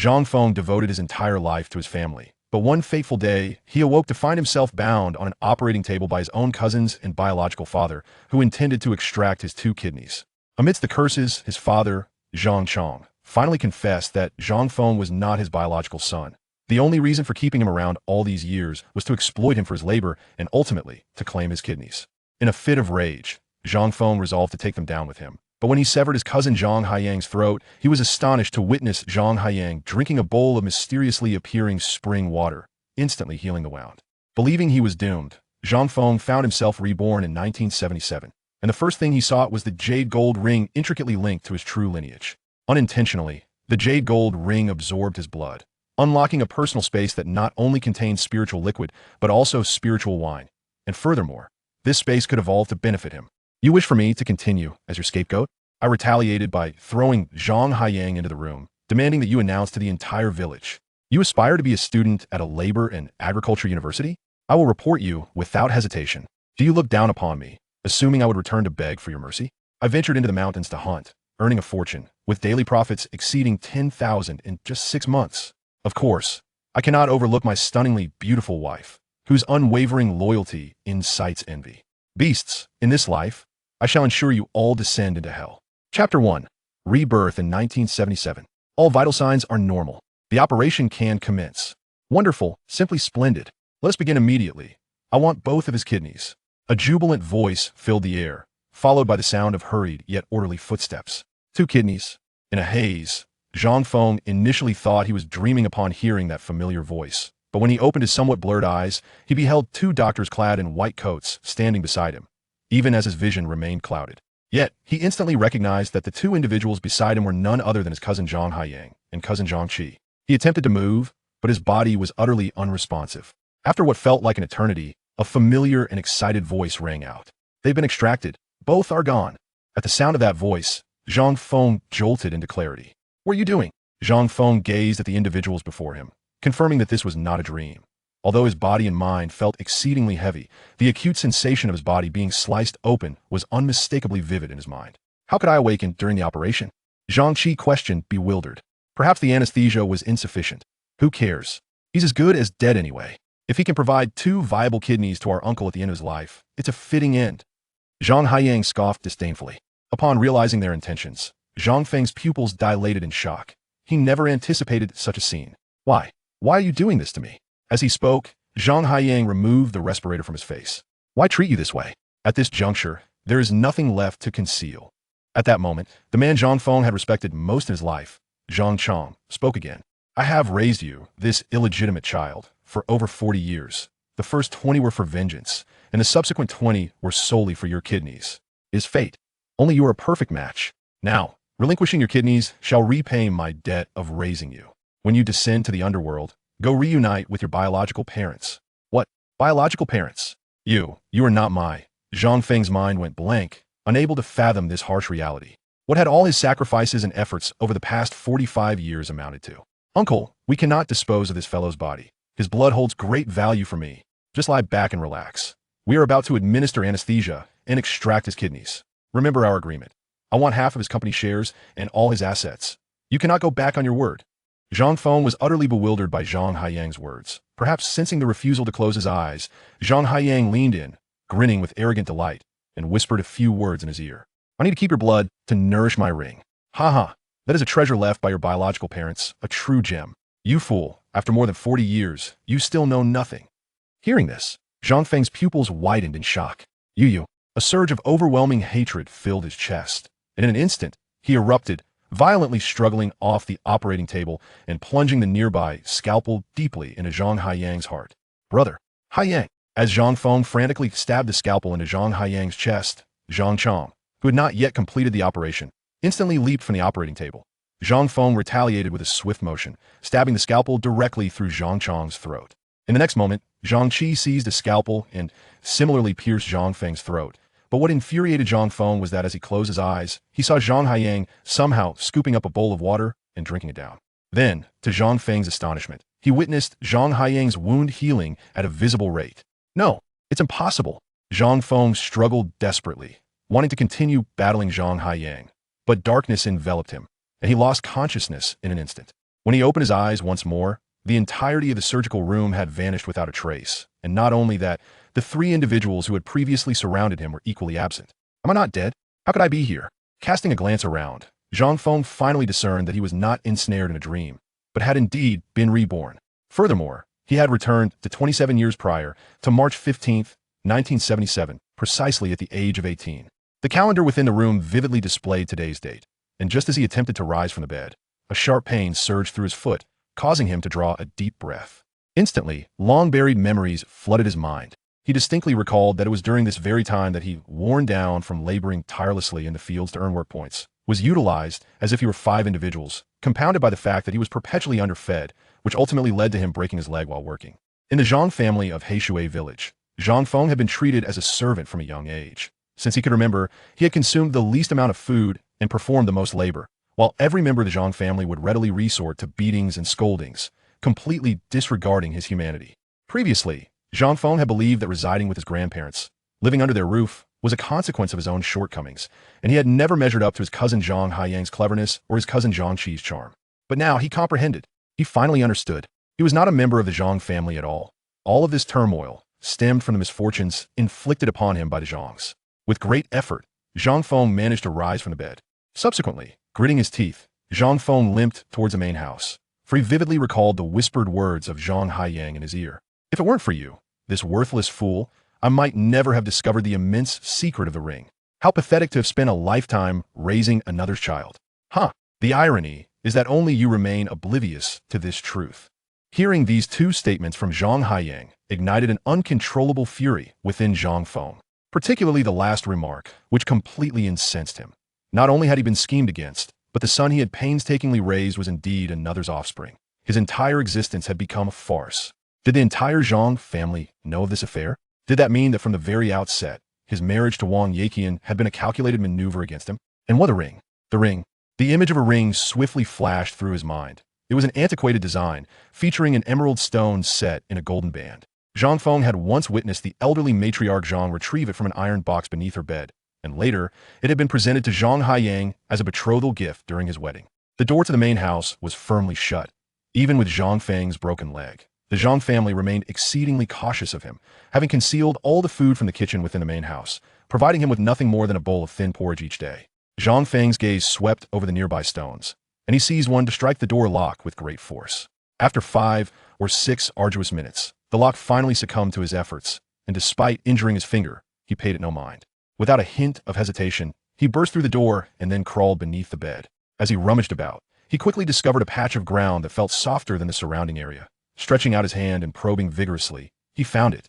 Zhang Feng devoted his entire life to his family. But one fateful day, he awoke to find himself bound on an operating table by his own cousins and biological father, who intended to extract his 2 kidneys. Amidst the curses, his father, Zhang Chong, finally confessed that Zhang Feng was not his biological son. The only reason for keeping him around all these years was to exploit him for his labor and ultimately to claim his kidneys. In a fit of rage, Zhang Feng resolved to take them down with him. But when he severed his cousin Zhang Haiyang's throat, he was astonished to witness Zhang Haiyang drinking a bowl of mysteriously appearing spring water, instantly healing the wound. Believing he was doomed, Zhang Feng found himself reborn in 1977, and the first thing he saw was the jade gold ring intricately linked to his true lineage. Unintentionally, the jade gold ring absorbed his blood, unlocking a personal space that not only contained spiritual liquid, but also spiritual wine. And furthermore, this space could evolve to benefit him. You wish for me to continue as your scapegoat? I retaliated by throwing Zhang Haiyang into the room, demanding that you announce to the entire village. You aspire to be a student at a labor and agriculture university? I will report you without hesitation. Do you look down upon me, assuming I would return to beg for your mercy? I ventured into the mountains to hunt, earning a fortune, with daily profits exceeding 10,000 in just 6 months. Of course, I cannot overlook my stunningly beautiful wife, whose unwavering loyalty incites envy. Beasts, in this life, I shall ensure you all descend into hell. Chapter 1. Rebirth in 1977. All vital signs are normal. The operation can commence. Wonderful, simply splendid. Let us begin immediately. I want both of his kidneys. A jubilant voice filled the air, followed by the sound of hurried yet orderly footsteps. 2 kidneys. In a haze, Zhang Feng initially thought he was dreaming upon hearing that familiar voice. But when he opened his somewhat blurred eyes, he beheld 2 doctors clad in white coats standing beside him, even as his vision remained clouded. Yet, he instantly recognized that the 2 individuals beside him were none other than his cousin Zhang Haiyang and cousin Zhang Qi. He attempted to move, but his body was utterly unresponsive. After what felt like an eternity, a familiar and excited voice rang out. They've been extracted. Both are gone. At the sound of that voice, Zhang Feng jolted into clarity. What are you doing? Zhang Feng gazed at the individuals before him, confirming that this was not a dream. Although his body and mind felt exceedingly heavy, the acute sensation of his body being sliced open was unmistakably vivid in his mind. How could I awaken during the operation? Zhang Qi questioned, bewildered. Perhaps the anesthesia was insufficient. Who cares? He's as good as dead anyway. If he can provide 2 viable kidneys to our uncle at the end of his life, it's a fitting end. Zhang Haiyang scoffed disdainfully. Upon realizing their intentions, Zhang Feng's pupils dilated in shock. He never anticipated such a scene. Why? Why are you doing this to me? As he spoke, Zhang Haiyang removed the respirator from his face. Why treat you this way? At this juncture, there is nothing left to conceal. At that moment, the man Zhang Feng had respected most in his life, Zhang Chong, spoke again. I have raised you, this illegitimate child, for over 40 years. The first 20 were for vengeance, and the subsequent 20 were solely for your kidneys. It is fate. Only you are a perfect match. Now, relinquishing your kidneys shall repay my debt of raising you. When you descend to the underworld, go reunite with your biological parents. What? Biological parents? You are not my. Zhang Feng's mind went blank, unable to fathom this harsh reality. What had all his sacrifices and efforts over the past 45 years amounted to? Uncle, we cannot dispose of this fellow's body. His blood holds great value for me. Just lie back and relax. We are about to administer anesthesia and extract his kidneys. Remember our agreement. I want half of his company shares and all his assets. You cannot go back on your word. Zhang Feng was utterly bewildered by Zhang Haiyang's words. Perhaps sensing the refusal to close his eyes, Zhang Haiyang leaned in, grinning with arrogant delight, and whispered a few words in his ear. I need to keep your blood to nourish my ring. Ha ha, that is a treasure left by your biological parents, a true gem. You fool, after more than 40 years, you still know nothing. Hearing this, Zhang Feng's pupils widened in shock. You. A surge of overwhelming hatred filled his chest, and in an instant, he erupted, violently struggling off the operating table and plunging the nearby scalpel deeply into Zhang Haiyang's heart. Brother, Haiyang. As Zhang Feng frantically stabbed the scalpel into Zhang Haiyang's chest, Zhang Chong, who had not yet completed the operation, instantly leaped from the operating table. Zhang Feng retaliated with a swift motion, stabbing the scalpel directly through Zhang Chong's throat. In the next moment, Zhang Qi seized a scalpel and similarly pierced Zhang Feng's throat. But what infuriated Zhang Feng was that as he closed his eyes, he saw Zhang Haiyang somehow scooping up a bowl of water and drinking it down. Then, to Zhang Feng's astonishment, he witnessed Zhang Haiyang's wound healing at a visible rate. No, it's impossible. Zhang Feng struggled desperately, wanting to continue battling Zhang Haiyang. But darkness enveloped him, and he lost consciousness in an instant. When he opened his eyes once more, the entirety of the surgical room had vanished without a trace, and not only that, the three individuals who had previously surrounded him were equally absent. Am I not dead? How could I be here? Casting a glance around, Zhang Feng finally discerned that he was not ensnared in a dream, but had indeed been reborn. Furthermore, he had returned to 27 years prior, to March 15th, 1977, precisely at the age of 18. The calendar within the room vividly displayed today's date, and just as he attempted to rise from the bed, a sharp pain surged through his foot, causing him to draw a deep breath. Instantly, long-buried memories flooded his mind. He distinctly recalled that it was during this very time that he, worn down from laboring tirelessly in the fields to earn work points, was utilized as if he were 5 individuals, compounded by the fact that he was perpetually underfed, which ultimately led to him breaking his leg while working. In the Zhang family of Heishui village, Zhang Feng had been treated as a servant from a young age. Since he could remember, he had consumed the least amount of food and performed the most labor, while every member of the Zhang family would readily resort to beatings and scoldings, completely disregarding his humanity. Previously, Zhang Feng had believed that residing with his grandparents, living under their roof, was a consequence of his own shortcomings, and he had never measured up to his cousin Zhang Haiyang's cleverness or his cousin Zhang Qi's charm. But now he comprehended. He finally understood. He was not a member of the Zhang family at all. All of this turmoil stemmed from the misfortunes inflicted upon him by the Zhangs. With great effort, Zhang Feng managed to rise from the bed. Subsequently, gritting his teeth, Zhang Feng limped towards the main house, for he vividly recalled the whispered words of Zhang Haiyang in his ear. If it weren't for you, this worthless fool, I might never have discovered the immense secret of the ring. How pathetic to have spent a lifetime raising another's child. The irony is that only you remain oblivious to this truth. Hearing these two statements from Zhang Haiyang ignited an uncontrollable fury within Zhang Feng, particularly the last remark, which completely incensed him. Not only had he been schemed against, but the son he had painstakingly raised was indeed another's offspring. His entire existence had become a farce. Did the entire Zhang family know of this affair? Did that mean that from the very outset, his marriage to Wang Yeqian had been a calculated maneuver against him? And what a ring? The ring. The image of a ring swiftly flashed through his mind. It was an antiquated design, featuring an emerald stone set in a golden band. Zhang Feng had once witnessed the elderly matriarch Zhang retrieve it from an iron box beneath her bed, and later, it had been presented to Zhang Haiyang as a betrothal gift during his wedding. The door to the main house was firmly shut, even with Zhang Feng's broken leg. The Zhang family remained exceedingly cautious of him, having concealed all the food from the kitchen within the main house, providing him with nothing more than a bowl of thin porridge each day. Zhang Feng's gaze swept over the nearby stones, and he seized one to strike the door lock with great force. After 5 or 6 arduous minutes, the lock finally succumbed to his efforts, and despite injuring his finger, he paid it no mind. Without a hint of hesitation, he burst through the door and then crawled beneath the bed. As he rummaged about, he quickly discovered a patch of ground that felt softer than the surrounding area. Stretching out his hand and probing vigorously, he found it.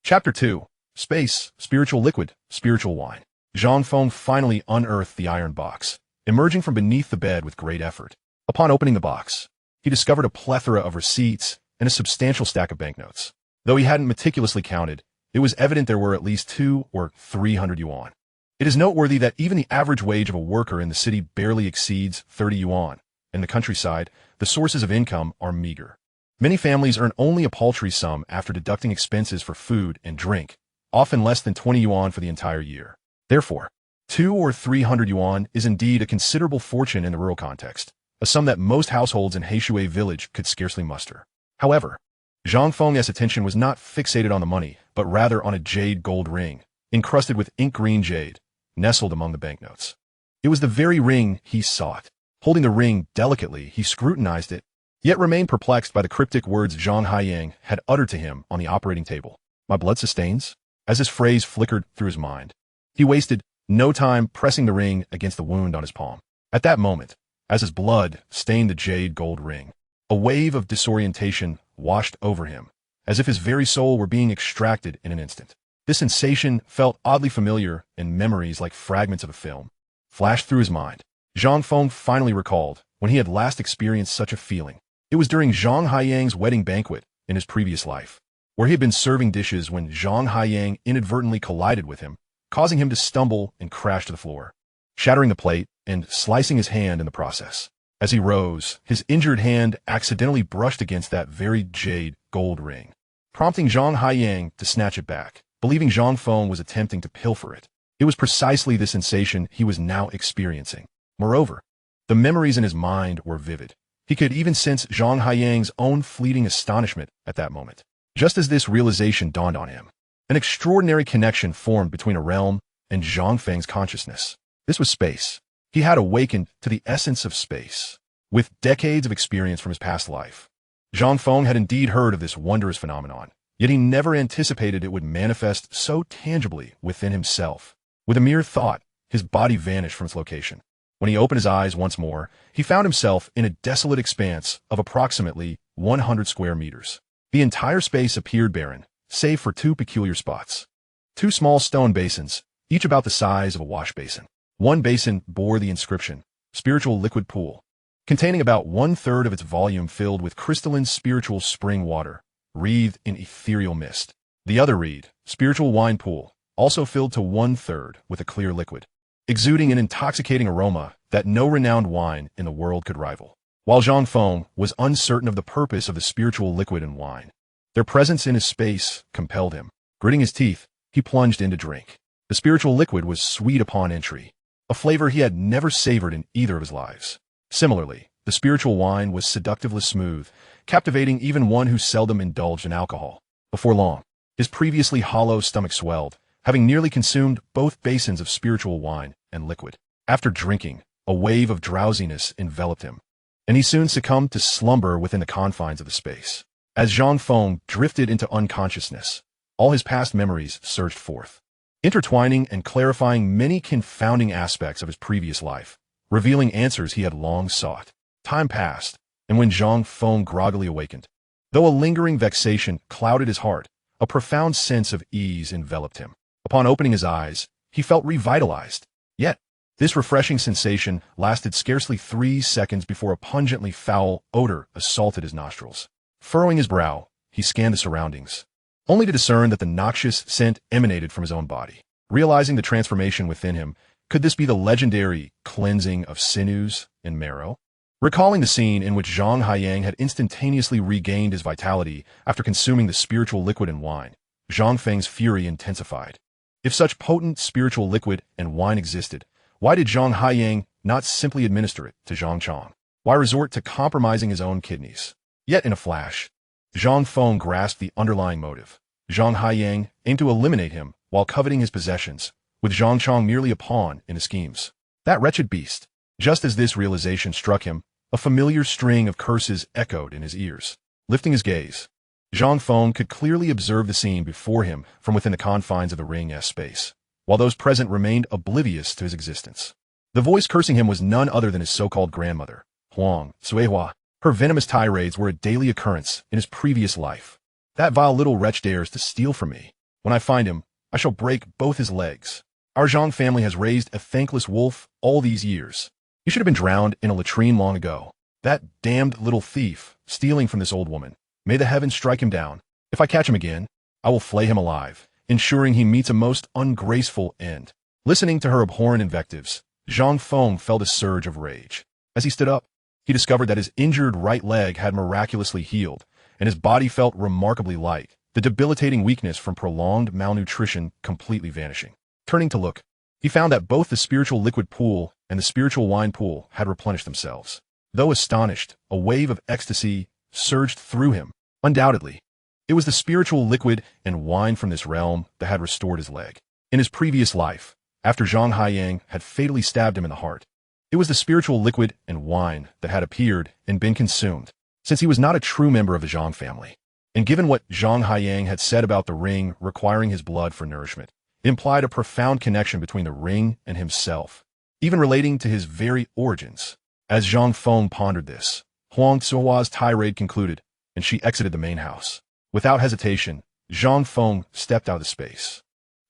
Chapter 2. Space, Spiritual Liquid, Spiritual Wine. Zhang Feng finally unearthed the iron box, emerging from beneath the bed with great effort. Upon opening the box, he discovered a plethora of receipts and a substantial stack of banknotes. Though he hadn't meticulously counted, it was evident there were at least 200 or 300 yuan. It is noteworthy that even the average wage of a worker in the city barely exceeds 30 yuan. In the countryside, the sources of income are meager. Many families earn only a paltry sum after deducting expenses for food and drink, often less than 20 yuan for the entire year. Therefore, 200 or 300 yuan is indeed a considerable fortune in the rural context, a sum that most households in Heishui village could scarcely muster. However, Zhang Feng's attention was not fixated on the money, but rather on a jade gold ring, encrusted with ink green jade, nestled among the banknotes. It was the very ring he sought. Holding the ring delicately, he scrutinized it, yet remained perplexed by the cryptic words Zhang Haiyang had uttered to him on the operating table. My blood sustains? As this phrase flickered through his mind, he wasted no time pressing the ring against the wound on his palm. At that moment, as his blood stained the jade gold ring, a wave of disorientation washed over him, as if his very soul were being extracted in an instant. This sensation felt oddly familiar, and memories like fragments of a film flashed through his mind. Zhang Feng finally recalled when he had last experienced such a feeling. It was during Zhang Haiyang's wedding banquet in his previous life, where he had been serving dishes when Zhang Haiyang inadvertently collided with him, causing him to stumble and crash to the floor, shattering the plate and slicing his hand in the process. As he rose, his injured hand accidentally brushed against that very jade gold ring, prompting Zhang Haiyang to snatch it back, believing Zhang Feng was attempting to pilfer it. It was precisely the sensation he was now experiencing. Moreover, the memories in his mind were vivid. He could even sense Zhang Haiyang's own fleeting astonishment at that moment. Just as this realization dawned on him, an extraordinary connection formed between a realm and Zhang Feng's consciousness. This was space. He had awakened to the essence of space. With decades of experience from his past life, Zhang Feng had indeed heard of this wondrous phenomenon, yet he never anticipated it would manifest so tangibly within himself. With a mere thought, his body vanished from its location. When he opened his eyes once more, he found himself in a desolate expanse of approximately 100 square meters. The entire space appeared barren, save for two peculiar spots. Two small stone basins, each about the size of a wash basin. One basin bore the inscription, Spiritual Liquid Pool, containing about 1/3 of its volume filled with crystalline spiritual spring water, wreathed in ethereal mist. The other read, Spiritual Wine Pool, also filled to 1/3 with a clear liquid, exuding an intoxicating aroma that no renowned wine in the world could rival. While Zhang Feng was uncertain of the purpose of the spiritual liquid and wine, their presence in his space compelled him. Gritting his teeth, he plunged in to drink. The spiritual liquid was sweet upon entry, a flavor he had never savored in either of his lives. Similarly, the spiritual wine was seductively smooth, captivating even one who seldom indulged in alcohol. Before long, his previously hollow stomach swelled, having nearly consumed both basins of spiritual wine and liquid. After drinking, a wave of drowsiness enveloped him, and he soon succumbed to slumber within the confines of the space. As Zhang Feng drifted into unconsciousness, all his past memories surged forth, intertwining and clarifying many confounding aspects of his previous life, revealing answers he had long sought. Time passed, and when Zhang Feng groggily awakened, though a lingering vexation clouded his heart, a profound sense of ease enveloped him. Upon opening his eyes, he felt revitalized. Yet, this refreshing sensation lasted scarcely 3 seconds before a pungently foul odor assaulted his nostrils. Furrowing his brow, he scanned the surroundings, only to discern that the noxious scent emanated from his own body. Realizing the transformation within him, could this be the legendary cleansing of sinews and marrow? Recalling the scene in which Zhang Haiyang had instantaneously regained his vitality after consuming the spiritual liquid and wine, Zhang Feng's fury intensified. If such potent spiritual liquid and wine existed, why did Zhang Haiyang not simply administer it to Zhang Chang? Why resort to compromising his own kidneys? Yet in a flash, Zhang Feng grasped the underlying motive. Zhang Haiyang aimed to eliminate him while coveting his possessions, with Zhang Chang merely a pawn in his schemes. That wretched beast! Just as this realization struck him, a familiar string of curses echoed in his ears. Lifting his gaze, Zhang Feng could clearly observe the scene before him from within the confines of the ring's space, while those present remained oblivious to his existence. The voice cursing him was none other than his so-called grandmother, Huang Suihua. Her venomous tirades were a daily occurrence in his previous life. That vile little wretch dares to steal from me. When I find him, I shall break both his legs. Our Zhang family has raised a thankless wolf all these years. He should have been drowned in a latrine long ago. That damned little thief, stealing from this old woman. May the heavens strike him down. If I catch him again, I will flay him alive, ensuring he meets a most ungraceful end. Listening to her abhorrent invectives, Zhang Feng felt a surge of rage. As he stood up, he discovered that his injured right leg had miraculously healed, and his body felt remarkably light, the debilitating weakness from prolonged malnutrition completely vanishing. Turning to look, he found that both the spiritual liquid pool and the spiritual wine pool had replenished themselves. Though astonished, a wave of ecstasy surged through him. Undoubtedly, it was the spiritual liquid and wine from this realm that had restored his leg. In his previous life, after Zhang Haiyang had fatally stabbed him in the heart, it was the spiritual liquid and wine that had appeared and been consumed, since he was not a true member of the Zhang family. And given what Zhang Haiyang had said about the ring requiring his blood for nourishment, it implied a profound connection between the ring and himself, even relating to his very origins. As Zhang Feng pondered this, Huang Suihua's tirade concluded, and she exited the main house. Without hesitation, Zhang Feng stepped out of the space.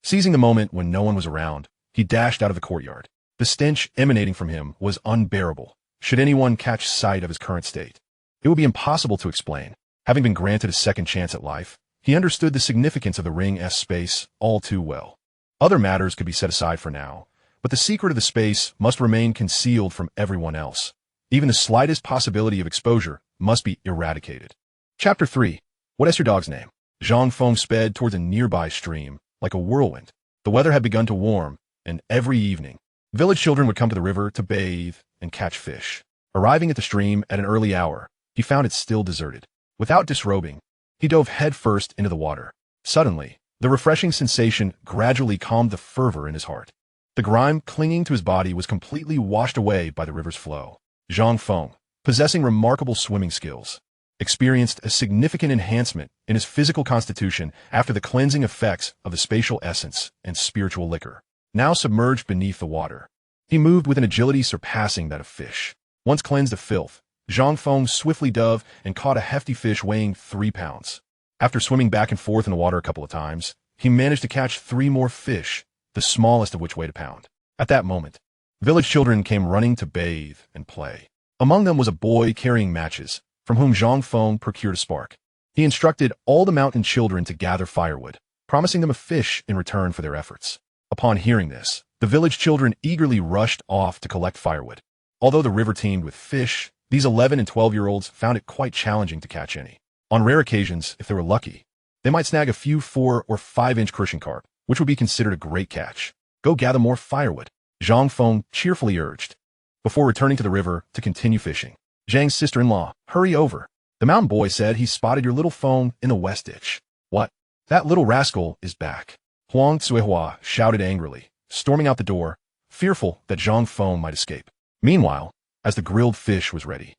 Seizing the moment when no one was around, he dashed out of the courtyard. The stench emanating from him was unbearable. Should anyone catch sight of his current state, it would be impossible to explain. Having been granted a second chance at life, he understood the significance of the ring's space all too well. Other matters could be set aside for now, but the secret of the space must remain concealed from everyone else. Even the slightest possibility of exposure must be eradicated. Chapter 3. What is your dog's name? Zhang Feng sped towards a nearby stream, like a whirlwind. The weather had begun to warm, and every evening, village children would come to the river to bathe and catch fish. Arriving at the stream at an early hour, he found it still deserted. Without disrobing, he dove headfirst into the water. Suddenly, the refreshing sensation gradually calmed the fervor in his heart. The grime clinging to his body was completely washed away by the river's flow. Zhang Feng, possessing remarkable swimming skills, experienced a significant enhancement in his physical constitution after the cleansing effects of the spatial essence and spiritual liquor. Now submerged beneath the water, he moved with an agility surpassing that of fish. Once cleansed of filth, Zhang Feng swiftly dove and caught a hefty fish weighing 3 pounds. After swimming back and forth in the water a couple of times, he managed to catch 3 more fish, the smallest of which weighed a pound. At that moment, village children came running to bathe and play. Among them was a boy carrying matches, from whom Zhang Feng procured a spark. He instructed all the mountain children to gather firewood, promising them a fish in return for their efforts. Upon hearing this, the village children eagerly rushed off to collect firewood. Although the river teemed with fish, these 11 and 12-year-olds found it quite challenging to catch any. On rare occasions, if they were lucky, they might snag a few 4 or 5-inch crucian carp, which would be considered a great catch. Go gather more firewood, Zhang Feng cheerfully urged, before returning to the river to continue fishing. Zhang's sister-in-law, hurry over. The mountain boy said he spotted your little phone in the west ditch. What? That little rascal is back. Huang Cuihua shouted angrily, storming out the door, fearful that Zhang Feng might escape. Meanwhile, as the grilled fish was ready,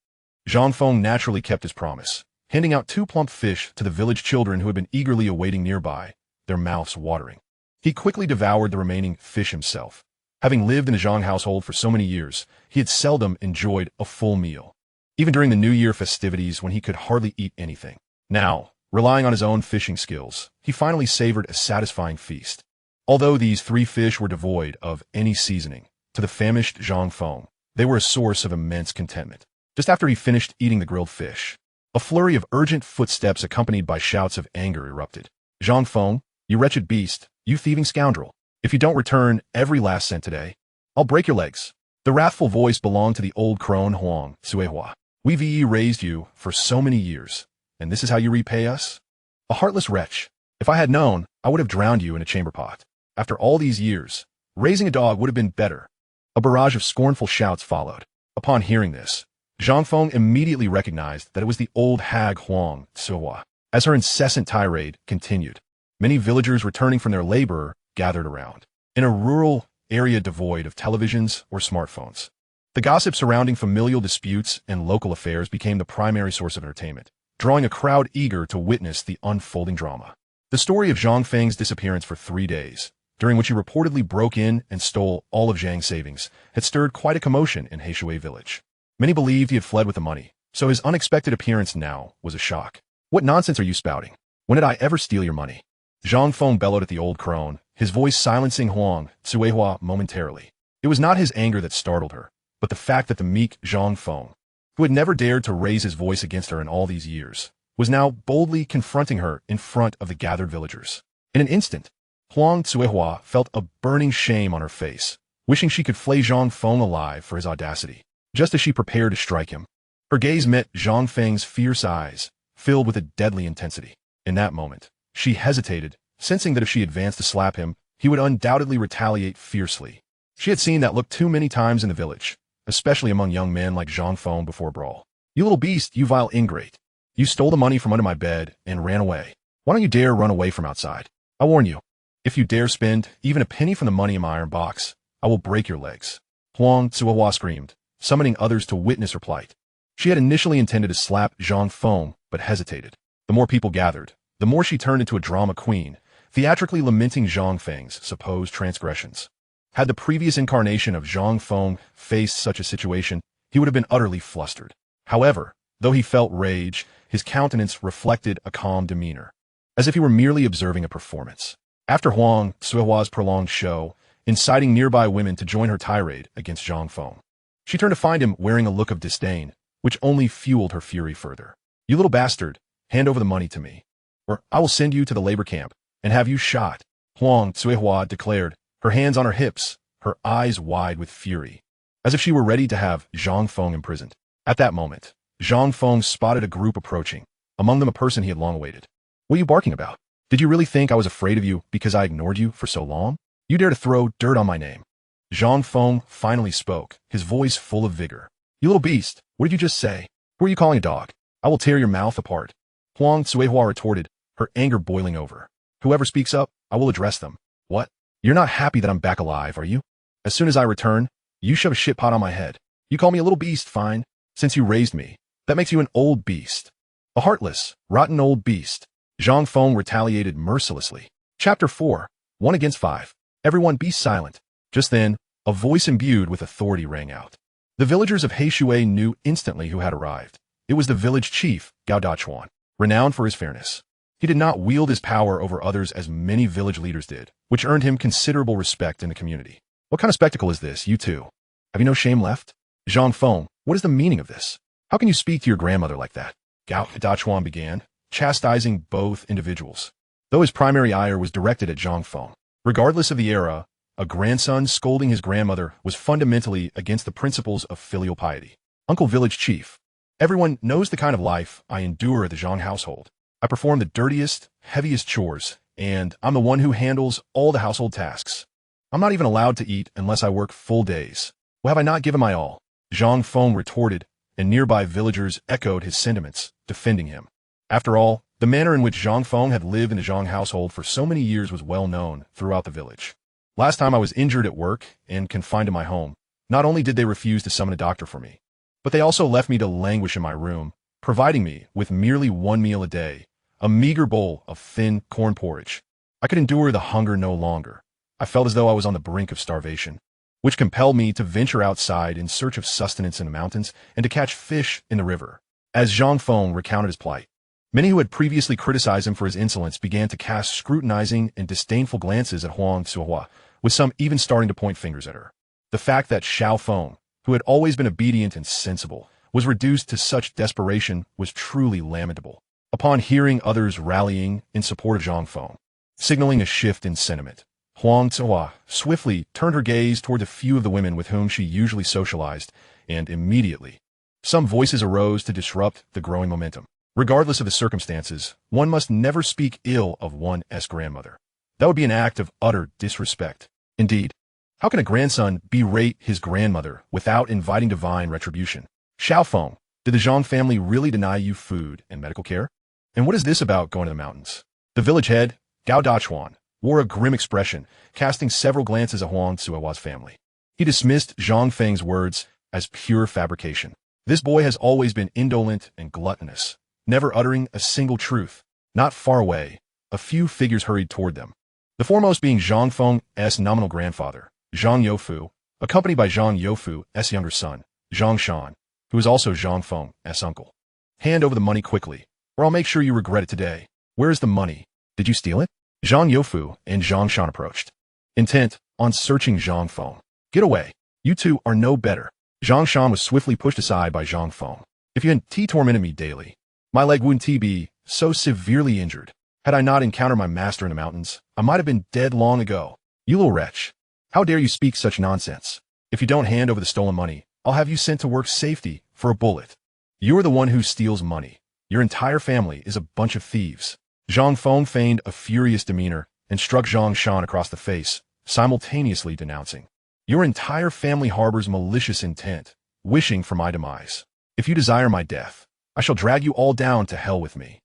Zhang Feng naturally kept his promise, handing out 2 plump fish to the village children who had been eagerly awaiting nearby, their mouths watering. He quickly devoured the remaining fish himself. Having lived in the Zhang household for so many years, he had seldom enjoyed a full meal, even during the New Year festivities when he could hardly eat anything. Now, relying on his own fishing skills, he finally savored a satisfying feast. Although these 3 fish were devoid of any seasoning, to the famished Zhang Feng, they were a source of immense contentment. Just after he finished eating the grilled fish, a flurry of urgent footsteps accompanied by shouts of anger erupted. Zhang Feng, you wretched beast, you thieving scoundrel. If you don't return every last cent today, I'll break your legs. The wrathful voice belonged to the old crone Huang Cuihua. We've raised you for so many years, and this is how you repay us? A heartless wretch. If I had known, I would have drowned you in a chamber pot. After all these years, raising a dog would have been better. A barrage of scornful shouts followed. Upon hearing this, Zhang Feng immediately recognized that it was the old hag Huang Cuihua. As her incessant tirade continued, many villagers returning from their labor gathered around. In a rural area devoid of televisions or smartphones, the gossip surrounding familial disputes and local affairs became the primary source of entertainment, drawing a crowd eager to witness the unfolding drama. The story of Zhang Feng's disappearance for 3 days, during which he reportedly broke in and stole all of Zhang's savings, had stirred quite a commotion in Heishui village. Many believed he had fled with the money, so his unexpected appearance now was a shock. What nonsense are you spouting? When did I ever steal your money? Zhang Feng bellowed at the old crone, his voice silencing Huang Cuihua momentarily. It was not his anger that startled her, but the fact that the meek Zhang Feng, who had never dared to raise his voice against her in all these years, was now boldly confronting her in front of the gathered villagers. In an instant, Huang Cuihua felt a burning shame on her face, wishing she could flay Zhang Feng alive for his audacity. Just as she prepared to strike him, her gaze met Zhang Feng's fierce eyes, filled with a deadly intensity. In that moment, she hesitated, sensing that if she advanced to slap him, he would undoubtedly retaliate fiercely. She had seen that look too many times in the village, especially among young men like Zhang Feng before a brawl. You little beast, you vile ingrate. You stole the money from under my bed and ran away. Why don't you dare run away from outside? I warn you, if you dare spend even a penny from the money in my iron box, I will break your legs. Huang Cuihua screamed, summoning others to witness her plight. She had initially intended to slap Zhang Feng, but hesitated. The more people gathered, the more she turned into a drama queen, theatrically lamenting Zhang Feng's supposed transgressions. Had the previous incarnation of Zhang Feng faced such a situation, he would have been utterly flustered. However, though he felt rage, his countenance reflected a calm demeanor, as if he were merely observing a performance. After Huang Cuihua's prolonged show, inciting nearby women to join her tirade against Zhang Feng, she turned to find him wearing a look of disdain, which only fueled her fury further. You little bastard, hand over the money to me, or I will send you to the labor camp and have you shot, Huang Cuihua declared, her hands on her hips, her eyes wide with fury, as if she were ready to have Zhang Feng imprisoned. At that moment, Zhang Feng spotted a group approaching, among them a person he had long awaited. What are you barking about? Did you really think I was afraid of you because I ignored you for so long? You dare to throw dirt on my name. Zhang Feng finally spoke, his voice full of vigor. You little beast, What did you just say? Who are you calling a dog? I will tear your mouth apart. Huang Cuihua retorted, her anger boiling over. Whoever speaks up, I will address them. What? You're not happy that I'm back alive, are you? As soon as I return, you shove a shit pot on my head. You call me a little beast, fine. Since you raised me, that makes you an old beast. A heartless, rotten old beast. Zhang Feng retaliated mercilessly. Chapter 4. 1 against 5. Everyone be silent. Just then, a voice imbued with authority rang out. The villagers of Heishui knew instantly who had arrived. It was the village chief, Gao Dachuan, renowned for his fairness. He did not wield his power over others as many village leaders did, which earned him considerable respect in the community. What kind of spectacle is this, you two? Have you no shame left? Zhang Feng, what is the meaning of this? How can you speak to your grandmother like that? Gao Dachuan began, chastising both individuals, though his primary ire was directed at Zhang Feng. Regardless of the era, a grandson scolding his grandmother was fundamentally against the principles of filial piety. Uncle Village Chief, everyone knows the kind of life I endure at the Zhang household. I perform the dirtiest, heaviest chores, and I'm the one who handles all the household tasks. I'm not even allowed to eat unless I work full days. Well, have I not given my all? Zhang Feng retorted, and nearby villagers echoed his sentiments, defending him. After all, the manner in which Zhang Feng had lived in the Zhang household for so many years was well known throughout the village. Last time I was injured at work and confined to my home, not only did they refuse to summon a doctor for me, but they also left me to languish in my room, providing me with merely one meal a day, a meager bowl of thin corn porridge. I could endure the hunger no longer. I felt as though I was on the brink of starvation, which compelled me to venture outside in search of sustenance in the mountains and to catch fish in the river. As Zhang Feng recounted his plight, many who had previously criticized him for his insolence began to cast scrutinizing and disdainful glances at Huang Cuihua, with some even starting to point fingers at her. The fact that Xiao Feng, who had always been obedient and sensible, was reduced to such desperation was truly lamentable. Upon hearing others rallying in support of Zhang Feng, signaling a shift in sentiment, Huang Cuihua swiftly turned her gaze toward the few of the women with whom she usually socialized, and immediately, some voices arose to disrupt the growing momentum. Regardless of the circumstances, one must never speak ill of one's grandmother. That would be an act of utter disrespect. Indeed, how can a grandson berate his grandmother without inviting divine retribution? Xiao Feng, did the Zhang family really deny you food and medical care? And what is this about going to the mountains? The village head, Gao Dachuan, wore a grim expression, casting several glances at Huang Cuihua's family. He dismissed Zhang Feng's words as pure fabrication. This boy has always been indolent and gluttonous, never uttering a single truth. Not far away, a few figures hurried toward them. The foremost being Zhang Feng's nominal grandfather, Zhang Youfu, accompanied by Zhang Youfu's younger son, Zhang Shan, who is also Zhang Feng's uncle. Hand over the money quickly, or I'll make sure you regret it today. Where is the money? Did you steal it? Zhang Youfu and Zhang Shan approached, intent on searching Zhang Feng. Get away. You two are no better. Zhang Shan was swiftly pushed aside by Zhang Feng. If you had tormented me daily, my leg wouldn't be so severely injured. Had I not encountered my master in the mountains, I might have been dead long ago. You little wretch. How dare you speak such nonsense? If you don't hand over the stolen money, I'll have you sent to work safety for a bullet. You are the one who steals money. Your entire family is a bunch of thieves. Zhang Feng feigned a furious demeanor and struck Zhang Shan across the face, simultaneously denouncing. Your entire family harbors malicious intent, wishing for my demise. If you desire my death, I shall drag you all down to hell with me.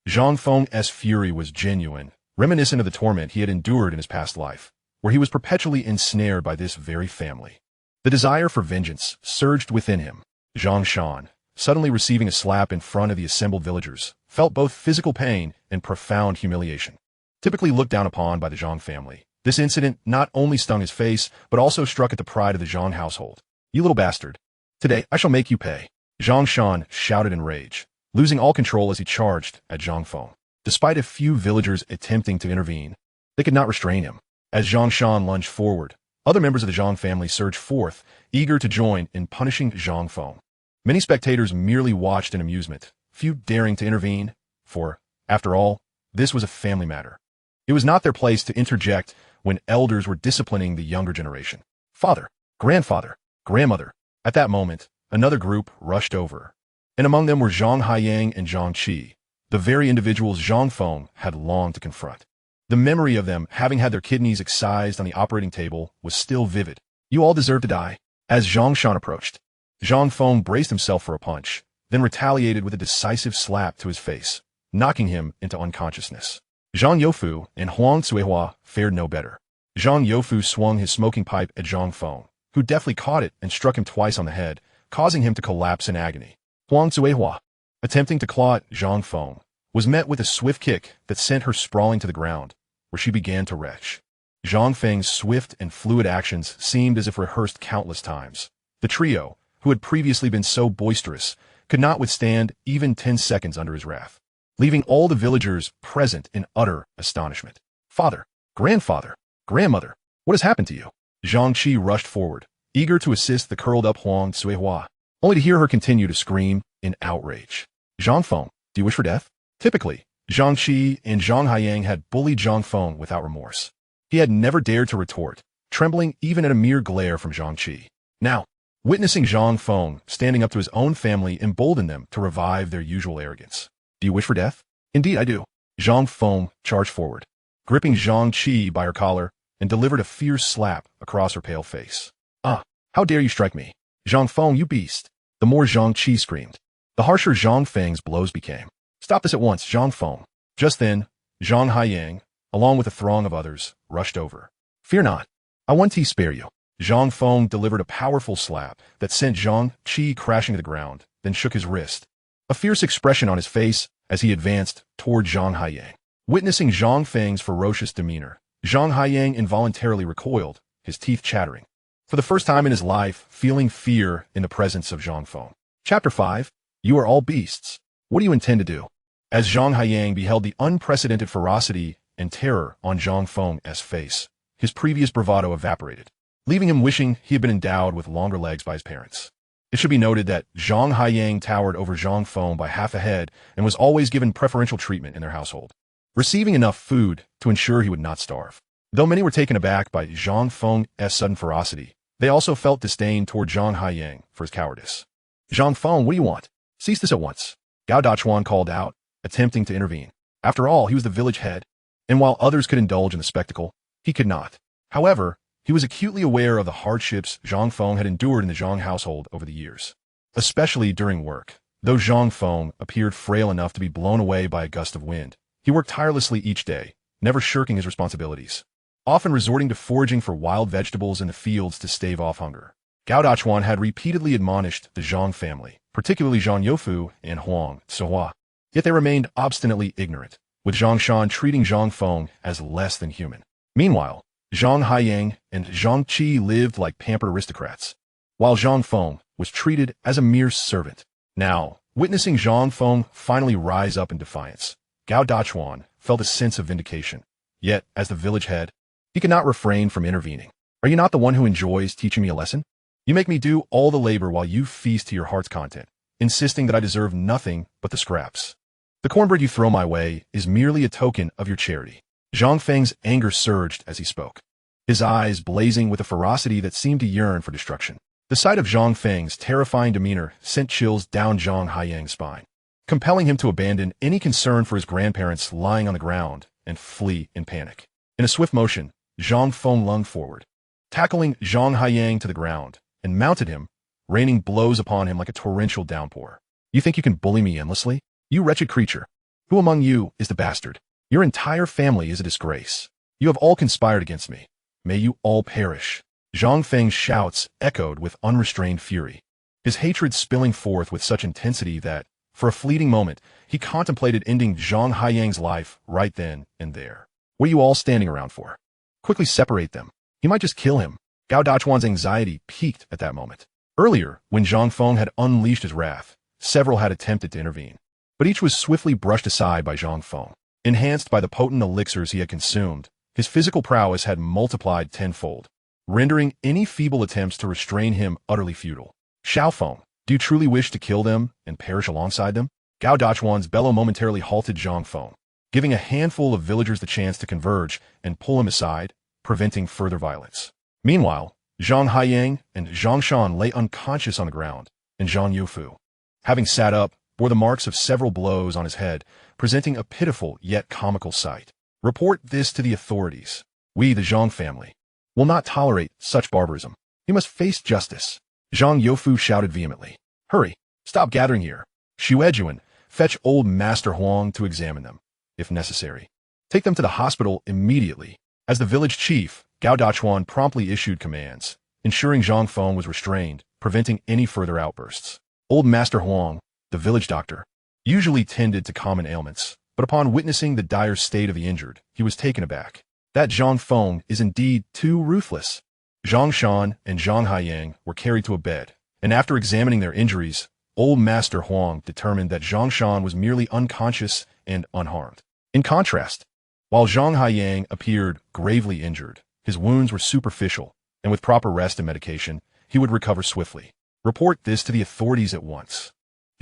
Zhang Feng's fury was genuine, reminiscent of the torment he had endured in his past life, where he was perpetually ensnared by this very family. The desire for vengeance surged within him. Zhang Shan, suddenly receiving a slap in front of the assembled villagers, felt both physical pain and profound humiliation. Typically looked down upon by the Zhang family, this incident not only stung his face, but also struck at the pride of the Zhang household. You little bastard. Today, I shall make you pay. Zhang Shan shouted in rage, losing all control as he charged at Zhang Feng. Despite a few villagers attempting to intervene, they could not restrain him. As Zhang Shan lunged forward, other members of the Zhang family surged forth, eager to join in punishing Zhang Feng. Many spectators merely watched in amusement, few daring to intervene, for, after all, this was a family matter. It was not their place to interject when elders were disciplining the younger generation. Father, grandfather, grandmother. At that moment, another group rushed over, and among them were Zhang Haiyang and Zhang Qi, the very individuals Zhang Feng had longed to confront. The memory of them having had their kidneys excised on the operating table was still vivid. You all deserve to die. As Zhang Shan approached, Zhang Feng braced himself for a punch, then retaliated with a decisive slap to his face, knocking him into unconsciousness. Zhang Youfu and Huang Cuihua fared no better. Zhang Youfu swung his smoking pipe at Zhang Feng, who deftly caught it and struck him twice on the head, causing him to collapse in agony. Huang Cuihua, attempting to claw at Zhang Feng, was met with a swift kick that sent her sprawling to the ground, where she began to retch. Zhang Feng's swift and fluid actions seemed as if rehearsed countless times. The trio, who had previously been so boisterous, could not withstand even 10 seconds under his wrath, leaving all the villagers present in utter astonishment. Father, grandfather, grandmother, what has happened to you? Zhang Qi rushed forward, eager to assist the curled-up Huang Cuihua, only to hear her continue to scream in outrage. Zhang Feng, do you wish for death? Typically, Zhang Qi and Zhang Haiyang had bullied Zhang Feng without remorse. He had never dared to retort, trembling even at a mere glare from Zhang Qi. Now, witnessing Zhang Feng standing up to his own family emboldened them to revive their usual arrogance. Do you wish for death? Indeed I do. Zhang Feng charged forward, gripping Zhang Qi by her collar, and delivered a fierce slap across her pale face. Ah, how dare you strike me? Zhang Feng, you beast! The more Zhang Qi screamed, the harsher Zhang Feng's blows became. Stop this at once, Zhang Feng. Just then, Zhang Haiyang, along with a throng of others, rushed over. Fear not. I want to spare you. Zhang Feng delivered a powerful slap that sent Zhang Qi crashing to the ground, then shook his wrist, a fierce expression on his face as he advanced toward Zhang Haiyang. Witnessing Zhang Feng's ferocious demeanor, Zhang Haiyang involuntarily recoiled, his teeth chattering, for the first time in his life feeling fear in the presence of Zhang Feng. Chapter 5. You are all beasts. What do you intend to do? As Zhang Haiyang beheld the unprecedented ferocity and terror on Zhang Feng's face, his previous bravado evaporated, leaving him wishing he had been endowed with longer legs by his parents. It should be noted that Zhang Haiyang towered over Zhang Feng by half a head and was always given preferential treatment in their household, receiving enough food to ensure he would not starve. Though many were taken aback by Zhang Feng's sudden ferocity, they also felt disdain toward Zhang Haiyang for his cowardice. Zhang Feng, what do you want? Cease this at once, Gao Dachuan called out, attempting to intervene. After all, he was the village head, and while others could indulge in the spectacle, he could not. However, he was acutely aware of the hardships Zhang Feng had endured in the Zhang household over the years, especially during work. Though Zhang Feng appeared frail enough to be blown away by a gust of wind, he worked tirelessly each day, never shirking his responsibilities, often resorting to foraging for wild vegetables in the fields to stave off hunger. Gao Dachuan had repeatedly admonished the Zhang family, particularly Zhang Youfu and Huang Cuihua, yet they remained obstinately ignorant, with Zhang Shan treating Zhang Feng as less than human. Meanwhile, Zhang Haiyang and Zhang Qi lived like pampered aristocrats, while Zhang Feng was treated as a mere servant. Now, witnessing Zhang Feng finally rise up in defiance, Gao Dachuan felt a sense of vindication. Yet, as the village head, he could not refrain from intervening. Are you not the one who enjoys teaching me a lesson? You make me do all the labor while you feast to your heart's content, insisting that I deserve nothing but the scraps. The cornbread you throw my way is merely a token of your charity. Zhang Feng's anger surged as he spoke, his eyes blazing with a ferocity that seemed to yearn for destruction. The sight of Zhang Feng's terrifying demeanor sent chills down Zhang Haiyang's spine, compelling him to abandon any concern for his grandparents lying on the ground and flee in panic. In a swift motion, Zhang Feng lunged forward, tackling Zhang Haiyang to the ground, and mounted him, raining blows upon him like a torrential downpour. You think you can bully me endlessly? You wretched creature! Who among you is the bastard? Your entire family is a disgrace. You have all conspired against me. May you all perish. Zhang Feng's shouts echoed with unrestrained fury, his hatred spilling forth with such intensity that, for a fleeting moment, he contemplated ending Zhang Haiyang's life right then and there. What are you all standing around for? Quickly separate them. He might just kill him. Gao Dachuan's anxiety peaked at that moment. Earlier, when Zhang Feng had unleashed his wrath, several had attempted to intervene, but each was swiftly brushed aside by Zhang Feng. Enhanced by the potent elixirs he had consumed, his physical prowess had multiplied tenfold, rendering any feeble attempts to restrain him utterly futile. Xiao Feng, do you truly wish to kill them and perish alongside them? Gao Dachuan's bellow momentarily halted Zhang Feng, giving a handful of villagers the chance to converge and pull him aside, preventing further violence. Meanwhile, Zhang Haiyang and Zhang Shan lay unconscious on the ground, and Zhang Youfu, having sat up, bore the marks of several blows on his head, presenting a pitiful yet comical sight. Report this to the authorities. We, the Zhang family, will not tolerate such barbarism. You must face justice. Zhang Youfu shouted vehemently. Hurry! Stop gathering here. Xuejuan, fetch old Master Huang to examine them, if necessary. Take them to the hospital immediately. As the village chief, Gao Dachuan promptly issued commands, ensuring Zhang Feng was restrained, preventing any further outbursts. Old Master Huang, the village doctor, usually tended to common ailments, but upon witnessing the dire state of the injured, he was taken aback. That Zhang Feng is indeed too ruthless. Zhang Shan and Zhang Haiyang were carried to a bed, and after examining their injuries, old Master Huang determined that Zhang Shan was merely unconscious and unharmed. In contrast, while Zhang Haiyang appeared gravely injured, his wounds were superficial, and with proper rest and medication, he would recover swiftly. Report this to the authorities at once.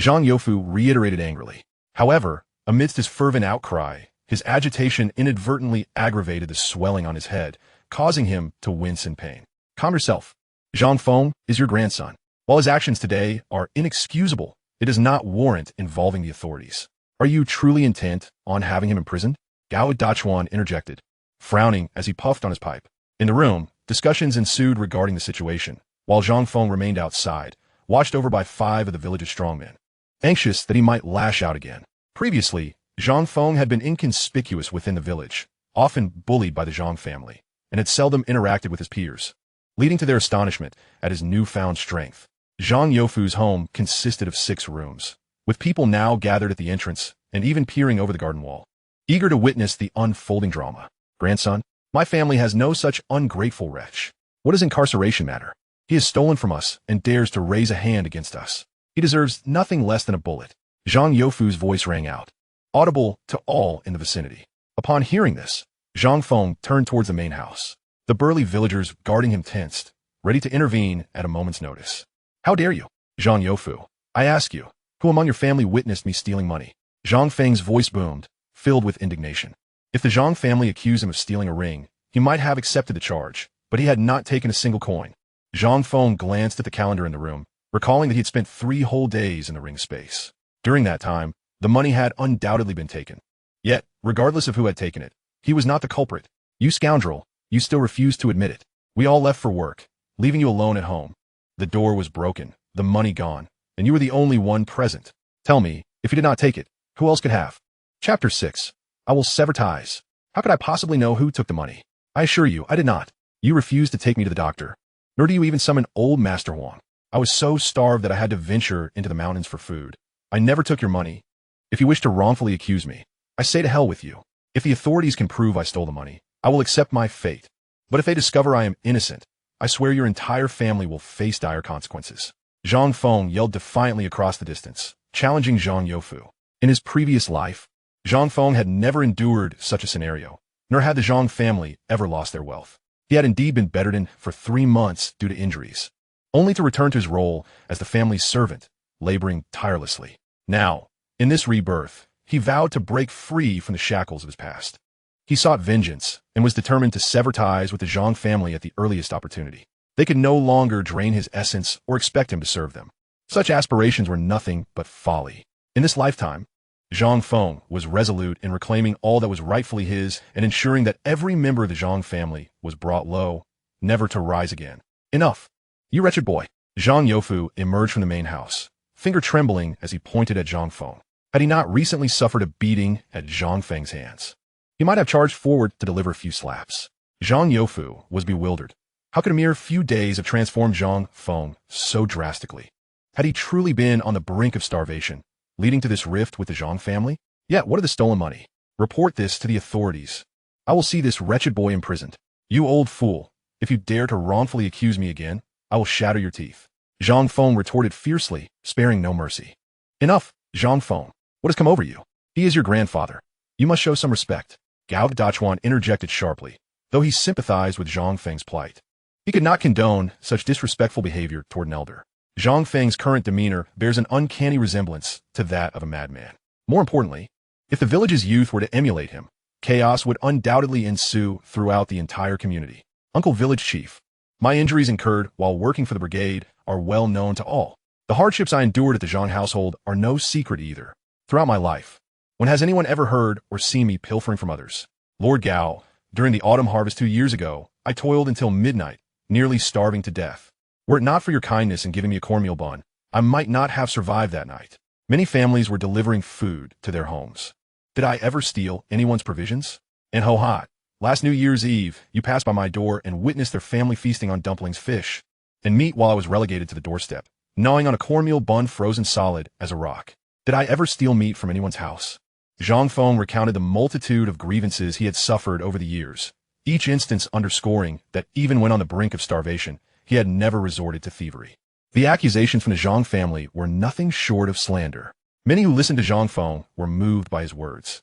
Zhang Youfu reiterated angrily. However, amidst his fervent outcry, his agitation inadvertently aggravated the swelling on his head, causing him to wince in pain. Calm yourself. Zhang Feng is your grandson. While his actions today are inexcusable, it does not warrant involving the authorities. Are you truly intent on having him imprisoned? Gao Dachuan interjected, frowning as he puffed on his pipe. In the room, discussions ensued regarding the situation, while Zhang Feng remained outside, watched over by 5 of the village's strongmen, anxious that he might lash out again. Previously, Zhang Feng had been inconspicuous within the village, often bullied by the Zhang family, and had seldom interacted with his peers, leading to their astonishment at his newfound strength. Zhang Youfu's home consisted of 6 rooms, with people now gathered at the entrance and even peering over the garden wall, eager to witness the unfolding drama. Grandson, my family has no such ungrateful wretch. What does incarceration matter? He has stolen from us and dares to raise a hand against us. He deserves nothing less than a bullet. Zhang Youfu's voice rang out, audible to all in the vicinity. Upon hearing this, Zhang Feng turned towards the main house. The burly villagers guarding him tensed, ready to intervene at a moment's notice. How dare you, Zhang Youfu? I ask you, who among your family witnessed me stealing money? Zhang Feng's voice boomed, filled with indignation. If the Zhang family accused him of stealing a ring, he might have accepted the charge, but he had not taken a single coin. Zhang Feng glanced at the calendar in the room, recalling that he had spent 3 whole days in the ring space. During that time, the money had undoubtedly been taken. Yet, regardless of who had taken it, he was not the culprit. You scoundrel, you still refuse to admit it. We all left for work, leaving you alone at home. The door was broken, the money gone, and you were the only one present. Tell me, if you did not take it, who else could have? Chapter 6. I will sever ties. How could I possibly know who took the money? I assure you, I did not. You refused to take me to the doctor. Nor do you even summon old Master Huang. I was so starved that I had to venture into the mountains for food. I never took your money. If you wish to wrongfully accuse me, I say to hell with you. If the authorities can prove I stole the money, I will accept my fate. But if they discover I am innocent, I swear your entire family will face dire consequences. Zhang Feng yelled defiantly across the distance, challenging Zhang Youfu. In his previous life, Zhang Feng had never endured such a scenario, nor had the Zhang family ever lost their wealth. He had indeed been bedridden for 3 months due to injuries, only to return to his role as the family's servant, laboring tirelessly. Now, in this rebirth, he vowed to break free from the shackles of his past. He sought vengeance and was determined to sever ties with the Zhang family at the earliest opportunity. They could no longer drain his essence or expect him to serve them. Such aspirations were nothing but folly. In this lifetime, Zhang Feng was resolute in reclaiming all that was rightfully his and ensuring that every member of the Zhang family was brought low, never to rise again. Enough! You wretched boy! Zhang Youfu emerged from the main house, finger trembling as he pointed at Zhang Feng. Had he not recently suffered a beating at Zhang Feng's hands, he might have charged forward to deliver a few slaps. Zhang Youfu was bewildered. How could a mere few days have transformed Zhang Feng so drastically? Had he truly been on the brink of starvation, leading to this rift with the Zhang family? Yet, what of the stolen money? Report this to the authorities. I will see this wretched boy imprisoned. You old fool, if you dare to wrongfully accuse me again, I will shatter your teeth. Zhang Feng retorted fiercely, sparing no mercy. Enough, Zhang Feng. What has come over you? He is your grandfather. You must show some respect. Gao Dachuan interjected sharply, though he sympathized with Zhang Feng's plight. He could not condone such disrespectful behavior toward an elder. Zhang Feng's current demeanor bears an uncanny resemblance to that of a madman. More importantly, if the village's youth were to emulate him, chaos would undoubtedly ensue throughout the entire community. Uncle Village Chief, my injuries incurred while working for the brigade are well known to all. The hardships I endured at the Zhang household are no secret either. Throughout my life, when has anyone ever heard or seen me pilfering from others? Lord Gao, during the autumn harvest 2 years ago, I toiled until midnight, nearly starving to death. Were it not for your kindness in giving me a cornmeal bun, I might not have survived that night. Many families were delivering food to their homes. Did I ever steal anyone's provisions? And ho hot, last New Year's Eve, you passed by my door and witnessed their family feasting on dumplings, fish, and meat while I was relegated to the doorstep, gnawing on a cornmeal bun frozen solid as a rock. Did I ever steal meat from anyone's house? Zhang Feng recounted the multitude of grievances he had suffered over the years, each instance underscoring that even when on the brink of starvation, he had never resorted to thievery. The accusations from the Zhang family were nothing short of slander. Many who listened to Zhang Feng were moved by his words,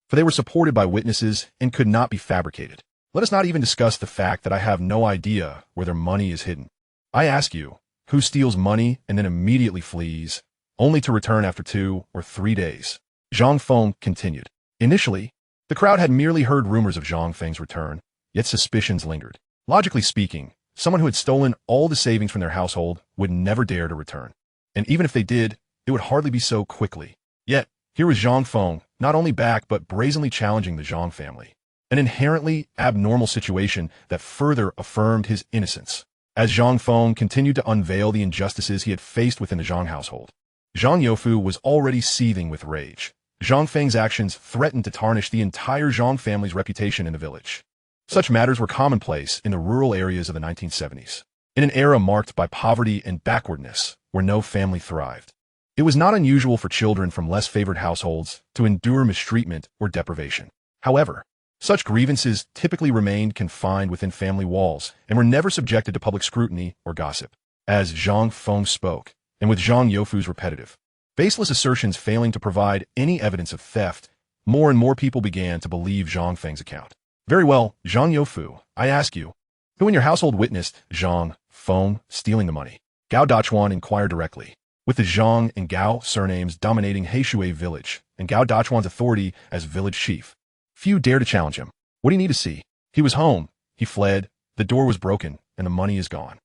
for they were supported by witnesses and could not be fabricated. Let us not even discuss the fact that I have no idea where their money is hidden. I ask you, who steals money and then immediately flees, only to return after 2 or 3 days? Zhang Feng continued. Initially, the crowd had merely heard rumors of Zhang Feng's return, yet suspicions lingered. Logically speaking, someone who had stolen all the savings from their household would never dare to return. And even if they did, it would hardly be so quickly. Yet, here was Zhang Feng, not only back but brazenly challenging the Zhang family. An inherently abnormal situation that further affirmed his innocence. As Zhang Feng continued to unveil the injustices he had faced within the Zhang household, Zhang Youfu was already seething with rage. Zhang Feng's actions threatened to tarnish the entire Zhang family's reputation in the village. Such matters were commonplace in the rural areas of the 1970s, in an era marked by poverty and backwardness where no family thrived. It was not unusual for children from less favored households to endure mistreatment or deprivation. However, such grievances typically remained confined within family walls and were never subjected to public scrutiny or gossip. As Zhang Feng spoke, and with Zhang Youfu's repetitive, baseless assertions failing to provide any evidence of theft, more and more people began to believe Zhang Feng's account. Very well, Zhang Youfu, I ask you, who in your household witnessed Zhang Feng stealing the money? Gao Dachuan inquired directly. With the Zhang and Gao surnames dominating Heishui village, and Gao Dachuan's authority as village chief, few dare to challenge him. What do you need to see? He was home, he fled, the door was broken, and the money is gone.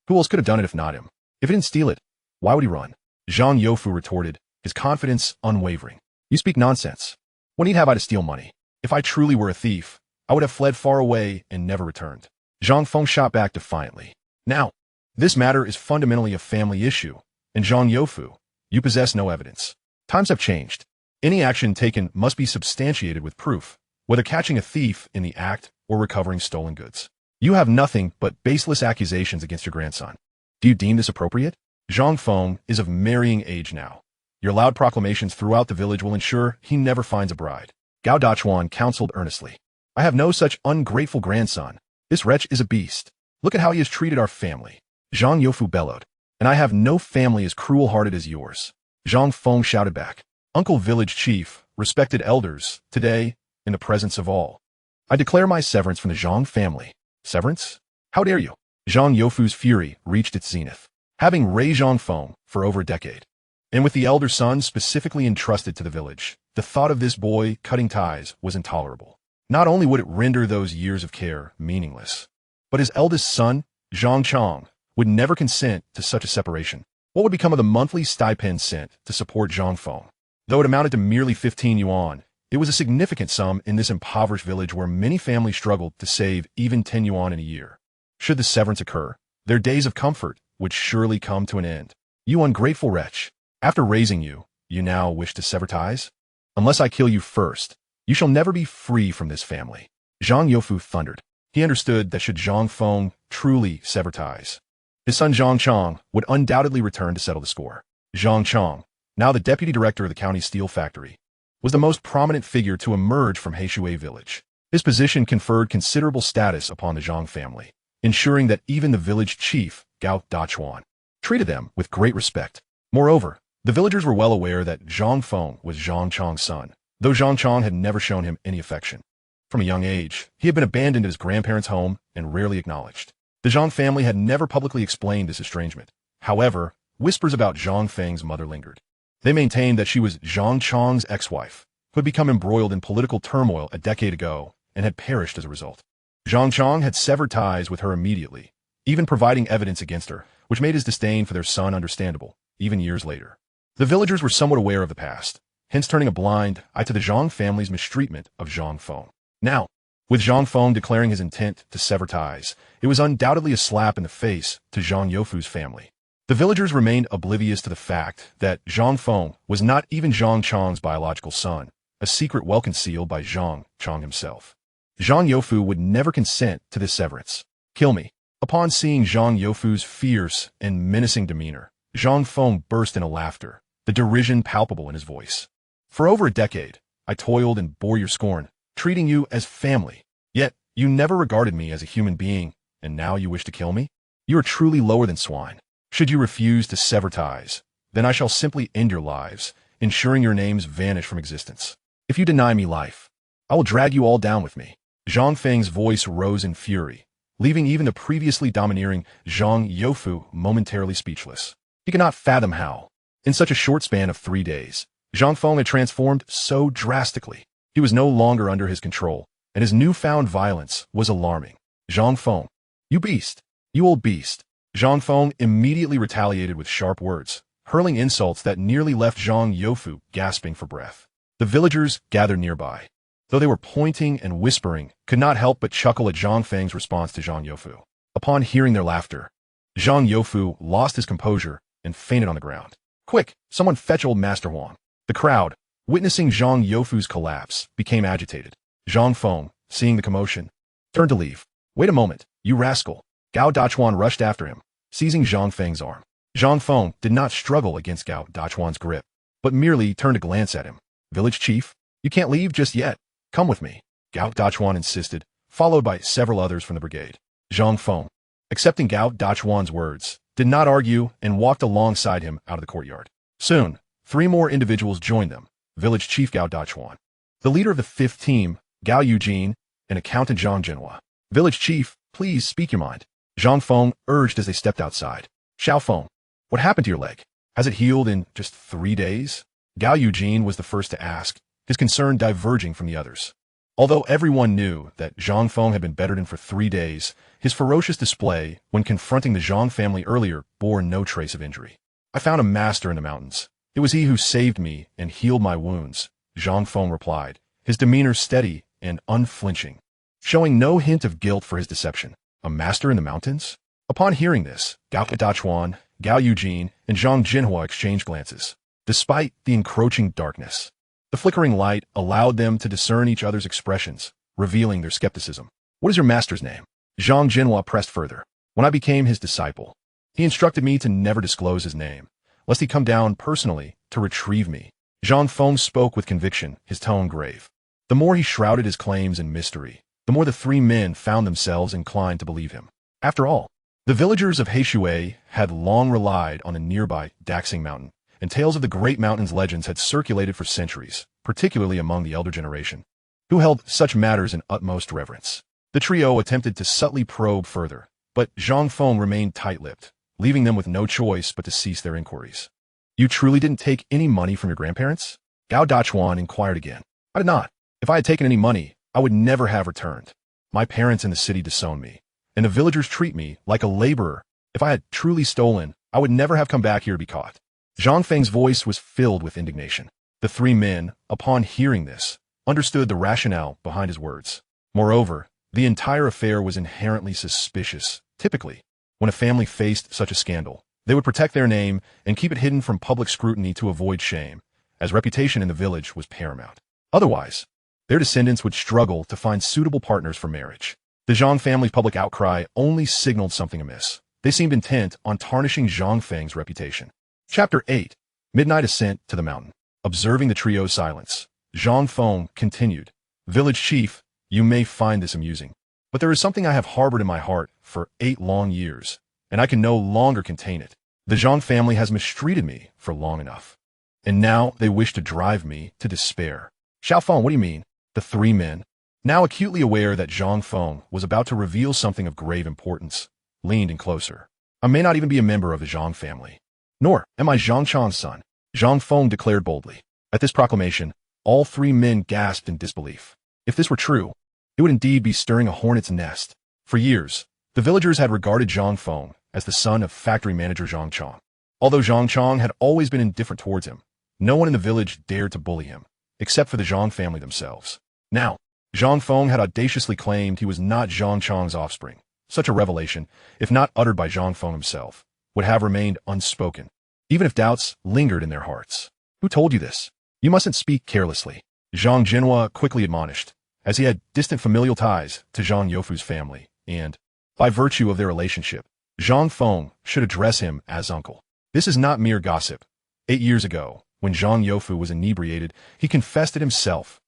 Who else could have done it if not him? If he didn't steal it, why would he run? Zhang Youfu retorted, his confidence unwavering. You speak nonsense. What need have I to steal money? If I truly were a thief, I would have fled far away and never returned. Zhang Feng shot back defiantly. Now, this matter is fundamentally a family issue, and Zhang Youfu, you possess no evidence. Times have changed. Any action taken must be substantiated with proof, whether catching a thief in the act or recovering stolen goods. You have nothing but baseless accusations against your grandson. Do you deem this appropriate? Zhang Feng is of marrying age now. Your loud proclamations throughout the village will ensure he never finds a bride. Gao Dachuan counseled earnestly. I have no such ungrateful grandson. This wretch is a beast. Look at how he has treated our family. Zhang Youfu bellowed. And I have no family as cruel-hearted as yours. Zhang Feng shouted back. Uncle Village Chief, respected elders, today, in the presence of all, I declare my severance from the Zhang family. Severance? How dare you? Zhang Youfu's fury reached its zenith. Having raised Zhang Feng for over a decade, and with the elder son specifically entrusted to the village, the thought of this boy cutting ties was intolerable. Not only would it render those years of care meaningless, but his eldest son, Zhang Chong, would never consent to such a separation. What would become of the monthly stipend sent to support Zhang Feng? Though it amounted to merely 15 yuan, it was a significant sum in this impoverished village where many families struggled to save even 10 yuan in a year. Should the severance occur, their days of comfort would surely come to an end. You ungrateful wretch, after raising you, you now wish to sever ties? Unless I kill you first, you shall never be free from this family. Zhang Youfu thundered. He understood that should Zhang Feng truly sever ties, his son Zhang Chong would undoubtedly return to settle the score. Zhang Chong, now the deputy director of the county steel factory, was the most prominent figure to emerge from Heishui village. His position conferred considerable status upon the Zhang family, ensuring that even the village chief, Gao Dachuan, treated them with great respect. Moreover, the villagers were well aware that Zhang Feng was Zhang Chong's son, though Zhang Chong had never shown him any affection. From a young age, he had been abandoned at his grandparents' home and rarely acknowledged. The Zhang family had never publicly explained this estrangement. However, whispers about Zhang Feng's mother lingered. They maintained that she was Zhang Chong's ex-wife, who had become embroiled in political turmoil a decade ago and had perished as a result. Zhang Chong had severed ties with her immediately, even providing evidence against her, which made his disdain for their son understandable, even years later. The villagers were somewhat aware of the past, hence turning a blind eye to the Zhang family's mistreatment of Zhang Feng. Now, With Zhang Feng declaring his intent to sever ties, it was undoubtedly a slap in the face to Zhang Youfu's family. The villagers remained oblivious to the fact that Zhang Feng was not even Zhang Chong's biological son, a secret well concealed by Zhang Chong himself. Zhang Youfu would never consent to this severance. Kill me. Upon seeing Zhang Youfu's fierce and menacing demeanor, Zhang Feng burst into laughter, the derision palpable in his voice. For over a decade, I toiled and bore your scorn, treating you as family. Yet, you never regarded me as a human being, and now you wish to kill me? You are truly lower than swine. Should you refuse to sever ties, then I shall simply end your lives, ensuring your names vanish from existence. If you deny me life, I will drag you all down with me. Zhang Feng's voice rose in fury, leaving even the previously domineering Zhang Youfu momentarily speechless. He could not fathom how, in such a short span of 3 days, Zhang Feng had transformed so drastically. He was no longer under his control, and his newfound violence was alarming. Zhang Feng, you beast, you old beast. Zhang Feng immediately retaliated with sharp words, hurling insults that nearly left Zhang Youfu gasping for breath. The villagers gathered nearby, though they were pointing and whispering, could not help but chuckle at Zhang Feng's response to Zhang Youfu. Upon hearing their laughter, Zhang Youfu lost his composure and fainted on the ground. Quick, someone fetch old Master Huang. The crowd, witnessing Zhang Youfu's collapse, became agitated. Zhang Feng, seeing the commotion, turned to leave. Wait a moment, you rascal. Gao Dachuan rushed after him, seizing Zhang Feng's arm. Zhang Feng did not struggle against Gao Dachuan's grip, but merely turned to glance at him. Village chief, you can't leave just yet. Come with me, Gao Dachuan insisted, followed by several others from the brigade. Zhang Feng, accepting Gao Dachuan's words, did not argue and walked alongside him out of the courtyard. Soon, 3 more individuals joined them, village chief Gao Dachuan, the leader of the 5th team, Gao Eugene, and accountant Zhang Jinhua. Village chief, please speak your mind. Zhang Feng urged as they stepped outside. Xiao Feng, what happened to your leg? Has it healed in just 3 days? Gao Eugene was the first to ask, his concern diverging from the others. Although everyone knew that Zhang Feng had been bedridden for 3 days, his ferocious display when confronting the Zhang family earlier bore no trace of injury. I found a master in the mountains. It was he who saved me and healed my wounds, Zhang Feng replied, his demeanor steady and unflinching, showing no hint of guilt for his deception. A master in the mountains? Upon hearing this, Gao Dachuan, Gao Eugene, and Zhang Jinhua exchanged glances. Despite the encroaching darkness, the flickering light allowed them to discern each other's expressions, revealing their skepticism. What is your master's name? Zhang Jinhua pressed further. When I became his disciple, he instructed me to never disclose his name, lest he come down personally to retrieve me. Zhang Feng spoke with conviction, his tone grave. The more he shrouded his claims in mystery, the more the 3 men found themselves inclined to believe him. After all, the villagers of Heishui had long relied on a nearby Daxing mountain, and tales of the great mountain's legends had circulated for centuries, particularly among the elder generation, who held such matters in utmost reverence. The trio attempted to subtly probe further, but Zhang Feng remained tight-lipped, leaving them with no choice but to cease their inquiries. You truly didn't take any money from your grandparents? Gao Dachuan inquired again. I did not. If I had taken any money, I would never have returned. My parents in the city disown me, and the villagers treat me like a laborer. If I had truly stolen, I would never have come back here to be caught. Zhang Feng's voice was filled with indignation. The 3 men, upon hearing this, understood the rationale behind his words. Moreover, the entire affair was inherently suspicious. Typically, when a family faced such a scandal, they would protect their name and keep it hidden from public scrutiny to avoid shame, as reputation in the village was paramount. Otherwise, their descendants would struggle to find suitable partners for marriage. The Zhang family's public outcry only signaled something amiss. They seemed intent on tarnishing Zhang Feng's reputation. Chapter 8. Midnight Ascent to the Mountain. Observing the trio's silence, Zhang Feng continued, Village chief, you may find this amusing, but there is something I have harbored in my heart for 8 long years, and I can no longer contain it. The Zhang family has mistreated me for long enough, and now they wish to drive me to despair. Xiao Feng, what do you mean? The 3 men, now acutely aware that Zhang Feng was about to reveal something of grave importance, leaned in closer. I may not even be a member of the Zhang family, nor am I Zhang Chang's son, Zhang Feng declared boldly. At this proclamation, all 3 men gasped in disbelief. If this were true, it would indeed be stirring a hornet's nest. For years, the villagers had regarded Zhang Feng as the son of factory manager Zhang Chong. Although Zhang Chong had always been indifferent towards him, no one in the village dared to bully him, except for the Zhang family themselves. Now, Zhang Feng had audaciously claimed he was not Zhang Chang's offspring. Such a revelation, if not uttered by Zhang Feng himself, would have remained unspoken, even if doubts lingered in their hearts. Who told you this? You mustn't speak carelessly, Zhang Jinhua quickly admonished, as he had distant familial ties to Zhang Youfu's family, and, by virtue of their relationship, Zhang Feng should address him as uncle. This is not mere gossip. 8 years ago, when Zhang Youfu was inebriated, he confessed it himself.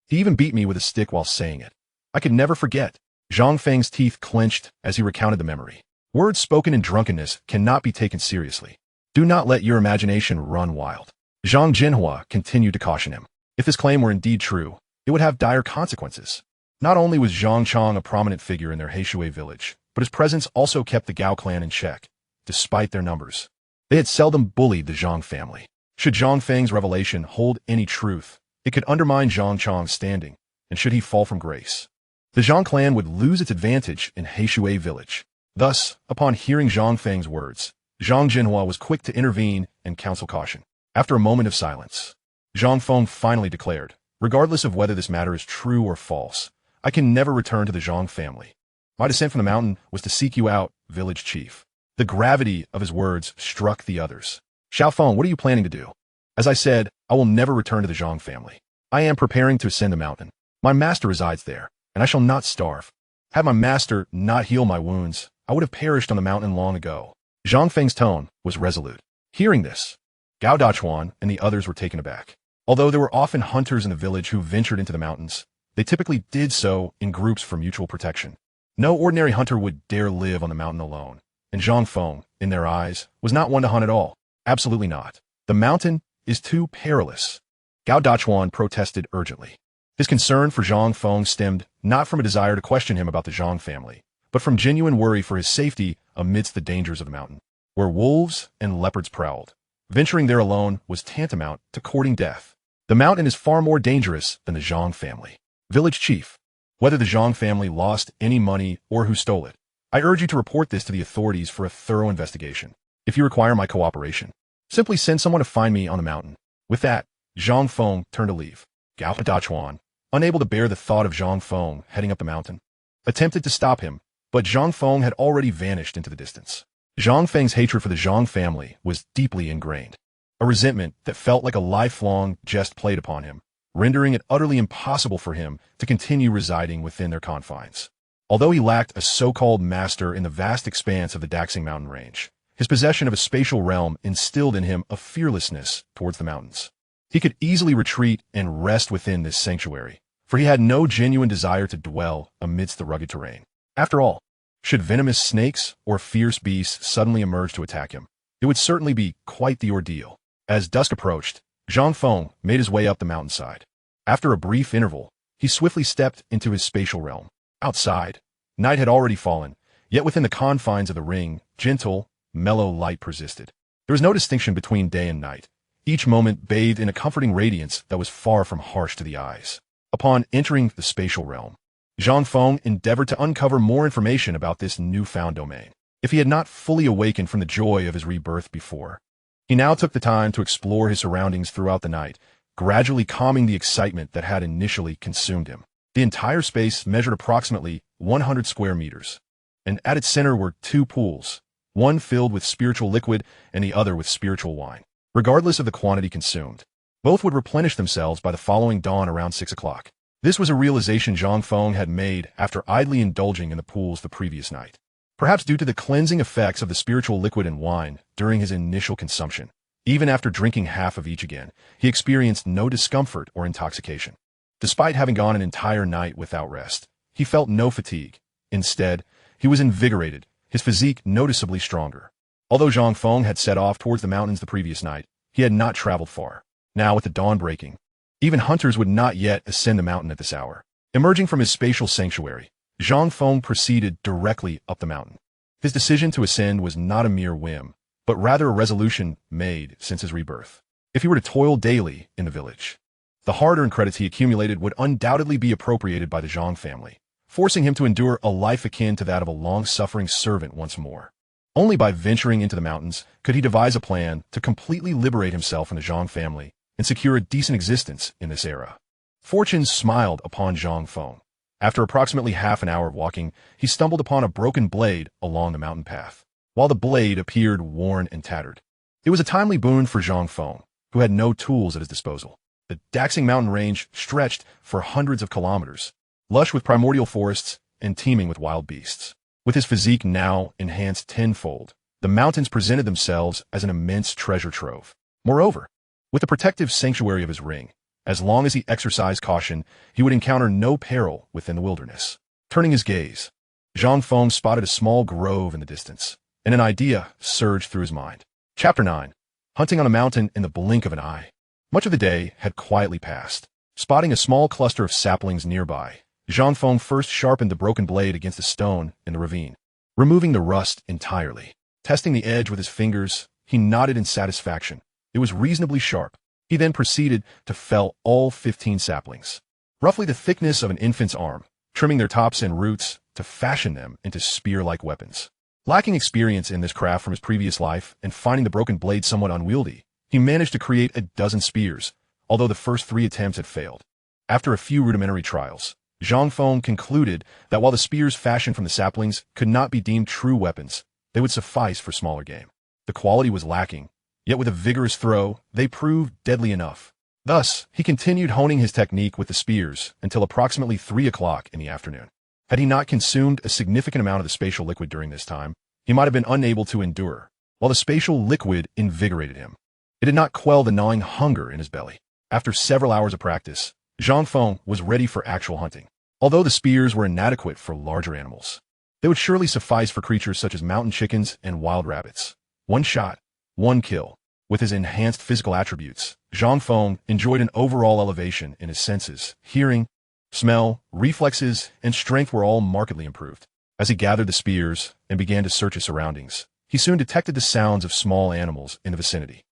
He even beat me with a stick while saying it. I could never forget. Zhang Feng's teeth clenched as he recounted the memory. Words spoken in drunkenness cannot be taken seriously. Do not let your imagination run wild. Zhang Jinhua continued to caution him. If this claim were indeed true, it would have dire consequences. Not only was Zhang Chang a prominent figure in their Heishui village, but his presence also kept the Gao clan in check, despite their numbers. They had seldom bullied the Zhang family. Should Zhang Feng's revelation hold any truth, it could undermine Zhang Chang's standing, and should he fall from grace, the Zhang clan would lose its advantage in Heishui village. Thus, upon hearing Zhang Feng's words, Zhang Jinhua was quick to intervene and counsel caution. After a moment of silence, Zhang Feng finally declared, regardless of whether this matter is true or false, I can never return to the Zhang family. My descent from the mountain was to seek you out, village chief. The gravity of his words struck the others. Xiao Feng, what are you planning to do? As I said, I will never return to the Zhang family. I am preparing to ascend the mountain. My master resides there, and I shall not starve. Had my master not healed my wounds, I would have perished on the mountain long ago. Zhang Feng's tone was resolute. Hearing this, Gao Dachuan and the others were taken aback. Although there were often hunters in the village who ventured into the mountains, they typically did so in groups for mutual protection. No ordinary hunter would dare live on the mountain alone, and Zhang Feng, in their eyes, was not one to hunt at all. Absolutely not. The mountain is too perilous. Gao Dachuan protested urgently. His concern for Zhang Feng stemmed not from a desire to question him about the Zhang family, but from genuine worry for his safety amidst the dangers of the mountain, where wolves and leopards prowled. Venturing there alone was tantamount to courting death. The mountain is far more dangerous than the Zhang family. Village chief, whether the Zhang family lost any money or who stole it, I urge you to report this to the authorities for a thorough investigation. If you require my cooperation, simply send someone to find me on the mountain. With that, Zhang Feng turned to leave. Gao Dachuan, unable to bear the thought of Zhang Feng heading up the mountain, attempted to stop him, but Zhang Feng had already vanished into the distance. Zhang Feng's hatred for the Zhang family was deeply ingrained, a resentment that felt like a lifelong jest played upon him, rendering it utterly impossible for him to continue residing within their confines. Although he lacked a so-called master in the vast expanse of the Daxing mountain range, his possession of a spatial realm instilled in him a fearlessness towards the mountains. He could easily retreat and rest within this sanctuary, for he had no genuine desire to dwell amidst the rugged terrain. After all, should venomous snakes or fierce beasts suddenly emerge to attack him, it would certainly be quite the ordeal. As dusk approached, Zhang Feng made his way up the mountainside. After a brief interval, he swiftly stepped into his spatial realm. Outside, night had already fallen, yet within the confines of the ring, gentle, mellow light persisted. There was no distinction between day and night, each moment bathed in a comforting radiance that was far from harsh to the eyes. Upon entering the spatial realm, Zhang Feng endeavored to uncover more information about this newfound domain. If he had not fully awakened from the joy of his rebirth before, he now took the time to explore his surroundings throughout the night, gradually calming the excitement that had initially consumed him. The entire space measured approximately 100 square meters, and at its center were two pools, one filled with spiritual liquid and the other with spiritual wine. Regardless of the quantity consumed, both would replenish themselves by the following dawn around 6 o'clock. This was a realization Zhang Feng had made after idly indulging in the pools the previous night. Perhaps due to the cleansing effects of the spiritual liquid and wine during his initial consumption, even after drinking half of each again, he experienced no discomfort or intoxication. Despite having gone an entire night without rest, he felt no fatigue. Instead, he was invigorated, his physique noticeably stronger. Although Zhang Feng had set off towards the mountains the previous night, he had not traveled far. Now, with the dawn breaking, even hunters would not yet ascend the mountain at this hour. Emerging from his spatial sanctuary, Zhang Feng proceeded directly up the mountain. His decision to ascend was not a mere whim, but rather a resolution made since his rebirth. If he were to toil daily in the village, the hard-earned credits he accumulated would undoubtedly be appropriated by the Zhang family, forcing him to endure a life akin to that of a long-suffering servant once more. Only by venturing into the mountains could he devise a plan to completely liberate himself from the Zhang family and secure a decent existence in this era. Fortune smiled upon Zhang Feng. After approximately half an hour of walking, he stumbled upon a broken blade along the mountain path. While the blade appeared worn and tattered, it was a timely boon for Zhang Feng, who had no tools at his disposal. The Daxing mountain range stretched for hundreds of kilometers, lush with primordial forests and teeming with wild beasts. With his physique now enhanced tenfold, the mountains presented themselves as an immense treasure trove. Moreover, with the protective sanctuary of his ring, as long as he exercised caution, he would encounter no peril within the wilderness. Turning his gaze, Zhang Feng spotted a small grove in the distance, and an idea surged through his mind. Chapter 9. Hunting on a mountain in the blink of an eye. Much of the day had quietly passed. Spotting a small cluster of saplings nearby, Zhang Feng first sharpened the broken blade against a stone in the ravine, removing the rust entirely. Testing the edge with his fingers, he nodded in satisfaction. It was reasonably sharp. He then proceeded to fell all 15 saplings, roughly the thickness of an infant's arm, trimming their tops and roots to fashion them into spear-like weapons. Lacking experience in this craft from his previous life and finding the broken blade somewhat unwieldy, he managed to create a dozen spears, although the first 3 attempts had failed. After a few rudimentary trials, Zhang Feng concluded that while the spears fashioned from the saplings could not be deemed true weapons, they would suffice for smaller game. The quality was lacking, yet with a vigorous throw, they proved deadly enough. Thus, he continued honing his technique with the spears until approximately 3 o'clock in the afternoon. Had he not consumed a significant amount of the spatial liquid during this time, he might have been unable to endure, while the spatial liquid invigorated him. It did not quell the gnawing hunger in his belly. After several hours of practice, Zhang Feng was ready for actual hunting. Although the spears were inadequate for larger animals, they would surely suffice for creatures such as mountain chickens and wild rabbits. One shot, one kill. With his enhanced physical attributes, Zhang Feng enjoyed an overall elevation in his senses. Hearing, smell, reflexes, and strength were all markedly improved. As he gathered the spears and began to search his surroundings, he soon detected the sounds of small animals in the vicinity.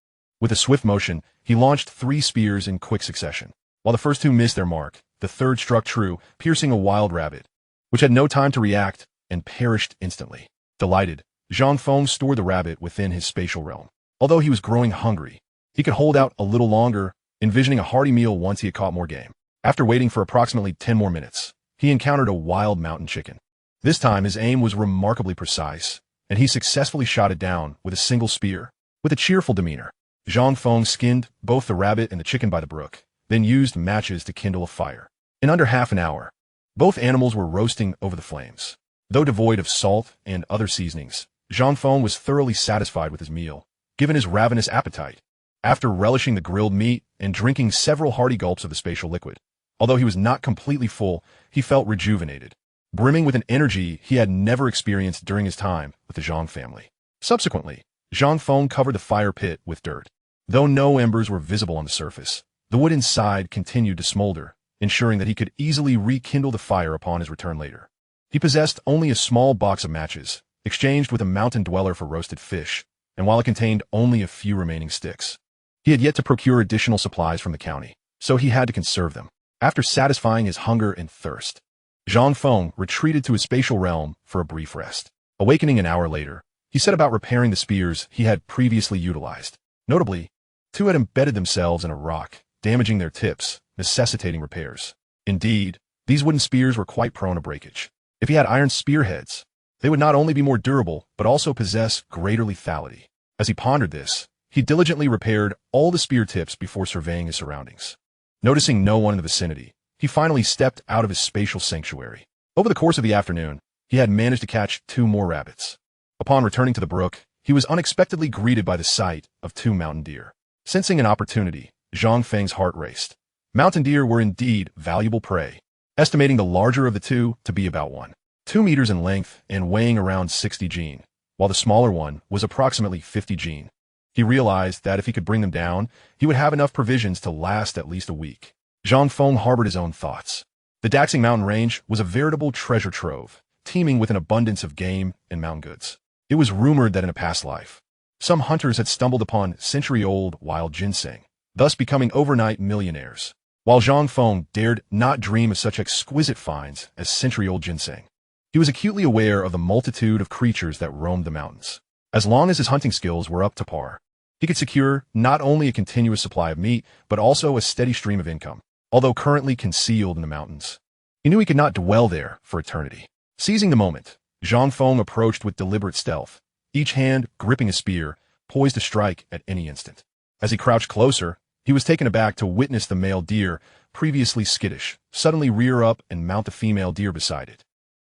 With a swift motion, he launched 3 spears in quick succession. While the first 2 missed their mark, the third struck true, piercing a wild rabbit, which had no time to react and perished instantly. Delighted, Zhang Feng stored the rabbit within his spatial realm. Although he was growing hungry, he could hold out a little longer, envisioning a hearty meal once he had caught more game. After waiting for approximately 10 more minutes, he encountered a wild mountain chicken. This time his aim was remarkably precise, and he successfully shot it down with a single spear. With a cheerful demeanor, Zhang Feng skinned both the rabbit and the chicken by the brook, then used matches to kindle a fire. In under half an hour, both animals were roasting over the flames. Though devoid of salt and other seasonings, Zhang Feng was thoroughly satisfied with his meal, given his ravenous appetite. After relishing the grilled meat and drinking several hearty gulps of the spatial liquid, although he was not completely full, he felt rejuvenated, brimming with an energy he had never experienced during his time with the Zhang family. Subsequently, Zhang Feng covered the fire pit with dirt. Though no embers were visible on the surface, the wood inside continued to smolder, ensuring that he could easily rekindle the fire upon his return later. He possessed only a small box of matches, exchanged with a mountain dweller for roasted fish, and while it contained only a few remaining sticks, he had yet to procure additional supplies from the county, so he had to conserve them. After satisfying his hunger and thirst, Zhang Feng retreated to his spatial realm for a brief rest. Awakening an hour later, he set about repairing the spears he had previously utilized. Notably, 2 had embedded themselves in a rock, damaging their tips, necessitating repairs. Indeed, these wooden spears were quite prone to breakage. If he had iron spearheads, they would not only be more durable, but also possess greater lethality. As he pondered this, he diligently repaired all the spear tips before surveying his surroundings. Noticing no one in the vicinity, he finally stepped out of his spatial sanctuary. Over the course of the afternoon, he had managed to catch 2 more rabbits. Upon returning to the brook, he was unexpectedly greeted by the sight of 2 mountain deer. Sensing an opportunity, Zhang Feng's heart raced. Mountain deer were indeed valuable prey, estimating the larger of the 2 to be about 2 meters in length and weighing around 60 jin, while the smaller one was approximately 50 jin. He realized that if he could bring them down, he would have enough provisions to last at least a week. Zhang Feng harbored his own thoughts. The Daxing mountain range was a veritable treasure trove, teeming with an abundance of game and mountain goods. It was rumored that in a past life, some hunters had stumbled upon century-old wild ginseng, thus becoming overnight millionaires, while Zhang Feng dared not dream of such exquisite finds as century-old ginseng. He was acutely aware of the multitude of creatures that roamed the mountains. As long as his hunting skills were up to par, he could secure not only a continuous supply of meat, but also a steady stream of income. Although currently concealed in the mountains, He knew he could not dwell there for eternity. Seizing the moment, Zhang Feng approached with deliberate stealth, each hand gripping a spear, poised to strike at any instant. As he crouched closer, he was taken aback to witness the male deer, previously skittish, suddenly rear up and mount the female deer beside it.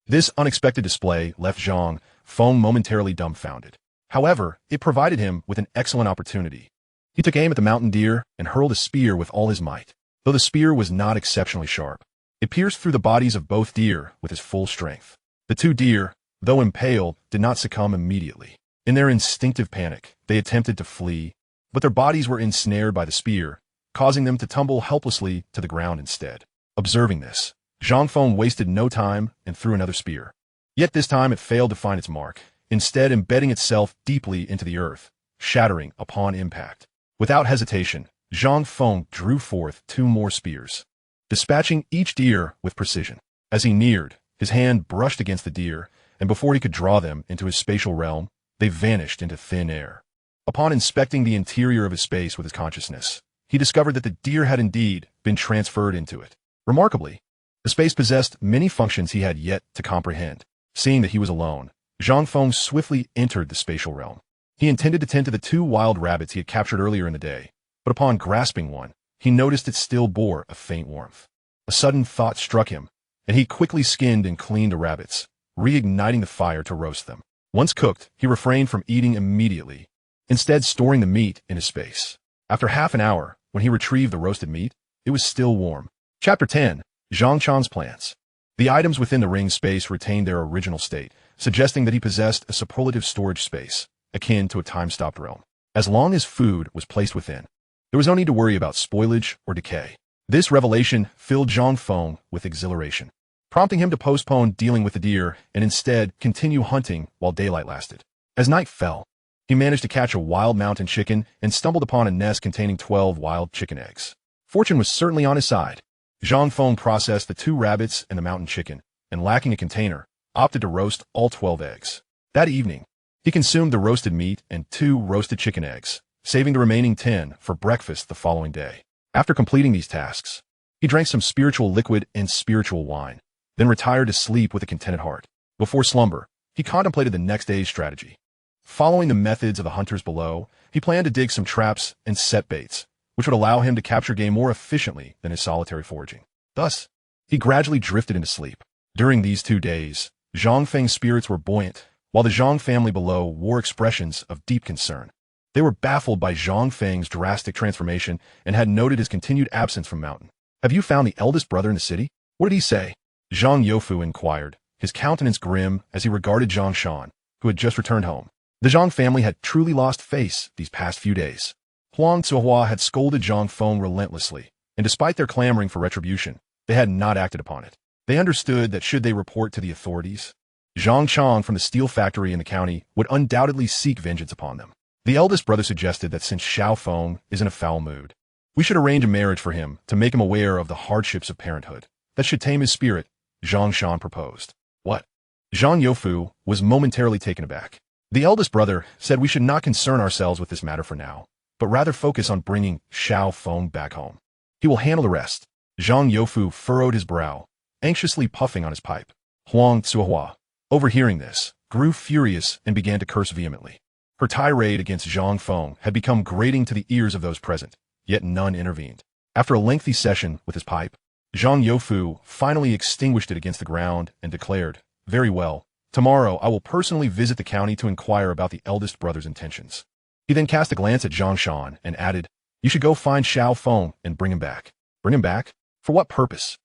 This unexpected display left Zhang Feng momentarily dumbfounded. However, it provided him with an excellent opportunity. He took aim at the mountain deer and hurled a spear with all his might. Though the spear was not exceptionally sharp, it pierced through the bodies of both deer with his full strength. The two deer, though impaled, did not succumb immediately. In their instinctive panic, they attempted to flee, but their bodies were ensnared by the spear, causing them to tumble helplessly to the ground instead. Observing this, Zhang Feng wasted no time and threw another spear. Yet this time it failed to find its mark, instead embedding itself deeply into the earth, shattering upon impact. Without hesitation, Zhang Feng drew forth two more spears, dispatching each deer with precision. As he neared, his hand brushed against the deer, and before he could draw them into his spatial realm, they vanished into thin air. Upon inspecting the interior of his space with his consciousness, he discovered that the deer had indeed been transferred into it. Remarkably, the space possessed many functions he had yet to comprehend. Seeing that he was alone, Zhang Feng swiftly entered the spatial realm. He intended to tend to the two wild rabbits he had captured earlier in the day, but upon grasping one, he noticed it still bore a faint warmth. A sudden thought struck him, and he quickly skinned and cleaned the rabbits, reigniting the fire to roast them. Once cooked, he refrained from eating immediately, instead storing the meat in his space. After half an hour, when he retrieved the roasted meat, it was still warm. Chapter 10. Zhang Chan's Plans. The items within the ring's space retained their original state, suggesting that he possessed a superlative storage space, akin to a time-stopped realm. As long as food was placed within, there was no need to worry about spoilage or decay. This revelation filled Zhang Feng with exhilaration, prompting him to postpone dealing with the deer and instead continue hunting while daylight lasted. As night fell, he managed to catch a wild mountain chicken and stumbled upon a nest containing 12 wild chicken eggs. Fortune was certainly on his side. Zhang Feng processed the 2 rabbits and the mountain chicken, and lacking a container, opted to roast all 12 eggs. That evening, he consumed the roasted meat and 2 roasted chicken eggs, saving the remaining 10 for breakfast the following day. After completing these tasks, he drank some spiritual liquid and spiritual wine, then retired to sleep with a contented heart. Before slumber, he contemplated the next day's strategy. Following the methods of the hunters below, he planned to dig some traps and set baits, which would allow him to capture game more efficiently than his solitary foraging. Thus, he gradually drifted into sleep. During these 2 days, Zhang Feng's spirits were buoyant, while the Zhang family below wore expressions of deep concern. They were baffled by Zhang Feng's drastic transformation and had noted his continued absence from mountain. "Have you found the eldest brother in the city? What did he say?" Zhang Youfu inquired, his countenance grim as he regarded Zhang Shan, who had just returned home. The Zhang family had truly lost face these past few days. Huang Zuohua had scolded Zhang Feng relentlessly, and despite their clamoring for retribution, they had not acted upon it. They understood that should they report to the authorities, Zhang Chang from the steel factory in the county would undoubtedly seek vengeance upon them. The eldest brother suggested that since Xiao Feng is in a foul mood, we should arrange a marriage for him to make him aware of the hardships of parenthood. That should tame his spirit, Zhang Shan proposed. What? Zhang Youfu was momentarily taken aback. The eldest brother said we should not concern ourselves with this matter for now, but rather focus on bringing Xiao Feng back home. He will handle the rest. Zhang Youfu furrowed his brow, anxiously puffing on his pipe. Huang Zuohua, overhearing this, grew furious and began to curse vehemently. Her tirade against Zhang Feng had become grating to the ears of those present, yet none intervened. After a lengthy session with his pipe, Zhang Youfu finally extinguished it against the ground and declared, "Very well. Tomorrow I will personally visit the county to inquire about the eldest brother's intentions." He then cast a glance at Zhang Shan and added, "You should go find Xiao Feng and bring him back." Bring him back? For what purpose?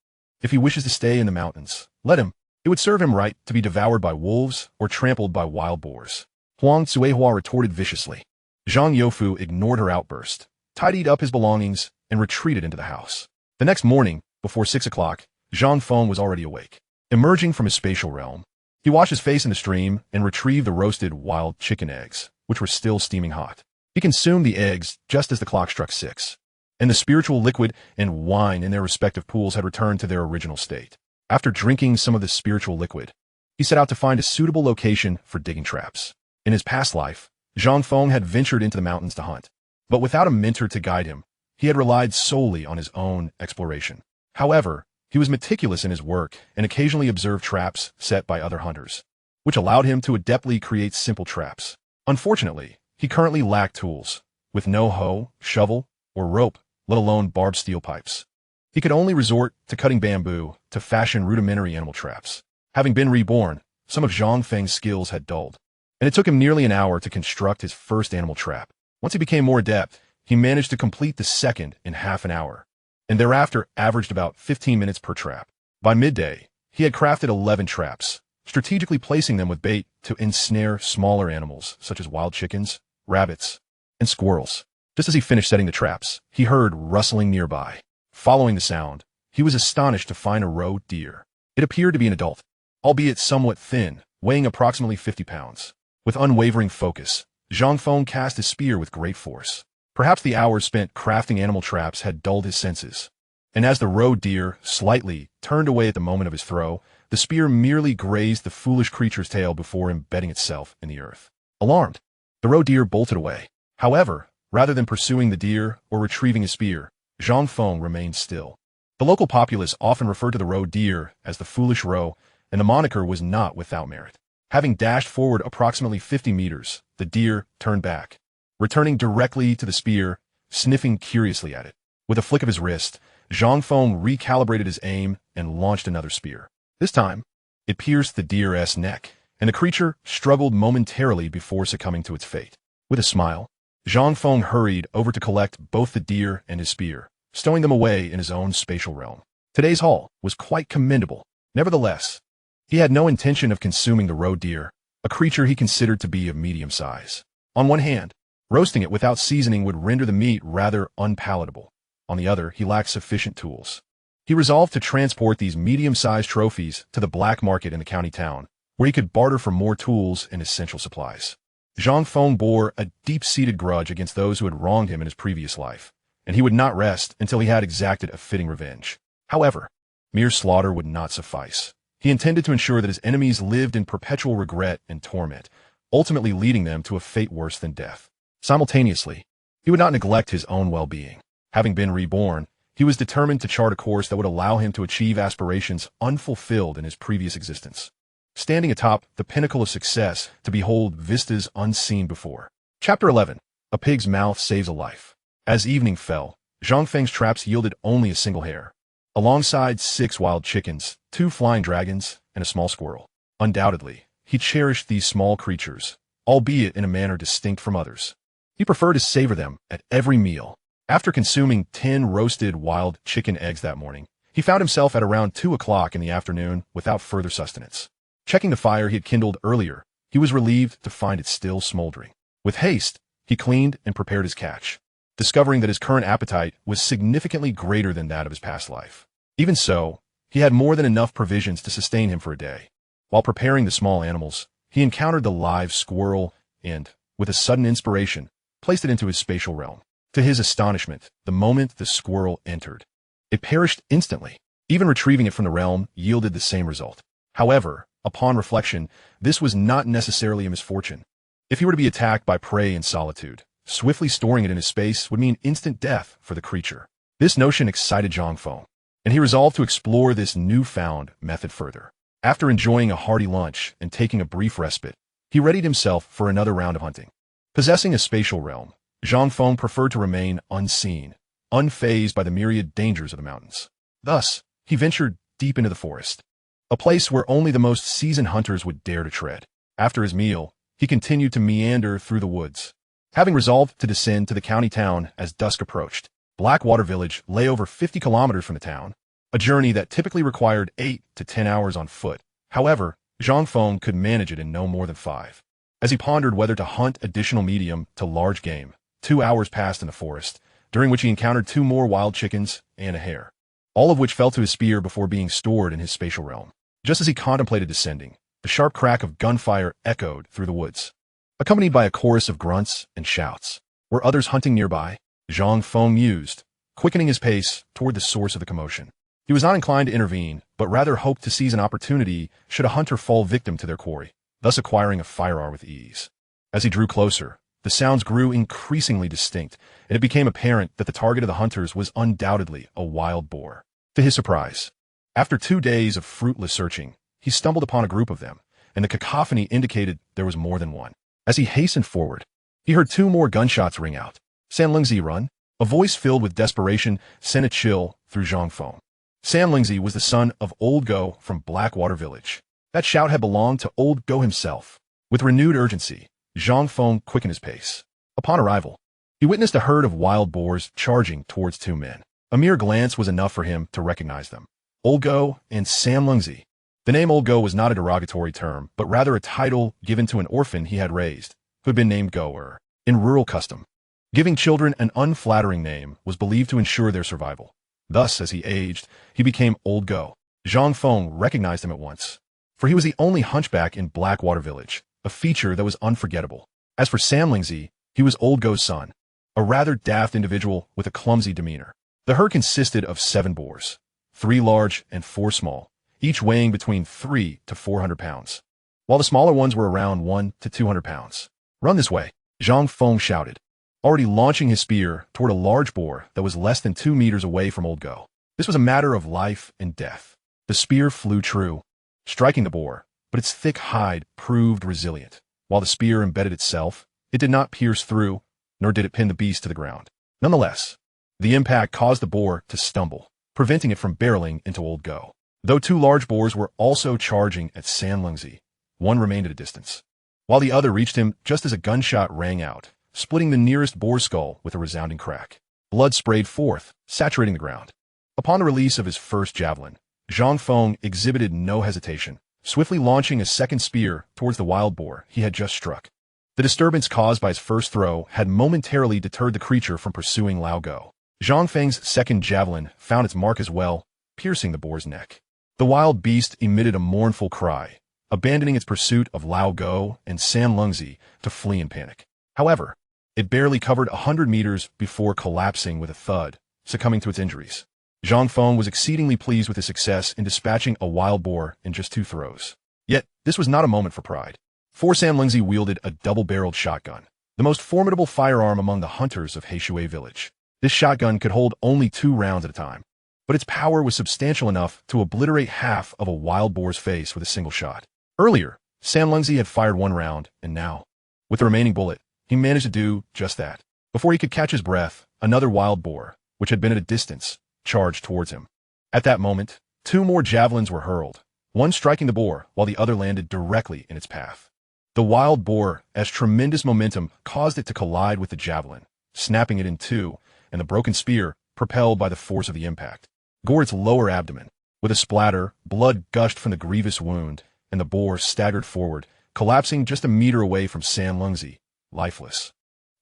If he wishes to stay in the mountains, let him. It would serve him right to be devoured by wolves or trampled by wild boars. Huang Zuehua retorted viciously. Zhang Youfu ignored her outburst, tidied up his belongings, and retreated into the house. The next morning, before 6 o'clock, Zhang Feng was already awake. Emerging from his spatial realm, he washed his face in the stream and retrieved the roasted wild chicken eggs, which were still steaming hot. He consumed the eggs just as the clock struck 6, and the spiritual liquid and wine in their respective pools had returned to their original state. After drinking some of the spiritual liquid, he set out to find a suitable location for digging traps. In his past life, Zhang Feng had ventured into the mountains to hunt, but without a mentor to guide him, he had relied solely on his own exploration. However, He was meticulous in his work and occasionally observed traps set by other hunters, which allowed him to adeptly create simple traps. Unfortunately, he currently lacked tools, with no hoe, shovel, or rope, let alone barbed steel pipes. He could only resort to cutting bamboo to fashion rudimentary animal traps. Having been reborn, some of Zhang Feng's skills had dulled, and it took him nearly an hour to construct his first animal trap. Once he became more adept, he managed to complete the second in half an hour, and thereafter averaged about 15 minutes per trap. By midday, he had crafted 11 traps, strategically placing them with bait to ensnare smaller animals such as wild chickens, rabbits, and squirrels. Just as he finished setting the traps, he heard rustling nearby. Following the sound, he was astonished to find a roe deer. It appeared to be an adult, albeit somewhat thin, weighing approximately 50 pounds. With unwavering focus, Zhang Feng cast his spear with great force. Perhaps the hours spent crafting animal traps had dulled his senses, and as the roe deer slightly turned away at the moment of his throw, the spear merely grazed the foolish creature's tail before embedding itself in the earth. Alarmed, the roe deer bolted away. However, rather than pursuing the deer or retrieving his spear, Zhang Feng remained still. The local populace often referred to the roe deer as the foolish roe, and the moniker was not without merit. Having dashed forward approximately 50 meters, the deer turned back, returning directly to the spear, sniffing curiously at it. With a flick of his wrist, Zhang Feng recalibrated his aim and launched another spear. This time, it pierced the deer's neck, and the creature struggled momentarily before succumbing to its fate. With a smile, Zhang Feng hurried over to collect both the deer and his spear, stowing them away in his own spatial realm. Today's haul was quite commendable. Nevertheless, he had no intention of consuming the roe deer, a creature he considered to be of medium size. On one hand, roasting it without seasoning would render the meat rather unpalatable. On the other, he lacked sufficient tools. He resolved to transport these medium-sized trophies to the black market in the county town, where he could barter for more tools and essential supplies. Zhang Feng bore a deep-seated grudge against those who had wronged him in his previous life, and he would not rest until he had exacted a fitting revenge. However, mere slaughter would not suffice. He intended to ensure that his enemies lived in perpetual regret and torment, ultimately leading them to a fate worse than death. Simultaneously, he would not neglect his own well-being. Having been reborn, he was determined to chart a course that would allow him to achieve aspirations unfulfilled in his previous existence, standing atop the pinnacle of success to behold vistas unseen before. Chapter 11. A Pig's Mouth Saves a Life. As evening fell, Zhang Feng's traps yielded only a single hare, alongside 6 wild chickens, 2 flying dragons, and a small squirrel. Undoubtedly, he cherished these small creatures, albeit in a manner distinct from others. He preferred to savor them at every meal. After consuming 10 roasted wild chicken eggs that morning, he found himself at around 2 o'clock in the afternoon without further sustenance. Checking the fire he had kindled earlier, he was relieved to find it still smoldering. With haste, he cleaned and prepared his catch, discovering that his current appetite was significantly greater than that of his past life. Even so, he had more than enough provisions to sustain him for a day. While preparing the small animals, he encountered the live squirrel and, with a sudden inspiration, placed it into his spatial realm. To his astonishment, the moment the squirrel entered, it perished instantly. Even retrieving it from the realm yielded the same result. However, upon reflection, this was not necessarily a misfortune. If he were to be attacked by prey in solitude, swiftly storing it in his space would mean instant death for the creature. This notion excited Zhang Feng, and he resolved to explore this newfound method further. After enjoying a hearty lunch and taking a brief respite, he readied himself for another round of hunting. Possessing a spatial realm, Zhang Feng preferred to remain unseen, unfazed by the myriad dangers of the mountains. Thus, he ventured deep into the forest, a place where only the most seasoned hunters would dare to tread. After his meal, he continued to meander through the woods. Having resolved to descend to the county town as dusk approached, Blackwater Village lay over 50 kilometers from the town, a journey that typically required 8 to 10 hours on foot. However, Zhang Feng could manage it in no more than 5. As he pondered whether to hunt additional medium to large game, 2 hours passed in the forest, during which he encountered 2 more wild chickens and a hare, all of which fell to his spear before being stored in his spatial realm. Just as he contemplated descending, the sharp crack of gunfire echoed through the woods, accompanied by a chorus of grunts and shouts. Were others hunting nearby? Zhang Feng mused, quickening his pace toward the source of the commotion. He was not inclined to intervene, but rather hoped to seize an opportunity should a hunter fall victim to their quarry, thus acquiring a firearm with ease. As he drew closer, the sounds grew increasingly distinct, and it became apparent that the target of the hunters was undoubtedly a wild boar. To his surprise, After 2 days of fruitless searching, he stumbled upon a group of them, and the cacophony indicated there was more than one. As he hastened forward, he heard 2 more gunshots ring out. Sanlingzi, run! A voice filled with desperation sent a chill through Zhang Feng. Sanlingzi was the son of Old Go from Blackwater Village. That shout had belonged to Old Go himself. With renewed urgency, Zhang Feng quickened his pace. Upon arrival, he witnessed a herd of wild boars charging towards 2 men. A mere glance was enough for him to recognize them. Old Go and Sanlingzi. The name Old Go was not a derogatory term, but rather a title given to an orphan he had raised, who had been named Go. In rural custom, giving children an unflattering name was believed to ensure their survival. Thus, as he aged, he became Old Go. Zhang Feng recognized him at once, for he was the only hunchback in Blackwater Village, a feature that was unforgettable. As for Sanlingzi, he was Old Go's son, a rather daft individual with a clumsy demeanor. The herd consisted of 7 boars, 3 large and 4 small, each weighing between 300 to 400 pounds, while the smaller ones were around 100 to 200 pounds. Run this way, Zhang Feng shouted, already launching his spear toward a large boar that was less than 2 meters away from Old Go. This was a matter of life and death. The spear flew true, striking the boar, but its thick hide proved resilient. While the spear embedded itself, it did not pierce through, nor did it pin the beast to the ground. Nonetheless, the impact caused the boar to stumble, preventing it from barreling into Old Go. Though 2 large boars were also charging at Sanlingzi, one remained at a distance, while the other reached him just as a gunshot rang out, splitting the nearest boar's skull with a resounding crack. Blood sprayed forth, saturating the ground. Upon the release of his first javelin, Zhang Feng exhibited no hesitation, swiftly launching a second spear towards the wild boar he had just struck. The disturbance caused by his first throw had momentarily deterred the creature from pursuing Lao Go. Zhang Feng's second javelin found its mark as well, piercing the boar's neck. The wild beast emitted a mournful cry, abandoning its pursuit of Lao Go and Sanlingzi to flee in panic. However, it barely covered 100 meters before collapsing with a thud, succumbing to its injuries. Zhang Feng was exceedingly pleased with his success in dispatching a wild boar in just 2 throws. Yet, this was not a moment for pride. For Sanlingzi wielded a double-barreled shotgun, the most formidable firearm among the hunters of Heishui Village. This shotgun could hold only 2 rounds at a time, but its power was substantial enough to obliterate half of a wild boar's face with a single shot. Earlier, Sanlingzi had fired 1 round, and now, with the remaining bullet, he managed to do just that. Before he could catch his breath, another wild boar, which had been at a distance, charged towards him. At that moment, 2 more javelins were hurled, one striking the boar while the other landed directly in its path. The wild boar, as tremendous momentum caused it to collide with the javelin, snapping it in 2, and the broken spear, propelled by the force of the impact, gored its lower abdomen. With a splatter, blood gushed from the grievous wound, and the boar staggered forward, collapsing just a meter away from Sanlingzi, lifeless.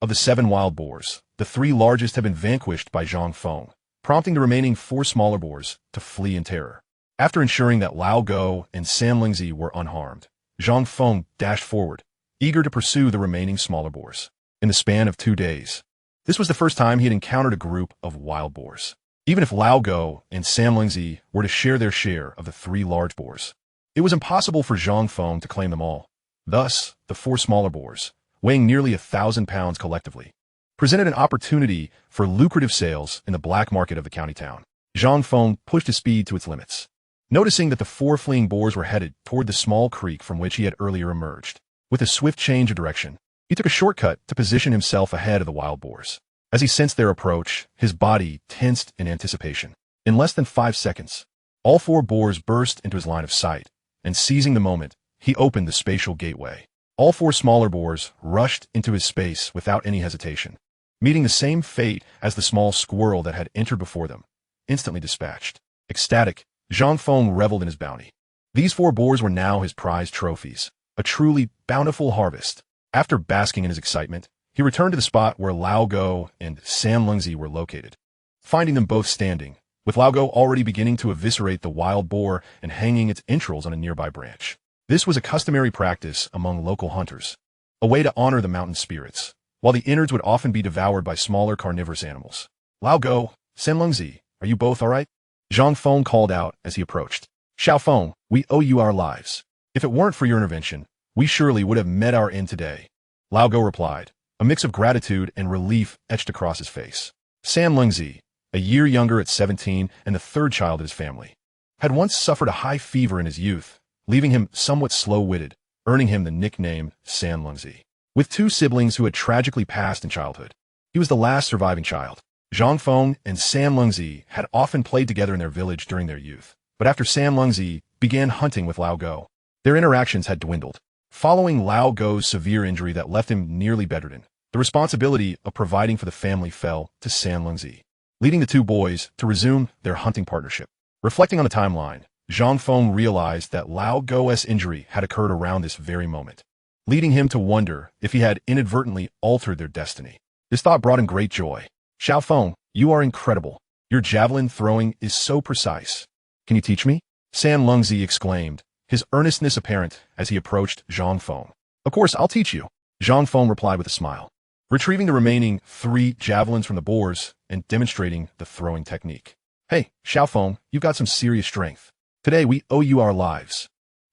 Of the 7 wild boars, the 3 largest had been vanquished by Zhang Feng, prompting the remaining 4 smaller boars to flee in terror. After ensuring that Lao Go and Sanlingzi were unharmed, Zhang Feng dashed forward, eager to pursue the remaining smaller boars. In the span of 2 days, this was the first time he had encountered a group of wild boars. Even if Lao Go and Sanlingzi were to share their share of the 3 large boars, it was impossible for Zhang Feng to claim them all. Thus, the 4 smaller boars, weighing nearly 1,000 pounds collectively, presented an opportunity for lucrative sales in the black market of the county town. Zhang Feng pushed his speed to its limits, noticing that the 4 fleeing boars were headed toward the small creek from which he had earlier emerged. With a swift change of direction, he took a shortcut to position himself ahead of the wild boars. As he sensed their approach, his body tensed in anticipation. In less than 5 seconds, all 4 boars burst into his line of sight, and seizing the moment, he opened the spatial gateway. All 4 smaller boars rushed into his space without any hesitation, meeting the same fate as the small squirrel that had entered before them, instantly dispatched. Ecstatic, Zhang Feng reveled in his bounty. These 4 boars were now his prized trophies, a truly bountiful harvest. After basking in his excitement, he returned to the spot where Lao Go and Sanlingzi were located, finding them both standing, with Lao Go already beginning to eviscerate the wild boar and hanging its entrails on a nearby branch. This was a customary practice among local hunters, a way to honor the mountain spirits, while the innards would often be devoured by smaller carnivorous animals. Lao Go, Sanlingzi, are you both all right? Zhang Feng called out as he approached. Xiao Feng, we owe you our lives. If it weren't for your intervention, we surely would have met our end today. Lao Go replied, a mix of gratitude and relief etched across his face. Sanlingzi, a year younger at 17 and the 3rd child of his family, had once suffered a high fever in his youth, leaving him somewhat slow-witted, earning him the nickname San Lungzi. With two siblings who had tragically passed in childhood, he was the last surviving child. Zhang Feng and San Lungzi had often played together in their village during their youth, but after San Lungzi began hunting with Lao Go, their interactions had dwindled. Following Lao Go's severe injury that left him nearly bedridden, the responsibility of providing for the family fell to San Lungzi, leading the two boys to resume their hunting partnership. Reflecting on the timeline, Zhang Feng realized that Lao Go's injury had occurred around this very moment, leading him to wonder if he had inadvertently altered their destiny. This thought brought him great joy. Xiao Feng, you are incredible. Your javelin throwing is so precise. Can you teach me? San Lungzi exclaimed, his earnestness apparent as he approached Zhang Feng. Of course, I'll teach you. Zhang Feng replied with a smile, retrieving the remaining 3 javelins from the boars and demonstrating the throwing technique. Hey, Xiao Feng, you've got some serious strength. Today we owe you our lives.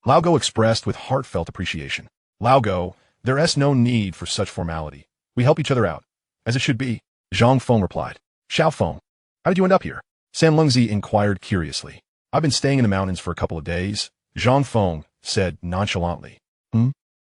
Lao Go expressed with heartfelt appreciation. Lao Go, there's no need for such formality. We help each other out, as it should be. Zhang Feng replied. Xiao Feng, how did you end up here? San Lungzi inquired curiously. I've been staying in the mountains for a couple of days, Zhang Feng said nonchalantly.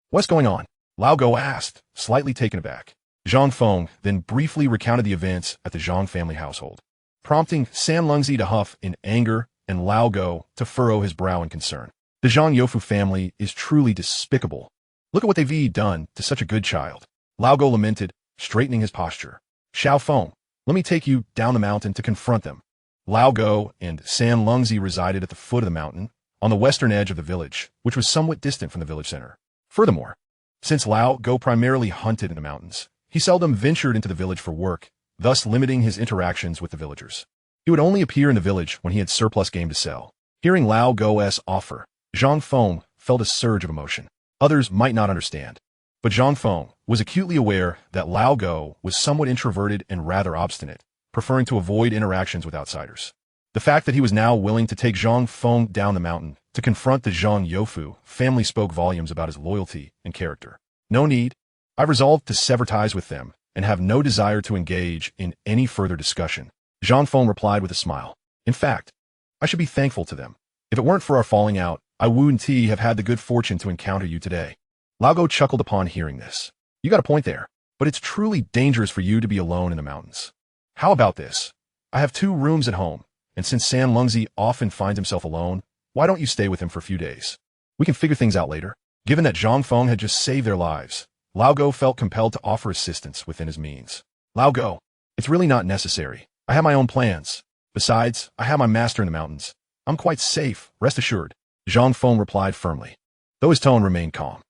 What's going on? Lao Go asked, slightly taken aback. Zhang Feng then briefly recounted the events at the Zhang family household, prompting San Lungzi to huff in anger and Lao Go to furrow his brow in concern. The Zhang Youfu family is truly despicable. Look at what they've done to such a good child. Lao Go lamented, straightening his posture. Xiao Feng, let me take you down the mountain to confront them. Lao Go and San Lungzi resided at the foot of the mountain, on the western edge of the village, which was somewhat distant from the village center. Furthermore, since Lao Go primarily hunted in the mountains, he seldom ventured into the village for work, thus limiting his interactions with the villagers. He would only appear in the village when he had surplus game to sell. Hearing Lao Go's offer, Zhang Feng felt a surge of emotion. Others might not understand, but Zhang Feng was acutely aware that Lao Go was somewhat introverted and rather obstinate, preferring to avoid interactions with outsiders. The fact that he was now willing to take Zhang Feng down the mountain to confront the Zhang Youfu family spoke volumes about his loyalty and character. No need. I've resolved to sever ties with them and have no desire to engage in any further discussion. Zhang Feng replied with a smile. In fact, I should be thankful to them. If it weren't for our falling out, I wouldn't have had the good fortune to encounter you today. Lao Go chuckled upon hearing this. You got a point there, but it's truly dangerous for you to be alone in the mountains. How about this? I have 2 rooms at home, and since San Lungzi often finds himself alone, why don't you stay with him for a few days? We can figure things out later. Given that Zhang Feng had just saved their lives, Lao Go felt compelled to offer assistance within his means. Lao Go, it's really not necessary. I have my own plans. Besides, I have my master in the mountains. I'm quite safe, rest assured. Zhang Feng replied firmly, though his tone remained calm.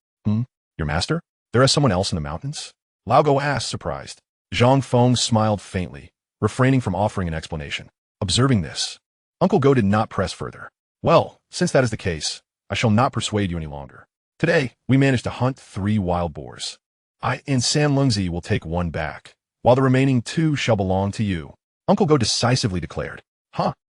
Your master? There is someone else in the mountains? Lao Go asked, surprised. Zhang Feng smiled faintly, refraining from offering an explanation. Observing this, Uncle Go did not press further. Well, since that is the case, I shall not persuade you any longer. Today, we managed to hunt 3 wild boars. I and San Lungzi will take 1 back, while the remaining 2 shall belong to you. Uncle Go decisively declared.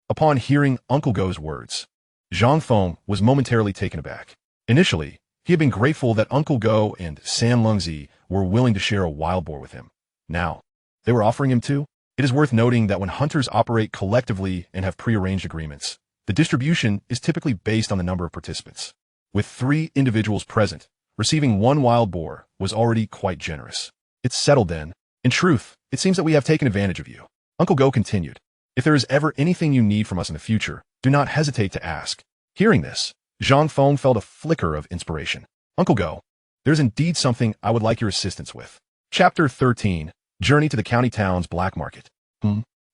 Upon hearing Uncle Go's words, Zhang Feng was momentarily taken aback. Initially, he had been grateful that Uncle Go and San Lungzi were willing to share a wild boar with him. Now, they were offering him 2? It is worth noting that when hunters operate collectively and have prearranged agreements, the distribution is typically based on the number of participants. With 3 individuals present, receiving 1 wild boar was already quite generous. It's settled then. In truth, it seems that we have taken advantage of you. Uncle Go continued. If there is ever anything you need from us in the future, do not hesitate to ask. Hearing this, Zhang Feng felt a flicker of inspiration. Uncle Go, there's indeed something I would like your assistance with. Chapter 13, Journey to the County Town's Black Market.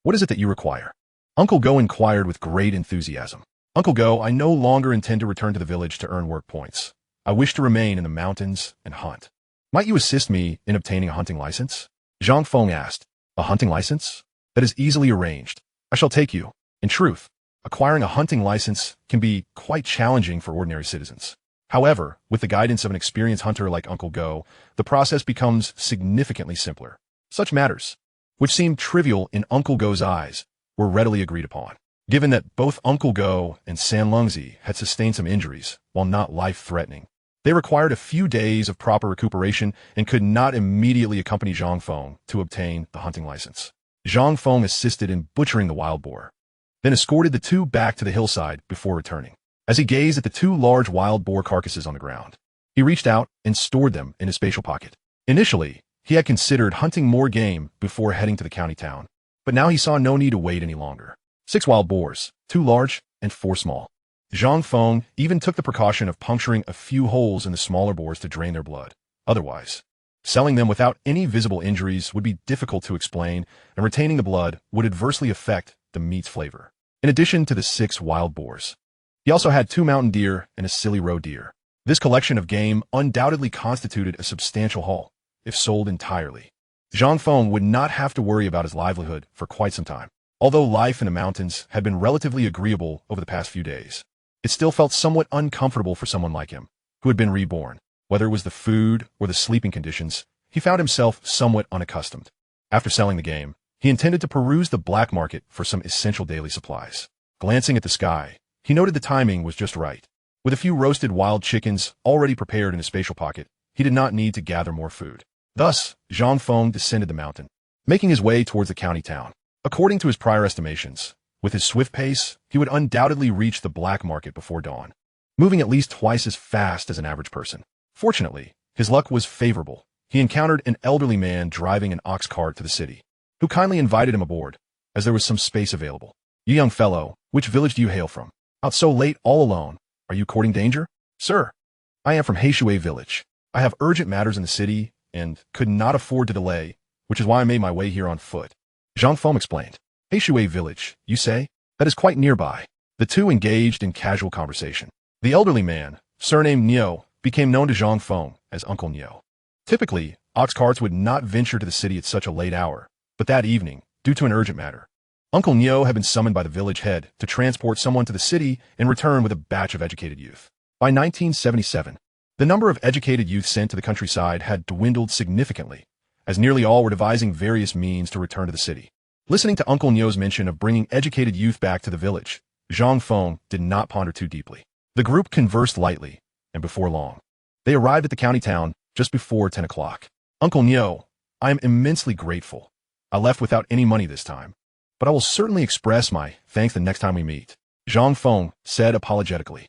What is it that you require? Uncle Go inquired with great enthusiasm. Uncle Go, I no longer intend to return to the village to earn work points. I wish to remain in the mountains and hunt. Might you assist me in obtaining a hunting license? Zhang Feng asked. A hunting license? That is easily arranged. I shall take you. In truth, acquiring a hunting license can be quite challenging for ordinary citizens. However, with the guidance of an experienced hunter like Uncle Go, the process becomes significantly simpler. Such matters, which seemed trivial in Uncle Go's eyes, were readily agreed upon. Given that both Uncle Go and San Lungzi had sustained some injuries, while not life-threatening, they required a few days of proper recuperation and could not immediately accompany Zhang Feng to obtain the hunting license. Zhang Feng assisted in butchering the wild boar, then escorted the two back to the hillside before returning. As he gazed at the two large wild boar carcasses on the ground, he reached out and stored them in his spatial pocket. Initially, he had considered hunting more game before heading to the county town, but now he saw no need to wait any longer. 6 wild boars, 2 large and 4 small. Zhang Feng even took the precaution of puncturing a few holes in the smaller boars to drain their blood. Otherwise, selling them without any visible injuries would be difficult to explain, and retaining the blood would adversely affect the meat's flavor. In addition to the 6 wild boars, he also had 2 mountain deer and a silly roe deer. This collection of game undoubtedly constituted a substantial haul, if sold entirely. Zhang Feng would not have to worry about his livelihood for quite some time. Although life in the mountains had been relatively agreeable over the past few days, it still felt somewhat uncomfortable for someone like him, who had been reborn. Whether it was the food or the sleeping conditions, he found himself somewhat unaccustomed. After selling the game, he intended to peruse the black market for some essential daily supplies. Glancing at the sky, he noted the timing was just right. With a few roasted wild chickens already prepared in his spatial pocket, he did not need to gather more food. Thus, Zhang Feng descended the mountain, making his way towards the county town. According to his prior estimations, with his swift pace, he would undoubtedly reach the black market before dawn, moving at least twice as fast as an average person. Fortunately, his luck was favorable. He encountered an elderly man driving an ox cart to the city, who kindly invited him aboard, as there was some space available. "You young fellow, which village do you hail from? Out so late all alone. Are you courting danger?" "Sir, I am from Heishui village. I have urgent matters in the city and could not afford to delay, which is why I made my way here on foot," Zhang Feng explained. "Heishui village, you say? That is quite nearby." The two engaged in casual conversation. The elderly man, surnamed Niu, became known to Zhang Feng as Uncle Niu. Typically, ox carts would not venture to the city at such a late hour, but that evening, due to an urgent matter, Uncle Niu had been summoned by the village head to transport someone to the city and return with a batch of educated youth. By 1977, the number of educated youth sent to the countryside had dwindled significantly, as nearly all were devising various means to return to the city. Listening to Uncle Niu's mention of bringing educated youth back to the village, Zhang Feng did not ponder too deeply. The group conversed lightly, and before long, they arrived at the county town just before 10 o'clock. "Uncle Niu, I am immensely grateful. I left without any money this time, but I will certainly express my thanks the next time we meet," Zhang Feng said apologetically.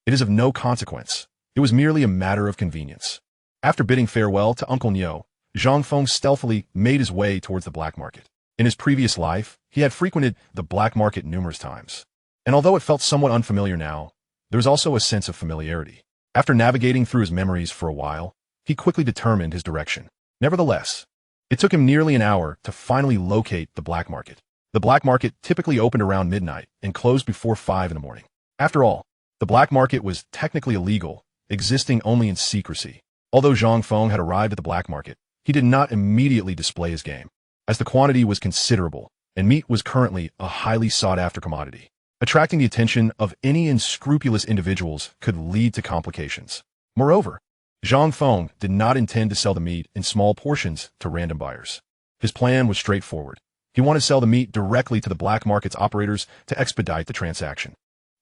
It is of no consequence. It was merely a matter of convenience." After bidding farewell to Uncle Niu, Zhang Feng stealthily made his way towards the black market. In his previous life, he had frequented the black market numerous times, and although it felt somewhat unfamiliar now, there was also a sense of familiarity. After navigating through his memories for a while, he quickly determined his direction. Nevertheless, it took him nearly an hour to finally locate the black market. The black market typically opened around midnight and closed before 5 in the morning. After all, the black market was technically illegal, existing only in secrecy. Although Zhang Feng had arrived at the black market, he did not immediately display his game, as the quantity was considerable, and meat was currently a highly sought-after commodity. Attracting the attention of any unscrupulous individuals could lead to complications. Moreover, Zhang Feng did not intend to sell the meat in small portions to random buyers. His plan was straightforward. He wanted to sell the meat directly to the black market's operators to expedite the transaction.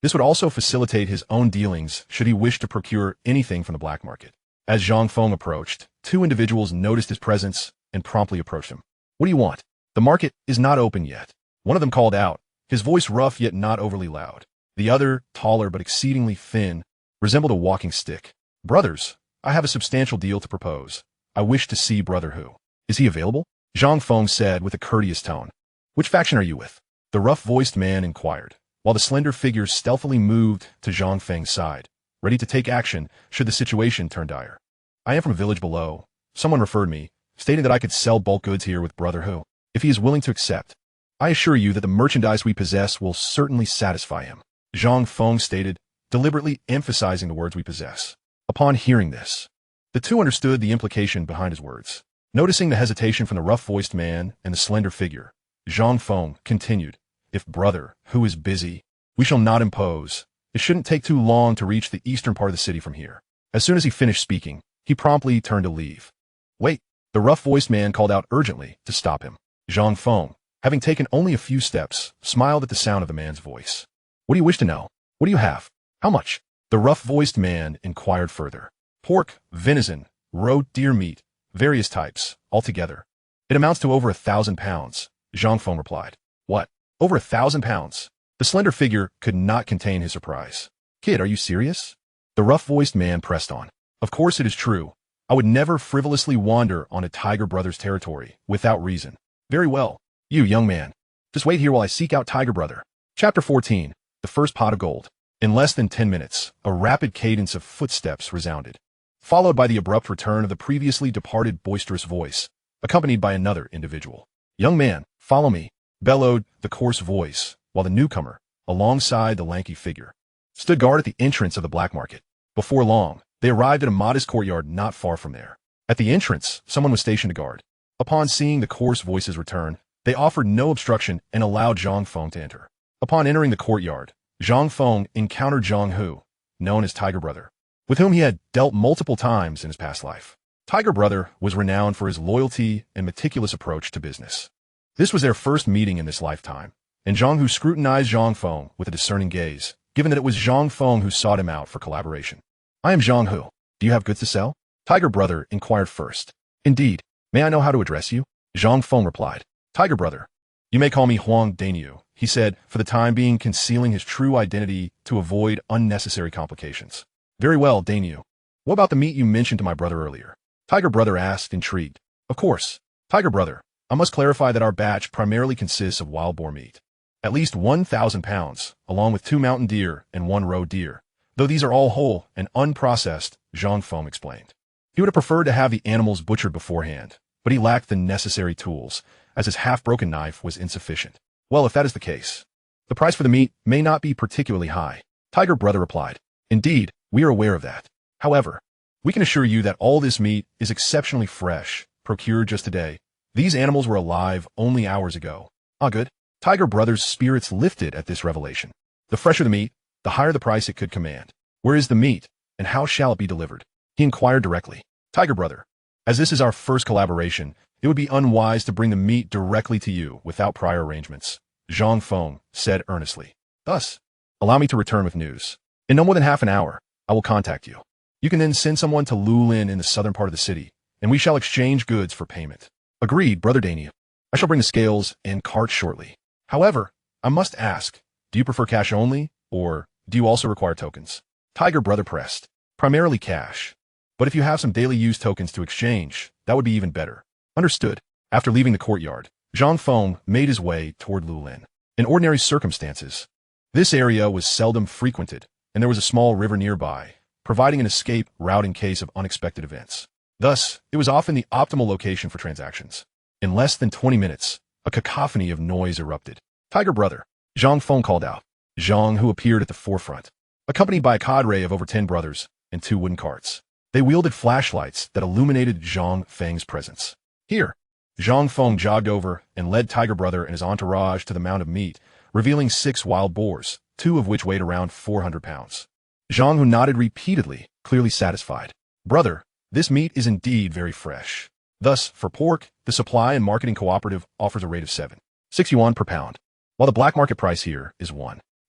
This would also facilitate his own dealings should he wish to procure anything from the black market. As Zhang Feng approached, 2 individuals noticed his presence and promptly approached him. "What do you want? The market is not open yet," one of them called out, his voice rough yet not overly loud. The other, taller but exceedingly thin, resembled a walking stick. "Brothers, I have a substantial deal to propose. I wish to see Brother Hu. Is he available?" Zhang Feng said with a courteous tone. "Which faction are you with?" the rough-voiced man inquired, while the slender figure stealthily moved to Zhang Feng's side, ready to take action should the situation turn dire. "I am from a village below. Someone referred me, stating that I could sell bulk goods here with Brother Hu, if he is willing to accept. I assure you that the merchandise we possess will certainly satisfy him," Zhang Feng stated, deliberately emphasizing the words "we possess." Upon hearing this, the two understood the implication behind his words. Noticing the hesitation from the rough-voiced man and the slender figure, Zhang Feng continued, "If Brother Hu is busy, we shall not impose. It shouldn't take too long to reach the eastern part of the city from here." As soon as he finished speaking, he promptly turned to leave. "Wait," the rough-voiced man called out urgently to stop him. Zhang Feng, having taken only a few steps, smiled at the sound of the man's voice. "What do you wish to know? What do you have? How much?" The rough-voiced man inquired further. "Pork, venison, roe deer meat, various types, altogether. It amounts to over 1,000 pounds," Zhang Feng replied. "What? Over 1,000 pounds. The slender figure could not contain his surprise. Kid, are you serious? The rough-voiced man pressed on. Of course it is true. I would never frivolously wander on a Tiger Brother's territory without reason. Very well. You, young man. Just wait here while I seek out Tiger Brother. Chapter 14. The First Pot of Gold. In less than 10 minutes, a rapid cadence of footsteps resounded, followed by the abrupt return of the previously departed boisterous voice, accompanied by another individual. Young man, follow me, bellowed the coarse voice, while the newcomer, alongside the lanky figure, stood guard at the entrance of the black market. Before long, they arrived at a modest courtyard not far from there. At the entrance, someone was stationed to guard. Upon seeing the coarse voice's return, they offered no obstruction and allowed Zhang Feng to enter. Upon entering the courtyard, Zhang Feng encountered Zhang Hu, known as Tiger Brother, with whom he had dealt multiple times in his past life. Tiger Brother was renowned for his loyalty and meticulous approach to business. This was their first meeting in this lifetime, and Zhang Hu scrutinized Zhang Feng with a discerning gaze, given that it was Zhang Feng who sought him out for collaboration. I am Zhang Hu. Do you have goods to sell? Tiger Brother inquired first. Indeed. May I know how to address you? Zhang Feng replied. Tiger Brother. You may call me Huang Daniu, he said, for the time being concealing his true identity to avoid unnecessary complications. Very well, Daniu. What about the meat you mentioned to my brother earlier? Tiger Brother asked, intrigued. Of course. Tiger Brother, I must clarify that our batch primarily consists of wild boar meat. At least 1,000 pounds, along with 2 mountain deer and 1 roe deer. Though these are all whole and unprocessed, Zhang Feng explained. He would have preferred to have the animals butchered beforehand, but he lacked the necessary tools, as his half-broken knife was insufficient. Well, if that is the case, the price for the meat may not be particularly high, Tiger Brother replied. Indeed, we are aware of that. However, we can assure you that all this meat is exceptionally fresh, procured just today. These animals were alive only hours ago. Ah, good. Tiger Brother's spirits lifted at this revelation. The fresher the meat, the higher the price it could command. Where is the meat, and how shall it be delivered? He inquired directly. Tiger Brother, as this is our first collaboration, it would be unwise to bring the meat directly to you without prior arrangements, Zhang Feng said earnestly. Thus, allow me to return with news. In no more than half an hour, I will contact you. You can then send someone to Lulin in the southern part of the city, and we shall exchange goods for payment. Agreed, Brother Daniel. I shall bring the scales and cart shortly. However, I must ask, do you prefer cash only, or do you also require tokens? Tiger Brother pressed. Primarily cash. But if you have some daily use tokens to exchange, that would be even better. Understood. After leaving the courtyard, Zhang Feng made his way toward Lulin. In ordinary circumstances, this area was seldom frequented, and there was a small river nearby, providing an escape route in case of unexpected events. Thus, it was often the optimal location for transactions. In less than 20 minutes, a cacophony of noise erupted. Tiger Brother, Zhang Feng called out. Zhang, who appeared at the forefront, accompanied by a cadre of over 10 brothers and 2 wooden carts. They wielded flashlights that illuminated Zhang Feng's presence. Here, Zhang Feng jogged over and led Tiger Brother and his entourage to the mound of meat, revealing 6 wild boars, 2 of which weighed around 400 pounds. Zhang, who nodded repeatedly, clearly satisfied. Brother, this meat is indeed very fresh. Thus, for pork, the Supply and Marketing Cooperative offers a rate of 6 yuan per pound, while the black market price here is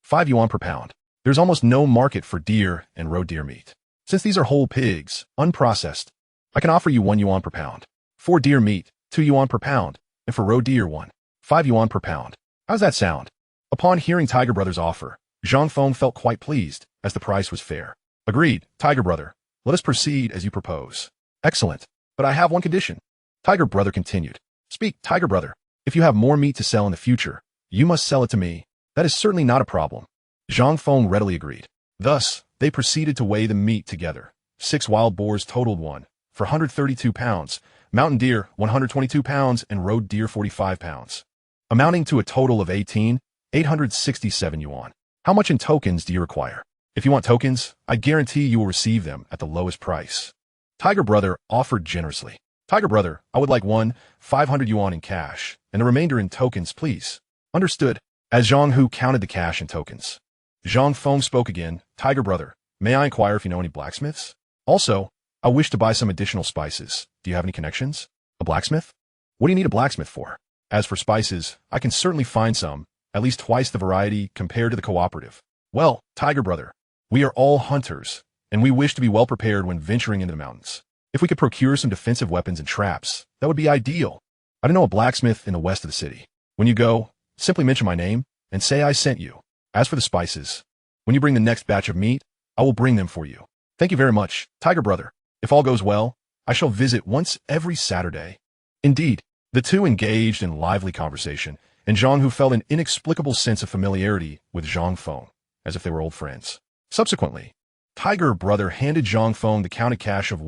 5 yuan per pound. There's almost no market for deer and roe deer meat. Since these are whole pigs, unprocessed, I can offer you 1 yuan per pound. For deer meat, 2 yuan per pound, and for roe deer 5 yuan per pound. How's that sound? Upon hearing Tiger Brother's offer, Zhang Feng felt quite pleased, as the price was fair. Agreed, Tiger Brother. Let us proceed as you propose. Excellent. But I have one condition. Tiger Brother continued. Speak, Tiger Brother. If you have more meat to sell in the future, you must sell it to me. That is certainly not a problem. Zhang Feng readily agreed. Thus, they proceeded to weigh the meat together. 6 wild boars totaled for 132 pounds, mountain deer 122 pounds, and roe deer 45 pounds, amounting to a total of 867 yuan. How much in tokens do you require? If you want tokens, I guarantee you will receive them at the lowest price. Tiger Brother offered generously. Tiger Brother, I would like 500 yuan in cash, and the remainder in tokens, please. Understood. As Zhang Hu counted the cash and tokens, Zhang Feng spoke again. Tiger Brother, may I inquire if you know any blacksmiths? Also, I wish to buy some additional spices. Do you have any connections? A blacksmith? What do you need a blacksmith for? As for spices, I can certainly find some, at least twice the variety compared to the cooperative. Well, Tiger Brother, we are all hunters, and we wish to be well prepared when venturing into the mountains. If we could procure some defensive weapons and traps, that would be ideal. I don't know a blacksmith in the west of the city. When you go, Simply mention my name and say I sent you. As for the spices, when you bring the next batch of meat, I will bring them for you. Thank you very much, Tiger Brother. If all goes well, I shall visit once every Saturday. Indeed, the two engaged in lively conversation, and Zhang Hu felt an inexplicable sense of familiarity with Zhang Feng, as if they were old friends. Subsequently, Tiger Brother handed Zhang Feng the counted cash of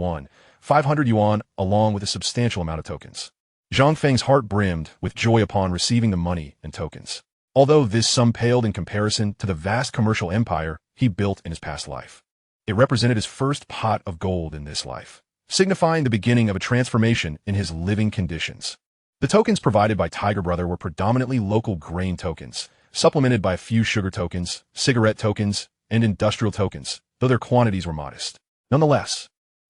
500 yuan along with a substantial amount of tokens. Zhang Feng's heart brimmed with joy upon receiving the money and tokens. Although this sum paled in comparison to the vast commercial empire he built in his past life, it represented his first pot of gold in this life, signifying the beginning of a transformation in his living conditions. The tokens provided by Tiger Brother were predominantly local grain tokens, supplemented by a few sugar tokens, cigarette tokens, and industrial tokens, though their quantities were modest. Nonetheless,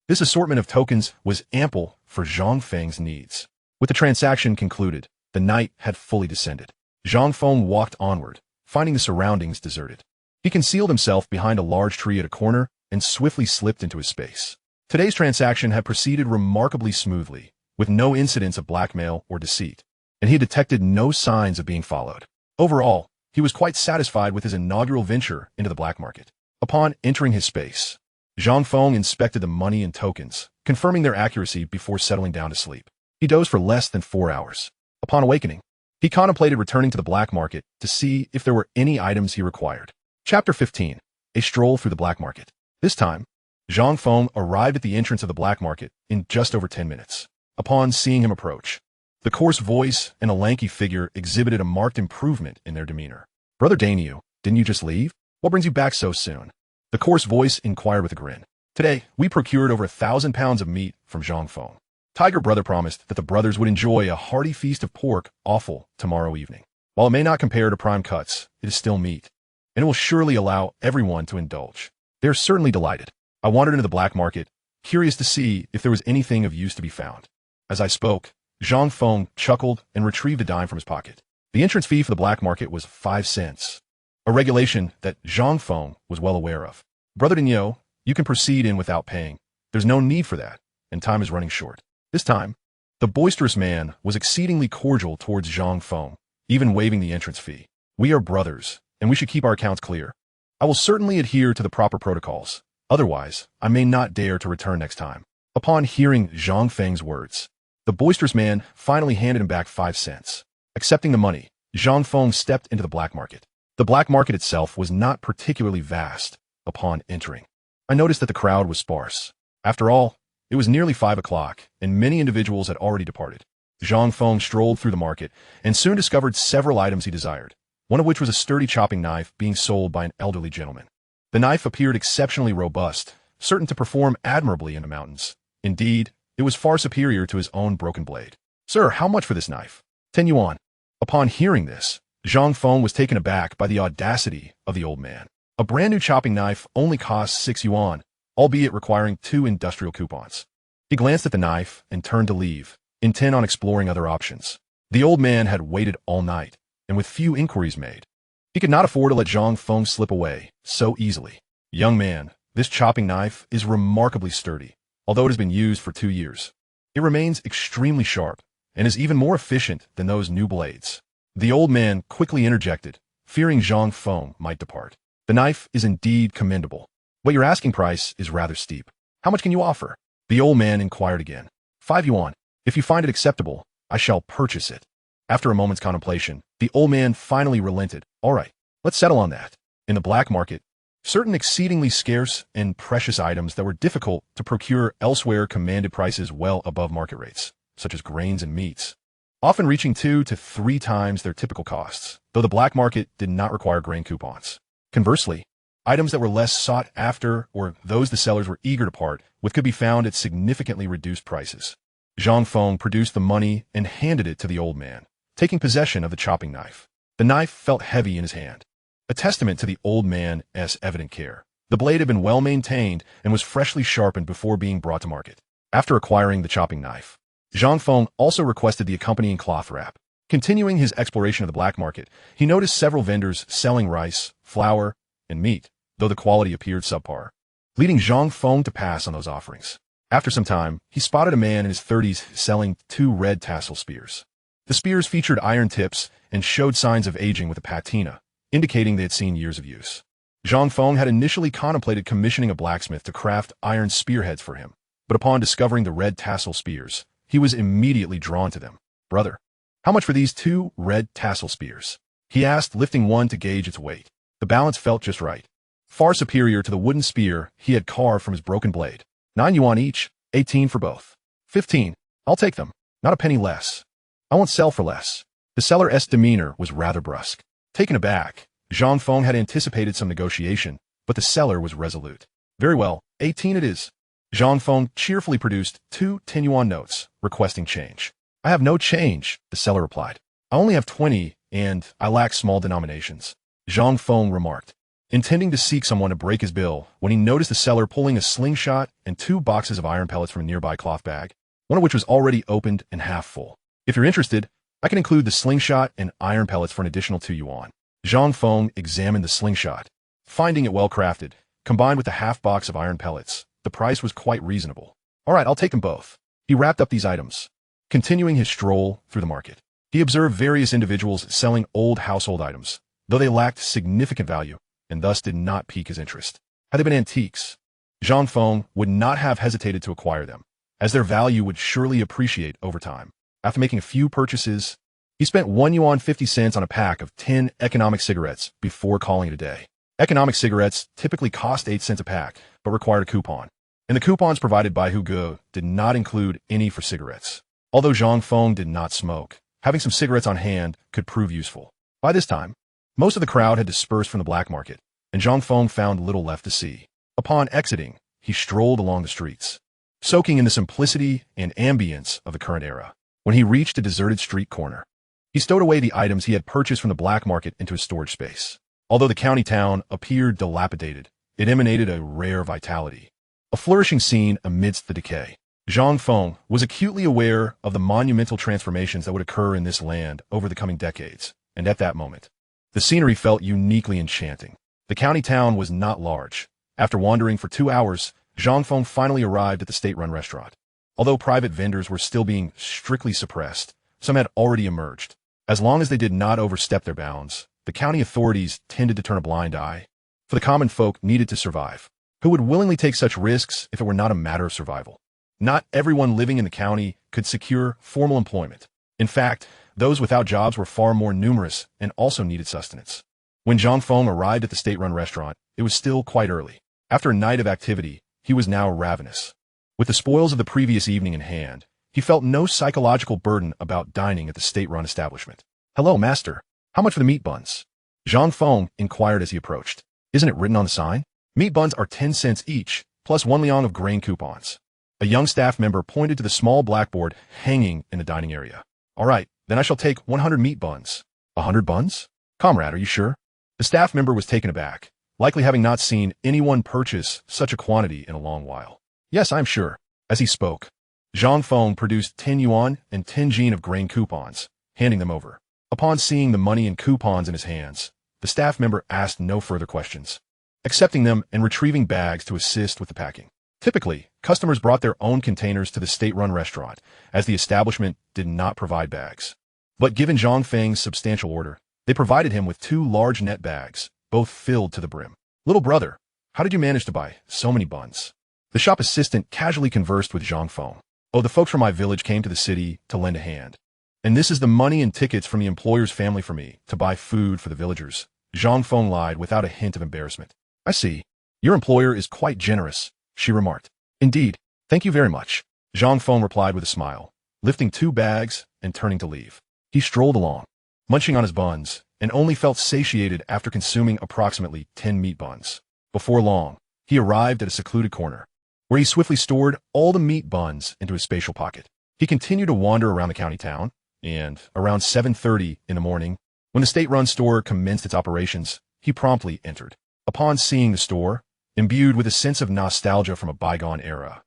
this assortment of tokens was ample for Zhang Feng's needs. With the transaction concluded, the night had fully descended. Zhang Feng walked onward, finding the surroundings deserted. He concealed himself behind a large tree at a corner and swiftly slipped into his space. Today's transaction had proceeded remarkably smoothly, with no incidents of blackmail or deceit, and he detected no signs of being followed. Overall, he was quite satisfied with his inaugural venture into the black market. Upon entering his space, Zhang Feng inspected the money and tokens, confirming their accuracy before settling down to sleep. He dozed for less than 4 hours. Upon awakening, he contemplated returning to the black market to see if there were any items he required. Chapter 15. A Stroll Through the Black Market. This time, Zhang Feng arrived at the entrance of the black market in just over 10 minutes. Upon seeing him approach, the coarse voice and a lanky figure exhibited a marked improvement in their demeanor. Brother Daniel, didn't you just leave? What brings you back so soon? The coarse voice inquired with a grin. Today, we procured over 1,000 pounds of meat from Zhang Feng. Tiger Brother promised that the brothers would enjoy a hearty feast of pork offal tomorrow evening. While it may not compare to prime cuts, it is still meat, and it will surely allow everyone to indulge. They are certainly delighted. I wandered into the black market, curious to see if there was anything of use to be found. As I spoke, Zhang Feng chuckled and retrieved a dime from his pocket. The entrance fee for the black market was 5 cents, a regulation that Zhang Feng was well aware of. Brother Daniel, you can proceed in without paying. There's no need for that, and time is running short. This time, the boisterous man was exceedingly cordial towards Zhang Feng, even waiving the entrance fee. We are brothers, and we should keep our accounts clear. I will certainly adhere to the proper protocols. Otherwise, I may not dare to return next time. Upon hearing Zhang Feng's words, the boisterous man finally handed him back 5 cents. Accepting the money, Zhang Feng stepped into the black market. The black market itself was not particularly vast upon entering. I noticed that the crowd was sparse. After all, it was nearly 5 o'clock, and many individuals had already departed. Zhang Feng strolled through the market and soon discovered several items he desired, one of which was a sturdy chopping knife being sold by an elderly gentleman. The knife appeared exceptionally robust, certain to perform admirably in the mountains. Indeed, it was far superior to his own broken blade. Sir, how much for this knife? 10 yuan. Upon hearing this, Zhang Feng was taken aback by the audacity of the old man. A brand new chopping knife only costs 6 yuan, albeit requiring 2 industrial coupons. He glanced at the knife and turned to leave, intent on exploring other options. The old man had waited all night, and with few inquiries made, he could not afford to let Zhang Feng slip away so easily. Young man, this chopping knife is remarkably sturdy, although it has been used for 2 years. It remains extremely sharp, and is even more efficient than those new blades. The old man quickly interjected, fearing Zhang Feng might depart. The knife is indeed commendable, but your asking price is rather steep. How much can you offer? The old man inquired again. 5 yuan. If you find it acceptable, I shall purchase it. After a moment's contemplation, the old man finally relented. All right, let's settle on that. In the black market, certain exceedingly scarce and precious items that were difficult to procure elsewhere commanded prices well above market rates, such as grains and meats, often reaching 2 to 3 times their typical costs, though the black market did not require grain coupons. Conversely, items that were less sought after or those the sellers were eager to part with could be found at significantly reduced prices. Zhang Feng produced the money and handed it to the old man, taking possession of the chopping knife. The knife felt heavy in his hand, a testament to the old man's evident care. The blade had been well maintained and was freshly sharpened before being brought to market. After acquiring the chopping knife, Zhang Feng also requested the accompanying cloth wrap. Continuing his exploration of the black market, he noticed several vendors selling rice, flour, and meat, though the quality appeared subpar, leading Zhang Feng to pass on those offerings. After some time, he spotted a man in his 30s selling 2 red tassel spears. The spears featured iron tips and showed signs of aging with a patina, indicating they had seen years of use. Zhang Feng had initially contemplated commissioning a blacksmith to craft iron spearheads for him, but upon discovering the red tassel spears, he was immediately drawn to them. "Brother, how much for these 2 red tassel spears?" he asked, lifting one to gauge its weight. The balance felt just right, far superior to the wooden spear he had carved from his broken blade. 9 yuan each, 18 for both. 15. I'll take them, not a penny less. I won't sell for less. The seller's demeanor was rather brusque. Taken aback, Zhang Feng had anticipated some negotiation, but the seller was resolute. "Very well, 18 it is." Zhang Feng cheerfully produced 2 10-yuan notes, requesting change. "I have no change," the seller replied. "I only have 20, and I lack small denominations," Zhang Feng remarked, intending to seek someone to break his bill when he noticed the seller pulling a slingshot and 2 boxes of iron pellets from a nearby cloth bag, one of which was already opened and half full. "If you're interested, I can include the slingshot and iron pellets for an additional 2 yuan." Zhang Feng examined the slingshot. Finding it well crafted, combined with the half box of iron pellets, the price was quite reasonable. "All right, I'll take them both." He wrapped up these items. Continuing his stroll through the market, he observed various individuals selling old household items, though they lacked significant value, and thus did not pique his interest. Had they been antiques, Zhang Feng would not have hesitated to acquire them, as their value would surely appreciate over time. After making a few purchases, he spent 1 yuan 50 cents on a pack of 10 economic cigarettes before calling it a day. Economic cigarettes typically cost 8 cents a pack, but required a coupon, and the coupons provided by Hugo did not include any for cigarettes. Although Zhang Feng did not smoke, having some cigarettes on hand could prove useful. By this time, most of the crowd had dispersed from the black market, and Zhang Feng found little left to see. Upon exiting, he strolled along the streets, soaking in the simplicity and ambience of the current era. When he reached a deserted street corner, he stowed away the items he had purchased from the black market into his storage space. Although the county town appeared dilapidated, it emanated a rare vitality, a flourishing scene amidst the decay. Zhang Feng was acutely aware of the monumental transformations that would occur in this land over the coming decades, and at that moment, the scenery felt uniquely enchanting. The county town was not large. After wandering for 2 hours, Zhang Feng finally arrived at the state-run restaurant. Although private vendors were still being strictly suppressed, some had already emerged. As long as they did not overstep their bounds, the county authorities tended to turn a blind eye, for the common folk needed to survive. Who would willingly take such risks if it were not a matter of survival? Not everyone living in the county could secure formal employment. In fact, those without jobs were far more numerous and also needed sustenance. When Zhang Feng arrived at the state-run restaurant, it was still quite early. After a night of activity, he was now ravenous. With the spoils of the previous evening in hand, he felt no psychological burden about dining at the state-run establishment. "Hello, master. How much for the meat buns?" Zhang Feng inquired as he approached. "Isn't it written on the sign? Meat buns are 10 cents each, plus 1 liang of grain coupons." A young staff member pointed to the small blackboard hanging in the dining area. "All right, then I shall take 100 meat buns." "100 buns? Comrade, are you sure?" The staff member was taken aback, likely having not seen anyone purchase such a quantity in a long while. "Yes, I'm sure." As he spoke, Zhang Feng produced 10 yuan and 10 jin of grain coupons, handing them over. Upon seeing the money and coupons in his hands, the staff member asked no further questions, accepting them and retrieving bags to assist with the packing. Typically, customers brought their own containers to the state-run restaurant, as the establishment did not provide bags. But given Zhang Feng's substantial order, they provided him with 2 large net bags, both filled to the brim. "Little brother, how did you manage to buy so many buns?" The shop assistant casually conversed with Zhang Feng. "Oh, the folks from my village came to the city to lend a hand. And this is the money and tickets from the employer's family for me to buy food for the villagers." Zhang Feng lied without a hint of embarrassment. "I see. Your employer is quite generous," she remarked. "Indeed. Thank you very much," Zhang Feng replied with a smile, lifting 2 bags and turning to leave. He strolled along, munching on his buns, and only felt satiated after consuming approximately 10 meat buns. Before long, he arrived at a secluded corner, where he swiftly stored all the meat buns into his spatial pocket. He continued to wander around the county town, and around 7:30 in the morning, when the state-run store commenced its operations, he promptly entered. Upon seeing the store, imbued with a sense of nostalgia from a bygone era,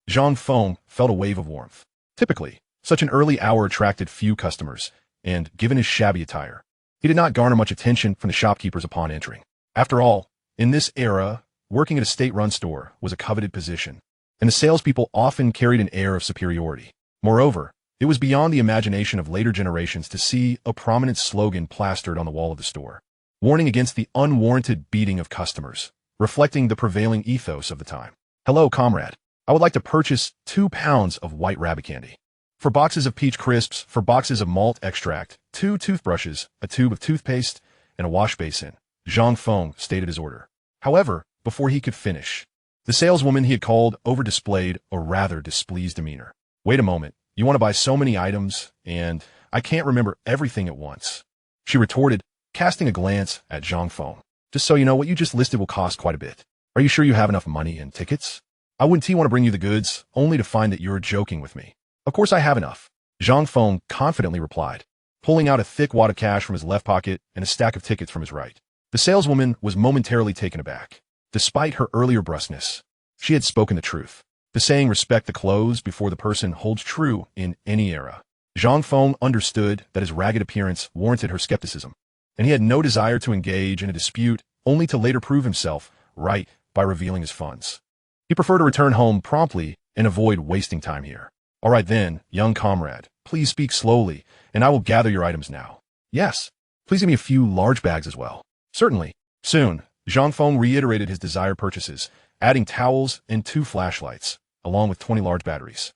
Zhang Feng felt a wave of warmth. Typically, such an early hour attracted few customers, and given his shabby attire, he did not garner much attention from the shopkeepers upon entering. After all, in this era, working at a state-run store was a coveted position, and the salespeople often carried an air of superiority. Moreover, It was beyond the imagination of later generations to see a prominent slogan plastered on the wall of the store, warning against the unwarranted beating of customers, reflecting the prevailing ethos of the time. Hello, comrade. I would like to purchase 2 pounds of white rabbit candy. For boxes of peach crisps, for boxes of malt extract, 2 toothbrushes, a tube of toothpaste, and a wash basin, Zhang Feng stated his order. However, before he could finish, the saleswoman he had called over-displayed a rather displeased demeanor. Wait a moment. You want to buy so many items, and I can't remember everything at once, she retorted, casting a glance at Zhang Feng. Just so you know, what you just listed will cost quite a bit. Are you sure you have enough money and tickets? I wouldn't want to bring you the goods, only to find that you're joking with me. Of course I have enough, Zhang Feng confidently replied, pulling out a thick wad of cash from his left pocket and a stack of tickets from his right. The saleswoman was momentarily taken aback. Despite her earlier brusqueness, she had spoken the truth. The saying, respect the clothes before the person, holds true in any era. Zhang Feng understood that his ragged appearance warranted her skepticism, and he had no desire to engage in a dispute only to later prove himself right by revealing his funds. He preferred to return home promptly and avoid wasting time here. All right then, young comrade, please speak slowly, and I will gather your items now. Yes, please give me a few large bags as well. Certainly. Soon, Zhang Feng reiterated his desired purchases, adding towels and 2 flashlights, along with 20 large batteries.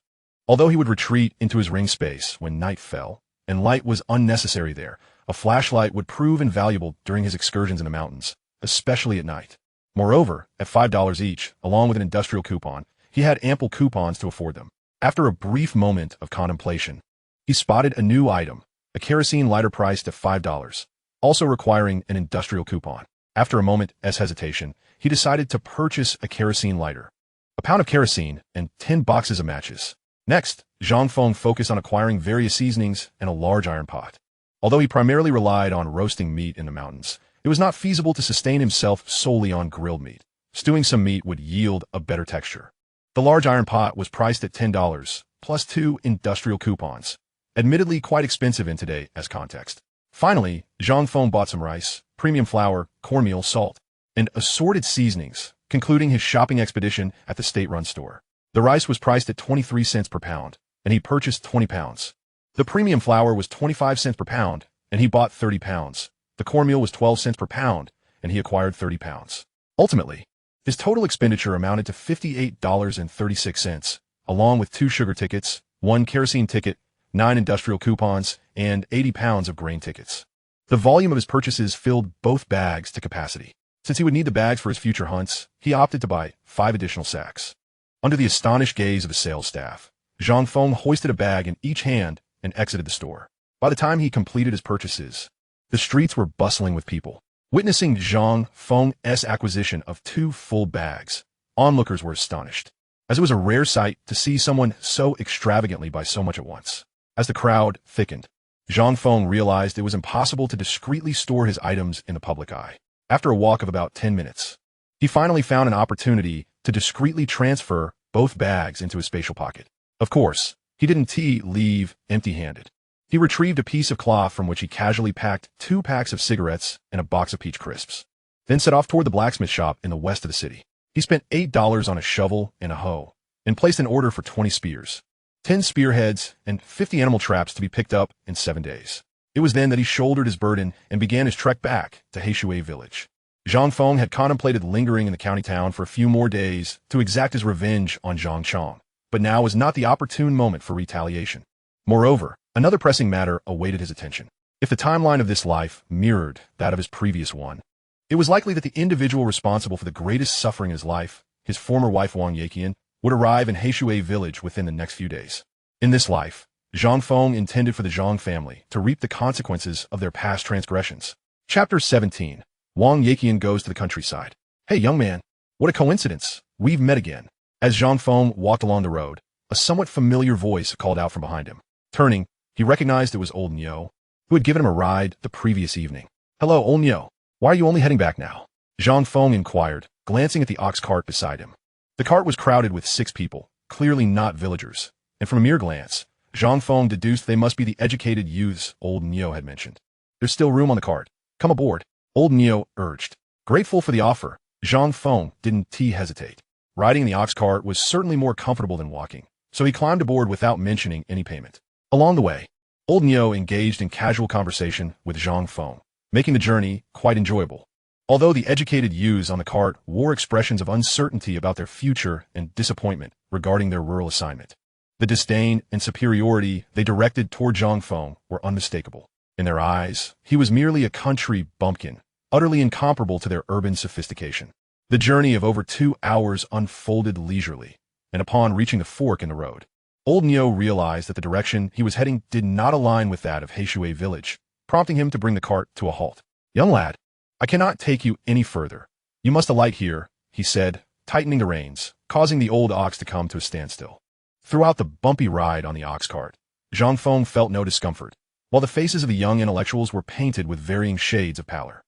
Although he would retreat into his ring space when night fell, and light was unnecessary there, a flashlight would prove invaluable during his excursions in the mountains, especially at night. Moreover, at $5 each, along with an industrial coupon, he had ample coupons to afford them. After a brief moment of contemplation, he spotted a new item, a kerosene lighter priced at $5, also requiring an industrial coupon. After a moment's hesitation, he decided to purchase a kerosene lighter, a pound of kerosene, and 10 boxes of matches. Next, Zhang Feng focused on acquiring various seasonings and a large iron pot. Although he primarily relied on roasting meat in the mountains, it was not feasible to sustain himself solely on grilled meat. Stewing some meat would yield a better texture. The large iron pot was priced at $10, plus 2 industrial coupons, admittedly quite expensive in today's context. Finally, Zhang Feng bought some rice, premium flour, cornmeal, salt, and assorted seasonings, concluding his shopping expedition at the state-run store. The rice was priced at 23 cents per pound, and he purchased 20 pounds. The premium flour was 25 cents per pound, and he bought 30 pounds. The cornmeal was 12 cents per pound, and he acquired 30 pounds. Ultimately, his total expenditure amounted to $58.36, along with 2 sugar tickets, 1 kerosene ticket, 9 industrial coupons, and 80 pounds of grain tickets. The volume of his purchases filled both bags to capacity. Since he would need the bags for his future hunts, he opted to buy 5 additional sacks. Under the astonished gaze of the sales staff, Zhang Feng hoisted a bag in each hand and exited the store. By the time he completed his purchases, the streets were bustling with people. Witnessing Zhang Feng's acquisition of 2 full bags, onlookers were astonished, as it was a rare sight to see someone so extravagantly buy so much at once. As the crowd thickened, Zhang Feng realized it was impossible to discreetly store his items in the public eye. After a walk of about 10 minutes, he finally found an opportunity to discreetly transfer both bags into his spatial pocket. Of course, he didn't leave empty-handed. He retrieved a piece of cloth from which he casually packed 2 packs of cigarettes and a box of peach crisps, then set off toward the blacksmith shop in the west of the city. He spent $8 on a shovel and a hoe, and placed an order for 20 spears, 10 spearheads, and 50 animal traps to be picked up in 7 days. It was then that he shouldered his burden and began his trek back to Heishui village. Zhang Feng had contemplated lingering in the county town for a few more days to exact his revenge on Zhang Chong, but now was not the opportune moment for retaliation. Moreover, another pressing matter awaited his attention. If the timeline of this life mirrored that of his previous one, it was likely that the individual responsible for the greatest suffering in his life, his former wife Wang Yaqian, would arrive in Heishui village within the next few days. In this life, Zhang Feng intended for the Zhang family to reap the consequences of their past transgressions. Chapter 17. Wang Yaqian goes to the countryside. Hey, young man, what a coincidence. We've met again. As Zhang Feng walked along the road, a somewhat familiar voice called out from behind him. Turning, he recognized it was old Nyo, who had given him a ride the previous evening. Hello, old Nyo. Why are you only heading back now? Zhang Feng inquired, glancing at the ox cart beside him. The cart was crowded with 6 people, clearly not villagers, and from a mere glance, Zhang Feng deduced they must be the educated youths old Nyo had mentioned. There's still room on the cart. Come aboard, old Nyo urged. Grateful for the offer, Zhang Feng didn't hesitate. Riding in the ox cart was certainly more comfortable than walking, so he climbed aboard without mentioning any payment. Along the way, old Neo engaged in casual conversation with Zhang Feng, making the journey quite enjoyable. Although the educated youths on the cart wore expressions of uncertainty about their future and disappointment regarding their rural assignment, the disdain and superiority they directed toward Zhang Feng were unmistakable. In their eyes, he was merely a country bumpkin, utterly incomparable to their urban sophistication. The journey of over 2 hours unfolded leisurely, and upon reaching the fork in the road, old Neo realized that the direction he was heading did not align with that of Heishui village, prompting him to bring the cart to a halt. "Young lad, I cannot take you any further. You must alight here," he said, tightening the reins, causing the old ox to come to a standstill. Throughout the bumpy ride on the ox cart, Zhang Feng felt no discomfort, while the faces of the young intellectuals were painted with varying shades of pallor.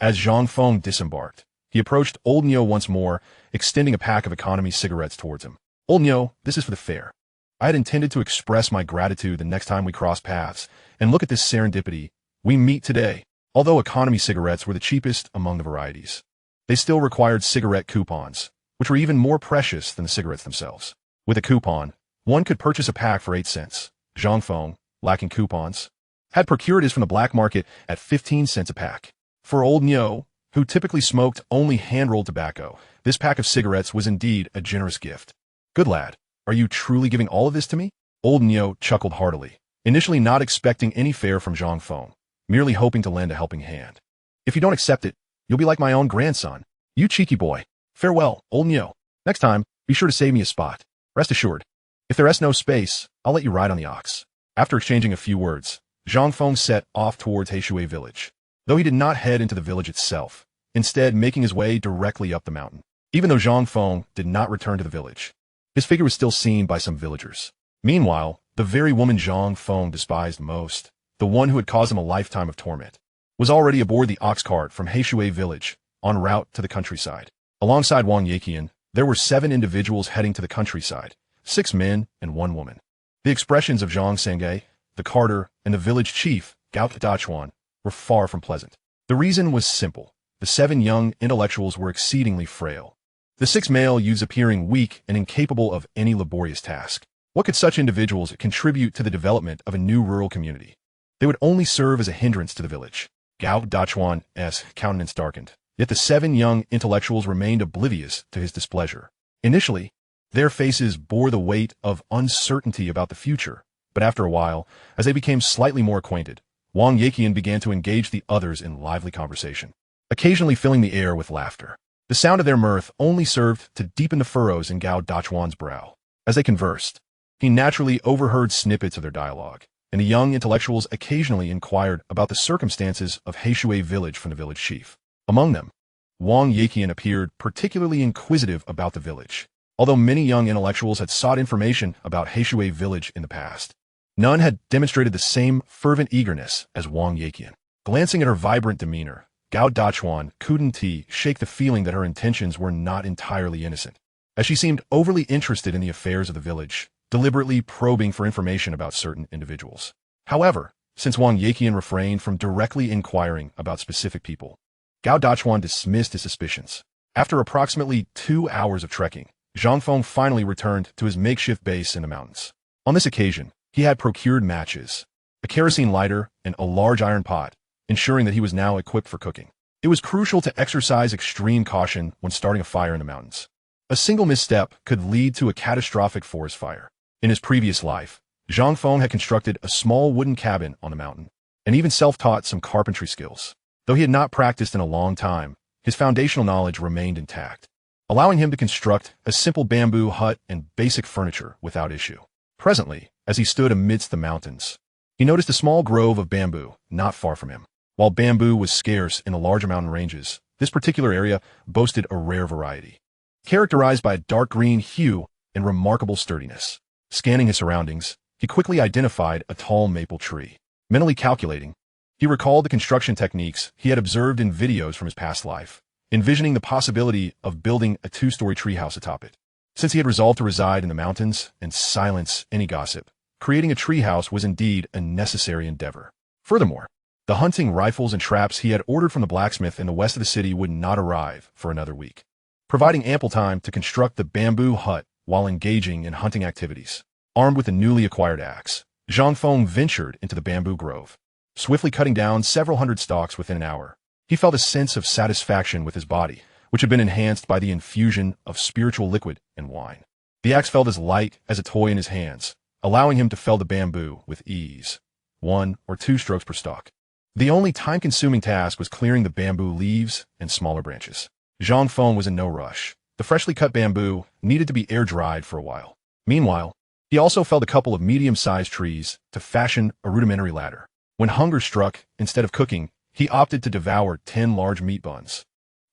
As Zhang Feng disembarked, he approached old Neo once more, extending a pack of economy cigarettes towards him. "Old Neo, this is for the fare. I had intended to express my gratitude the next time we cross paths, and look at this serendipity. We meet today." Although economy cigarettes were the cheapest among the varieties, they still required cigarette coupons, which were even more precious than the cigarettes themselves. With a coupon, one could purchase a pack for 8 cents. Zhang Feng, lacking coupons, had procured his from the black market at 15 cents a pack. For old Neo, who typically smoked only hand-rolled tobacco, this pack of cigarettes was indeed a generous gift. "Good lad, are you truly giving all of this to me?" Old Neo chuckled heartily, initially not expecting any fare from Zhang Feng, merely hoping to lend a helping hand. "If you don't accept it, you'll be like my own grandson. You cheeky boy. Farewell, old Neo. Next time, be sure to save me a spot. Rest assured, if there is no space, I'll let you ride on the ox." After exchanging a few words, Zhang Feng set off towards Heishui village, though he did not head into the village itself, instead making his way directly up the mountain. Even though Zhang Feng did not return to the village, his figure was still seen by some villagers. Meanwhile, the very woman Zhang Feng despised most, the one who had caused him a lifetime of torment, was already aboard the ox cart from Heishui village, en route to the countryside. Alongside Wang Yiqian, there were 7 individuals heading to the countryside, 6 men and 1 woman. The expressions of Zhang Senge, the carter, and the village chief, Gao Dachuan, were far from pleasant. The reason was simple. The 7 young intellectuals were exceedingly frail, the 6 male youths appearing weak and incapable of any laborious task. What could such individuals contribute to the development of a new rural community? They would only serve as a hindrance to the village. Gao Dachuan's countenance darkened, yet the 7 young intellectuals remained oblivious to his displeasure. Initially, their faces bore the weight of uncertainty about the future, but after a while, as they became slightly more acquainted, Wang Yiqian began to engage the others in lively conversation, occasionally filling the air with laughter. The sound of their mirth only served to deepen the furrows in Gao Dachuan's brow. As they conversed, he naturally overheard snippets of their dialogue, and the young intellectuals occasionally inquired about the circumstances of Heishui village from the village chief. Among them, Wang Yiqian appeared particularly inquisitive about the village. Although many young intellectuals had sought information about Heishui village in the past, none had demonstrated the same fervent eagerness as Wang Yiqian. Glancing at her vibrant demeanor, Gao Dachuan couldn't shake the feeling that her intentions were not entirely innocent, as she seemed overly interested in the affairs of the village, deliberately probing for information about certain individuals. However, since Wang Yiqian refrained from directly inquiring about specific people, Gao Dachuan dismissed his suspicions. After approximately 2 hours of trekking, Zhang Feng finally returned to his makeshift base in the mountains. On this occasion, he had procured matches, a kerosene lighter, and a large iron pot, ensuring that he was now equipped for cooking. It was crucial to exercise extreme caution when starting a fire in the mountains. A single misstep could lead to a catastrophic forest fire. In his previous life, Zhang Feng had constructed a small wooden cabin on the mountain, and even self-taught some carpentry skills. Though he had not practiced in a long time, his foundational knowledge remained intact, allowing him to construct a simple bamboo hut and basic furniture without issue. Presently, as he stood amidst the mountains, he noticed a small grove of bamboo not far from him. While bamboo was scarce in the larger mountain ranges, this particular area boasted a rare variety, characterized by a dark green hue and remarkable sturdiness. Scanning his surroundings, he quickly identified a tall maple tree. Mentally calculating, he recalled the construction techniques he had observed in videos from his past life, envisioning the possibility of building a 2-story treehouse atop it. Since he had resolved to reside in the mountains and silence any gossip, creating a treehouse was indeed a necessary endeavor. Furthermore, the hunting rifles and traps he had ordered from the blacksmith in the west of the city would not arrive for another week, providing ample time to construct the bamboo hut while engaging in hunting activities. Armed with a newly acquired axe, Zhang Feng ventured into the bamboo grove, swiftly cutting down several hundred stalks within an hour. He felt a sense of satisfaction with his body, which had been enhanced by the infusion of spiritual liquid and wine. The axe felt as light as a toy in his hands, allowing him to fell the bamboo with ease, 1 or 2 strokes per stalk. The only time-consuming task was clearing the bamboo leaves and smaller branches. Zhang Feng was in no rush. The freshly cut bamboo needed to be air-dried for a while. Meanwhile, he also felled a couple of medium-sized trees to fashion a rudimentary ladder. When hunger struck, instead of cooking, he opted to devour 10 large meat buns,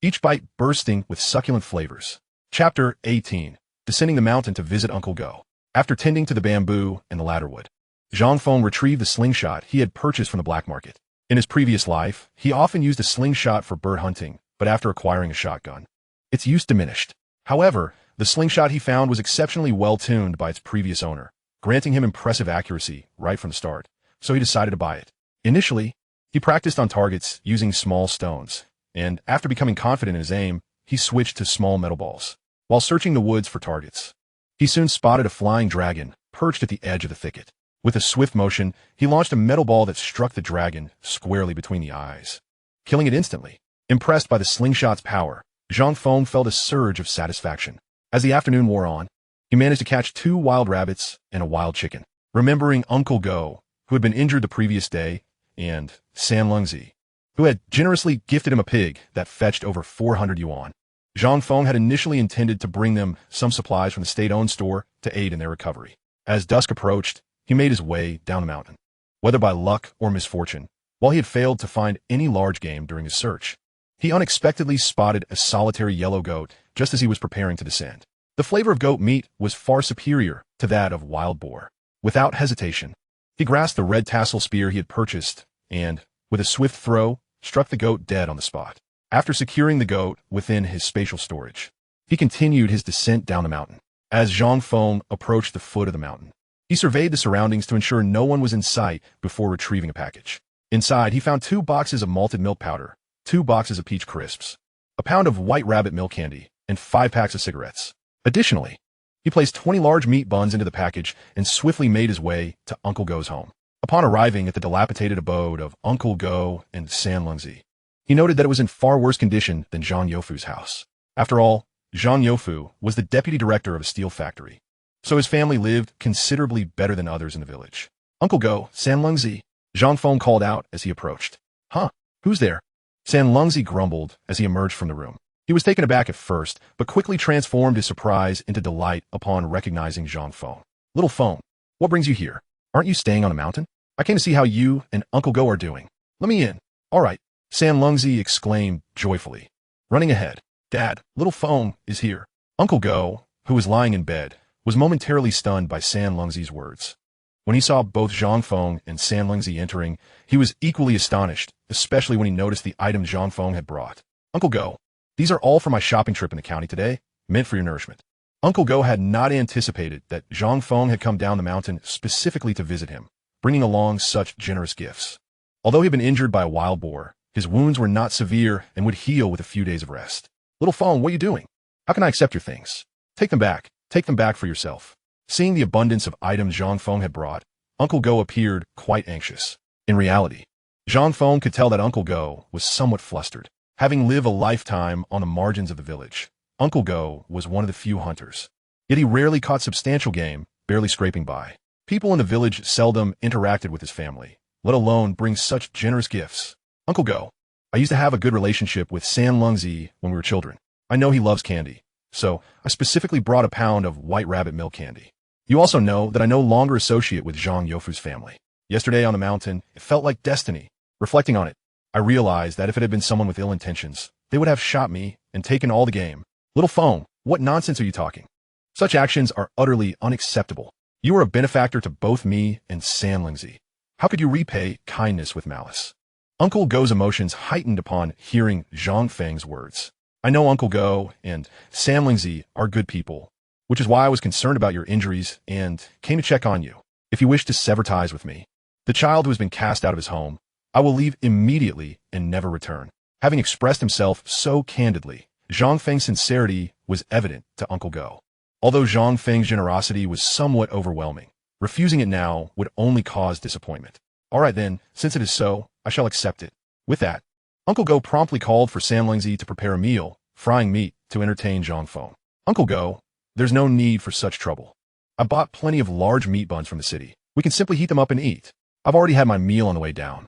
each bite bursting with succulent flavors. Chapter 18. Descending the mountain to visit Uncle Go. After tending to the bamboo and the ladder wood, Zhang Feng retrieved the slingshot he had purchased from the black market. In his previous life, he often used a slingshot for bird hunting, but after acquiring a shotgun, its use diminished. However, the slingshot he found was exceptionally well-tuned by its previous owner, granting him impressive accuracy right from the start, so he decided to buy it. Initially, he practiced on targets using small stones, and after becoming confident in his aim, he switched to small metal balls. While searching the woods for targets, he soon spotted a flying dragon perched at the edge of the thicket. With a swift motion, he launched a metal ball that struck the dragon squarely between the eyes, killing it instantly. Impressed by the slingshot's power, Zhang Feng felt a surge of satisfaction. As the afternoon wore on, he managed to catch 2 wild rabbits and a wild chicken. Remembering Uncle Go, who had been injured the previous day, and San Lungzi, who had generously gifted him a pig that fetched over 400 yuan, Zhang Feng had initially intended to bring them some supplies from the state-owned store to aid in their recovery. As dusk approached, he made his way down the mountain. Whether by luck or misfortune, while he had failed to find any large game during his search, he unexpectedly spotted a solitary yellow goat just as he was preparing to descend. The flavor of goat meat was far superior to that of wild boar. Without hesitation, he grasped the red tassel spear he had purchased and, with a swift throw, struck the goat dead on the spot. After securing the goat within his spatial storage, he continued his descent down the mountain. As Zhang Feng approached the foot of the mountain, he surveyed the surroundings to ensure no one was in sight before retrieving a package. Inside, he found 2 boxes of malted milk powder, 2 boxes of peach crisps, a pound of white rabbit milk candy, and 5 packs of cigarettes. Additionally, he placed 20 large meat buns into the package and swiftly made his way to Uncle Go's home. Upon arriving at the dilapidated abode of Uncle Go and San Lungzi, he noted that it was in far worse condition than Zhang Youfu's house. After all, Zhang Youfu was the deputy director of a steel factory, so his family lived considerably better than others in the village. Uncle Go, San Lungzi, Zhang Feng called out as he approached. Huh, who's there? San Lungzi grumbled as he emerged from the room. He was taken aback at first, but quickly transformed his surprise into delight upon recognizing Zhang Feng. Little Feng, what brings you here? Aren't you staying on a mountain? I came to see how you and Uncle Go are doing. Let me in. All right, San Lungzi exclaimed joyfully, running ahead. Dad, little Feng is here. Uncle Go, who was lying in bed, was momentarily stunned by San Lungzi's words. When he saw both Zhang Feng and San Lungzi entering, he was equally astonished, especially when he noticed the items Zhang Feng had brought. Uncle Go, these are all for my shopping trip in the county today, meant for your nourishment. Uncle Go had not anticipated that Zhang Feng had come down the mountain specifically to visit him, bringing along such generous gifts. Although he had been injured by a wild boar, his wounds were not severe and would heal with a few days of rest. Little Feng, what are you doing? How can I accept your things? Take them back. Take them back for yourself. Seeing the abundance of items Zhang Feng had brought, Uncle Go appeared quite anxious. In reality, Zhang Feng could tell that Uncle Go was somewhat flustered. Having lived a lifetime on the margins of the village, Uncle Go was one of the few hunters. Yet he rarely caught substantial game, barely scraping by. People in the village seldom interacted with his family, let alone bring such generous gifts. Uncle Go, I used to have a good relationship with San Lungzi when we were children. I know he loves candy, so I specifically brought a pound of white rabbit milk candy. You also know that I no longer associate with Zhang Youfu's family. Yesterday on the mountain, it felt like destiny. Reflecting on it, I realized that if it had been someone with ill intentions, they would have shot me and taken all the game. Little Feng, what nonsense are you talking? Such actions are utterly unacceptable. You are a benefactor to both me and San Lungzi. How could you repay kindness with malice? Uncle Go's emotions heightened upon hearing Zhang Feng's words. I know Uncle Go and San Lungzi are good people, which is why I was concerned about your injuries and came to check on you. If you wish to sever ties with me, the child who has been cast out of his home, I will leave immediately and never return. Having expressed himself so candidly, Zhang Feng's sincerity was evident to Uncle Go. Although Zhang Feng's generosity was somewhat overwhelming, Refusing it now would only cause disappointment. All right then, since it is so, I shall accept it. With that, Uncle Go promptly called for Sam Lingzi to prepare a meal, frying meat, to entertain Zhang Feng. Uncle Go, there's no need for such trouble. I bought plenty of large meat buns from the city. We can simply heat them up and eat. I've already had my meal on the way down.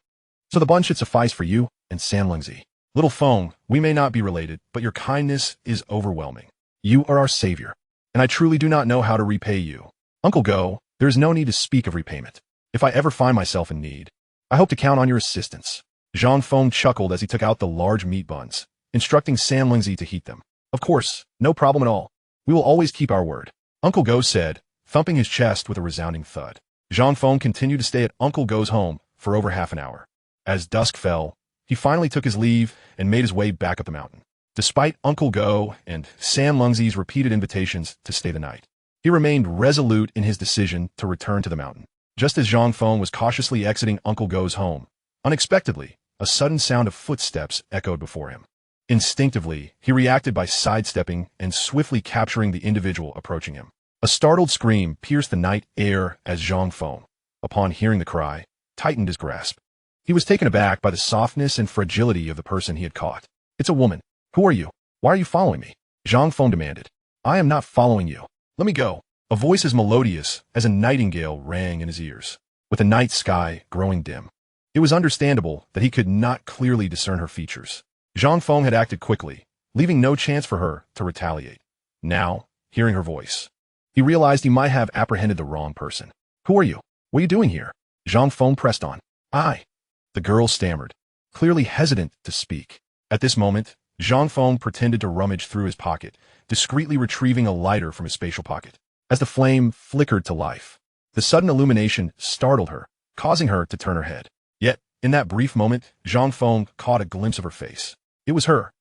So the bun should suffice for you and Sam Lingzi. Little Feng, we may not be related, but your kindness is overwhelming. You are our savior, and I truly do not know how to repay you. Uncle Go, there is no need to speak of repayment. If I ever find myself in need, I hope to count on your assistance. Zhang Feng chuckled as he took out the large meat buns, instructing Sam Lingzi to heat them. Of course, no problem at all. We will always keep our word, Uncle Go said, thumping his chest with a resounding thud. Zhang Feng continued to stay at Uncle Go's home for over half an hour. As dusk fell, he finally took his leave and made his way back up the mountain. Despite Uncle Go and Sam Lingzi's repeated invitations to stay the night, he remained resolute in his decision to return to the mountain. Just as Zhang Feng was cautiously exiting Uncle Go's home, unexpectedly, a sudden sound of footsteps echoed before him. Instinctively, he reacted by sidestepping and swiftly capturing the individual approaching him. A startled scream pierced the night air as Zhang Feng, upon hearing the cry, tightened his grasp. He was taken aback by the softness and fragility of the person he had caught. It's a woman. Who are you? Why are you following me? Zhang Feng demanded. I am not following you. Let me go. A voice as melodious as a nightingale rang in his ears, with the night sky growing dim. It was understandable that he could not clearly discern her features. Zhang Feng had acted quickly, leaving no chance for her to retaliate. Now, hearing her voice, he realized he might have apprehended the wrong person. Who are you? What are you doing here? Zhang Feng pressed on. The girl stammered, clearly hesitant to speak. At this moment, Zhang Feng pretended to rummage through his pocket, discreetly retrieving a lighter from his spatial pocket. As the flame flickered to life, the sudden illumination startled her, causing her to turn her head. Yet, in that brief moment, Zhang Feng caught a glimpse of her face. It was her.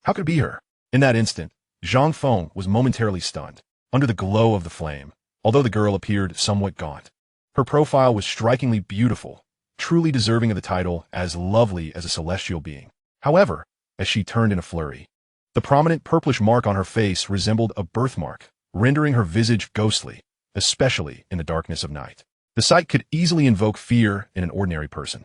How could it be her? In that instant, Zhang Feng was momentarily stunned. Under the glow of the flame, although the girl appeared somewhat gaunt, her profile was strikingly beautiful, truly deserving of the title as lovely as a celestial being. However, as she turned in a flurry, the prominent purplish mark on her face resembled a birthmark, rendering her visage ghostly, especially in the darkness of night. The sight could easily invoke fear in an ordinary person.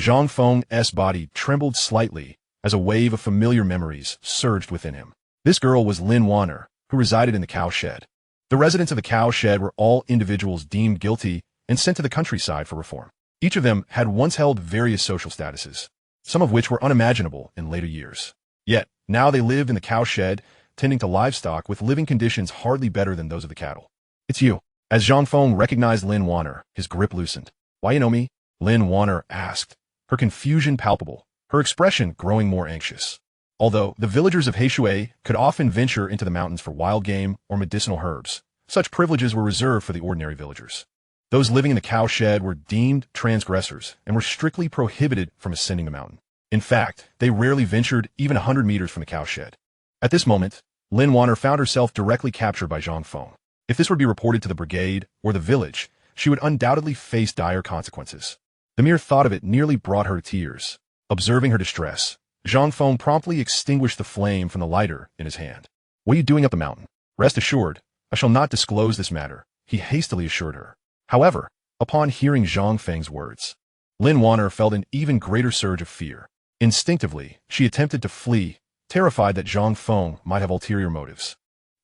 Zhang Feng's body trembled slightly as a wave of familiar memories surged within him. This girl was Lin Wanner, who resided in the cow shed. The residents of the cow shed were all individuals deemed guilty and sent to the countryside for reform. Each of them had once held various social statuses, some of which were unimaginable in later years. Yet, now they lived in the cow shed, tending to livestock with living conditions hardly better than those of the cattle. It's you. As Zhang Feng recognized Lin Wanner, his grip loosened. Why you know me? Lin Wanner asked, her confusion palpable, her expression growing more anxious. Although the villagers of Heishui could often venture into the mountains for wild game or medicinal herbs, such privileges were reserved for the ordinary villagers. Those living in the cow shed were deemed transgressors and were strictly prohibited from ascending the mountain. In fact, they rarely ventured even 100 meters from the cow shed. At this moment, Lin Wanner found herself directly captured by Zhang Feng. If this were to be reported to the brigade or the village, she would undoubtedly face dire consequences. The mere thought of it nearly brought her to tears. Observing her distress, Zhang Feng promptly extinguished the flame from the lighter in his hand. What are you doing up the mountain? Rest assured, I shall not disclose this matter, he hastily assured her. However, upon hearing Zhang Feng's words, Lin Wanner felt an even greater surge of fear. Instinctively, she attempted to flee, terrified that Zhang Feng might have ulterior motives.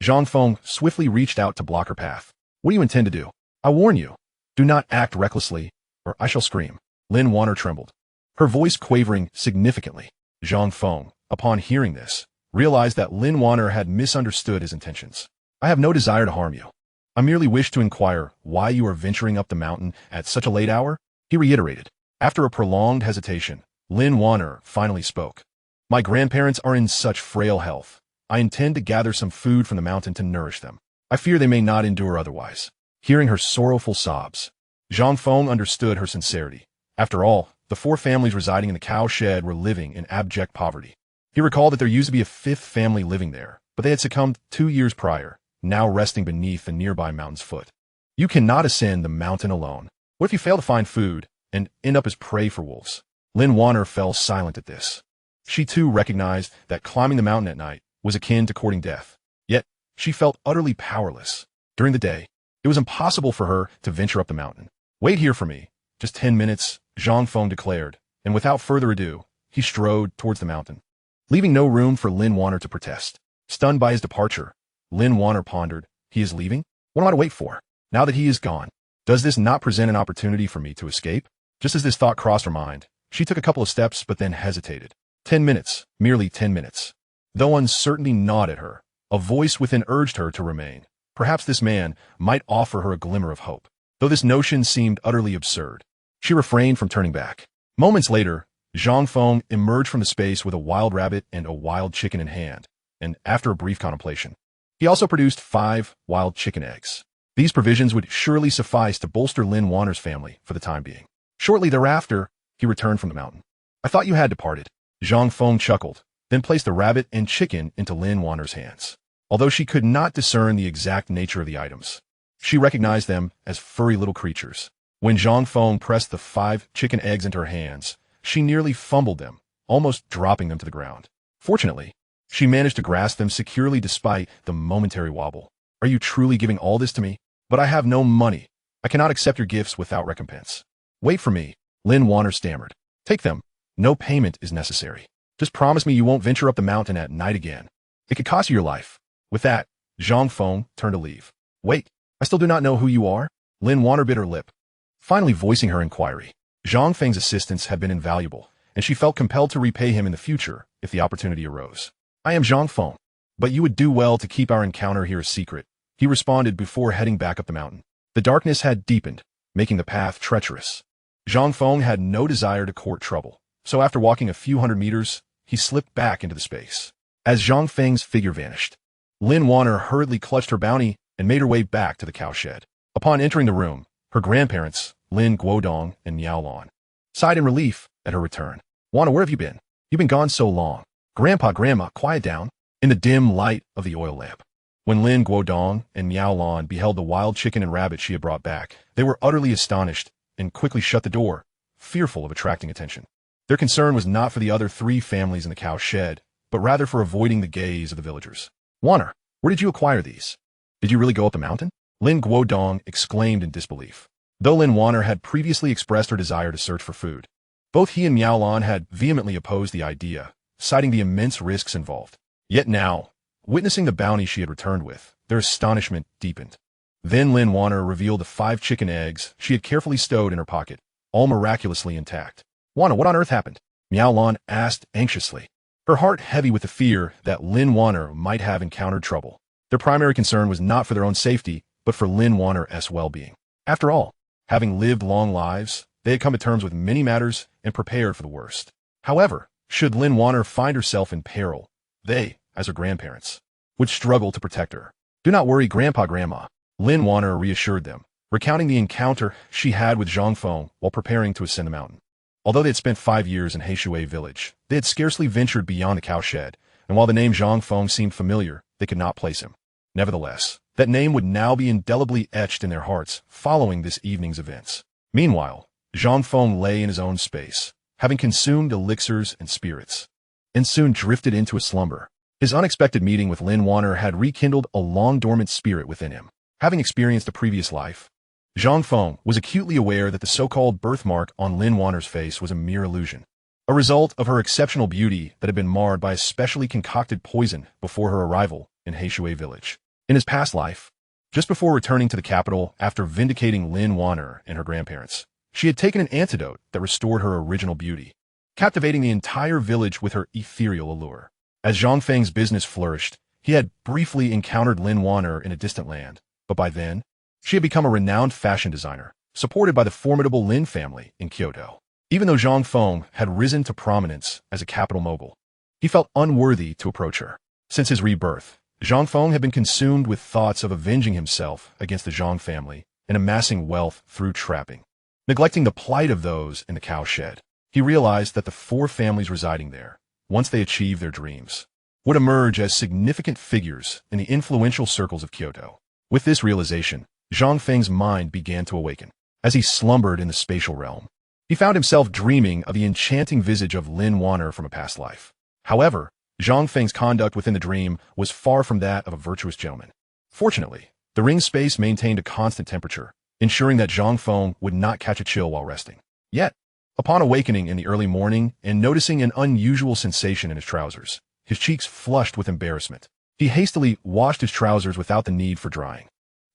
Zhang Feng swiftly reached out to block her path. What do you intend to do? I warn you, do not act recklessly, or I shall scream. Lin Wanner trembled, her voice quavering significantly. Zhang Feng, upon hearing this, realized that Lin Wanner had misunderstood his intentions. I have no desire to harm you. I merely wish to inquire why you are venturing up the mountain at such a late hour, he reiterated. After a prolonged hesitation, Lin Wanner finally spoke. My grandparents are in such frail health. I intend to gather some food from the mountain to nourish them. I fear they may not endure otherwise. Hearing her sorrowful sobs, Zhang Feng understood her sincerity. After all, the 4 families residing in the cow shed were living in abject poverty. He recalled that there used to be a 5th family living there, but they had succumbed 2 years prior, now resting beneath the nearby mountain's foot. You cannot ascend the mountain alone. What if you fail to find food and end up as prey for wolves? Lin Wanner fell silent at this. She too recognized that climbing the mountain at night was akin to courting death. Yet, she felt utterly powerless. During the day, It was impossible for her to venture up the mountain. "Wait here for me. Just 10 minutes, Zhang Feng declared, and without further ado, he strode towards the mountain, leaving no room for Lin Wanner to protest. Stunned by his departure, Lin Wanner pondered, "He is leaving? What am I to wait for? Now that he is gone, does this not present an opportunity for me to escape?" Just as this thought crossed her mind, she took a couple of steps but then hesitated. 10 minutes, merely 10 minutes. Though uncertainty gnawed at her, a voice within urged her to remain. Perhaps this man might offer her a glimmer of hope. Though this notion seemed utterly absurd, she refrained from turning back. Moments later, Zhang Feng emerged from the space with a wild rabbit and a wild chicken in hand, and after a brief contemplation, he also produced 5 wild chicken eggs. These provisions would surely suffice to bolster Lin Wanner's family for the time being. Shortly thereafter, he returned from the mountain. "I thought you had departed." Zhang Feng chuckled, then placed the rabbit and chicken into Lin Wanner's hands. Although she could not discern the exact nature of the items, she recognized them as furry little creatures. When Zhang Feng pressed the 5 chicken eggs into her hands, she nearly fumbled them, almost dropping them to the ground. Fortunately, she managed to grasp them securely despite the momentary wobble. "Are you truly giving all this to me? But I have no money. I cannot accept your gifts without recompense." "Wait for me," Lin Wanner stammered. "Take them. No payment is necessary. Just promise me you won't venture up the mountain at night again. It could cost you your life." With that, Zhang Feng turned to leave. "Wait, I still do not know who you are?" Lin Wanner bit her lip, finally voicing her inquiry. Zhang Feng's assistance had been invaluable, and she felt compelled to repay him in the future if the opportunity arose. "I am Zhang Feng, but you would do well to keep our encounter here a secret," he responded before heading back up the mountain. The darkness had deepened, making the path treacherous. Zhang Feng had no desire to court trouble, so after walking a few hundred meters, he slipped back into the space. As Zhang Feng's figure vanished, Lin Wanner hurriedly clutched her bounty and made her way back to the cowshed. Upon entering the room, her grandparents, Lin Guodong and Miaolon, sighed in relief at her return. "Wanner, where have you been? You've been gone so long." Grandma, quiet down." In the dim light of the oil lamp, when Lin Guodong and Miaolon beheld the wild chicken and rabbit she had brought back, they were utterly astonished and quickly shut the door, fearful of attracting attention. Their concern was not for the other 3 families in the cow shed, but rather for avoiding the gaze of the villagers. "Wanner, where did you acquire these? Did you really go up the mountain?" Lin Guodong exclaimed in disbelief. Though Lin Wanner had previously expressed her desire to search for food, both he and Miaolon had vehemently opposed the idea, citing the immense risks involved. Yet now, witnessing the bounty she had returned with, their astonishment deepened. Then Lin Wanner revealed the 5 chicken eggs she had carefully stowed in her pocket, all miraculously intact. "Wanner, what on earth happened?" Miaolon asked anxiously, her heart heavy with the fear that Lin Wanner might have encountered trouble. Their primary concern was not for their own safety, but for Lin Wanner's well-being. After all, having lived long lives, they had come to terms with many matters and prepared for the worst. However, should Lin Wanner find herself in peril, they, as her grandparents, would struggle to protect her. "Do not worry, Grandma," Lin Wanner reassured them, recounting the encounter she had with Zhang Feng while preparing to ascend the mountain. Although they had spent 5 years in Heishui village, they had scarcely ventured beyond the cowshed, and while the name Zhang Feng seemed familiar, they could not place him. Nevertheless, that name would now be indelibly etched in their hearts following this evening's events. Meanwhile, Zhang Feng lay in his own space, having consumed elixirs and spirits, and soon drifted into a slumber. His unexpected meeting with Lin Wanner had rekindled a long-dormant spirit within him. Having experienced a previous life, Zhang Feng was acutely aware that the so-called birthmark on Lin Wanner's face was a mere illusion, a result of her exceptional beauty that had been marred by a specially concocted poison before her arrival in Heishui village. In his past life, just before returning to the capital after vindicating Lin Wanner and her grandparents, she had taken an antidote that restored her original beauty, captivating the entire village with her ethereal allure. As Zhang Feng's business flourished, he had briefly encountered Lin Wanner in a distant land, but by then, she had become a renowned fashion designer, supported by the formidable Lin family in Kyoto. Even though Zhang Feng had risen to prominence as a capital mogul, he felt unworthy to approach her. Since his rebirth, Zhang Feng had been consumed with thoughts of avenging himself against the Zhang family and amassing wealth through trapping. Neglecting the plight of those in the cowshed, he realized that the 4 families residing there, once they achieved their dreams, would emerge as significant figures in the influential circles of Kyoto. With this realization, Zhang Feng's mind began to awaken. As he slumbered in the spatial realm, he found himself dreaming of the enchanting visage of Lin Wanner from a past life. However, Zhang Feng's conduct within the dream was far from that of a virtuous gentleman. Fortunately, The ring's space maintained a constant temperature, ensuring that Zhang Feng would not catch a chill while resting. Yet, upon awakening in the early morning and noticing an unusual sensation in his trousers, his cheeks flushed with embarrassment. He hastily washed his trousers without the need for drying,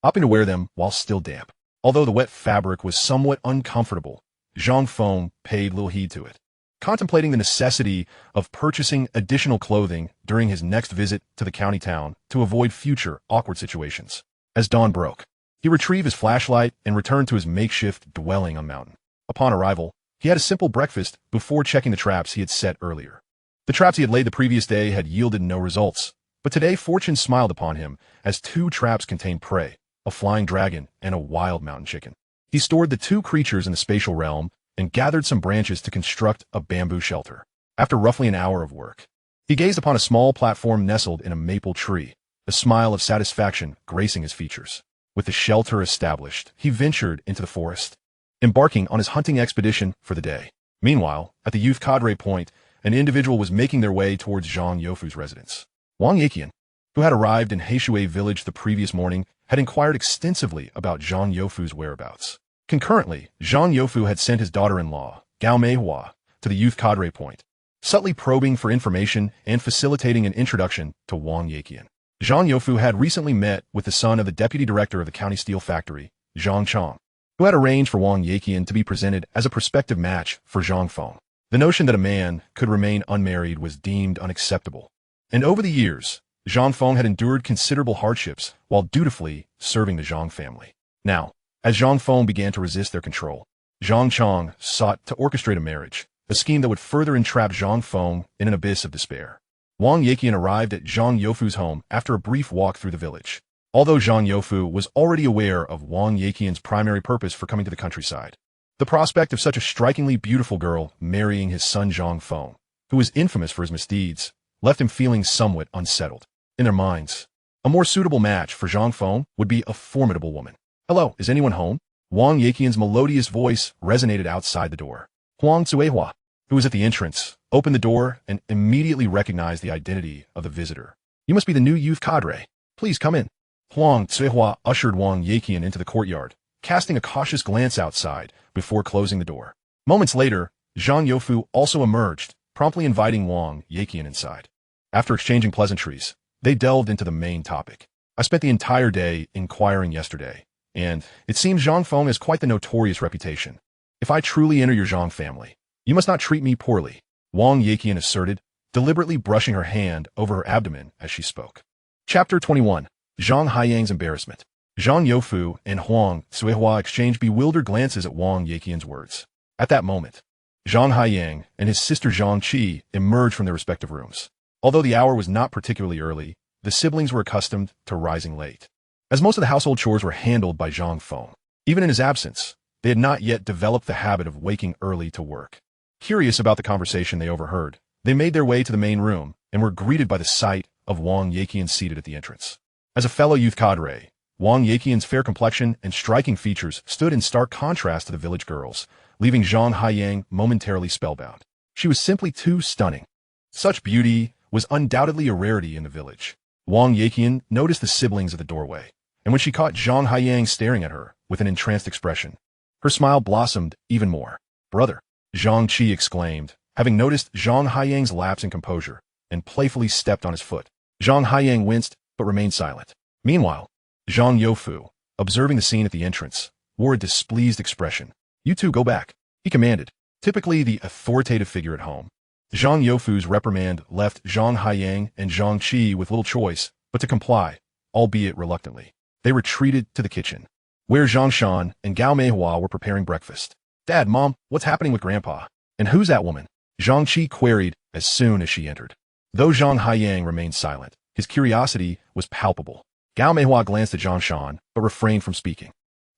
opting to wear them while still damp. Although the wet fabric was somewhat uncomfortable, Zhang Feng paid little heed to it, contemplating the necessity of purchasing additional clothing during his next visit to the county town to avoid future awkward situations. As dawn broke, he retrieved his flashlight and returned to his makeshift dwelling on mountain. Upon arrival, he had a simple breakfast before checking the traps he had set earlier. The traps he had laid the previous day had yielded no results, but today fortune smiled upon him as 2 traps contained prey, a flying dragon and a wild mountain chicken. He stored the 2 creatures in the spatial realm and gathered some branches to construct a bamboo shelter. After roughly an hour of work, he gazed upon a small platform nestled in a maple tree, a smile of satisfaction gracing his features. With the shelter established, he ventured into the forest, embarking on his hunting expedition for the day. Meanwhile, at the youth cadre point, an individual was making their way towards Zhang Youfu's residence. Wang Yaqian, who had arrived in Heishui village the previous morning, had inquired extensively about Zhang Youfu's whereabouts. Concurrently, Zhang Youfu had sent his daughter-in-law, Gao Meihua, to the youth cadre point, subtly probing for information and facilitating an introduction to Wang Yaqian. Zhang Youfu had recently met with the son of the deputy director of the county steel factory, Zhang Chang, who had arranged for Wang Yaqian to be presented as a prospective match for Zhang Feng. The notion that a man could remain unmarried was deemed unacceptable, and over the years, Zhang Feng had endured considerable hardships while dutifully serving the Zhang family. Now, as Zhang Feng began to resist their control, Zhang Chang sought to orchestrate a marriage, a scheme that would further entrap Zhang Feng in an abyss of despair. Wang Yaqian arrived at Zhang Youfu's home after a brief walk through the village. Although Zhang Youfu was already aware of Wang Yaqian's primary purpose for coming to the countryside, the prospect of such a strikingly beautiful girl marrying his son Zhang Feng, who was infamous for his misdeeds, left him feeling somewhat unsettled. In their minds, a more suitable match for Zhang Feng would be a formidable woman. "Hello, is anyone home?" Wang Yaqian's melodious voice resonated outside the door. Huang Cuihua, who was at the entrance, opened the door and immediately recognized the identity of the visitor. "You must be the new youth cadre. Please come in." Huang Cuihua ushered Wang Yaqian into the courtyard, casting a cautious glance outside before closing the door. Moments later, Zhang Youfu also emerged, promptly inviting Wang Yaqian inside. After exchanging pleasantries, they delved into the main topic. "I spent the entire day inquiring yesterday, and it seems Zhang Feng has quite the notorious reputation. If I truly enter your Zhang family, you must not treat me poorly," Wang Yaqian asserted, deliberately brushing her hand over her abdomen as she spoke. Chapter 21. Zhang Haiyang's Embarrassment. Zhang Youfu and Huang Cuihua exchanged bewildered glances at Wang Yaqian's words. At that moment, Zhang Haiyang and his sister Zhang Qi emerged from their respective rooms. Although the hour was not particularly early, the siblings were accustomed to rising late, as most of the household chores were handled by Zhang Feng. Even in his absence, they had not yet developed the habit of waking early to work. Curious about the conversation they overheard, they made their way to the main room and were greeted by the sight of Wang Yaqian seated at the entrance. As a fellow youth cadre, Wang Yaqian's fair complexion and striking features stood in stark contrast to the village girls, leaving Zhang Haiyang momentarily spellbound. She was simply too stunning. Such beauty was undoubtedly a rarity in the village. Wang Yaqian noticed the siblings at the doorway, and when she caught Zhang Haiyang staring at her with an entranced expression, her smile blossomed even more. "Brother," Zhang Qi exclaimed, having noticed Zhang Haiyang's lapse in composure, and playfully stepped on his foot. Zhang Haiyang winced, but remained silent. Meanwhile, Zhang Youfu, observing the scene at the entrance, wore a displeased expression. "You two go back," he commanded, typically the authoritative figure at home. Zhang Youfu's reprimand left Zhang Haiyang and Zhang Qi with little choice but to comply, albeit reluctantly. They retreated to the kitchen, where Zhang Shan and Gao Meihua were preparing breakfast. "Dad, Mom, what's happening with Grandpa? And who's that woman?" Zhang Qi queried as soon as she entered. Though Zhang Haiyang remained silent, his curiosity was palpable. Gao Meihua glanced at Zhang Shan, but refrained from speaking.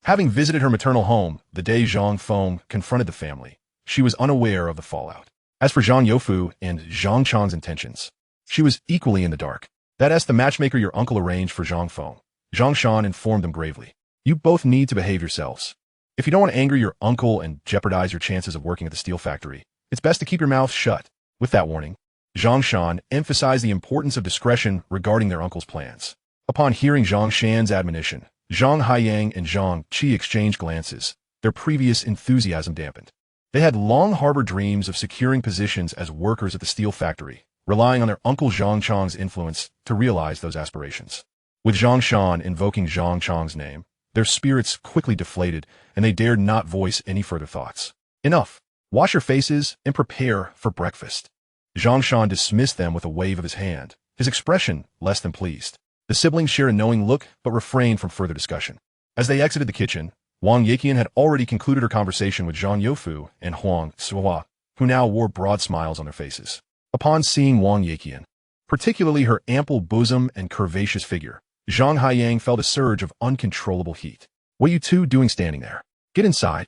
Having visited her maternal home the day Zhang Feng confronted the family, she was unaware of the fallout. As for Zhang Youfu and Zhang Chang's intentions, she was equally in the dark. "That's the matchmaker your uncle arranged for Zhang Feng," Zhang Shan informed them gravely. "You both need to behave yourselves. If you don't want to anger your uncle and jeopardize your chances of working at the steel factory, it's best to keep your mouth shut." With that warning, Zhang Shan emphasized the importance of discretion regarding their uncle's plans. Upon hearing Zhang Shan's admonition, Zhang Haiyang and Zhang Qi exchanged glances, their previous enthusiasm dampened. They had long harbored dreams of securing positions as workers at the steel factory, relying on their uncle Zhang Chang's influence to realize those aspirations. With Zhang Shan invoking Zhang Chang's name, their spirits quickly deflated, and they dared not voice any further thoughts. Enough. Wash your faces and prepare for breakfast. Zhang Shan dismissed them with a wave of his hand, his expression less than pleased. The siblings shared a knowing look, but refrained from further discussion. As they exited the kitchen, Wang Yiqian had already concluded her conversation with Zhang Youfu and Huang Suhua, who now wore broad smiles on their faces. Upon seeing Wang Yiqian, particularly her ample bosom and curvaceous figure, Zhang Haiyang felt a surge of uncontrollable heat. What are you two doing standing there? Get inside.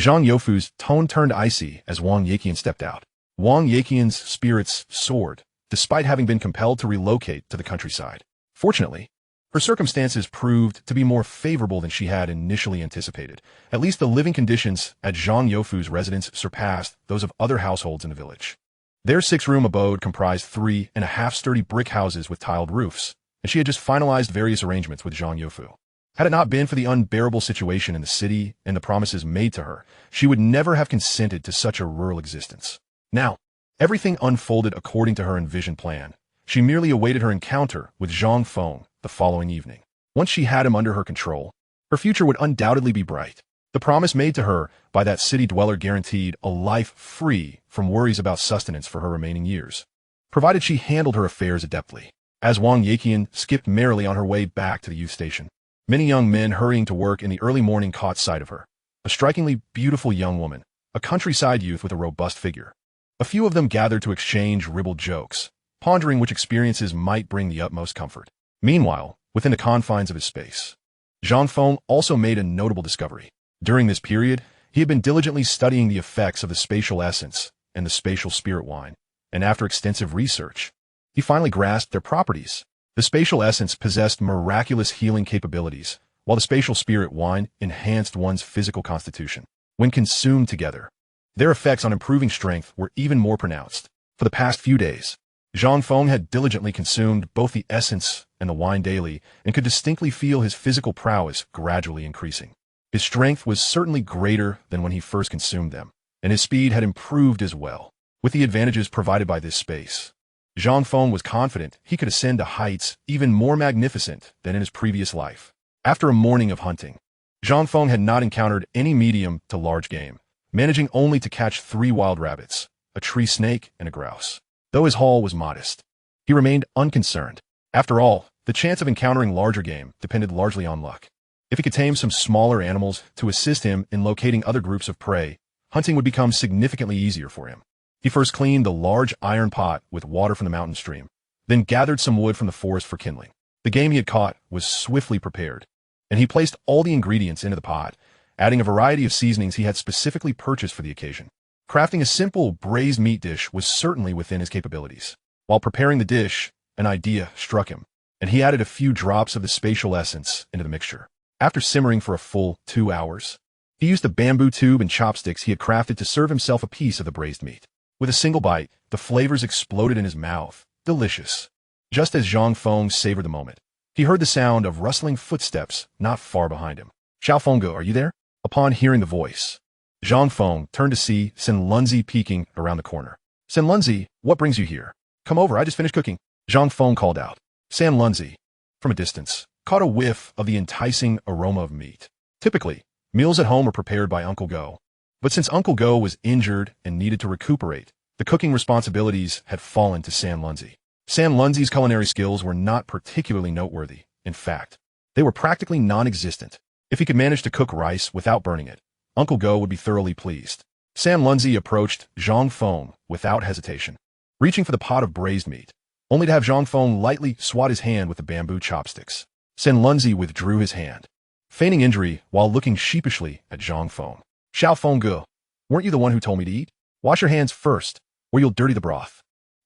Zhang Youfu's tone turned icy as Wang Yiqian stepped out. Wang Yiqian's spirits soared, despite having been compelled to relocate to the countryside. Fortunately, her circumstances proved to be more favorable than she had initially anticipated. At least the living conditions at Zhang Youfu's residence surpassed those of other households in the village. Their 6-room abode comprised 3.5 sturdy brick houses with tiled roofs, and she had just finalized various arrangements with Zhang Youfu. Had it not been for the unbearable situation in the city and the promises made to her, she would never have consented to such a rural existence. Now, everything unfolded according to her envisioned plan. She merely awaited her encounter with Zhang Feng the following evening. Once she had him under her control, her future would undoubtedly be bright. The promise made to her by that city dweller guaranteed a life free from worries about sustenance for her remaining years, provided she handled her affairs adeptly. As Wang Yiqian skipped merrily on her way back to the youth station, many young men hurrying to work in the early morning caught sight of her. A strikingly beautiful young woman, a countryside youth with a robust figure. A few of them gathered to exchange ribald jokes, pondering which experiences might bring the utmost comfort. Meanwhile, within the confines of his space, Zhang Feng also made a notable discovery. During this period, he had been diligently studying the effects of the spatial essence and the spatial spirit wine, and after extensive research, he finally grasped their properties. The spatial essence possessed miraculous healing capabilities, while the spatial spirit wine enhanced one's physical constitution. When consumed together, their effects on improving strength were even more pronounced. For the past few days, Zhang Feng had diligently consumed both the essence and the wine daily and could distinctly feel his physical prowess gradually increasing. His strength was certainly greater than when he first consumed them, and his speed had improved as well. With the advantages provided by this space, Zhang Feng was confident he could ascend to heights even more magnificent than in his previous life. After a morning of hunting, Zhang Feng had not encountered any medium to large game, managing only to catch 3 wild rabbits, a tree snake, and a grouse. Though his haul was modest, he remained unconcerned. After all, the chance of encountering larger game depended largely on luck. If he could tame some smaller animals to assist him in locating other groups of prey, hunting would become significantly easier for him. He first cleaned the large iron pot with water from the mountain stream, then gathered some wood from the forest for kindling. The game he had caught was swiftly prepared, and he placed all the ingredients into the pot, adding a variety of seasonings he had specifically purchased for the occasion. Crafting a simple braised meat dish was certainly within his capabilities. While preparing the dish, an idea struck him, and he added a few drops of the spatial essence into the mixture. After simmering for a full 2 hours, he used a bamboo tube and chopsticks he had crafted to serve himself a piece of the braised meat. With a single bite, the flavors exploded in his mouth. Delicious. Just as Zhang Feng savored the moment, he heard the sound of rustling footsteps not far behind him. "Xiao Fengge, are you there?" Upon hearing the voice, Zhang Feng turned to see Sen Lunzi peeking around the corner. "Sen Lunzi, what brings you here? Come over, I just finished cooking." Zhang Feng called out. San Lunzi, from a distance, caught a whiff of the enticing aroma of meat. Typically, meals at home were prepared by Uncle Go. But since Uncle Go was injured and needed to recuperate, the cooking responsibilities had fallen to San Lunzi. San Lunzi's culinary skills were not particularly noteworthy. In fact, they were practically non-existent. If he could manage to cook rice without burning it, Uncle Go would be thoroughly pleased. San Lunzi approached Zhang Feng without hesitation, reaching for the pot of braised meat, only to have Zhang Feng lightly swat his hand with the bamboo chopsticks. San Lunzi withdrew his hand, feigning injury while looking sheepishly at Zhang Feng. "Xiao Fengge, weren't you the one who told me to eat? Wash your hands first, or you'll dirty the broth."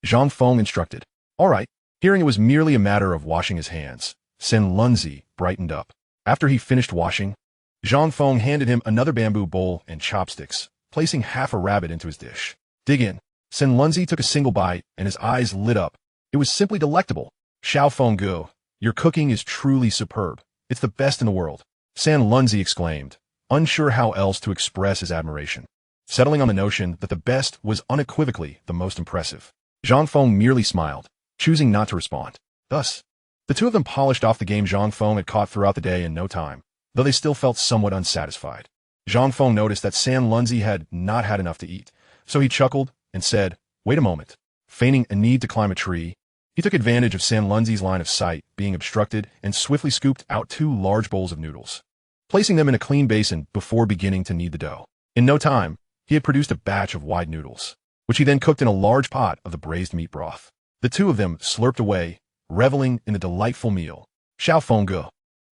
Zhang Feng instructed. "All right." Hearing it was merely a matter of washing his hands, Sen Lunzi brightened up. After he finished washing, Zhang Feng handed him another bamboo bowl and chopsticks, placing half a rabbit into his dish. "Dig in." Sen Lunzi took a single bite, and his eyes lit up. It was simply delectable. "Xiao Fengge, Your cooking is truly superb. It's the best in the world. San Lunzi exclaimed, unsure how else to express his admiration, settling on the notion that the best was unequivocally the most impressive. Zhang Feng merely smiled, choosing not to respond. Thus, the two of them polished off the game Zhang Feng had caught throughout the day in no time, though they still felt somewhat unsatisfied. Zhang Feng noticed that San Lunzi had not had enough to eat, so he chuckled and said, "Wait a moment." Feigning a need to climb a tree, he took advantage of San Lunzi's line of sight being obstructed and swiftly scooped out 2 large bowls of noodles, placing them in a clean basin before beginning to knead the dough. In no time, he had produced a batch of wide noodles, which he then cooked in a large pot of the braised meat broth. The two of them slurped away, reveling in the delightful meal. "Xiao Fengge,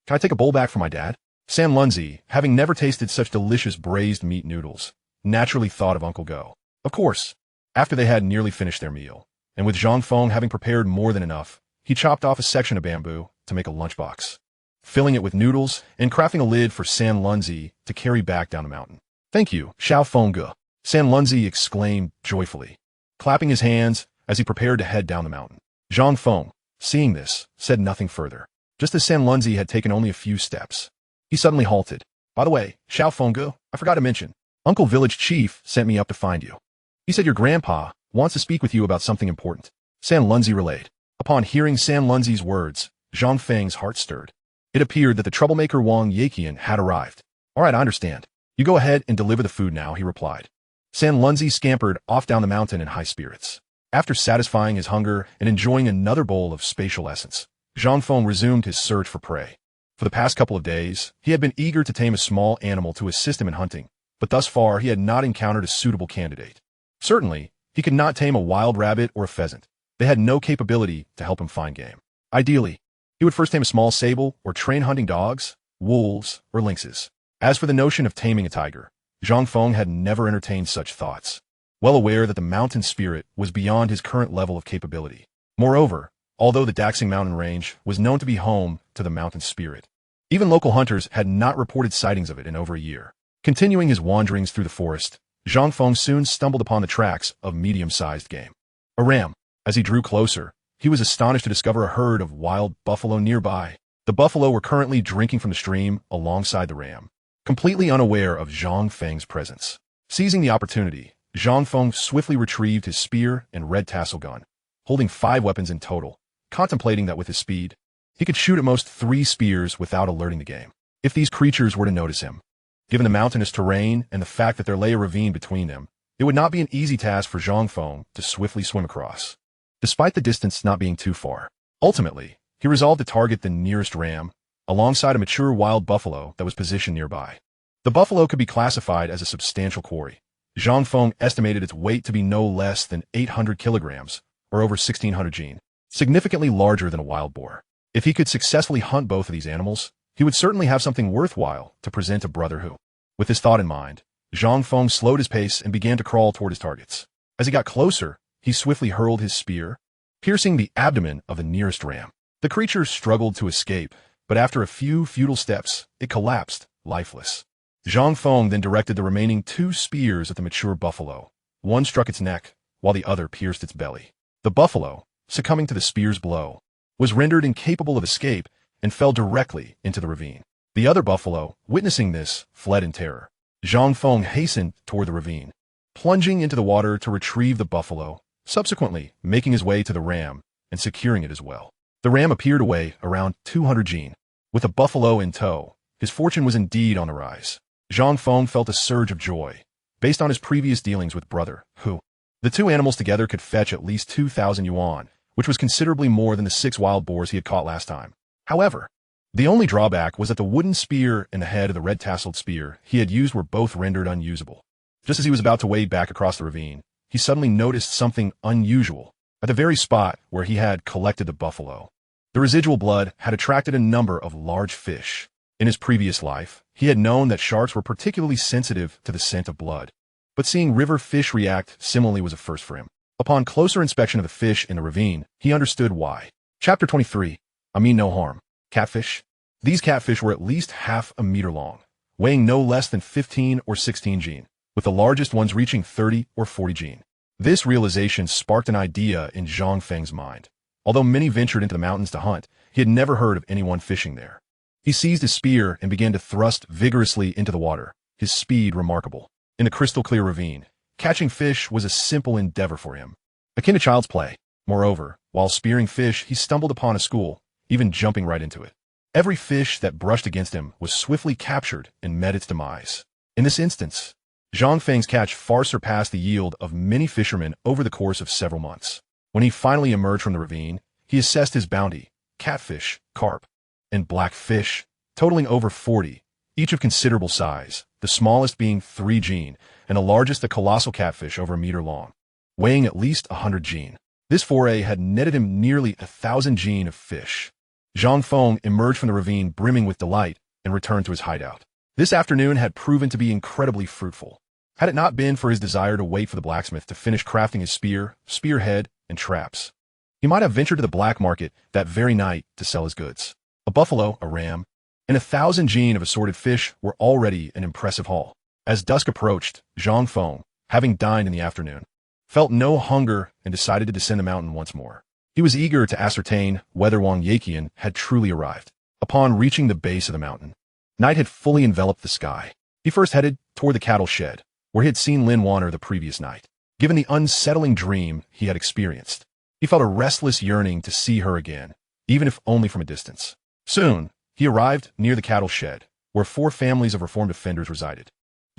can I take a bowl back for my dad?" San Lunzi, having never tasted such delicious braised meat noodles, naturally thought of Uncle Go. Of course, after they had nearly finished their meal, and with Zhang Feng having prepared more than enough, he chopped off a section of bamboo to make a lunchbox, filling it with noodles and crafting a lid for San Lunzi to carry back down the mountain. "Thank you, Xiao Fengge," San Lunzi exclaimed joyfully, clapping his hands as he prepared to head down the mountain. Zhang Feng, seeing this, said nothing further. Just as San Lunzi had taken only a few steps, he suddenly halted. "By the way, Xiao Fengge, I forgot to mention, Uncle Village Chief sent me up to find you. He said your grandpa wants to speak with you about something important," San Lunzi relayed. Upon hearing San Lunzi's words, Zhang Feng's heart stirred. It appeared that the troublemaker Wang Yaqian had arrived. "All right, I understand. You go ahead and deliver the food now," he replied. San Lunzi scampered off down the mountain in high spirits. After satisfying his hunger and enjoying another bowl of spatial essence, Zhang Feng resumed his search for prey. For the past couple of days, he had been eager to tame a small animal to assist him in hunting, but thus far he had not encountered a suitable candidate. Certainly, he could not tame a wild rabbit or a pheasant. They had no capability to help him find game. Ideally, he would first tame a small sable or train hunting dogs, wolves, or lynxes. As for the notion of taming a tiger, Zhang Feng had never entertained such thoughts, well aware that the mountain spirit was beyond his current level of capability. Moreover, although the Daxing mountain range was known to be home to the mountain spirit, even local hunters had not reported sightings of it in over a year. Continuing his wanderings through the forest, Zhang Feng soon stumbled upon the tracks of medium-sized game. A ram. As he drew closer, he was astonished to discover a herd of wild buffalo nearby. The buffalo were currently drinking from the stream alongside the ram, completely unaware of Zhang Feng's presence. Seizing the opportunity, Zhang Feng swiftly retrieved his spear and red tassel gun, holding 5 weapons in total, contemplating that with his speed, he could shoot at most 3 spears without alerting the game. If these creatures were to notice him, given the mountainous terrain and the fact that there lay a ravine between them, it would not be an easy task for Zhang Feng to swiftly swim across, despite the distance not being too far. Ultimately, he resolved to target the nearest ram, alongside a mature wild buffalo that was positioned nearby. The buffalo could be classified as a substantial quarry. Zhang Feng estimated its weight to be no less than 800 kilograms, or over 1,600 jin, significantly larger than a wild boar. If he could successfully hunt both of these animals, he would certainly have something worthwhile to present to Brother Hu. With this thought in mind, Zhang Feng slowed his pace and began to crawl toward his targets. As he got closer, he swiftly hurled his spear, piercing the abdomen of the nearest ram. The creature struggled to escape, but after a few futile steps, it collapsed, lifeless. Zhang Feng then directed the remaining 2 spears at the mature buffalo. One struck its neck, while the other pierced its belly. The buffalo, succumbing to the spear's blow, was rendered incapable of escape and fell directly into the ravine. The other buffalo, witnessing this, fled in terror. Zhang Feng hastened toward the ravine, plunging into the water to retrieve the buffalo, subsequently making his way to the ram and securing it as well. The ram appeared to weigh around 200 jin. With a buffalo in tow, his fortune was indeed on the rise. Zhang Feng felt a surge of joy, based on his previous dealings with Brother Hu. The 2 animals together could fetch at least 2,000 yuan, which was considerably more than the 6 wild boars he had caught last time. However, the only drawback was that the wooden spear and the head of the red-tasseled spear he had used were both rendered unusable. Just as he was about to wade back across the ravine, he suddenly noticed something unusual at the very spot where he had collected the buffalo. The residual blood had attracted a number of large fish. In his previous life, he had known that sharks were particularly sensitive to the scent of blood, but seeing river fish react similarly was a first for him. Upon closer inspection of the fish in the ravine, he understood why. Chapter 23. I mean no harm. Catfish. These catfish were at least half a meter long, weighing no less than 15 or 16 jin, with the largest ones reaching 30 or 40 jin. This realization sparked an idea in Zhang Feng's mind. Although many ventured into the mountains to hunt, He had never heard of anyone fishing there. He seized his spear and began to thrust vigorously into the water, his speed remarkable. In the crystal-clear ravine, catching fish was a simple endeavor for him, akin to child's play. Moreover, while spearing fish, he stumbled upon a school, even jumping right into it. Every fish that brushed against him was swiftly captured and met its demise. In this instance, Zhang Feng's catch far surpassed the yield of many fishermen over the course of several months. When he finally emerged from the ravine, he assessed his bounty: catfish, carp, and blackfish, totaling over 40, each of considerable size, the smallest being 3 jin, and the largest a colossal catfish over a meter long, weighing at least 100 jin. This foray had netted him nearly 1,000 jin of fish. Zhang Feng emerged from the ravine brimming with delight and returned to his hideout. This afternoon had proven to be incredibly fruitful. Had it not been for his desire to wait for the blacksmith to finish crafting his spear, spearhead, and traps, he might have ventured to the black market that very night to sell his goods. A buffalo, a ram, and 1,000 jin of assorted fish were already an impressive haul. As dusk approached, Zhang Feng, having dined in the afternoon, felt no hunger and decided to descend the mountain once more. He was eager to ascertain whether Wang Yaqian had truly arrived. Upon reaching the base of the mountain, night had fully enveloped the sky. He first headed toward the cattle shed, where he had seen Lin Wanner the previous night. Given the unsettling dream he had experienced, he felt a restless yearning to see her again, even if only from a distance. Soon, he arrived near the cattle shed, where 4 families of reformed offenders resided.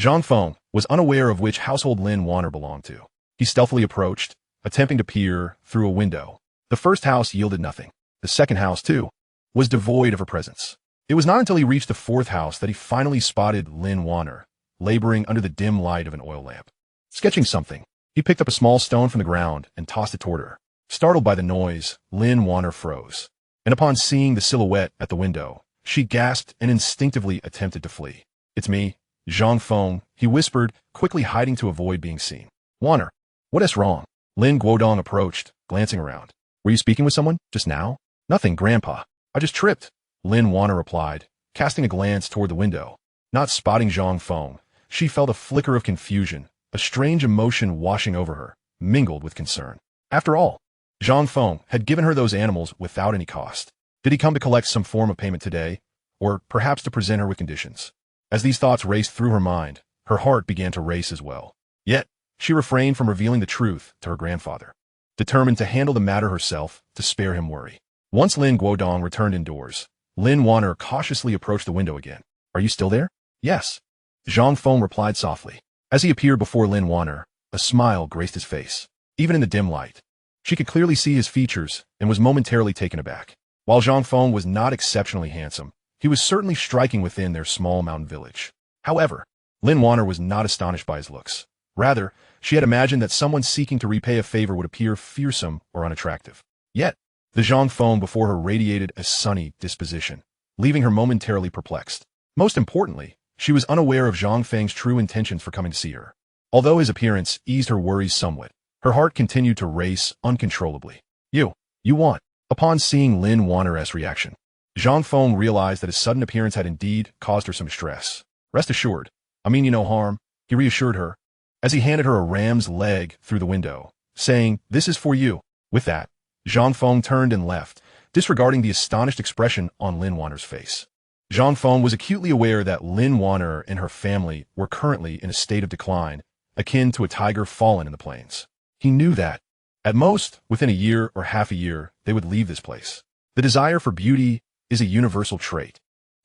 Zhang Feng was unaware of which household Lin Wanner belonged to. He stealthily approached, attempting to peer through a window. The first house yielded nothing. The second house, too, was devoid of her presence. It was not until he reached the 4th house that he finally spotted Lin Wanner, laboring under the dim light of an oil lamp. Sketching something, he picked up a small stone from the ground and tossed it toward her. Startled by the noise, Lin Wanner froze, and upon seeing the silhouette at the window, she gasped and instinctively attempted to flee. "It's me, Zhang Feng," he whispered, quickly hiding to avoid being seen. "Wanner, what is wrong?" Lin Guodong approached, glancing around. "Were you speaking with someone just now?" "Nothing, Grandpa. I just tripped," Lin Wanner replied, casting a glance toward the window. Not spotting Zhang Feng, she felt a flicker of confusion, a strange emotion washing over her, mingled with concern. After all, Zhang Feng had given her those animals without any cost. Did he come to collect some form of payment today, or perhaps to present her with conditions? As these thoughts raced through her mind, her heart began to race as well. Yet, she refrained from revealing the truth to her grandfather, determined to handle the matter herself to spare him worry. Once Lin Guodong returned indoors, Lin Wanner cautiously approached the window again. "Are you still there?" "Yes," Zhang Feng replied softly. As he appeared before Lin Wanner, a smile graced his face. Even in the dim light, she could clearly see his features and was momentarily taken aback. While Zhang Feng was not exceptionally handsome, he was certainly striking within their small mountain village. However, Lin Wanner was not astonished by his looks. Rather, she had imagined that someone seeking to repay a favor would appear fearsome or unattractive. Yet, the Zhang Feng before her radiated a sunny disposition, leaving her momentarily perplexed. Most importantly, she was unaware of Zhang Feng's true intentions for coming to see her. Although his appearance eased her worries somewhat, her heart continued to race uncontrollably. You want?" Upon seeing Lin Wanner's reaction, Zhang Feng realized that his sudden appearance had indeed caused her some stress. "Rest assured, I mean you no harm," he reassured her, as he handed her a ram's leg through the window, saying, "This is for you." With that, Zhang Feng turned and left, disregarding the astonished expression on Lin Wanner's face. Zhang Feng was acutely aware that Lin Wanner and her family were currently in a state of decline, akin to a tiger fallen in the plains. He knew that, at most, within a year or half a year, they would leave this place. The desire for beauty is a universal trait.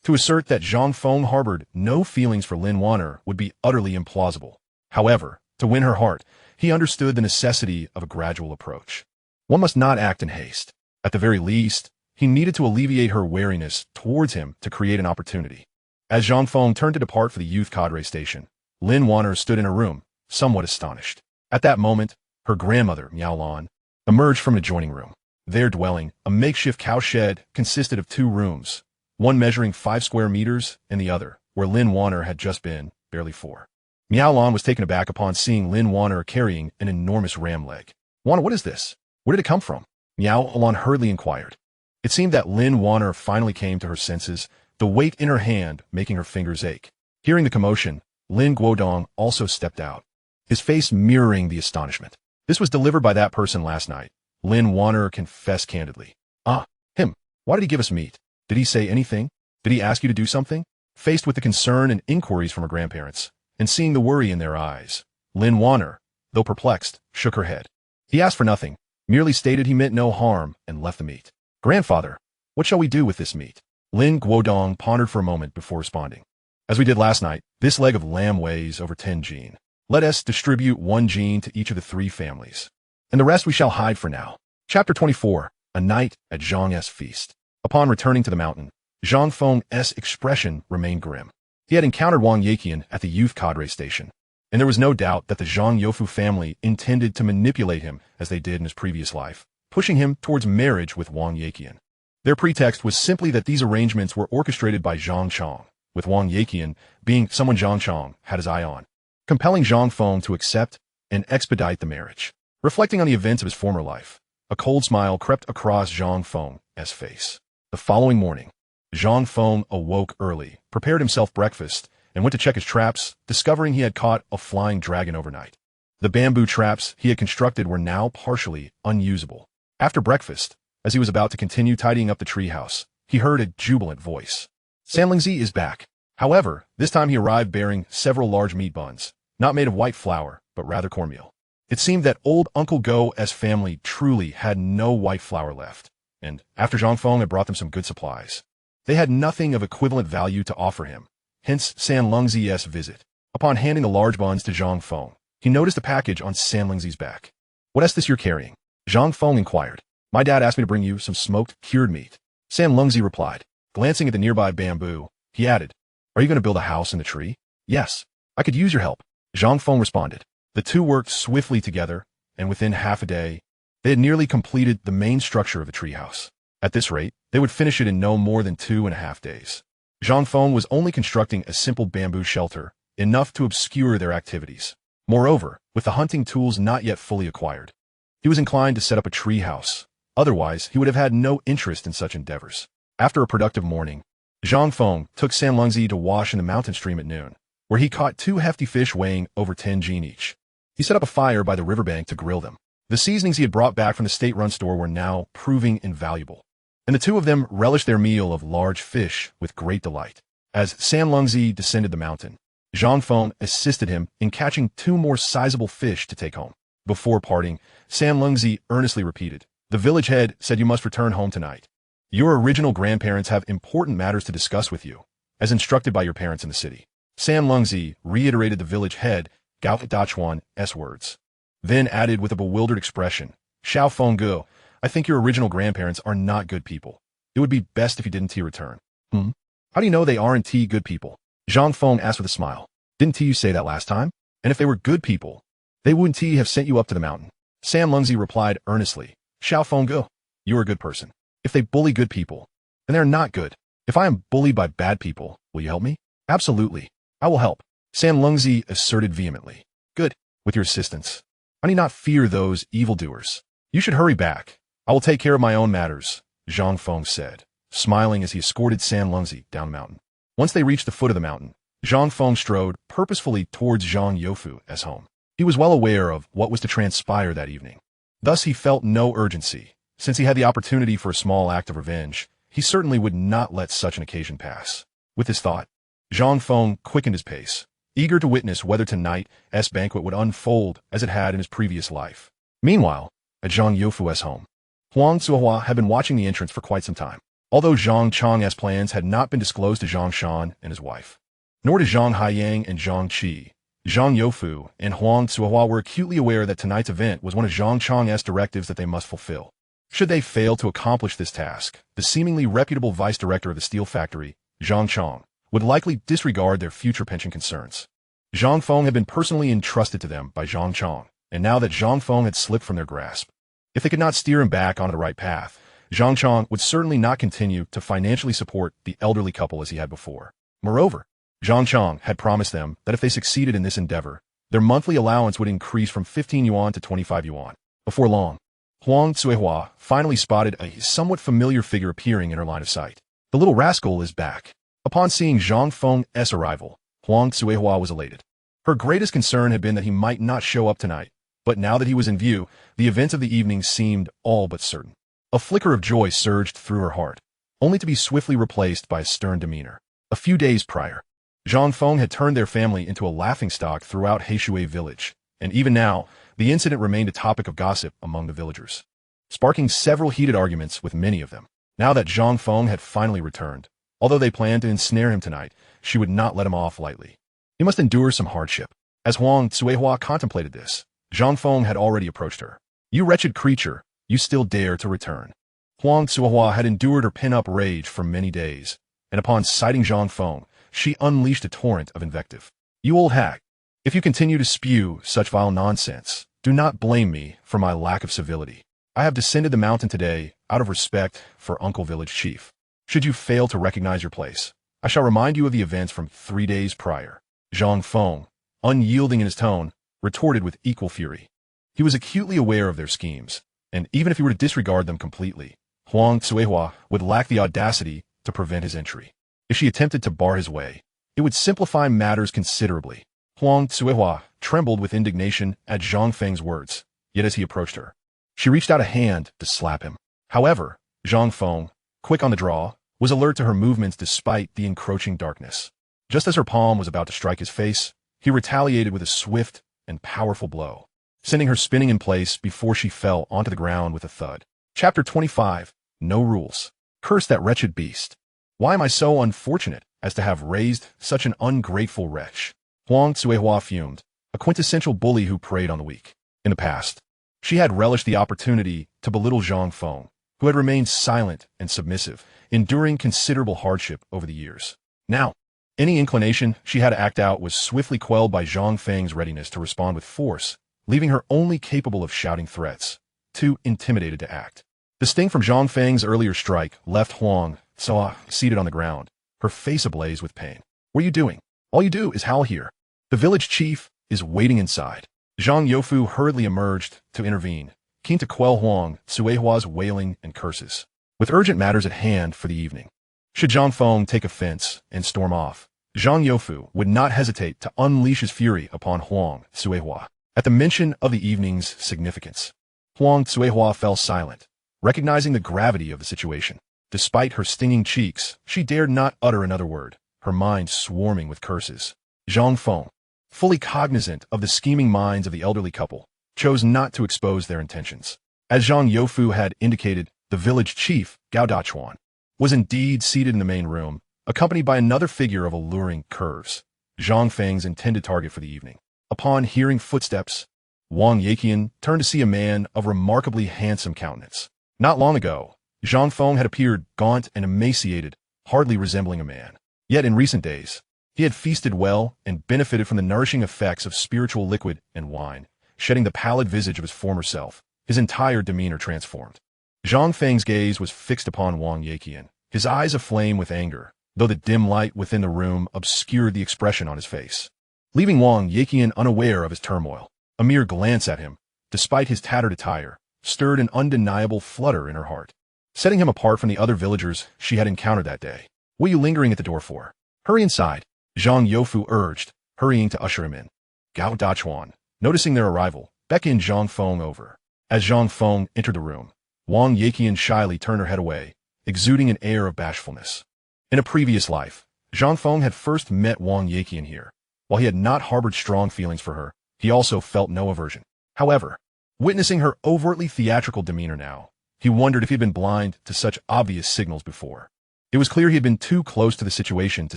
To assert that Zhang Feng harbored no feelings for Lin Wanner would be utterly implausible. However, to win her heart, he understood the necessity of a gradual approach. One must not act in haste. At the very least, he needed to alleviate her wariness towards him to create an opportunity. As Zhang Feng turned to depart for the youth cadre station, Lin Wanner stood in her room, somewhat astonished. At that moment, her grandmother, Miao Lan, emerged from an adjoining room. Their dwelling, a makeshift cowshed, consisted of 2 rooms, one measuring 5 square meters and the other, where Lin Wanner had just been, barely 4. Miao Lan was taken aback upon seeing Lin Wanner carrying an enormous ram leg. "Wanner, what is this? Where did it come from?" Miao Lan hurriedly inquired. It seemed that Lin Wanner finally came to her senses, the weight in her hand making her fingers ache. Hearing the commotion, Lin Guodong also stepped out, his face mirroring the astonishment. "This was delivered by that person last night," Lin Wanner confessed candidly. "Ah, him." Why did he give us meat? Did he say anything? Did he ask you to do something? Faced with the concern and inquiries from her grandparents, and seeing the worry in their eyes, Lin Wanner, though perplexed, shook her head. He asked for nothing, merely stated he meant no harm, and left the meat. Grandfather, what shall we do with this meat? Lin Guodong pondered for a moment before responding. As we did last night, this leg of lamb weighs over 10 jin. Let us distribute 1 jin to each of the 3 families. And the rest we shall hide for now. Chapter 24. A Night at Zhang's Feast. Upon returning to the mountain, Zhang Feng's expression remained grim. He had encountered Wang Yeqian at the youth cadre station, and there was no doubt that the Zhang Youfu family intended to manipulate him as they did in his previous life, pushing him towards marriage with Wang Yeqian. Their pretext was simply that these arrangements were orchestrated by Zhang Chong, with Wang Yeqian being someone Zhang Chong had his eye on, compelling Zhang Feng to accept and expedite the marriage. Reflecting on the events of his former life, a cold smile crept across Zhang Feng's face. The following morning, Zhang Feng awoke early, prepared himself breakfast, and went to check his traps, discovering he had caught a flying dragon overnight. The bamboo traps he had constructed were now partially unusable. After breakfast, as he was about to continue tidying up the treehouse, he heard a jubilant voice. Sanlingzi is back. However, this time he arrived bearing several large meat buns, not made of white flour, but rather cornmeal. It seemed that old Uncle Go's family truly had no white flour left, and after Zhang Feng had brought them some good supplies, they had nothing of equivalent value to offer him, hence Sanlingzi's visit. Upon handing the large buns to Zhang Feng, he noticed a package on Sanlingzi's back. What is this you're carrying? Zhang Feng inquired. My dad asked me to bring you some smoked, cured meat. Sanlingzi replied. Glancing at the nearby bamboo, he added, Are you going to build a house in the tree? Yes. I could use your help. Zhang Feng responded. The two worked swiftly together, and within half a day, they had nearly completed the main structure of the treehouse. At this rate, they would finish it in no more than 2.5 days. Zhang Feng was only constructing a simple bamboo shelter, enough to obscure their activities. Moreover, with the hunting tools not yet fully acquired, he was inclined to set up a treehouse. Otherwise, he would have had no interest in such endeavors. After a productive morning, Zhang Feng took Sanlingzi to wash in the mountain stream at noon, where he caught 2 hefty fish weighing over 10 jin each. He set up a fire by the riverbank to grill them. The seasonings he had brought back from the state-run store were now proving invaluable, and the two of them relished their meal of large fish with great delight. As Sanlingzi descended the mountain, Zhang Feng assisted him in catching 2 more sizable fish to take home. Before parting, Sanlingzi earnestly repeated, The village head said you must return home tonight. Your original grandparents have important matters to discuss with you, as instructed by your parents in the city. Sanlingzi reiterated the village head Gao Dachuan's words, then added with a bewildered expression, Xiao Fenggu, I think your original grandparents are not good people. It would be best if you didn't return. How do you know they aren't good people? Zhang Feng asked with a smile. Didn't you say that last time? And if they were good people, they wouldn't have sent you up to the mountain. Sanlingzi replied earnestly, Xiao Fenggu, you are a good person. If they bully good people, then they are not good. If I am bullied by bad people, will you help me? Absolutely. I will help. Sanlingzi asserted vehemently. Good. With your assistance. I need not fear those evildoers. You should hurry back. I will take care of my own matters, Zhang Feng said, smiling as he escorted Sanlingzi down the mountain. Once they reached the foot of the mountain, Zhang Feng strode purposefully towards Zhang Youfu's home. He was well aware of what was to transpire that evening. Thus he felt no urgency. Since he had the opportunity for a small act of revenge, he certainly would not let such an occasion pass. With this thought, Zhang Feng quickened his pace, eager to witness whether tonight's banquet would unfold as it had in his previous life. Meanwhile, at Zhang Youfu's home, Huang Zuohua had been watching the entrance for quite some time. Although Zhang Chong's plans had not been disclosed to Zhang Shan and his wife, nor to Zhang Haiyang and Zhang Qi, Zhang Youfu and Huang Zuohua were acutely aware that tonight's event was one of Zhang Chong's directives that they must fulfill. Should they fail to accomplish this task, the seemingly reputable vice director of the steel factory, Zhang Chong, would likely disregard their future pension concerns. Zhang Feng had been personally entrusted to them by Zhang Chong, and now that Zhang Feng had slipped from their grasp, if they could not steer him back onto the right path, Zhang Chong would certainly not continue to financially support the elderly couple as he had before. Moreover, Zhang Chong had promised them that if they succeeded in this endeavor, their monthly allowance would increase from 15 yuan to 25 yuan. Before long, Huang Zuohua finally spotted a somewhat familiar figure appearing in her line of sight. The little rascal is back. Upon seeing Zhang Feng's arrival, Huang Zuohua was elated. Her greatest concern had been that he might not show up tonight, but now that he was in view, the events of the evening seemed all but certain. A flicker of joy surged through her heart. only to be swiftly replaced by a stern demeanor. A few days prior, Zhang Feng had turned their family into a laughingstock throughout Heishui village, and even now, the incident remained a topic of gossip among the villagers, sparking several heated arguments with many of them. Now that Zhang Feng had finally returned, although they planned to ensnare him tonight, she would not let him off lightly. He must endure some hardship. As Huang Cuihua contemplated this, Zhang Feng had already approached her. "You wretched creature, you still dare to return." Huang Cuihua had endured her pin-up rage for many days, and upon sighting Zhang Feng, she unleashed a torrent of invective. "You old hag, if you continue to spew such vile nonsense, do not blame me for my lack of civility. I have descended the mountain today out of respect for Uncle Village Chief. Should you fail to recognize your place, I shall remind you of the events from 3 days prior." Zhang Feng, unyielding in his tone, retorted with equal fury. He was acutely aware of their schemes, and even if he were to disregard them completely, Huang Cuihua would lack the audacity to prevent his entry. If she attempted to bar his way, it would simplify matters considerably. Huang Cuihua trembled with indignation at Zhang Feng's words, yet as he approached her, she reached out a hand to slap him. However, Zhang Feng, quick on the draw, was alert to her movements despite the encroaching darkness. Just as her palm was about to strike his face, he retaliated with a swift and powerful blow, sending her spinning in place before she fell onto the ground with a thud. Chapter 25. No Rules. Curse that wretched beast. Why am I so unfortunate as to have raised such an ungrateful wretch? Huang Cuihua fumed, a quintessential bully who preyed on the weak. In the past, she had relished the opportunity to belittle Zhang Feng, who had remained silent and submissive, enduring considerable hardship over the years. Now, any inclination she had to act out was swiftly quelled by Zhang Feng's readiness to respond with force, leaving her only capable of shouting threats, too intimidated to act. The sting from Zhang Feng's earlier strike left Huang Cuihua seated on the ground, her face ablaze with pain. "What are you doing? All you do is howl here. The village chief is waiting inside." Zhang Youfu hurriedly emerged to intervene, keen to quell Huang Cuihua's wailing and curses. With urgent matters at hand for the evening, should Zhang Feng take offense and storm off, Zhang Youfu would not hesitate to unleash his fury upon Huang Cuihua. At the mention of the evening's significance, Huang Cuihua fell silent, recognizing the gravity of the situation. Despite her stinging cheeks, she dared not utter another word, her mind swarming with curses. Zhang Feng, fully cognizant of the scheming minds of the elderly couple, chose not to expose their intentions. As Zhang Youfu had indicated, the village chief, Gao Dachuan, was indeed seated in the main room, accompanied by another figure of alluring curves, Zhang Feng's intended target for the evening. Upon hearing footsteps, Wang Yaqian turned to see a man of remarkably handsome countenance. Not long ago, Zhang Feng had appeared gaunt and emaciated, hardly resembling a man. Yet in recent days, he had feasted well and benefited from the nourishing effects of spiritual liquid and wine, shedding the pallid visage of his former self, his entire demeanor transformed. Zhang Feng's gaze was fixed upon Wang Yaqian, his eyes aflame with anger, though the dim light within the room obscured the expression on his face. Leaving Wang Yaqian unaware of his turmoil, a mere glance at him, despite his tattered attire, stirred an undeniable flutter in her heart, setting him apart from the other villagers she had encountered that day. "What are you lingering at the door for? Hurry inside," Zhang Youfu urged, hurrying to usher him in. Gao Dachuan, noticing their arrival, beckoned Zhang Feng over. As Zhang Feng entered the room, Wang Yaqian shyly turned her head away, exuding an air of bashfulness. In a previous life, Zhang Feng had first met Wang Yaqian here. While he had not harbored strong feelings for her, he also felt no aversion. However, witnessing her overtly theatrical demeanor now, he wondered if he had been blind to such obvious signals before. It was clear he had been too close to the situation to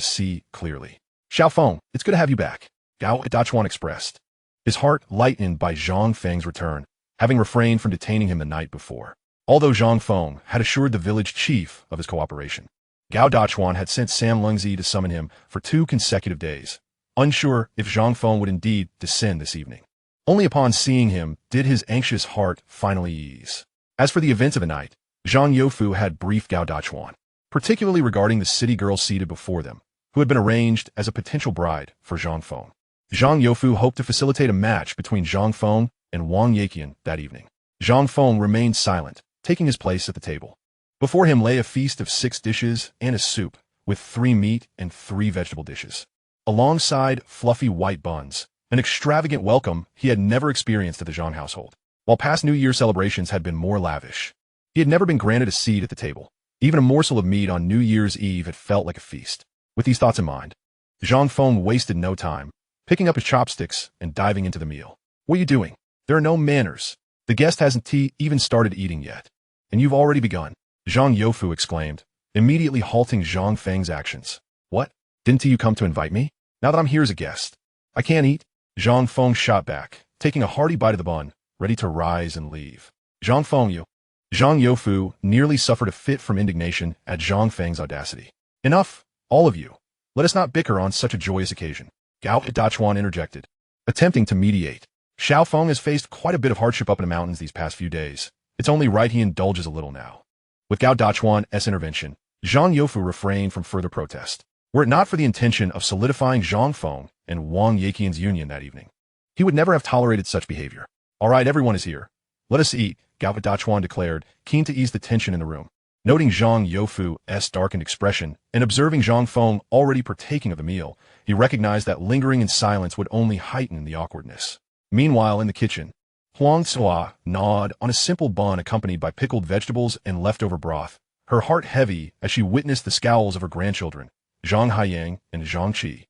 see clearly. "Xiao Feng, it's good to have you back," Gao Dachuan expressed, his heart lightened by Zhang Feng's return, having refrained from detaining him the night before. Although Zhang Feng had assured the village chief of his cooperation, Gao Dachuan had sent Sam Lungzi to summon him for 2 consecutive days, unsure if Zhang Feng would indeed descend this evening. Only upon seeing him did his anxious heart finally ease. As for the events of the night, Zhang Youfu had briefed Gao Dachuan, particularly regarding the city girl seated before them, who had been arranged as a potential bride for Zhang Feng. Zhang Youfu hoped to facilitate a match between Zhang Feng and Wang Yaqian that evening. Zhang Feng remained silent, taking his place at the table. Before him lay a feast of 6 dishes and a soup, with 3 meat and 3 vegetable dishes, alongside fluffy white buns, an extravagant welcome he had never experienced at the Zhang household. While past New Year celebrations had been more lavish, he had never been granted a seat at the table. Even a morsel of meat on New Year's Eve had felt like a feast. With these thoughts in mind, Zhang Feng wasted no time, picking up his chopsticks and diving into the meal. What are you doing? There are no manners. The guest hasn't even started eating yet. And you've already begun. Zhang Youfu exclaimed, immediately halting Zhang Feng's actions. What? Didn't you come to invite me? Now that I'm here as a guest, I can't eat? Zhang Feng shot back, taking a hearty bite of the bun, ready to rise and leave. Zhang Youfu nearly suffered a fit from indignation at Zhang Feng's audacity. Enough, all of you. Let us not bicker on such a joyous occasion. Gao Dachuan interjected, attempting to mediate. Xiao Feng has faced quite a bit of hardship up in the mountains these past few days. It's only right he indulges a little now. With Gao Dachuan's intervention, Zhang Youfu refrained from further protest. Were it not for the intention of solidifying Zhang Feng and Wang Yaqian's union that evening, he would never have tolerated such behavior. All right, everyone is here. Let us eat, Gao Dachuan declared, keen to ease the tension in the room. Noting Zhang Youfu's darkened expression and observing Zhang Feng already partaking of the meal, he recognized that lingering in silence would only heighten the awkwardness. Meanwhile, in the kitchen, Huang Cua gnawed on a simple bun accompanied by pickled vegetables and leftover broth, her heart heavy as she witnessed the scowls of her grandchildren, Zhang Haiyang and Zhang Qi,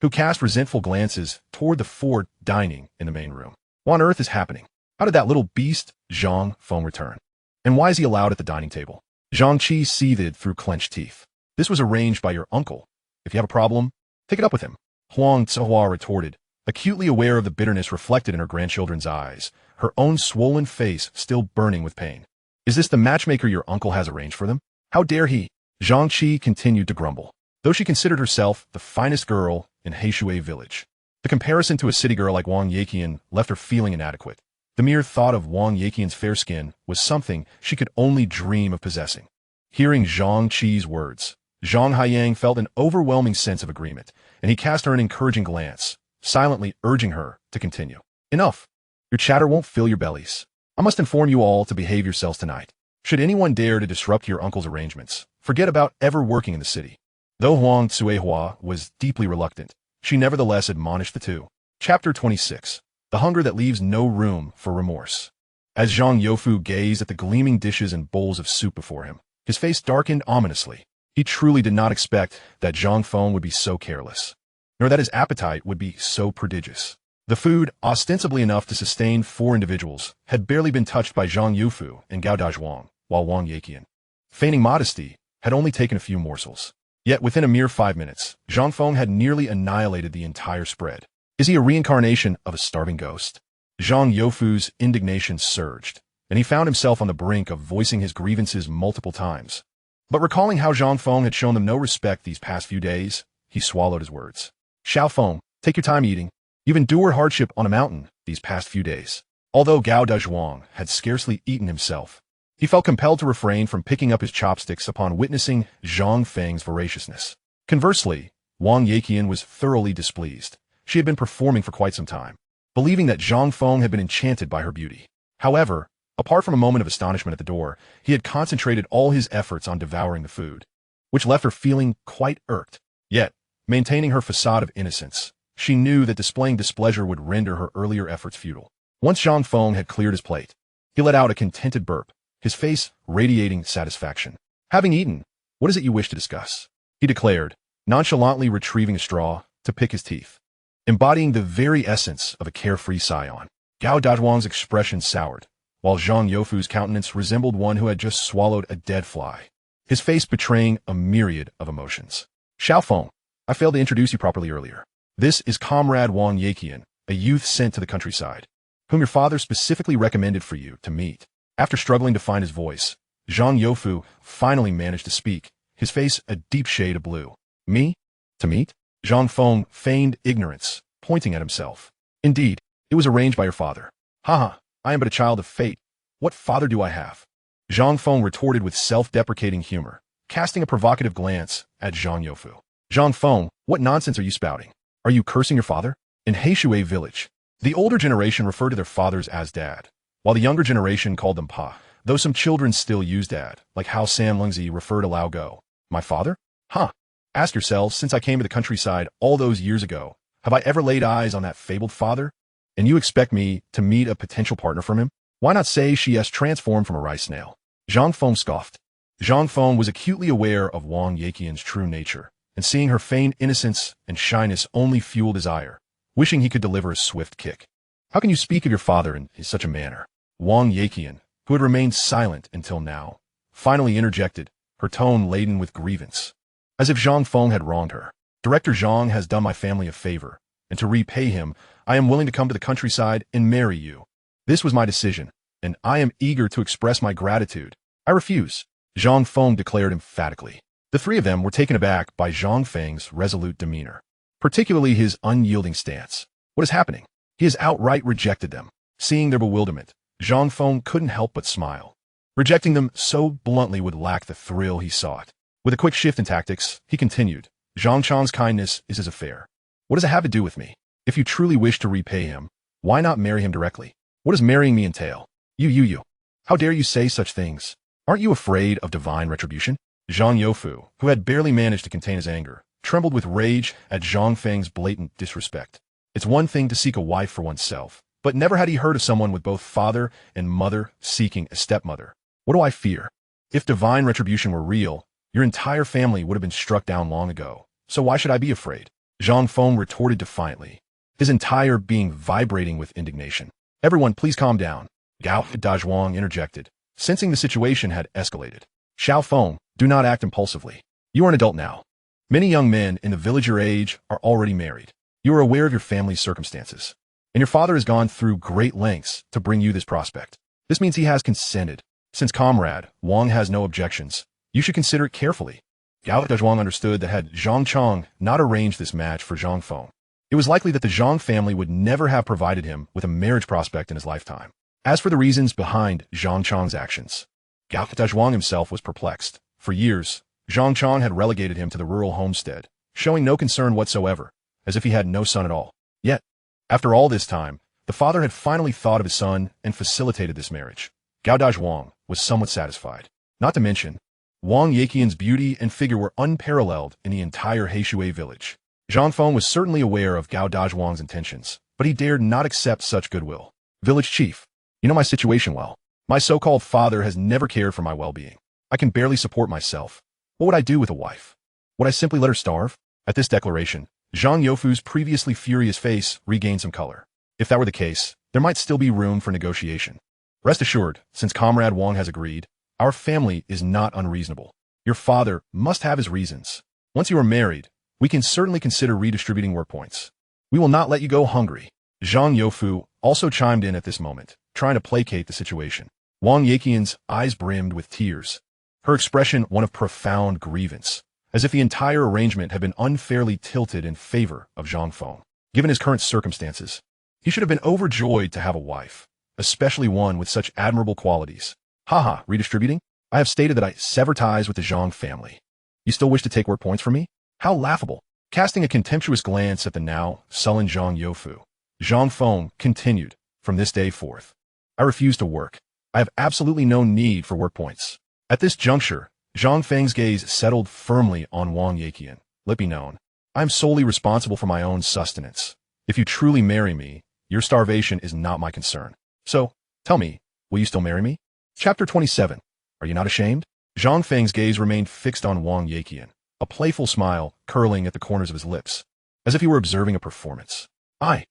who cast resentful glances toward the four dining in the main room. What on earth is happening? How did that little beast, Zhang Feng, return? And why is he allowed at the dining table? Zhang Qi seethed through clenched teeth. This was arranged by your uncle. If you have a problem, take it up with him, Huang Cua retorted, acutely aware of the bitterness reflected in her grandchildren's eyes, her own swollen face still burning with pain. Is this the matchmaker your uncle has arranged for them? How dare he? Zhang Qi continued to grumble, though she considered herself the finest girl in Heishui village. The comparison to a city girl like Wang Yaqian left her feeling inadequate. The mere thought of Wang Yaqian's fair skin was something she could only dream of possessing. Hearing Zhang Qi's words, Zhang Haiyang felt an overwhelming sense of agreement, and he cast her an encouraging glance, silently urging her to continue. Enough. Your chatter won't fill your bellies. I must inform you all to behave yourselves tonight. Should anyone dare to disrupt your uncle's arrangements, forget about ever working in the city. Though Huang Cuihua was deeply reluctant, she nevertheless admonished the two. Chapter 26. The Hunger That Leaves No Room for Remorse. As Zhang Youfu gazed at the gleaming dishes and bowls of soup before him, his face darkened ominously. He truly did not expect that Zhang Feng would be so careless, nor that his appetite would be so prodigious. The food, ostensibly enough to sustain 4 individuals, had barely been touched by Zhang Youfu and Gao Dajuang, while Wang Yaqian, feigning modesty, had only taken a few morsels. Yet within a mere 5 minutes, Zhang Feng had nearly annihilated the entire spread. Is he a reincarnation of a starving ghost? Zhang Youfu's indignation surged, and he found himself on the brink of voicing his grievances multiple times. But recalling how Zhang Feng had shown them no respect these past few days, he swallowed his words. Xiao Feng, take your time eating. You've endured hardship on a mountain these past few days. Although Gao Dajuang had scarcely eaten himself, he felt compelled to refrain from picking up his chopsticks upon witnessing Zhang Feng's voraciousness. Conversely, Wang Yaqian was thoroughly displeased. She had been performing for quite some time, believing that Zhang Feng had been enchanted by her beauty. However, apart from a moment of astonishment at the door, he had concentrated all his efforts on devouring the food, which left her feeling quite irked. Yet, maintaining her facade of innocence, she knew that displaying displeasure would render her earlier efforts futile. Once Zhang Feng had cleared his plate, he let out a contented burp, his face radiating satisfaction. Having eaten, what is it you wish to discuss? He declared, nonchalantly retrieving a straw to pick his teeth, embodying the very essence of a carefree scion. Gao Dajuang's expression soured, while Zhang Youfu's countenance resembled one who had just swallowed a dead fly, his face betraying a myriad of emotions. Xiao Feng, I failed to introduce you properly earlier. This is Comrade Wang Yaqian, a youth sent to the countryside, whom your father specifically recommended for you to meet. After struggling to find his voice, Zhang Youfu finally managed to speak, his face a deep shade of blue. Me? To meet? Zhang Feng feigned ignorance, pointing at himself. Indeed, it was arranged by your father. Haha, I am but a child of fate. What father do I have? Zhang Feng retorted with self-deprecating humor, casting a provocative glance at Zhang Youfu. Zhang Feng, what nonsense are you spouting? Are you cursing your father? In Heishui village, the older generation referred to their fathers as dad, while the younger generation called them pa, though some children still use dad, like how San Lungzi referred to Lao Go. My father? Huh. Ask yourselves, since I came to the countryside all those years ago, have I ever laid eyes on that fabled father? And you expect me to meet a potential partner from him? Why not say she has transformed from a rice snail? Zhang Feng scoffed. Zhang Feng was acutely aware of Wang Yaqian's true nature, and seeing her feigned innocence and shyness only fueled his ire, wishing he could deliver a swift kick. How can you speak of your father in such a manner? Wang Yaqian, who had remained silent until now, finally interjected, her tone laden with grievance. As if Zhang Feng had wronged her. Director Zhang has done my family a favor, and to repay him, I am willing to come to the countryside and marry you. This was my decision, and I am eager to express my gratitude. I refuse, Zhang Feng declared emphatically. The three of them were taken aback by Zhang Feng's resolute demeanor, particularly his unyielding stance. What is happening? He has outright rejected them. Seeing their bewilderment, Zhang Feng couldn't help but smile. Rejecting them so bluntly would lack the thrill he sought. With a quick shift in tactics, he continued, Zhang Chang's kindness is his affair. What does it have to do with me? If you truly wish to repay him, why not marry him directly? What does marrying me entail? You. How dare you say such things? Aren't you afraid of divine retribution? Zhang Youfu, who had barely managed to contain his anger, trembled with rage at Zhang Feng's blatant disrespect. It's one thing to seek a wife for oneself, but never had he heard of someone with both father and mother seeking a stepmother. What do I fear? If divine retribution were real, your entire family would have been struck down long ago. So why should I be afraid? Zhang Feng retorted defiantly, his entire being vibrating with indignation. Everyone, please calm down. Gao Dazhuang interjected, sensing the situation had escalated. Xiao Feng, do not act impulsively. You are an adult now. Many young men in the village your age are already married. You are aware of your family's circumstances, and your father has gone through great lengths to bring you this prospect. This means he has consented. Since Comrade Wang has no objections, you should consider it carefully. Gao Dazhuang understood that had Zhang Chang not arranged this match for Zhang Feng, it was likely that the Zhang family would never have provided him with a marriage prospect in his lifetime. As for the reasons behind Zhang Chang's actions, Gao Dazhuang himself was perplexed. For years, Zhang Chang had relegated him to the rural homestead, showing no concern whatsoever, as if he had no son at all. Yet, after all this time, the father had finally thought of his son and facilitated this marriage. Gao Dazhuang was somewhat satisfied. Not to mention, Wang Yaqian's beauty and figure were unparalleled in the entire Heishui village. Zhang Feng was certainly aware of Gao Dazhuang's intentions, but he dared not accept such goodwill. Village chief, you know my situation well. My so-called father has never cared for my well-being. I can barely support myself. What would I do with a wife? Would I simply let her starve? At this declaration, Zhang Youfu's previously furious face regained some color. If that were the case, there might still be room for negotiation. Rest assured, since Comrade Wang has agreed, our family is not unreasonable. Your father must have his reasons. Once you are married, we can certainly consider redistributing work points. We will not let you go hungry. Zhang Youfu also chimed in at this moment, trying to placate the situation. Wang Yaqian's eyes brimmed with tears, her expression one of profound grievance, as if the entire arrangement had been unfairly tilted in favor of Zhang Feng. Given his current circumstances, he should have been overjoyed to have a wife, especially one with such admirable qualities. Haha, redistributing? I have stated that I sever ties with the Zhang family. You still wish to take work points from me? How laughable. Casting a contemptuous glance at the now sullen Zhang Youfu, Zhang Feng continued, from this day forth, I refuse to work. I have absolutely no need for work points. At this juncture, Zhang Feng's gaze settled firmly on Wang Yaqian. Let be known, I am solely responsible for my own sustenance. If you truly marry me, your starvation is not my concern. So, tell me, will you still marry me? Chapter 27. Are you not ashamed? Zhang Feng's gaze remained fixed on Wang Yaqian, a playful smile curling at the corners of his lips, as if he were observing a performance. I.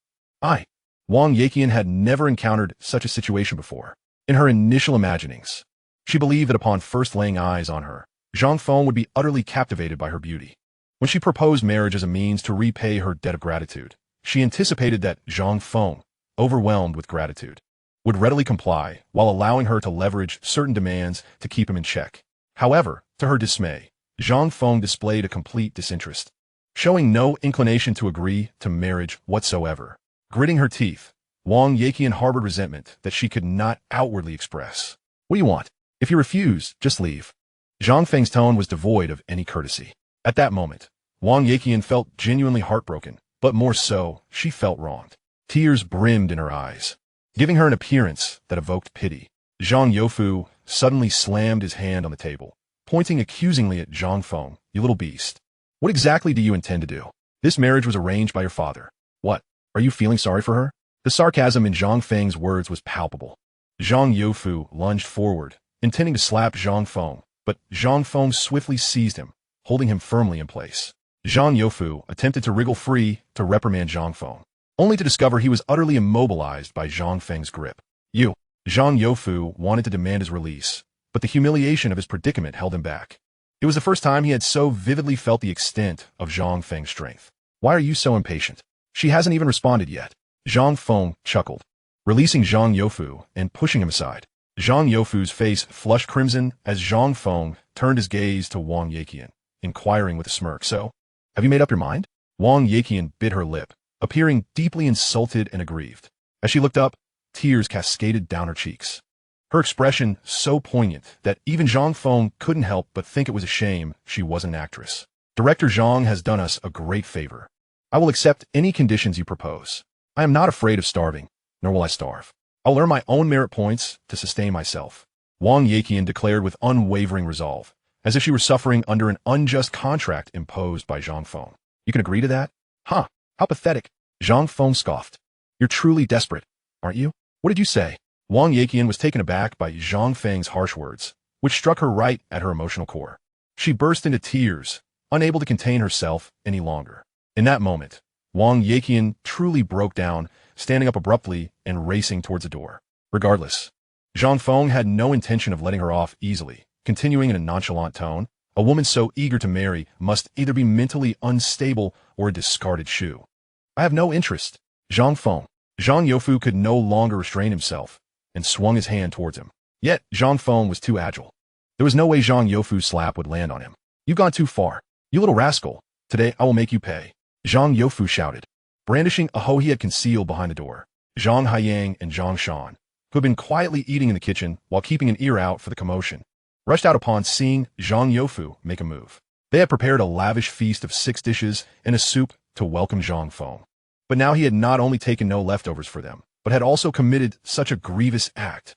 Wang Yaqian had never encountered such a situation before. In her initial imaginings, she believed that upon first laying eyes on her, Zhang Feng would be utterly captivated by her beauty. When she proposed marriage as a means to repay her debt of gratitude, she anticipated that Zhang Feng, overwhelmed with gratitude, would readily comply while allowing her to leverage certain demands to keep him in check. However, to her dismay, Zhang Feng displayed a complete disinterest, showing no inclination to agree to marriage whatsoever. Gritting her teeth, Wang Yaqian harbored resentment that she could not outwardly express. What do you want? If you refuse, just leave. Zhang Feng's tone was devoid of any courtesy. At that moment, Wang Yaqian felt genuinely heartbroken, but more so, she felt wronged. Tears brimmed in her eyes, giving her an appearance that evoked pity. Zhang Youfu suddenly slammed his hand on the table, pointing accusingly at Zhang Feng. You little beast. What exactly do you intend to do? This marriage was arranged by your father. What? Are you feeling sorry for her? The sarcasm in Zhang Feng's words was palpable. Zhang Youfu lunged forward, intending to slap Zhang Feng, but Zhang Feng swiftly seized him, holding him firmly in place. Zhang Youfu attempted to wriggle free to reprimand Zhang Feng, only to discover he was utterly immobilized by Zhang Feng's grip. Zhang Youfu wanted to demand his release, but the humiliation of his predicament held him back. It was the first time he had so vividly felt the extent of Zhang Feng's strength. Why are you so impatient? She hasn't even responded yet. Zhang Feng chuckled, releasing Zhang Youfu and pushing him aside. Zhang Youfu's face flushed crimson as Zhang Feng turned his gaze to Wang Yeqian, inquiring with a smirk. So, have you made up your mind? Wang Yeqian bit her lip, appearing deeply insulted and aggrieved. As she looked up, tears cascaded down her cheeks. Her expression so poignant that even Zhang Feng couldn't help but think it was a shame she wasn't an actress. Director Zhang has done us a great favor. I will accept any conditions you propose. I am not afraid of starving, nor will I starve. I'll earn my own merit points to sustain myself, Wang Yeqian declared with unwavering resolve, as if she were suffering under an unjust contract imposed by Zhang Feng. You can agree to that? Huh, how pathetic. Zhang Feng scoffed. You're truly desperate, aren't you? What did you say? Wang Yeqian was taken aback by Zhang Feng's harsh words, which struck her right at her emotional core. She burst into tears, unable to contain herself any longer. In that moment, Wang Yeqian truly broke down, standing up abruptly and racing towards the door. Regardless, Zhang Feng had no intention of letting her off easily, continuing in a nonchalant tone. A woman so eager to marry must either be mentally unstable or a discarded shoe. I have no interest. Zhang Feng. Zhang Youfu could no longer restrain himself and swung his hand towards him. Yet, Zhang Feng was too agile. There was no way Zhang Youfu's slap would land on him. You've gone too far. You little rascal. Today I will make you pay. Zhang Youfu shouted, brandishing a hoe he had concealed behind the door. Zhang Haiyang and Zhang Shan, who had been quietly eating in the kitchen while keeping an ear out for the commotion, rushed out upon seeing Zhang Youfu make a move. They had prepared a lavish feast of 6 dishes and a soup to welcome Zhang Feng. But now he had not only taken no leftovers for them, but had also committed such a grievous act.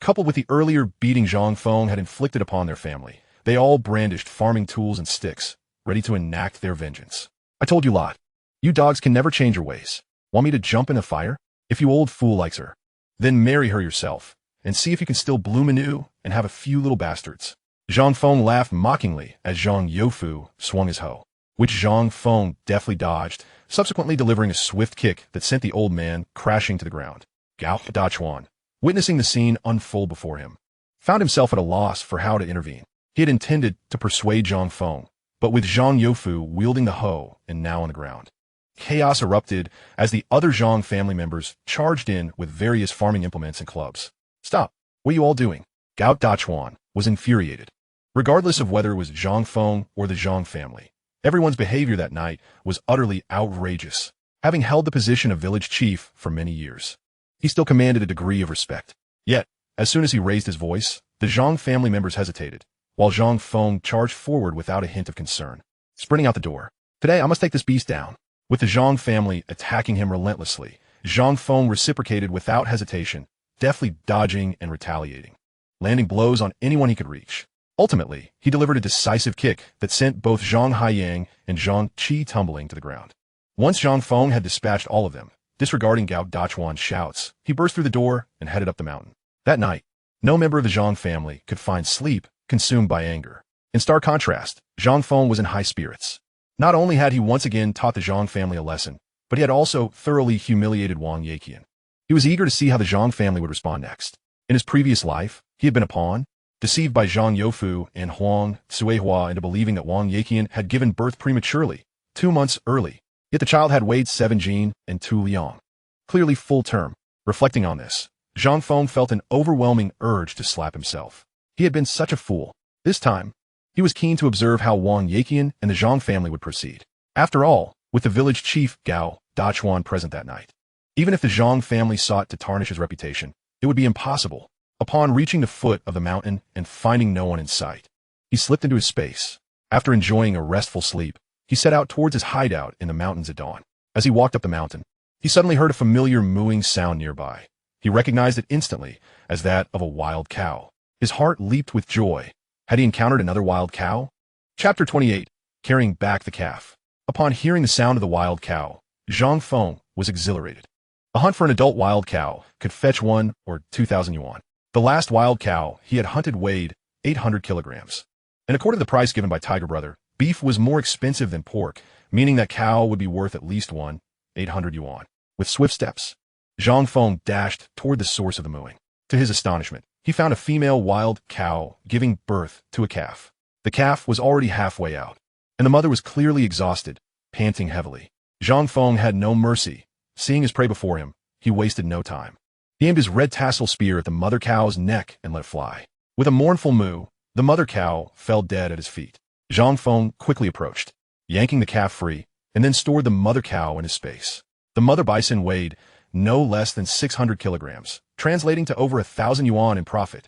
Coupled with the earlier beating Zhang Feng had inflicted upon their family, they all brandished farming tools and sticks, ready to enact their vengeance. I told you lot. You dogs can never change your ways. Want me to jump in the fire? If you old fool likes her, then marry her yourself, and see if you can still bloom anew and have a few little bastards. Zhang Feng laughed mockingly as Zhang Youfu swung his hoe, which Zhang Feng deftly dodged, subsequently delivering a swift kick that sent the old man crashing to the ground. Gao Dachuan, witnessing the scene unfold before him, found himself at a loss for how to intervene. He had intended to persuade Zhang Feng, but with Zhang Youfu wielding the hoe and now on the ground, chaos erupted as the other Zhang family members charged in with various farming implements and clubs. Stop! What are you all doing? Gao Dachuan was infuriated. Regardless of whether it was Zhang Feng or the Zhang family, everyone's behavior that night was utterly outrageous. Having held the position of village chief for many years, he still commanded a degree of respect. Yet, as soon as he raised his voice, the Zhang family members hesitated, while Zhang Feng charged forward without a hint of concern, sprinting out the door. Today I must take this beast down. With the Zhang family attacking him relentlessly, Zhang Feng reciprocated without hesitation, deftly dodging and retaliating, landing blows on anyone he could reach. Ultimately, he delivered a decisive kick that sent both Zhang Haiyang and Zhang Qi tumbling to the ground. Once Zhang Feng had dispatched all of them, disregarding Gao Dachuan's shouts, he burst through the door and headed up the mountain. That night, no member of the Zhang family could find sleep, consumed by anger. In stark contrast, Zhang Feng was in high spirits. Not only had he once again taught the Zhang family a lesson, but he had also thoroughly humiliated Wang Yeqian. He was eager to see how the Zhang family would respond next. In his previous life, he had been a pawn, deceived by Zhang Youfu and Huang Suihua into believing that Wang Yeqian had given birth prematurely, 2 months early. Yet the child had weighed 7 jin and 2 liang, clearly full term. Reflecting on this, Zhang Feng felt an overwhelming urge to slap himself. He had been such a fool. This time, he was keen to observe how Wang Yeqian and the Zhang family would proceed. After all, with the village chief Gao Dachuan present that night, even if the Zhang family sought to tarnish his reputation, it would be impossible. Upon reaching the foot of the mountain and finding no one in sight, he slipped into his space. After enjoying a restful sleep, he set out towards his hideout in the mountains at dawn. As he walked up the mountain, he suddenly heard a familiar mooing sound nearby. He recognized it instantly as that of a wild cow. His heart leaped with joy. Had he encountered another wild cow? Chapter 28, Carrying Back the Calf. Upon hearing the sound of the wild cow, Zhang Feng was exhilarated. A hunt for an adult wild cow could fetch 1 or 2,000 yuan. The last wild cow he had hunted weighed 800 kilograms. And according to the price given by Tiger Brother, beef was more expensive than pork, meaning that cow would be worth at least 800 yuan. With swift steps, Zhang Feng dashed toward the source of the mooing. To his astonishment, he found a female wild cow giving birth to a calf. The calf was already halfway out, and the mother was clearly exhausted, panting heavily. Zhang Feng had no mercy. Seeing his prey before him, he wasted no time. He aimed his red tassel spear at the mother cow's neck and let it fly. With a mournful moo, the mother cow fell dead at his feet. Zhang Feng quickly approached, yanking the calf free, and then stored the mother cow in his space. The mother bison weighed no less than 600 kilograms, translating to over 1,000 yuan in profit.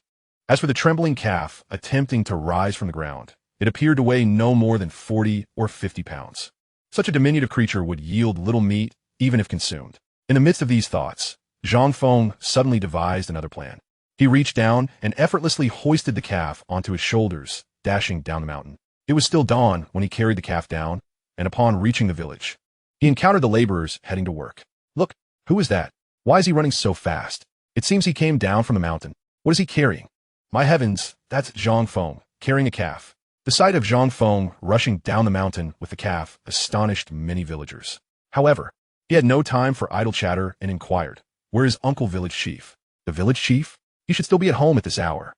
As for the trembling calf attempting to rise from the ground, it appeared to weigh no more than 40 or 50 pounds. Such a diminutive creature would yield little meat, even if consumed. In the midst of these thoughts, Zhang Feng suddenly devised another plan. He reached down and effortlessly hoisted the calf onto his shoulders, dashing down the mountain. It was still dawn when he carried the calf down, and upon reaching the village, he encountered the laborers heading to work. Look, who is that? Why is he running so fast? It seems he came down from the mountain. What is he carrying? My heavens, that's Zhang Feng, carrying a calf. The sight of Zhang Feng rushing down the mountain with the calf astonished many villagers. However, he had no time for idle chatter and inquired, "Where is Uncle Village Chief?" The village chief? He should still be at home at this hour.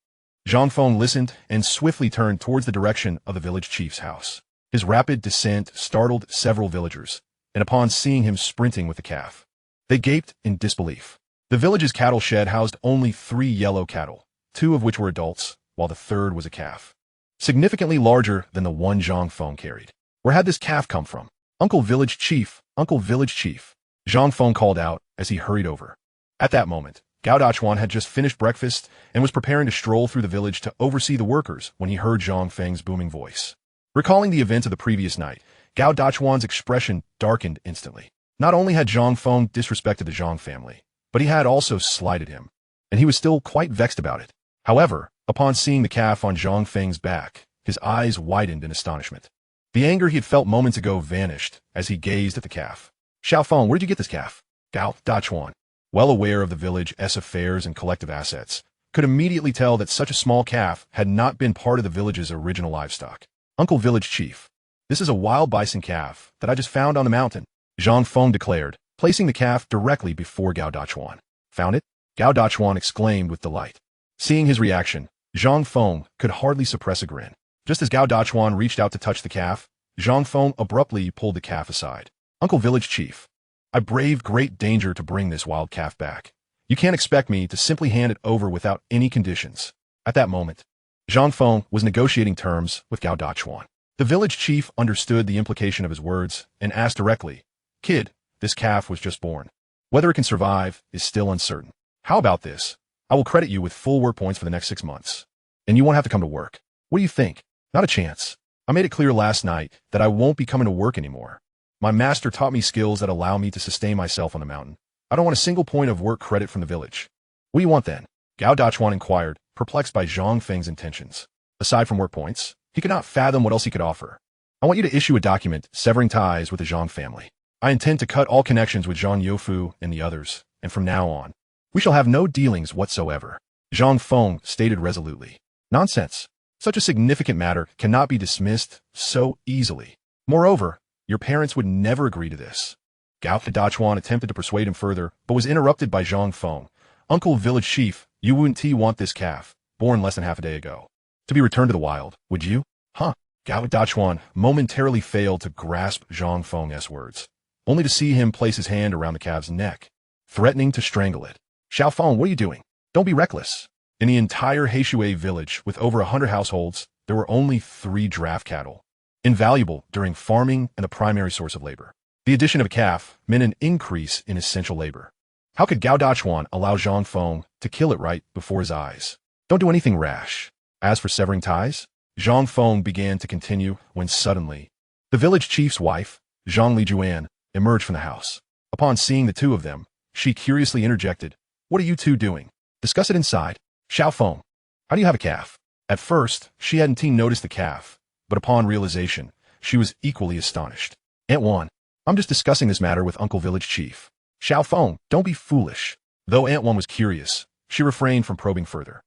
Zhang Feng listened and swiftly turned towards the direction of the village chief's house. His rapid descent startled several villagers, and upon seeing him sprinting with the calf, they gaped in disbelief. The village's cattle shed housed only 3 yellow cattle, 2 of which were adults, while the third was a calf, significantly larger than the one Zhang Feng carried. Where had this calf come from? Uncle Village Chief, Uncle Village Chief, Zhang Feng called out as he hurried over. At that moment, Gao Dachuan had just finished breakfast and was preparing to stroll through the village to oversee the workers when he heard Zhang Feng's booming voice. Recalling the events of the previous night, Gao Dachuan's expression darkened instantly. Not only had Zhang Feng disrespected the Zhang family, but he had also slighted him, and he was still quite vexed about it. However, upon seeing the calf on Zhang Feng's back, his eyes widened in astonishment. The anger he had felt moments ago vanished as he gazed at the calf. Xiao Feng, where did you get this calf? Gao Dachuan, well aware of the village's affairs and collective assets, could immediately tell that such a small calf had not been part of the village's original livestock. Uncle Village Chief, this is a wild bison calf that I just found on the mountain, Zhang Feng declared, placing the calf directly before Gao Dachuan. Found it? Gao Dachuan exclaimed with delight. Seeing his reaction, Zhang Feng could hardly suppress a grin. Just as Gao Dachuan reached out to touch the calf, Zhang Feng abruptly pulled the calf aside. Uncle Village Chief, I braved great danger to bring this wild calf back. You can't expect me to simply hand it over without any conditions. At that moment, Zhang Feng was negotiating terms with Gao Dachuan. The village chief understood the implication of his words and asked directly, Kid, this calf was just born. Whether it can survive is still uncertain. How about this? I will credit you with full work points for the next 6 months, and you won't have to come to work. What do you think? Not a chance. I made it clear last night that I won't be coming to work anymore. My master taught me skills that allow me to sustain myself on the mountain. I don't want a single point of work credit from the village. What do you want then? Gao Dachuan inquired, perplexed by Zhang Feng's intentions. Aside from work points, he could not fathom what else he could offer. I want you to issue a document severing ties with the Zhang family. I intend to cut all connections with Zhang Youfu and the others, and from now on, we shall have no dealings whatsoever. Zhang Feng stated resolutely. Nonsense. Such a significant matter cannot be dismissed so easily. Moreover, your parents would never agree to this. Gao Dachuan attempted to persuade him further, but was interrupted by Zhang Feng. Uncle Village Chief, you wouldn't want this calf, born less than half a day ago, to be returned to the wild, would you? Huh? Gao Dachuan momentarily failed to grasp Zhang Feng's words, only to see him place his hand around the calf's neck, threatening to strangle it. Xiao Feng, what are you doing? Don't be reckless. In the entire Heishui village, with over 100 households, there were only 3 draft cattle, invaluable during farming and the primary source of labor. The addition of a calf meant an increase in essential labor. How could Gao Dachuan allow Zhang Feng to kill it right before his eyes? Don't do anything rash. As for severing ties, Zhang Feng began to continue when suddenly, the village chief's wife, Zhang Lijuan, emerged from the house. Upon seeing the two of them, she curiously interjected, What are you two doing? Discuss it inside. Xiao Feng, how do you have a calf? At first, she hadn't even noticed the calf, but upon realization, she was equally astonished. Aunt Wan, I'm just discussing this matter with Uncle Village Chief. Xiao Feng, don't be foolish. Though Aunt Wan was curious, she refrained from probing further.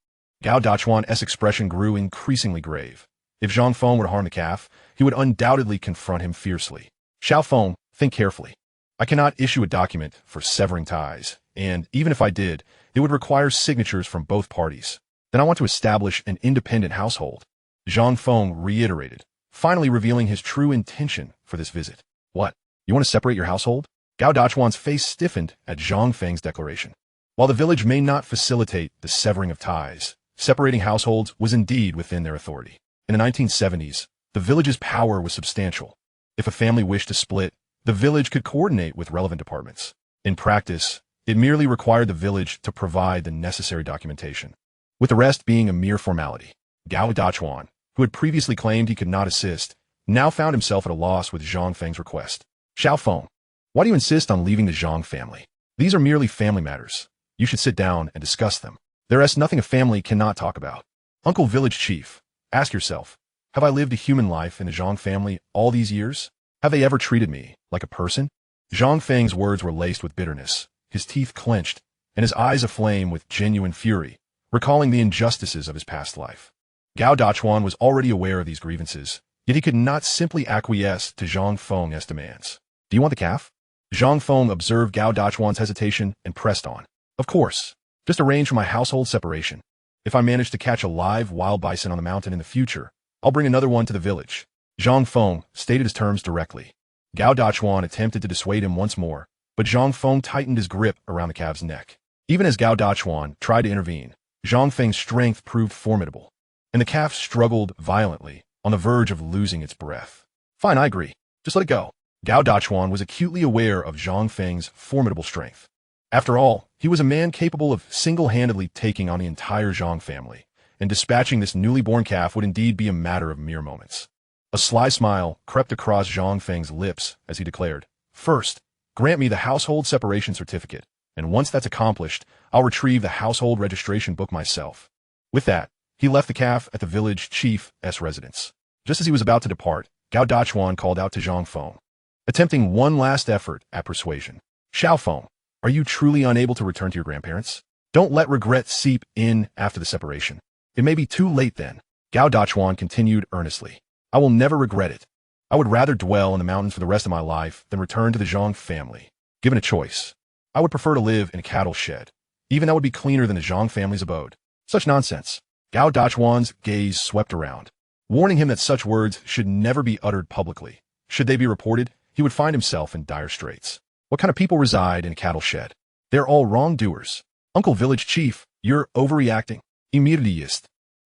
Gao Dachuan's expression grew increasingly grave. If Zhang Feng were to harm the calf, he would undoubtedly confront him fiercely. Xiao Feng, think carefully. I cannot issue a document for severing ties, and even if I did, it would require signatures from both parties. Then I want to establish an independent household. Zhang Feng reiterated, finally revealing his true intention for this visit. What? You want to separate your household? Gao Dachuan's face stiffened at Zhang Feng's declaration. While the village may not facilitate the severing of ties, separating households was indeed within their authority. In the 1970s, the village's power was substantial. If a family wished to split, the village could coordinate with relevant departments. In practice, it merely required the village to provide the necessary documentation, with the rest being a mere formality. Gao Dachuan, who had previously claimed he could not assist, now found himself at a loss with Zhang Feng's request. Xiao Feng, why do you insist on leaving the Zhang family? These are merely family matters. You should sit down and discuss them. There is nothing a family cannot talk about. Uncle Village Chief, ask yourself, have I lived a human life in the Zhang family all these years? Have they ever treated me like a person? Zhang Feng's words were laced with bitterness, his teeth clenched, and his eyes aflame with genuine fury, recalling the injustices of his past life. Gao Dachuan was already aware of these grievances, yet he could not simply acquiesce to Zhang Feng's demands. Do you want the calf? Zhang Feng observed Gao Dachuan's hesitation and pressed on. Of course. Just arrange for my household separation. If I manage to catch a live wild bison on the mountain in the future, I'll bring another one to the village. Zhang Feng stated his terms directly. Gao Dachuan attempted to dissuade him once more, but Zhang Feng tightened his grip around the calf's neck. Even as Gao Dachuan tried to intervene, Zhang Feng's strength proved formidable, and the calf struggled violently, on the verge of losing its breath. Fine, I agree. Just let it go. Gao Dachuan was acutely aware of Zhang Feng's formidable strength. After all, he was a man capable of single-handedly taking on the entire Zhang family, and dispatching this newly born calf would indeed be a matter of mere moments. A sly smile crept across Zhang Feng's lips as he declared, First, grant me the household separation certificate, and once that's accomplished, I'll retrieve the household registration book myself. With that, he left the calf at the village chief's residence. Just as he was about to depart, Gao Dachuan called out to Zhang Feng, attempting one last effort at persuasion. Xiao Feng, are you truly unable to return to your grandparents? Don't let regret seep in after the separation. It may be too late then. Gao Dachuan continued earnestly. I will never regret it. I would rather dwell in the mountains for the rest of my life than return to the Zhang family. Given a choice, I would prefer to live in a cattle shed. Even that would be cleaner than the Zhang family's abode. Such nonsense. Gao Dachuan's gaze swept around, warning him that such words should never be uttered publicly. Should they be reported, he would find himself in dire straits. What kind of people reside in a cattle shed? They're all wrongdoers. Uncle Village Chief, you're overreacting. Immediatist.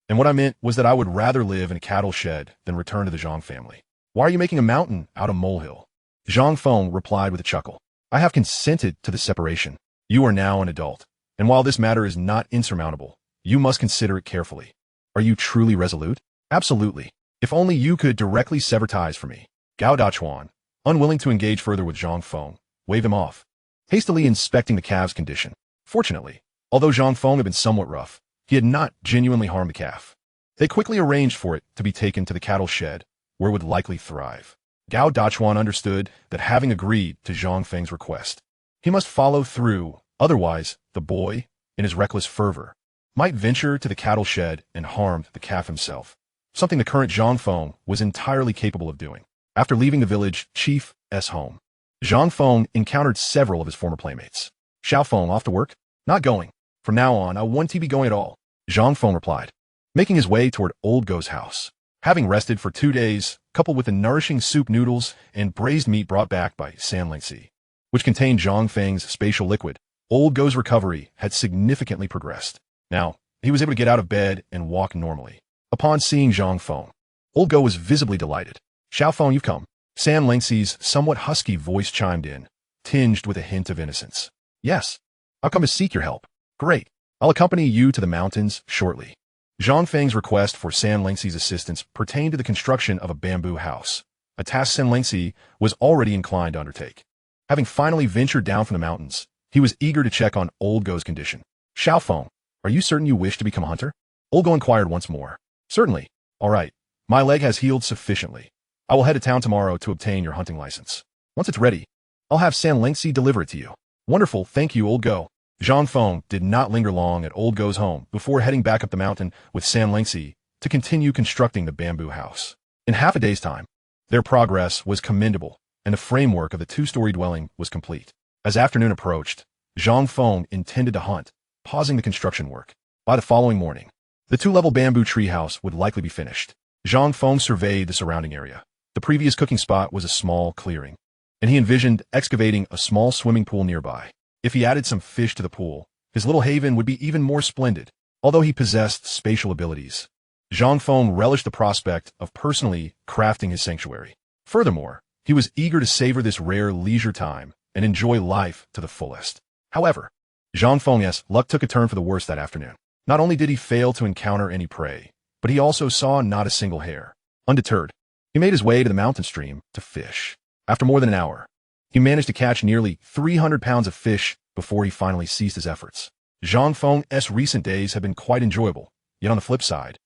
And what I meant was that I would rather live in a cattle shed than return to the Zhang family. Why are you making a mountain out of molehill? Zhang Feng replied with a chuckle. I have consented to the separation. You are now an adult, and while this matter is not insurmountable, you must consider it carefully. Are you truly resolute? Absolutely. If only you could directly sever ties for me. Gao Dachuan, unwilling to engage further with Zhang Feng, waved him off, hastily inspecting the calf's condition. Fortunately, although Zhang Feng had been somewhat rough, he had not genuinely harmed the calf. They quickly arranged for it to be taken to the cattle shed, where it would likely thrive. Gao Dachuan understood that having agreed to Zhang Feng's request, he must follow through, otherwise, the boy, in his reckless fervor, might venture to the cattle shed and harm the calf himself, something the current Zhang Feng was entirely capable of doing. After leaving the village chief's home, Zhang Feng encountered several of his former playmates. Xiao Feng, off to work? Not going. From now on, I won't be going at all, Zhang Feng replied, making his way toward Old Go's house. Having rested for 2 days, coupled with the nourishing soup noodles and braised meat brought back by San Lingxi, which contained Zhang Feng's spatial liquid, Old Go's recovery had significantly progressed. Now, he was able to get out of bed and walk normally. Upon seeing Zhang Feng, Old Go was visibly delighted. Xiao Feng, you've come. San Lingxi's somewhat husky voice chimed in, tinged with a hint of innocence. Yes, I've come to seek your help. Great. I'll accompany you to the mountains shortly. Zhang Feng's request for San Lingxi's assistance pertained to the construction of a bamboo house, a task San Lingxi was already inclined to undertake. Having finally ventured down from the mountains, he was eager to check on Old Go's condition. Xiao Feng, are you certain you wish to become a hunter? Old Go inquired once more. Certainly. All right. My leg has healed sufficiently. I will head to town tomorrow to obtain your hunting license. Once it's ready, I'll have San Lingxi deliver it to you. Wonderful, thank you, Old Go. Zhang Feng did not linger long at Old Go's home before heading back up the mountain with San Lengzi to continue constructing the bamboo house. In half a day's time, their progress was commendable, and the framework of the two-story dwelling was complete. As afternoon approached, Zhang Feng intended to hunt, pausing the construction work. By the following morning, the two-level bamboo treehouse would likely be finished. Zhang Feng surveyed the surrounding area. The previous cooking spot was a small clearing, and he envisioned excavating a small swimming pool nearby. If he added some fish to the pool, his little haven would be even more splendid. Although he possessed spatial abilities, Zhang Feng relished the prospect of personally crafting his sanctuary. Furthermore, he was eager to savor this rare leisure time and enjoy life to the fullest. However, Zhang Feng's luck took a turn for the worse that afternoon. Not only did he fail to encounter any prey, but he also saw not a single hare. Undeterred, he made his way to the mountain stream to fish. After more than an hour, he managed to catch nearly 300 pounds of fish before he finally ceased his efforts. Zhang Feng's recent days had been quite enjoyable, yet on the flip side,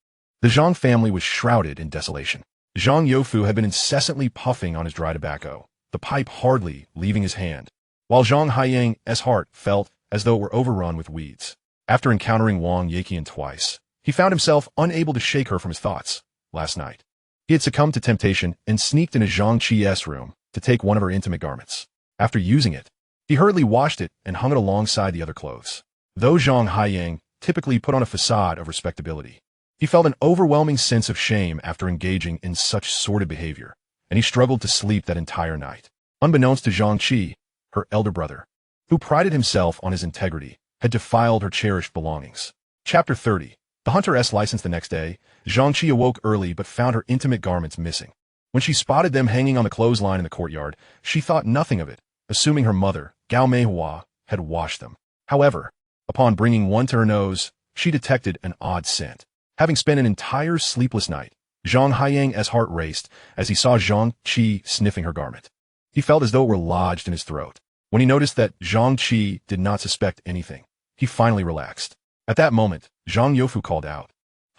the Zhang family was shrouded in desolation. Zhang Youfu had been incessantly puffing on his dry tobacco, the pipe hardly leaving his hand, while Zhang Haiyang's heart felt as though it were overrun with weeds. After encountering Wang Yiqian twice, he found himself unable to shake her from his thoughts. Last night, he had succumbed to temptation and sneaked into Zhang Qi's room to take one of her intimate garments. After using it, he hurriedly washed it and hung it alongside the other clothes. Though Zhang Haiyang typically put on a facade of respectability, he felt an overwhelming sense of shame after engaging in such sordid behavior, and he struggled to sleep that entire night. Unbeknownst to Zhang Qi, her elder brother, who prided himself on his integrity, had defiled her cherished belongings. Chapter 30. The Hunter-S license. The next day, Zhang Qi awoke early but found her intimate garments missing. When she spotted them hanging on the clothesline in the courtyard, she thought nothing of it, assuming her mother, Gao Meihua, had washed them. However, upon bringing one to her nose, she detected an odd scent. Having spent an entire sleepless night, Zhang Haiyang's heart raced as he saw Zhang Qi sniffing her garment. He felt as though it were lodged in his throat. When he noticed that Zhang Qi did not suspect anything, he finally relaxed. At that moment, Zhang Youfu called out,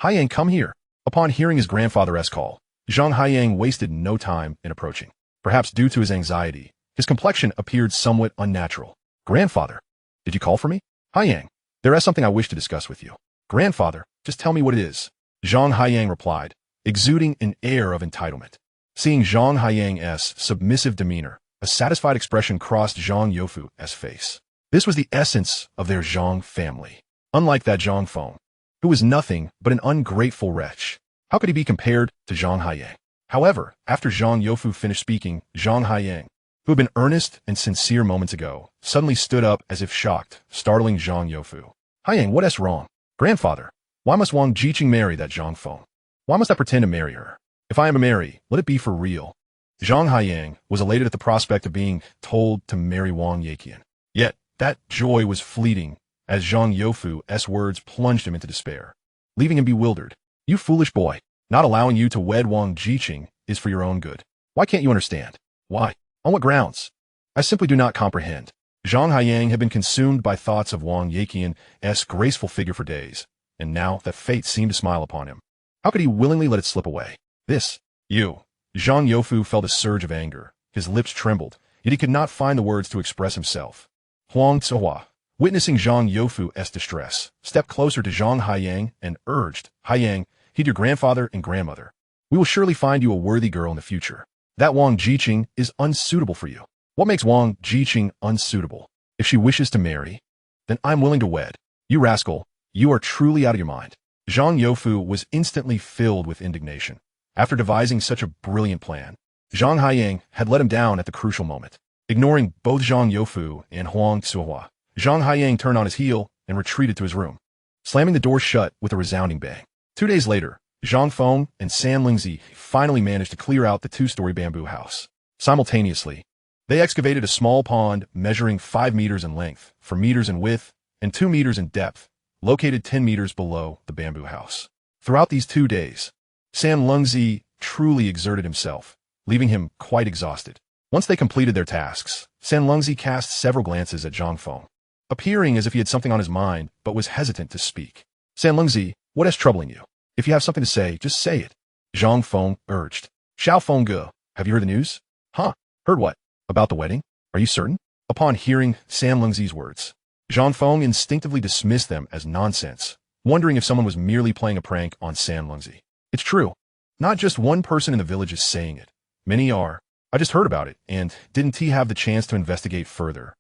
"Haiyang, come here." Upon hearing his grandfather's call, Zhang Haiyang wasted no time in approaching. Perhaps due to his anxiety, his complexion appeared somewhat unnatural. "Grandfather, did you call for me?" "Haiyang, there is something I wish to discuss with you." "Grandfather, just tell me what it is," Zhang Haiyang replied, exuding an air of entitlement. Seeing Zhang Haiyang's submissive demeanor, a satisfied expression crossed Zhang Youfu's face. This was the essence of their Zhang family. Unlike that Zhang Feng, who was nothing but an ungrateful wretch, how could he be compared to Zhang Haiyang? However, after Zhang Youfu finished speaking, Zhang Haiyang, who had been earnest and sincere moments ago, suddenly stood up as if shocked, startling Zhang Youfu. "Haiyang, what is wrong?" "Grandfather, why must Wang Jiqing marry that Zhang Feng? Why must I pretend to marry her? If I am to marry, let it be for real." Zhang Haiyang was elated at the prospect of being told to marry Wang Yiqian. Yet, that joy was fleeting as Zhang Youfu's words plunged him into despair, leaving him bewildered. "You foolish boy, not allowing you to wed Wang Jiqing is for your own good. Why can't you understand? Why? On what grounds? I simply do not comprehend." Zhang Haiyang had been consumed by thoughts of Wang Yiqian's graceful figure for days, and now that fate seemed to smile upon him, how could he willingly let it slip away? You. Zhang Youfu felt a surge of anger. His lips trembled, yet he could not find the words to express himself. Huang Zihua, witnessing Zhang Youfu's distress, stepped closer to Zhang Haiyang and urged, "Haiyang, heed your grandfather and grandmother. We will surely find you a worthy girl in the future. That Wang Jiqing is unsuitable for you." "What makes Wang Jiqing unsuitable? If she wishes to marry, then I'm willing to wed." "You rascal, you are truly out of your mind." Zhang Youfu was instantly filled with indignation. After devising such a brilliant plan, Zhang Haiyang had let him down at the crucial moment. Ignoring both Zhang Youfu and Huang Zihua, Zhang Haiyang turned on his heel and retreated to his room, slamming the door shut with a resounding bang. 2 days later, Zhang Feng and San Lingzi finally managed to clear out the two-story bamboo house. Simultaneously, they excavated a small pond measuring 5 meters in length, 4 meters in width, and 2 meters in depth, located 10 meters below the bamboo house. Throughout these 2 days, San Lingzi truly exerted himself, leaving him quite exhausted. Once they completed their tasks, San Lingzi cast several glances at Zhang Feng, appearing as if he had something on his mind but was hesitant to speak. "San Lingzi, what is troubling you? If you have something to say, just say it," Zhang Feng urged. "Xiao Fengge, have you heard the news?" "Huh? Heard what? About the wedding? Are you certain?" Upon hearing San Lingzi's words, Zhang Feng instinctively dismissed them as nonsense, wondering if someone was merely playing a prank on San Lungzi. It's true. Not just one person in the village is saying it. Many are. I just heard about it, and didn't he have the chance to investigate further?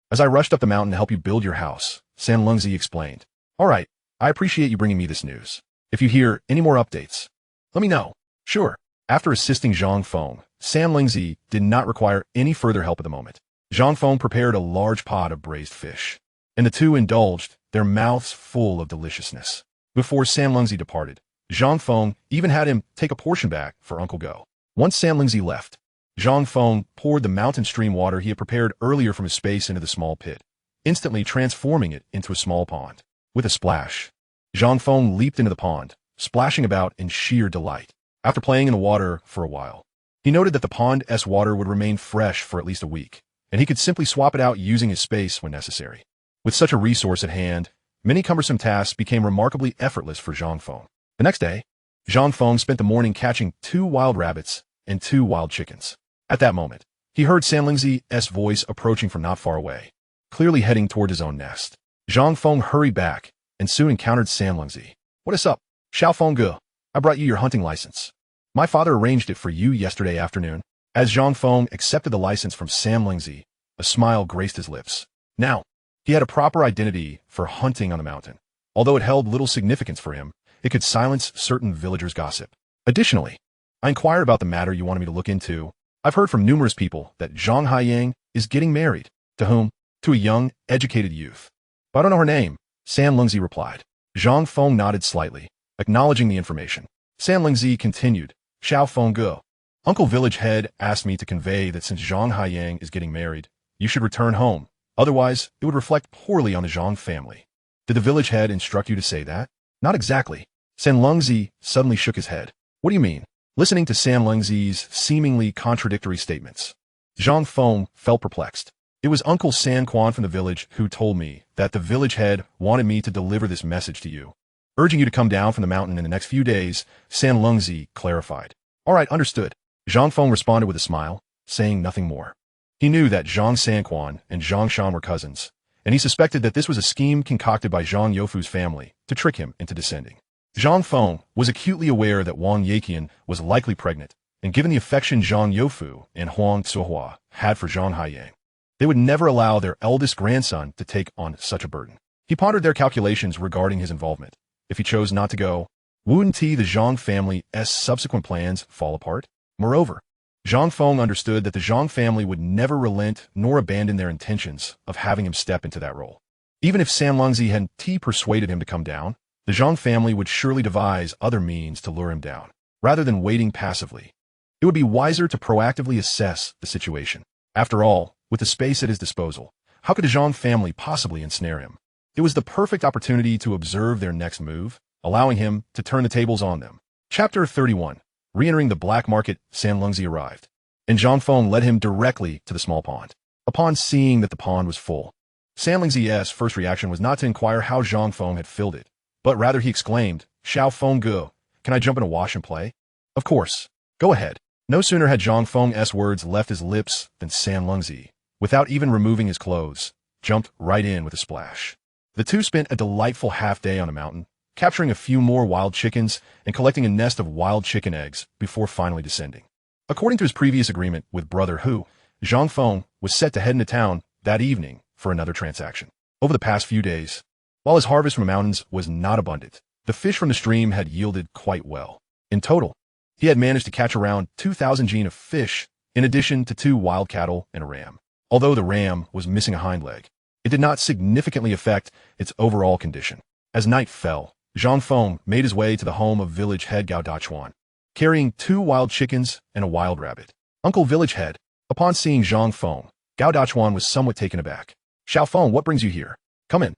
As I rushed up the mountain to help you build your house, San Lungzi explained. All right, I appreciate you bringing me this news. If you hear any more updates, let me know. Sure. After assisting Zhang Feng, San Lungzi did not require any further help at the moment. Zhang Feng prepared a large pot of braised fish, and the two indulged, their mouths full of deliciousness. Before San Lungzi departed, Zhang Feng even had him take a portion back for Uncle Go. Once San Lungzi left, Zhang Feng poured the mountain stream water he had prepared earlier from his space into the small pit, instantly transforming it into a small pond. With a splash, Zhang Feng leaped into the pond, splashing about in sheer delight. After playing in the water for a while, he noted that the pond's water would remain fresh for at least a week, and he could simply swap it out using his space when necessary. With such a resource at hand, many cumbersome tasks became remarkably effortless for Zhang Feng. The next day, Zhang Feng spent the morning catching 2 wild rabbits and 2 wild chickens. At that moment, he heard San Lungzi's voice approaching from not far away, clearly heading toward his own nest. Zhang Feng hurried back and soon encountered San Lungzi. What is up? Xiao Fengge, I brought you your hunting license. My father arranged it for you yesterday afternoon. As Zhang Feng accepted the license from San Lungzi, a smile graced his lips. Now, he had a proper identity for hunting on the mountain. Although it held little significance for him, it could silence certain villagers' gossip. Additionally, I inquired about the matter you wanted me to look into. I've heard from numerous people that Zhang Haiyang is getting married. To whom? To a young, educated youth. But I don't know her name, San Lungzi replied. Zhang Feng nodded slightly, acknowledging the information. San Lungzi continued. Xiao Fengge, Uncle Village Head asked me to convey that since Zhang Haiyang is getting married, you should return home. Otherwise, it would reflect poorly on the Zhang family. Did the village head instruct you to say that? Not exactly. San Lungzi suddenly shook his head. What do you mean? Listening to San Lungzi's seemingly contradictory statements, Zhang Feng felt perplexed. It was Uncle San Quan from the village who told me that the village head wanted me to deliver this message to you, urging you to come down from the mountain in the next few days, San Lungzi clarified. All right, understood. Zhang Feng responded with a smile, saying nothing more. He knew that Zhang Sanquan and Zhang Shan were cousins, and he suspected that this was a scheme concocted by Zhang Youfu's family to trick him into descending. Zhang Feng was acutely aware that Wang Yeqian was likely pregnant, and given the affection Zhang Youfu and Huang Cuohua had for Zhang Haiyang, they would never allow their eldest grandson to take on such a burden. He pondered their calculations regarding his involvement. If he chose not to go, wouldn't the Zhang family's subsequent plans fall apart? Moreover, Zhang Feng understood that the Zhang family would never relent nor abandon their intentions of having him step into that role. Even if San Lungzi had persuaded him to come down, the Zhang family would surely devise other means to lure him down. Rather than waiting passively, it would be wiser to proactively assess the situation. After all, with the space at his disposal, how could the Zhang family possibly ensnare him? It was the perfect opportunity to observe their next move, allowing him to turn the tables on them. Chapter 31. Re-entering the black market, San Lungzi arrived, and Zhang Feng led him directly to the small pond. Upon seeing that the pond was full, San Lungzi's first reaction was not to inquire how Zhang Feng had filled it, but rather he exclaimed, Xiao Fengge, can I jump in a wash and play? Of course. Go ahead. No sooner had Zhang Feng's words left his lips than San Lungzi, without even removing his clothes, jumped right in with a splash. The two spent a delightful half-day on the mountain, capturing a few more wild chickens and collecting a nest of wild chicken eggs before finally descending. According to his previous agreement with Brother Hu, Zhang Feng was set to head into town that evening for another transaction. Over the past few days, while his harvest from the mountains was not abundant, the fish from the stream had yielded quite well. In total, he had managed to catch around 2,000 jin of fish, in addition to 2 wild cattle and a ram. Although the ram was missing a hind leg, it did not significantly affect its overall condition. As night fell, Zhang Feng made his way to the home of village head Gao Dachuan, carrying 2 wild chickens and a wild rabbit. Uncle Village Head, upon seeing Zhang Feng, Gao Dachuan was somewhat taken aback. Xiao Feng, what brings you here? Come in.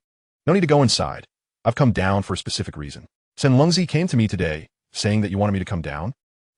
No need to go inside. I've come down for a specific reason. San Lungzi came to me today, saying that you wanted me to come down.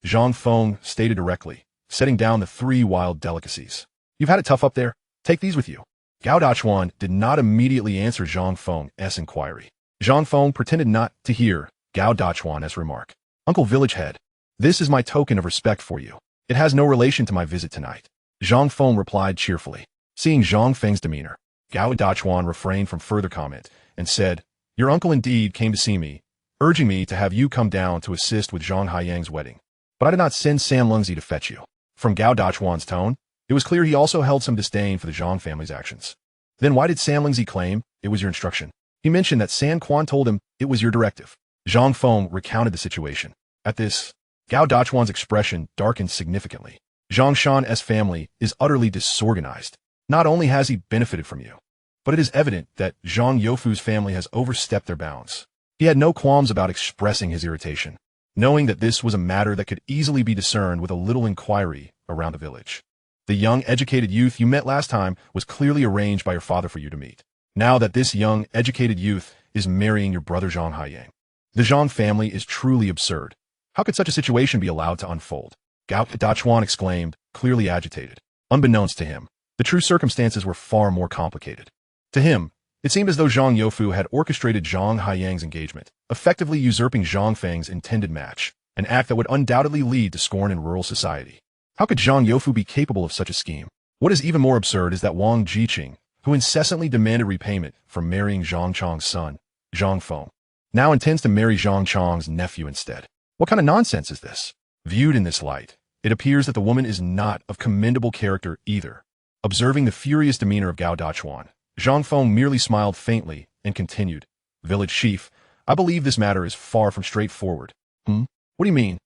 Zhang Feng stated directly, setting down the 3 wild delicacies. You've had it tough up there. Take these with you. Gao Dachuan did not immediately answer Zhang Feng's inquiry. Zhang Feng pretended not to hear Gao Dachuan's remark. Uncle Village Head, this is my token of respect for you. It has no relation to my visit tonight. Zhang Feng replied cheerfully. Seeing Zhang Feng's demeanor, Gao Dachuan refrained from further comment and said, "Your uncle indeed came to see me, urging me to have you come down to assist with Zhang Haiyang's wedding. But I did not send San Lungzi to fetch you." From Gao Dachuan's tone, it was clear he also held some disdain for the Zhang family's actions. "Then why did San Lungzi claim it was your instruction? He mentioned that San Quan told him it was your directive." Zhang Feng recounted the situation. At this, Gao Dachuan's expression darkened significantly. Zhang Shan's family is utterly disorganized. Not only has he benefited from you, but it is evident that Zhang Youfu's family has overstepped their bounds. He had no qualms about expressing his irritation, knowing that this was a matter that could easily be discerned with a little inquiry around the village. The young, educated youth you met last time was clearly arranged by your father for you to meet. Now that this young, educated youth is marrying your brother Zhang Haiyang. The Zhang family is truly absurd. How could such a situation be allowed to unfold? Gao Dachuan exclaimed, clearly agitated. Unbeknownst to him, the true circumstances were far more complicated. To him, it seemed as though Zhang Youfu had orchestrated Zhang Haiyang's engagement, effectively usurping Zhang Feng's intended match, an act that would undoubtedly lead to scorn in rural society. How could Zhang Youfu be capable of such a scheme? What is even more absurd is that Wang Jiqing, who incessantly demanded repayment for marrying Zhang Chong's son, Zhang Feng, now intends to marry Zhang Chong's nephew instead. What kind of nonsense is this? Viewed in this light, it appears that the woman is not of commendable character either. Observing the furious demeanor of Gao Dachuan, Zhang Feng merely smiled faintly and continued, "Village chief, I believe this matter is far from straightforward." What do you mean?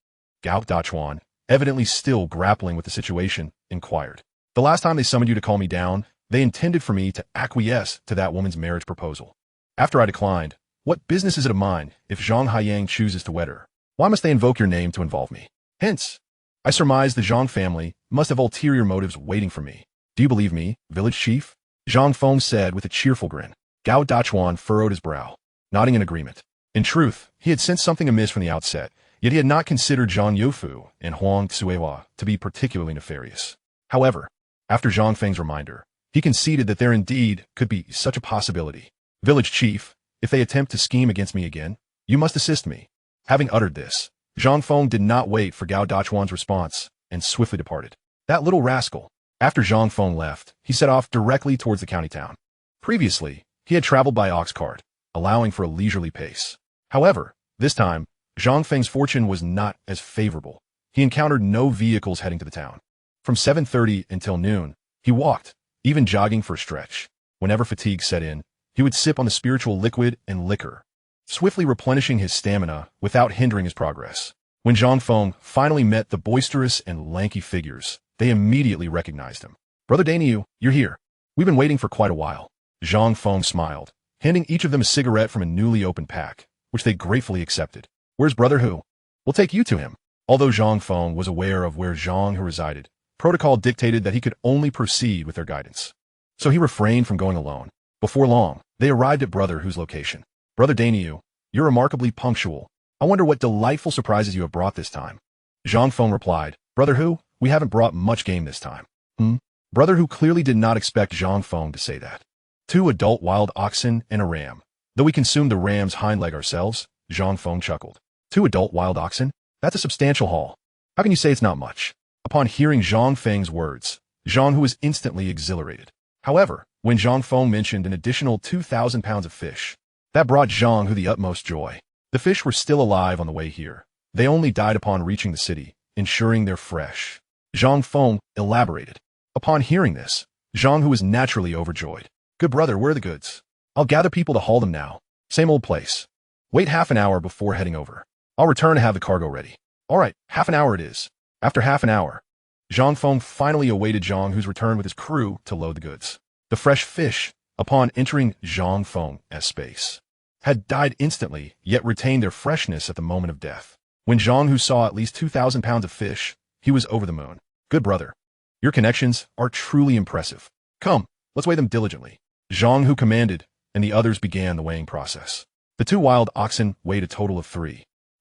Gao Dachuan, evidently still grappling with the situation, inquired. "The last time they summoned you to call me down, they intended for me to acquiesce to that woman's marriage proposal. After I declined, what business is it of mine if Zhang Haiyang chooses to wed her? Why must they invoke your name to involve me? Hence, I surmise the Zhang family must have ulterior motives waiting for me. Do you believe me, village chief?" Zhang Feng said with a cheerful grin. Gao Dachuan furrowed his brow, nodding in agreement. In truth, he had sensed something amiss from the outset, yet he had not considered Zhang Youfu and Huang Tsuehua to be particularly nefarious. However, after Zhang Feng's reminder, he conceded that there indeed could be such a possibility. "Village chief, if they attempt to scheme against me again, you must assist me." Having uttered this, Zhang Feng did not wait for Gao Dachuan's response and swiftly departed. That little rascal. After Zhang Feng left, he set off directly towards the county town. Previously, he had traveled by ox cart, allowing for a leisurely pace. However, this time, Zhang Feng's fortune was not as favorable. He encountered no vehicles heading to the town. From 7:30 until noon, he walked, even jogging for a stretch. Whenever fatigue set in, he would sip on the spiritual liquid and liquor, swiftly replenishing his stamina without hindering his progress. When Zhang Feng finally met the boisterous and lanky figures, they immediately recognized him. "Brother Daniu, you're here. We've been waiting for quite a while." Zhang Feng smiled, handing each of them a cigarette from a newly opened pack, which they gratefully accepted. "Where's Brother Hu? We'll take you to him." Although Zhang Feng was aware of where Zhang Hu resided, protocol dictated that he could only proceed with their guidance. So he refrained from going alone. Before long, they arrived at Brother Hu's location. "Brother Daniu, you're remarkably punctual. I wonder what delightful surprises you have brought this time." Zhang Feng replied, "Brother Hu, we haven't brought much game this time." Brother Hu clearly did not expect Zhang Feng to say that. "2 adult wild oxen and a ram. Though we consumed the ram's hind leg ourselves," Zhang Feng chuckled. "2 adult wild oxen? That's a substantial haul. How can you say it's not much?" Upon hearing Zhang Feng's words, Zhang Hu was instantly exhilarated. However, when Zhang Feng mentioned an additional 2,000 pounds of fish, that brought Zhang Hu the utmost joy. The fish were still alive on the way here. They only died upon reaching the city, ensuring they're fresh. Zhang Feng elaborated. Upon hearing this, Zhang Hu was naturally overjoyed. "Good brother, where are the goods? I'll gather people to haul them now. Same old place. Wait half an hour before heading over. I'll return to have the cargo ready." "All right, half an hour it is." After half an hour, Zhang Feng finally awaited Zhang Hu's return with his crew to load the goods. The fresh fish, upon entering Zhang Feng's space, had died instantly, yet retained their freshness at the moment of death. When Zhang Hu saw at least 2,000 pounds of fish, he was over the moon. "Good brother, your connections are truly impressive. Come, let's weigh them diligently." Zhang Hu commanded, and the others began the weighing process. The 2 wild oxen weighed a total of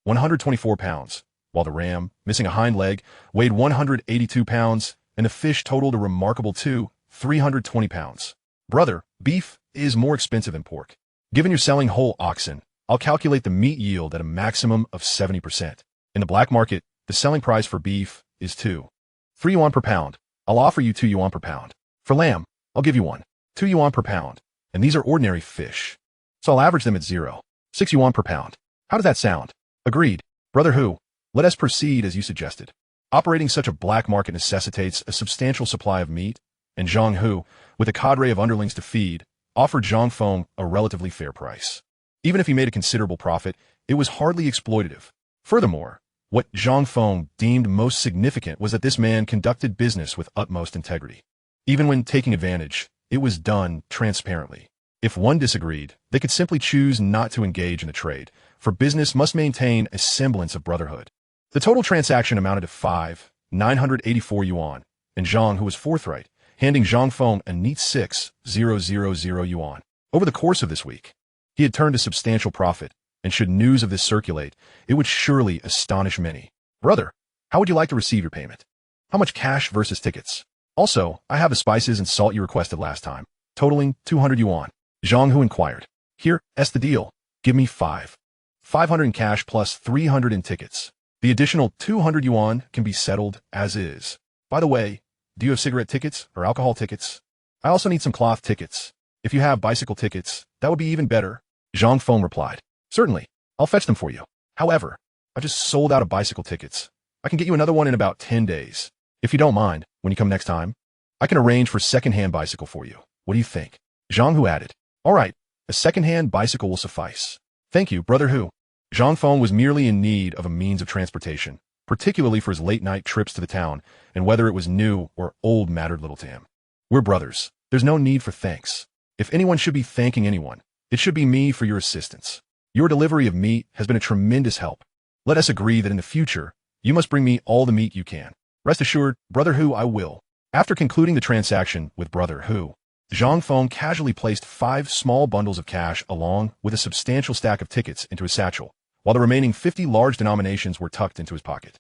124 pounds, while the ram, missing a hind leg, weighed 182 pounds, and the fish totaled a remarkable 320 pounds. "Brother, beef is more expensive than pork. Given you're selling whole oxen, I'll calculate the meat yield at a maximum of 70%. In the black market, the selling price for beef is 3 yuan per pound. I'll offer you 2 yuan per pound. For lamb, I'll give you 1. 2 yuan per pound, and these are ordinary fish. So I'll average them at 0.6 yuan per pound. How does that sound? Agreed. Brother Hu, let us proceed as you suggested. Operating such a black market necessitates a substantial supply of meat, and Zhang Hu, with a cadre of underlings to feed, offered Zhang Feng a relatively fair price. Even if he made a considerable profit, it was hardly exploitative. Furthermore, what Zhang Feng deemed most significant was that this man conducted business with utmost integrity. Even when taking advantage, it was done transparently. If one disagreed, they could simply choose not to engage in the trade, for business must maintain a semblance of brotherhood. The total transaction amounted to 5,984 yuan, and Zhang, who was forthright, handing Zhang Feng a neat 6,000 yuan. Over the course of this week, he had turned a substantial profit, and should news of this circulate, it would surely astonish many. Brother, how would you like to receive your payment? How much cash versus tickets? Also, I have the spices and salt you requested last time, totaling 200 yuan. Zhang Hu inquired. Here, that's the deal. Give me 500 in cash plus 300 in tickets. The additional 200 yuan can be settled as is. By the way, do you have cigarette tickets or alcohol tickets? I also need some cloth tickets. If you have bicycle tickets, that would be even better. Zhang Feng replied. Certainly, I'll fetch them for you. However, I just sold out of bicycle tickets. I can get you another one in about 10 days. If you don't mind, when you come next time, I can arrange for second-hand bicycle for you. What do you think? Zhang Hu added. All right, a second-hand bicycle will suffice. Thank you, Brother Hu. Zhang Feng was merely in need of a means of transportation, particularly for his late-night trips to the town, and whether it was new or old mattered little to him. We're brothers. There's no need for thanks. If anyone should be thanking anyone, it should be me for your assistance. Your delivery of meat has been a tremendous help. Let us agree that in the future, you must bring me all the meat you can. Rest assured, Brother Hu, I will. After concluding the transaction with Brother Hu, Zhang Feng casually placed 5 small bundles of cash along with a substantial stack of tickets into his satchel, while the remaining 50 large denominations were tucked into his pocket.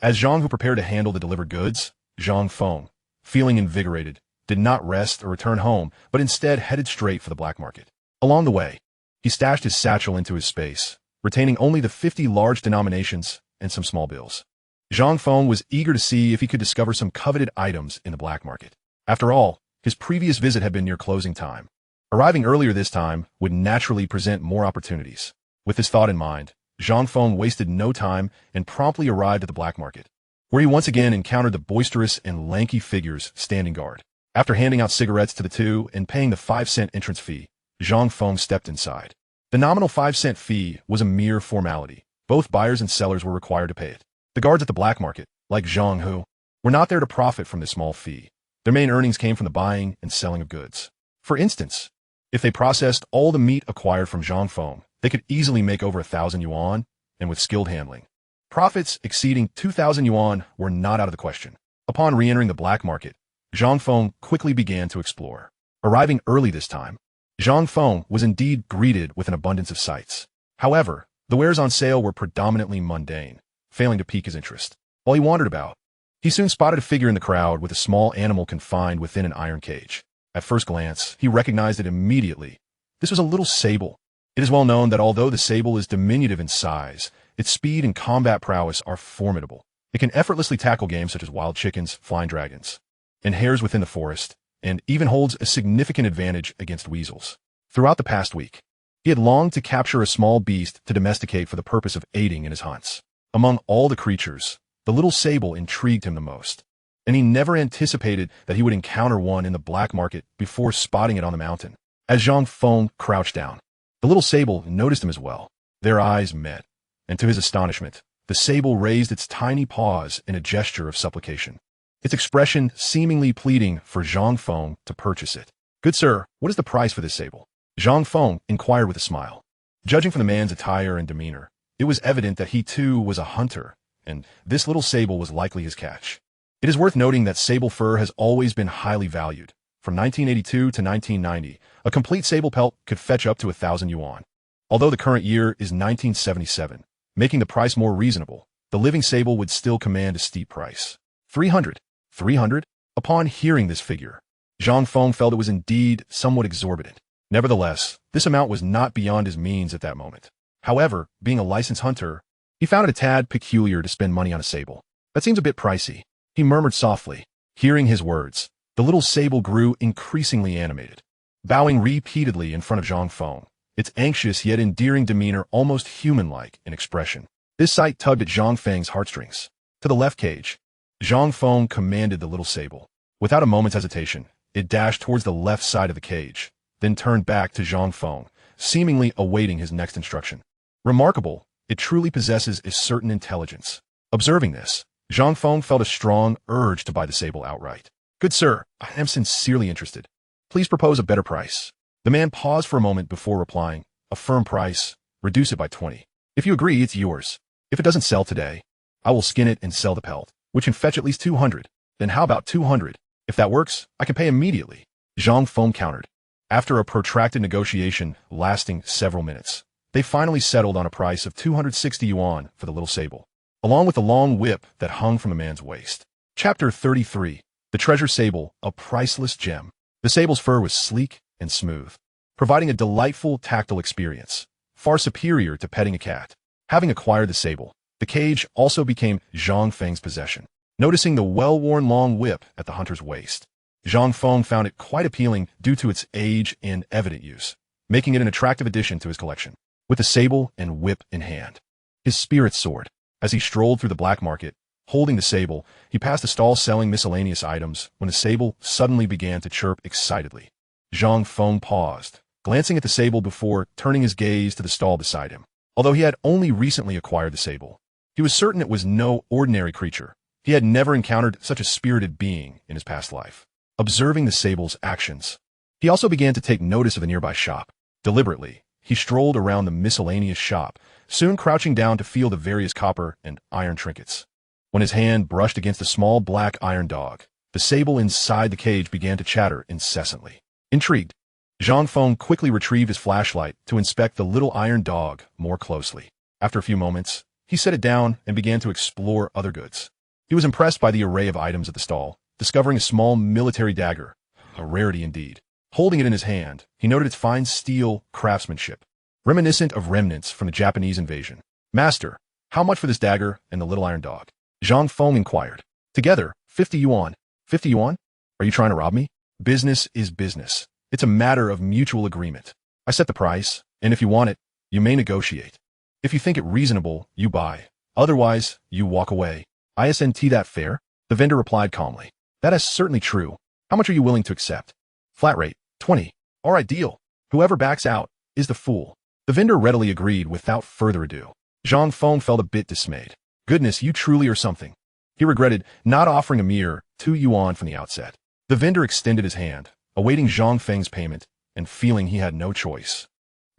As Zhang Hu prepared to handle the delivered goods, Zhang Feng, feeling invigorated, did not rest or return home, but instead headed straight for the black market. Along the way, he stashed his satchel into his space, retaining only the 50 large denominations and some small bills. Zhang Feng was eager to see if he could discover some coveted items in the black market. After all, his previous visit had been near closing time. Arriving earlier this time would naturally present more opportunities. With this thought in mind, Zhang Feng wasted no time and promptly arrived at the black market, where he once again encountered the boisterous and lanky figures standing guard. After handing out cigarettes to the two and paying the 5-cent entrance fee, Zhang Feng stepped inside. The nominal 5-cent fee was a mere formality. Both buyers and sellers were required to pay it. The guards at the black market, like Zhang Hu, were not there to profit from this small fee. Their main earnings came from the buying and selling of goods. For instance, if they processed all the meat acquired from Zhang Feng, they could easily make over 1,000 yuan, and with skilled handling, profits exceeding 2,000 yuan were not out of the question. Upon re-entering the black market, Zhang Feng quickly began to explore. Arriving early this time, Zhang Feng was indeed greeted with an abundance of sights. However, the wares on sale were predominantly mundane, failing to pique his interest. While he wandered about, he soon spotted a figure in the crowd with a small animal confined within an iron cage. At first glance, he recognized it immediately. This was a little sable. It is well known that although the sable is diminutive in size, its speed and combat prowess are formidable. It can effortlessly tackle game such as wild chickens, flying dragons, and hares within the forest, and even holds a significant advantage against weasels. Throughout the past week, he had longed to capture a small beast to domesticate for the purpose of aiding in his hunts. Among all the creatures, the little sable intrigued him the most, and he never anticipated that he would encounter one in the black market before spotting it on the mountain. As Zhang Feng crouched down, the little sable noticed him as well. Their eyes met, and to his astonishment, the sable raised its tiny paws in a gesture of supplication, its expression seemingly pleading for Zhang Feng to purchase it. Good sir, what is the price for this sable? Zhang Feng inquired with a smile. Judging from the man's attire and demeanor, it was evident that he too was a hunter, and this little sable was likely his catch. It is worth noting that sable fur has always been highly valued. From 1982 to 1990, a complete sable pelt could fetch up to 1,000 yuan. Although the current year is 1977, making the price more reasonable, the living sable would still command a steep price. 300. 300? Upon hearing this figure, Zhang Feng felt it was indeed somewhat exorbitant. Nevertheless, this amount was not beyond his means at that moment. However, being a licensed hunter, he found it a tad peculiar to spend money on a sable. That seems a bit pricey, he murmured softly. Hearing his words, the little sable grew increasingly animated. bowing repeatedly in front of Zhang Feng, its anxious yet endearing demeanor almost human-like in expression. This sight tugged at Zhang Feng's heartstrings. To the left cage, Zhang Feng commanded the little sable. Without a moment's hesitation, it dashed towards the left side of the cage, then turned back to Zhang Feng, seemingly awaiting his next instruction. Remarkable, it truly possesses a certain intelligence. Observing this, Zhang Feng felt a strong urge to buy the sable outright. Good sir, I am sincerely interested. Please propose a better price. The man paused for a moment before replying. A firm price. Reduce it by 20. If you agree, it's yours. If it doesn't sell today, I will skin it and sell the pelt, which can fetch at least 200. Then how about 200? If that works, I can pay immediately. Zhang Feng countered. After a protracted negotiation lasting several minutes, they finally settled on a price of 260 yuan for the little sable, along with the long whip that hung from the man's waist. Chapter 33. The Treasure Sable, a Priceless Gem. The sable's fur was sleek and smooth, providing a delightful tactile experience, far superior to petting a cat. Having acquired the sable, the cage also became Zhang Feng's possession. Noticing the well-worn long whip at the hunter's waist, Zhang Feng found it quite appealing due to its age and evident use, making it an attractive addition to his collection. With the sable and whip in hand, his spirits soared. As he strolled through the black market, holding the sable, he passed a stall selling miscellaneous items when the sable suddenly began to chirp excitedly. Zhang Feng paused, glancing at the sable before turning his gaze to the stall beside him. Although he had only recently acquired the sable, he was certain it was no ordinary creature. He had never encountered such a spirited being in his past life. Observing the sable's actions, he also began to take notice of a nearby shop. Deliberately, he strolled around the miscellaneous shop, soon crouching down to feel the various copper and iron trinkets. When his hand brushed against a small black iron dog, the sable inside the cage began to chatter incessantly. Intrigued, Zhang Feng quickly retrieved his flashlight to inspect the little iron dog more closely. After a few moments, he set it down and began to explore other goods. He was impressed by the array of items at the stall, discovering a small military dagger, a rarity indeed. Holding it in his hand, he noted its fine steel craftsmanship, reminiscent of remnants from the Japanese invasion. Master, how much for this dagger and the little iron dog? Zhang Feng inquired. Together, 50 yuan. 50 yuan? Are you trying to rob me? Business is business. It's a matter of mutual agreement. I set the price, and if you want it, you may negotiate. If you think it reasonable, you buy. Otherwise, you walk away. Isn't that fair? The vendor replied calmly. That is certainly true. How much are you willing to accept? Flat rate, 20. All right, deal. Whoever backs out is the fool. The vendor readily agreed without further ado. Zhang Feng felt a bit dismayed. Goodness, you truly are something. He regretted not offering a mere 2 yuan from the outset. The vendor extended his hand, awaiting Zhang Feng's payment, and feeling he had no choice.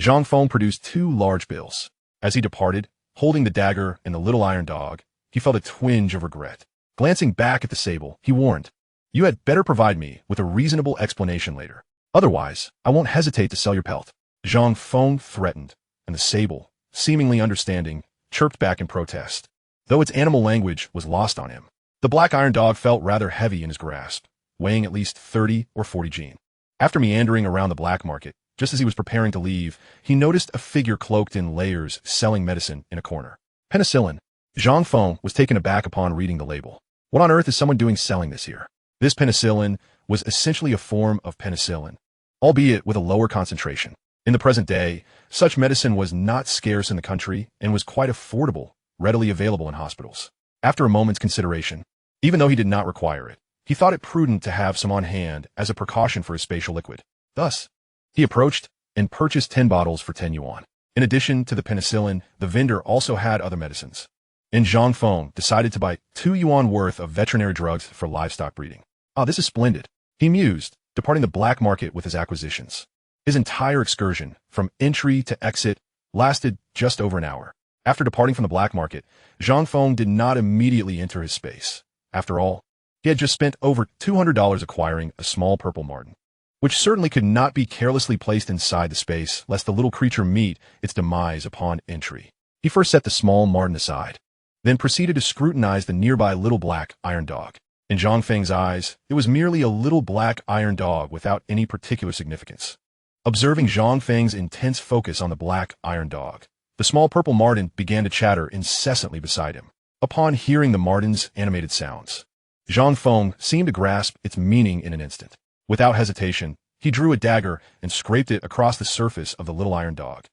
Zhang Feng produced 2 large bills. As he departed, holding the dagger and the little iron dog, he felt a twinge of regret. Glancing back at the sable, he warned, "You had better provide me with a reasonable explanation later. Otherwise, I won't hesitate to sell your pelt." Zhang Feng threatened, and the sable, seemingly understanding, chirped back in protest. Though its animal language was lost on him, the black iron dog felt rather heavy in his grasp, weighing at least 30 or 40 jin. After meandering around the black market, just as he was preparing to leave, he noticed a figure cloaked in layers selling medicine in a corner. Penicillin. Zhang Feng was taken aback upon reading the label. What on earth is someone doing selling this here? This penicillin was essentially a form of penicillin, albeit with a lower concentration. In the present day, such medicine was not scarce in the country and was quite affordable, readily available in hospitals. After a moment's consideration, even though he did not require it, he thought it prudent to have some on hand as a precaution for his spatial liquid. Thus, he approached and purchased 10 bottles for 10 yuan. In addition to the penicillin, the vendor also had other medicines. And Zhang Feng decided to buy 2 yuan worth of veterinary drugs for livestock breeding. Ah, this is splendid, he mused, departing the black market with his acquisitions. His entire excursion, from entry to exit, lasted just over an hour. After departing from the black market, Zhang Feng did not immediately enter his space. After all, he had just spent over $200 acquiring a small purple marten, which certainly could not be carelessly placed inside the space lest the little creature meet its demise upon entry. He first set the small marten aside, then proceeded to scrutinize the nearby little black iron dog. In Zhang Feng's eyes, it was merely a little black iron dog without any particular significance. Observing Zhang Feng's intense focus on the black iron dog, the small purple marten began to chatter incessantly beside him. Upon hearing the marten's animated sounds, Zhang Feng seemed to grasp its meaning in an instant. Without hesitation, He drew a dagger and scraped it across the surface of the little iron dog.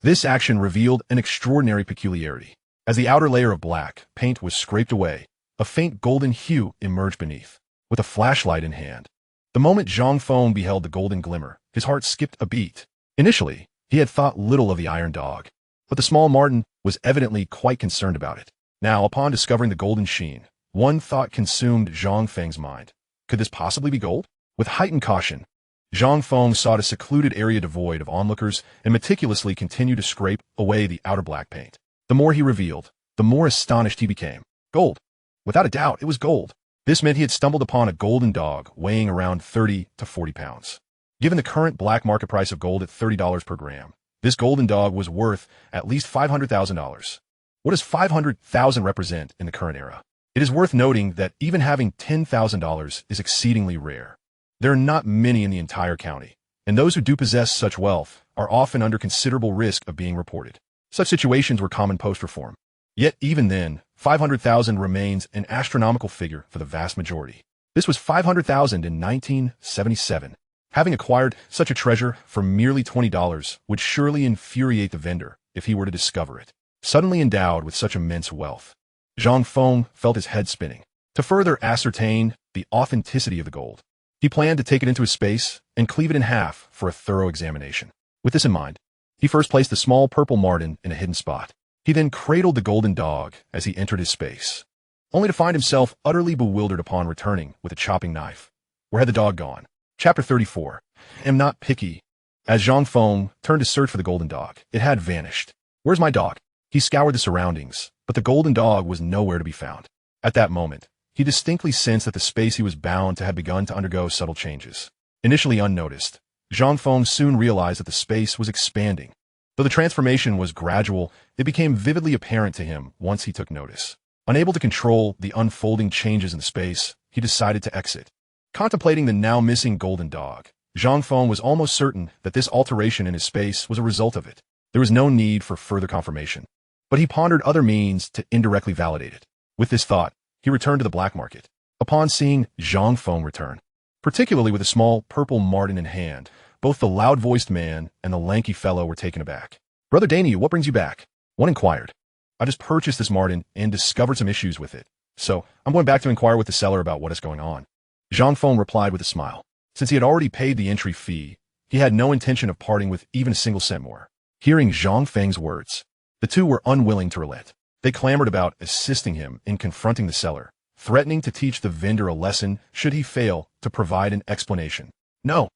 This action revealed an extraordinary peculiarity. As the outer layer of black paint was scraped away, a faint golden hue emerged beneath. With a flashlight in hand, the moment Zhang Feng beheld the golden glimmer, his heart skipped a beat. Initially, he had thought little of the iron dog, but the small marten was evidently quite concerned about it. Now, upon discovering the golden sheen, one thought consumed Zhang Feng's mind. Could this possibly be gold? With heightened caution, Zhang Feng sought a secluded area devoid of onlookers and meticulously continued to scrape away the outer black paint. The more he revealed, the more astonished he became. Gold. Without a doubt, it was gold. This meant he had stumbled upon a golden dog weighing around 30 to 40 pounds. Given the current black market price of gold at $30 per gram, this golden dog was worth at least $500,000. What does $500,000 represent in the current era? It is worth noting that even having $10,000 is exceedingly rare. There are not many in the entire county, and those who do possess such wealth are often under considerable risk of being reported. Such situations were common post-reform. Yet even then, 500,000 remains an astronomical figure for the vast majority. This was 500,000 in 1977. Having acquired such a treasure for merely $20 would surely infuriate the vendor if he were to discover it. Suddenly endowed with such immense wealth, Zhang Feng felt his head spinning. To further ascertain the authenticity of the gold, he planned to take it into his space and cleave it in half for a thorough examination. With this in mind, he first placed the small purple marten in a hidden spot. He then cradled the golden dog as he entered his space, only to find himself utterly bewildered upon returning with a chopping knife. Where had the dog gone? Chapter 34. Am not picky. As Zhang Feng turned to search for the golden dog, it had vanished. Where's my dog? He scoured the surroundings, but the golden dog was nowhere to be found. At that moment, he distinctly sensed that the space he was bound to had begun to undergo subtle changes. Initially unnoticed, Zhang Feng soon realized that the space was expanding. Though the transformation was gradual, it became vividly apparent to him once he took notice. Unable to control the unfolding changes in the space, he decided to exit. Contemplating the now missing golden dog, Zhang Feng was almost certain that this alteration in his space was a result of it. There was no need for further confirmation, but he pondered other means to indirectly validate it. With this thought, he returned to the black market. Upon seeing Zhang Feng return, particularly with a small purple marten in hand, both the loud-voiced man and the lanky fellow were taken aback. Brother Daniel, what brings you back? One inquired. I just purchased this marten and discovered some issues with it, so I'm going back to inquire with the seller about what is going on. Zhang Feng replied with a smile. Since he had already paid the entry fee, he had no intention of parting with even a single cent more. Hearing Zhang Feng's words, the two were unwilling to relent. They clamored about assisting him in confronting the seller, threatening to teach the vendor a lesson should he fail to provide an explanation. No,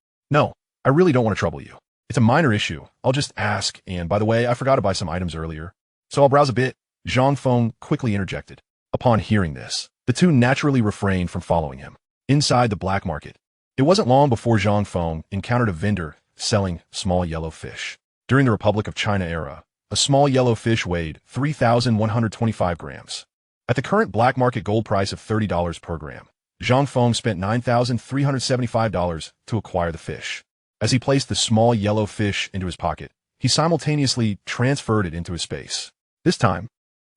I really don't want to trouble you. It's a minor issue. I'll just ask, and by the way, I forgot to buy some items earlier, so I'll browse a bit. Zhang Feng quickly interjected. Upon hearing this, the two naturally refrained from following him. Inside the black market, it wasn't long before Zhang Feng encountered a vendor selling small yellow fish. During the Republic of China era, a small yellow fish weighed 3,125 grams. At the current black market gold price of $30 per gram, Zhang Feng spent $9,375 to acquire the fish. As he placed the small yellow fish into his pocket, he simultaneously transferred it into his space. This time,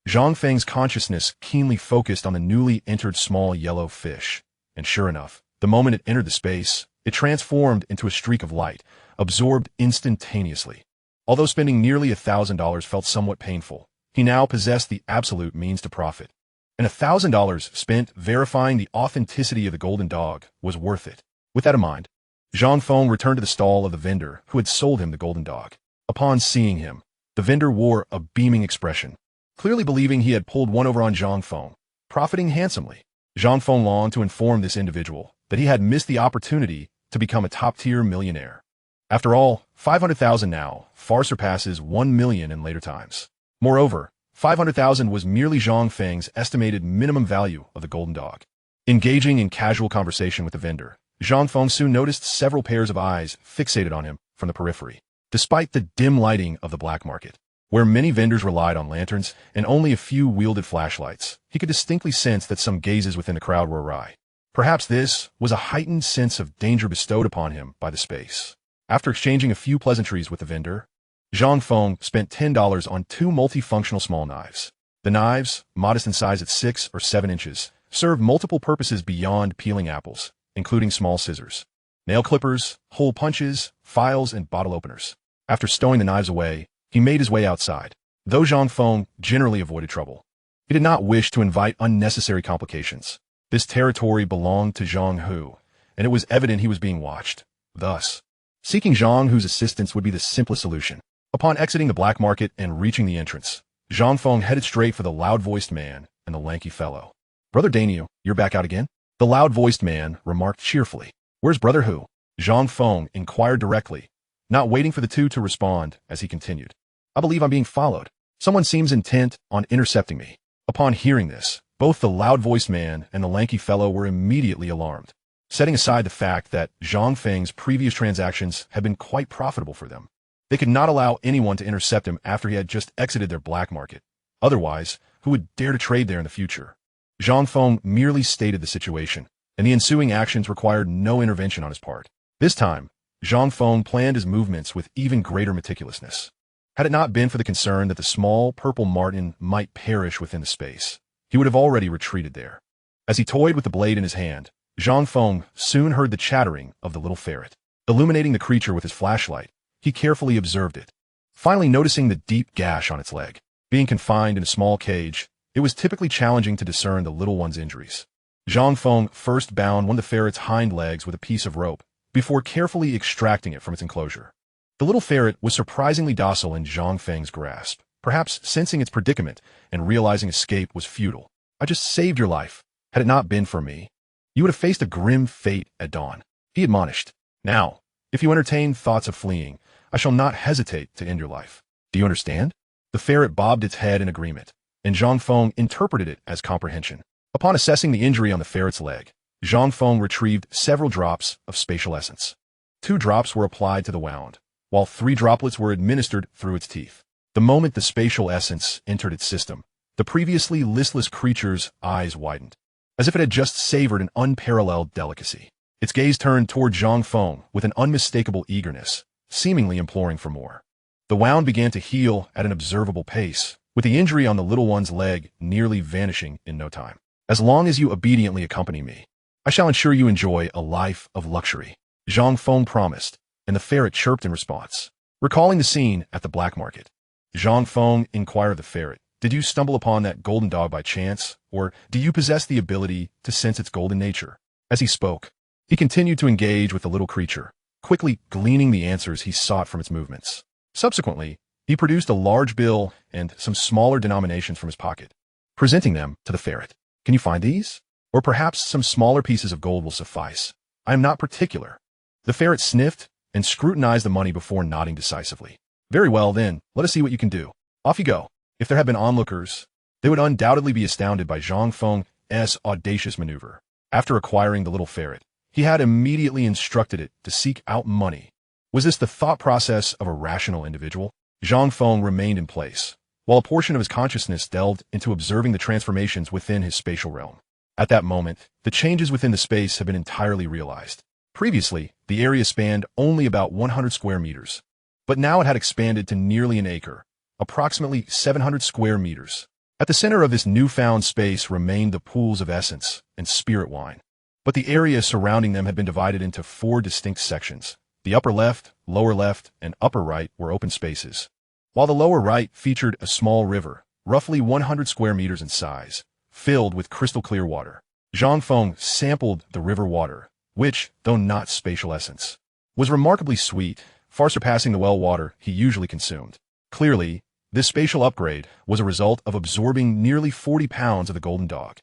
Zhang Feng's consciousness keenly focused on the newly entered small yellow fish. And sure enough, the moment it entered the space, it transformed into a streak of light, absorbed instantaneously. Although spending nearly $1,000 felt somewhat painful, he now possessed the absolute means to profit. And $1,000 spent verifying the authenticity of the golden dog was worth it. With that in mind, Zhang Feng returned to the stall of the vendor who had sold him the golden dog. Upon seeing him, the vendor wore a beaming expression, clearly believing he had pulled one over on Zhang Feng, profiting handsomely. Zhang Feng longed to inform this individual that he had missed the opportunity to become a top-tier millionaire. After all, 500,000 now far surpasses 1 million in later times. Moreover, 500,000 was merely Zhang Feng's estimated minimum value of the golden dog. Engaging in casual conversation with the vendor, Zhang Feng soon noticed several pairs of eyes fixated on him from the periphery. Despite the dim lighting of the black market, where many vendors relied on lanterns and only a few wielded flashlights, he could distinctly sense that some gazes within the crowd were awry. Perhaps this was a heightened sense of danger bestowed upon him by the space. After exchanging a few pleasantries with the vendor, Zhang Feng spent $10 on two multifunctional small knives. The knives, modest in size at 6 or 7 inches, served multiple purposes beyond peeling apples, including small scissors. nail clippers, hole punches, files, and bottle openers. After stowing the knives away, he made his way outside. Though Zhang Feng generally avoided trouble, he did not wish to invite unnecessary complications. This territory belonged to Zhang Hu, and it was evident he was being watched. Thus, seeking Zhang Hu's assistance would be the simplest solution. Upon exiting the black market and reaching the entrance, Zhang Feng headed straight for the loud-voiced man and the lanky fellow. "Brother Daniel, you're back out again?" The loud-voiced man remarked cheerfully. "Where's Brother Hu?" Zhang Feng inquired directly, not waiting for the two to respond as he continued. "I believe I'm being followed. Someone seems intent on intercepting me." Upon hearing this, both the loud-voiced man and the lanky fellow were immediately alarmed. Setting aside the fact that Zhang Feng's previous transactions had been quite profitable for them, they could not allow anyone to intercept him after he had just exited their black market. Otherwise, who would dare to trade there in the future? Zhang Feng merely stated the situation, and the ensuing actions required no intervention on his part. This time, Zhang Feng planned his movements with even greater meticulousness. Had it not been for the concern that the small purple marten might perish within the space, he would have already retreated there. As he toyed with the blade in his hand, Zhang Feng soon heard the chattering of the little ferret. Illuminating the creature with his flashlight, he carefully observed it. Finally noticing the deep gash on its leg. Being confined in a small cage, it was typically challenging to discern the little one's injuries. Zhang Feng first bound one of the ferret's hind legs with a piece of rope, before carefully extracting it from its enclosure. The little ferret was surprisingly docile in Zhang Feng's grasp, perhaps sensing its predicament and realizing escape was futile. "I just saved your life. Had it not been for me, you would have faced a grim fate at dawn," he admonished. "Now, if you entertain thoughts of fleeing, I shall not hesitate to end your life. Do you understand?" The ferret bobbed its head in agreement, and Zhang Feng interpreted it as comprehension. Upon assessing the injury on the ferret's leg, Zhang Feng retrieved several drops of spatial essence. 2 drops were applied to the wound, while 3 droplets were administered through its teeth. The moment the spatial essence entered its system, the previously listless creature's eyes widened, as if it had just savored an unparalleled delicacy. Its gaze turned toward Zhang Feng with an unmistakable eagerness, seemingly imploring for more. The wound began to heal at an observable pace, with the injury on the little one's leg nearly vanishing in no time. "As long as you obediently accompany me, I shall ensure you enjoy a life of luxury," Zhang Feng promised, and the ferret chirped in response. Recalling the scene at the black market, Zhang Feng inquired of the ferret, "Did you stumble upon that golden dog by chance, or do you possess the ability to sense its golden nature?" As he spoke, he continued to engage with the little creature, quickly gleaning the answers he sought from its movements. Subsequently, he produced a large bill and some smaller denominations from his pocket, presenting them to the ferret. "Can you find these? Or perhaps some smaller pieces of gold will suffice. I am not particular." The ferret sniffed and scrutinized the money before nodding decisively. "Very well, then, let us see what you can do. Off you go." If there had been onlookers, they would undoubtedly be astounded by Zhang Feng's audacious maneuver. After acquiring the little ferret, he had immediately instructed it to seek out money. Was this the thought process of a rational individual? Zhang Feng remained in place, while a portion of his consciousness delved into observing the transformations within his spatial realm. At that moment, the changes within the space had been entirely realized. Previously, the area spanned only about 100 square meters, but now it had expanded to nearly an acre, approximately 700 square meters. At the center of this newfound space remained the pools of essence and spirit wine, but the area surrounding them had been divided into 4 distinct sections. The upper left, lower left, and upper right were open spaces, while the lower right featured a small river, roughly 100 square meters in size, filled with crystal clear water. Zhang Feng sampled the river water, which, though not spatial essence, was remarkably sweet, far surpassing the well water he usually consumed. Clearly, this spatial upgrade was a result of absorbing nearly 40 pounds of the golden dog.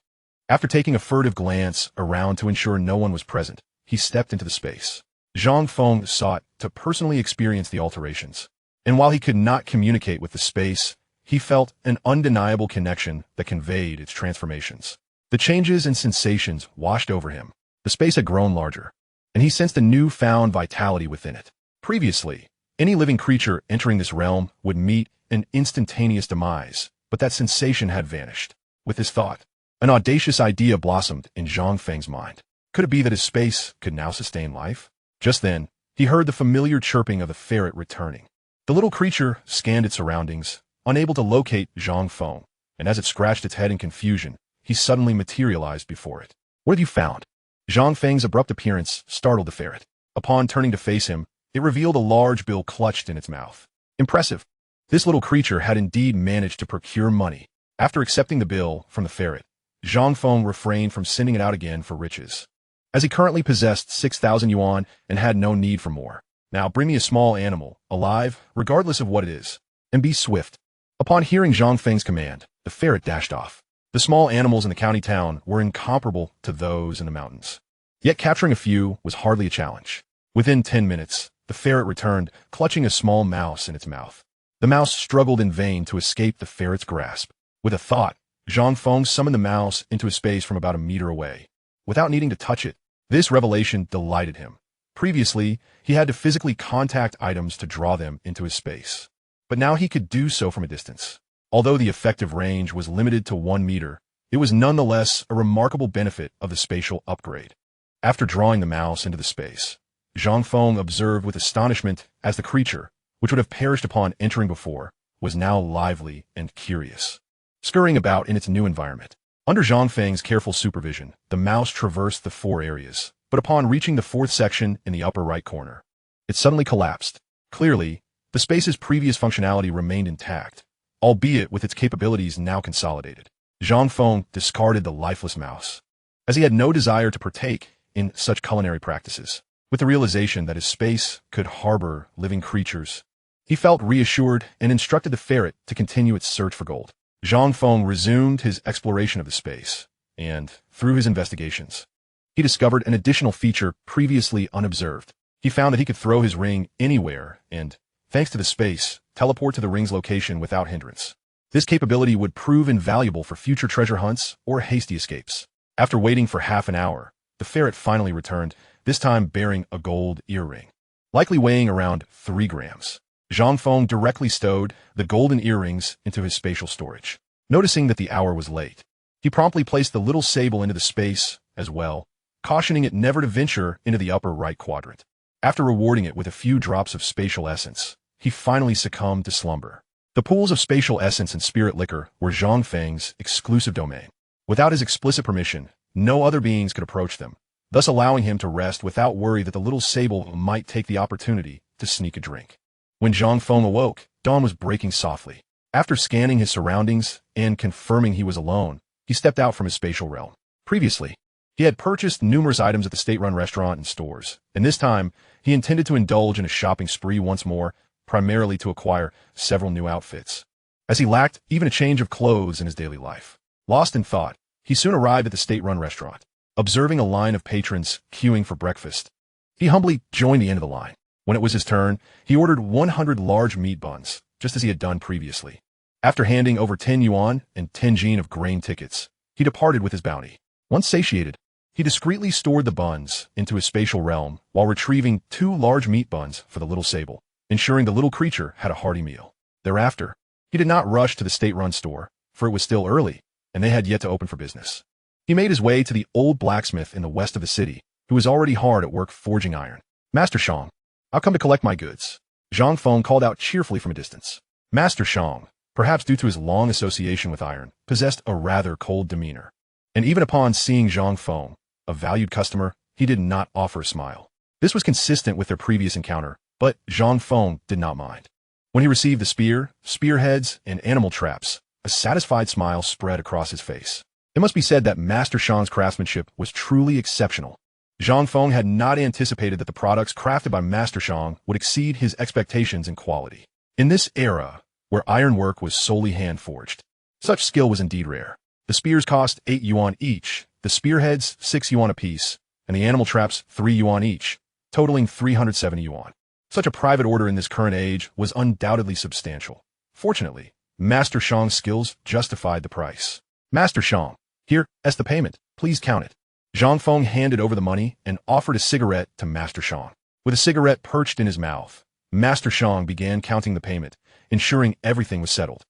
After taking a furtive glance around to ensure no one was present, he stepped into the space. Zhang Feng sought to personally experience the alterations, and while he could not communicate with the space, he felt an undeniable connection that conveyed its transformations. The changes and sensations washed over him. The space had grown larger, and he sensed a newfound vitality within it. Previously, any living creature entering this realm would meet an instantaneous demise, but that sensation had vanished. With this thought, an audacious idea blossomed in Zhang Feng's mind. Could it be that his space could now sustain life? Just then, he heard the familiar chirping of the ferret returning. The little creature scanned its surroundings, unable to locate Zhang Feng, and as it scratched its head in confusion, he suddenly materialized before it. "What have you found?" Zhang Feng's abrupt appearance startled the ferret. Upon turning to face him, it revealed a large bill clutched in its mouth. Impressive. This little creature had indeed managed to procure money. After accepting the bill from the ferret, Zhang Feng refrained from sending it out again for riches, as he currently possessed 6,000 yuan and had no need for more. Now bring me a small animal, alive, regardless of what it is, and be swift. Upon hearing Zhang Feng's command, the ferret dashed off. The small animals in the county town were incomparable to those in the mountains. Yet capturing a few was hardly a challenge. Within 10 minutes, the ferret returned, clutching a small mouse in its mouth. The mouse struggled in vain to escape the ferret's grasp. With a thought, Zhang Feng summoned the mouse into a space from about a meter away, without needing to touch it. This revelation delighted him. Previously, he had to physically contact items to draw them into his space. But now he could do so from a distance. Although the effective range was limited to 1 meter, it was nonetheless a remarkable benefit of the spatial upgrade. After drawing the mouse into the space, Zhang Feng observed with astonishment as the creature, which would have perished upon entering before, was now lively and curious, scurrying about in its new environment. Under Zhang Feng's careful supervision, the mouse traversed the 4 areas, but upon reaching the 4th section in the upper right corner, it suddenly collapsed. Clearly, the space's previous functionality remained intact, albeit with its capabilities now consolidated. Zhang Feng discarded the lifeless mouse, as he had no desire to partake in such culinary practices. With the realization that his space could harbor living creatures, he felt reassured and instructed the ferret to continue its search for gold. Zhang Feng resumed his exploration of the space, and, through his investigations, he discovered an additional feature previously unobserved. He found that he could throw his ring anywhere and, thanks to the space, teleport to the ring's location without hindrance. This capability would prove invaluable for future treasure hunts or hasty escapes. After waiting for half an hour, the ferret finally returned, this time bearing a gold earring, likely weighing around 3 grams. Zhang Feng directly stowed the golden earrings into his spatial storage. Noticing that the hour was late, he promptly placed the little sable into the space as well, cautioning it never to venture into the upper right quadrant. After rewarding it with a few drops of spatial essence, he finally succumbed to slumber. The pools of spatial essence and spirit liquor were Zhang Feng's exclusive domain. Without his explicit permission, no other beings could approach them, thus allowing him to rest without worry that the little sable might take the opportunity to sneak a drink. When Zhang Feng awoke, dawn was breaking softly. After scanning his surroundings and confirming he was alone, he stepped out from his spatial realm. Previously, he had purchased numerous items at the state-run restaurant and stores, and this time, he intended to indulge in a shopping spree once more, primarily to acquire several new outfits, as he lacked even a change of clothes in his daily life. Lost in thought, he soon arrived at the state-run restaurant. Observing a line of patrons queuing for breakfast, he humbly joined the end of the line. When it was his turn, he ordered 100 large meat buns, just as he had done previously. After handing over 10 yuan and 10 jin of grain tickets, he departed with his bounty. Once satiated, he discreetly stored the buns into his spatial realm while retrieving 2 large meat buns for the little sable, ensuring the little creature had a hearty meal. Thereafter, he did not rush to the state-run store, for it was still early, and they had yet to open for business. He made his way to the old blacksmith in the west of the city, who was already hard at work forging iron. Master Shang, I'll come to collect my goods. Zhang Feng called out cheerfully from a distance. Master Shang, perhaps due to his long association with iron, possessed a rather cold demeanor. And even upon seeing Zhang Feng, a valued customer, he did not offer a smile. This was consistent with their previous encounter, but Zhang Feng did not mind. When he received the spear, spearheads, and animal traps, a satisfied smile spread across his face. It must be said that Master Shang's craftsmanship was truly exceptional. Zhang Feng had not anticipated that the products crafted by Master Shang would exceed his expectations in quality. In this era, where ironwork was solely hand-forged, such skill was indeed rare. The spears cost 8 yuan each, the spearheads 6 yuan apiece, and the animal traps 3 yuan each, totaling 370 yuan. Such a private order in this current age was undoubtedly substantial. Fortunately, Master Shang's skills justified the price. Master Shang, here, as the payment, please count it. Zhang Feng handed over the money and offered a cigarette to Master Shang. With a cigarette perched in his mouth, Master Shang began counting the payment, ensuring everything was settled.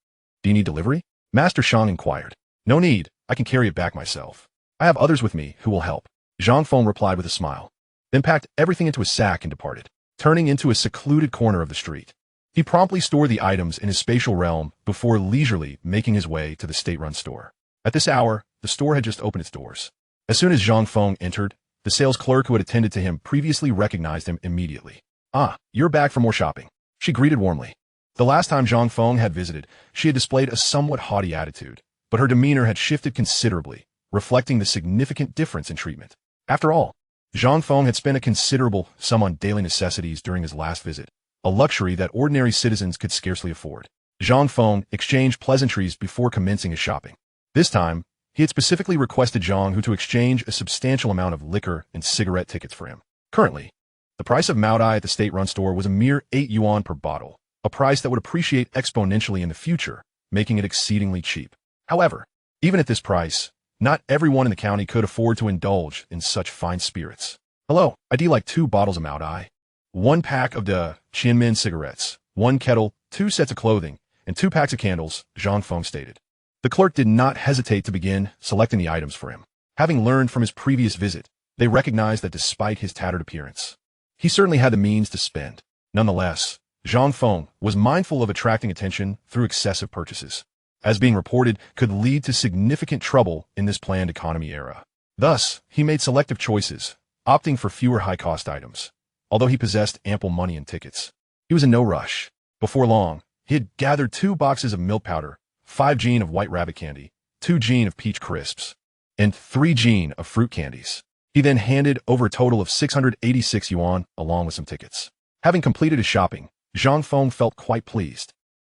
Do you need delivery? Master Shang inquired. No need, I can carry it back myself. I have others with me who will help. Zhang Feng replied with a smile, then packed everything into a sack and departed, turning into a secluded corner of the street. He promptly stored the items in his spatial realm before leisurely making his way to the state-run store. At this hour, the store had just opened its doors. As soon as Zhang Feng entered, The sales clerk who had attended to him previously recognized him immediately. "Ah, you're back for more shopping," she greeted warmly. The last time Zhang Feng had visited, she had displayed a somewhat haughty attitude, but her demeanor had shifted considerably, reflecting the significant difference in treatment. After all, Zhang Feng had spent a considerable sum on daily necessities during his last visit, a luxury that ordinary citizens could scarcely afford. Zhang Feng exchanged pleasantries before commencing his shopping. This time, he had specifically requested Zhang Hu to exchange a substantial amount of liquor and cigarette tickets for him. Currently, the price of Maodai at the state-run store was a mere 8 yuan per bottle, a price that would appreciate exponentially in the future, making it exceedingly cheap. However, even at this price, not everyone in the county could afford to indulge in such fine spirits. "Hello, I'd like 2 bottles of Maodai, 1 pack of the Qianmin cigarettes, 1 kettle, 2 sets of clothing, and 2 packs of candles," Zhang Feng stated. The clerk did not hesitate to begin selecting the items for him. Having learned from his previous visit, they recognized that despite his tattered appearance, he certainly had the means to spend. Nonetheless, Zhang Feng was mindful of attracting attention through excessive purchases, as being reported could lead to significant trouble in this planned economy era. Thus, he made selective choices, opting for fewer high-cost items. Although he possessed ample money and tickets, he was in no rush. Before long, he had gathered 2 boxes of milk powder, 5 gene of white rabbit candy, 2 gene of peach crisps, and 3 gene of fruit candies. He then handed over a total of 686 yuan along with some tickets. Having completed his shopping, Zhang Feng felt quite pleased,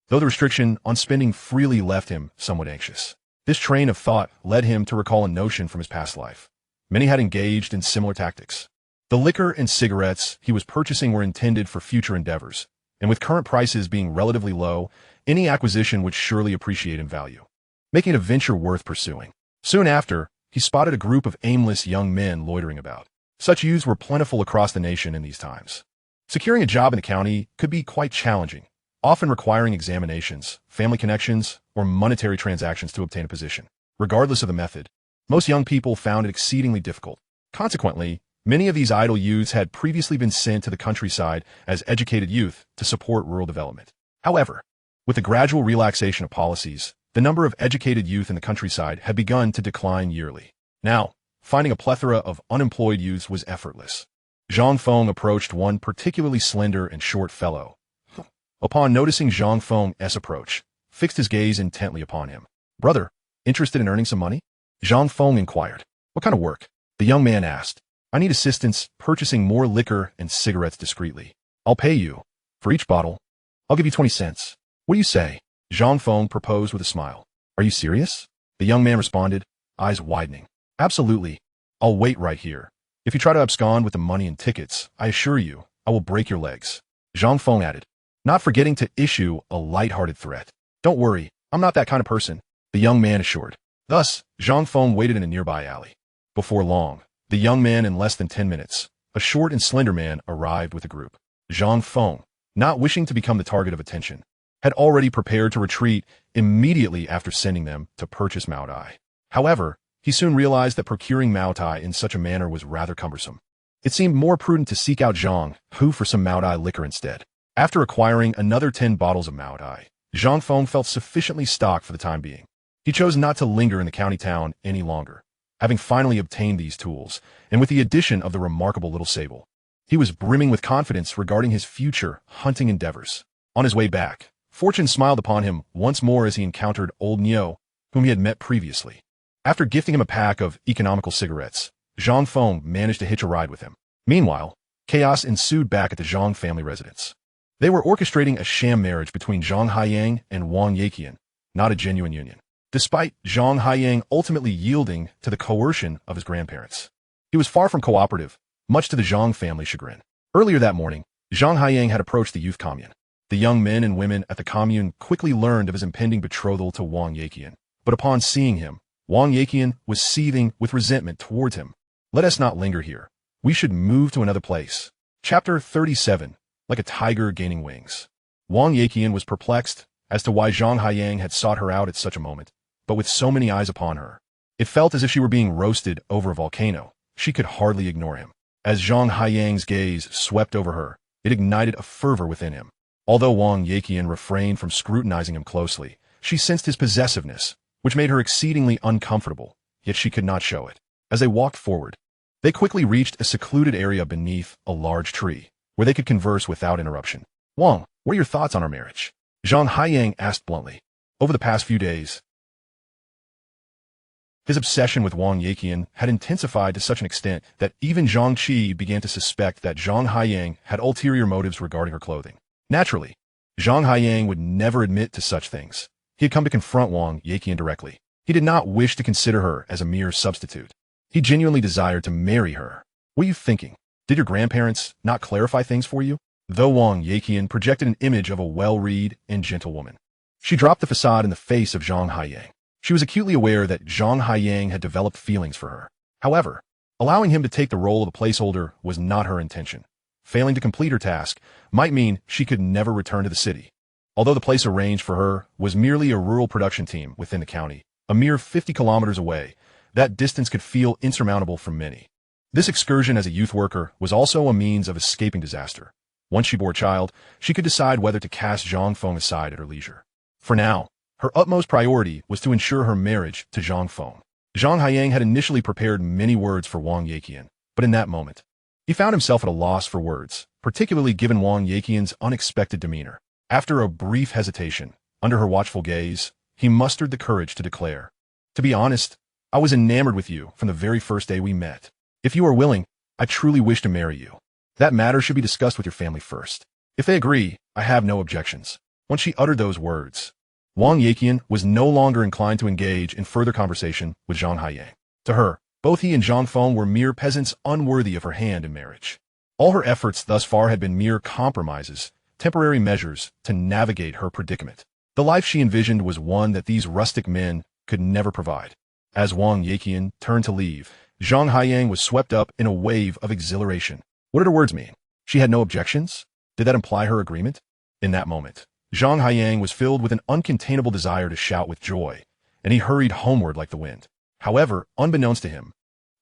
though the restriction on spending freely left him somewhat anxious. This train of thought led him to recall a notion from his past life. Many had engaged in similar tactics. The liquor and cigarettes he was purchasing were intended for future endeavors, and with current prices being relatively low, any acquisition would surely appreciate in value, making it a venture worth pursuing. Soon after, he spotted a group of aimless young men loitering about. Such youths were plentiful across the nation in these times. Securing a job in the county could be quite challenging, often requiring examinations, family connections, or monetary transactions to obtain a position. Regardless of the method, most young people found it exceedingly difficult. Consequently, many of these idle youths had previously been sent to the countryside as educated youth to support rural development. However, with the gradual relaxation of policies, the number of educated youth in the countryside had begun to decline yearly. Now, finding a plethora of unemployed youths was effortless. Zhang Feng approached one particularly slender and short fellow. Upon noticing Zhang Feng's approach, fixed his gaze intently upon him. "Brother, interested in earning some money?" Zhang Feng inquired. "What kind of work?" The young man asked. "I need assistance purchasing more liquor and cigarettes discreetly. I'll pay you. For each bottle, I'll give you 20 cents. What do you say?" Zhang Feng proposed with a smile. "Are you serious?" The young man responded, eyes widening. "Absolutely. I'll wait right here. If you try to abscond with the money and tickets, I assure you, I will break your legs." Zhang Feng added, not forgetting to issue a light-hearted threat. "Don't worry, I'm not that kind of person," the young man assured. Thus, Zhang Feng waited in a nearby alley. Before long, the young man in less than 10 minutes, a short and slender man arrived with a group. Zhang Feng, not wishing to become the target of attention, had already prepared to retreat immediately after sending them to purchase Maodai. However, he soon realized that procuring Maodai in such a manner was rather cumbersome. It seemed more prudent to seek out Zhang Hu for some Maodai liquor instead. After acquiring another 10 bottles of Maodai, Zhang Feng felt sufficiently stocked for the time being. He chose not to linger in the county town any longer. Having finally obtained these tools, and with the addition of the remarkable little sable, he was brimming with confidence regarding his future hunting endeavors. On his way back, fortune smiled upon him once more as he encountered old Nio, whom he had met previously. After gifting him a pack of economical cigarettes, Zhang Feng managed to hitch a ride with him. Meanwhile, chaos ensued back at the Zhang family residence. They were orchestrating a sham marriage between Zhang Haiyang and Wang Yeqian, not a genuine union. Despite Zhang Haiyang ultimately yielding to the coercion of his grandparents, he was far from cooperative, much to the Zhang family's chagrin. Earlier that morning, Zhang Haiyang had approached the youth commune. The young men and women at the commune quickly learned of his impending betrothal to Wang Yeqian, but upon seeing him, Wang Yeqian was seething with resentment towards him. "Let us not linger here. We should move to another place." Chapter 37. Like a tiger gaining wings. Wang Yeqian was perplexed as to why Zhang Haiyang had sought her out at such a moment, but with so many eyes upon her, it felt as if she were being roasted over a volcano. She could hardly ignore him. As Zhang Haiyang's gaze swept over her, it ignited a fervor within him. Although Wang Yeqian refrained from scrutinizing him closely, she sensed his possessiveness, which made her exceedingly uncomfortable, yet she could not show it. As they walked forward, They quickly reached a secluded area beneath a large tree, where they could converse without interruption. Wang, what are your thoughts on our marriage? Zhang Haiyang asked bluntly. Over the past few days, his obsession with Wang Yiqian had intensified to such an extent that even Zhang Qi began to suspect that Zhang Haiyang had ulterior motives regarding her clothing. Naturally, Zhang Haiyang would never admit to such things. He had come to confront Wang Yiqian directly. He did not wish to consider her as a mere substitute. He genuinely desired to marry her. What are you thinking? Did your grandparents not clarify things for you? Though Wang Yiqian projected an image of a well-read and gentle woman, she dropped the facade in the face of Zhang Haiyang. She was acutely aware that Zhang Haiyang had developed feelings for her. However, allowing him to take the role of a placeholder was not her intention. Failing to complete her task might mean she could never return to the city. Although the place arranged for her was merely a rural production team within the county, a mere 50 kilometers away, that distance could feel insurmountable for many. This excursion as a youth worker was also a means of escaping disaster. Once she bore a child, she could decide whether to cast Zhang Feng aside at her leisure. For now, her utmost priority was to ensure her marriage to Zhang Feng. Zhang Haiyang had initially prepared many words for Wang Yiqian, but in that moment, he found himself at a loss for words, particularly given Wang Yiqian's unexpected demeanor. After a brief hesitation, under her watchful gaze, he mustered the courage to declare, "To be honest, I was enamored with you from the very first day we met. If you are willing, I truly wish to marry you. That matter should be discussed with your family first. If they agree, I have no objections." Once she uttered those words, Wang Yiqian was no longer inclined to engage in further conversation with Zhang Haiyang. To her, both he and Zhang Feng were mere peasants unworthy of her hand in marriage. All her efforts thus far had been mere compromises, temporary measures to navigate her predicament. The life she envisioned was one that these rustic men could never provide. As Wang Yiqian turned to leave, Zhang Haiyang was swept up in a wave of exhilaration. What did her words mean? She had no objections? Did that imply her agreement? In that moment, Zhang Haiyang was filled with an uncontainable desire to shout with joy, and he hurried homeward like the wind. However, unbeknownst to him,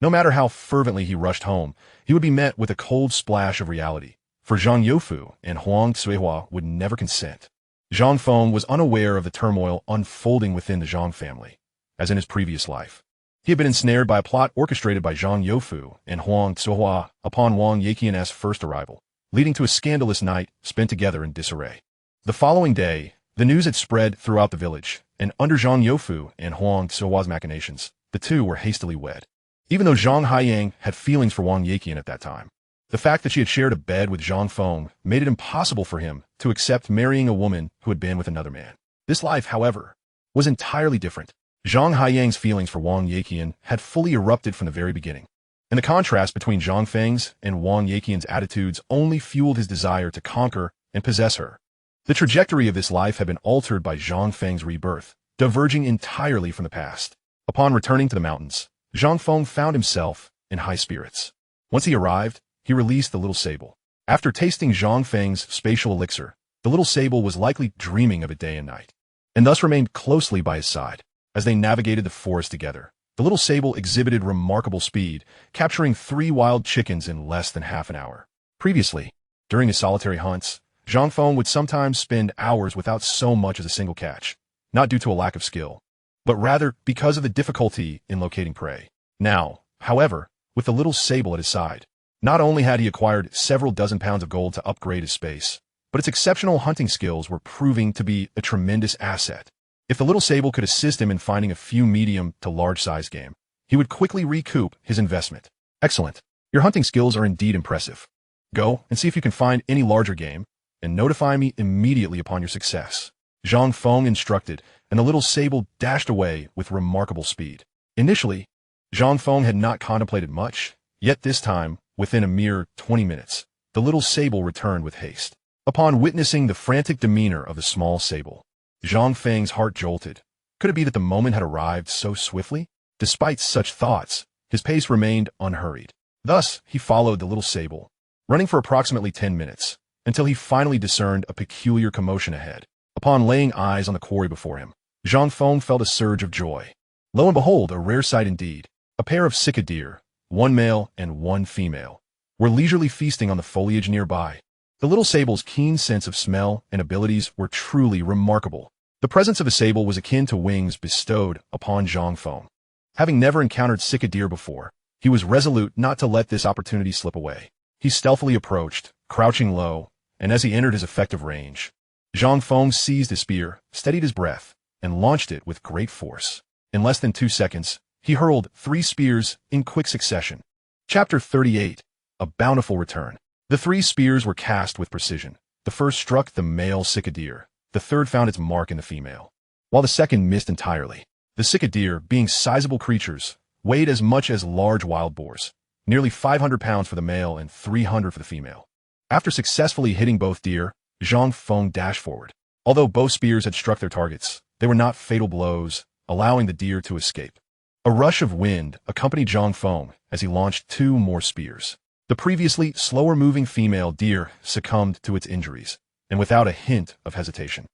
no matter how fervently he rushed home, he would be met with a cold splash of reality, for Zhang Youfu and Huang Cuihua would never consent. Zhang Feng was unaware of the turmoil unfolding within the Zhang family, as in his previous life. He had been ensnared by a plot orchestrated by Zhang Youfu and Huang Cuihua upon Wang Yiqian's first arrival, leading to a scandalous night spent together in disarray. The following day, the news had spread throughout the village, and under Zhang Youfu and Huang Cuihua's machinations, the two were hastily wed. Even though Zhang Haiyang had feelings for Wang Yiqian at that time, the fact that she had shared a bed with Zhang Feng made it impossible for him to accept marrying a woman who had been with another man. This life, however, was entirely different. Zhang Haiyang's feelings for Wang Yiqian had fully erupted from the very beginning, and the contrast between Zhang Feng's and Wang Yiqian's attitudes only fueled his desire to conquer and possess her. The trajectory of this life had been altered by Zhang Feng's rebirth, diverging entirely from the past. Upon returning to the mountains, Zhang Feng found himself in high spirits. Once he arrived, he released the little sable. After tasting Zhang Feng's spatial elixir, the little sable was likely dreaming of it day and night, and thus remained closely by his side. As they navigated the forest together, the little sable exhibited remarkable speed, capturing 3 wild chickens in less than half an hour. Previously, during his solitary hunts, Zhang Feng would sometimes spend hours without so much as a single catch, not due to a lack of skill, but rather because of the difficulty in locating prey. Now, however, with the little sable at his side, not only had he acquired several dozen pounds of gold to upgrade his space, but its exceptional hunting skills were proving to be a tremendous asset. If the little sable could assist him in finding a few medium to large-sized game, he would quickly recoup his investment. Excellent. Your hunting skills are indeed impressive. Go and see if you can find any larger game, and notify me immediately upon your success. Zhang Feng instructed, and the little sable dashed away with remarkable speed. Initially, Zhang Feng had not contemplated much, yet this time, within a mere 20 minutes, the little sable returned with haste. Upon witnessing the frantic demeanor of the small sable, Zhang Feng's heart jolted. Could it be that the moment had arrived so swiftly? Despite such thoughts, his pace remained unhurried. Thus, he followed the little sable, running for approximately 10 minutes, until he finally discerned a peculiar commotion ahead. Upon laying eyes on the quarry before him, Zhang Feng felt a surge of joy. Lo and behold, a rare sight indeed. A pair of sika deer, one male and one female, were leisurely feasting on the foliage nearby. The little sable's keen sense of smell and abilities were truly remarkable. The presence of a sable was akin to wings bestowed upon Zhang Feng. Having never encountered sika deer before, He was resolute not to let this opportunity slip away. He stealthily approached, crouching low, and as he entered his effective range, Zhang Feng seized his spear, steadied his breath, and launched it with great force. In less than 2 seconds, he hurled 3 spears in quick succession. Chapter 38. A Bountiful Return. The 3 spears were cast with precision. The first struck the male cicadere. The third found its mark in the female, while the second missed entirely. The cicadere, being sizable creatures, weighed as much as large wild boars, nearly 500 pounds for the male and 300 for the female. After successfully hitting both deer, Zhang Feng dashed forward. Although both spears had struck their targets, they were not fatal blows, allowing the deer to escape. A rush of wind accompanied Zhang Feng as he launched 2 more spears. The previously slower-moving female deer succumbed to its injuries, and without a hint of hesitation,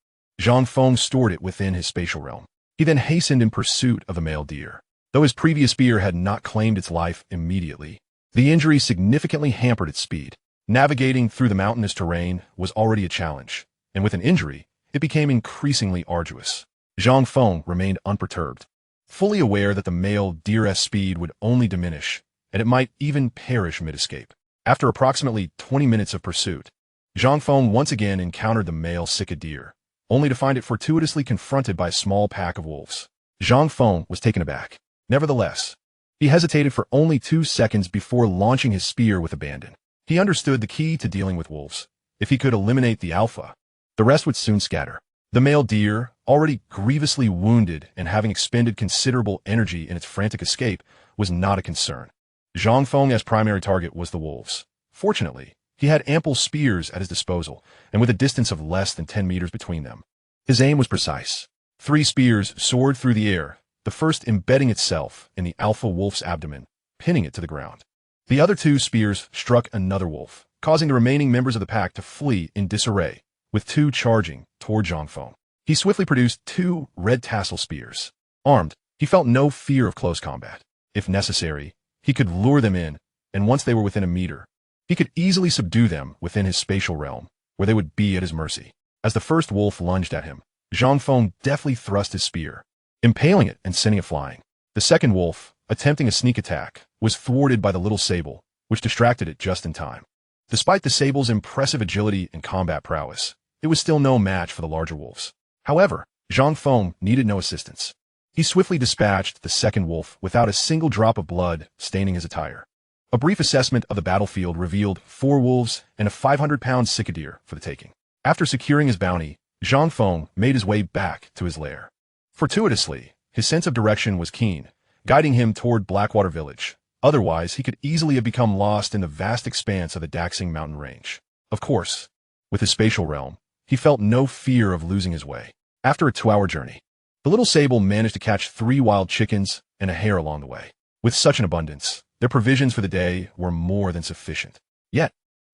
Zhang Feng stored it within his spatial realm. He then hastened in pursuit of the male deer. Though his previous spear had not claimed its life immediately, the injury significantly hampered its speed. Navigating through the mountainous terrain was already a challenge, and with an injury, it became increasingly arduous. Zhang Feng remained unperturbed, fully aware that the male deer's speed would only diminish, and it might even perish mid-escape. After approximately 20 minutes of pursuit, Zhang Feng once again encountered the male cicadere, only to find it fortuitously confronted by a small pack of wolves. Zhang Feng was taken aback. Nevertheless, he hesitated for only 2 seconds before launching his spear with abandon. He understood the key to dealing with wolves. If he could eliminate the alpha, the rest would soon scatter. The male deer, already grievously wounded and having expended considerable energy in its frantic escape, was not a concern. Zhang Feng's primary target was the wolves. Fortunately, he had ample spears at his disposal, and with a distance of less than 10 meters between them, his aim was precise. 3 spears soared through the air, the first embedding itself in the alpha wolf's abdomen, pinning it to the ground. The other 2 spears struck another wolf, causing the remaining members of the pack to flee in disarray, with 2 charging toward Zhang Feng. He swiftly produced 2 red tassel spears. Armed, he felt no fear of close combat. If necessary, he could lure them in, and once they were within a meter, he could easily subdue them within his spatial realm, where they would be at his mercy. As the first wolf lunged at him, Zhang Feng deftly thrust his spear, impaling it and sending it flying. The second wolf, attempting a sneak attack, was thwarted by the little sable, which distracted it just in time. Despite the sable's impressive agility and combat prowess, it was still no match for the larger wolves. However, Zhang Feng needed no assistance. He swiftly dispatched the second wolf without a single drop of blood staining his attire. A brief assessment of the battlefield revealed 4 wolves and a 500-pound cicadere for the taking. After securing his bounty, Zhang Feng made his way back to his lair. Fortuitously, his sense of direction was keen, guiding him toward Blackwater Village. Otherwise, he could easily have become lost in the vast expanse of the Daxing mountain range. Of course, with his spatial realm, he felt no fear of losing his way. After a 2-hour journey, the little sable managed to catch 3 wild chickens and a hare along the way. With such an abundance, their provisions for the day were more than sufficient. Yet,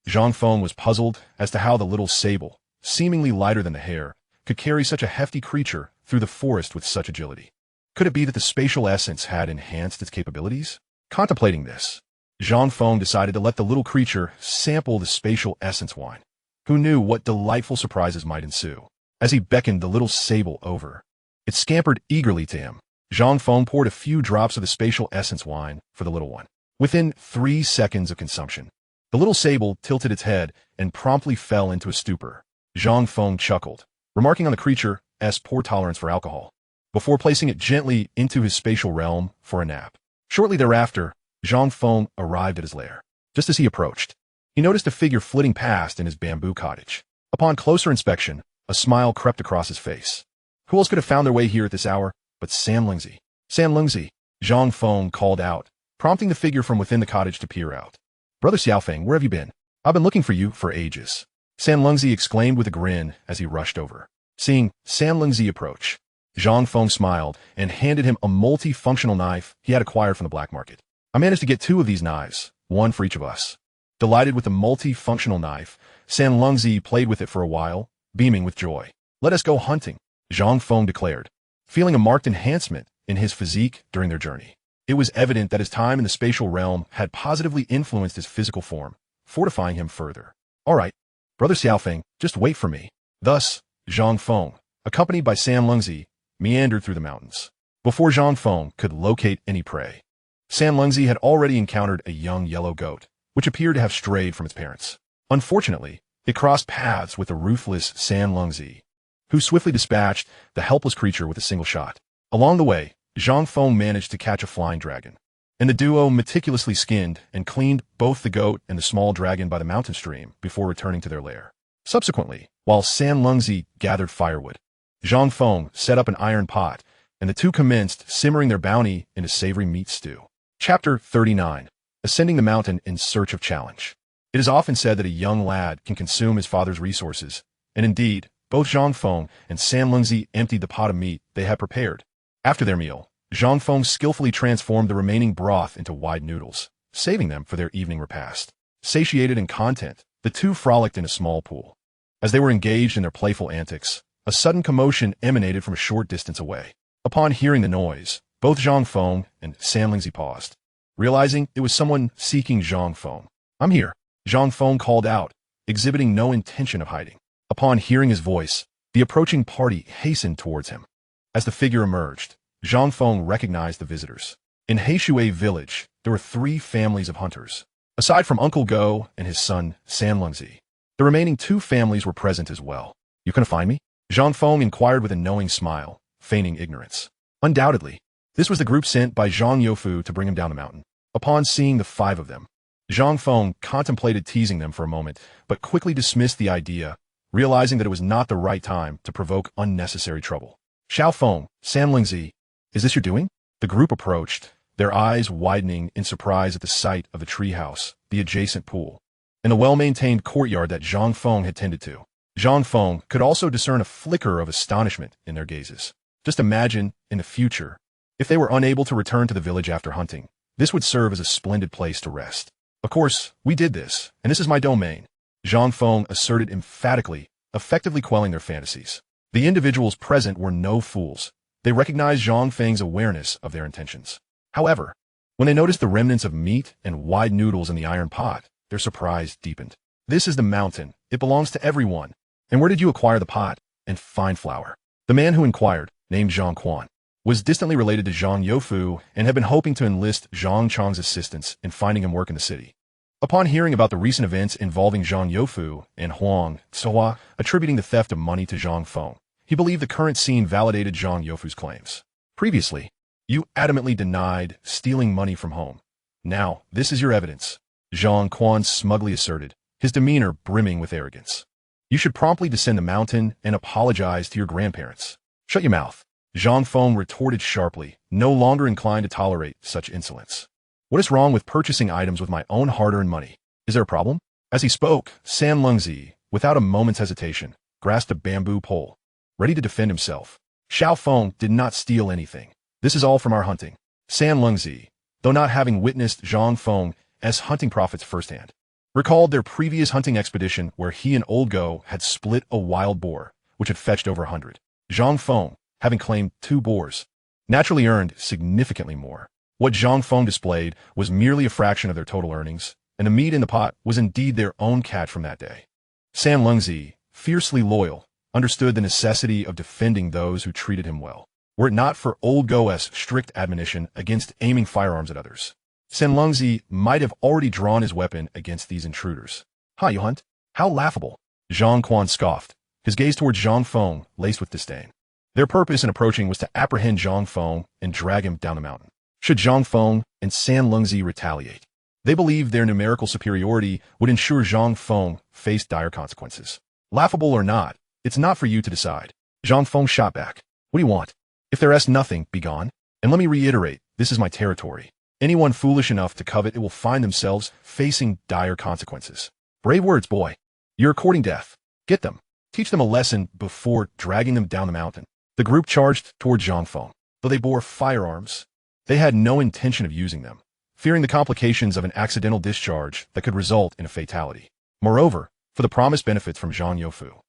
Zhang Feng was puzzled as to how the little sable, seemingly lighter than the hare, could carry such a hefty creature through the forest with such agility. Could it be that the spatial essence had enhanced its capabilities? Contemplating this, Zhang Feng decided to let the little creature sample the spatial essence wine. Who knew what delightful surprises might ensue? As he beckoned the little sable over, it scampered eagerly to him. Zhang Feng poured a few drops of the spatial essence wine for the little one. Within 3 seconds of consumption, the little sable tilted its head and promptly fell into a stupor. Zhang Feng chuckled, remarking on the creature's poor tolerance for alcohol, before placing it gently into his spatial realm for a nap. Shortly thereafter, Zhang Feng arrived at his lair. Just as he approached, he noticed a figure flitting past in his bamboo cottage. Upon closer inspection, a smile crept across his face. Who else could have found their way here at this hour but San Lingzi? San Lingzi, Zhang Feng called out, prompting the figure from within the cottage to peer out. Brother Xiaofeng, where have you been? I've been looking for you for ages. San Lingzi exclaimed with a grin as he rushed over. Seeing San Lingzi approach, Zhang Feng smiled and handed him a multi-functional knife he had acquired from the black market. I managed to get 2 of these knives, 1 for each of us. Delighted with the multi-functional knife, San Lingzi played with it for a while, beaming with joy. Let us go hunting, Zhang Feng declared, feeling a marked enhancement in his physique during their journey. It was evident that his time in the spatial realm had positively influenced his physical form, fortifying him further. All right, Brother Xiaofeng, just wait for me. Thus, Zhang Feng, accompanied by San Lingzi, meandered through the mountains. Before Zhang Feng could locate any prey, San Lungzi had already encountered a young yellow goat, which appeared to have strayed from its parents. Unfortunately, it crossed paths with the ruthless San Lungzi, who swiftly dispatched the helpless creature with a single shot. Along the way, Zhang Feng managed to catch a flying dragon, and the duo meticulously skinned and cleaned both the goat and the small dragon by the mountain stream before returning to their lair. Subsequently, while San Lungzi gathered firewood, Zhang Feng set up an iron pot, and the two commenced simmering their bounty in a savory meat stew. Chapter 39. Ascending the Mountain in Search of Challenge. It is often said that a young lad can consume his father's resources, and indeed, both Zhang Feng and San Lungzi emptied the pot of meat they had prepared. After their meal, Zhang Feng skillfully transformed the remaining broth into wide noodles, saving them for their evening repast. Satiated and content, the two frolicked in a small pool. As they were engaged in their playful antics, a sudden commotion emanated from a short distance away. Upon hearing the noise, both Zhang Feng and San Lungzi paused, realizing it was someone seeking Zhang Feng. "I'm here," Zhang Feng called out, exhibiting no intention of hiding. Upon hearing his voice, the approaching party hastened towards him. As the figure emerged, Zhang Feng recognized the visitors. In Heishui village, there were 3 families of hunters. Aside from Uncle Go and his son, San Lungzi, the remaining 2 families were present as well. "You couldn't find me?" Zhang Feng inquired with a knowing smile, feigning ignorance. Undoubtedly, this was the group sent by Zhang Youfu to bring him down the mountain. Upon seeing the 5 of them, Zhang Feng contemplated teasing them for a moment, but quickly dismissed the idea, realizing that it was not the right time to provoke unnecessary trouble. "Xiao Feng, San Lungzi, is this your doing?" The group approached, their eyes widening in surprise at the sight of the treehouse, the adjacent pool, and the well-maintained courtyard that Zhang Feng had tended to. Zhang Feng could also discern a flicker of astonishment in their gazes. Just imagine, in the future, if they were unable to return to the village after hunting, this would serve as a splendid place to rest. "Of course, we did this, and this is my domain," Zhang Feng asserted emphatically, effectively quelling their fantasies. The individuals present were no fools. They recognized Zhang Feng's awareness of their intentions. However, when they noticed the remnants of meat and wide noodles in the iron pot, their surprise deepened. "This is the mountain. It belongs to everyone. And where did you acquire the pot and fine flour?" The man who inquired, named Zhang Quan, was distantly related to Zhang Youfu and had been hoping to enlist Zhang Chang's assistance in finding him work in the city. Upon hearing about the recent events involving Zhang Youfu and Huang Tsuhua attributing the theft of money to Zhang Feng, he believed the current scene validated Zhang Youfu's claims. "Previously, you adamantly denied stealing money from home. Now, this is your evidence," Zhang Quan smugly asserted, his demeanor brimming with arrogance. "You should promptly descend the mountain and apologize to your grandparents." "Shut your mouth," Zhang Feng retorted sharply, no longer inclined to tolerate such insolence. "What is wrong with purchasing items with my own hard-earned money? Is there a problem?" As he spoke, San Lungzi, without a moment's hesitation, grasped a bamboo pole, ready to defend himself. "Xiao Feng did not steal anything. This is all from our hunting." San Lungzi, though not having witnessed Zhang Feng as hunting profits firsthand, recalled their previous hunting expedition where he and Old Go had split a wild boar, which had fetched over 100. Zhang Feng, having claimed 2 boars, naturally earned significantly more. What Zhang Feng displayed was merely a fraction of their total earnings, and the meat in the pot was indeed their own catch from that day. San Lungzi, fiercely loyal, understood the necessity of defending those who treated him well, were it not for Old Go's strict admonition against aiming firearms at others. San Lungzi might have already drawn his weapon against these intruders. "Ha, you hunt? How laughable!" Zhang Quan scoffed, his gaze towards Zhang Feng laced with disdain. Their purpose in approaching was to apprehend Zhang Feng and drag him down the mountain. Should Zhang Feng and San Lungzi retaliate, they believed their numerical superiority would ensure Zhang Feng faced dire consequences. "Laughable or not, it's not for you to decide." Zhang Feng shot back. "What do you want? If they're asked nothing, be gone. And let me reiterate, this is my territory. Anyone foolish enough to covet it will find themselves facing dire consequences." "Brave words, boy. You're courting death. Get them. Teach them a lesson before dragging them down the mountain." The group charged toward Zhang Feng. Though they bore firearms, they had no intention of using them, fearing the complications of an accidental discharge that could result in a fatality. Moreover, for the promised benefits from Zhang Youfu,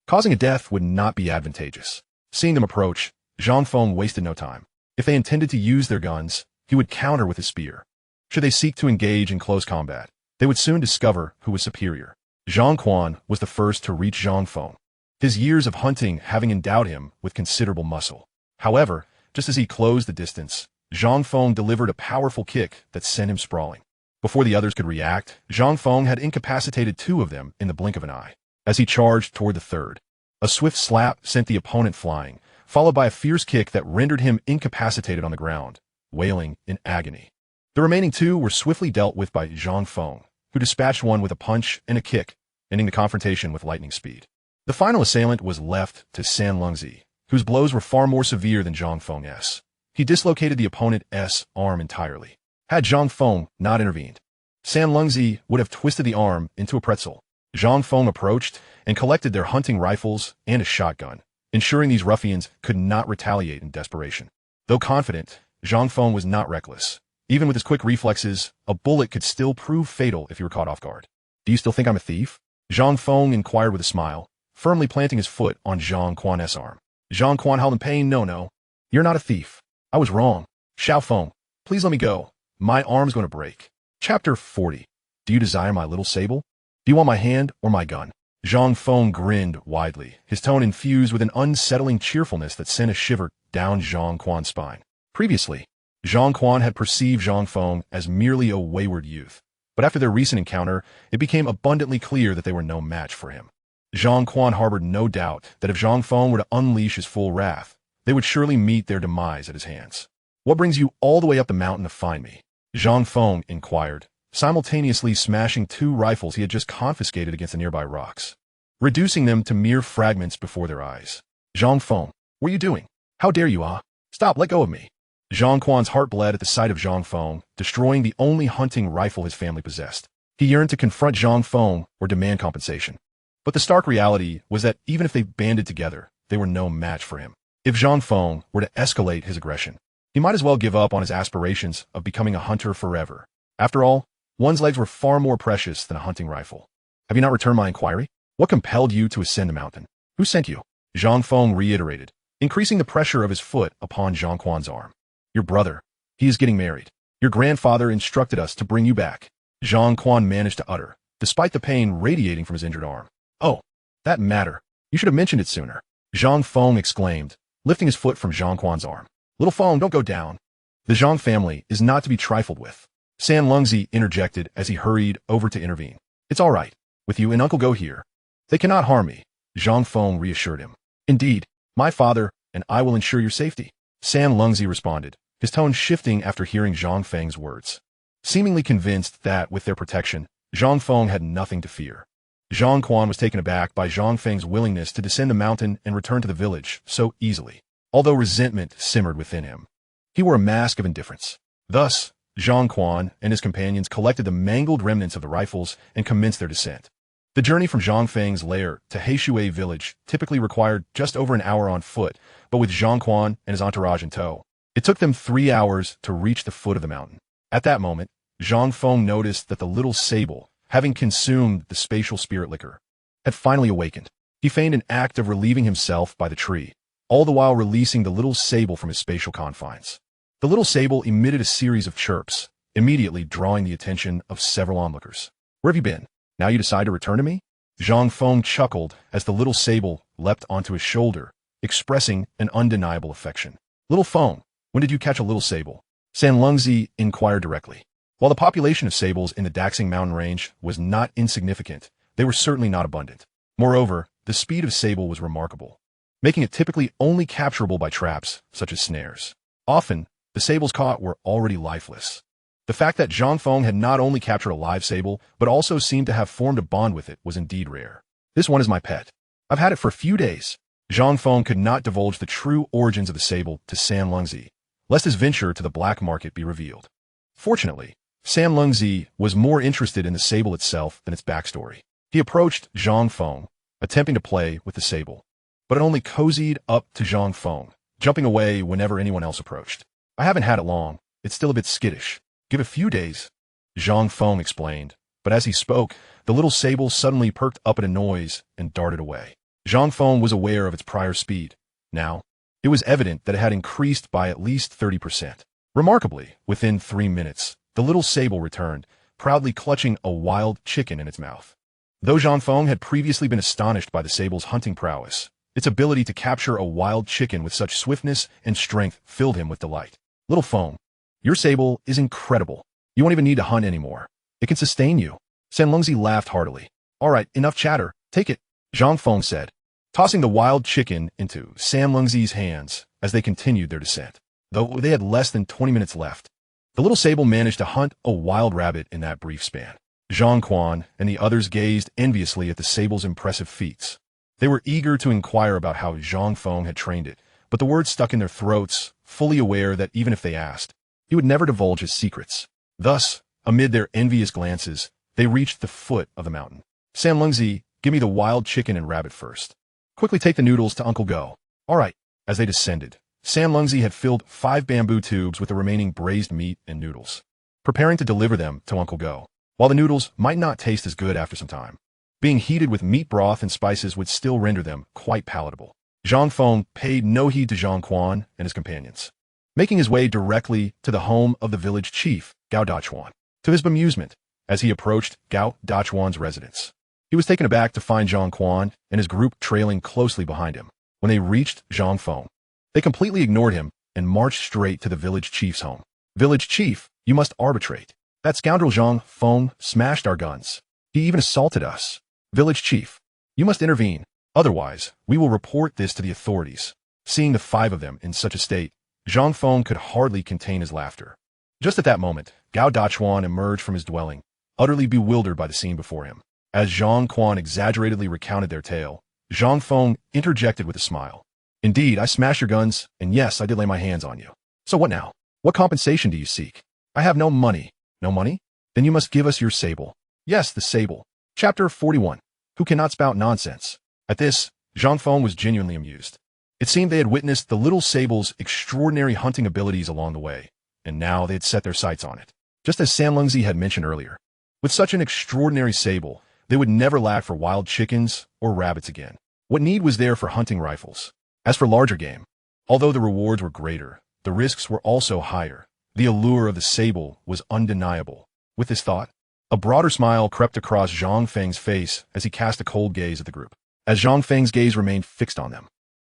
causing a death would not be advantageous. Seeing them approach, Zhang Feng wasted no time. If they intended to use their guns, he would counter with his spear. Should they seek to engage in close combat, they would soon discover who was superior. Zhang Quan was the first to reach Zhang Feng, his years of hunting having endowed him with considerable muscle. However, just as he closed the distance, Zhang Feng delivered a powerful kick that sent him sprawling. Before the others could react, Zhang Feng had incapacitated two of them in the blink of an eye. As he charged toward the third, a swift slap sent the opponent flying, followed by a fierce kick that rendered him incapacitated on the ground, wailing in agony. The remaining two were swiftly dealt with by Zhang Feng, who dispatched one with a punch and a kick, ending the confrontation with lightning speed. The final assailant was left to San Lungzi, whose blows were far more severe than Zhang Feng's. He dislocated the opponent's arm entirely. Had Zhang Feng not intervened, San Lungzi would have twisted the arm into a pretzel. Zhang Feng approached and collected their hunting rifles and a shotgun, ensuring these ruffians could not retaliate in desperation. Though confident, Zhang Feng was not reckless. Even with his quick reflexes, a bullet could still prove fatal if he were caught off guard. "Do you still think I'm a thief?" Zhang Feng inquired with a smile, firmly planting his foot on Zhang Quan's arm. Zhang Quan howled in pain. No. You're not a thief. I was wrong. Xiao Feng, please let me go. My arm's going to break. Chapter 40. Do you desire my little sable? Do you want my hand or my gun? Zhang Feng grinned widely, his tone infused with an unsettling cheerfulness that sent a shiver down Zhang Quan's spine. Previously, Zhang Quan had perceived Zhang Feng as merely a wayward youth, but after their recent encounter, it became abundantly clear that they were no match for him. Zhang Quan harbored no doubt that if Zhang Feng were to unleash his full wrath, they would surely meet their demise at his hands. "What brings you all the way up the mountain to find me?" Zhang Feng inquired, simultaneously smashing two rifles he had just confiscated against the nearby rocks, reducing them to mere fragments before their eyes. "Zhang Feng, what are you doing? How dare you, ah? Stop, let go of me." Zhang Quan's heart bled at the sight of Zhang Feng, destroying the only hunting rifle his family possessed. He yearned to confront Zhang Feng or demand compensation. But the stark reality was that even if they banded together, they were no match for him. If Zhang Feng were to escalate his aggression, he might as well give up on his aspirations of becoming a hunter forever. After all, one's legs were far more precious than a hunting rifle. "Have you not returned my inquiry? What compelled you to ascend the mountain? Who sent you?" Zhang Feng reiterated, increasing the pressure of his foot upon Zhang Quan's arm. "Your brother. He is getting married. Your grandfather instructed us to bring you back," Zhang Quan managed to utter, despite the pain radiating from his injured arm. "Oh, that matter. You should have mentioned it sooner," Zhang Feng exclaimed, lifting his foot from Zhang Quan's arm. "Little Feng, don't go down. The Zhang family is not to be trifled with." San Lungzi interjected as he hurried over to intervene. "It's all right. With you and Uncle Go here, they cannot harm me," Zhang Feng reassured him. "Indeed, my father and I will ensure your safety," San Lungzi responded, his tone shifting after hearing Zhang Feng's words. Seemingly convinced that, with their protection, Zhang Feng had nothing to fear. Zhang Quan was taken aback by Zhang Feng's willingness to descend the mountain and return to the village so easily, although resentment simmered within him. He wore a mask of indifference. Thus, Zhang Quan and his companions collected the mangled remnants of the rifles and commenced their descent. The journey from Zhang Feng's lair to Heishui village typically required just over an hour on foot, but with Zhang Quan and his entourage in tow, it took them 3 hours to reach the foot of the mountain. At that moment, Zhang Feng noticed that the little sable, having consumed the spatial spirit liquor, had finally awakened. He feigned an act of relieving himself by the tree, all the while releasing the little sable from his spatial confines. The little sable emitted a series of chirps, immediately drawing the attention of several onlookers. "Where have you been? Now you decide to return to me?" Zhang Feng chuckled as the little sable leapt onto his shoulder, expressing an undeniable affection. "Little Feng, when did you catch a little sable?" San Lungzi inquired directly. While the population of sables in the Daxing mountain range was not insignificant, they were certainly not abundant. Moreover, the speed of sable was remarkable, making it typically only capturable by traps, such as snares. Often, the sables caught were already lifeless. The fact that Zhang Feng had not only captured a live sable, but also seemed to have formed a bond with it was indeed rare. "This one is my pet. I've had it for a few days." Zhang Feng could not divulge the true origins of the sable to San Lungzi, lest his venture to the black market be revealed. Fortunately, San Lungzi was more interested in the sable itself than its backstory. He approached Zhang Feng, attempting to play with the sable, but it only cozied up to Zhang Feng, jumping away whenever anyone else approached. "I haven't had it long. It's still a bit skittish. Give it a few days," Zhang Feng explained, but as he spoke, the little sable suddenly perked up at a noise and darted away. Zhang Feng was aware of its prior speed. Now, it was evident that it had increased by at least 30%. Remarkably, within 3 minutes, the little sable returned, proudly clutching a wild chicken in its mouth. Though Zhang Feng had previously been astonished by the sable's hunting prowess, its ability to capture a wild chicken with such swiftness and strength filled him with delight. Little Feng, your sable is incredible. You won't even need to hunt anymore. It can sustain you. Sanlungzi laughed heartily. All right, enough chatter. Take it, Zhang Feng said, tossing the wild chicken into Sanlungzi's hands as they continued their descent. Though they had less than 20 minutes left, the little sable managed to hunt a wild rabbit in that brief span. Zhang Quan and the others gazed enviously at the sable's impressive feats. They were eager to inquire about how Zhang Feng had trained it, but the words stuck in their throats, fully aware that even if they asked, he would never divulge his secrets. Thus, amid their envious glances, they reached the foot of the mountain. Sanlungzi, give me the wild chicken and rabbit first. Quickly take the noodles to Uncle Go. All right. As they descended, Sanlungzi had filled 5 bamboo tubes with the remaining braised meat and noodles, preparing to deliver them to Uncle Go. While the noodles might not taste as good after some time, being heated with meat broth and spices would still render them quite palatable. Zhang Feng paid no heed to Zhang Quan and his companions, making his way directly to the home of the village chief, Gao Dachuan. To his bemusement, as he approached Gao Dachuan's residence, he was taken aback to find Zhang Quan and his group trailing closely behind him. When they reached Zhang Feng, they completely ignored him and marched straight to the village chief's home. Village chief, you must arbitrate. That scoundrel Zhang Feng smashed our guns. He even assaulted us. Village chief, you must intervene. Otherwise, we will report this to the authorities. Seeing the 5 of them in such a state, Zhang Feng could hardly contain his laughter. Just at that moment, Gao Dachuan emerged from his dwelling, utterly bewildered by the scene before him. As Zhang Quan exaggeratedly recounted their tale, Zhang Feng interjected with a smile. Indeed, I smashed your guns, and yes, I did lay my hands on you. So what now? What compensation do you seek? I have no money. No money? Then you must give us your sable. Yes, the sable. Chapter 41. Who cannot spout nonsense? At this, Zhang Feng was genuinely amused. It seemed they had witnessed the little sable's extraordinary hunting abilities along the way, and now they had set their sights on it. Just as Sanlungzi had mentioned earlier, with such an extraordinary sable, they would never lack for wild chickens or rabbits again. What need was there for hunting rifles? As for larger game, although the rewards were greater, the risks were also higher. The allure of the sable was undeniable. With this thought, a broader smile crept across Zhang Feng's face as he cast a cold gaze at the group. As Zhang Feng's gaze remained fixed on them,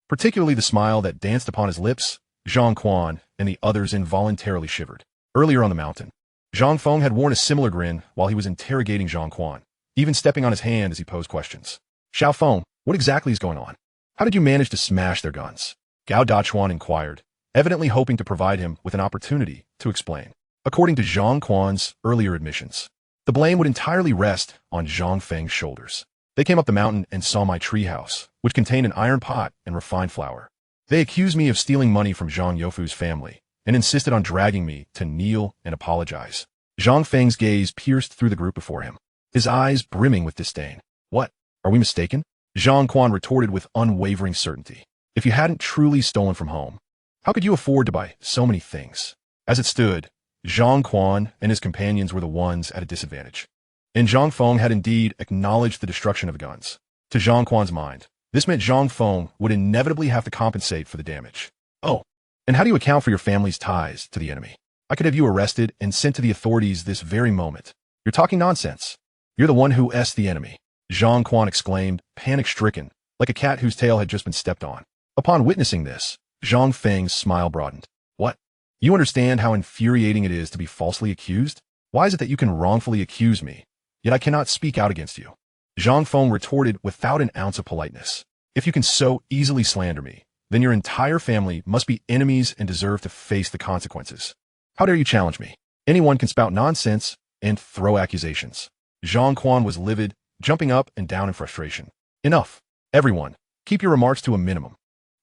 particularly the smile that danced upon his lips, Zhang Quan and the others involuntarily shivered. Earlier on the mountain, Zhang Feng had worn a similar grin while he was interrogating Zhang Quan, even stepping on his hand as he posed questions. Xiao Feng, what exactly is going on? How did you manage to smash their guns? Gao Dachuan inquired, evidently hoping to provide him with an opportunity to explain. According to Zhang Quan's earlier admissions, the blame would entirely rest on Zhang Feng's shoulders. They came up the mountain and saw my treehouse, which contained an iron pot and refined flour. They accused me of stealing money from Zhang Youfu's family and insisted on dragging me to kneel and apologize. Zhang Feng's gaze pierced through the group before him, his eyes brimming with disdain. What? Are we mistaken? Zhang Quan retorted with unwavering certainty. If you hadn't truly stolen from home, how could you afford to buy so many things? As it stood, Zhang Quan and his companions were the ones at a disadvantage. And Zhang Feng had indeed acknowledged the destruction of the guns. To Zhang Quan's mind, this meant Zhang Feng would inevitably have to compensate for the damage. Oh, and how do you account for your family's ties to the enemy? I could have you arrested and sent to the authorities this very moment. You're talking nonsense. You're the one who est the enemy, Zhang Quan exclaimed, panic-stricken, like a cat whose tail had just been stepped on. Upon witnessing this, Zhang Feng's smile broadened. What? You understand how infuriating it is to be falsely accused? Why is it that you can wrongfully accuse me, yet I cannot speak out against you? Zhang Feng retorted without an ounce of politeness. If you can so easily slander me, then your entire family must be enemies and deserve to face the consequences. How dare you challenge me? Anyone can spout nonsense and throw accusations. Zhang Quan was livid, jumping up and down in frustration. Enough. Everyone, keep your remarks to a minimum.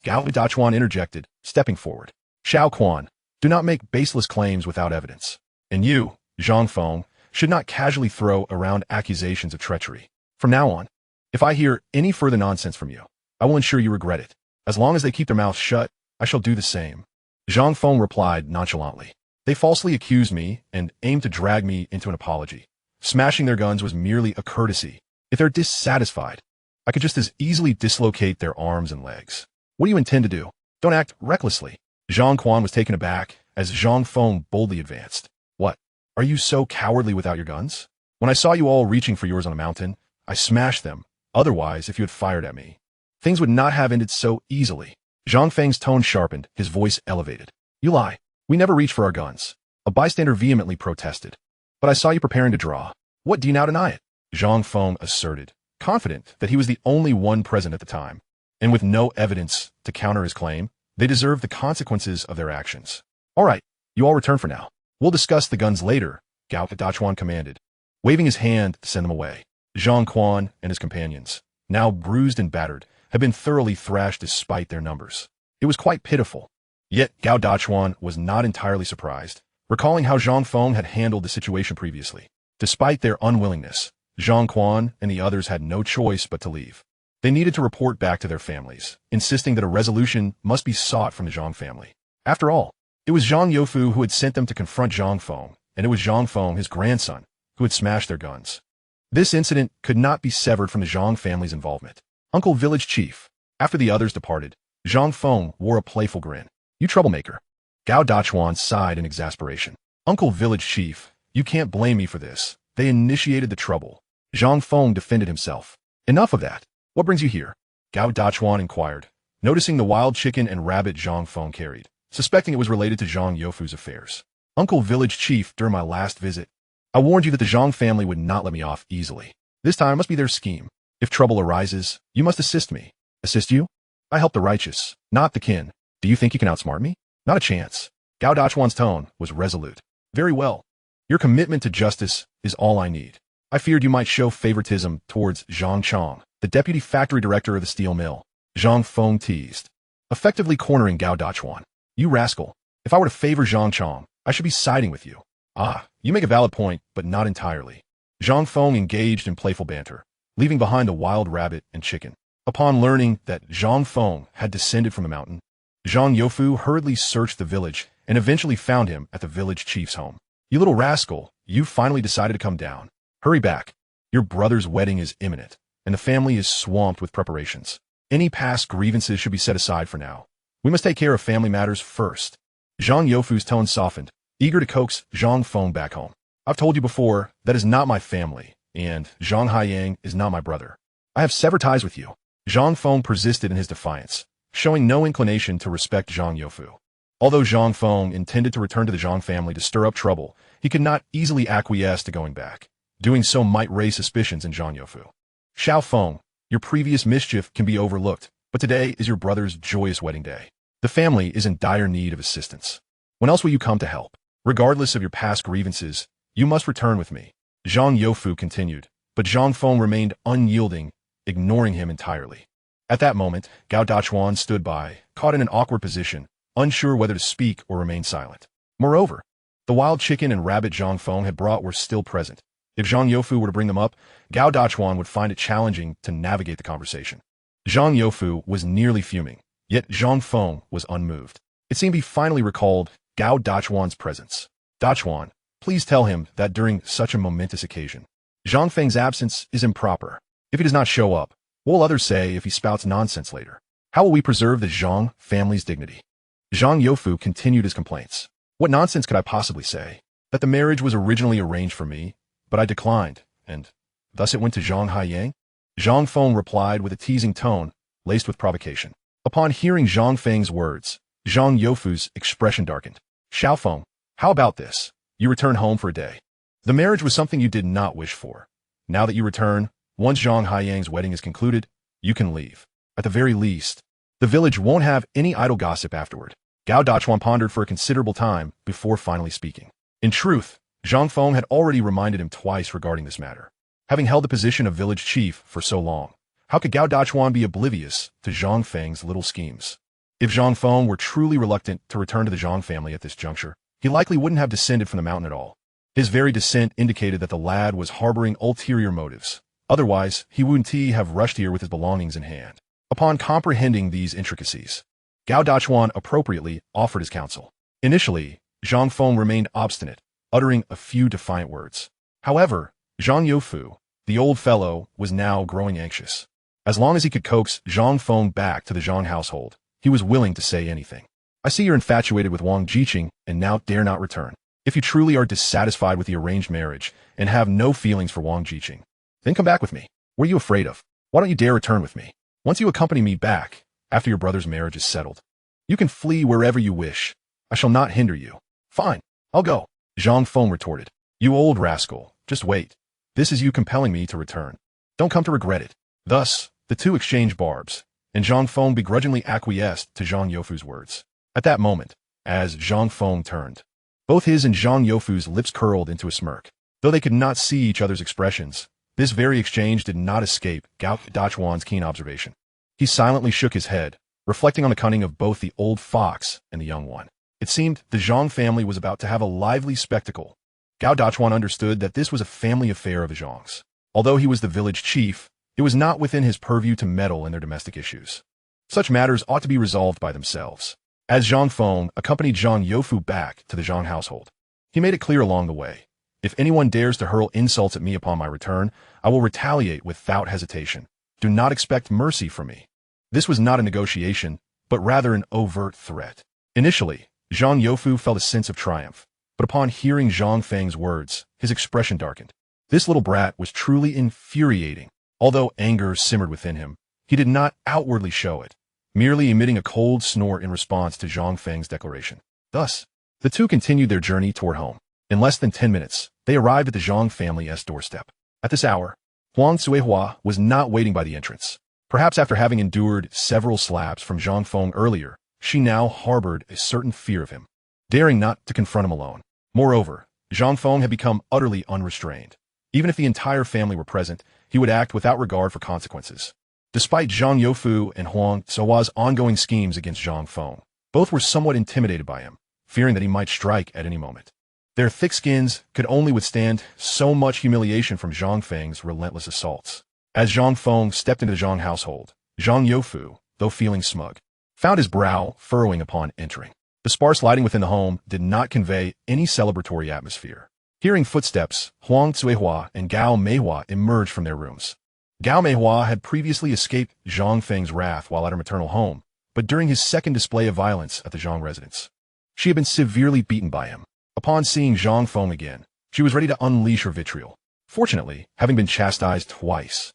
Gao Dachuan interjected, stepping forward. Xiao Quan, do not make baseless claims without evidence. And you, Zhang Feng, should not casually throw around accusations of treachery. From now on, if I hear any further nonsense from you, I will ensure you regret it. As long as they keep their mouths shut, I shall do the same. Zhang Feng replied nonchalantly. They falsely accused me and aimed to drag me into an apology. Smashing their guns was merely a courtesy. If they're dissatisfied, I could just as easily dislocate their arms and legs. What do you intend to do? Don't act recklessly. Zhang Quan was taken aback as Zhang Feng boldly advanced. What? Are you so cowardly without your guns? When I saw you all reaching for yours on a mountain, I smashed them. Otherwise, if you had fired at me, things would not have ended so easily. Zhang Feng's tone sharpened, his voice elevated. You lie. We never reach for our guns. A bystander vehemently protested. But I saw you preparing to draw. What do you now deny it? Zhang Feng asserted, confident that he was the only one present at the time. And with no evidence to counter his claim, they deserved the consequences of their actions. All right, you all return for now. We'll discuss the guns later, Gao Dachuan commanded, waving his hand to send them away. Zhang Quan and his companions, now bruised and battered, had been thoroughly thrashed despite their numbers. It was quite pitiful. Yet Gao Dachuan was not entirely surprised, recalling how Zhang Feng had handled the situation previously. Despite their unwillingness, Zhang Quan and the others had no choice but to leave. They needed to report back to their families, insisting that a resolution must be sought from the Zhang family. After all, it was Zhang Youfu who had sent them to confront Zhang Feng, and it was Zhang Feng, his grandson, who had smashed their guns. This incident could not be severed from the Zhang family's involvement. Uncle Village Chief. After the others departed, Zhang Feng wore a playful grin. You troublemaker. Gao Dachuan sighed in exasperation. Uncle Village Chief, you can't blame me for this. They initiated the trouble. Zhang Feng defended himself. Enough of that. What brings you here? Gao Dachuan inquired, noticing the wild chicken and rabbit Zhang Feng carried, suspecting it was related to Zhang Youfu's affairs. Uncle Village Chief, during my last visit, I warned you that the Zhang family would not let me off easily. This time must be their scheme. If trouble arises, you must assist me. Assist you? I help the righteous, not the kin. Do you think you can outsmart me? Not a chance. Gao Dachuan's tone was resolute. Very well. Your commitment to justice is all I need. I feared you might show favoritism towards Zhang Chong, the deputy factory director of the steel mill. Zhang Feng teased, effectively cornering Gao Dachuan. You rascal. If I were to favor Zhang Chong, I should be siding with you. Ah, you make a valid point, but not entirely. Zhang Feng engaged in playful banter, leaving behind the wild rabbit and chicken. Upon learning that Zhang Feng had descended from the mountain, Zhang Youfu hurriedly searched the village and eventually found him at the village chief's home. You little rascal, you finally decided to come down. Hurry back. Your brother's wedding is imminent, and the family is swamped with preparations. Any past grievances should be set aside for now. We must take care of family matters first. Zhang Youfu's tone softened, eager to coax Zhang Feng back home. I've told you before, that is not my family, and Zhang Haiyang is not my brother. I have severed ties with you. Zhang Feng persisted in his defiance, showing no inclination to respect Zhang Youfu. Although Zhang Feng intended to return to the Zhang family to stir up trouble, he could not easily acquiesce to going back. Doing so might raise suspicions in Zhang Youfu. Xiao Feng, your previous mischief can be overlooked, but today is your brother's joyous wedding day. The family is in dire need of assistance. When else will you come to help? Regardless of your past grievances, you must return with me. Zhang Youfu continued, but Zhang Feng remained unyielding, ignoring him entirely. At that moment, Gao Dachuan stood by, caught in an awkward position, unsure whether to speak or remain silent. Moreover, the wild chicken and rabbit Zhang Feng had brought were still present. If Zhang Youfu were to bring them up, Gao Dachuan would find it challenging to navigate the conversation. Zhang Youfu was nearly fuming, yet Zhang Feng was unmoved. It seemed he finally recalled Gao Dachuan's presence. Dachuan, please tell him that during such a momentous occasion, Zhang Feng's absence is improper. If he does not show up, what will others say if he spouts nonsense later? How will we preserve the Zhang family's dignity? Zhang Youfu continued his complaints. What nonsense could I possibly say? That the marriage was originally arranged for me, but I declined, and thus it went to Zhang Haiyang? Zhang Feng replied with a teasing tone, laced with provocation. Upon hearing Zhang Feng's words, Zhang Youfu's expression darkened. Xiao Feng, how about this? You return home for a day. The marriage was something you did not wish for. Now that you return, once Zhang Haiyang's wedding is concluded, you can leave. At the very least, the village won't have any idle gossip afterward. Gao Dachuan pondered for a considerable time before finally speaking. In truth, Zhang Feng had already reminded him twice regarding this matter. Having held the position of village chief for so long, how could Gao Dachuan be oblivious to Zhang Feng's little schemes? If Zhang Feng were truly reluctant to return to the Zhang family at this juncture, he likely wouldn't have descended from the mountain at all. His very descent indicated that the lad was harboring ulterior motives. Otherwise, he wouldn't have rushed here with his belongings in hand. Upon comprehending these intricacies, Gao Dachuan appropriately offered his counsel. Initially, Zhang Feng remained obstinate, uttering a few defiant words. However, Zhang Youfu, the old fellow, was now growing anxious. As long as he could coax Zhang Feng back to the Zhang household, he was willing to say anything. I see you're infatuated with Wang Jiqing and now dare not return. If you truly are dissatisfied with the arranged marriage and have no feelings for Wang Jiqing, then come back with me. What are you afraid of? Why don't you dare return with me? Once you accompany me back, after your brother's marriage is settled, you can flee wherever you wish. I shall not hinder you. Fine, I'll go, Zhang Feng retorted. You old rascal, just wait. This is you compelling me to return. Don't come to regret it. Thus, the two exchanged barbs, and Zhang Feng begrudgingly acquiesced to Zhang Youfu's words. At that moment, as Zhang Feng turned, both his and Zhang Youfu's lips curled into a smirk. Though they could not see each other's expressions, this very exchange did not escape Gao Dachuan's keen observation. He silently shook his head, reflecting on the cunning of both the old fox and the young one. It seemed the Zhang family was about to have a lively spectacle. Gao Dachuan understood that this was a family affair of the Zhangs. Although he was the village chief, it was not within his purview to meddle in their domestic issues. Such matters ought to be resolved by themselves. As Zhang Feng accompanied Zhang Youfu back to the Zhang household, he made it clear along the way, if anyone dares to hurl insults at me upon my return, I will retaliate without hesitation. Do not expect mercy from me. This was not a negotiation, but rather an overt threat. Initially, Zhang Youfu felt a sense of triumph, but upon hearing Zhang Feng's words, his expression darkened. This little brat was truly infuriating. Although anger simmered within him, he did not outwardly show it, merely emitting a cold snort in response to Zhang Feng's declaration. Thus, the two continued their journey toward home. In less than 10 minutes, they arrived at the Zhang family's doorstep. At this hour, Huang Cuihua was not waiting by the entrance. Perhaps after having endured several slaps from Zhang Feng earlier, she now harbored a certain fear of him, daring not to confront him alone. Moreover, Zhang Feng had become utterly unrestrained. Even if the entire family were present, he would act without regard for consequences. Despite Zhang Youfu and Huang Cuihua's ongoing schemes against Zhang Feng, both were somewhat intimidated by him, fearing that he might strike at any moment. Their thick skins could only withstand so much humiliation from Zhang Feng's relentless assaults. As Zhang Feng stepped into the Zhang household, Zhang Youfu, though feeling smug, found his brow furrowing upon entering. The sparse lighting within the home did not convey any celebratory atmosphere. Hearing footsteps, Huang Cuihua and Gao Meihua emerged from their rooms. Gao Meihua had previously escaped Zhang Feng's wrath while at her maternal home, but during his second display of violence at the Zhang residence, she had been severely beaten by him. Upon seeing Zhang Feng again, she was ready to unleash her vitriol. Fortunately, having been chastised twice,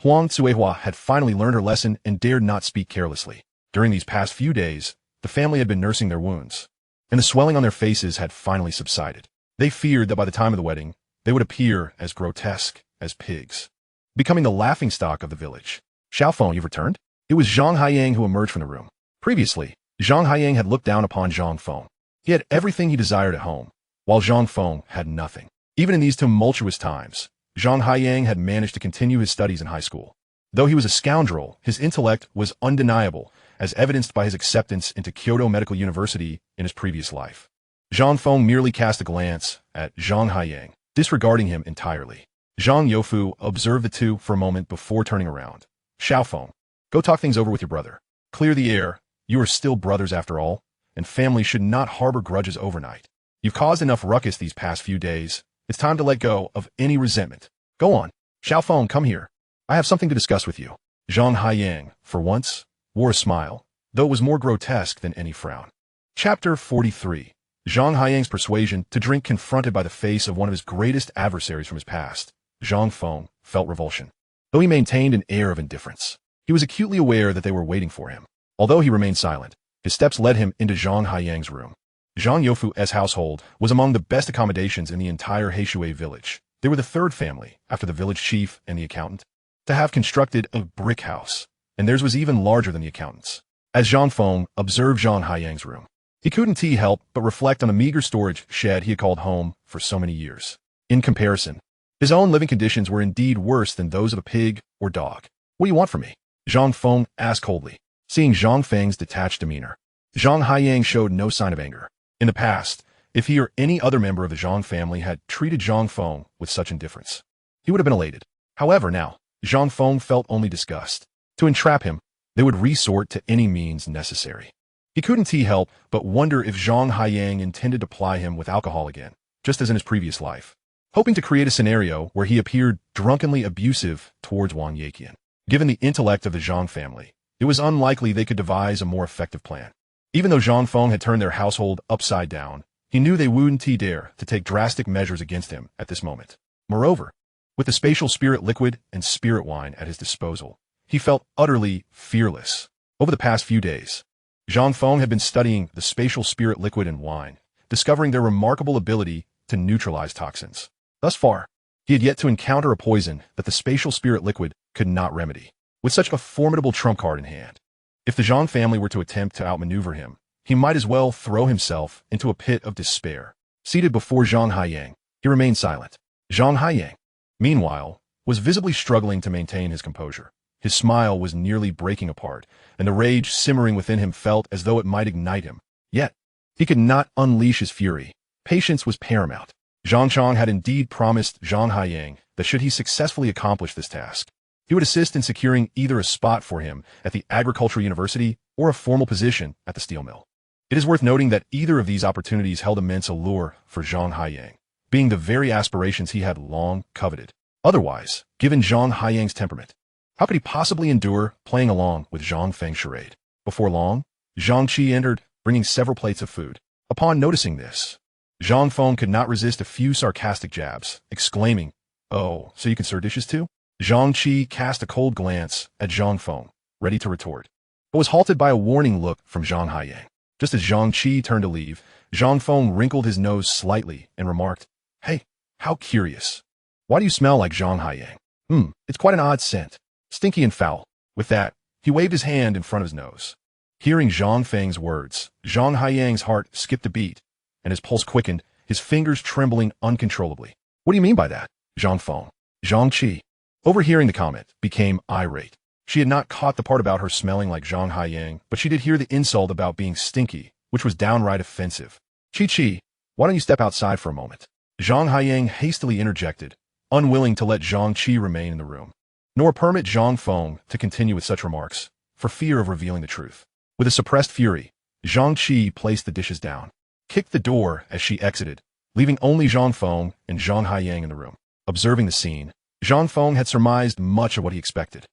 Huang Cuihua had finally learned her lesson and dared not speak carelessly. During these past few days, the family had been nursing their wounds, and the swelling on their faces had finally subsided. They feared that by the time of the wedding, they would appear as grotesque as pigs, becoming the laughingstock of the village. Xiao Feng, you've returned? It was Zhang Haiyang who emerged from the room. Previously, Zhang Haiyang had looked down upon Zhang Feng. He had everything he desired at home, while Zhang Feng had nothing. Even in these tumultuous times, Zhang Haiyang had managed to continue his studies in high school. Though he was a scoundrel, his intellect was undeniable, as evidenced by his acceptance into Kyoto Medical University in his previous life. Zhang Feng merely cast a glance at Zhang Haiyang, disregarding him entirely. Zhang Youfu observed the two for a moment before turning around. Xiao Feng, go talk things over with your brother. Clear the air. You are still brothers after all, and families should not harbor grudges overnight. You've caused enough ruckus these past few days. It's time to let go of any resentment. Go on. Xiao Feng, come here. I have something to discuss with you. Zhang Haiyang, for once, wore a smile, though it was more grotesque than any frown. Chapter 43. Zhang Haiyang's persuasion to drink confronted by the face of one of his greatest adversaries from his past. Zhang Feng felt revulsion, though he maintained an air of indifference. He was acutely aware that they were waiting for him. Although he remained silent, his steps led him into Zhang Haiyang's room. Zhang Youfu's household was among the best accommodations in the entire Heishui village. They were the third family, after the village chief and the accountant, to have constructed a brick house, and theirs was even larger than the accountant's. As Zhang Feng observed Zhang Haiyang's room, he couldn't help but reflect on the meager storage shed he had called home for so many years. In comparison, his own living conditions were indeed worse than those of a pig or dog. What do you want from me? Zhang Feng asked coldly. Seeing Zhang Feng's detached demeanor, Zhang Haiyang showed no sign of anger. In the past, if he or any other member of the Zhang family had treated Zhang Feng with such indifference, he would have been elated. However, now, Zhang Feng felt only disgust. To entrap him, they would resort to any means necessary. He couldn't help but wonder if Zhang Haiyang intended to ply him with alcohol again, just as in his previous life, hoping to create a scenario where he appeared drunkenly abusive towards Wang Yaqian. Given the intellect of the Zhang family, it was unlikely they could devise a more effective plan. Even though Zhang Feng had turned their household upside down, he knew they wouldn't dare to take drastic measures against him at this moment. Moreover, with the spatial spirit liquid and spirit wine at his disposal, he felt utterly fearless. Over the past few days, Zhang Feng had been studying the spatial spirit liquid in wine, discovering their remarkable ability to neutralize toxins. Thus far, he had yet to encounter a poison that the spatial spirit liquid could not remedy. With such a formidable trump card in hand, if the Zhang family were to attempt to outmaneuver him, he might as well throw himself into a pit of despair. Seated before Zhang Haiyang, he remained silent. Zhang Haiyang, meanwhile, was visibly struggling to maintain his composure. His smile was nearly breaking apart, and the rage simmering within him felt as though it might ignite him. Yet, he could not unleash his fury. Patience was paramount. Zhang Chang had indeed promised Zhang Haiyang that should he successfully accomplish this task, he would assist in securing either a spot for him at the Agricultural University or a formal position at the steel mill. It is worth noting that either of these opportunities held immense allure for Zhang Haiyang, being the very aspirations he had long coveted. Otherwise, given Zhang Haiyang's temperament, how could he possibly endure playing along with Zhang Feng's charade? Before long, Zhang Qi entered, bringing several plates of food. Upon noticing this, Zhang Feng could not resist a few sarcastic jabs, exclaiming, "Oh, so you can serve dishes too?" Zhang Qi cast a cold glance at Zhang Feng, ready to retort, but was halted by a warning look from Zhang Haiyang. Just as Zhang Qi turned to leave, Zhang Feng wrinkled his nose slightly and remarked, "Hey, how curious. Why do you smell like Zhang Haiyang? It's quite an odd scent. Stinky and foul." With that, he waved his hand in front of his nose. Hearing Zhang Feng's words, Zhang Haiyang's heart skipped a beat, and his pulse quickened, his fingers trembling uncontrollably. "What do you mean by that, Zhang Feng?" Zhang Qi, overhearing the comment, became irate. She had not caught the part about her smelling like Zhang Haiyang, but she did hear the insult about being stinky, which was downright offensive. "Qi, why don't you step outside for a moment?" Zhang Haiyang hastily interjected, unwilling to let Zhang Qi remain in the room, nor permit Zhang Feng to continue with such remarks, for fear of revealing the truth. With a suppressed fury, Zhang Qi placed the dishes down, kicked the door as she exited, leaving only Zhang Feng and Zhang Haiyang in the room. Observing the scene, Zhang Feng had surmised much of what he expected.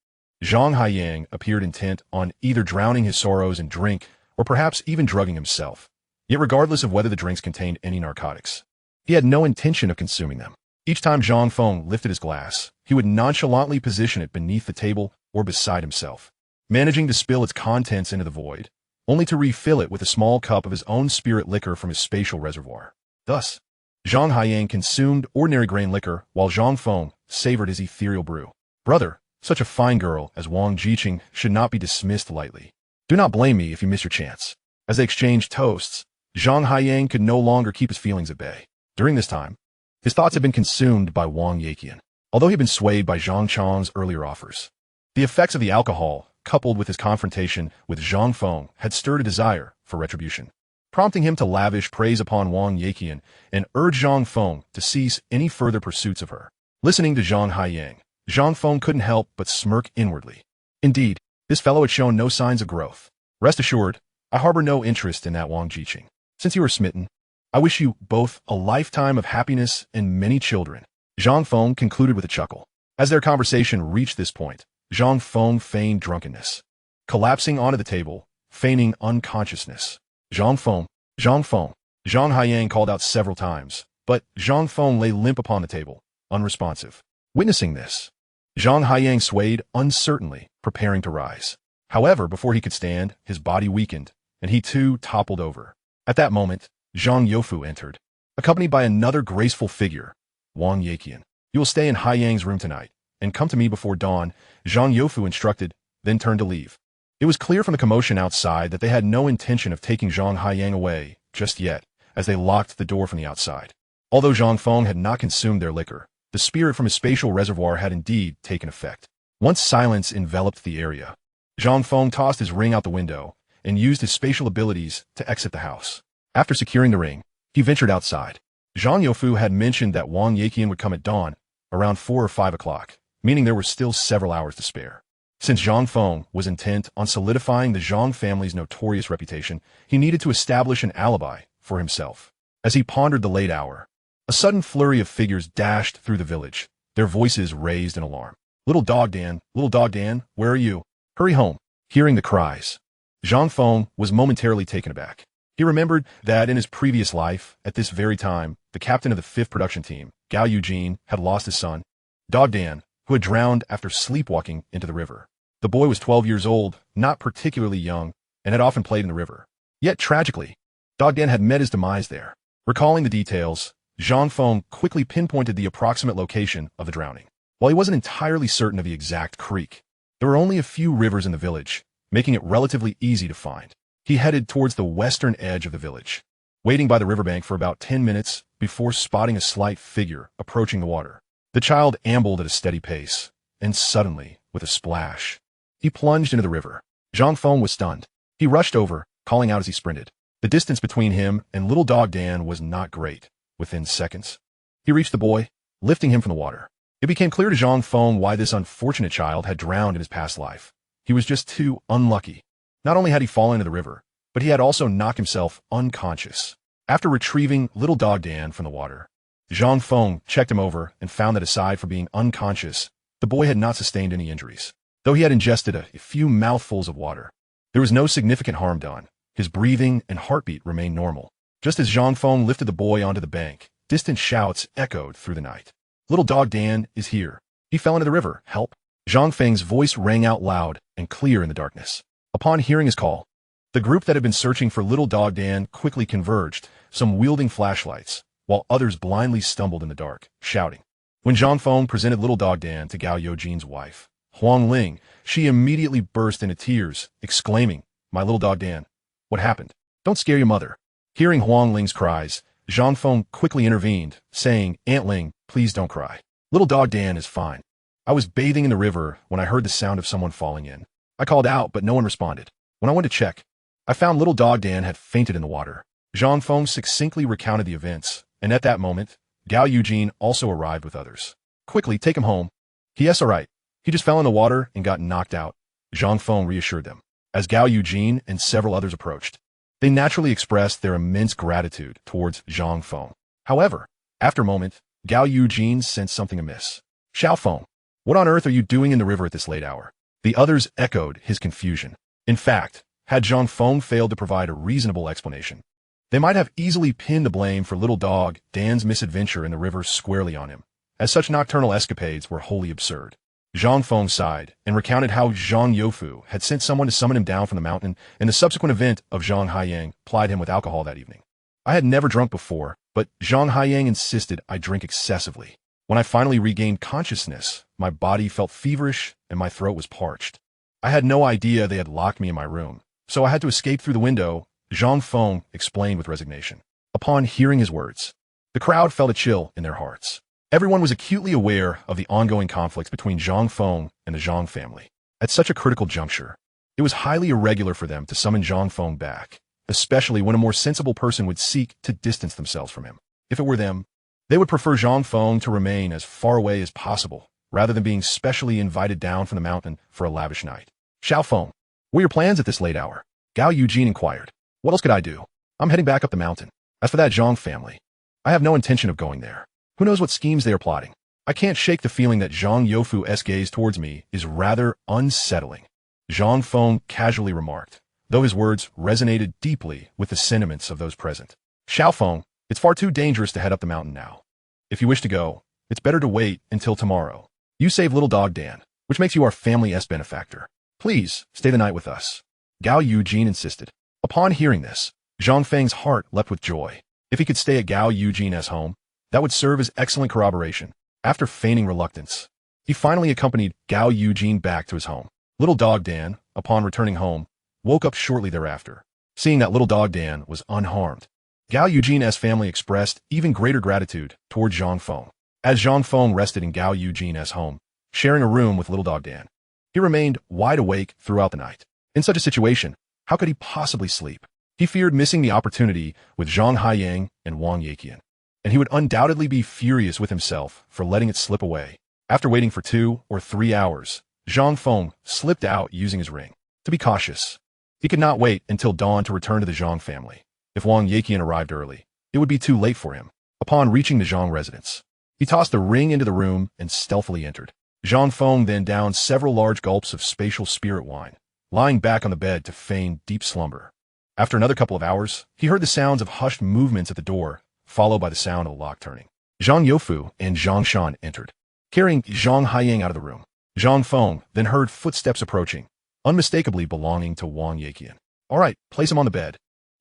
Zhang Haiyang appeared intent on either drowning his sorrows in drink or perhaps even drugging himself. Yet regardless of whether the drinks contained any narcotics, he had no intention of consuming them. Each time Zhang Feng lifted his glass, he would nonchalantly position it beneath the table or beside himself, managing to spill its contents into the void, only to refill it with a small cup of his own spirit liquor from his spatial reservoir. Thus, Zhang Haiyang consumed ordinary grain liquor while Zhang Feng savored his ethereal brew. Brother, such a fine girl as Wang Jiqing should not be dismissed lightly. Do not blame me if you miss your chance. As they exchanged toasts, Zhang Haiyang could no longer keep his feelings at bay. During this time, his thoughts had been consumed by Wang Yiqian, although he had been swayed by Zhang Chang's earlier offers. The effects of the alcohol, coupled with his confrontation with Zhang Feng, had stirred a desire for retribution, prompting him to lavish praise upon Wang Yiqian and urge Zhang Feng to cease any further pursuits of her. Listening to Zhang Haiyang, Zhang Feng couldn't help but smirk inwardly. Indeed, this fellow had shown no signs of growth. Rest assured, I harbor no interest in that Wang Jiqing. Since you are smitten, I wish you both a lifetime of happiness and many children. Zhang Feng concluded with a chuckle. As their conversation reached this point, Zhang Feng feigned drunkenness, collapsing onto the table, feigning unconsciousness. Zhang Feng, Zhang Feng. Zhang Haiyang called out several times, but Zhang Feng lay limp upon the table, unresponsive. Witnessing this, Zhang Haiyang swayed uncertainly, preparing to rise. However, before he could stand, his body weakened, and he too toppled over. At that moment, Zhang Youfu entered, accompanied by another graceful figure, Wang Yiqian. "You will stay in Haiyang's room tonight, and come to me before dawn," Zhang Youfu instructed, then turned to leave. It was clear from the commotion outside that they had no intention of taking Zhang Haiyang away just yet, as they locked the door from the outside. Although Zhang Feng had not consumed their liquor, the spirit from his spatial reservoir had indeed taken effect. Once silence enveloped the area, Zhang Feng tossed his ring out the window and used his spatial abilities to exit the house. After securing the ring, he ventured outside. Zhang Youfu had mentioned that Wang Yiqian would come at dawn, around 4 or 5 o'clock, meaning there were still several hours to spare. Since Zhang Feng was intent on solidifying the Zhang family's notorious reputation, he needed to establish an alibi for himself. As he pondered the late hour, a sudden flurry of figures dashed through the village, their voices raised in alarm. Little Dog Dan, where are you? Hurry home." Hearing the cries, Zhang Feng was momentarily taken aback. He remembered that in his previous life, at this very time, the captain of the 5th production team, Gao Eugene, had lost his son, Dog Dan, who had drowned after sleepwalking into the river. The boy was 12 years old, not particularly young, and had often played in the river. Yet, tragically, Dog Dan had met his demise there. Recalling the details, Zhang Feng quickly pinpointed the approximate location of the drowning. While he wasn't entirely certain of the exact creek, there were only a few rivers in the village, making it relatively easy to find. He headed towards the western edge of the village, waiting by the riverbank for about 10 minutes before spotting a slight figure approaching the water. The child ambled at a steady pace, and suddenly, with a splash, he plunged into the river. Zhang Feng was stunned. He rushed over, calling out as he sprinted. The distance between him and little Dog Dan was not great. Within seconds, he reached the boy, lifting him from the water. It became clear to Zhang Feng why this unfortunate child had drowned in his past life. He was just too unlucky. Not only had he fallen into the river, but he had also knocked himself unconscious. After retrieving little Dog Dan from the water, Zhang Feng checked him over and found that aside from being unconscious, the boy had not sustained any injuries. Though he had ingested a few mouthfuls of water, there was no significant harm done. His breathing and heartbeat remained normal. Just as Zhang Feng lifted the boy onto the bank, distant shouts echoed through the night. Little Dog Dan is here. He fell into the river. Help! Zhang Feng's voice rang out loud and clear in the darkness. Upon hearing his call, the group that had been searching for little Dog Dan quickly converged, some wielding flashlights, while others blindly stumbled in the dark, shouting. When Zhang Feng presented little Dog Dan to Gao Youjin's wife, Huang Ling, she immediately burst into tears, exclaiming, "My little Dog Dan, what happened? Don't scare your mother." Hearing Huang Ling's cries, Zhang Feng quickly intervened, saying, "Aunt Ling, please don't cry. Little Dog Dan is fine. I was bathing in the river when I heard the sound of someone falling in. I called out, but no one responded. When I went to check, I found little Dog Dan had fainted in the water." Zhang Feng succinctly recounted the events, and at that moment, Gao Youjin also arrived with others. "Quickly, take him home." "Yes, all right. He just fell in the water and got knocked out," Zhang Feng reassured them. As Gao Youjin and several others approached, they naturally expressed their immense gratitude towards Zhang Feng. However, after a moment, Gao Youjin sensed something amiss. "Xiao Feng, what on earth are you doing in the river at this late hour?" The others echoed his confusion. In fact, had Zhang Feng failed to provide a reasonable explanation, they might have easily pinned the blame for little Dog Dan's misadventure in the river squarely on him, as such nocturnal escapades were wholly absurd. Zhang Feng sighed and recounted how Zhang Youfu had sent someone to summon him down from the mountain, and the subsequent event of Zhang Haiyang plied him with alcohol that evening. "I had never drunk before, but Zhang Haiyang insisted I drink excessively. When I finally regained consciousness, my body felt feverish and my throat was parched. I had no idea they had locked me in my room, so I had to escape through the window," Zhang Feng explained with resignation. Upon hearing his words, the crowd felt a chill in their hearts. Everyone was acutely aware of the ongoing conflicts between Zhang Feng and the Zhang family. At such a critical juncture, it was highly irregular for them to summon Zhang Feng back, especially when a more sensible person would seek to distance themselves from him. If it were them, they would prefer Zhang Feng to remain as far away as possible, rather than being specially invited down from the mountain for a lavish night. "Xiao Feng, what are your plans at this late hour?" Gao Youjin inquired. "What else could I do? I'm heading back up the mountain. As for that Zhang family, I have no intention of going there. Who knows what schemes they are plotting? I can't shake the feeling that Zhang Youfu's gaze towards me is rather unsettling," Zhang Feng casually remarked, though his words resonated deeply with the sentiments of those present. "Xiao Feng, it's far too dangerous to head up the mountain now. If you wish to go, it's better to wait until tomorrow. You saved little Dog Dan, which makes you our family's benefactor. Please, stay the night with us," Gao Youjin insisted. Upon hearing this, Zhang Feng's heart leapt with joy. If he could stay at Gao Youjin's home, that would serve as excellent corroboration. After feigning reluctance, he finally accompanied Gao Youjin back to his home. Little Dog Dan, upon returning home, woke up shortly thereafter. Seeing that little Dog Dan was unharmed, Gao Youjin's family expressed even greater gratitude toward Zhang Feng. As Zhang Feng rested in Gao Youjin's home, sharing a room with little Dog Dan, he remained wide awake throughout the night. In such a situation, how could he possibly sleep? He feared missing the opportunity with Zhang Haiyang and Wang Yaqian, and he would undoubtedly be furious with himself for letting it slip away. After waiting for 2 or 3 hours, Zhang Feng slipped out using his ring. To be cautious, he could not wait until dawn to return to the Zhang family. If Wang Yaqian arrived early, it would be too late for him. Upon reaching the Zhang residence, he tossed the ring into the room and stealthily entered. Zhang Feng then downed several large gulps of spatial spirit wine, lying back on the bed to feign deep slumber. After another couple of hours, he heard the sounds of hushed movements at the door, followed by the sound of a lock turning. Zhang Youfu and Zhang Shan entered, carrying Zhang Haiyang out of the room. Zhang Feng then heard footsteps approaching, unmistakably belonging to Wang Yaqian. All right, place him on the bed.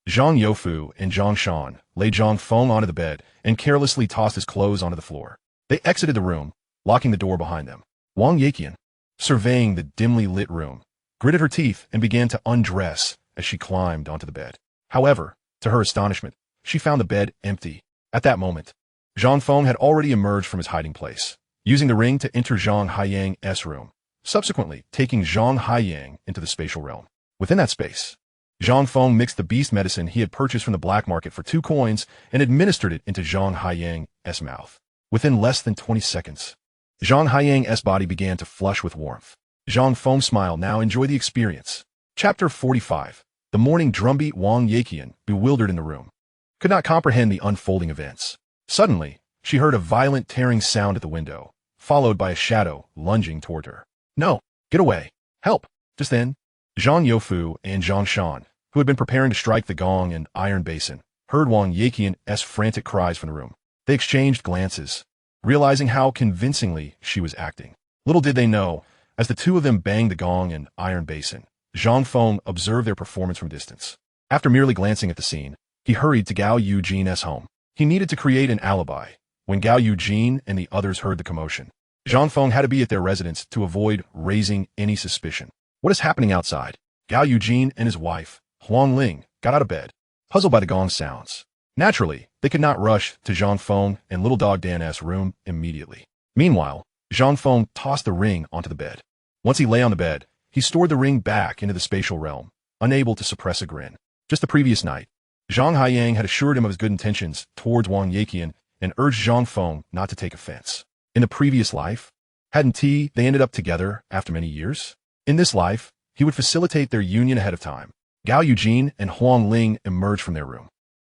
Zhang Youfu and Zhang Shan laid Zhang Feng onto the bed and carelessly tossed his clothes onto the floor. They exited the room, locking the door behind them. Wang Yiqian, surveying the dimly lit room, gritted her teeth and began to undress as she climbed onto the bed. However, to her astonishment, she found the bed empty. At that moment, Zhang Feng had already emerged from his hiding place, using the ring to enter Zhang Haiyang's room, subsequently taking Zhang Haiyang into the spatial realm. Within that space, Zhang Feng mixed the beast medicine he had purchased from the black market for 2 coins and administered it into Zhang Haiyang's mouth. Within less than 20 seconds, Zhang Haiyang's body began to flush with warmth. Zhang Feng smiled. Now enjoy the experience. Chapter 45. The morning drumbeat. Wang Yiqian, bewildered in the room, could not comprehend the unfolding events. Suddenly, she heard a violent tearing sound at the window, followed by a shadow lunging toward her. No! Get away! Help! Just then, Zhang Youfu and Zhang Shan, who had been preparing to strike the gong and iron basin, heard Wang Yiqian's frantic cries from the room. They exchanged glances, realizing how convincingly she was acting. Little did they know, as the two of them banged the gong and iron basin, Zhang Feng observed their performance from distance. After merely glancing at the scene, he hurried to Gao Eugene's home. He needed to create an alibi. When Gao Eugene and the others heard the commotion, Zhang Feng had to be at their residence to avoid raising any suspicion. What is happening outside? Gao Eugene and his wife, Huang Ling, got out of bed, puzzled by the gong sounds. Naturally, they could not rush to Zhang Feng and little dog Dan's room immediately. Meanwhile, Zhang Feng tossed the ring onto the bed. Once he lay on the bed, he stored the ring back into the spatial realm, unable to suppress a grin. Just the previous night, Zhang Haiyang had assured him of his good intentions towards Wang Yiqian and urged Zhang Feng not to take offense. In the previous life, hadn't they ended up together after many years? In this life, he would facilitate their union ahead of time. Gao Eugene and Huang Ling emerged from their room,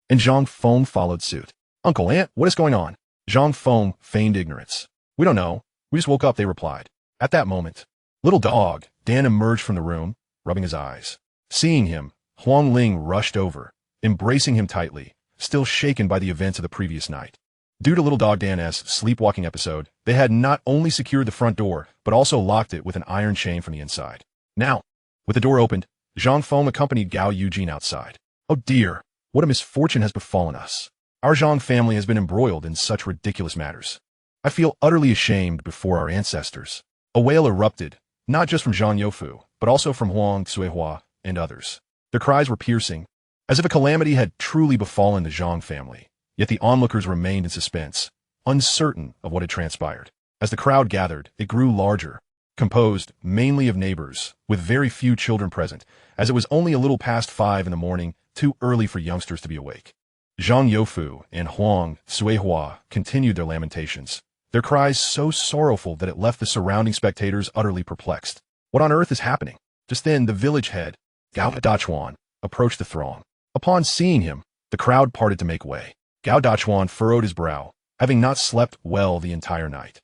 and Zhang Feng followed suit. Uncle, Aunt, what is going on? Zhang Feng feigned ignorance. We don't know. We just woke up, they replied. At that moment, little dog Dan emerged from the room, rubbing his eyes. Seeing him, Huang Ling rushed over, embracing him tightly, still shaken by the events of the previous night. Due to little dog Dan's sleepwalking episode, they had not only secured the front door, but also locked it with an iron chain from the inside. Now, with the door opened, Zhang Feng accompanied Gao Eugene outside. Oh dear, what a misfortune has befallen us. Our Zhang family has been embroiled in such ridiculous matters. I feel utterly ashamed before our ancestors. A wail erupted, not just from Zhang Youfu, but also from Huang Cuihua and others. Their cries were piercing, as if a calamity had truly befallen the Zhang family. Yet the onlookers remained in suspense, uncertain of what had transpired. As the crowd gathered, it grew larger, composed mainly of neighbors, with very few children present, as it was only a little past 5 in the morning, too early for youngsters to be awake. Zhang Youfu and Huang Cuihua continued their lamentations, their cries so sorrowful that it left the surrounding spectators utterly perplexed. What on earth is happening? Just then, the village head, Gao Dachuan, approached the throng. Upon seeing him, the crowd parted to make way. Gao Dachuan furrowed his brow, having not slept well the entire night.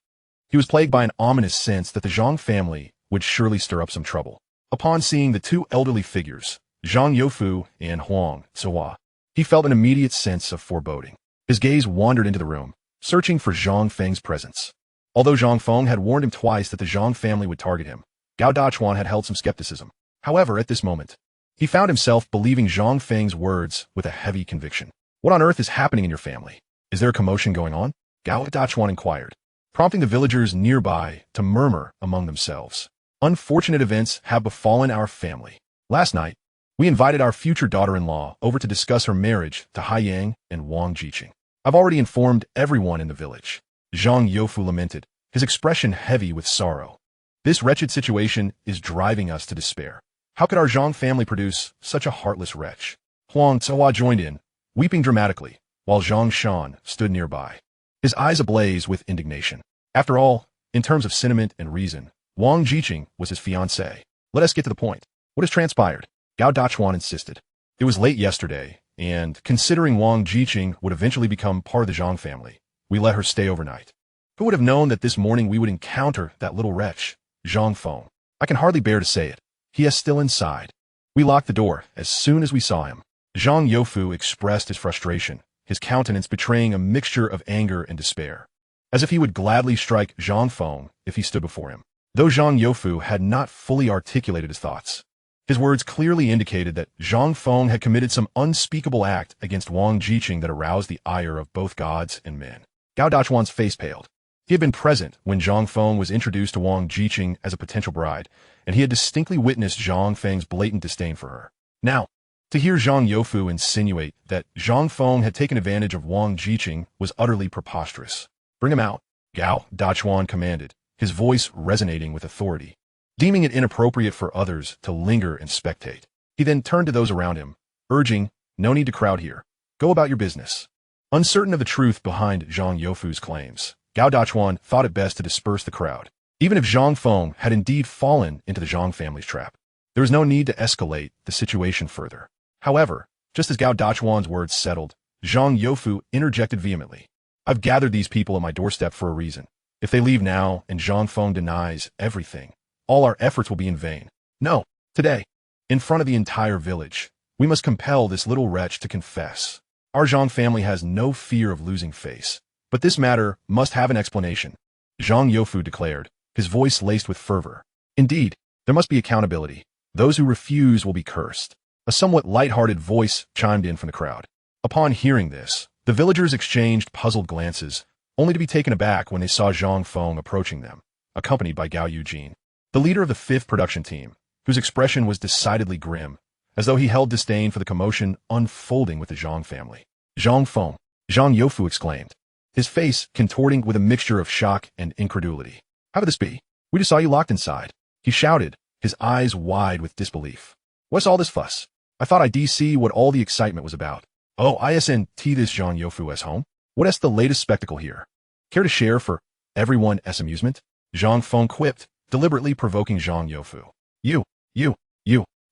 He was plagued by an ominous sense that the Zhang family would surely stir up some trouble. Upon seeing the two elderly figures, Zhang Youfu and Huang Cuihua, he felt an immediate sense of foreboding. His gaze wandered into the room, searching for Zhang Feng's presence. Although Zhang Feng had warned him twice that the Zhang family would target him, Gao Dachuan had held some skepticism. However, at this moment, he found himself believing Zhang Feng's words with a heavy conviction. What on earth is happening in your family? Is there a commotion going on? Gao Dachuan inquired, prompting the villagers nearby to murmur among themselves. Unfortunate events have befallen our family. Last night, we invited our future daughter-in-law over to discuss her marriage to Haiyang and Wang Jiqing. I've already informed everyone in the village. Zhang Youfu lamented, his expression heavy with sorrow. This wretched situation is driving us to despair. How could our Zhang family produce such a heartless wretch? Huang Cuihua joined in, weeping dramatically, while Zhang Shan stood nearby, his eyes ablaze with indignation. After all, in terms of sentiment and reason, Wang Jiqing was his fiancée. Let us get to the point. What has transpired? Gao Dachuan insisted. It was late yesterday, and considering Wang Jiqing would eventually become part of the Zhang family, we let her stay overnight. Who would have known that this morning we would encounter that little wretch, Zhang Feng? I can hardly bear to say it. He is still inside. We locked the door as soon as we saw him. Zhang Youfu expressed his frustration, his countenance betraying a mixture of anger and despair, as if he would gladly strike Zhang Feng if he stood before him. Though Zhang Youfu had not fully articulated his thoughts, His words clearly indicated that Zhang Feng had committed some unspeakable act against Wang Jiqing that aroused the ire of both gods and men. Gao Dachuan's face paled. He had been present when Zhang Feng was introduced to Wang Jiqing as a potential bride, and he had distinctly witnessed Zhang Feng's blatant disdain for her. Now, to hear Zhang Youfu insinuate that Zhang Feng had taken advantage of Wang Jiqing was utterly preposterous. Bring him out, Gao Dachuan commanded, his voice resonating with authority. Deeming it inappropriate for others to linger and spectate, he then turned to those around him, urging, "No need to crowd here. Go about your business." Uncertain of the truth behind Zhang Youfu's claims, Gao Dachuan thought it best to disperse the crowd. Even if Zhang Feng had indeed fallen into the Zhang family's trap, there was no need to escalate the situation further. However, just as Gao Dachuan's words settled, Zhang Youfu interjected vehemently. "I've gathered these people at my doorstep for a reason. If they leave now and Zhang Feng denies everything, all our efforts will be in vain. No, today, in front of the entire village, we must compel this little wretch to confess. Our Zhang family has no fear of losing face, but this matter must have an explanation," Zhang Youfu declared, his voice laced with fervor. "Indeed, there must be accountability. Those who refuse will be cursed." A somewhat light-hearted voice chimed in from the crowd. Upon hearing this, the villagers exchanged puzzled glances, only to be taken aback when they saw Zhang Feng approaching them, accompanied by Gao Eugene, the leader of the 5th production team, whose expression was decidedly grim, as though he held disdain for the commotion unfolding with the Zhang family. "Zhang Feng," Zhang Youfu exclaimed, his face contorting with a mixture of shock and incredulity. "How could this be? We just saw you locked inside," he shouted, his eyes wide with disbelief. "What's all this fuss? I thought I'd see what all the excitement was about." "Oh, isn't this Zhang Youfu's home? What's the latest spectacle here? Care to share for everyone's amusement?" Zhang Feng quipped, deliberately provoking Zhang Youfu. You,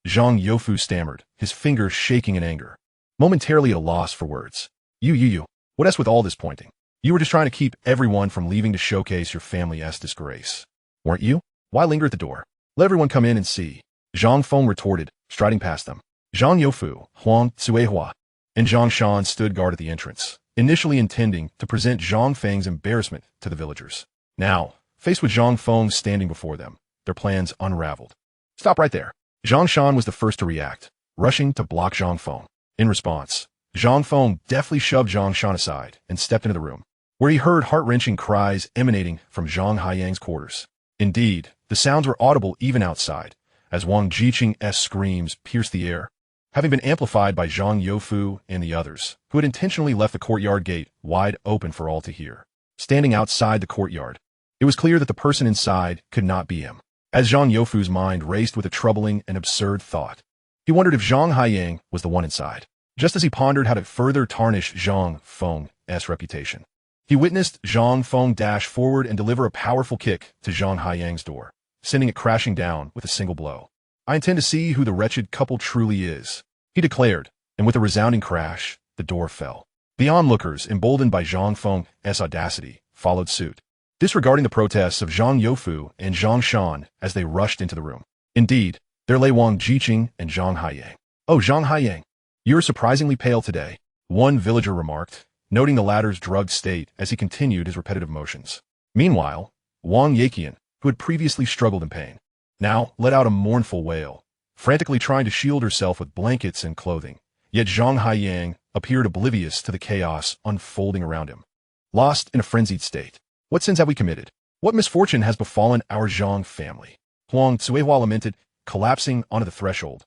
Zhang Youfu stammered, his fingers shaking in anger, momentarily at a loss for words. You. What's with all this pointing? You were just trying to keep everyone from leaving to showcase your family's disgrace, weren't you? Why linger at the door? Let everyone come in and see," Zhang Feng retorted, striding past them. Zhang Youfu, Huang Cuihua, and Zhang Shan stood guard at the entrance, initially intending to present Zhang Feng's embarrassment to the villagers. Now, faced with Zhang Feng standing before them, their plans unraveled. "Stop right there." Zhang Shan was the first to react, rushing to block Zhang Feng. In response, Zhang Feng deftly shoved Zhang Shan aside and stepped into the room, where he heard heart-wrenching cries emanating from Zhang Haiyang's quarters. Indeed, the sounds were audible even outside, as Wang Jiqing's screams pierced the air, having been amplified by Zhang Youfu and the others, who had intentionally left the courtyard gate wide open for all to hear. Standing outside the courtyard, it was clear that the person inside could not be him. As Zhang Youfu's mind raced with a troubling and absurd thought, he wondered if Zhang Haiyang was the one inside. Just as he pondered how to further tarnish Zhang Feng's reputation, he witnessed Zhang Feng dash forward and deliver a powerful kick to Zhang Haiyang's door, sending it crashing down with a single blow. "I intend to see who the wretched couple truly is," he declared, and with a resounding crash, the door fell. The onlookers, emboldened by Zhang Feng's audacity, followed suit, disregarding the protests of Zhang Youfu and Zhang Shan as they rushed into the room. Indeed, there lay Wang Jiqing and Zhang Haiyang. "Oh, Zhang Haiyang, you're surprisingly pale today," one villager remarked, noting the latter's drugged state as he continued his repetitive motions. Meanwhile, Wang Yaqian, who had previously struggled in pain, now let out a mournful wail, frantically trying to shield herself with blankets and clothing. Yet Zhang Haiyang appeared oblivious to the chaos unfolding around him, lost in a frenzied state. "What sins have we committed? What misfortune has befallen our Zhang family?" Huang Cuihua lamented, collapsing onto the threshold,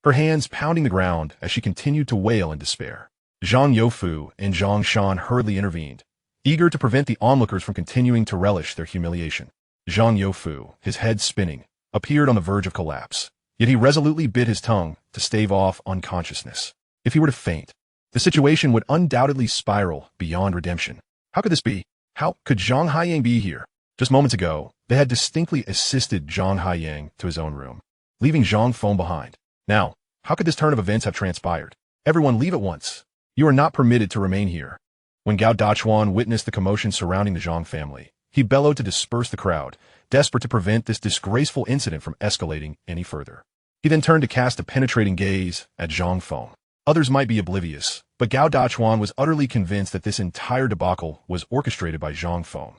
her hands pounding the ground as she continued to wail in despair. Zhang Youfu and Zhang Shan hurriedly intervened, eager to prevent the onlookers from continuing to relish their humiliation. Zhang Youfu, his head spinning, appeared on the verge of collapse, yet he resolutely bit his tongue to stave off unconsciousness. If he were to faint, the situation would undoubtedly spiral beyond redemption. How could this be? How could Zhang Haiyang be here? Just moments ago, they had distinctly assisted Zhang Haiyang to his own room, leaving Zhang Feng behind. Now, how could this turn of events have transpired? "Everyone leave at once. You are not permitted to remain here." When Gao Dachuan witnessed the commotion surrounding the Zhang family, he bellowed to disperse the crowd, desperate to prevent this disgraceful incident from escalating any further. He then turned to cast a penetrating gaze at Zhang Feng. Others might be oblivious, but Gao Dachuan was utterly convinced that this entire debacle was orchestrated by Zhang Feng.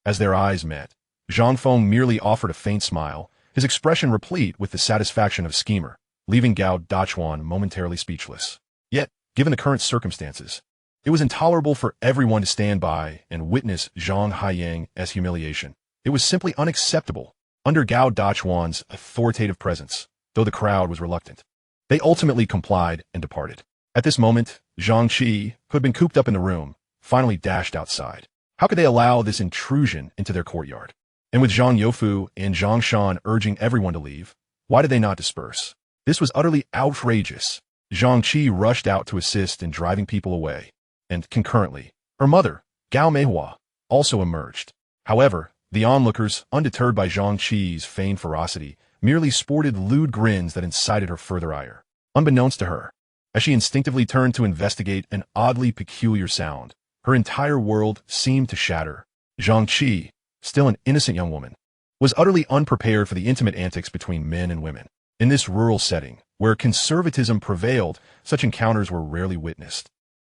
As their eyes met, Zhang Feng merely offered a faint smile, his expression replete with the satisfaction of a schemer. leaving Gao Dachuan momentarily speechless. Yet, given the current circumstances, it was intolerable for everyone to stand by and witness Zhang Haiyang's humiliation. It was simply unacceptable. Under Gao Dachuan's authoritative presence, though the crowd was reluctant, they ultimately complied and departed. At this moment, Zhang Qi, who had been cooped up in the room, finally dashed outside. How could they allow this intrusion into their courtyard? And with Zhang Youfu and Zhang Shan urging everyone to leave, why did they not disperse? This was utterly outrageous. Zhang Qi rushed out to assist in driving people away, and concurrently, her mother, Gao Meihua, also emerged. However, the onlookers, undeterred by Zhang Qi's feigned ferocity, merely sported lewd grins that incited her further ire. Unbeknownst to her, as she instinctively turned to investigate an oddly peculiar sound, her entire world seemed to shatter. Zhang Qi, still an innocent young woman, was utterly unprepared for the intimate antics between men and women. In this rural setting, where conservatism prevailed, such encounters were rarely witnessed,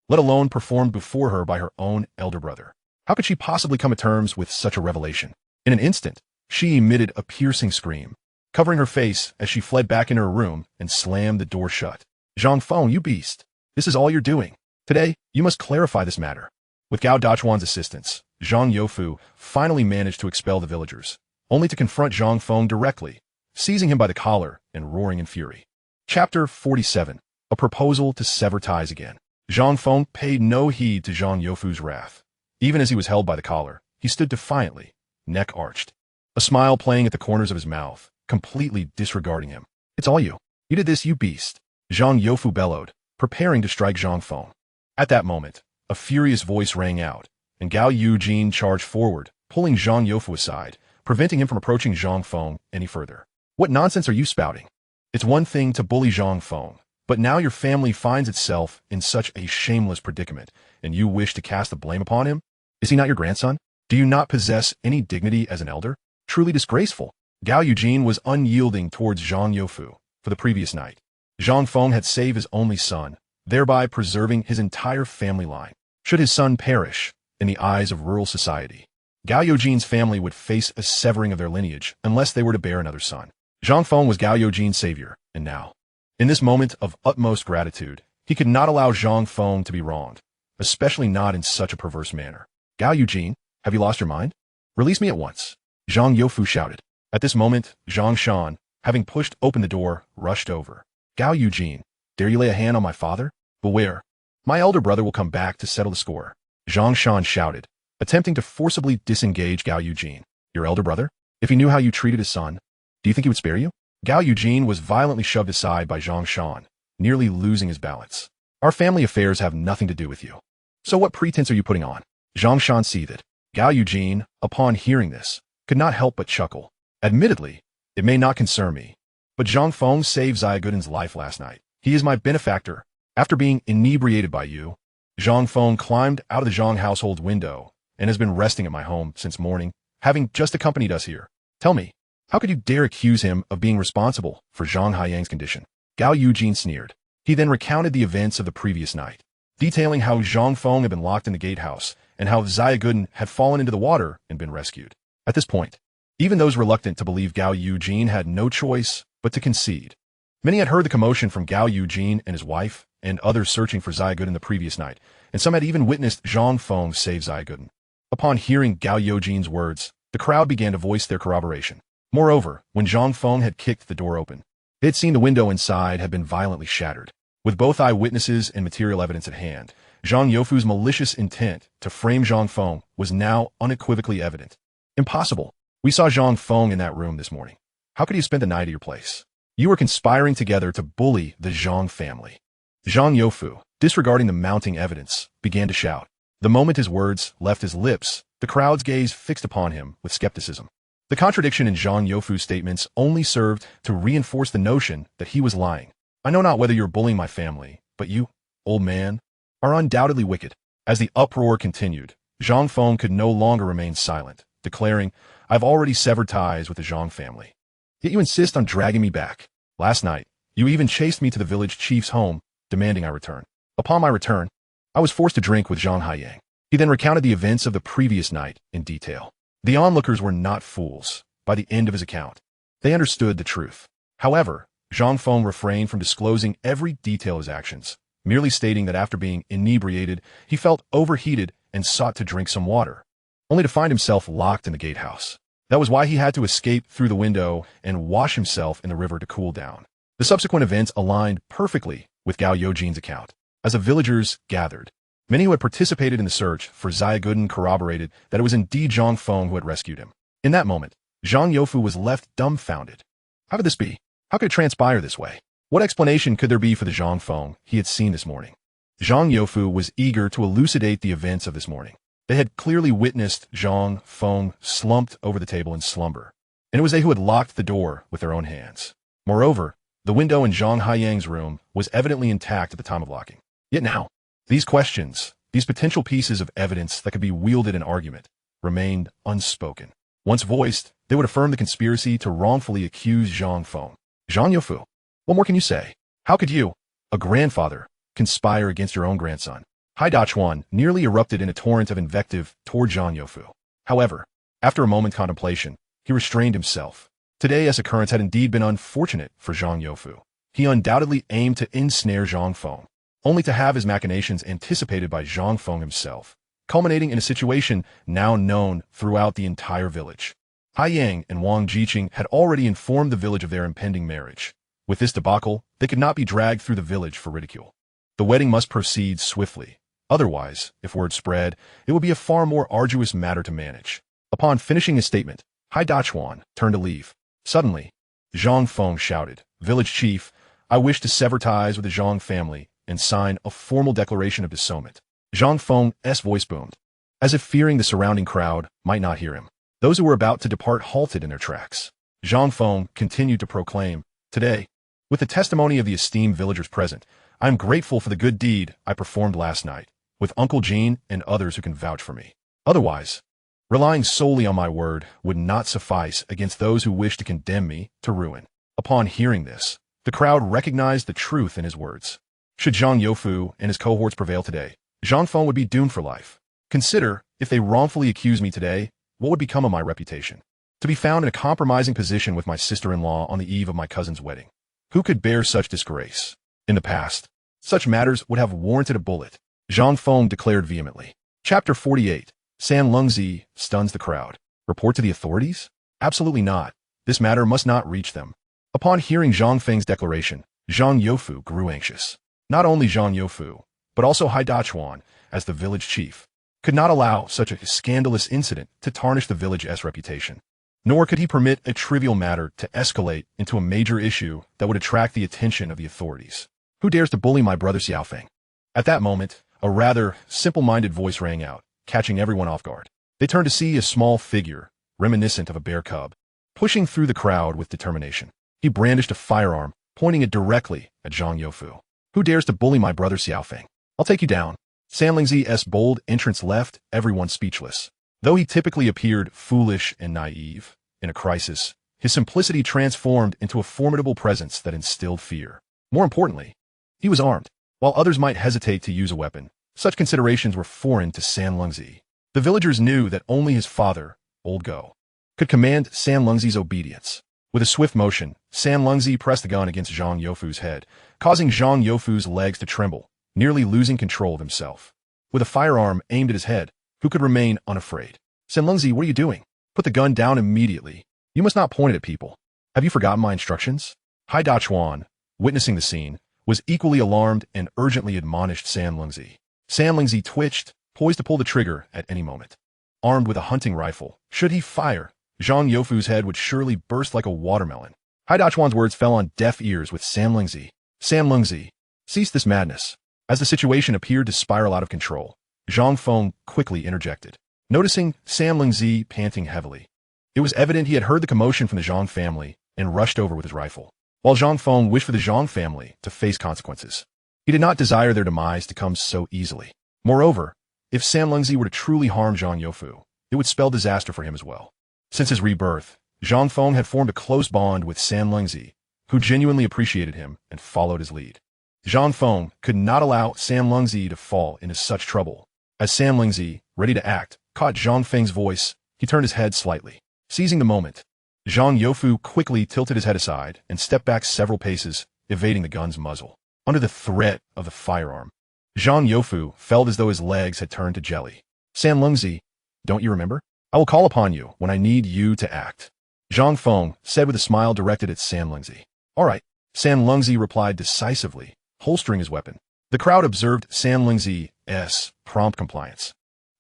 let alone performed before her by her own elder brother. How could she possibly come to terms with such a revelation? In an instant, she emitted a piercing scream, covering her face as she fled back into her room and slammed the door shut. Zhang Feng, you beast! This is all you're doing. Today, you must clarify this matter. With Gao Dachuan's assistance, Zhang Youfu finally managed to expel the villagers, only to confront Zhang Feng directly, seizing him by the collar and roaring in fury. Chapter 47. A Proposal to Sever Ties Again. Zhang Feng paid no heed to Zhang Youfu's wrath. Even as he was held by the collar, he stood defiantly, neck arched, a smile playing at the corners of his mouth, completely disregarding him. It's all you. You did this, you beast. Zhang Youfu bellowed, preparing to strike Zhang Feng. At that moment, a furious voice rang out, and Gao Yujin charged forward, pulling Zhang Youfu aside, preventing him from approaching Zhang Feng any further. What nonsense are you spouting? It's one thing to bully Zhang Feng, but now your family finds itself in such a shameless predicament, and you wish to cast the blame upon him? Is he not your grandson? Do you not possess any dignity as an elder? Truly disgraceful. Gao Yujin was unyielding towards Zhang Youfu for the previous night. Zhang Feng had saved his only son, thereby preserving his entire family line. Should his son perish in the eyes of rural society, Gao Yujin's family would face a severing of their lineage unless they were to bear another son. Zhang Feng was Gao Yujin's savior, and now, in this moment of utmost gratitude, he could not allow Zhang Feng to be wronged, especially not in such a perverse manner. Gao Yujin, have you lost your mind? Release me at once. Zhang Youfu shouted. At this moment, Zhang Shan, having pushed open the door, rushed over. Gao Yujin, dare you lay a hand on my father? Beware. My elder brother will come back to settle the score. Zhang Shan shouted, attempting to forcibly disengage Gao Yujin. Your elder brother? If he knew how you treated his son, do you think he would spare you? Gao Yujin was violently shoved aside by Zhang Shan, nearly losing his balance. Our family affairs have nothing to do with you. So what pretense are you putting on? Zhang Shan seethed. Gao Yujin, upon hearing this, could not help but chuckle. Admittedly, it may not concern me, but Zhang Feng saved Xiaogudan's life last night. He is my benefactor. After being inebriated by you, Zhang Feng climbed out of the Zhang household window and has been resting at my home since morning, having just accompanied us here. Tell me, how could you dare accuse him of being responsible for Zhang Haiyang's condition? Gao Yujin sneered. He then recounted the events of the previous night, detailing how Zhang Feng had been locked in the gatehouse and how Xiaogudan had fallen into the water and been rescued. At this point, even those reluctant to believe Gao Yujin had no choice but to concede. Many had heard the commotion from Gao Yujin and his wife, and others searching for Xiaogudan the previous night, and some had even witnessed Zhang Feng save Xiaogudan. Upon hearing Gao Yujin's words, the crowd began to voice their corroboration. Moreover, when Zhang Feng had kicked the door open, they had seen the window inside had been violently shattered. With both eyewitnesses and material evidence at hand, Zhang Youfu's malicious intent to frame Zhang Feng was now unequivocally evident. Impossible. We saw Zhang Feng in that room this morning. How could he have spent the night at your place? You were conspiring together to bully the Zhang family. Zhang Youfu, disregarding the mounting evidence, began to shout. The moment his words left his lips, the crowd's gaze fixed upon him with skepticism. The contradiction in Zhang Youfu's statements only served to reinforce the notion that he was lying. I know not whether you're bullying my family, but you, old man, are undoubtedly wicked. As the uproar continued, Zhang Feng could no longer remain silent, declaring, I've already severed ties with the Zhang family. Yet you insist on dragging me back. Last night, you even chased me to the village chief's home, demanding I return. Upon my return, I was forced to drink with Zhang Haiyang. He then recounted the events of the previous night in detail. The onlookers were not fools. By the end of his account, they understood the truth. However, Zhang Feng refrained from disclosing every detail of his actions, merely stating that after being inebriated, he felt overheated and sought to drink some water, only to find himself locked in the gatehouse. That was why he had to escape through the window and wash himself in the river to cool down. The subsequent events aligned perfectly with Gao Yojin's account. As the villagers gathered, many who had participated in the search for Xiaoguden corroborated that it was indeed Zhang Feng who had rescued him. In that moment, Zhang Youfu was left dumbfounded. How could this be? How could it transpire this way? What explanation could there be for the Zhang Feng he had seen this morning? Zhang Youfu was eager to elucidate the events of this morning. They had clearly witnessed Zhang Feng slumped over the table in slumber, and it was they who had locked the door with their own hands. Moreover, the window in Zhang Haiyang's room was evidently intact at the time of locking. Yet now, these questions, these potential pieces of evidence that could be wielded in argument, remained unspoken. Once voiced, they would affirm the conspiracy to wrongfully accuse Zhang Feng. Zhang Youfu, what more can you say? How could you, a grandfather, conspire against your own grandson? Hai Dachuan nearly erupted in a torrent of invective toward Zhang Youfu. However, after a moment's contemplation, he restrained himself. Today's occurrence had indeed been unfortunate for Zhang Youfu. He undoubtedly aimed to ensnare Zhang Feng, only to have his machinations anticipated by Zhang Feng himself, culminating in a situation now known throughout the entire village. Hai Yang and Wang Jiqing had already informed the village of their impending marriage. With this debacle, they could not be dragged through the village for ridicule. The wedding must proceed swiftly. Otherwise, if word spread, it would be a far more arduous matter to manage. Upon finishing his statement, Hai Dachuan turned to leave. Suddenly, Zhang Feng shouted, "Village chief, I wish to sever ties with the Zhang family and sign a formal declaration of disownment." Zhang Feng's voice boomed, as if fearing the surrounding crowd might not hear him. Those who were about to depart halted in their tracks. Zhang Feng continued to proclaim, "Today, with the testimony of the esteemed villagers present, I am grateful for the good deed I performed last night, with Uncle Jean and others who can vouch for me. Otherwise, relying solely on my word would not suffice against those who wish to condemn me to ruin." Upon hearing this, the crowd recognized the truth in his words. Should Zhang Youfu and his cohorts prevail today, Zhang Feng would be doomed for life. Consider, if they wrongfully accuse me today, what would become of my reputation? To be found in a compromising position with my sister-in-law on the eve of my cousin's wedding. Who could bear such disgrace? In the past, such matters would have warranted a bullet. Zhang Feng declared vehemently. Chapter 48. San Lungzi stuns the crowd. Report to the authorities? Absolutely not. This matter must not reach them. Upon hearing Zhang Feng's declaration, Zhang Youfu grew anxious. Not only Zhang Youfu, but also Hai Dachuan, as the village chief, could not allow such a scandalous incident to tarnish the village's reputation. Nor could he permit a trivial matter to escalate into a major issue that would attract the attention of the authorities. Who dares to bully my brother Xiao Feng? At that moment, a rather simple-minded voice rang out, catching everyone off guard. They turned to see a small figure, reminiscent of a bear cub, pushing through the crowd with determination. He brandished a firearm, pointing it directly at Zhang Youfu. Who dares to bully my brother Xiao Feng? I'll take you down. Sanlingzi's bold entrance left everyone speechless. Though he typically appeared foolish and naive, in a crisis, his simplicity transformed into a formidable presence that instilled fear. More importantly, he was armed. While others might hesitate to use a weapon, such considerations were foreign to Sanlungzi. The villagers knew that only his father, Old Go, could command Sanlungzi's obedience. With a swift motion, Sanlungzi pressed the gun against Zhang Youfu's head, causing Zhang Youfu's legs to tremble, nearly losing control of himself. With a firearm aimed at his head, who could remain unafraid? Sanlungzi, what are you doing? Put the gun down immediately. You must not point it at people. Have you forgotten my instructions? Hai Dachuan, witnessing the scene, was equally alarmed and urgently admonished Sanlungzi. Sanlungzi twitched, poised to pull the trigger at any moment. Armed with a hunting rifle, should he fire, Zhang Youfu's head would surely burst like a watermelon. Hai Dachuan's words fell on deaf ears with Sanlungzi. Sanlungzi, cease this madness. As the situation appeared to spiral out of control, Zhang Feng quickly interjected. Noticing Sanlungzi panting heavily, it was evident he had heard the commotion from the Zhang family and rushed over with his rifle. While Zhang Feng wished for the Zhang family to face consequences, he did not desire their demise to come so easily. Moreover, if Sanlungzi were to truly harm Zhang Youfu, it would spell disaster for him as well. Since his rebirth, Zhang Feng had formed a close bond with Sanlungzi, who genuinely appreciated him and followed his lead. Zhang Feng could not allow Sanlungzi to fall into such trouble. As Sanlungzi, ready to act, caught Zhang Feng's voice, he turned his head slightly. Seizing the moment, Zhang Youfu quickly tilted his head aside and stepped back several paces, evading the gun's muzzle. Under the threat of the firearm, Zhang Youfu felt as though his legs had turned to jelly. San Lungzi, don't you remember? I will call upon you when I need you to act. Zhang Feng said with a smile directed at San Lungzi. All right, San Lungzi replied decisively, holstering his weapon. The crowd observed San Lungzi's prompt compliance,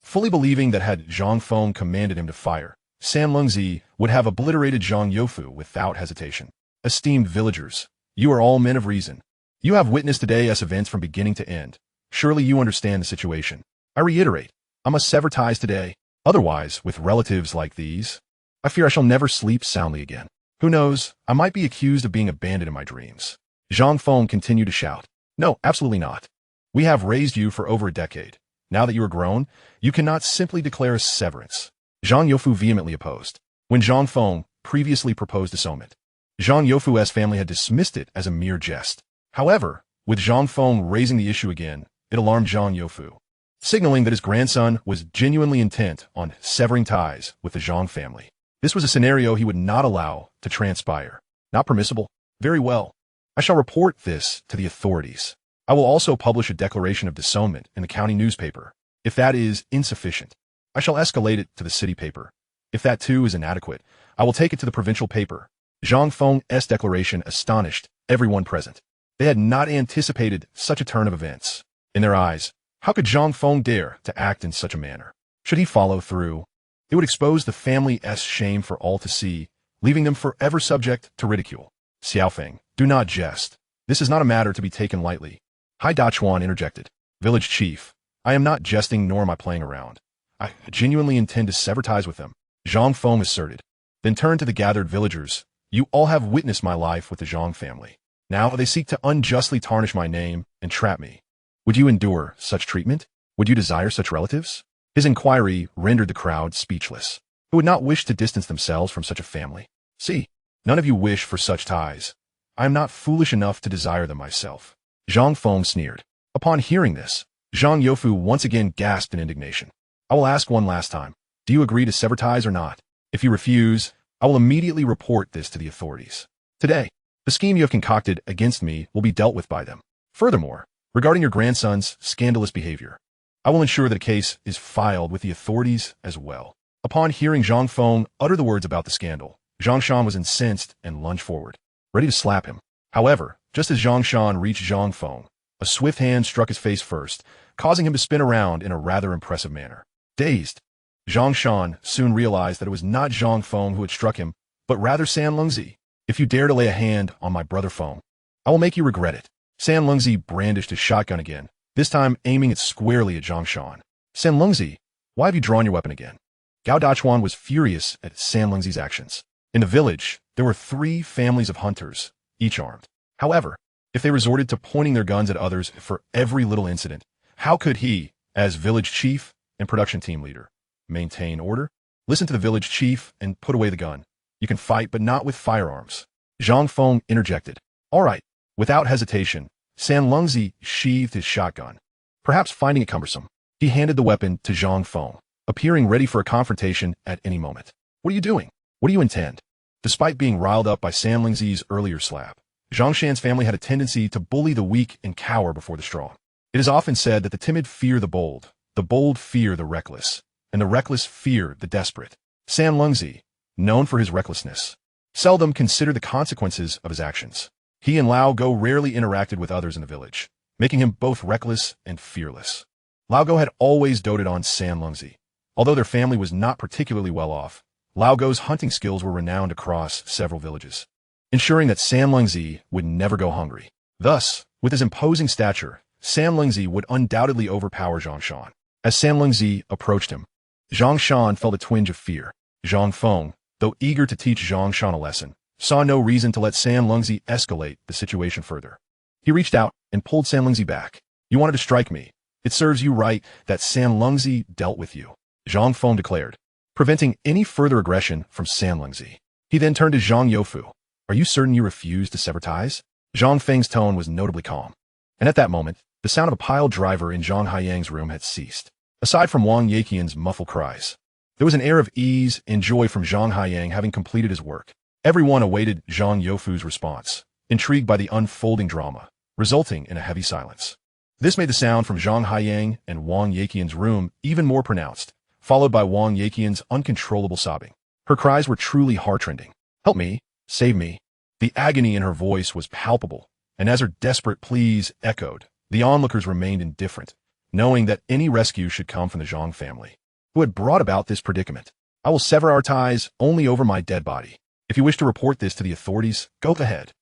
fully believing that had Zhang Feng commanded him to fire, San Lungzi would have obliterated Zhang Youfu without hesitation. Esteemed villagers, you are all men of reason. You have witnessed today's events from beginning to end. Surely you understand the situation. I reiterate, I must sever ties today. Otherwise, with relatives like these, I fear I shall never sleep soundly again. Who knows, I might be accused of being abandoned in my dreams. Zhang Feng continued to shout. No, absolutely not. We have raised you for over a decade. Now that you are grown, you cannot simply declare a severance. Zhang Youfu vehemently opposed. When Zhang Feng previously proposed disownment, Zhang Youfu's family had dismissed it as a mere jest. However, with Zhang Feng raising the issue again, it alarmed Zhang Youfu, signaling that his grandson was genuinely intent on severing ties with the Zhang family. This was a scenario he would not allow to transpire. Not permissible? Very well. I shall report this to the authorities. I will also publish a declaration of disownment in the county newspaper. If that is insufficient, I shall escalate it to the city paper. If that too is inadequate, I will take it to the provincial paper. Zhang Feng's declaration astonished everyone present. They had not anticipated such a turn of events. In their eyes, how could Zhang Feng dare to act in such a manner? Should he follow through? It would expose the family's shame for all to see, leaving them forever subject to ridicule. Xiaofeng, do not jest. This is not a matter to be taken lightly. Hai Dachuan interjected. Village chief, I am not jesting nor am I playing around. I genuinely intend to sever ties with them. Zhang Feng asserted. Then turned to the gathered villagers. You all have witnessed my life with the Zhang family. Now they seek to unjustly tarnish my name and trap me. Would you endure such treatment? Would you desire such relatives? His inquiry rendered the crowd speechless. Who would not wish to distance themselves from such a family? See, none of you wish for such ties. I am not foolish enough to desire them myself. Zhang Feng sneered. Upon hearing this, Zhang Youfu once again gasped in indignation. I will ask one last time. Do you agree to sever ties or not? If you refuse, I will immediately report this to the authorities. Today, the scheme you have concocted against me will be dealt with by them. Furthermore, regarding your grandson's scandalous behavior, I will ensure that a case is filed with the authorities as well. Upon hearing Zhang Feng utter the words about the scandal, Zhang Shan was incensed and lunged forward, ready to slap him. However, just as Zhang Shan reached Zhang Feng, a swift hand struck his face first, causing him to spin around in a rather impressive manner. Dazed, Zhang Shan soon realized that it was not Zhang Feng who had struck him, but rather San Lungzi. If you dare to lay a hand on my brother Feng, I will make you regret it. San Lungzi brandished his shotgun again, this time aiming it squarely at Zhang Shan. San Lungzi, why have you drawn your weapon again? Gao Dachuan was furious at San Lungzi's actions. In the village, there were 3 families of hunters, each armed. However, if they resorted to pointing their guns at others for every little incident, how could he, as village chief and production team leader, maintain order? Listen to the village chief and put away the gun. You can fight, but not with firearms. Zhang Feng interjected. All right. Without hesitation, San Lungzi sheathed his shotgun. Perhaps finding it cumbersome, he handed the weapon to Zhang Feng, appearing ready for a confrontation at any moment. What are you doing? What do you intend? Despite being riled up by San Lungzi's earlier slap, Zhang Shan's family had a tendency to bully the weak and cower before the strong. It is often said that the timid fear the bold fear the reckless, and the reckless fear the desperate. San Lungzi, known for his recklessness, seldom considered the consequences of his actions. He and Lao Go rarely interacted with others in the village, making him both reckless and fearless. Lao Go had always doted on San Lungzi. Although their family was not particularly well off, Lao Go's hunting skills were renowned across several villages, ensuring that San Lungzi would never go hungry. Thus, with his imposing stature, San Lungzi would undoubtedly overpower Zhang Shan. As San Lungzi approached him, Zhang Shan felt a twinge of fear. Zhang Feng, though eager to teach Zhang Shan a lesson, saw no reason to let San Lungzi escalate the situation further. He reached out and pulled San Lungzi back. You wanted to strike me. It serves you right that San Lungzi dealt with you, Zhang Feng declared, preventing any further aggression from San Lungzi. He then turned to Zhang Youfu. Are you certain you refuse to sever ties? Zhang Feng's tone was notably calm. And at that moment, the sound of a pile driver in Zhang Haiyang's room had ceased. Aside from Wang Yaqian's muffled cries, There was an air of ease and joy from Zhang Haiyang having completed his work. Everyone awaited Zhang Youfu's response, intrigued by the unfolding drama, resulting in a heavy silence. This made the sound from Zhang Haiyang and Wang Yaqian's room even more pronounced, followed by Wang Yaqian's uncontrollable sobbing. Her cries were truly heart-rending. "Help me! Save me!" The agony in her voice was palpable, and as her desperate pleas echoed, the onlookers remained indifferent, knowing that any rescue should come from the Zhang family, who had brought about this predicament. "I will sever our ties only over my dead body. If you wish to report this to the authorities, go ahead.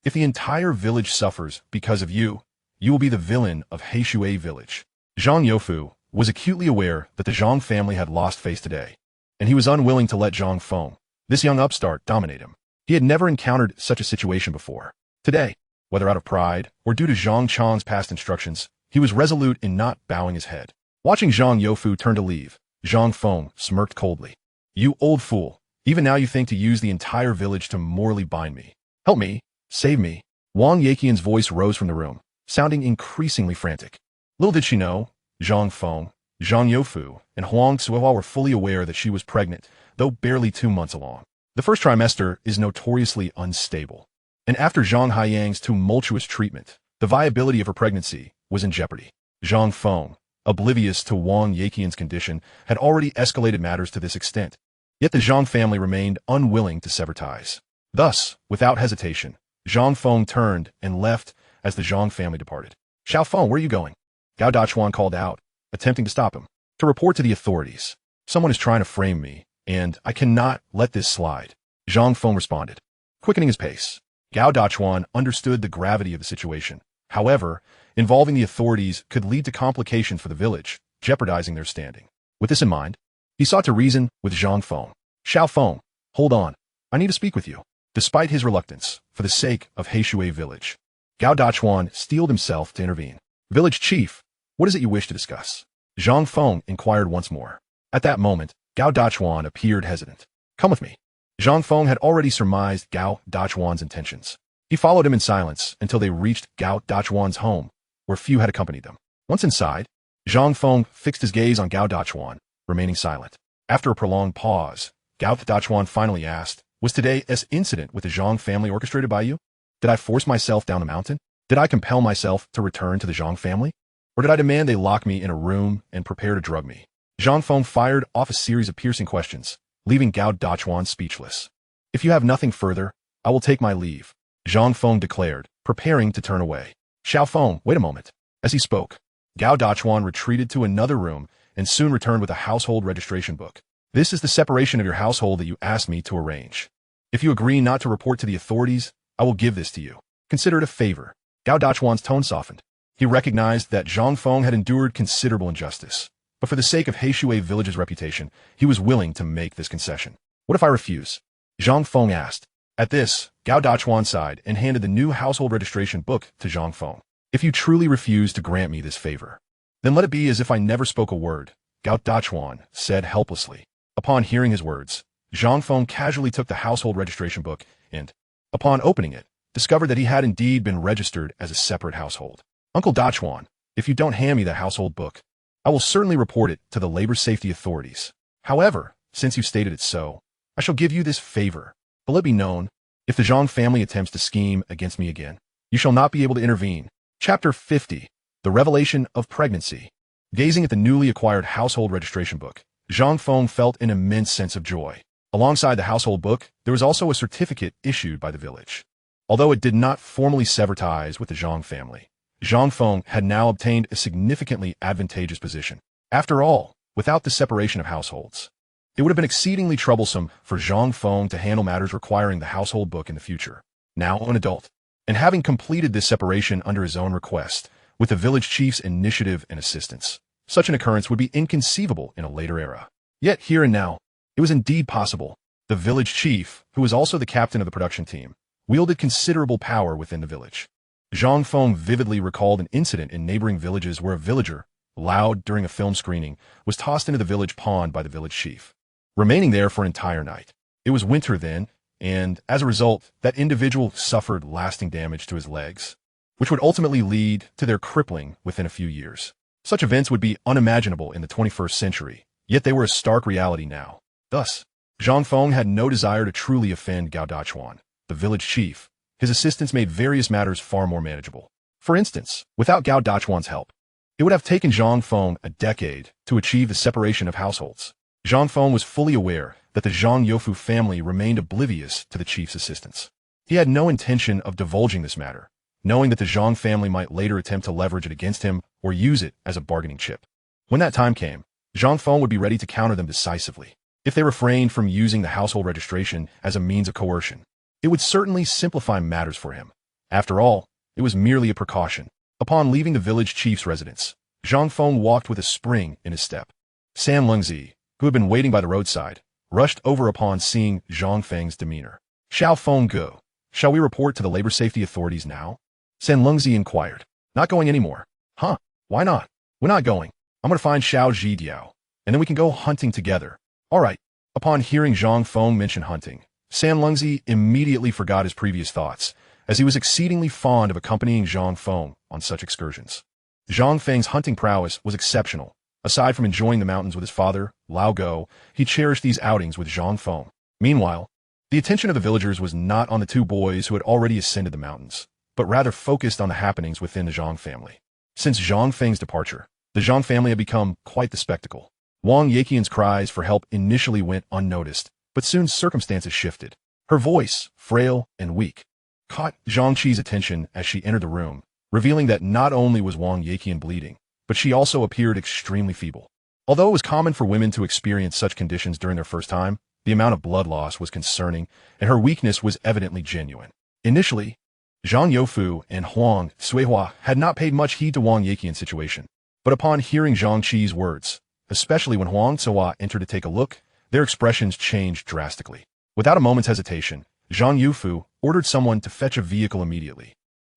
If the entire village suffers because of you, you will be the villain of Heishui village." Zhang Youfu was acutely aware that the Zhang family had lost face today, and he was unwilling to let Zhang Feng, this young upstart, dominate him. He had never encountered such a situation before. Today, whether out of pride or due to Zhang Chang's past instructions, he was resolute in not bowing his head. Watching Zhang Youfu turn to leave, Zhang Feng smirked coldly. "You old fool, even now you think to use the entire village to morally bind me. Help me, save me." Wang Yaqian's voice rose from the room, sounding increasingly frantic. Little did she know, Zhang Feng, Zhang Youfu, and Huang Suihua were fully aware that she was pregnant, though barely 2 months along. The first trimester is notoriously unstable, and after Zhang Haiyang's tumultuous treatment, the viability of her pregnancy was in jeopardy. Zhang Feng, oblivious to Wang Yaqian's condition, had already escalated matters to this extent. Yet the Zhang family remained unwilling to sever ties. Thus, without hesitation, Zhang Feng turned and left as the Zhang family departed. "Xiao Feng, where are you going?" Gao Dachuan called out, attempting to stop him. "To report to the authorities. Someone is trying to frame me, and I cannot let this slide," Zhang Feng responded, quickening his pace. Gao Dachuan understood the gravity of the situation. However, involving the authorities could lead to complications for the village, jeopardizing their standing. With this in mind, he sought to reason with Zhang Feng. "Xiao Feng, hold on. I need to speak with you." Despite his reluctance, for the sake of Heishui village, Gao Dachuan steeled himself to intervene. "Village chief, what is it you wish to discuss?" Zhang Feng inquired once more. At that moment, Gao Dachuan appeared hesitant. "Come with me." Zhang Feng had already surmised Gao Dachuan's intentions. He followed him in silence until they reached Gao Dachuan's home, where few had accompanied them. Once inside, Zhang Feng fixed his gaze on Gao Dachuan, remaining silent. After a prolonged pause, Gao Dachuan finally asked, "Was today's incident with the Zhang family orchestrated by you? Did I force myself down the mountain? Did I compel myself to return to the Zhang family? Or did I demand they lock me in a room and prepare to drug me?" Zhang Feng fired off a series of piercing questions, leaving Gao Dachuan speechless. "If you have nothing further, I will take my leave," Zhang Feng declared, preparing to turn away. "Xiao Feng, wait a moment." As he spoke, Gao Dachuan retreated to another room and soon returned with a household registration book. "This is the separation of your household that you asked me to arrange. If you agree not to report to the authorities, I will give this to you. Consider it a favor." Gao Dachuan's tone softened. He recognized that Zhang Feng had endured considerable injustice, but for the sake of Heishui village's reputation, he was willing to make this concession. "What if I refuse?" Zhang Feng asked. At this, Gao Dachuan sighed and handed the new household registration book to Zhang Feng. "If you truly refuse to grant me this favor, then let it be as if I never spoke a word," Gao Dachuan said helplessly. Upon hearing his words, Zhang Feng casually took the household registration book and, upon opening it, discovered that he had indeed been registered as a separate household. "Uncle Dachuan, if you don't hand me that household book, I will certainly report it to the labor safety authorities. However, since you stated it so, I shall give you this favor. But let it be known, if the Zhang family attempts to scheme against me again, you shall not be able to intervene." Chapter 50. The Revelation of Pregnancy. Gazing at the newly acquired household registration book, Zhang Feng felt an immense sense of joy. Alongside the household book, there was also a certificate issued by the village. Although it did not formally sever ties with the Zhang family, Zhang Feng had now obtained a significantly advantageous position. After all, without the separation of households, it would have been exceedingly troublesome for Zhang Feng to handle matters requiring the household book in the future. Now an adult, and having completed this separation under his own request, with the village chief's initiative and assistance, such an occurrence would be inconceivable in a later era. Yet here and now, it was indeed possible. The village chief, who was also the captain of the production team, wielded considerable power within the village. Zhang Feng vividly recalled an incident in neighboring villages where a villager, loud during a film screening, was tossed into the village pond by the village chief, remaining there for an entire night. It was winter then, and as a result, that individual suffered lasting damage to his legs, which would ultimately lead to their crippling within a few years. Such events would be unimaginable in the 21st century, yet they were a stark reality now. Thus, Zhang Feng had no desire to truly offend Gao Dachuan, the village chief. His assistance made various matters far more manageable. For instance, without Gao Dachuan's help, it would have taken Zhang Feng a decade to achieve the separation of households. Zhang Feng was fully aware that the Zhang Youfu family remained oblivious to the chief's assistance. He had no intention of divulging this matter, knowing that the Zhang family might later attempt to leverage it against him or use it as a bargaining chip. When that time came, Zhang Feng would be ready to counter them decisively. If they refrained from using the household registration as a means of coercion, it would certainly simplify matters for him. After all, it was merely a precaution. Upon leaving the village chief's residence, Zhang Feng walked with a spring in his step. San Lengzi, who had been waiting by the roadside, rushed over upon seeing Zhang Feng's demeanor. Xiao Feng go. Shall we report to the labor safety authorities now? San Lengzi inquired. Not going anymore. Huh? Why not? We're not going. I'm going to find Xiao Zhidiao, and then we can go hunting together. All right. Upon hearing Zhang Feng mention hunting, San Lengzi immediately forgot his previous thoughts, as he was exceedingly fond of accompanying Zhang Feng on such excursions. Zhang Feng's hunting prowess was exceptional. Aside from enjoying the mountains with his father, Lao Go, he cherished these outings with Zhang Feng. Meanwhile, the attention of the villagers was not on the two boys who had already ascended the mountains, but rather focused on the happenings within the Zhang family. Since Zhang Feng's departure, the Zhang family had become quite the spectacle. Wang Yeqian's cries for help initially went unnoticed, but soon circumstances shifted. Her voice, frail and weak, caught Zhang Qi's attention as she entered the room, revealing that not only was Wang Yeqian bleeding, but she also appeared extremely feeble. Although it was common for women to experience such conditions during their first time, the amount of blood loss was concerning, and her weakness was evidently genuine. Initially, Zhang Youfu and Huang Suihua had not paid much heed to Wang Yeqian's situation, but upon hearing Zhang Qi's words, especially when Huang Suihua entered to take a look, their expressions changed drastically. Without a moment's hesitation, Zhang Youfu ordered someone to fetch a vehicle immediately,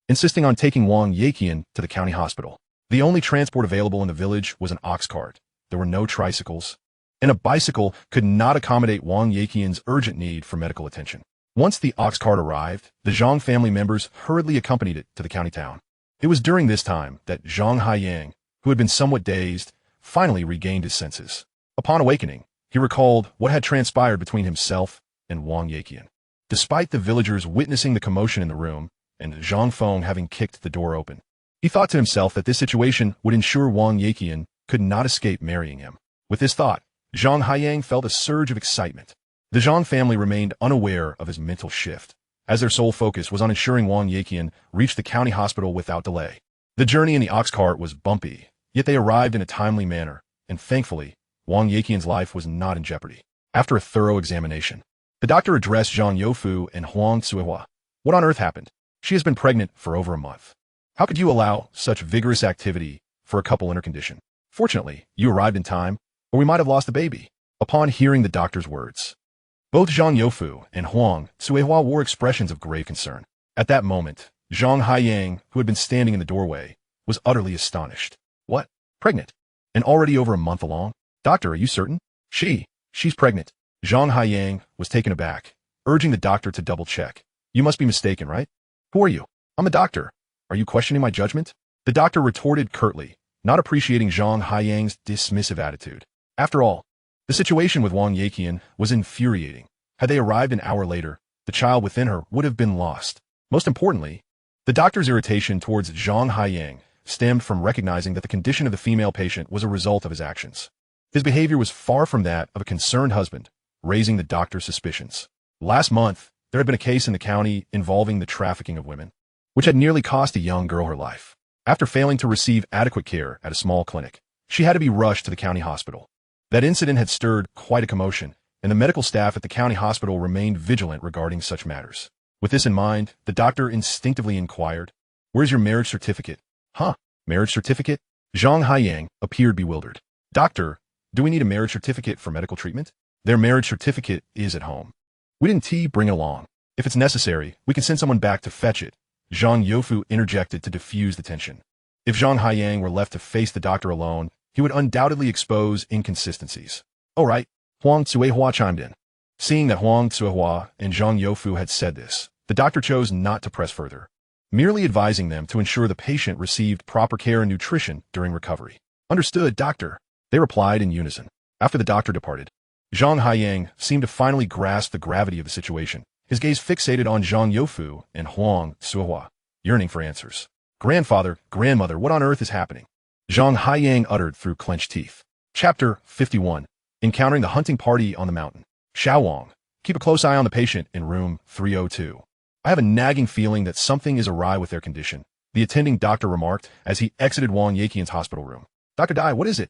insisting on taking Wang Yeqian to the county hospital. The only transport available in the village was an ox cart. There were no tricycles, and a bicycle could not accommodate Wang Yeqian's urgent need for medical attention. Once the ox cart arrived, the Zhang family members hurriedly accompanied it to the county town. It was during this time that Zhang Haiyang, who had been somewhat dazed, finally regained his senses. Upon awakening, he recalled what had transpired between himself and Wang Yeqian. Despite the villagers witnessing the commotion in the room, and Zhang Feng having kicked the door open, he thought to himself that this situation would ensure Wang Yeqian could not escape marrying him. With this thought, Zhang Haiyang felt a surge of excitement. The Zhang family remained unaware of his mental shift, as their sole focus was on ensuring Wang Yeqian reached the county hospital without delay. The journey in the ox cart was bumpy, yet they arrived in a timely manner, and thankfully, Wang Yeqian's life was not in jeopardy. After a thorough examination, the doctor addressed Zhang Youfu and Huang Suihua. What on earth happened? She has been pregnant for over a month. How could you allow such vigorous activity for a couple in her condition? Fortunately, you arrived in time, or we might have lost the baby. Upon hearing the doctor's words, both Zhang Youfu and Huang Suihua wore expressions of grave concern. At that moment, Zhang Haiyang, who had been standing in the doorway, was utterly astonished. What? Pregnant? And already over a month along? Doctor, are you certain? She's pregnant. Zhang Haiyang was taken aback, urging the doctor to double-check. You must be mistaken, right? Who are you? I'm a doctor. Are you questioning my judgment? The doctor retorted curtly, not appreciating Zhang Haiyang's dismissive attitude. After all, the situation with Wang Yeqian was infuriating. Had they arrived an hour later, the child within her would have been lost. Most importantly, the doctor's irritation towards Zhang Haiyang stemmed from recognizing that the condition of the female patient was a result of his actions. His behavior was far from that of a concerned husband, raising the doctor's suspicions. Last month, there had been a case in the county involving the trafficking of women, which had nearly cost a young girl her life. After failing to receive adequate care at a small clinic, she had to be rushed to the county hospital. That incident had stirred quite a commotion, and the medical staff at the county hospital remained vigilant regarding such matters. With this in mind, the doctor instinctively inquired, "Where's your marriage certificate?" Huh? Marriage certificate? Zhang Haiyang appeared bewildered. Doctor, do we need a marriage certificate for medical treatment? Their marriage certificate is at home. We didn't bring it along. If it's necessary, we can send someone back to fetch it. Zhang Youfu interjected to diffuse the tension. If Zhang Haiyang were left to face the doctor alone, he would undoubtedly expose inconsistencies. All right, Huang Suihua chimed in. Seeing that Huang Suihua and Zhang Youfu had said this, the doctor chose not to press further, merely advising them to ensure the patient received proper care and nutrition during recovery. Understood, doctor, they replied in unison. After the doctor departed, Zhang Haiyang seemed to finally grasp the gravity of the situation, his gaze fixated on Zhang Youfu and Huang Suihua, yearning for answers. Grandfather, grandmother, what on earth is happening? Zhang Haiyang uttered through clenched teeth. Chapter 51. Encountering the hunting party on the mountain. Xiaowang, keep a close eye on the patient in room 302. I have a nagging feeling that something is awry with their condition, the attending doctor remarked as he exited Wang Yaqian's hospital room. Dr. Dai, what is it?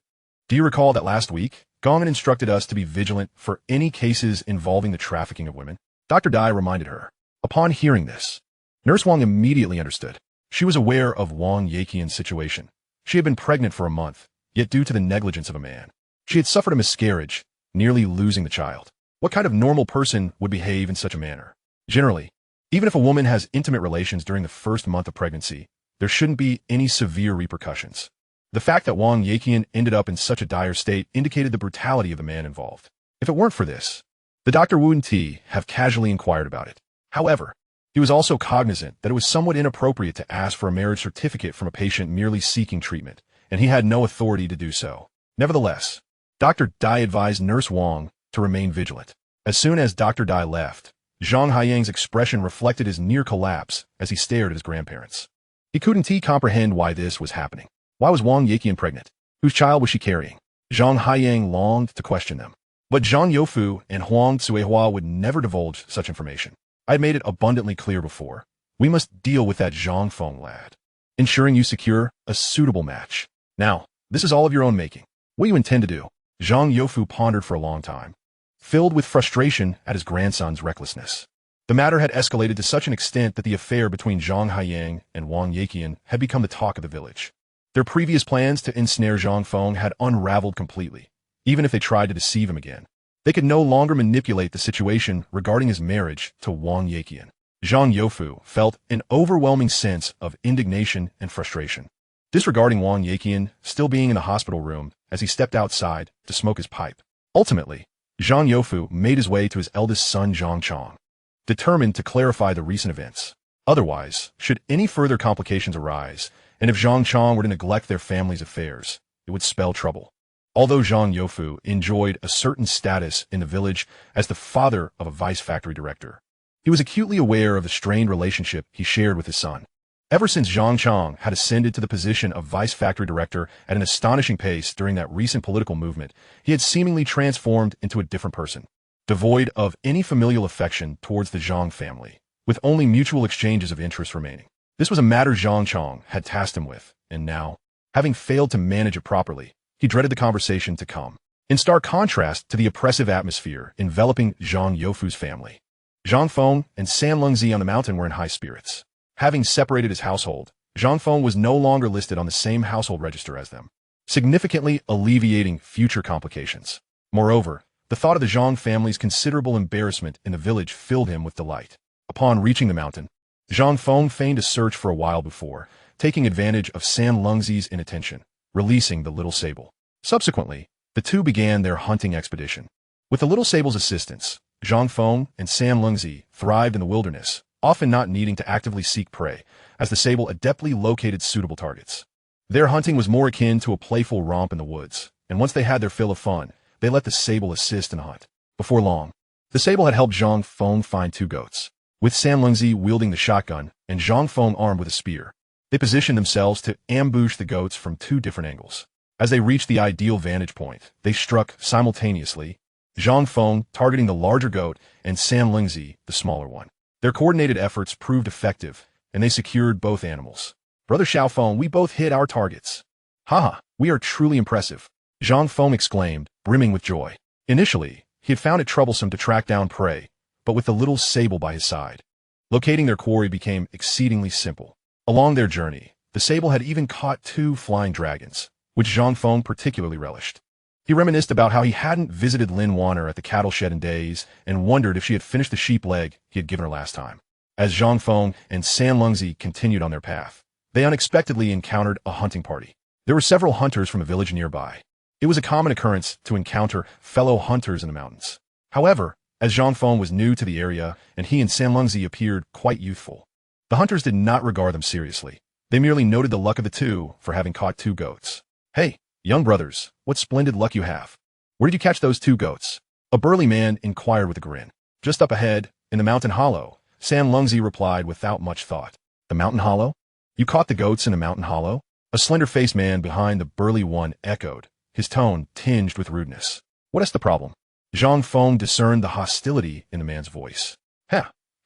Do you recall that last week, Gong'an instructed us to be vigilant for any cases involving the trafficking of women? Dr. Dai reminded her. Upon hearing this, Nurse Wang immediately understood. She was aware of Wang Yaqian's situation. She had been pregnant for a month, yet due to the negligence of a man, she had suffered a miscarriage, nearly losing the child. What kind of normal person would behave in such a manner? Generally, even if a woman has intimate relations during the first month of pregnancy, there shouldn't be any severe repercussions. The fact that Wang Yaqian ended up in such a dire state indicated the brutality of the man involved. If it weren't for this, the doctor wouldn't have casually inquired about it. However, he was also cognizant that it was somewhat inappropriate to ask for a marriage certificate from a patient merely seeking treatment, and he had no authority to do so. Nevertheless, Dr. Dai advised Nurse Wang to remain vigilant. As soon as Dr. Dai left, Zhang Haiyang's expression reflected his near collapse as he stared at his grandparents. He couldn't comprehend why this was happening. Why was Wang Yaqian pregnant? Whose child was she carrying? Zhang Haiyang longed to question them. But Zhang Youfu and Huang Suihua would never divulge such information. I had made it abundantly clear before. We must deal with that Zhang Feng lad, ensuring you secure a suitable match. Now, this is all of your own making. What do you intend to do? Zhang Youfu pondered for a long time, filled with frustration at his grandson's recklessness. The matter had escalated to such an extent that the affair between Zhang Haiyang and Wang Yaqian had become the talk of the village. Their previous plans to ensnare Zhang Feng had unraveled completely. Even if they tried to deceive him again, they could no longer manipulate the situation regarding his marriage to Wang Yaqian. Zhang Youfu felt an overwhelming sense of indignation and frustration. Disregarding Wang Yaqian still being in the hospital room as he stepped outside to smoke his pipe. Ultimately, Zhang Youfu made his way to his eldest son Zhang Chong, determined to clarify the recent events. Otherwise, should any further complications arise, and if Zhang Chong were to neglect their family's affairs, it would spell trouble. Although Zhang Youfu enjoyed a certain status in the village as the father of a vice factory director, he was acutely aware of the strained relationship he shared with his son. Ever since Zhang Chong had ascended to the position of vice factory director at an astonishing pace during that recent political movement, he had seemingly transformed into a different person, devoid of any familial affection towards the Zhang family, with only mutual exchanges of interest remaining. This was a matter Zhang Chong had tasked him with, and now, having failed to manage it properly, he dreaded the conversation to come. In stark contrast to the oppressive atmosphere enveloping Zhang Youfu's family, Zhang Feng and San Lungzi on the mountain were in high spirits. Having separated his household, Zhang Feng was no longer listed on the same household register as them, significantly alleviating future complications. Moreover, the thought of the Zhang family's considerable embarrassment in the village filled him with delight. Upon reaching the mountain, Zhang Feng feigned a search for a while before, taking advantage of San Lungzi's inattention, releasing the little sable. Subsequently, the two began their hunting expedition. With the little sable's assistance, Zhang Feng and San Lungzi thrived in the wilderness, often not needing to actively seek prey, as the sable adeptly located suitable targets. Their hunting was more akin to a playful romp in the woods, and once they had their fill of fun, they let the sable assist in the hunt. Before long, the sable had helped Zhang Feng find 2 goats, with San Lungzi wielding the shotgun and Zhang Feng armed with a spear. They positioned themselves to ambush the goats from 2 different angles. As they reached the ideal vantage point, they struck simultaneously, Zhang Feng targeting the larger goat and San Lungzi the smaller one. Their coordinated efforts proved effective, and they secured both animals. Brother Xiao Feng, we both hit our targets. Haha, we are truly impressive, Zhang Feng exclaimed, brimming with joy. Initially, he had found it troublesome to track down prey, but with the little sable by his side, locating their quarry became exceedingly simple. Along their journey, the sable had even caught 2 flying dragons, which Zhang Feng particularly relished. He reminisced about how he hadn't visited Lin Wanner at the cattle shed in days and wondered if she had finished the sheep leg he had given her last time. As Zhang Feng and San Lungzi continued on their path, they unexpectedly encountered a hunting party. There were several hunters from a village nearby. It was a common occurrence to encounter fellow hunters in the mountains. However, as Zhang Feng was new to the area and he and San Lungzi appeared quite youthful, the hunters did not regard them seriously. They merely noted the luck of the two for having caught 2 goats. Hey, young brothers, what splendid luck you have. Where did you catch those 2 goats? A burly man inquired with a grin. Just up ahead, in the mountain hollow, San Lungzi replied without much thought. The mountain hollow? You caught the goats in a mountain hollow? A slender-faced man behind the burly one echoed, his tone tinged with rudeness. What is the problem? Zhang Feng discerned the hostility in the man's voice.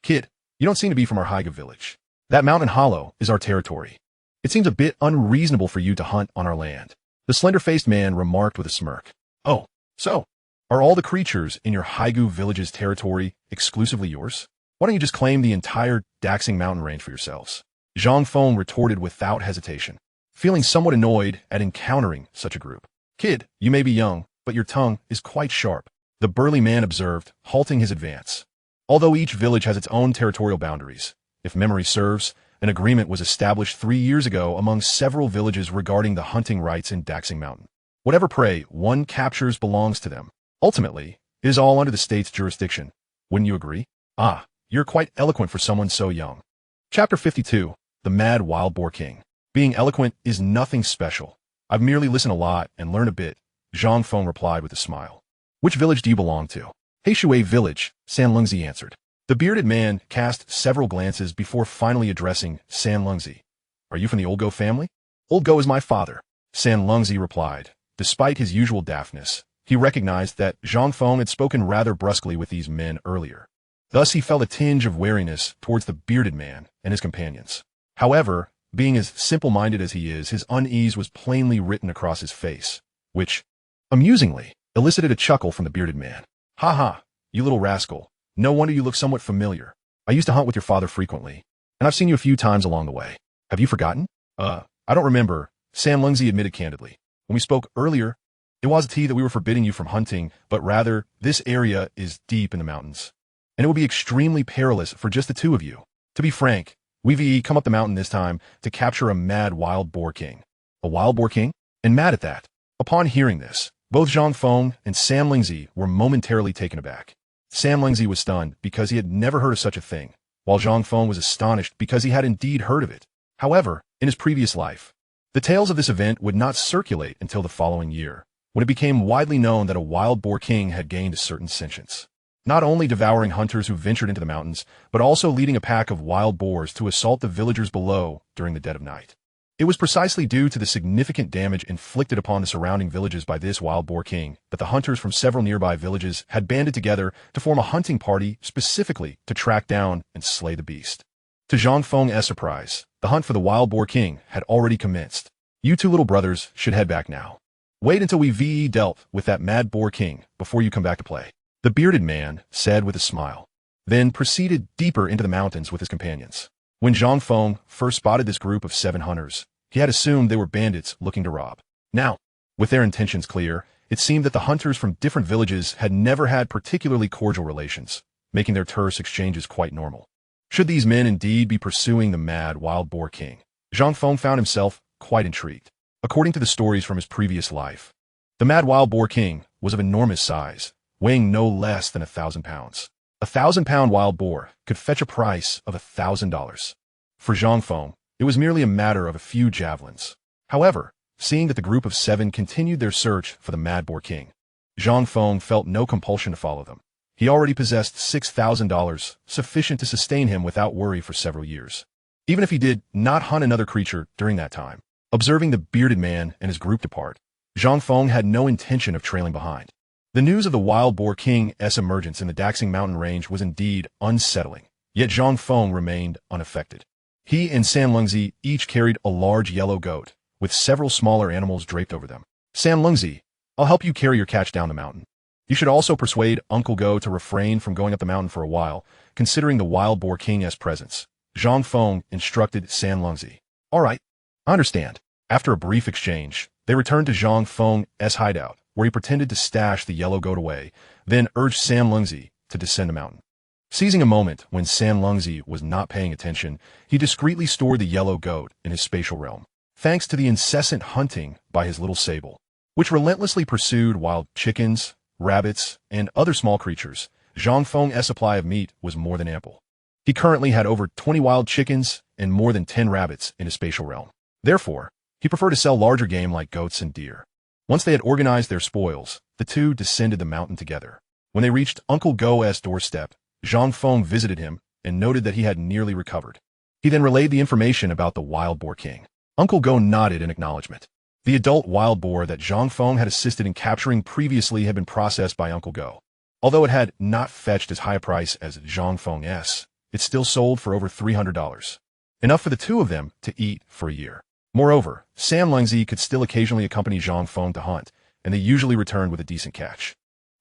Kid, you don't seem to be from our Haiga village. That mountain hollow is our territory. It seems a bit unreasonable for you to hunt on our land. The slender-faced man remarked with a smirk. Oh, so, are all the creatures in your Haigu village's territory exclusively yours? Why don't you just claim the entire Daxing mountain range for yourselves? Zhang Feng retorted without hesitation, feeling somewhat annoyed at encountering such a group. Kid, you may be young, but your tongue is quite sharp, the burly man observed, halting his advance. Although each village has its own territorial boundaries, if memory serves, an agreement was established 3 years ago among several villages regarding the hunting rights in Daxing Mountain. Whatever prey one captures belongs to them. Ultimately, it is all under the state's jurisdiction. Wouldn't you agree? Ah, you're quite eloquent for someone so young. Chapter 52, The Mad Wild Boar King. Being eloquent is nothing special. I've merely listened a lot and learned a bit, Zhang Feng replied with a smile. Which village do you belong to? Heishui Village, San Lungzi answered. The bearded man cast several glances before finally addressing San Lungzi. Are you from the Old Go family? Old Go is my father, San Lungzi replied. Despite his usual daftness, he recognized that Zhang Feng had spoken rather brusquely with these men earlier. Thus he felt a tinge of wariness towards the bearded man and his companions. However, being as simple-minded as he is, his unease was plainly written across his face, which, amusingly, elicited a chuckle from the bearded man. Ha ha, you little rascal. No wonder you look somewhat familiar. I used to hunt with your father frequently, and I've seen you a few times along the way. Have you forgotten? I don't remember, San Lungzi admitted candidly. When we spoke earlier, it wasn't that we were forbidding you from hunting, but rather, this area is deep in the mountains, and it would be extremely perilous for just the 2 of you. To be frank, we've come up the mountain this time to capture a mad wild boar king. A wild boar king? And mad at that. Upon hearing this, both Zhang Feng and San Lungzi were momentarily taken aback. San Lungzi was stunned because he had never heard of such a thing, while Zhang Feng was astonished because he had indeed heard of it. However, in his previous life, the tales of this event would not circulate until the following year, when it became widely known that a wild boar king had gained a certain sentience, not only devouring hunters who ventured into the mountains, but also leading a pack of wild boars to assault the villagers below during the dead of night. It was precisely due to the significant damage inflicted upon the surrounding villages by this wild boar king that the hunters from several nearby villages had banded together to form a hunting party specifically to track down and slay the beast. To Zhang Feng's surprise, the hunt for the wild boar king had already commenced. You 2 little brothers should head back now. Wait until we've dealt with that mad boar king before you come back to play, the bearded man said with a smile, then proceeded deeper into the mountains with his companions. When Zhang Feng first spotted this group of 7 hunters, he had assumed they were bandits looking to rob. Now, with their intentions clear, it seemed that the hunters from different villages had never had particularly cordial relations, making their terse exchanges quite normal. Should these men indeed be pursuing the mad wild boar king? Zhang Feng found himself quite intrigued. According to the stories from his previous life, the mad wild boar king was of enormous size, weighing no less than 1,000 pounds. A 1,000-pound wild boar could fetch a price of $1,000. For Zhang Feng, it was merely a matter of a few javelins. However, seeing that the group of 7 continued their search for the mad boar king, Zhang Feng felt no compulsion to follow them. He already possessed $6,000, sufficient to sustain him without worry for several years. Even if he did not hunt another creature during that time, observing the bearded man and his group depart, Zhang Feng had no intention of trailing behind. The news of the wild boar king's emergence in the Daxing mountain range was indeed unsettling, yet Zhang Feng remained unaffected. He and San Lungzi each carried a large yellow goat, with several smaller animals draped over them. San Lungzi, I'll help you carry your catch down the mountain. You should also persuade Uncle Go to refrain from going up the mountain for a while, considering the wild boar king's presence. Zhang Feng instructed San Lungzi. All right, I understand. After a brief exchange, they returned to Zhang Feng's hideout, where he pretended to stash the yellow goat away, then urged San Lungzi to descend the mountain. Seizing a moment when San Lungzi was not paying attention, he discreetly stored the yellow goat in his spatial realm, thanks to the incessant hunting by his little sable, which relentlessly pursued wild chickens, rabbits, and other small creatures. Zhang Feng's supply of meat was more than ample. He currently had over 20 wild chickens and more than 10 rabbits in his spatial realm. Therefore, he preferred to sell larger game like goats and deer. Once they had organized their spoils, the two descended the mountain together. When they reached Uncle Go's doorstep, Zhang Feng visited him and noted that he had nearly recovered. He then relayed the information about the wild boar king. Uncle Go nodded in acknowledgement. The adult wild boar that Zhang Feng had assisted in capturing previously had been processed by Uncle Go. Although it had not fetched as high a price as Zhang Feng's, it still sold for over $300. Enough for the two of them to eat for a year. Moreover, Sam Lingzi could still occasionally accompany Zhang Feng to hunt, and they usually returned with a decent catch.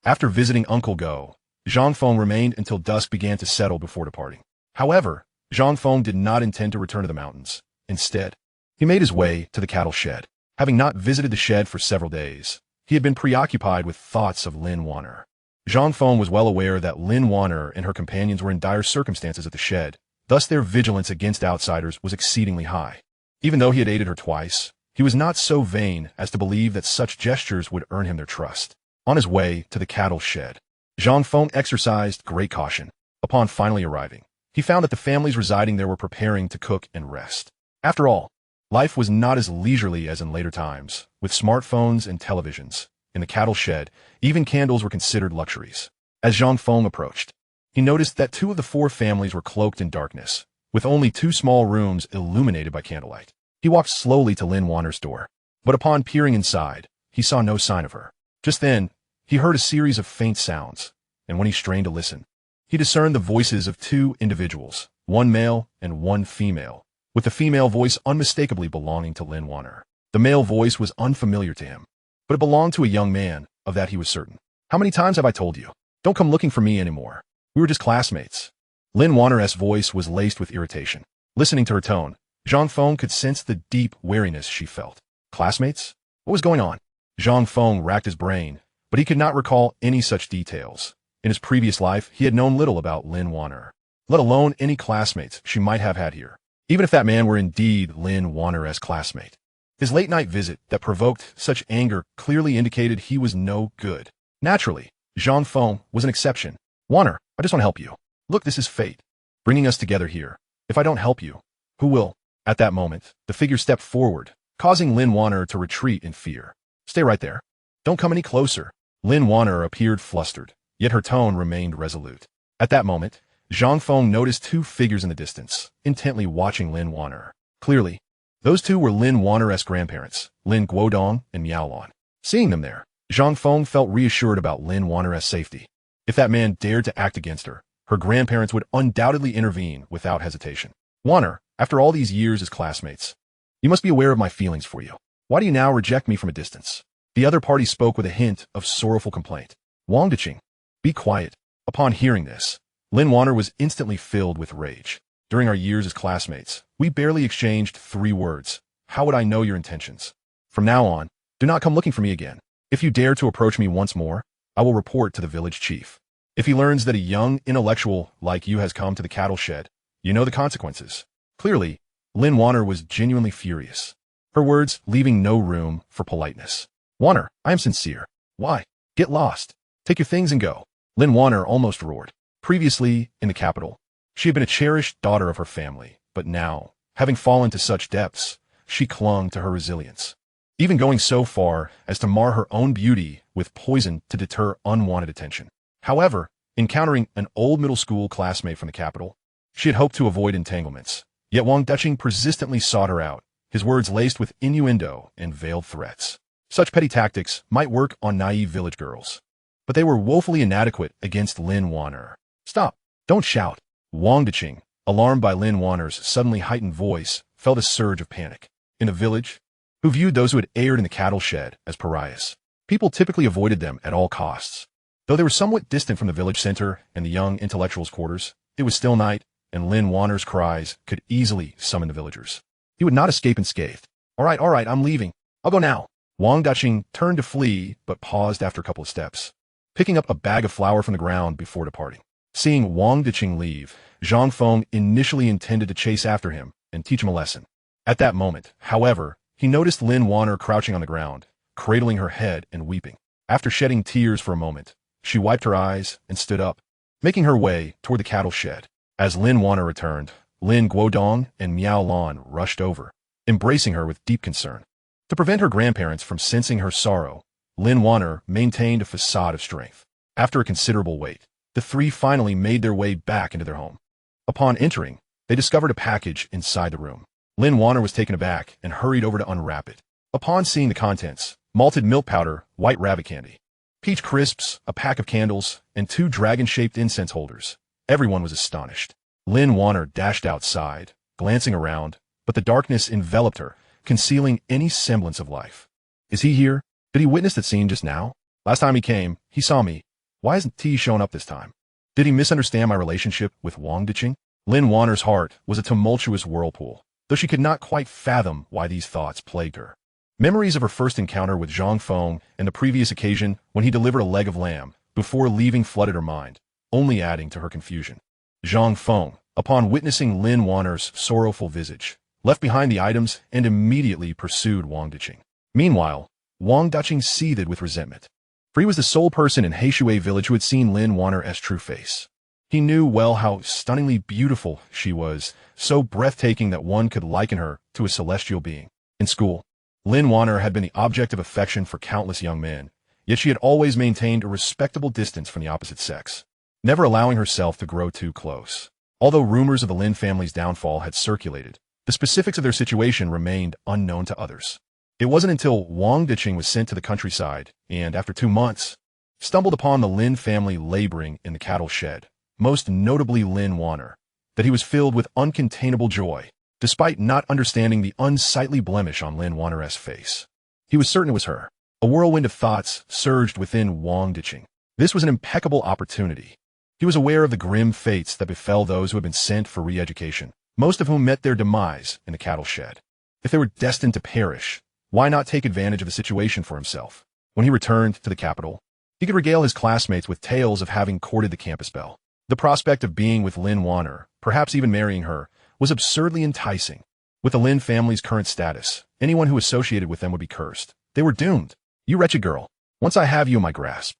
After visiting Uncle Go, Zhang Feng remained until dusk began to settle before departing. However, Zhang Feng did not intend to return to the mountains. Instead, he made his way to the cattle shed. Having not visited the shed for several days, he had been preoccupied with thoughts of Lin Wanner. Zhang Feng was well aware that Lin Wanner and her companions were in dire circumstances at the shed, thus their vigilance against outsiders was exceedingly high. Even though he had aided her twice, he was not so vain as to believe that such gestures would earn him their trust. On his way to the cattle shed, Zhang Feng exercised great caution. Upon finally arriving, he found that the families residing there were preparing to cook and rest. After all, life was not as leisurely as in later times, with smartphones and televisions. In the cattle shed, even candles were considered luxuries. As Zhang Feng approached, he noticed that two of the four families were cloaked in darkness, with only two small rooms illuminated by candlelight. He walked slowly to Lin Wanner's door, but upon peering inside, he saw no sign of her. Just then, he heard a series of faint sounds, and when he strained to listen, he discerned the voices of two individuals, one male and one female, with the female voice unmistakably belonging to Lin Wanner. The male voice was unfamiliar to him, but it belonged to a young man, of that he was certain. "How many times have I told you? Don't come looking for me anymore. We were just classmates." Lin Wanner's voice was laced with irritation. Listening to her tone, Zhang Feng could sense the deep wariness she felt. Classmates? What was going on? Zhang Feng racked his brain, but he could not recall any such details. In his previous life, he had known little about Lin Wanner, let alone any classmates she might have had here, even if that man were indeed Lin Wanner's classmate. His late-night visit that provoked such anger clearly indicated he was no good. Naturally, Zhang Feng was an exception. "Wanner, I just want to help you. Look, this is fate, bringing us together here. If I don't help you, who will?" At that moment, the figure stepped forward, causing Lin Wanner to retreat in fear. "Stay right there. Don't come any closer." Lin Wanner appeared flustered, yet her tone remained resolute. At that moment, Zhang Feng noticed two figures in the distance, intently watching Lin Wanner. Clearly, those two were Lin Wanner's grandparents, Lin Guodong and Miaolon. Seeing them there, Zhang Feng felt reassured about Lin Wanner's safety. If that man dared to act against her, her grandparents would undoubtedly intervene without hesitation. "Wanner, after all these years as classmates, you must be aware of my feelings for you. Why do you now reject me from a distance?" The other party spoke with a hint of sorrowful complaint. "Wang Diqing, be quiet." Upon hearing this, Lin Wanner was instantly filled with rage. "During our years as classmates, we barely exchanged 3 words. How would I know your intentions? From now on, do not come looking for me again. If you dare to approach me once more, I will report to the village chief. If he learns that a young intellectual like you has come to the cattle shed, you know the consequences." Clearly, Lin Wanner was genuinely furious, her words leaving no room for politeness. "Wanner, I am sincere. Why? Get lost. Take your things and go." Lin Wanner almost roared. Previously, in the capital, she had been a cherished daughter of her family, but now, having fallen to such depths, she clung to her resilience, even going so far as to mar her own beauty with poison to deter unwanted attention. However, encountering an old middle school classmate from the capital, she had hoped to avoid entanglements, yet Wang Diqing persistently sought her out, his words laced with innuendo and veiled threats. Such petty tactics might work on naive village girls, but they were woefully inadequate against Lin Wanner. "Stop! Don't shout!" Wang Diqing, alarmed by Lin Wanner's suddenly heightened voice, felt a surge of panic. In the village, who viewed those who had erred in the cattle shed as pariahs, people typically avoided them at all costs. Though they were somewhat distant from the village center and the young intellectual's quarters, it was still night, and Lin Wanner's cries could easily summon the villagers. He would not escape unscathed. All right, I'm leaving. I'll go now." Wang Diqing turned to flee, but paused after a couple of steps, picking up a bag of flour from the ground before departing. Seeing Wang Diqing leave, Zhang Feng initially intended to chase after him and teach him a lesson. At that moment, however, he noticed Lin Wanner crouching on the ground, cradling her head and weeping. After shedding tears for a moment, she wiped her eyes and stood up, making her way toward the cattle shed. As Lin Wanner returned, Lin Guodong and Miaolon rushed over, embracing her with deep concern. To prevent her grandparents from sensing her sorrow, Lin Wanner maintained a facade of strength. After a considerable wait, the three finally made their way back into their home. Upon entering, they discovered a package inside the room. Lin Wanner was taken aback and hurried over to unwrap it. Upon seeing the contents, malted milk powder, white rabbit candy, peach crisps, a pack of candles, and 2 dragon-shaped incense holders, everyone was astonished. Lin Wanner dashed outside, glancing around, but the darkness enveloped her, concealing any semblance of life. Is he here? Did he witness that scene just now? Last time he came, he saw me. Why hasn't he shown up this time? Did he misunderstand my relationship with Wang Diqing? Lin Wanner's heart was a tumultuous whirlpool, though she could not quite fathom why these thoughts plagued her. Memories of her first encounter with Zhang Feng and the previous occasion when he delivered a leg of lamb before leaving flooded her mind, only adding to her confusion. Zhang Feng, upon witnessing Lin Wanner's sorrowful visage, left behind the items and immediately pursued Wang Diqing. Meanwhile, Wang Diqing seethed with resentment, for he was the sole person in Heishui village who had seen Lin Wanner's true face. He knew well how stunningly beautiful she was, so breathtaking that one could liken her to a celestial being. In school, Lin Wanner had been the object of affection for countless young men, yet she had always maintained a respectable distance from the opposite sex, never allowing herself to grow too close. Although rumors of the Lin family's downfall had circulated, the specifics of their situation remained unknown to others. It wasn't until Wang Diqing was sent to the countryside and, after 2 months, stumbled upon the Lin family laboring in the cattle shed, most notably Lin Wanner, that he was filled with uncontainable joy, despite not understanding the unsightly blemish on Lin Wanner's face. He was certain it was her. A whirlwind of thoughts surged within Wang Diqing. This was an impeccable opportunity. He was aware of the grim fates that befell those who had been sent for re-education, most of whom met their demise in the cattle shed. If they were destined to perish, why not take advantage of the situation for himself? When he returned to the capital, he could regale his classmates with tales of having courted the campus belle. The prospect of being with Lin Wanner, perhaps even marrying her, was absurdly enticing. With the Lin family's current status, anyone who associated with them would be cursed. They were doomed. You wretched girl, once I have you in my grasp,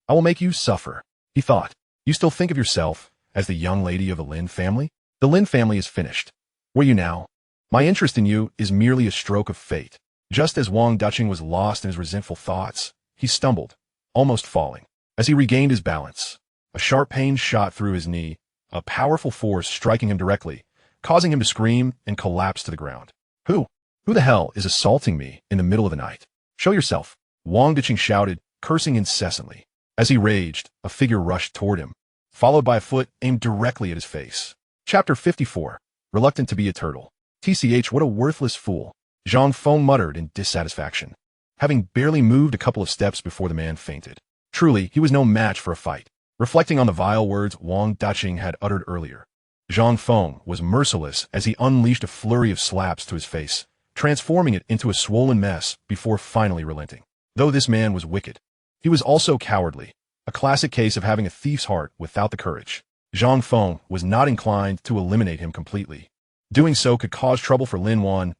I will make you suffer, he thought. You still think of yourself as the young lady of the Lin family? The Lin family is finished. Were you now? My interest in you is merely a stroke of fate. Just as Wang Diqing was lost in his resentful thoughts, he stumbled, almost falling. As he regained his balance, a sharp pain shot through his knee, a powerful force striking him directly, causing him to scream and collapse to the ground. Who the hell is assaulting me in the middle of the night? Show yourself, Wang Diqing shouted, cursing incessantly. As he raged, a figure rushed toward him, followed by a foot aimed directly at his face. Chapter 54. Reluctant to be a turtle. TCH, what a worthless fool, Zhang Feng muttered in dissatisfaction, having barely moved a couple of steps before the man fainted. Truly, he was no match for a fight. Reflecting on the vile words Wang Diqing had uttered earlier, Zhang Feng was merciless as he unleashed a flurry of slaps to his face, transforming it into a swollen mess before finally relenting. Though this man was wicked, he was also cowardly, a classic case of having a thief's heart without the courage. Zhang Feng was not inclined to eliminate him completely. Doing so could cause trouble for Lin Wanner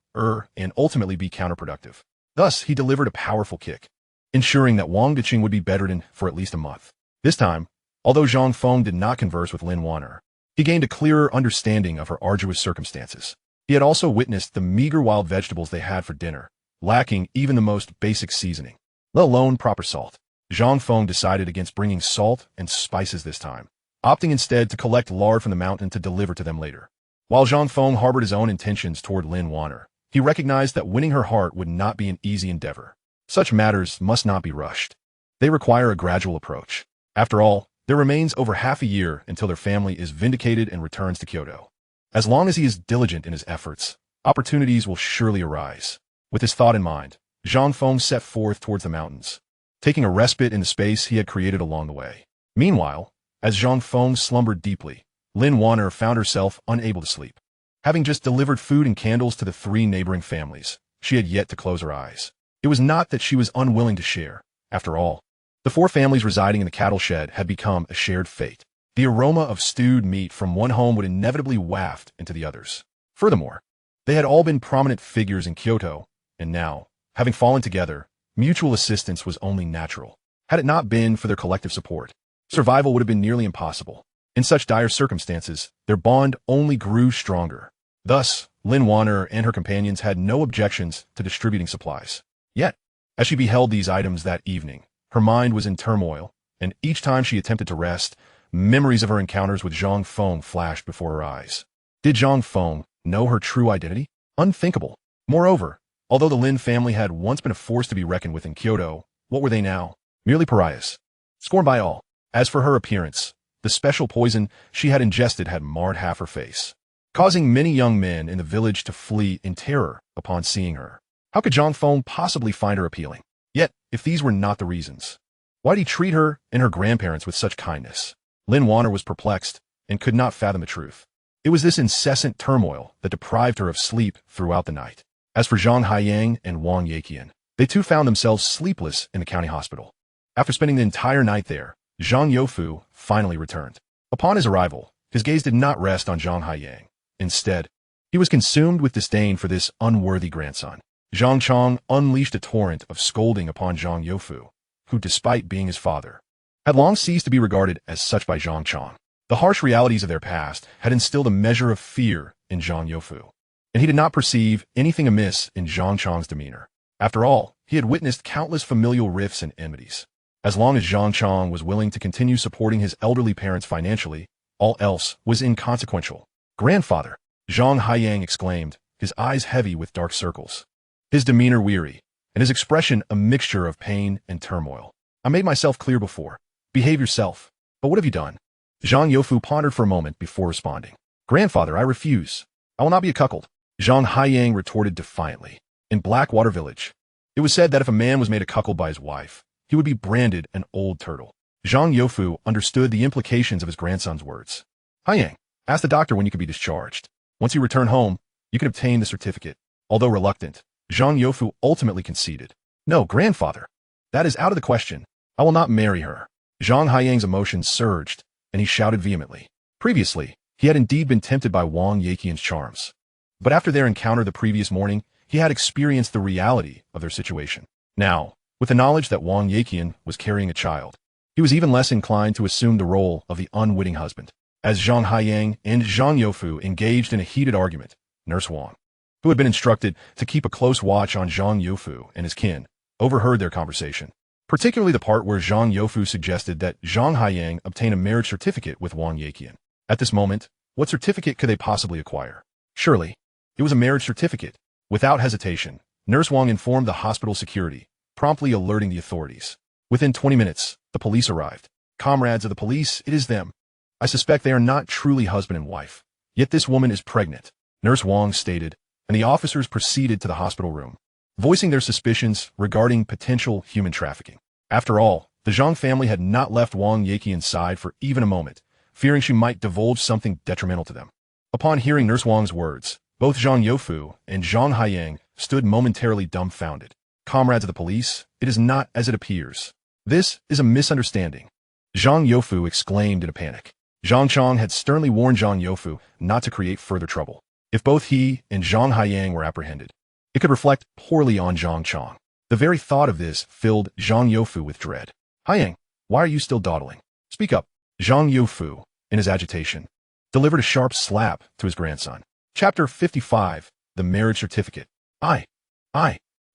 and ultimately be counterproductive. Thus, he delivered a powerful kick, ensuring that Wang Diqing would be bedridden for at least a month. This time, although Zhang Feng did not converse with Lin Wanner, he gained a clearer understanding of her arduous circumstances. He had also witnessed the meager wild vegetables they had for dinner, lacking even the most basic seasoning, let alone proper salt. Zhang Feng decided against bringing salt and spices this time, opting instead to collect lard from the mountain to deliver to them later. While Zhang Feng harbored his own intentions toward Lin Wanner, he recognized that winning her heart would not be an easy endeavor. Such matters must not be rushed. They require a gradual approach. After all, there remains over half a year until their family is vindicated and returns to Kyoto. As long as he is diligent in his efforts, opportunities will surely arise. With this thought in mind, Zhang Feng set forth towards the mountains, taking a respite in the space he had created along the way. Meanwhile, as Zhang Feng slumbered deeply, Lin Wanner found herself unable to sleep. Having just delivered food and candles to the 3 neighboring families, she had yet to close her eyes. It was not that she was unwilling to share. After all, the 4 families residing in the cattle shed had become a shared fate. The aroma of stewed meat from one home would inevitably waft into the others. Furthermore, they had all been prominent figures in Kyoto, and now, having fallen together, mutual assistance was only natural. Had it not been for their collective support, survival would have been nearly impossible. In such dire circumstances, their bond only grew stronger. Thus, Lin Wanner and her companions had no objections to distributing supplies. Yet, as she beheld these items that evening, her mind was in turmoil, and each time she attempted to rest, memories of her encounters with Zhang Feng flashed before her eyes. Did Zhang Feng know her true identity? Unthinkable. Moreover, although the Lin family had once been a force to be reckoned with in Kyoto, what were they now? Merely pariahs. Scorned by all. As for her appearance, the special poison she had ingested had marred half her face, causing many young men in the village to flee in terror upon seeing her. How could Zhang Feng possibly find her appealing? Yet, if these were not the reasons, why did he treat her and her grandparents with such kindness? Lin Wanner was perplexed and could not fathom the truth. It was this incessant turmoil that deprived her of sleep throughout the night. As for Zhang Haiyang and Wang Yeqian, they too found themselves sleepless in the county hospital. After spending the entire night there, Zhang Youfu finally returned. Upon his arrival, his gaze did not rest on Zhang Haiyang. Instead, he was consumed with disdain for this unworthy grandson. Zhang Chong unleashed a torrent of scolding upon Zhang Youfu, who, despite being his father, had long ceased to be regarded as such by Zhang Chong. The harsh realities of their past had instilled a measure of fear in Zhang Youfu, and he did not perceive anything amiss in Zhang Chong's demeanor. After all, he had witnessed countless familial rifts and enmities. As long as Zhang Chong was willing to continue supporting his elderly parents financially, all else was inconsequential. "Grandfather," Zhang Haiyang exclaimed, his eyes heavy with dark circles, his demeanor weary, and his expression a mixture of pain and turmoil. "I made myself clear before. Behave yourself. But what have you done?" Zhang Youfu pondered for a moment before responding. "Grandfather, I refuse. I will not be a cuckold," Zhang Haiyang retorted defiantly. In Blackwater Village, it was said that if a man was made a cuckold by his wife, he would be branded an old turtle. Zhang Youfu understood the implications of his grandson's words. "Haiyang, ask the doctor when you can be discharged. Once you return home, you can obtain the certificate." Although reluctant, Zhang Youfu ultimately conceded. "No, grandfather. That is out of the question. I will not marry her." Zhang Haiyang's emotions surged, and he shouted vehemently. Previously, he had indeed been tempted by Wang Yeqian's charms. But after their encounter the previous morning, he had experienced the reality of their situation. Now, with the knowledge that Wang Yeqian was carrying a child, he was even less inclined to assume the role of the unwitting husband. As Zhang Haiyang and Zhang Youfu engaged in a heated argument, Nurse Wang, who had been instructed to keep a close watch on Zhang Youfu and his kin, overheard their conversation, particularly the part where Zhang Youfu suggested that Zhang Haiyang obtain a marriage certificate with Wang Yeqian. At this moment, what certificate could they possibly acquire? Surely, it was a marriage certificate. Without hesitation, Nurse Wang informed the hospital security, promptly alerting the authorities. Within 20 minutes, the police arrived. "Comrades of the police, it is them. I suspect they are not truly husband and wife. Yet this woman is pregnant," Nurse Wang stated, and the officers proceeded to the hospital room, voicing their suspicions regarding potential human trafficking. After all, the Zhang family had not left Wang Yeqian's side for even a moment, fearing she might divulge something detrimental to them. Upon hearing Nurse Wang's words, both Zhang Youfu and Zhang Haiyang stood momentarily dumbfounded. "Comrades of the police, it is not as it appears. This is a misunderstanding," Zhang Youfu exclaimed in a panic. Zhang Chong had sternly warned Zhang Youfu not to create further trouble. If both he and Zhang Haiyang were apprehended, it could reflect poorly on Zhang Chong. The very thought of this filled Zhang Youfu with dread. "Haiyang, why are you still dawdling? Speak up." Zhang Youfu, in his agitation, delivered a sharp slap to his grandson. Chapter 55, The Marriage Certificate. I.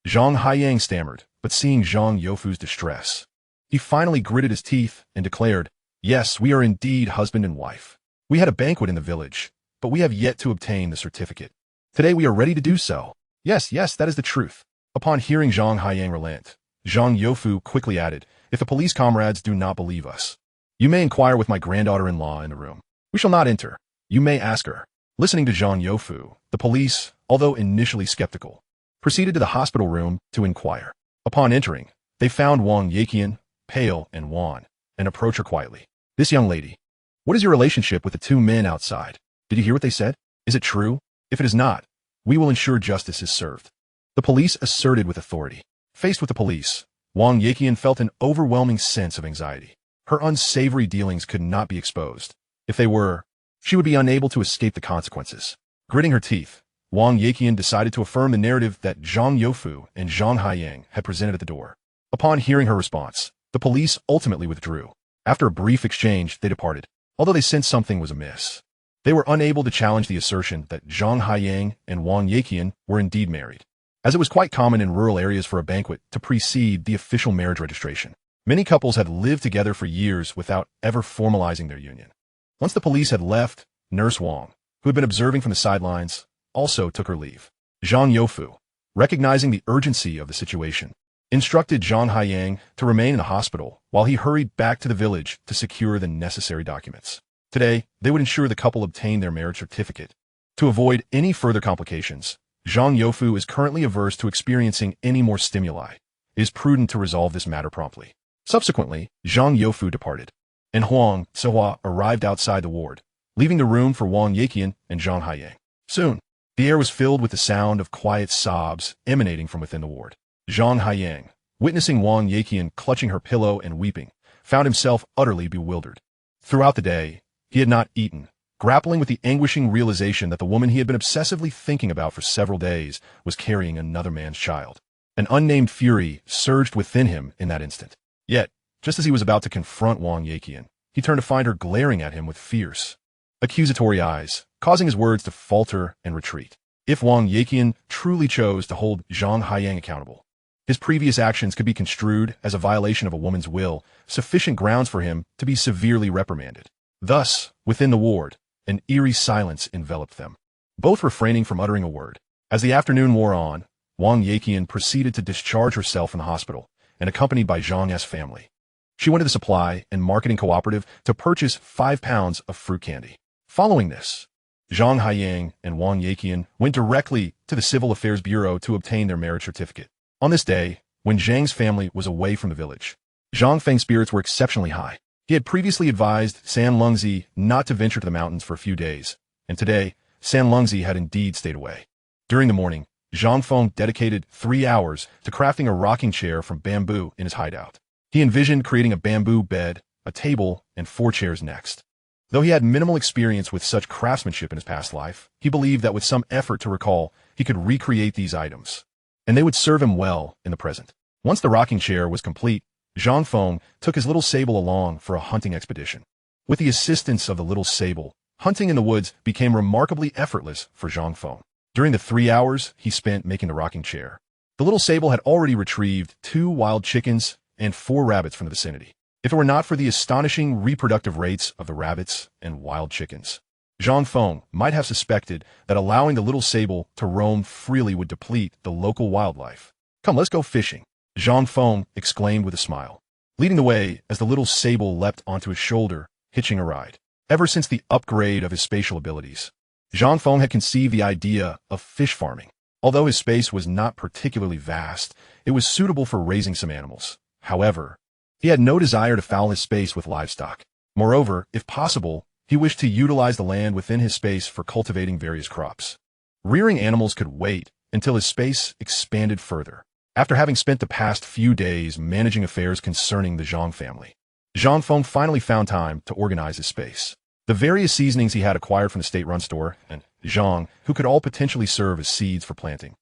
Zhang Haiyang stammered, but seeing Zhang Youfu's distress, he finally gritted his teeth and declared, "Yes, we are indeed husband and wife. We had a banquet in the village, but we have yet to obtain the certificate. Today we are ready to do so." Yes, that is the truth." Upon hearing Zhang Haiyang relent, Zhang Youfu quickly added, "If the police comrades do not believe us, you may inquire with my granddaughter-in-law in the room. We shall not enter. You may ask her." Listening to Zhang Youfu, the police, although initially skeptical, proceeded to the hospital room to inquire. Upon entering, they found Wang Yeqian, pale and wan, and approached her quietly. "This young lady, what is your relationship with the two men outside? Did you hear what they said? Is it true? If it is not, we will ensure justice is served," the police asserted with authority. Faced with the police, Wang Yeqian felt an overwhelming sense of anxiety. Her unsavory dealings could not be exposed. If they were, she would be unable to escape the consequences. Gritting her teeth, Wang Yeqian decided to affirm the narrative that Zhang Youfu and Zhang Haiyang had presented at the door. Upon hearing her response, the police ultimately withdrew. After a brief exchange, they departed, although they sensed something was amiss. They were unable to challenge the assertion that Zhang Haiyang and Wang Yeqian were indeed married, as it was quite common in rural areas for a banquet to precede the official marriage registration. Many couples had lived together for years without ever formalizing their union. Once the police had left, Nurse Wang, who had been observing from the sidelines, also took her leave. Zhang Youfu, recognizing the urgency of the situation, instructed Zhang Haiyang to remain in the hospital while he hurried back to the village to secure the necessary documents. Today, they would ensure the couple obtained their marriage certificate. To avoid any further complications, Zhang Youfu is currently averse to experiencing any more stimuli. It is prudent to resolve this matter promptly. Subsequently, Zhang Youfu departed, and Huang Sihua arrived outside the ward, leaving the room for Wang Yeqian and Zhang Haiyang. Soon, the air was filled with the sound of quiet sobs emanating from within the ward. Zhang Haiyang, witnessing Wang Yeqian clutching her pillow and weeping, found himself utterly bewildered. Throughout the day, he had not eaten, grappling with the anguishing realization that the woman he had been obsessively thinking about for several days was carrying another man's child. An unnamed fury surged within him in that instant. Yet, just as he was about to confront Wang Yeqian, he turned to find her glaring at him with fierce, accusatory eyes, causing his words to falter and retreat. If Wang Yeqian truly chose to hold Zhang Haiyang accountable, his previous actions could be construed as a violation of a woman's will, sufficient grounds for him to be severely reprimanded. Thus, within the ward, an eerie silence enveloped them, both refraining from uttering a word. As the afternoon wore on, Wang Yeqian proceeded to discharge herself in the hospital, and accompanied by Zhang's family. She went to the supply and marketing cooperative to purchase 5 pounds of fruit candy. Following this, Zhang Haiyang and Wang Yeqian went directly to the Civil Affairs Bureau to obtain their marriage certificate. On this day, when Zhang's family was away from the village, Zhang Feng's spirits were exceptionally high. He had previously advised San Lungzi not to venture to the mountains for a few days, and today, San Lungzi had indeed stayed away. During the morning, Zhang Feng dedicated 3 hours to crafting a rocking chair from bamboo in his hideout. He envisioned creating a bamboo bed, a table, and 4 chairs next. Though he had minimal experience with such craftsmanship in his past life, he believed that with some effort to recall, he could recreate these items, and they would serve him well in the present. Once the rocking chair was complete, Zhang Feng took his little sable along for a hunting expedition. With the assistance of the little sable, hunting in the woods became remarkably effortless for Zhang Feng. During the 3 hours he spent making the rocking chair, the little sable had already retrieved 2 wild chickens and 4 rabbits from the vicinity. If it were not for the astonishing reproductive rates of the rabbits and wild chickens, Zhang Feng might have suspected that allowing the little sable to roam freely would deplete the local wildlife. "Come, let's go fishing," Zhang Feng exclaimed with a smile, leading the way as the little sable leapt onto his shoulder, hitching a ride. Ever since the upgrade of his spatial abilities, Zhang Feng had conceived the idea of fish farming. Although his space was not particularly vast, it was suitable for raising some animals. However, he had no desire to foul his space with livestock. Moreover, if possible, he wished to utilize the land within his space for cultivating various crops. Rearing animals could wait until his space expanded further. After having spent the past few days managing affairs concerning the Zhang family, Zhang Feng finally found time to organize his space. The various seasonings he had acquired from the state-run store, and Zhang, who could all potentially serve as seeds for planting,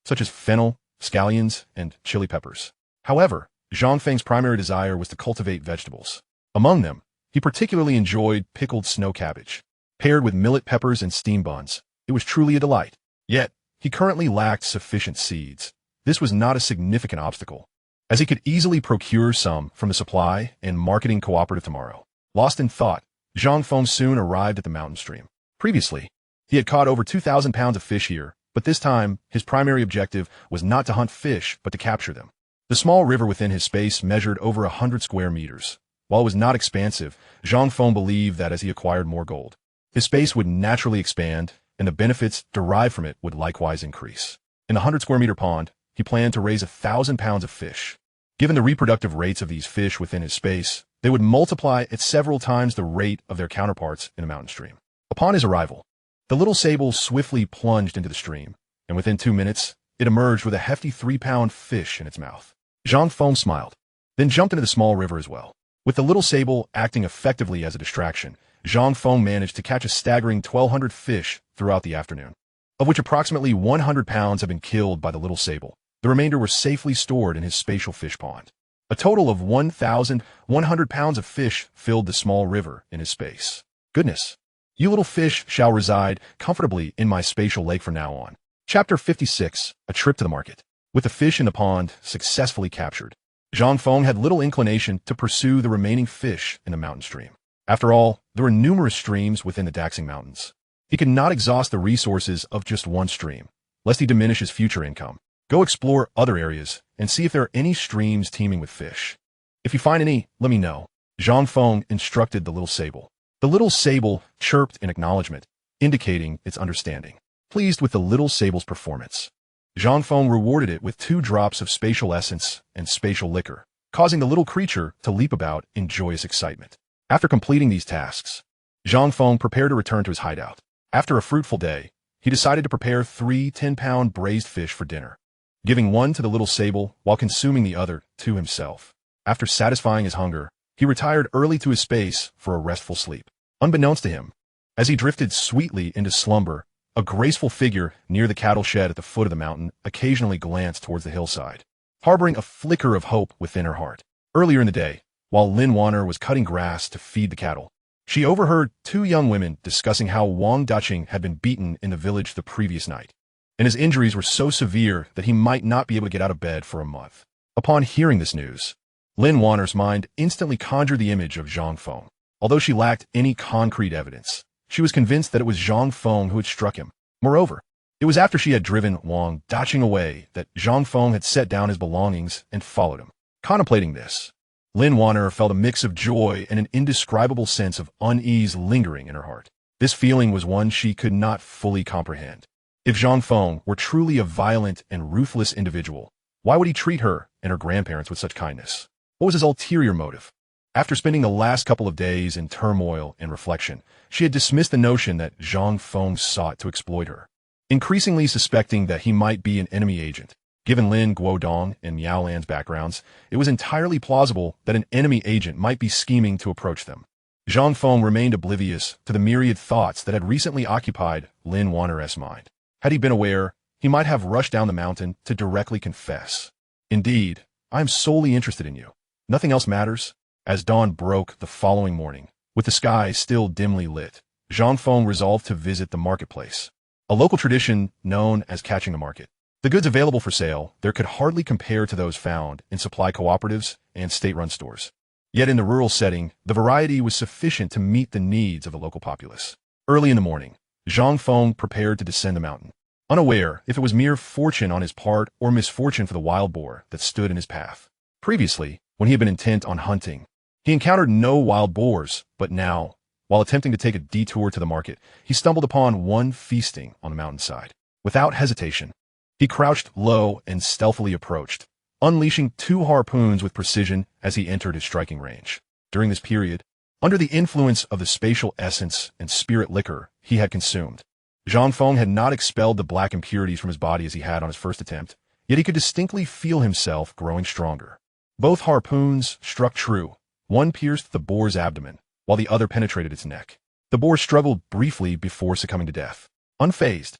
such as fennel, scallions, and chili peppers. However, Zhang Feng's primary desire was to cultivate vegetables. Among them, he particularly enjoyed pickled snow cabbage. Paired with millet peppers and steam buns, it was truly a delight. Yet, he currently lacked sufficient seeds. This was not a significant obstacle, as he could easily procure some from the supply and marketing cooperative tomorrow. Lost in thought, Zhang Feng soon arrived at the mountain stream. Previously, he had caught over 2,000 pounds of fish here, but this time, his primary objective was not to hunt fish, but to capture them. The small river within his space measured over 100 square meters. While it was not expansive, Zhang Feng believed that as he acquired more gold, his space would naturally expand, and the benefits derived from it would likewise increase. In the 100-square-meter pond, he planned to raise 1,000 pounds of fish. Given the reproductive rates of these fish within his space, they would multiply at several times the rate of their counterparts in a mountain stream. Upon his arrival, the little sable swiftly plunged into the stream, and within 2 minutes, it emerged with a hefty 3-pound fish in its mouth. Zhang Feng smiled, then jumped into the small river as well. With the little sable acting effectively as a distraction, Zhang Feng managed to catch a staggering 1,200 fish throughout the afternoon, of which approximately 100 pounds had been killed by the little sable. The remainder were safely stored in his spatial fish pond. A total of 1,100 pounds of fish filled the small river in his space. Goodness, You little fish shall reside comfortably in my spatial lake from now on. Chapter 56, A Trip to the Market. With the fish in the pond successfully captured, Zhang Feng had little inclination to pursue the remaining fish in the mountain stream. After all, there were numerous streams within the Daxing Mountains. He could not exhaust the resources of just one stream, lest he diminish his future income. Go explore other areas and see if there are any streams teeming with fish. If you find any, let me know. Zhang Feng instructed the little sable. The little sable chirped in acknowledgement, indicating its understanding. Pleased with the little sable's performance, Zhang Feng rewarded it with 2 drops of spatial essence and spatial liquor, causing the little creature to leap about in joyous excitement. After completing these tasks, Zhang Feng prepared to return to his hideout. After a fruitful day, he decided to prepare 3 10-pound braised fish for dinner, giving one to the little sable while consuming the other to himself. After satisfying his hunger, he retired early to his space for a restful sleep. Unbeknownst to him, as he drifted sweetly into slumber, a graceful figure near the cattle shed at the foot of the mountain occasionally glanced towards the hillside, harboring a flicker of hope within her heart. Earlier in the day, while Lin Wanner was cutting grass to feed the cattle, she overheard 2 young women discussing how Wang Daching had been beaten in the village the previous night, and his injuries were so severe that he might not be able to get out of bed for a month. Upon hearing this news, Lin Wanner's mind instantly conjured the image of Zhang Feng. Although she lacked any concrete evidence, she was convinced that it was Zhang Feng who had struck him. Moreover, it was after she had driven Wang Daching away that Zhang Feng had set down his belongings and followed him. Contemplating this, Lin Wanner felt a mix of joy and an indescribable sense of unease lingering in her heart. This feeling was one she could not fully comprehend. If Zhang Feng were truly a violent and ruthless individual, why would he treat her and her grandparents with such kindness? What was his ulterior motive? After spending the last couple of days in turmoil and reflection, she had dismissed the notion that Zhang Feng sought to exploit her, increasingly suspecting that he might be an enemy agent. Given Lin Guodong and Miaolan's backgrounds, it was entirely plausible that an enemy agent might be scheming to approach them. Zhang Feng remained oblivious to the myriad thoughts that had recently occupied Lin Wanner's mind. Had he been aware, he might have rushed down the mountain to directly confess. Indeed, I am solely interested in you. Nothing else matters. As dawn broke the following morning, with the sky still dimly lit, Zhang Feng resolved to visit the marketplace, a local tradition known as catching the market. The goods available for sale there could hardly compare to those found in supply cooperatives and state-run stores. Yet in the rural setting, the variety was sufficient to meet the needs of the local populace. Early in the morning, Zhang Feng prepared to descend the mountain, unaware if it was mere fortune on his part or misfortune for the wild boar that stood in his path. Previously, when he had been intent on hunting, he encountered no wild boars, but now, while attempting to take a detour to the market, he stumbled upon one feasting on the mountainside. Without hesitation, he crouched low and stealthily approached, unleashing 2 harpoons with precision as he entered his striking range. During this period, under the influence of the spatial essence and spirit liquor he had consumed, Zhang Feng had not expelled the black impurities from his body as he had on his first attempt, yet he could distinctly feel himself growing stronger. Both harpoons struck true. One pierced the boar's abdomen, while the other penetrated its neck. The boar struggled briefly before succumbing to death. Unfazed,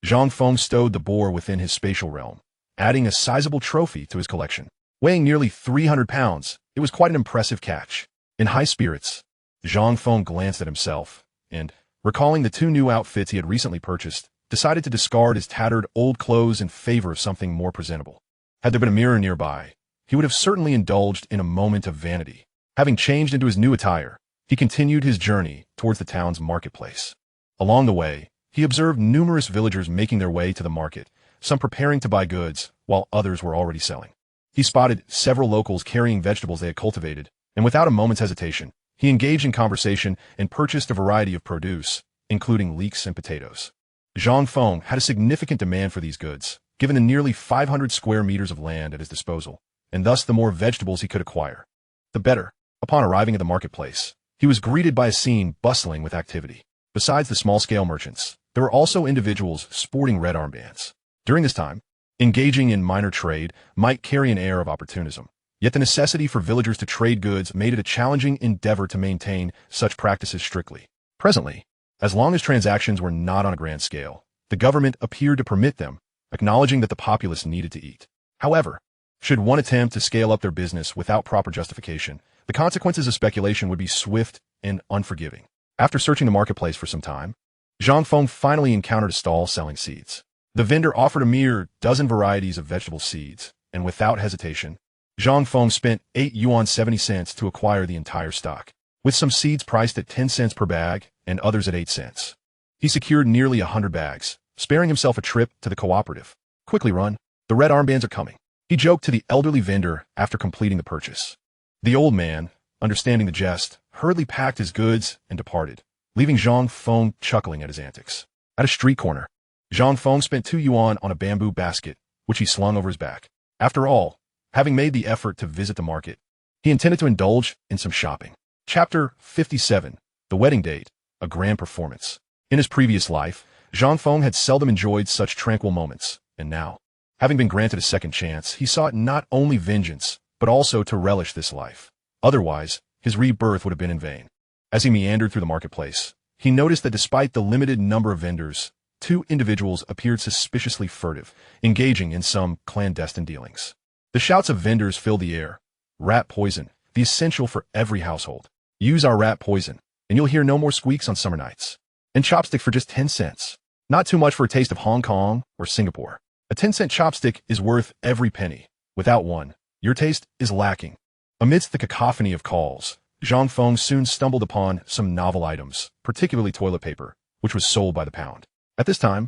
Zhang Feng stowed the boar within his spatial realm, adding a sizable trophy to his collection. Weighing nearly 300 pounds, it was quite an impressive catch. In high spirits, Zhang Feng glanced at himself, and, recalling the 2 new outfits he had recently purchased, decided to discard his tattered old clothes in favor of something more presentable. Had there been a mirror nearby, he would have certainly indulged in a moment of vanity. Having changed into his new attire, he continued his journey towards the town's marketplace. Along the way, he observed numerous villagers making their way to the market, some preparing to buy goods, while others were already selling. He spotted several locals carrying vegetables they had cultivated, and without a moment's hesitation, he engaged in conversation and purchased a variety of produce, including leeks and potatoes. Zhang Feng had a significant demand for these goods, given the nearly 500 square meters of land at his disposal, and thus the more vegetables he could acquire, the better. Upon arriving at the marketplace, he was greeted by a scene bustling with activity. Besides the small-scale merchants, there were also individuals sporting red armbands. During this time, engaging in minor trade might carry an air of opportunism, yet the necessity for villagers to trade goods made it a challenging endeavor to maintain such practices strictly. Presently, as long as transactions were not on a grand scale, the government appeared to permit them, acknowledging that the populace needed to eat. However, should one attempt to scale up their business without proper justification, the consequences of speculation would be swift and unforgiving. After searching the marketplace for some time, Zhang Feng finally encountered a stall selling seeds. The vendor offered a mere dozen varieties of vegetable seeds, and without hesitation, Zhang Feng spent 8 yuan 70 cents to acquire the entire stock, with some seeds priced at 10 cents per bag and others at 8 cents. He secured nearly 100 bags, sparing himself a trip to the cooperative. Quickly run, the red armbands are coming, he joked to the elderly vendor after completing the purchase. The old man, understanding the jest, hurriedly packed his goods and departed, leaving Zhang Feng chuckling at his antics. At a street corner, Zhang Feng spent 2 yuan on a bamboo basket, which he slung over his back. After all, having made the effort to visit the market, he intended to indulge in some shopping. Chapter 57. The Wedding Date, a Grand Performance. In his previous life, Zhang Feng had seldom enjoyed such tranquil moments, and now, having been granted a second chance, he sought not only vengeance, but also to relish this life. Otherwise, his rebirth would have been in vain. As he meandered through the marketplace, he noticed that despite the limited number of vendors, 2 individuals appeared suspiciously furtive, engaging in some clandestine dealings. The shouts of vendors filled the air. Rat poison, the essential for every household. Use our rat poison, and you'll hear no more squeaks on summer nights. And chopstick for just 10 cents. Not too much for a taste of Hong Kong or Singapore. A 10-cent chopstick is worth every penny. Without one, your taste is lacking. Amidst the cacophony of calls, Zhang Feng soon stumbled upon some novel items, particularly toilet paper, which was sold by the pound. At this time,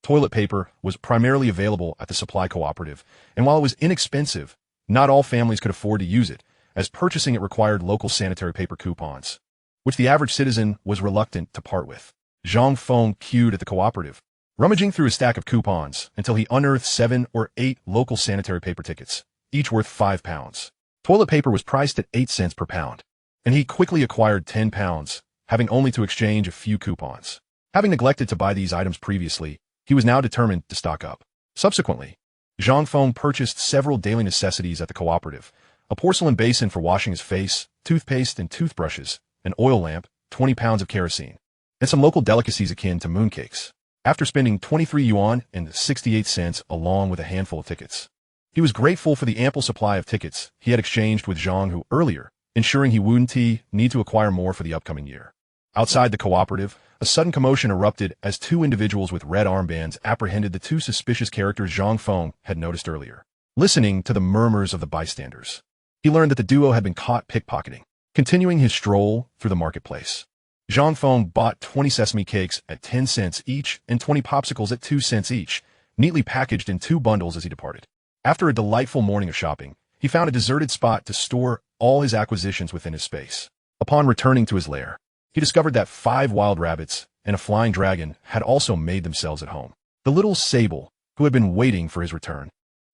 toilet paper was primarily available at the supply cooperative, and while it was inexpensive, not all families could afford to use it, as purchasing it required local sanitary paper coupons, which the average citizen was reluctant to part with. Zhang Feng queued at the cooperative, rummaging through a stack of coupons until he unearthed 7 or 8 local sanitary paper tickets, each worth 5 pounds. Toilet paper was priced at 8 cents per pound, and he quickly acquired 10 pounds, having only to exchange a few coupons. Having neglected to buy these items previously, he was now determined to stock up. Subsequently, Zhang Feng purchased several daily necessities at the cooperative: a porcelain basin for washing his face, toothpaste and toothbrushes, an oil lamp, 20 pounds of kerosene, and some local delicacies akin to mooncakes. After spending 23 yuan and 68 cents along with a handful of tickets, he was grateful for the ample supply of tickets he had exchanged with Zhang Hu earlier, ensuring he wouldn't need to acquire more for the upcoming year. Outside the cooperative, a sudden commotion erupted as 2 individuals with red armbands apprehended the 2 suspicious characters Zhang Feng had noticed earlier. Listening to the murmurs of the bystanders, he learned that the duo had been caught pickpocketing. Continuing his stroll through the marketplace, Zhang Feng bought 20 sesame cakes at 10 cents each and 20 popsicles at 2 cents each, neatly packaged in 2 bundles as he departed. After a delightful morning of shopping, he found a deserted spot to store all his acquisitions within his space. Upon returning to his lair, he discovered that 5 wild rabbits and a flying dragon had also made themselves at home. The little sable, who had been waiting for his return,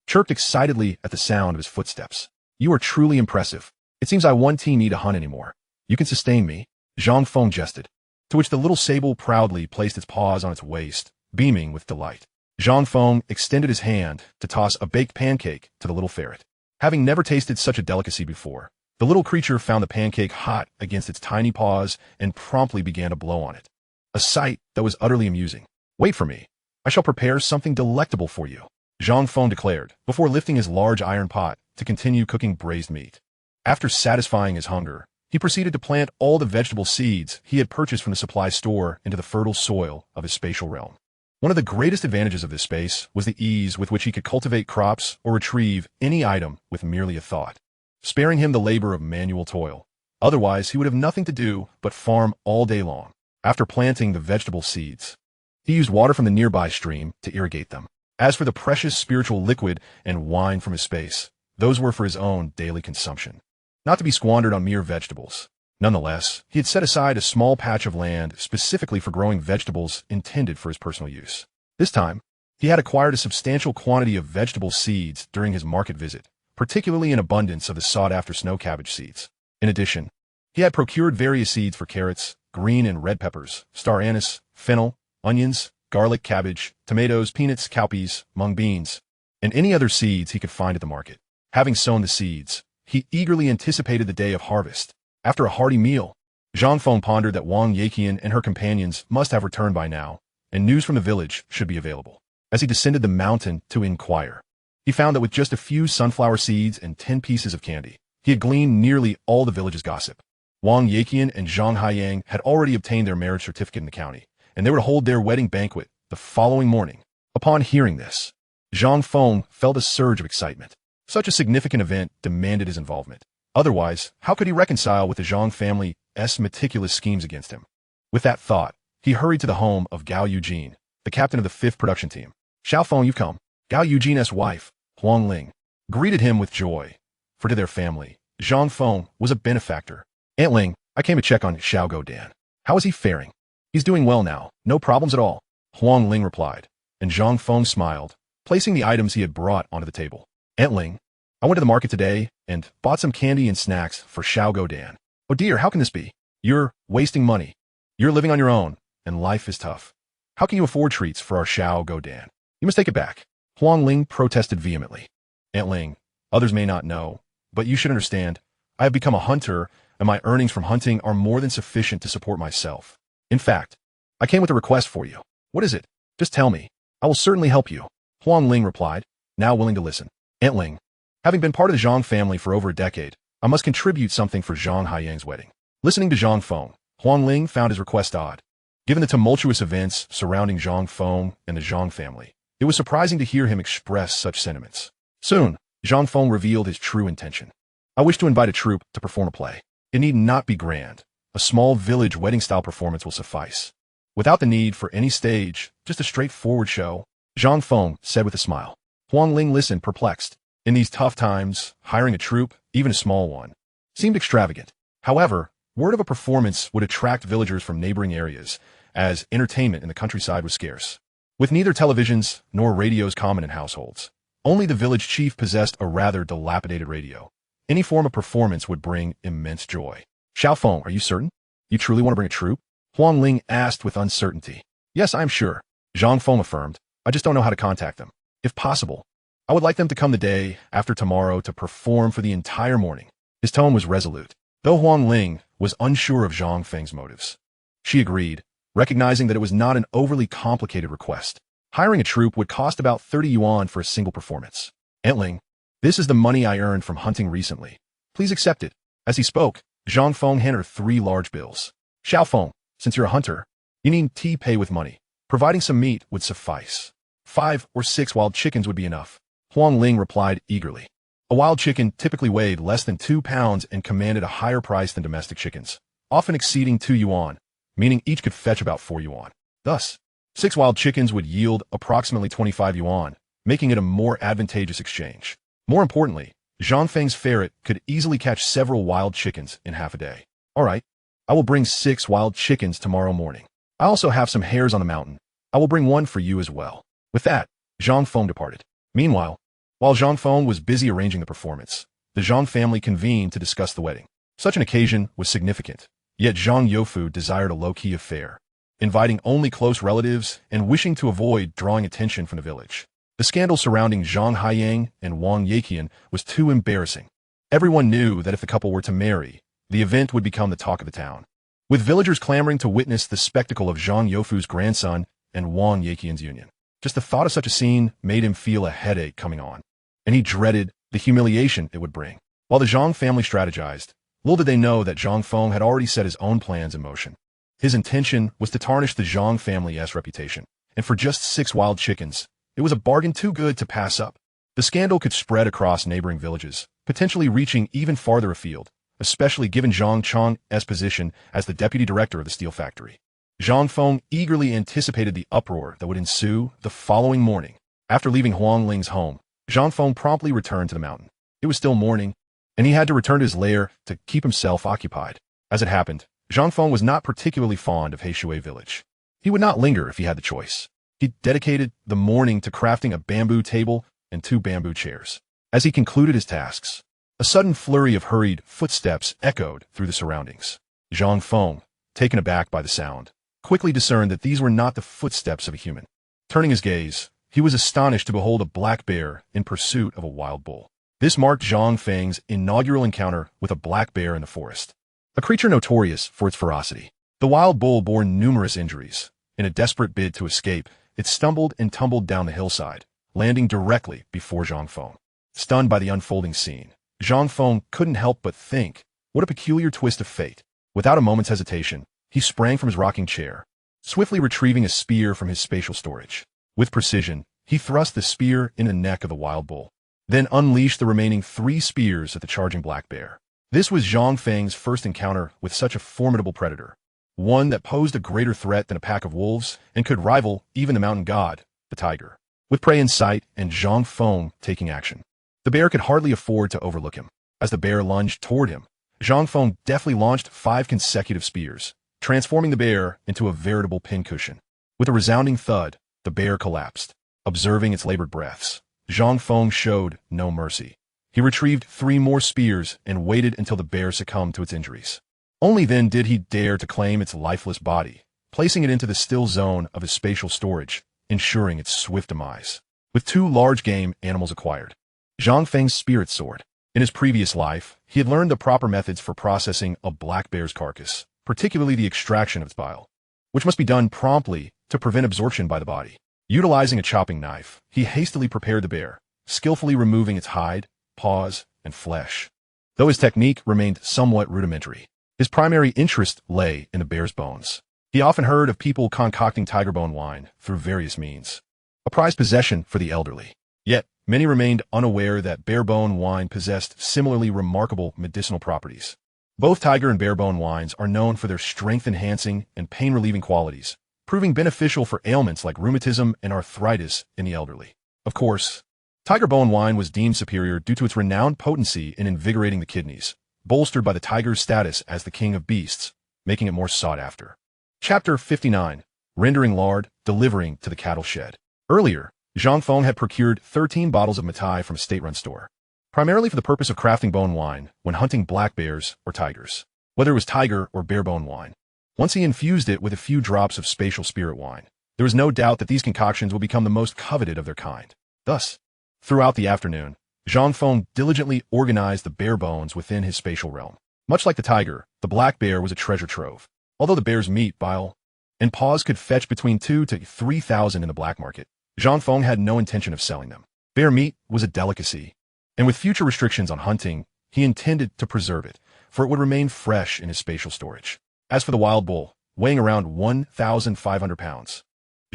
chirped excitedly at the sound of his footsteps. "You are truly impressive. It seems I won't need to hunt anymore. You can sustain me," Zhang Feng jested, to which the little sable proudly placed its paws on its waist, beaming with delight. Zhang Feng extended his hand to toss a baked pancake to the little ferret. Having never tasted such a delicacy before, the little creature found the pancake hot against its tiny paws and promptly began to blow on it, a sight that was utterly amusing. "Wait for me. I shall prepare something delectable for you," Zhang Feng declared, before lifting his large iron pot to continue cooking braised meat. After satisfying his hunger, he proceeded to plant all the vegetable seeds he had purchased from the supply store into the fertile soil of his spatial realm. One of the greatest advantages of this space was the ease with which he could cultivate crops or retrieve any item with merely a thought, sparing him the labor of manual toil. Otherwise, he would have nothing to do but farm all day long. After planting the vegetable seeds, he used water from the nearby stream to irrigate them. As for the precious spiritual liquid and wine from his space, those were for his own daily consumption, not to be squandered on mere vegetables. Nonetheless, he had set aside a small patch of land specifically for growing vegetables intended for his personal use. This time, he had acquired a substantial quantity of vegetable seeds during his market visit, particularly an abundance of the sought-after snow cabbage seeds. In addition, he had procured various seeds for carrots, green and red peppers, star anise, fennel, onions, garlic, cabbage, tomatoes, peanuts, cowpeas, mung beans, and any other seeds he could find at the market. Having sown the seeds, he eagerly anticipated the day of harvest. After a hearty meal, Zhang Feng pondered that Wang Yaqian and her companions must have returned by now, and news from the village should be available. As he descended the mountain to inquire, he found that with just a few sunflower seeds and 10 pieces of candy, he had gleaned nearly all the village's gossip. Wang Yiqian and Zhang Haiyang had already obtained their marriage certificate in the county, and they were to hold their wedding banquet the following morning. Upon hearing this, Zhang Feng felt a surge of excitement. Such a significant event demanded his involvement. Otherwise, how could he reconcile with the Zhang family's meticulous schemes against him? With that thought, he hurried to the home of Gao Eugene, the captain of the 5th production team. Xiao Feng, you've come. Gao Eugene's wife, Huang Ling, greeted him with joy, for to their family, Zhang Feng was a benefactor. Aunt Ling, I came to check on Xiao Godan. How is he faring? He's doing well now, no problems at all, Huang Ling replied, and Zhang Feng smiled, placing the items he had brought onto the table. Aunt Ling, I went to the market today and bought some candy and snacks for Xiao Godan. Oh dear, how can this be? You're wasting money. You're living on your own, and life is tough. How can you afford treats for our Xiao Godan? You must take it back. Huang Ling protested vehemently. Aunt Ling, others may not know, but you should understand, I have become a hunter, and my earnings from hunting are more than sufficient to support myself. In fact, I came with a request for you. What is it? Just tell me. I will certainly help you, Huang Ling replied, now willing to listen. Aunt Ling, having been part of the Zhang family for over a decade, I must contribute something for Zhang Haiyang's wedding. Listening to Zhang Feng, Huang Ling found his request odd. Given the tumultuous events surrounding Zhang Feng and the Zhang family, it was surprising to hear him express such sentiments. Soon, Zhang Feng revealed his true intention. I wish to invite a troupe to perform a play. It need not be grand. A small village wedding-style performance will suffice. Without the need for any stage, just a straightforward show, Zhang Feng said with a smile. Huang Ling listened perplexed. In these tough times, hiring a troupe, even a small one, seemed extravagant. However, word of a performance would attract villagers from neighboring areas, as entertainment in the countryside was scarce. With neither televisions nor radios common in households, only the village chief possessed a rather dilapidated radio. Any form of performance would bring immense joy. Xiao Feng, are you certain? You truly want to bring a troupe? Huang Ling asked with uncertainty. Yes, I am sure, Zhang Feng affirmed. I just don't know how to contact them. If possible, I would like them to come the day after tomorrow to perform for the entire morning. His tone was resolute, though Huang Ling was unsure of Zhang Feng's motives. She agreed, recognizing that it was not an overly complicated request. Hiring a troupe would cost about 30 yuan for a single performance. Aunt Ling, this is the money I earned from hunting recently. Please accept it. As he spoke, Zhang Feng handed her 3 large bills. Xiao Feng, since you're a hunter, you need to pay with money. Providing some meat would suffice. 5 or 6 wild chickens would be enough. Huang Ling replied eagerly. A wild chicken typically weighed less than 2 pounds and commanded a higher price than domestic chickens, often exceeding 2 yuan, meaning each could fetch about 4 yuan. Thus, 6 wild chickens would yield approximately 25 yuan, making it a more advantageous exchange. More importantly, Zhang Feng's ferret could easily catch several wild chickens in half a day. All right, I will bring 6 wild chickens tomorrow morning. I also have some hares on the mountain. I will bring one for you as well. With that, Zhang Feng departed. Meanwhile, while Zhang Feng was busy arranging the performance, the Zhang family convened to discuss the wedding. Such an occasion was significant, yet Zhang Youfu desired a low-key affair, inviting only close relatives and wishing to avoid drawing attention from the village. The scandal surrounding Zhang Haiyang and Wang Yiqian was too embarrassing. Everyone knew that if the couple were to marry, the event would become the talk of the town, with villagers clamoring to witness the spectacle of Zhang Youfu's grandson and Wang Yiqian's union. Just the thought of such a scene made him feel a headache coming on, and he dreaded the humiliation it would bring. While the Zhang family strategized, little did they know that Zhang Feng had already set his own plans in motion. His intention was to tarnish the Zhang family's reputation, and for just 6 wild chickens, it was a bargain too good to pass up. The scandal could spread across neighboring villages, potentially reaching even farther afield, especially given Zhang Chang's position as the deputy director of the steel factory. Zhang Feng eagerly anticipated the uproar that would ensue the following morning. After leaving Huang Ling's home, Zhang Feng promptly returned to the mountain. It was still morning, and he had to return to his lair to keep himself occupied. As it happened, Zhang Feng was not particularly fond of Heishui village. He would not linger if he had the choice. He dedicated the morning to crafting a bamboo table and 2 bamboo chairs. As he concluded his tasks, a sudden flurry of hurried footsteps echoed through the surroundings. Zhang Feng, taken aback by the sound, quickly discerned that these were not the footsteps of a human. Turning his gaze, he was astonished to behold a black bear in pursuit of a wild bull. This marked Zhang Feng's inaugural encounter with a black bear in the forest, a creature notorious for its ferocity. The wild bull bore numerous injuries. In a desperate bid to escape, it stumbled and tumbled down the hillside, landing directly before Zhang Feng. Stunned by the unfolding scene, Zhang Feng couldn't help but think, what a peculiar twist of fate. Without a moment's hesitation, he sprang from his rocking chair, swiftly retrieving a spear from his spatial storage. With precision, he thrust the spear in the neck of the wild bull, then unleashed the remaining 3 spears at the charging black bear. This was Zhang Feng's first encounter with such a formidable predator, one that posed a greater threat than a pack of wolves and could rival even the mountain god, the tiger. With prey in sight and Zhang Feng taking action, the bear could hardly afford to overlook him. As the bear lunged toward him, Zhang Feng deftly launched 5 consecutive spears, transforming the bear into a veritable pincushion. With a resounding thud, the bear collapsed. Observing its labored breaths, Zhang Feng showed no mercy. He retrieved 3 more spears and waited until the bear succumbed to its injuries. Only then did he dare to claim its lifeless body, placing it into the still zone of his spatial storage, ensuring its swift demise. With 2 large game animals acquired, Zhang Feng's spirit soared. In his previous life, he had learned the proper methods for processing a black bear's carcass, particularly the extraction of its bile, which must be done promptly to prevent absorption by the body. Utilizing a chopping knife, he hastily prepared the bear, skillfully removing its hide, paws, and flesh. Though his technique remained somewhat rudimentary, his primary interest lay in the bear's bones. He often heard of people concocting tiger bone wine through various means, a prized possession for the elderly. Yet, many remained unaware that bear bone wine possessed similarly remarkable medicinal properties. Both tiger and bear bone wines are known for their strength-enhancing and pain-relieving qualities, proving beneficial for ailments like rheumatism and arthritis in the elderly. Of course, tiger bone wine was deemed superior due to its renowned potency in invigorating the kidneys, bolstered by the tiger's status as the king of beasts, making it more sought after. Chapter 59. Rendering lard, delivering to the cattle shed. Earlier, Zhang Feng had procured 13 bottles of matai from a state-run store, primarily for the purpose of crafting bone wine when hunting black bears or tigers, whether it was tiger or bear bone wine. Once he infused it with a few drops of spatial spirit wine, there was no doubt that these concoctions would become the most coveted of their kind. Thus, throughout the afternoon, Zhang Feng diligently organized the bear bones within his spatial realm. Much like the tiger, the black bear was a treasure trove. Although the bear's meat, bile, and paws could fetch between 2,000 to 3,000 in the black market, Zhang Feng had no intention of selling them. Bear meat was a delicacy, and with future restrictions on hunting, he intended to preserve it, for it would remain fresh in his spatial storage. As for the wild bull, weighing around 1,500 pounds,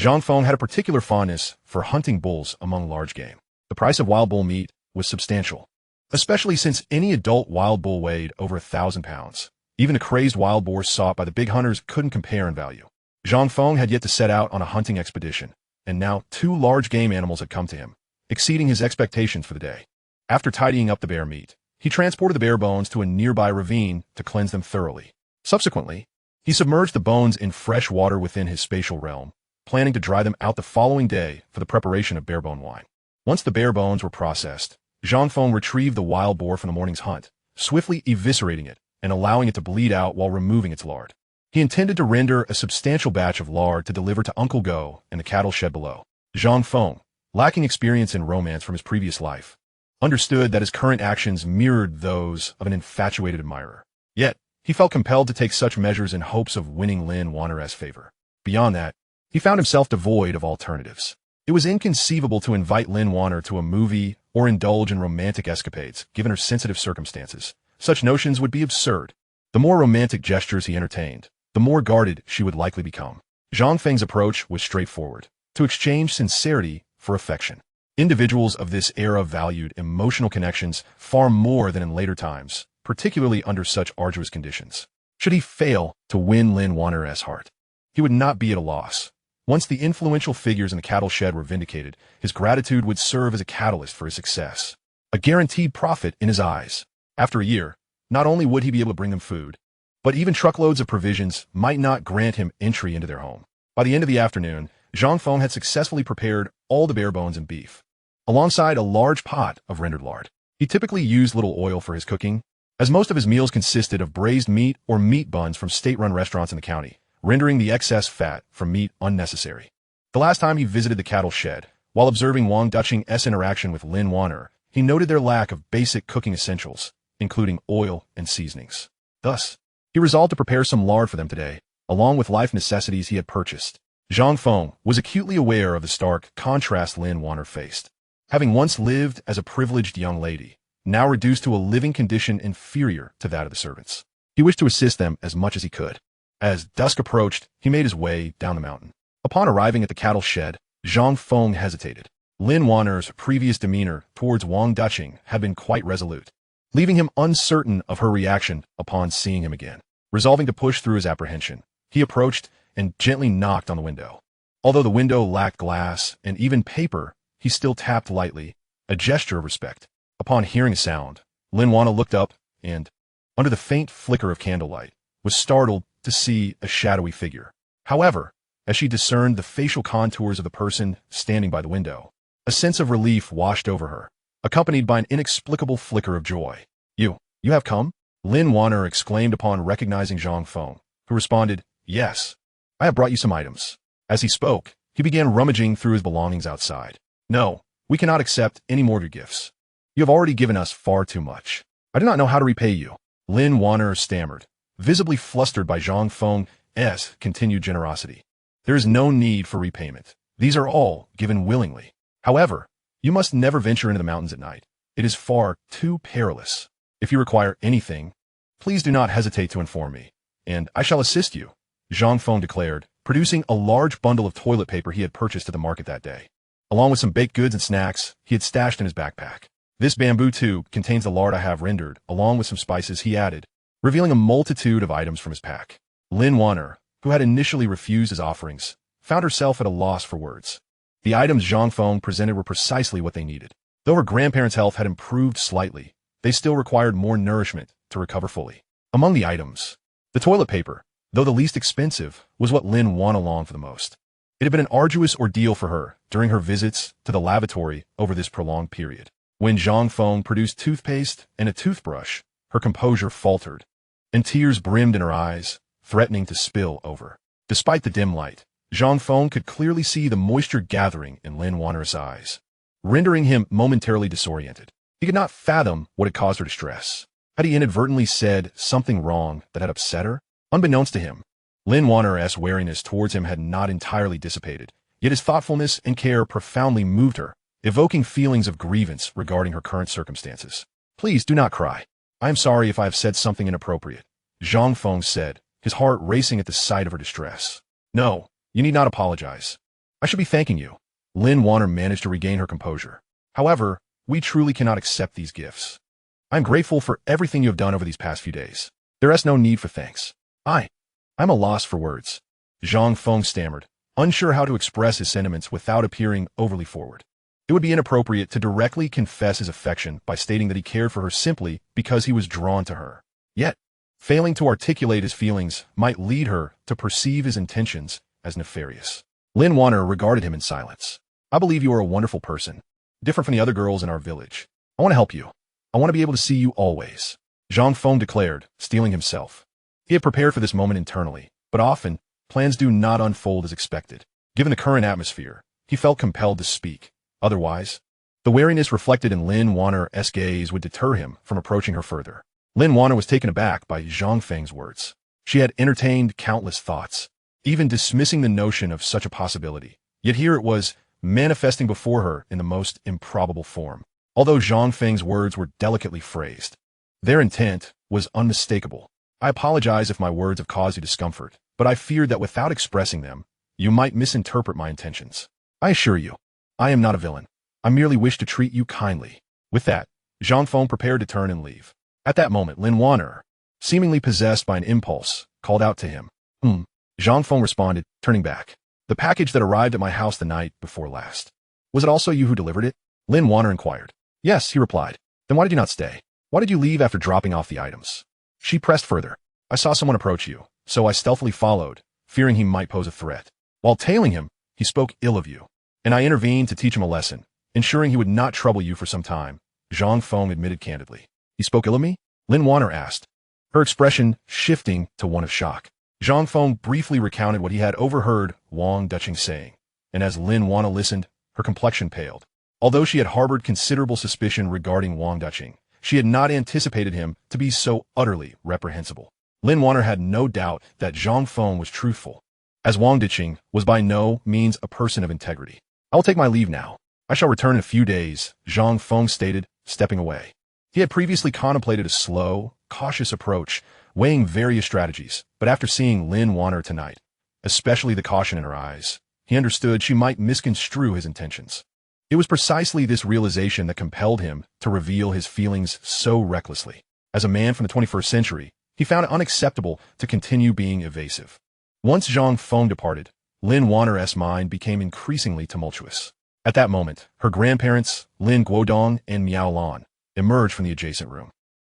Zhang Feng had a particular fondness for hunting bulls among large game. The price of wild bull meat was substantial, especially since any adult wild bull weighed over 1,000 pounds. Even the crazed wild boars sought by the big hunters couldn't compare in value. Zhang Feng had yet to set out on a hunting expedition, and now 2 large game animals had come to him, exceeding his expectations for the day. After tidying up the bear meat, he transported the bear bones to a nearby ravine to cleanse them thoroughly. Subsequently, he submerged the bones in fresh water within his spatial realm, planning to dry them out the following day for the preparation of bear bone wine. Once the bear bones were processed, Zhang Feng retrieved the wild boar from the morning's hunt, swiftly eviscerating it and allowing it to bleed out while removing its lard. He intended to render a substantial batch of lard to deliver to Uncle Go and the cattle shed below. Zhang Feng, lacking experience in romance from his previous life, understood that his current actions mirrored those of an infatuated admirer. Yet, he felt compelled to take such measures in hopes of winning Lin Wanner's favor. Beyond that, he found himself devoid of alternatives. It was inconceivable to invite Lin Wanner to a movie or indulge in romantic escapades, given her sensitive circumstances. Such notions would be absurd. The more romantic gestures he entertained, the more guarded she would likely become. Zhang Feng's approach was straightforward, to exchange sincerity for affection. Individuals of this era valued emotional connections far more than in later times, particularly under such arduous conditions. Should he fail to win Lin Wanner's heart, he would not be at a loss. Once the influential figures in the cattle shed were vindicated, his gratitude would serve as a catalyst for his success, a guaranteed profit in his eyes. After a year, not only would he be able to bring them food, but even truckloads of provisions might not grant him entry into their home. By the end of the afternoon, Zhang Feng had successfully prepared all the bear bones and beef, alongside a large pot of rendered lard. He typically used little oil for his cooking, as most of his meals consisted of braised meat or meat buns from state-run restaurants in the county, rendering the excess fat from meat unnecessary. The last time he visited the cattle shed, while observing Wang Duqing's interaction with Lin Wanner, he noted their lack of basic cooking essentials, including oil and seasonings. Thus, he resolved to prepare some lard for them today, along with life necessities he had purchased. Zhang Feng was acutely aware of the stark contrast Lin Wanner faced. Having once lived as a privileged young lady, now reduced to a living condition inferior to that of the servants. He wished to assist them as much as he could. As dusk approached, he made his way down the mountain. Upon arriving at the cattle shed, Zhang Feng hesitated. Lin Wanner's previous demeanor towards Wang Duching had been quite resolute, leaving him uncertain of her reaction upon seeing him again. Resolving to push through his apprehension, he approached and gently knocked on the window. Although the window lacked glass and even paper, he still tapped lightly, a gesture of respect. Upon hearing a sound, Lin Wanner looked up and, under the faint flicker of candlelight, was startled to see a shadowy figure. However, as she discerned the facial contours of the person standing by the window, a sense of relief washed over her, accompanied by an inexplicable flicker of joy. You have come? Lin Wanner exclaimed upon recognizing Zhang Feng, who responded, Yes, I have brought you some items. As he spoke, he began rummaging through his belongings outside. No, we cannot accept any more of your gifts. You have already given us far too much. I do not know how to repay you. Lin Wanner stammered, visibly flustered by Zhang Feng's continued generosity. There is no need for repayment. These are all given willingly. However, you must never venture into the mountains at night. It is far too perilous. If you require anything, please do not hesitate to inform me, and I shall assist you, Zhang Feng declared, producing a large bundle of toilet paper he had purchased at the market that day, along with some baked goods and snacks he had stashed in his backpack. This bamboo tube contains the lard I have rendered, along with some spices he added, revealing a multitude of items from his pack. Lin Wanner, who had initially refused his offerings, found herself at a loss for words. The items Zhang Feng presented were precisely what they needed. Though her grandparents' health had improved slightly, they still required more nourishment to recover fully. Among the items, the toilet paper, though the least expensive, was what Lin Wanner longed for the most. It had been an arduous ordeal for her during her visits to the lavatory over this prolonged period. When Zhang Feng produced toothpaste and a toothbrush, her composure faltered, and tears brimmed in her eyes, threatening to spill over. Despite the dim light, Zhang Feng could clearly see the moisture gathering in Lin Wanner's eyes, rendering him momentarily disoriented. He could not fathom what had caused her distress. Had he inadvertently said something wrong that had upset her? Unbeknownst to him, Lin Wanner's wariness towards him had not entirely dissipated, yet his thoughtfulness and care profoundly moved her, evoking feelings of grievance regarding her current circumstances. Please do not cry. I am sorry if I have said something inappropriate, Zhang Feng said, his heart racing at the sight of her distress. No, you need not apologize. I should be thanking you. Lin Wanner managed to regain her composure. However, we truly cannot accept these gifts. I am grateful for everything you have done over these past few days. There is no need for thanks. I'm a loss for words, Zhang Feng stammered, unsure how to express his sentiments without appearing overly forward. It would be inappropriate to directly confess his affection by stating that he cared for her simply because he was drawn to her. Yet, failing to articulate his feelings might lead her to perceive his intentions as nefarious. Lin Wanner regarded him in silence. I believe you are a wonderful person, different from the other girls in our village. I want to help you. I want to be able to see you always, Zhang Feng declared, steeling himself. He had prepared for this moment internally, but often, plans do not unfold as expected. Given the current atmosphere, he felt compelled to speak. Otherwise, the wariness reflected in Lin Wanner's gaze would deter him from approaching her further. Lin Wanner was taken aback by Zhang Feng's words. She had entertained countless thoughts, even dismissing the notion of such a possibility. Yet here it was, manifesting before her in the most improbable form. Although Zhang Feng's words were delicately phrased, their intent was unmistakable. I apologize if my words have caused you discomfort, but I feared that without expressing them, you might misinterpret my intentions. I assure you, I am not a villain. I merely wish to treat you kindly. With that, Zhang Feng prepared to turn and leave. At that moment, Lin Wanner, seemingly possessed by an impulse, called out to him. Zhang Feng responded, turning back. The package that arrived at my house the night before last. Was it also you who delivered it? Lin Wanner inquired. Yes, he replied. Then why did you not stay? Why did you leave after dropping off the items? She pressed further. I saw someone approach you, so I stealthily followed, fearing he might pose a threat. While tailing him, he spoke ill of you, and I intervened to teach him a lesson, ensuring he would not trouble you for some time, Zhang Feng admitted candidly. He spoke ill of me? Lin Wanner asked, her expression shifting to one of shock. Zhang Feng briefly recounted what he had overheard Wang Duching saying, and as Lin Wanner listened, her complexion paled. Although she had harbored considerable suspicion regarding Wang Duching, she had not anticipated him to be so utterly reprehensible. Lin Wanner had no doubt that Zhang Feng was truthful, as Wang Duching was by no means a person of integrity. I will take my leave now. I shall return in a few days, Zhang Feng stated, stepping away. He had previously contemplated a slow, cautious approach weighing various strategies, but after seeing Lin Wanner tonight, especially the caution in her eyes, he understood she might misconstrue his intentions. It was precisely this realization that compelled him to reveal his feelings so recklessly. As a man from the 21st century, he found it unacceptable to continue being evasive. Once Zhang Feng departed, Lin Wanner's mind became increasingly tumultuous. At that moment, her grandparents, Lin Guodong and Miao Lan, emerged from the adjacent room.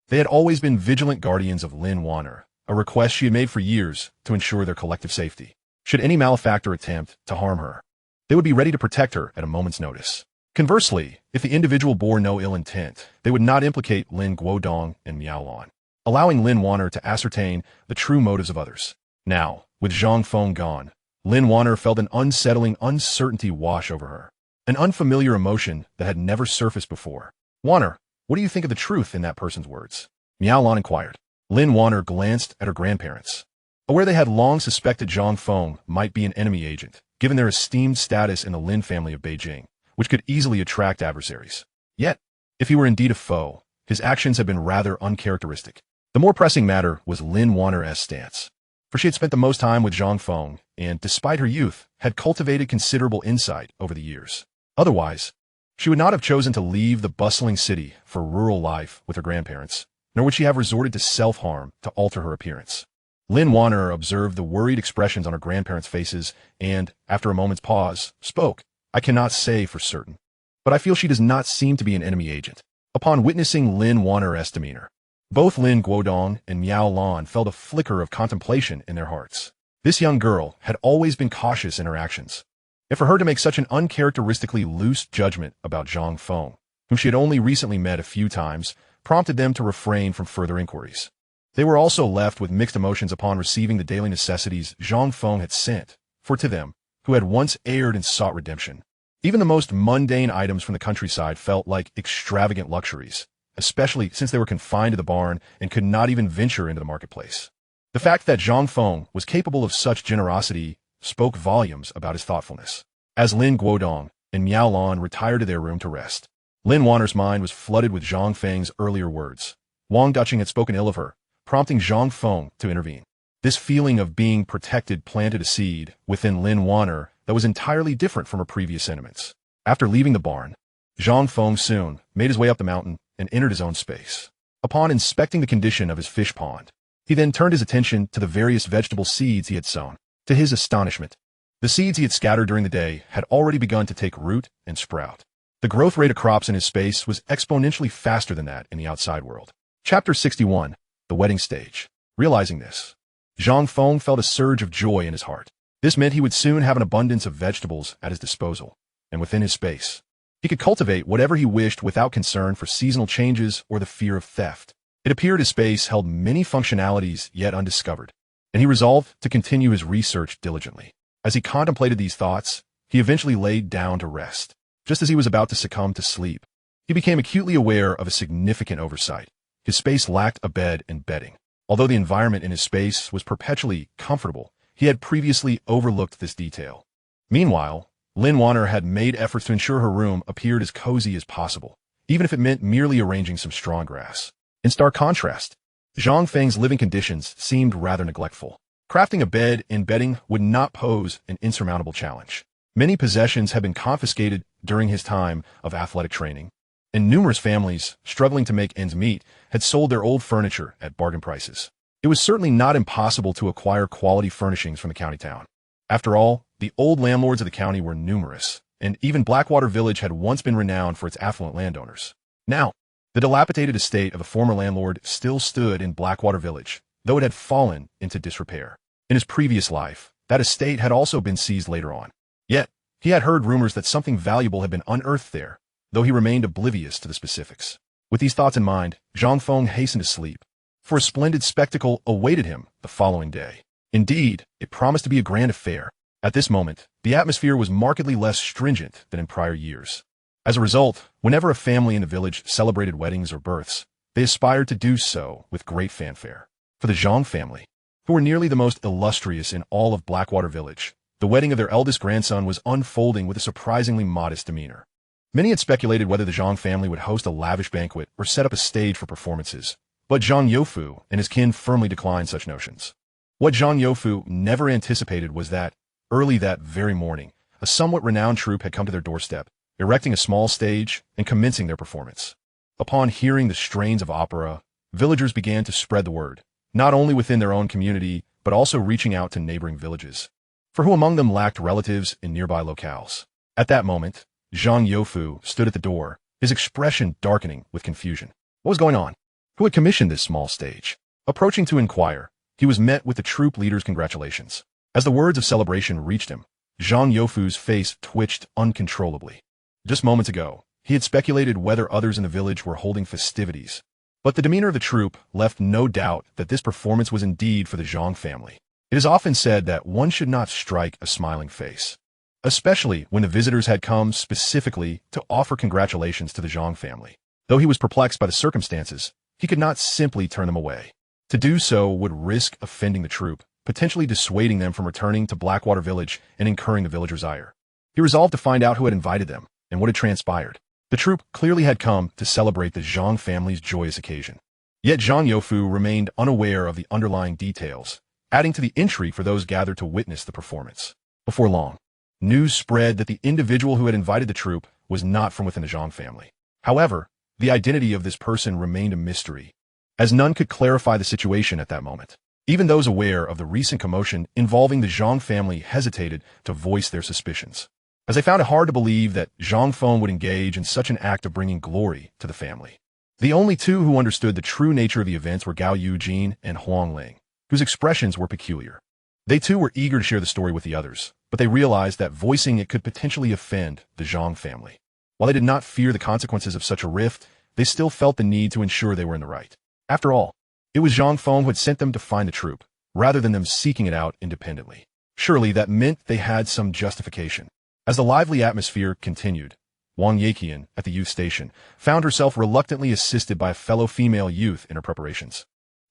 They had always been vigilant guardians of Lin Wanner, a request she had made for years to ensure their collective safety. Should any malefactor attempt to harm her, they would be ready to protect her at a moment's notice. Conversely, if the individual bore no ill intent, they would not implicate Lin Guodong and Miao Lan, allowing Lin Wanner to ascertain the true motives of others. Now, with Zhang Feng gone, Lin Wanner felt an unsettling uncertainty wash over her, an unfamiliar emotion that had never surfaced before. Wanner, what do you think of the truth in that person's words? Miao Lan inquired. Lin Wanner glanced at her grandparents. Aware they had long suspected Zhang Feng might be an enemy agent, given their esteemed status in the Lin family of Beijing, which could easily attract adversaries. Yet, if he were indeed a foe, his actions had been rather uncharacteristic. The more pressing matter was Lin Wanner's stance, for she had spent the most time with Zhang Feng and, despite her youth, had cultivated considerable insight over the years. Otherwise, she would not have chosen to leave the bustling city for rural life with her grandparents, nor would she have resorted to self-harm to alter her appearance. Lin Wanner observed the worried expressions on her grandparents' faces and, after a moment's pause, spoke. I cannot say for certain, but I feel she does not seem to be an enemy agent. Upon witnessing Lin Wanner's demeanor, both Lin Guodong and Miao Lan felt a flicker of contemplation in their hearts. This young girl had always been cautious in her actions, and for her to make such an uncharacteristically loose judgment about Zhang Feng, whom she had only recently met a few times, prompted them to refrain from further inquiries. They were also left with mixed emotions upon receiving the daily necessities Zhang Feng had sent, for to them, who had once erred and sought redemption, even the most mundane items from the countryside felt like extravagant luxuries, especially since they were confined to the barn and could not even venture into the marketplace. The fact that Zhang Feng was capable of such generosity spoke volumes about his thoughtfulness. As Lin Guodong and Miao Lan retired to their room to rest, Lin Wanner's mind was flooded with Zhang Feng's earlier words. Wang Ducheng had spoken ill of her, prompting Zhang Feng to intervene. This feeling of being protected planted a seed within Lin Wanner that was entirely different from her previous sentiments. After leaving the barn, Zhang Feng soon made his way up the mountain and entered his own space. Upon inspecting the condition of his fish pond, he then turned his attention to the various vegetable seeds he had sown. To his astonishment, the seeds he had scattered during the day had already begun to take root and sprout. The growth rate of crops in his space was exponentially faster than that in the outside world. Chapter 61, The Wedding Stage. Realizing this, Zhang Feng felt a surge of joy in his heart. This meant he would soon have an abundance of vegetables at his disposal, and within his space, he could cultivate whatever he wished without concern for seasonal changes or the fear of theft. It appeared his space held many functionalities yet undiscovered, and he resolved to continue his research diligently. As he contemplated these thoughts, he eventually laid down to rest. Just as he was about to succumb to sleep, he became acutely aware of a significant oversight. His space lacked a bed and bedding. Although the environment in his space was perpetually comfortable, he had previously overlooked this detail. Meanwhile, Lin Wanner had made efforts to ensure her room appeared as cozy as possible, even if it meant merely arranging some straw grass. In stark contrast, Zhang Feng's living conditions seemed rather neglectful. Crafting a bed and bedding would not pose an insurmountable challenge. Many possessions had been confiscated during his time of athletic training, and numerous families, struggling to make ends meet, had sold their old furniture at bargain prices. It was certainly not impossible to acquire quality furnishings from the county town. After all, the old landlords of the county were numerous, and even Blackwater Village had once been renowned for its affluent landowners. Now, the dilapidated estate of the former landlord still stood in Blackwater Village, though it had fallen into disrepair. In his previous life, that estate had also been seized later on. Yet, he had heard rumors that something valuable had been unearthed there, though he remained oblivious to the specifics. With these thoughts in mind, Zhang Feng hastened to sleep, for a splendid spectacle awaited him the following day. Indeed, it promised to be a grand affair. At this moment, the atmosphere was markedly less stringent than in prior years. As a result, whenever a family in the village celebrated weddings or births, they aspired to do so with great fanfare. For the Zhang family, who were nearly the most illustrious in all of Blackwater Village, the wedding of their eldest grandson was unfolding with a surprisingly modest demeanor. Many had speculated whether the Zhang family would host a lavish banquet or set up a stage for performances, But Zhang Youfu and his kin firmly declined such notions. What Zhang Youfu never anticipated was that, early that very morning, a somewhat renowned troupe had come to their doorstep, erecting a small stage and commencing their performance. Upon hearing the strains of opera, villagers began to spread the word, not only within their own community, but also reaching out to neighboring villages, for who among them lacked relatives in nearby locales. At that moment, Zhang Youfu stood at the door, his expression darkening with confusion. What was going on? Who had commissioned this small stage? Approaching to inquire, he was met with the troop leader's congratulations. As the words of celebration reached him, Zhang Youfu's face twitched uncontrollably. Just moments ago, he had speculated whether others in the village were holding festivities, but the demeanor of the troupe left no doubt that this performance was indeed for the Zhang family. It is often said that one should not strike a smiling face, especially when the visitors had come specifically to offer congratulations to the Zhang family. Though he was perplexed by the circumstances, he could not simply turn them away. To do so would risk offending the troupe, potentially dissuading them from returning to Blackwater Village and incurring the villagers' ire. He resolved to find out who had invited them and what had transpired. The troupe clearly had come to celebrate the Zhang family's joyous occasion. Yet Zhang Youfu remained unaware of the underlying details, adding to the intrigue for those gathered to witness the performance. Before long, news spread that the individual who had invited the troupe was not from within the Zhang family. However, the identity of this person remained a mystery, as none could clarify the situation at that moment. Even those aware of the recent commotion involving the Zhang family hesitated to voice their suspicions, as they found it hard to believe that Zhang Feng would engage in such an act of bringing glory to the family. The only two who understood the true nature of the events were Gao Yujin and Huang Ling, whose expressions were peculiar. They too were eager to share the story with the others, but they realized that voicing it could potentially offend the Zhang family. While they did not fear the consequences of such a rift, they still felt the need to ensure they were in the right. After all, it was Zhang Feng who had sent them to find the troupe, rather than them seeking it out independently. Surely that meant they had some justification. As the lively atmosphere continued, Wang Yiqian, at the youth station, found herself reluctantly assisted by a fellow female youth in her preparations,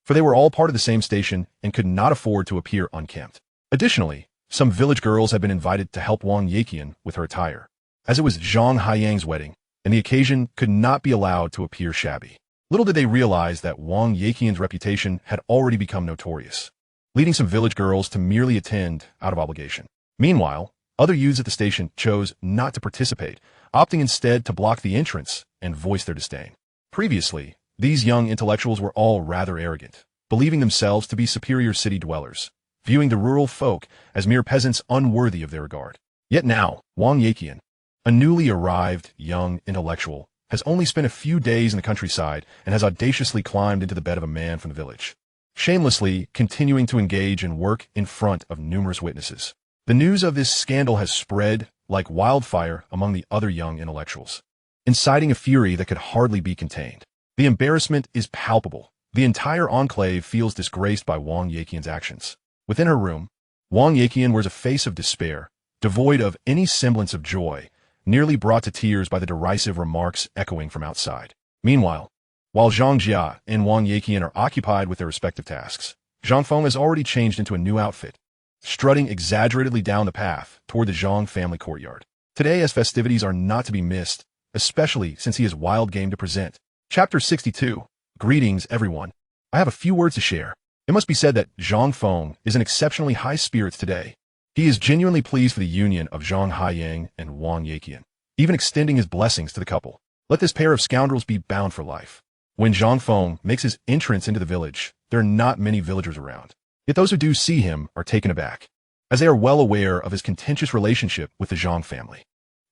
for they were all part of the same station and could not afford to appear unkempt. Additionally, some village girls had been invited to help Wang Yiqian with her attire, as it was Zhang Haiyang's wedding, and the occasion could not be allowed to appear shabby. Little did they realize that Wang Yiqian's reputation had already become notorious, leading some village girls to merely attend out of obligation. Meanwhile, other youths at the station chose not to participate, opting instead to block the entrance and voice their disdain. Previously, these young intellectuals were all rather arrogant, believing themselves to be superior city dwellers, viewing the rural folk as mere peasants unworthy of their regard. Yet now, Wang Yiqian, a newly arrived young intellectual, has only spent a few days in the countryside and has audaciously climbed into the bed of a man from the village, shamelessly continuing to engage in work in front of numerous witnesses. The news of this scandal has spread like wildfire among the other young intellectuals, inciting a fury that could hardly be contained. The embarrassment is palpable. The entire enclave feels disgraced by Wang Yiqian's actions. Within her room, Wang Yiqian wears a face of despair, devoid of any semblance of joy, nearly brought to tears by the derisive remarks echoing from outside. Meanwhile, while Zhang Jia and Wang Yiqian are occupied with their respective tasks, Zhang Feng has already changed into a new outfit, strutting exaggeratedly down the path toward the Zhang family courtyard. Today, as festivities are not to be missed, especially since he has wild game to present. Chapter 62. Greetings, everyone. I have a few words to share. It must be said that Zhang Feng is in exceptionally high spirits today. He is genuinely pleased for the union of Zhang Haiyang and Wang Yiqian, even extending his blessings to the couple. Let this pair of scoundrels be bound for life. When Zhang Feng makes his entrance into the village, there are not many villagers around. Yet those who do see him are taken aback, as they are well aware of his contentious relationship with the Zhang family.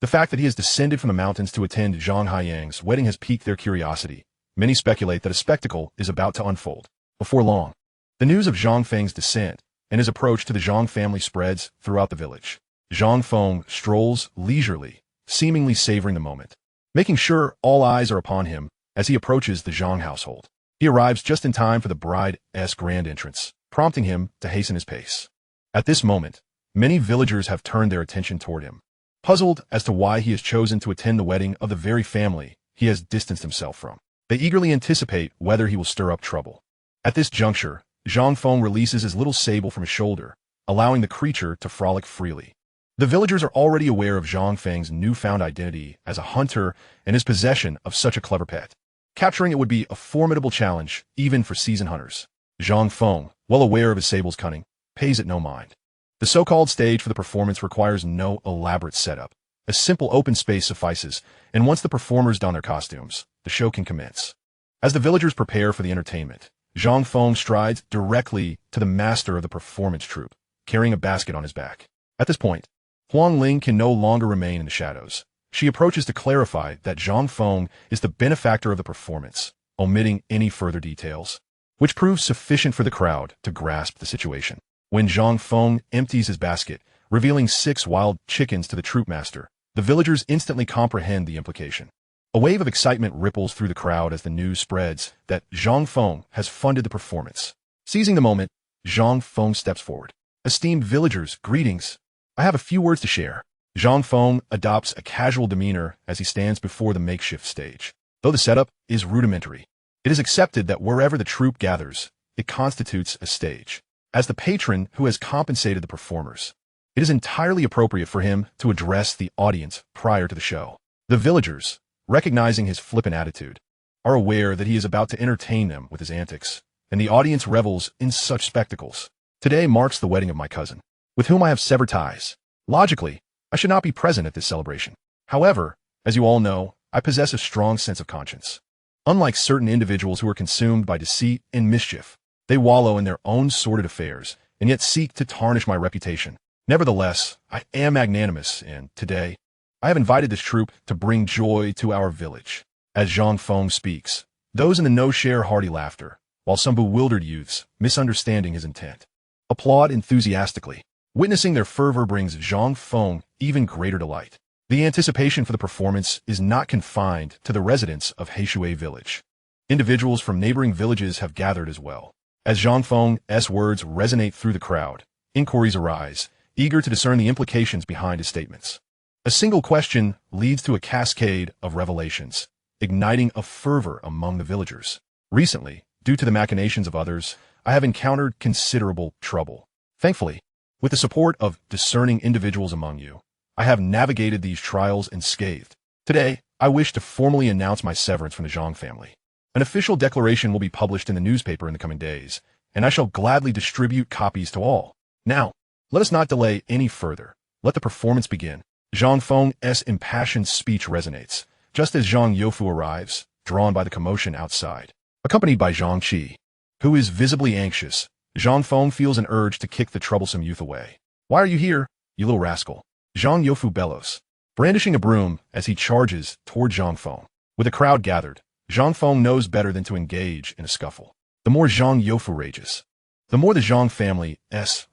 The fact that he has descended from the mountains to attend Zhang Haiyang's wedding has piqued their curiosity. Many speculate that a spectacle is about to unfold. Before long, the news of Zhang Feng's descent and his approach to the Zhang family spreads throughout the village. Zhang Feng strolls leisurely, seemingly savoring the moment, making sure all eyes are upon him as he approaches the Zhang household. He arrives just in time for the bride's grand entrance, prompting him to hasten his pace. At this moment, many villagers have turned their attention toward him, puzzled as to why he has chosen to attend the wedding of the very family he has distanced himself from. They eagerly anticipate whether he will stir up trouble. At this juncture, Zhang Feng releases his little sable from his shoulder, allowing the creature to frolic freely. The villagers are already aware of Zhang Feng's newfound identity as a hunter and his possession of such a clever pet. Capturing it would be a formidable challenge, even for seasoned hunters. Zhang Feng, well aware of his sable's cunning, pays it no mind. The so-called stage for the performance requires no elaborate setup. A simple open space suffices, and once the performers don their costumes, the show can commence. As the villagers prepare for the entertainment, Zhang Feng strides directly to the master of the performance troupe, carrying a basket on his back. At this point, Huang Ling can no longer remain in the shadows. She approaches to clarify that Zhang Feng is the benefactor of the performance, omitting any further details, which proves sufficient for the crowd to grasp the situation. When Zhang Feng empties his basket, revealing 6 wild chickens to the troupe master, the villagers instantly comprehend the implication. A wave of excitement ripples through the crowd as the news spreads that Zhang Feng has funded the performance. Seizing the moment, Zhang Feng steps forward. Esteemed villagers, greetings. I have a few words to share. Zhang Feng adopts a casual demeanor as he stands before the makeshift stage. Though the setup is rudimentary, it is accepted that wherever the troupe gathers, it constitutes a stage. As the patron who has compensated the performers, it is entirely appropriate for him to address the audience prior to the show. The villagers, recognizing his flippant attitude, are aware that he is about to entertain them with his antics, and the audience revels in such spectacles. Today marks the wedding of my cousin, with whom I have severed ties. Logically, I should not be present at this celebration. However, as you all know, I possess a strong sense of conscience. Unlike certain individuals who are consumed by deceit and mischief, they wallow in their own sordid affairs and yet seek to tarnish my reputation. Nevertheless, I am magnanimous, and today, I have invited this troupe to bring joy to our village. As Zhang Feng speaks, those in the know share hearty laughter, while some bewildered youths, misunderstanding his intent, applaud enthusiastically. Witnessing their fervor brings Zhang Feng even greater delight. The anticipation for the performance is not confined to the residents of Heishui village. Individuals from neighboring villages have gathered as well. As Zhang Feng's words resonate through the crowd, inquiries arise, eager to discern the implications behind his statements. A single question leads to a cascade of revelations, igniting a fervor among the villagers. Recently, due to the machinations of others, I have encountered considerable trouble. Thankfully, with the support of discerning individuals among you, I have navigated these trials unscathed. Today, I wish to formally announce my severance from the Zhang family. An official declaration will be published in the newspaper in the coming days, and I shall gladly distribute copies to all. Now, let us not delay any further. Let the performance begin. Zhang Feng's impassioned speech resonates, just as Zhang Youfu arrives, drawn by the commotion outside. Accompanied by Zhang Qi, who is visibly anxious, Zhang Feng feels an urge to kick the troublesome youth away. Why are you here, you little rascal? Zhang Youfu bellows, brandishing a broom as he charges toward Zhang Feng. With the crowd gathered, Zhang Feng knows better than to engage in a scuffle. The more Zhang Youfu rages, the more the Zhang family's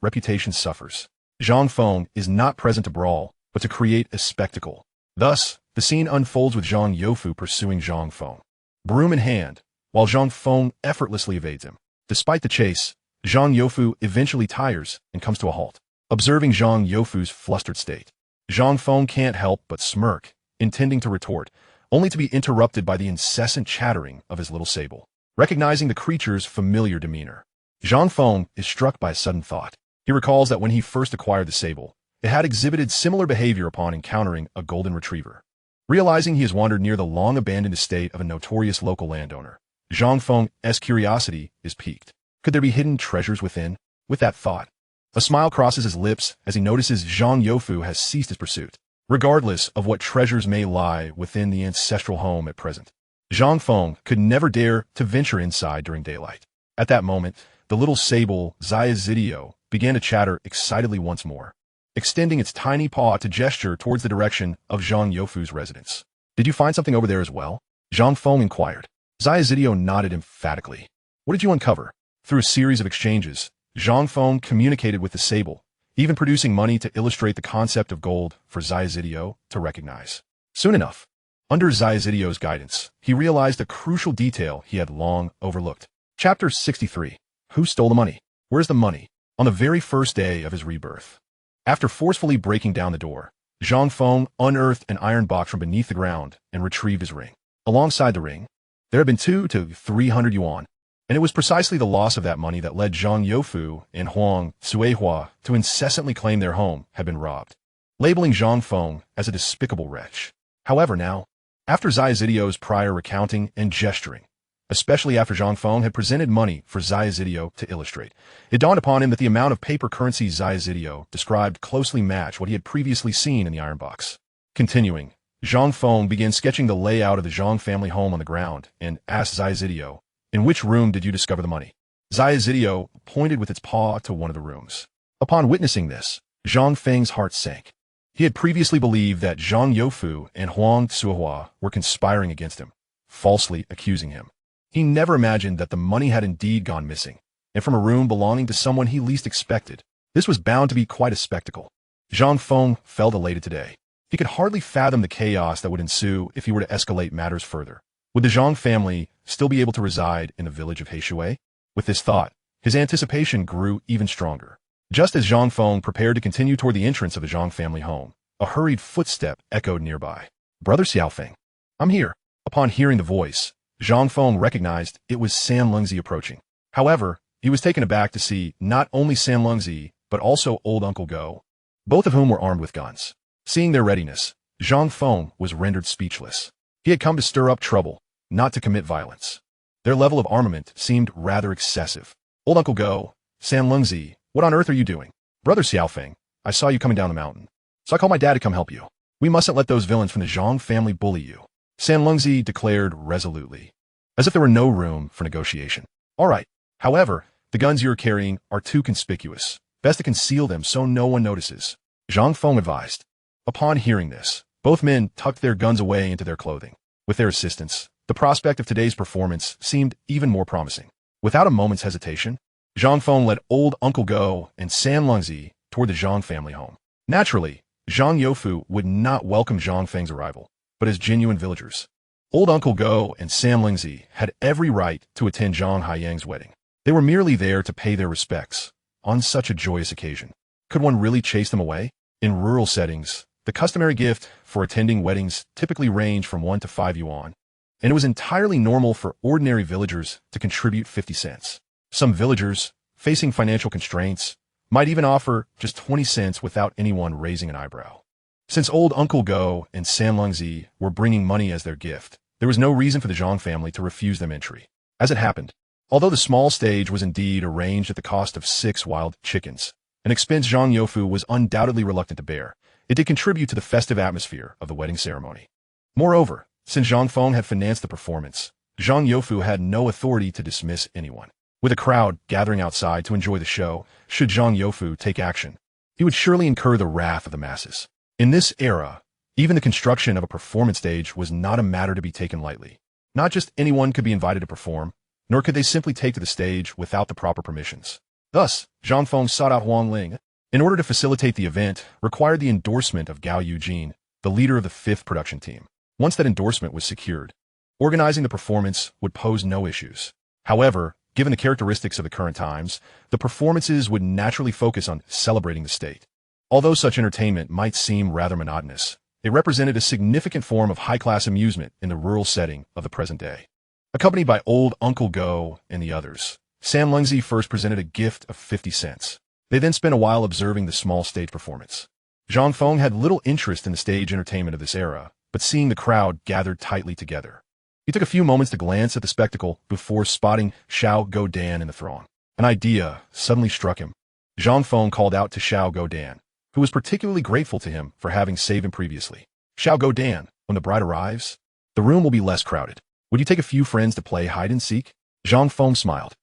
reputation suffers. Zhang Feng is not present to brawl, but to create a spectacle. Thus, the scene unfolds with Zhang Youfu pursuing Zhang Feng, broom in hand, while Zhang Feng effortlessly evades him. Despite the chase, Zhang Youfu eventually tires and comes to a halt. Observing Zhang Youfu's flustered state, Zhang Feng can't help but smirk, intending to retort, only to be interrupted by the incessant chattering of his little sable. Recognizing the creature's familiar demeanor, Zhang Feng is struck by a sudden thought. He recalls that when he first acquired the sable, it had exhibited similar behavior upon encountering a golden retriever. Realizing he has wandered near the long-abandoned estate of a notorious local landowner, Zhang Feng's curiosity is piqued. Could there be hidden treasures within? With that thought, a smile crosses his lips as he notices Zhang Youfu has ceased his pursuit. Regardless of what treasures may lie within the ancestral home at present, Zhang Feng could never dare to venture inside during daylight. At that moment, the little sable Ziazidio began to chatter excitedly once more, extending its tiny paw to gesture towards the direction of Zhang Youfu's residence. Did you find something over there as well? Zhang Feng inquired. Ziazidio nodded emphatically. What did you uncover? Through a series of exchanges, Zhang Feng communicated with the sable, even producing money to illustrate the concept of gold for Ziazidio to recognize. Soon enough, under Ziazidio's guidance, he realized a crucial detail he had long overlooked. Chapter 63. Who stole the money? Where's the money? On the very first day of his rebirth, after forcefully breaking down the door, Zhang Feng unearthed an iron box from beneath the ground and retrieved his ring. Alongside the ring, there had been 200 to 300 yuan, and it was precisely the loss of that money that led Zhang Youfu and Huang Suihua to incessantly claim their home had been robbed, labeling Zhang Feng as a despicable wretch. However now, After Ziazideo's prior recounting and gesturing, especially after Zhang Feng had presented money for Ziazideo to illustrate, it dawned upon him that the amount of paper currency Ziazideo described closely matched what he had previously seen in the iron box. Continuing, Zhang Feng began sketching the layout of the Zhang family home on the ground and asked Ziazideo, "In which room did you discover the money?" Ziazideo pointed with its paw to one of the rooms. Upon witnessing this, Zhang Feng's heart sank. He had previously believed that Zhang Youfu and Huang Tsuhua were conspiring against him, falsely accusing him. He never imagined that the money had indeed gone missing, and from a room belonging to someone he least expected. This was bound to be quite a spectacle. Zhang Feng felt elated today. He could hardly fathom the chaos that would ensue if he were to escalate matters further. Would the Zhang family still be able to reside in the village of Heishui? With this thought, his anticipation grew even stronger. Just as Zhang Feng prepared to continue toward the entrance of the Zhang family home, a hurried footstep echoed nearby. "Brother Xiao Feng, I'm here." Upon hearing the voice, Zhang Feng recognized it was San Lungzi approaching. However, he was taken aback to see not only San Lungzi, but also old Uncle Go, both of whom were armed with guns. Seeing their readiness, Zhang Feng was rendered speechless. He had come to stir up trouble, not to commit violence. Their level of armament seemed rather excessive. "Old Uncle Go, San Lungzi, what on earth are you doing?" "Brother Xiao Feng, I saw you coming down the mountain, so I called my dad to come help you. We mustn't let those villains from the Zhang family bully you," San Lungzi declared resolutely, as if there were no room for negotiation. "All right. However, the guns you're carrying are too conspicuous. Best to conceal them so no one notices," Zhang Feng advised. Upon hearing this, both men tucked their guns away into their clothing. With their assistance, the prospect of today's performance seemed even more promising. Without a moment's hesitation, Zhang Feng led old Uncle Go and San Lungzi toward the Zhang family home. Naturally, Zhang Youfu would not welcome Zhang Feng's arrival, but as genuine villagers. Old Uncle Go and San Lungzi had every right to attend Zhang Haiyang's wedding. They were merely there to pay their respects on such a joyous occasion. Could one really chase them away? In rural settings, the customary gift for attending weddings typically ranged from 1 to 5 yuan, and it was entirely normal for ordinary villagers to contribute 50 cents. Some villagers, facing financial constraints, might even offer just 20 cents without anyone raising an eyebrow. Since old Uncle Go and San Lungzi were bringing money as their gift, there was no reason for the Zhang family to refuse them entry. As it happened, although the small stage was indeed arranged at the cost of 6 wild chickens, an expense Zhang Youfu was undoubtedly reluctant to bear, it did contribute to the festive atmosphere of the wedding ceremony. Moreover, since Zhang Feng had financed the performance, Zhang Youfu had no authority to dismiss anyone. With a crowd gathering outside to enjoy the show, should Zhang Youfu take action, he would surely incur the wrath of the masses. In this era, even the construction of a performance stage was not a matter to be taken lightly. Not just anyone could be invited to perform, nor could they simply take to the stage without the proper permissions. Thus, Zhang Feng sought out Huang Ling, in order to facilitate the event, required the endorsement of Gao Yujin, the leader of the 5th production team. Once that endorsement was secured, organizing the performance would pose no issues. However, given the characteristics of the current times, the performances would naturally focus on celebrating the state. Although such entertainment might seem rather monotonous, it represented a significant form of high-class amusement in the rural setting of the present day. Accompanied by old Uncle Go and the others, San Lungzi first presented a gift of 50 cents. They then spent a while observing the small stage performance. Zhang Feng had little interest in the stage entertainment of this era, but seeing the crowd gathered tightly together, he took a few moments to glance at the spectacle before spotting Xiao Godan in the throng. An idea suddenly struck him. Zhang Feng called out to Xiao Godan, who was particularly grateful to him for having saved him previously. "Xiao Godan, when the bride arrives, the room will be less crowded. Would you take a few friends to play hide-and-seek?" Zhang Feng smiled.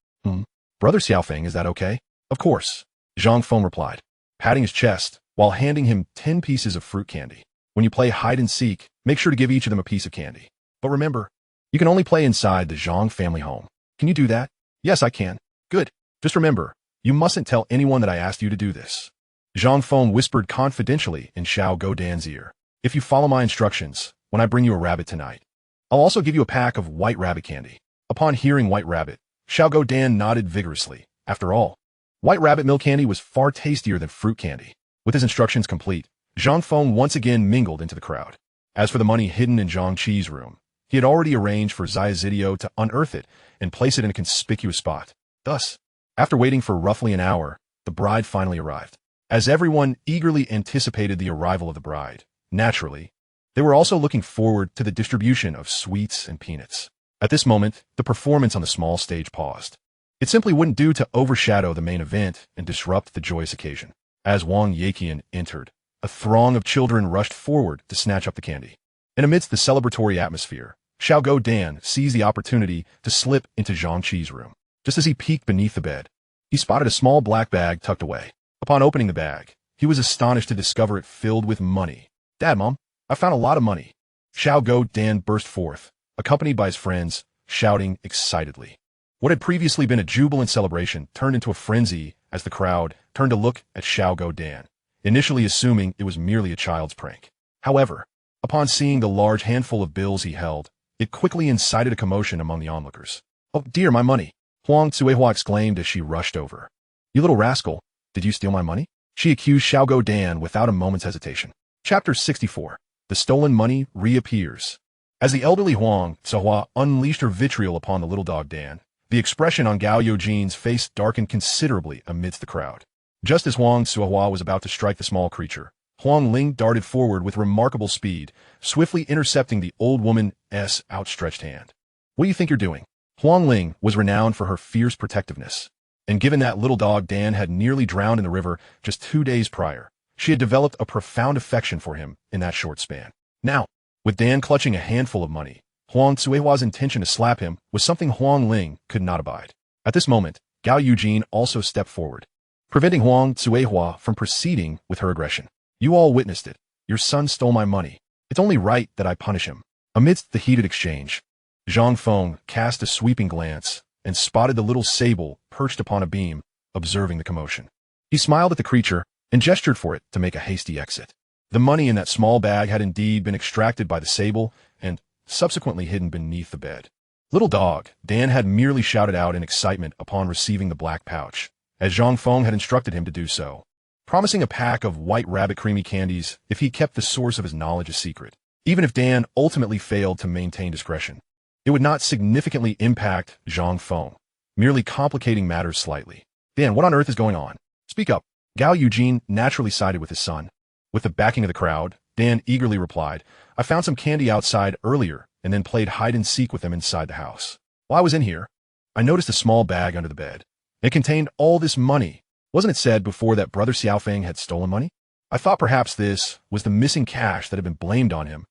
Brother Xiao Feng, is that okay?" "Of course," Zhang Feng replied, patting his chest while handing him 10 pieces of fruit candy. "When you play hide-and-seek, make sure to give each of them a piece of candy. But remember, you can only play inside the Zhang family home. Can you do that?" "Yes, I can." "Good. Just remember, you mustn't tell anyone that I asked you to do this." Zhang Feng whispered confidentially in Xiao Godan's ear. "If you follow my instructions, when I bring you a rabbit tonight, I'll also give you a pack of white rabbit candy." Upon hearing white rabbit, Xiao Godan nodded vigorously. After all, white rabbit milk candy was far tastier than fruit candy. With his instructions complete, Zhang Feng once again mingled into the crowd. As for the money hidden in Zhang Qi's room, he had already arranged for Ziazideo to unearth it and place it in a conspicuous spot. Thus, after waiting for roughly an hour, the bride finally arrived. As everyone eagerly anticipated the arrival of the bride, naturally, They were also looking forward to the distribution of sweets and peanuts. At this moment, the performance on the small stage paused. It simply wouldn't do to overshadow the main event and disrupt the joyous occasion. As Wang Yaqian entered, a throng of children rushed forward to snatch up the candy. And amidst the celebratory atmosphere, Xiaogou Dan seized the opportunity to slip into Zhang Qi's room. Just as he peeked beneath the bed, he spotted a small black bag tucked away. Upon opening the bag, he was astonished to discover it filled with money. "Dad, Mom, I found a lot of money." Xiaogou Dan burst forth, accompanied by his friends, shouting excitedly. What had previously been a jubilant celebration turned into a frenzy as the crowd turned to look at Xiaogou Dan, initially assuming it was merely a child's prank. However, upon seeing the large handful of bills he held, it quickly incited a commotion among the onlookers. "Oh dear, my money!" Huang Cuihua exclaimed as she rushed over. "You little rascal, did you steal my money?" She accused Xiaogou Dan without a moment's hesitation. Chapter 64. The stolen money reappears. As the elderly Huang Cuihua unleashed her vitriol upon the little dog Dan, the expression on Gao Youjin's face darkened considerably amidst the crowd. Just as Huang Cuihua was about to strike the small creature, Huang Ling darted forward with remarkable speed, swiftly intercepting the old woman's outstretched hand. "What do you think you're doing?" Huang Ling was renowned for her fierce protectiveness, and given that little dog Dan had nearly drowned in the river just 2 days prior, she had developed a profound affection for him in that short span. Now, with Dan clutching a handful of money, Huang Cuihua's intention to slap him was something Huang Ling could not abide. At this moment, Gao Youjin also stepped forward, preventing Huang Cuihua from proceeding with her aggression. "You all witnessed it. Your son stole my money. It's only right that I punish him." Amidst the heated exchange, Zhang Feng cast a sweeping glance and spotted the little sable perched upon a beam, observing the commotion. He smiled at the creature and gestured for it to make a hasty exit. The money in that small bag had indeed been extracted by the sable and subsequently hidden beneath the bed. "Little dog," Dan had merely shouted out in excitement upon receiving the black pouch, as Zhang Feng had instructed him to do so, promising a pack of white rabbit creamy candies if he kept the source of his knowledge a secret. Even if Dan ultimately failed to maintain discretion, it would not significantly impact Zhang Feng, merely complicating matters slightly. "Dan, what on earth is going on? Speak up." Gao Youjin naturally sided with his son. With the backing of the crowd, Dan eagerly replied, "I found some candy outside earlier and then played hide-and-seek with them inside the house. While I was in here, I noticed a small bag under the bed. It contained all this money. Wasn't it said before that Brother Xiao Feng had stolen money? I thought perhaps this was the missing cash that had been blamed on him.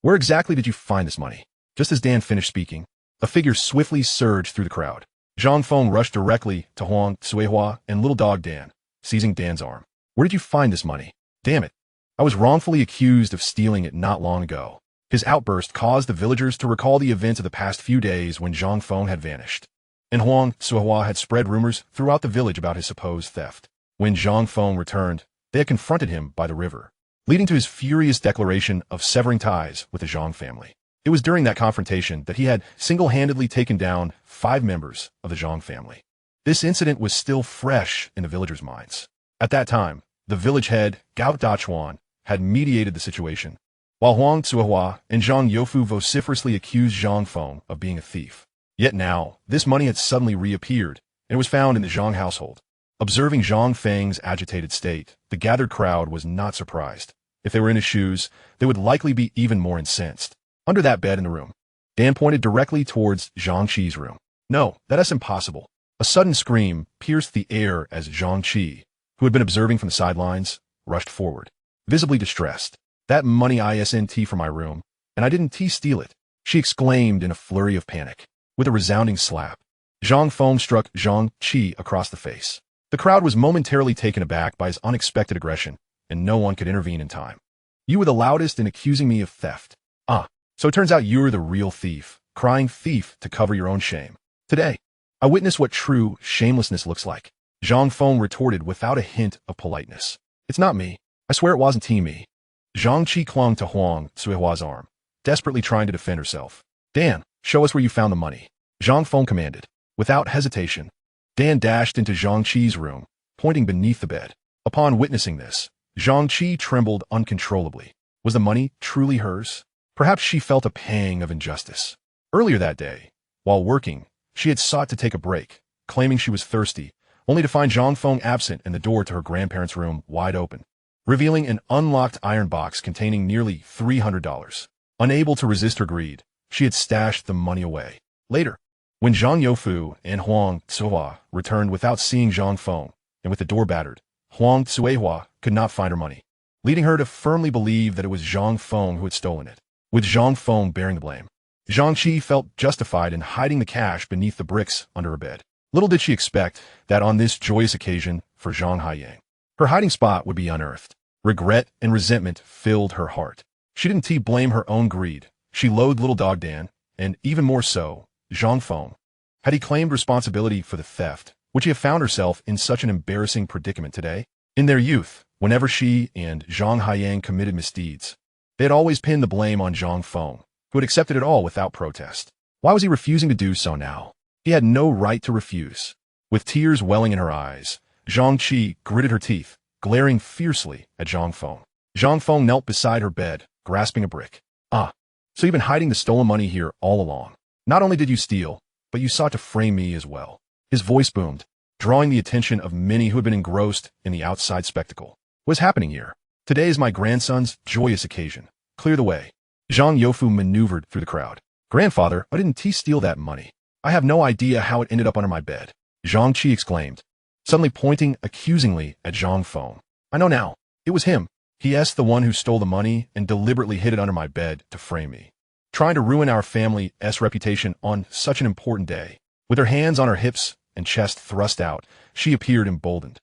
Where exactly did you find this money?" Just as Dan finished speaking, a figure swiftly surged through the crowd. Zhang Feng rushed directly to Huang Cuihua and little dog Dan, seizing Dan's arm. "Where did you find this money? Damn it. I was wrongfully accused of stealing it not long ago." His outburst caused the villagers to recall the events of the past few days when Zhang Feng had vanished, and Huang Cuihua had spread rumors throughout the village about his supposed theft. When Zhang Feng returned, they had confronted him by the river, leading to his furious declaration of severing ties with the Zhang family. It was during that confrontation that he had single-handedly taken down 5 members of the Zhang family. This incident was still fresh in the villagers' minds. At that time, the village head, Gao Dachuan, had mediated the situation, while Huang Cuihua and Zhang Youfu vociferously accused Zhang Feng of being a thief. Yet now, this money had suddenly reappeared, and it was found in the Zhang household. Observing Zhang Feng's agitated state, the gathered crowd was not surprised. If they were in his shoes, they would likely be even more incensed. Under that bed in the room, Dan pointed directly towards Zhang Qi's room. "No, that's impossible." A sudden scream pierced the air as Zhang Qi, who had been observing from the sidelines, rushed forward, visibly distressed. "That money isn't from my room, and I didn't steal it," she exclaimed in a flurry of panic. With a resounding slap, Zhang Feng struck Zhang Qi across the face. The crowd was momentarily taken aback by his unexpected aggression, and no one could intervene in time. "You were the loudest in accusing me of theft. So it turns out you're the real thief, crying thief to cover your own shame. Today, I witnessed what true shamelessness looks like." Zhang Feng retorted without a hint of politeness. "It's not me. I swear it wasn't me." Zhang Qi clung to Huang Cuihua's arm, desperately trying to defend herself. "Dan, show us where you found the money," Zhang Feng commanded. Without hesitation, Dan dashed into Zhang Qi's room, pointing beneath the bed. Upon witnessing this, Zhang Qi trembled uncontrollably. Was the money truly hers? Perhaps she felt a pang of injustice. Earlier that day, while working, she had sought to take a break, claiming she was thirsty, only to find Zhang Feng absent and the door to her grandparents' room wide open. revealing an unlocked iron box containing nearly $300. Unable to resist her greed, she had stashed the money away. Later, when Zhang Youfu and Huang Tsuehua returned without seeing Zhang Feng, and with the door battered, Huang Tsuehua could not find her money, leading her to firmly believe that it was Zhang Feng who had stolen it, with Zhang Feng bearing the blame. Zhang Qi felt justified in hiding the cash beneath the bricks under her bed. Little did she expect that on this joyous occasion for Zhang Haiyang, her hiding spot would be unearthed. Regret and resentment filled her heart. She didn't blame her own greed. She loathed little dog Dan, and even more so, Zhang Feng. Had he claimed responsibility for the theft, would she have found herself in such an embarrassing predicament today? In their youth, whenever she and Zhang Haiyang committed misdeeds, they had always pinned the blame on Zhang Feng, who had accepted it all without protest. Why was he refusing to do so now? He had no right to refuse. With tears welling in her eyes, Zhang Qi gritted her teeth, glaring fiercely at Zhang Feng. Zhang Feng knelt beside her bed, grasping a brick. "Ah, so you've been hiding the stolen money here all along. Not only did you steal, but you sought to frame me as well." His voice boomed, drawing the attention of many who had been engrossed in the outside spectacle. "What's happening here? Today is my grandson's joyous occasion. Clear the way." Zhang Youfu maneuvered through the crowd. "Grandfather, why didn't he steal that money? I have no idea how it ended up under my bed," Zhang Qi exclaimed, suddenly pointing accusingly at Zhang Feng. "I know now. It was him. He the one who stole the money and deliberately hid it under my bed to frame me, trying to ruin our family's reputation on such an important day." With her hands on her hips and chest thrust out, she appeared emboldened,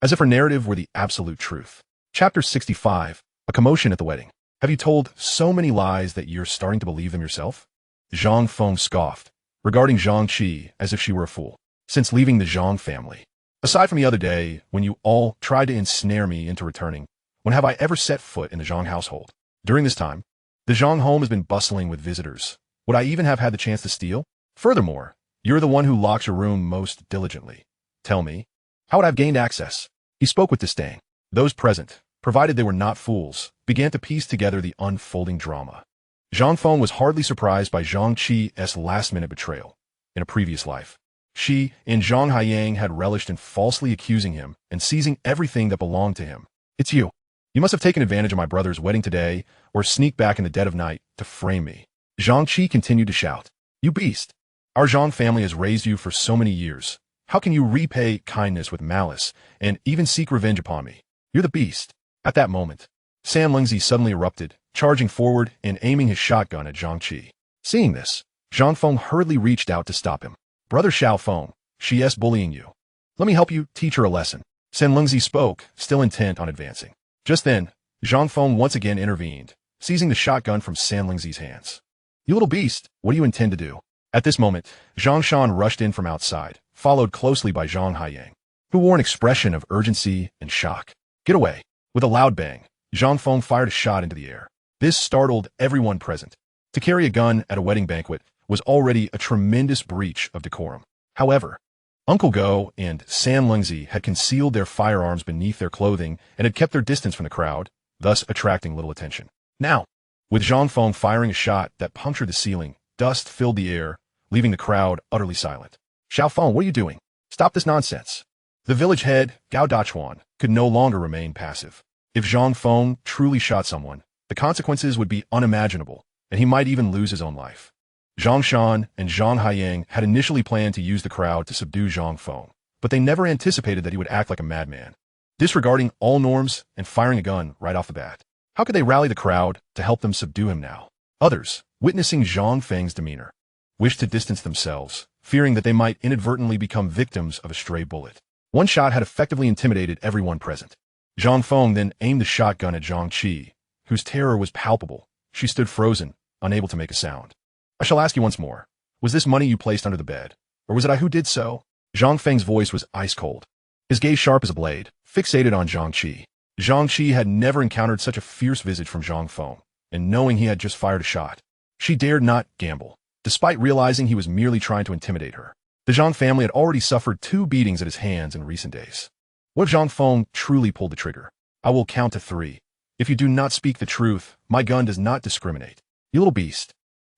as if her narrative were the absolute truth. Chapter 65, A Commotion at the Wedding. "Have you told so many lies that you're starting to believe them yourself?" Zhang Feng scoffed, regarding Zhang Qi as if she were a fool. "Since leaving the Zhang family, aside from the other day when you all tried to ensnare me into returning, when have I ever set foot in the Zhang household? During this time, the Zhang home has been bustling with visitors. Would I even have had the chance to steal? Furthermore, you're the one who locks your room most diligently. Tell me, how would I have gained access?" He spoke with disdain. Those present, provided they were not fools, began to piece together the unfolding drama. Zhang Feng was hardly surprised by Zhang Qi's last-minute betrayal. In a previous life, she and Zhang Haiyang had relished in falsely accusing him and seizing everything that belonged to him. "It's you. You must have taken advantage of my brother's wedding today, or sneaked back in the dead of night to frame me." Zhang Qi continued to shout. "You beast! Our Zhang family has raised you for so many years. How can you repay kindness with malice and even seek revenge upon me? You're the beast." At that moment, San Lingzi suddenly erupted, charging forward and aiming his shotgun at Zhang Qi. Seeing this, Zhang Feng hurriedly reached out to stop him. "Brother Xiao Feng, she's bullying you. Let me help you teach her a lesson." San Lingzi spoke, still intent on advancing. Just then, Zhang Feng once again intervened, seizing the shotgun from San Lingzi's hands. "You little beast, what do you intend to do?" At this moment, Zhang Shan rushed in from outside, followed closely by Zhang Haiyang, who wore an expression of urgency and shock. "Get away." With a loud bang, Zhang Feng fired a shot into the air. This startled everyone present. To carry a gun at a wedding banquet was already a tremendous breach of decorum. However, Uncle Go and San Lingzi had concealed their firearms beneath their clothing and had kept their distance from the crowd, thus attracting little attention. Now, with Zhang Feng firing a shot that punctured the ceiling, dust filled the air, leaving the crowd utterly silent. "Xiao Feng, what are you doing? Stop this nonsense." The village head, Gao Dachuan, could no longer remain passive. If Zhang Feng truly shot someone, the consequences would be unimaginable, and he might even lose his own life. Zhang Shan and Zhang Haiyang had initially planned to use the crowd to subdue Zhang Feng, but they never anticipated that he would act like a madman, disregarding all norms and firing a gun right off the bat. How could they rally the crowd to help them subdue him now? Others, witnessing Zhang Feng's demeanor, wished to distance themselves, fearing that they might inadvertently become victims of a stray bullet. One shot had effectively intimidated everyone present. Zhang Feng then aimed the shotgun at Zhang Qi, whose terror was palpable. She stood frozen, unable to make a sound. "I shall ask you once more. Was this money you placed under the bed? Or was it I who did so?" Zhang Feng's voice was ice cold, his gaze sharp as a blade, fixated on Zhang Qi. Zhang Qi had never encountered such a fierce visage from Zhang Feng, and knowing he had just fired a shot, she dared not gamble, despite realizing he was merely trying to intimidate her. The Zhang family had already suffered 2 beatings at his hands in recent days. What if Zhang Feng truly pulled the trigger? "I will count to 3. If you do not speak the truth, my gun does not discriminate. You little beast.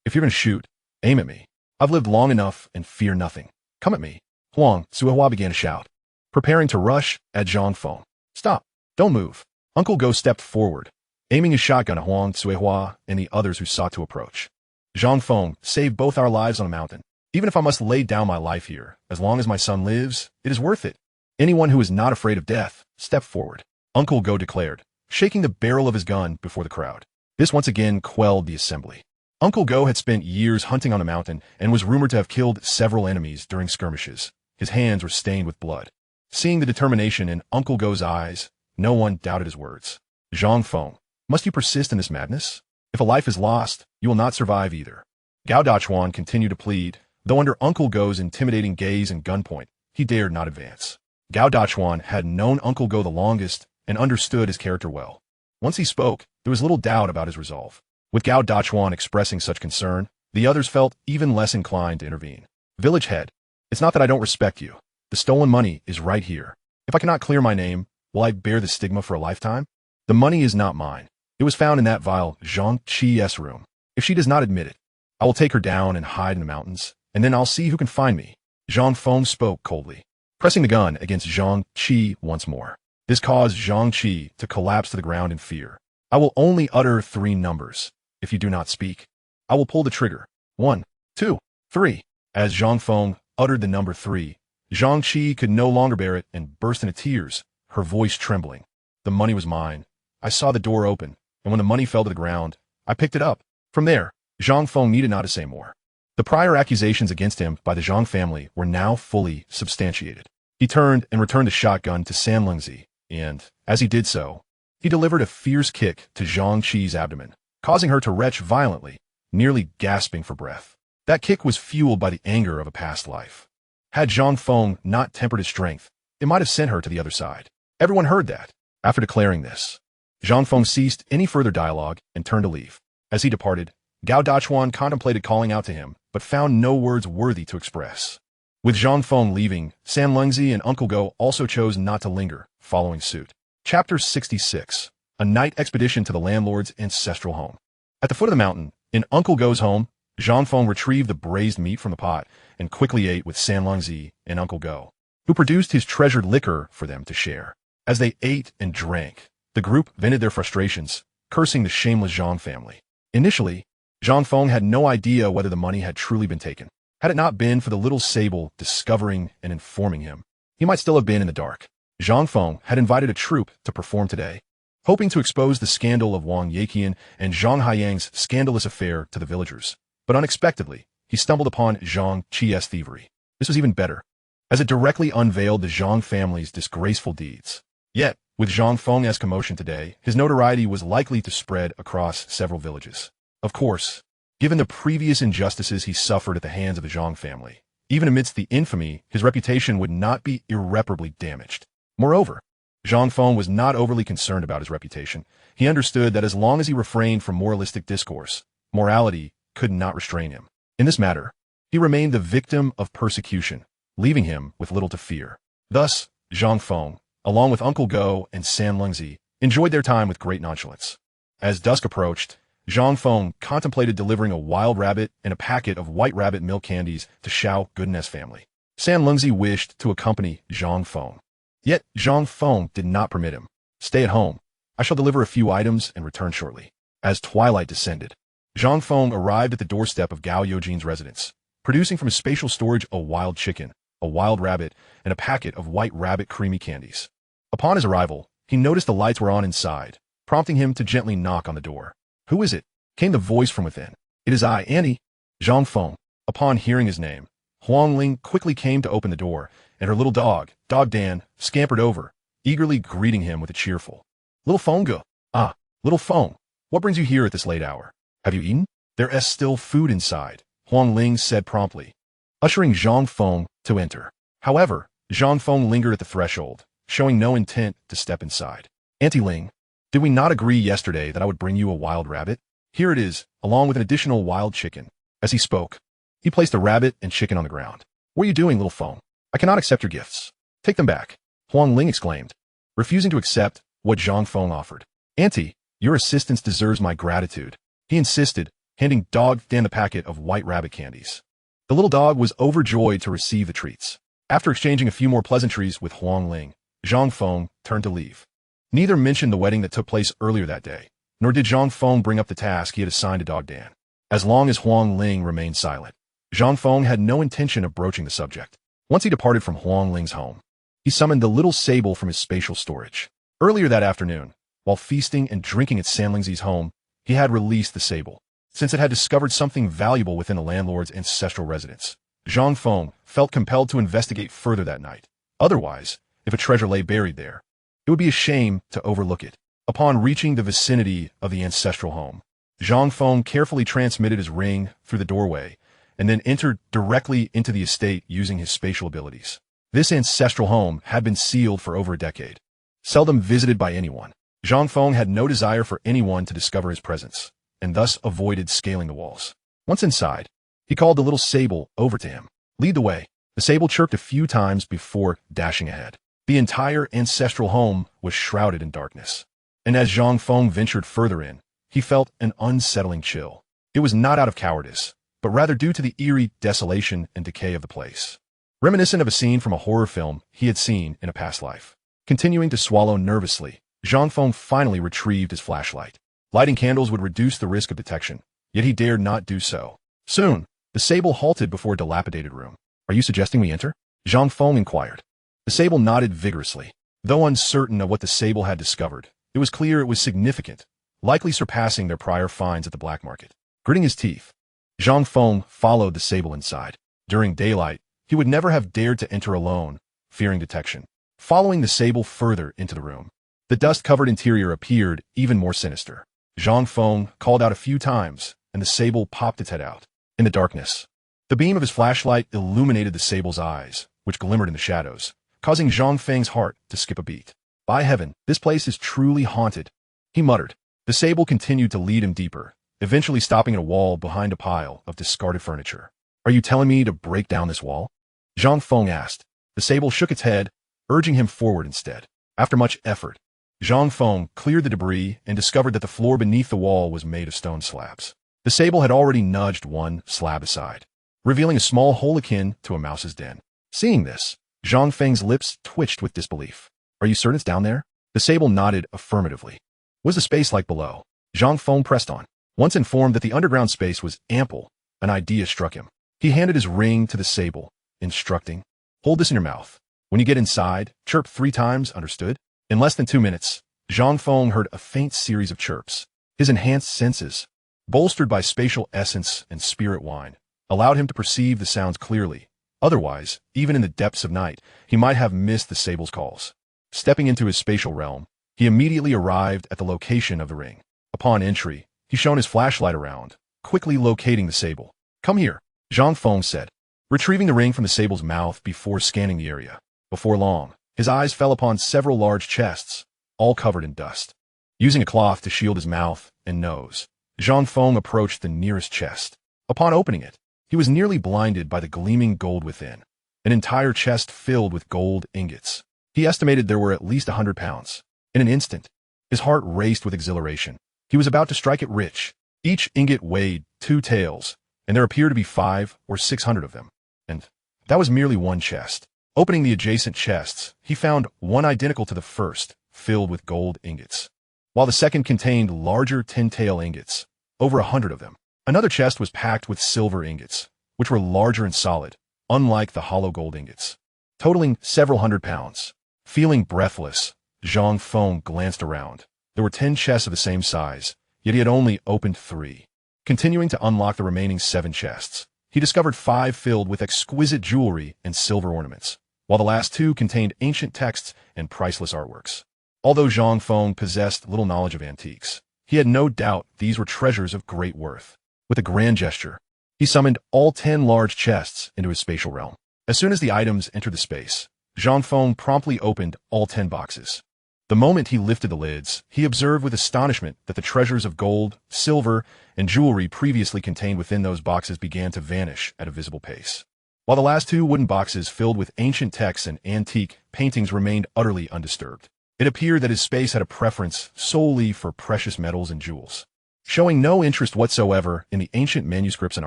If you're going to shoot, aim at me. I've lived long enough and fear nothing. Come at me." Huang Tsuehua began to shout, preparing to rush at Zhang Feng. "Stop. Don't move." Uncle Go stepped forward, aiming his shotgun at Huang Cuihua and the others who sought to approach. Zhang Feng saved both our lives on a mountain. Even if I must lay down my life here, as long as my son lives, it is worth it. Anyone who is not afraid of death, step forward, Uncle Go declared, shaking the barrel of his gun before the crowd. This once again quelled the assembly. Uncle Go had spent years hunting on the mountain and was rumored to have killed several enemies during skirmishes. His hands were stained with blood. Seeing the determination in Uncle Go's eyes, no one doubted his words. Zhang Feng, must you persist in this madness? If a life is lost, you will not survive either. Gao Dachuan continued to plead, though under Uncle Go's intimidating gaze and gunpoint, he dared not advance. Gao Dachuan had known Uncle Go the longest and understood his character well. Once he spoke, there was little doubt about his resolve. With Gao Dachuan expressing such concern, the others felt even less inclined to intervene. Village head, it's not that I don't respect you. The stolen money is right here. If I cannot clear my name, will I bear the stigma for a lifetime? The money is not mine. It was found in that vile Zhang Qi's room. If she does not admit it, I will take her down and hide in the mountains, and then I'll see who can find me. Zhang Feng spoke coldly, pressing the gun against Zhang Qi once more. This caused Zhang Qi to collapse to the ground in fear. I will only utter 3 numbers. If you do not speak, I will pull the trigger. 1, 2, 3. As Zhang Feng uttered the number 3, Zhang Qi could no longer bear it and burst into tears, her voice trembling. The money was mine. I saw the door open, and when the money fell to the ground, I picked it up. From there, Zhang Feng needed not to say more. The prior accusations against him by the Zhang family were now fully substantiated. He turned and returned the shotgun to San Lengzi, and, as he did so, he delivered a fierce kick to Zhang Qi's abdomen, causing her to retch violently, nearly gasping for breath. That kick was fueled by the anger of a past life. Had Zhang Feng not tempered his strength, it might have sent her to the other side. Everyone heard that. After declaring this, Zhang Feng ceased any further dialogue and turned to leave. As he departed, Gao Dachuan contemplated calling out to him, but found no words worthy to express. With Zhang Feng leaving, San Lengzi and Uncle Go also chose not to linger, following suit. Chapter 66. A night expedition to the landlord's ancestral home. At the foot of the mountain, in Uncle Go's home, Zhang Feng retrieved the braised meat from the pot and quickly ate with San Lengzi and Uncle Go, who produced his treasured liquor for them to share. As they ate and drank, the group vented their frustrations, cursing the shameless Zhang family. Initially, Zhang Feng had no idea whether the money had truly been taken. Had it not been for the little sable discovering and informing him, he might still have been in the dark. Zhang Feng had invited a troupe to perform today, hoping to expose the scandal of Wang Yeqian and Zhang Haiyang's scandalous affair to the villagers. But unexpectedly, he stumbled upon Zhang Qi's thievery. This was even better, as it directly unveiled the Zhang family's disgraceful deeds. Yet, with Zhang Feng's commotion today, his notoriety was likely to spread across several villages. Of course, given the previous injustices he suffered at the hands of the Zhang family, even amidst the infamy, his reputation would not be irreparably damaged. Moreover, Zhang Feng was not overly concerned about his reputation. He understood that as long as he refrained from moralistic discourse, morality could not restrain him. In this matter, he remained the victim of persecution, leaving him with little to fear. Thus, Zhang Feng, along with Uncle Go and San Lengzi, enjoyed their time with great nonchalance. As dusk approached, Zhang Feng contemplated delivering a wild rabbit and a packet of white rabbit milk candies to Xiao Goodness family. San Lengzi wished to accompany Zhang Feng. Yet Zhang Feng did not permit him. Stay at home. I shall deliver a few items and return shortly. As twilight descended, Zhang Feng arrived at the doorstep of Gao Youjin's residence, producing from his spatial storage a wild chicken, a wild rabbit, and a packet of white rabbit creamy candies. Upon his arrival, he noticed the lights were on inside, prompting him to gently knock on the door. "Who is it?" came the voice from within. "It is I, Annie." Zhang Feng. Upon hearing his name, Huang Ling quickly came to open the door, and her little dog, Dog Dan, scampered over, eagerly greeting him with a cheerful, "Little Feng. Ah, little Feng, what brings you here at this late hour? Have you eaten?" "There is still food inside," Huang Ling said promptly, ushering Zhang Feng to enter. However, Zhang Feng lingered at the threshold, showing no intent to step inside. "Auntie Ling, did we not agree yesterday that I would bring you a wild rabbit? Here it is, along with an additional wild chicken." As he spoke, he placed the rabbit and chicken on the ground. "What are you doing, little Feng? I cannot accept your gifts." "Take them back," Huang Ling exclaimed, refusing to accept what Zhang Feng offered. "Auntie, your assistance deserves my gratitude," he insisted, handing Dog Dan the packet of white rabbit candies. The little dog was overjoyed to receive the treats. After exchanging a few more pleasantries with Huang Ling, Zhang Feng turned to leave. Neither mentioned the wedding that took place earlier that day, nor did Zhang Feng bring up the task he had assigned to Dog Dan. As long as Huang Ling remained silent, Zhang Feng had no intention of broaching the subject. Once he departed from Huang Ling's home, he summoned the little sable from his spatial storage. Earlier that afternoon, while feasting and drinking at Sanlingzi's home, he had released the sable, since it had discovered something valuable within the landlord's ancestral residence. Zhang Feng felt compelled to investigate further that night. Otherwise, if a treasure lay buried there, it would be a shame to overlook it. Upon reaching the vicinity of the ancestral home, Zhang Feng carefully transmitted his ring through the doorway and then entered directly into the estate using his spatial abilities. This ancestral home had been sealed for over a decade, seldom visited by anyone. Zhang Feng had no desire for anyone to discover his presence, and thus avoided scaling the walls. Once inside, he called the little sable over to him. Lead the way. The sable chirped a few times before dashing ahead. The entire ancestral home was shrouded in darkness, and as Zhang Feng ventured further in, he felt an unsettling chill. It was not out of cowardice, but rather due to the eerie desolation and decay of the place. Reminiscent of a scene from a horror film he had seen in a past life. Continuing to swallow nervously, Zhang Feng finally retrieved his flashlight. Lighting candles would reduce the risk of detection, yet he dared not do so. Soon, the sable halted before a dilapidated room. Are you suggesting we enter? Zhang Feng inquired. The sable nodded vigorously. Though uncertain of what the sable had discovered, it was clear it was significant, likely surpassing their prior finds at the black market. Gritting his teeth, Zhang Feng followed the sable inside. During daylight, he would never have dared to enter alone, fearing detection. Following the sable further into the room, the dust-covered interior appeared even more sinister. Zhang Feng called out a few times, and the sable popped its head out. In the darkness, the beam of his flashlight illuminated the sable's eyes, which glimmered in the shadows, causing Zhang Feng's heart to skip a beat. By heaven, this place is truly haunted, he muttered. The sable continued to lead him deeper, eventually stopping at a wall behind a pile of discarded furniture. Are you telling me to break down this wall? Zhang Feng asked. The sable shook its head, urging him forward instead. After much effort, Zhang Feng cleared the debris and discovered that the floor beneath the wall was made of stone slabs. The sable had already nudged one slab aside, revealing a small hole akin to a mouse's den. Seeing this, Zhang Feng's lips twitched with disbelief. Are you certain it's down there? The sable nodded affirmatively. What was the space like below? Zhang Feng pressed on. Once informed that the underground space was ample, an idea struck him. He handed his ring to the sable, instructing, hold this in your mouth. When you get inside, chirp 3 times, understood? In less than 2 minutes, Zhang Feng heard a faint series of chirps. His enhanced senses, bolstered by spatial essence and spirit wine, allowed him to perceive the sounds clearly. Otherwise, even in the depths of night, he might have missed the sable's calls. Stepping into his spatial realm, he immediately arrived at the location of the ring. Upon entry, he shone his flashlight around, quickly locating the sable. Come here, Zhang Feng said, retrieving the ring from the sable's mouth before scanning the area. Before long, his eyes fell upon several large chests, all covered in dust. Using a cloth to shield his mouth and nose, Zhang Feng approached the nearest chest. Upon opening it, he was nearly blinded by the gleaming gold within, an entire chest filled with gold ingots. He estimated there were at least 100 pounds. In an instant, his heart raced with exhilaration. He was about to strike it rich. Each ingot weighed 2 taels, and there appeared to be 500 or 600 of them. And that was merely one chest. Opening the adjacent chests, he found one identical to the first, filled with gold ingots, while the second contained larger 10-tael ingots, over 100 of them. Another chest was packed with silver ingots, which were larger and solid, unlike the hollow gold ingots, totaling several hundred pounds. Feeling breathless, Zhang Feng glanced around. There were 10 chests of the same size, yet he had only opened 3. Continuing to unlock the remaining 7 chests, he discovered 5 filled with exquisite jewelry and silver ornaments, while the last 2 contained ancient texts and priceless artworks. Although Zhang Feng possessed little knowledge of antiques, he had no doubt these were treasures of great worth. With a grand gesture, he summoned all 10 large chests into his spatial realm. As soon as the items entered the space, Zhang Feng promptly opened all 10 boxes. The moment he lifted the lids, he observed with astonishment that the treasures of gold, silver, and jewelry previously contained within those boxes began to vanish at a visible pace, while the last 2 wooden boxes filled with ancient texts and antique paintings remained utterly undisturbed. It appeared that his space had a preference solely for precious metals and jewels, showing no interest whatsoever in the ancient manuscripts and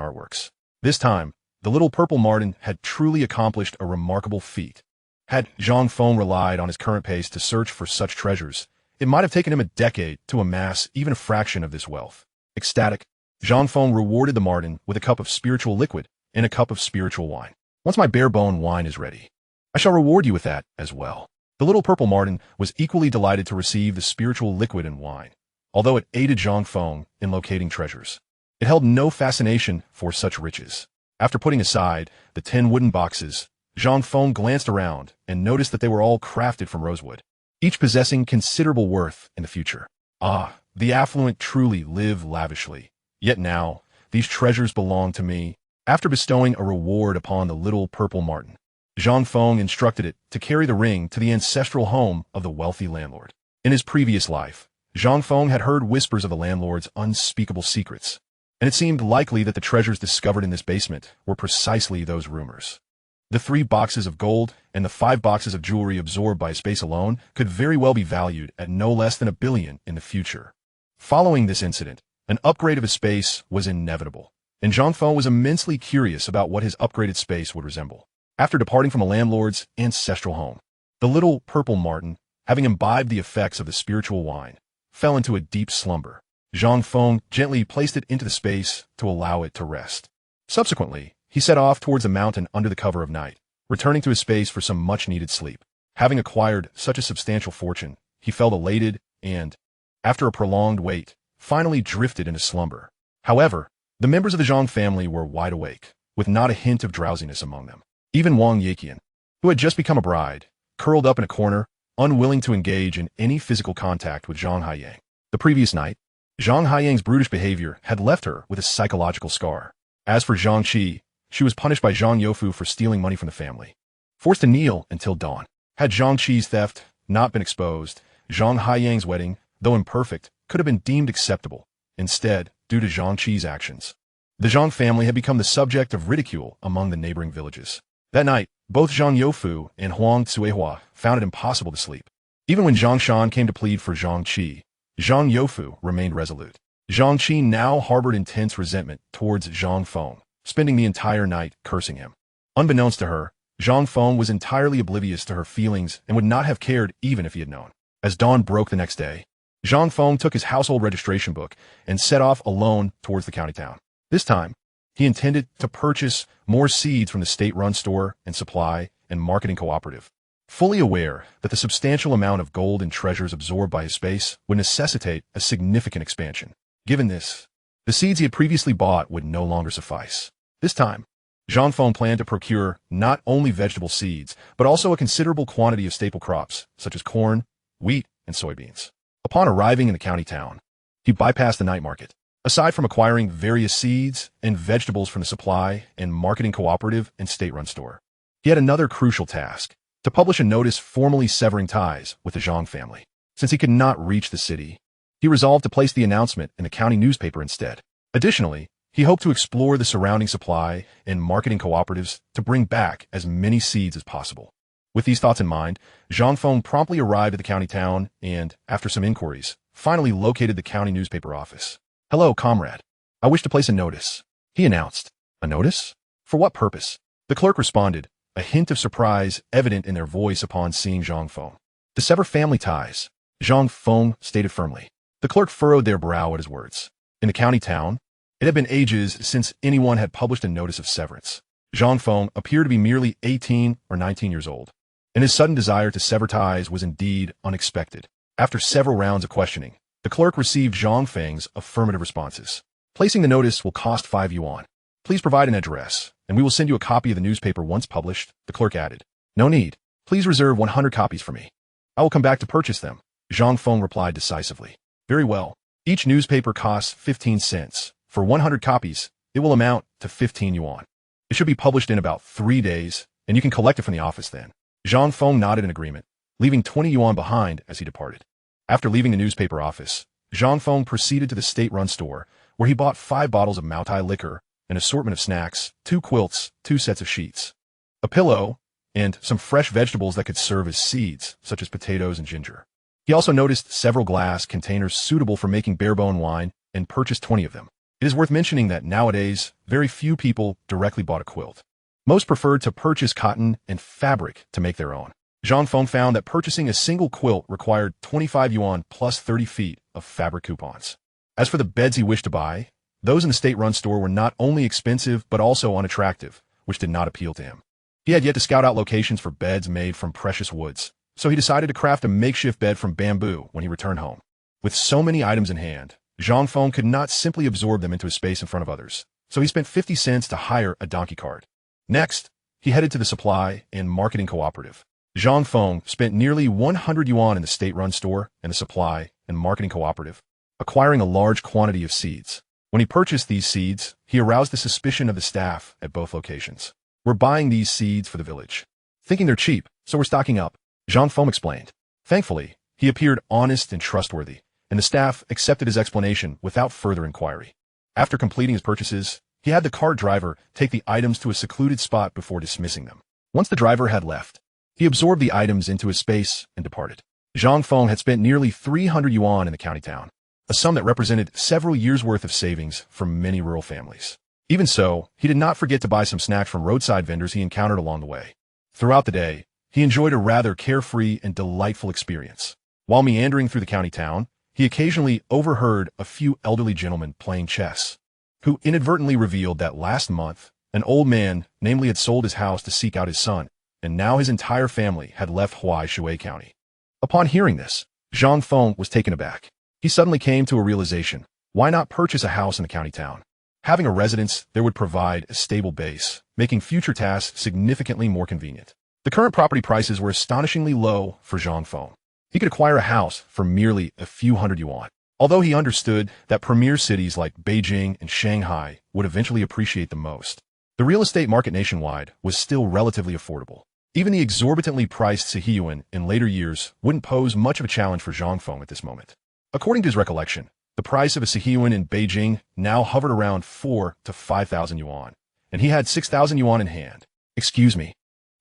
artworks. This time, the little purple Martin had truly accomplished a remarkable feat. Had Zhang Feng relied on his current pace to search for such treasures, It might have taken him a decade to amass even a fraction of this wealth. Ecstatic, Zhang Feng rewarded the Martin with a cup of spiritual liquid and a cup of spiritual wine. Once my bare-bone wine is ready, I shall reward you with that as well. The little purple Martin was equally delighted to receive the spiritual liquid and wine, although it aided Zhang Feng in locating treasures. It held no fascination for such riches. After putting aside the 10 wooden boxes, Zhang Feng glanced around and noticed that they were all crafted from rosewood, each possessing considerable worth in the future. Ah, the affluent truly live lavishly. Yet now, these treasures belong to me. After bestowing a reward upon the little purple Martin, Zhang Feng instructed it to carry the ring to the ancestral home of the wealthy landlord. In his previous life, Zhang Feng had heard whispers of the landlord's unspeakable secrets, and it seemed likely that the treasures discovered in this basement were precisely those rumors. The 3 boxes of gold and the 5 boxes of jewelry absorbed by space alone could very well be valued at no less than $1 billion in the future. Following this incident, an upgrade of his space was inevitable, and Zhang Feng was immensely curious about what his upgraded space would resemble. After departing from a landlord's ancestral home, the little purple Martin, having imbibed the effects of the spiritual wine, fell into a deep slumber. Zhang Feng gently placed it into the space to allow it to rest. Subsequently, he set off towards a mountain under the cover of night, returning to his space for some much-needed sleep. Having acquired such a substantial fortune, he felt elated and, after a prolonged wait, finally drifted into slumber. However, the members of the Zhang family were wide awake, with not a hint of drowsiness among them. Even Wang Yiqian, who had just become a bride, curled up in a corner, unwilling to engage in any physical contact with Zhang Haiyang. The previous night, Zhang Haiyang's brutish behavior had left her with a psychological scar. As for Zhang Qi, she was punished by Zhang Youfu for stealing money from the family, forced to kneel until dawn. Had Zhang Qi's theft not been exposed, Zhang Haiyang's wedding, though imperfect, could have been deemed acceptable. Instead, due to Zhang Qi's actions, the Zhang family had become the subject of ridicule among the neighboring villages. That night, both Zhang Youfu and Huang Cuihua found it impossible to sleep. Even when Zhang Shan came to plead for Zhang Qi, Zhang Youfu remained resolute. Zhang Qi now harbored intense resentment towards Zhang Feng, spending the entire night cursing him. Unbeknownst to her, Zhang Feng was entirely oblivious to her feelings and would not have cared even if he had known. As dawn broke the next day, Zhang Feng took his household registration book and set off alone towards the county town. This time, he intended to purchase more seeds from the state-run store and supply and marketing cooperative, fully aware that the substantial amount of gold and treasures absorbed by his space would necessitate a significant expansion. Given this, the seeds he had previously bought would no longer suffice. This time, Zhang Feng planned to procure not only vegetable seeds, but also a considerable quantity of staple crops, such as corn, wheat, and soybeans. Upon arriving in the county town, he bypassed the night market. Aside from acquiring various seeds and vegetables from the supply and marketing cooperative and state-run store, he had another crucial task: to publish a notice formally severing ties with the Zhang family. Since he could not reach the city, he resolved to place the announcement in the county newspaper instead. Additionally, he hoped to explore the surrounding supply and marketing cooperatives to bring back as many seeds as possible. With these thoughts in mind, Zhang Feng promptly arrived at the county town and, after some inquiries, finally located the county newspaper office. "Hello, comrade. I wish to place a notice," he announced. "A notice? For what purpose?" The clerk responded, a hint of surprise evident in their voice upon seeing Zhang Feng. "To sever family ties," Zhang Feng stated firmly. The clerk furrowed their brow at his words. In the county town, it had been ages since anyone had published a notice of severance. Zhang Feng appeared to be merely 18 or 19 years old, and his sudden desire to sever ties was indeed unexpected. After several rounds of questioning, the clerk received Zhang Feng's affirmative responses. "Placing the notice will cost 5 yuan. Please provide an address, and we will send you a copy of the newspaper once published," the clerk added. "No need. Please reserve 100 copies for me. I will come back to purchase them," Zhang Feng replied decisively. "Very well. Each newspaper costs 15 cents. For 100 copies, it will amount to 15 yuan. It should be published in about 3 days, and you can collect it from the office then." Zhang Feng nodded in agreement, leaving 20 yuan behind as he departed. After leaving the newspaper office, Zhang Feng proceeded to the state-run store, where he bought 5 bottles of Maotai liquor, an assortment of snacks, 2 quilts, 2 sets of sheets, a pillow, and some fresh vegetables that could serve as seeds, such as potatoes and ginger. He also noticed several glass containers suitable for making bare-bone wine and purchased 20 of them. It is worth mentioning that nowadays, very few people directly bought a quilt. Most preferred to purchase cotton and fabric to make their own. Zhang Feng found that purchasing a single quilt required 25 yuan plus 30 feet of fabric coupons. As for the beds he wished to buy, those in the state-run store were not only expensive but also unattractive, which did not appeal to him. He had yet to scout out locations for beds made from precious woods, so he decided to craft a makeshift bed from bamboo when he returned home. With so many items in hand, Zhang Feng could not simply absorb them into a space in front of others, so he spent 50 cents to hire a donkey cart. Next, he headed to the supply and marketing cooperative. Zhang Feng spent nearly 100 yuan in the state-run store and the supply and marketing cooperative, acquiring a large quantity of seeds. When he purchased these seeds, he aroused the suspicion of the staff at both locations. "We're buying these seeds for the village, thinking they're cheap, so we're stocking up," Zhang Feng explained. Thankfully, he appeared honest and trustworthy, and the staff accepted his explanation without further inquiry. After completing his purchases, he had the cart driver take the items to a secluded spot before dismissing them. Once the driver had left, he absorbed the items into his space and departed. Zhang Feng had spent nearly 300 yuan in the county town, a sum that represented several years' worth of savings for many rural families. Even so, he did not forget to buy some snacks from roadside vendors he encountered along the way. Throughout the day, he enjoyed a rather carefree and delightful experience. While meandering through the county town, he occasionally overheard a few elderly gentlemen playing chess, who inadvertently revealed that last month, an old man namely had sold his house to seek out his son, and now his entire family had left Shui County. Upon hearing this, Zhang Feng was taken aback. He suddenly came to a realization: why not purchase a house in the county town? Having a residence there would provide a stable base, making future tasks significantly more convenient. The current property prices were astonishingly low for Zhang Feng. He could acquire a house for merely a few hundred yuan. Although he understood that premier cities like Beijing and Shanghai would eventually appreciate the most, the real estate market nationwide was still relatively affordable. Even the exorbitantly priced Sihiyuan in later years wouldn't pose much of a challenge for Zhang Feng at this moment. According to his recollection, the price of a Sihiyuan in Beijing now hovered around 4,000 to 5,000 yuan, and he had 6,000 yuan in hand. "Excuse me,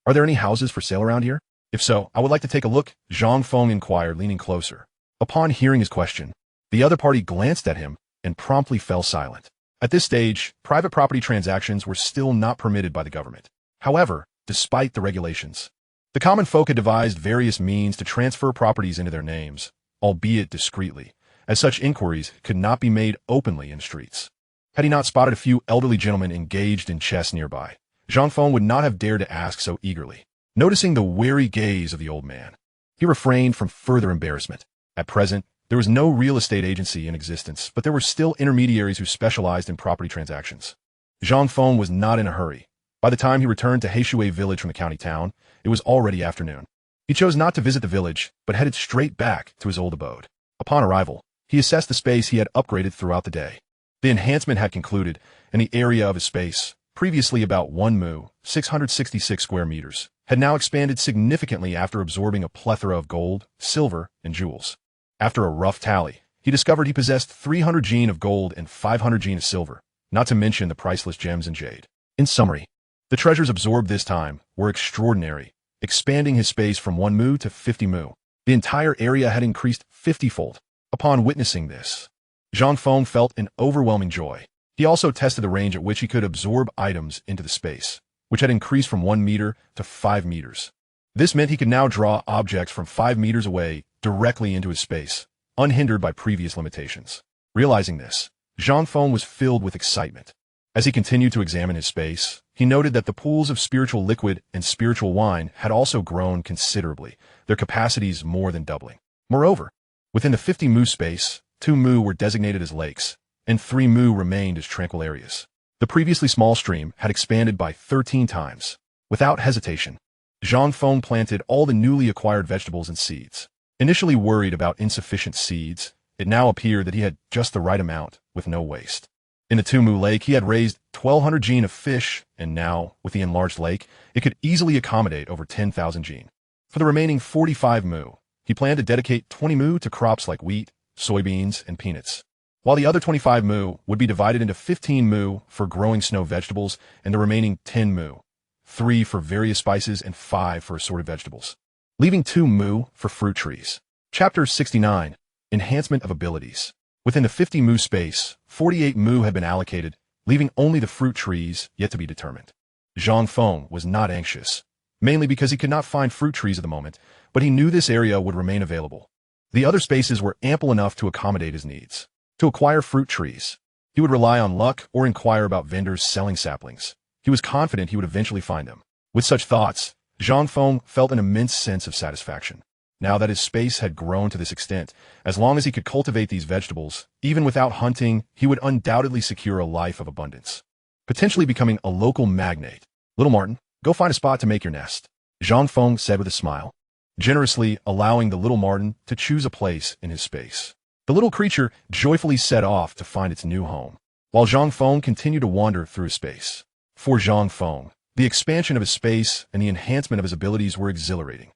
are there any houses for sale around here? If so, I would like to take a look," Zhang Feng inquired, leaning closer. Upon hearing his question, the other party glanced at him and promptly fell silent. At this stage, private property transactions were still not permitted by the government. However, despite the regulations, the common folk had devised various means to transfer properties into their names, albeit discreetly, as such inquiries could not be made openly in the streets. Had he not spotted a few elderly gentlemen engaged in chess nearby, Zhang Feng would not have dared to ask so eagerly. Noticing the wary gaze of the old man, he refrained from further embarrassment. At present, there was no real estate agency in existence, but there were still intermediaries who specialized in property transactions. Zhang Feng was not in a hurry. By the time he returned to Shui village from the county town, it was already afternoon. He chose not to visit the village, but headed straight back to his old abode. Upon arrival, he assessed the space he had upgraded throughout the day. The enhancement had concluded, and the area of his space, previously about 1 mu, 666 square meters, had now expanded significantly after absorbing a plethora of gold, silver, and jewels. After a rough tally, he discovered he possessed 300 jin of gold and 500 jin of silver, not to mention the priceless gems and jade. In summary, the treasures absorbed this time were extraordinary, expanding his space from 1 mu to 50 mu. The entire area had increased 50-fold. Upon witnessing this, Zhang Feng felt an overwhelming joy. He also tested the range at which he could absorb items into the space, which had increased from 1 meter to 5 meters. This meant he could now draw objects from 5 meters away directly into his space, unhindered by previous limitations. Realizing this, Zhang Feng was filled with excitement. As he continued to examine his space, he noted that the pools of spiritual liquid and spiritual wine had also grown considerably, their capacities more than doubling. Moreover, within the 50 mu space, 2 mu were designated as lakes, and 3 mu remained as tranquil areas. The previously small stream had expanded by 13 times. Without hesitation, Zhang Feng planted all the newly acquired vegetables and seeds. Initially worried about insufficient seeds, it now appeared that he had just the right amount, with no waste. In the 2 mu lake, he had raised 1,200 jin of fish, and now, with the enlarged lake, it could easily accommodate over 10,000 jin. For the remaining 45 mu, he planned to dedicate 20 mu to crops like wheat, soybeans, and peanuts, while the other 25 mu would be divided into 15 mu for growing snow vegetables and the remaining 10 mu, 3 for various spices and 5 for assorted vegetables, leaving 2 mu for fruit trees. Chapter 69, Enhancement of Abilities. Within the 50 mu space, 48 mu had been allocated, leaving only the fruit trees yet to be determined. Zhang Feng was not anxious. mainly because he could not find fruit trees at the moment, but he knew this area would remain available. The other spaces were ample enough to accommodate his needs. To acquire fruit trees, he would rely on luck or inquire about vendors selling saplings. He was confident he would eventually find them. With such thoughts, Zhang Feng felt an immense sense of satisfaction. Now that his space had grown to this extent, as long as he could cultivate these vegetables, even without hunting, he would undoubtedly secure a life of abundance, potentially becoming a local magnate. Little Martin, go find a spot to make your nest, Zhang Feng said with a smile, generously allowing the little Martin to choose a place in his space. The little creature joyfully set off to find its new home, while Zhang Feng continued to wander through his space. For Zhang Feng, the expansion of his space and the enhancement of his abilities were exhilarating.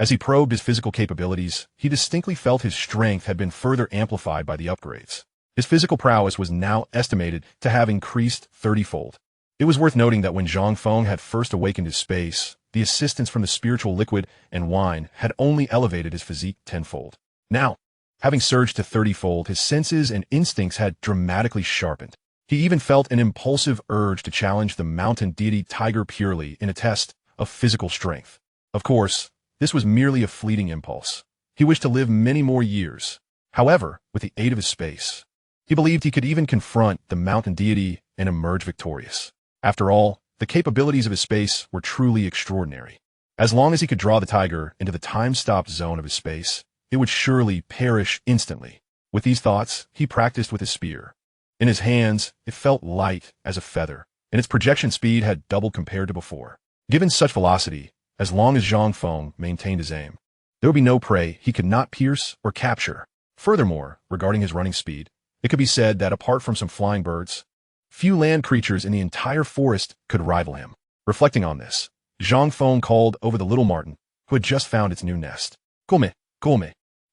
As he probed his physical capabilities, he distinctly felt his strength had been further amplified by the upgrades. His physical prowess was now estimated to have increased 30-fold. It was worth noting that when Zhang Feng had first awakened his space, the assistance from the spiritual liquid and wine had only elevated his physique 10-fold. Now, having surged to 30-fold, his senses and instincts had dramatically sharpened. He even felt an impulsive urge to challenge the mountain deity tiger purely in a test of physical strength. Of course, this was merely a fleeting impulse. He wished to live many more years. However, with the aid of his space, he believed he could even confront the mountain deity and emerge victorious. After all, the capabilities of his space were truly extraordinary. As long as he could draw the tiger into the time-stopped zone of his space, it would surely perish instantly. With these thoughts, he practiced with his spear. In his hands, it felt light as a feather, and its projection speed had doubled compared to before. Given such velocity, as long as Zhang Feng maintained his aim, there would be no prey he could not pierce or capture. Furthermore, regarding his running speed, it could be said that apart from some flying birds, few land creatures in the entire forest could rival him. Reflecting on this, Zhang Feng called over the little Martin, who had just found its new nest. Come,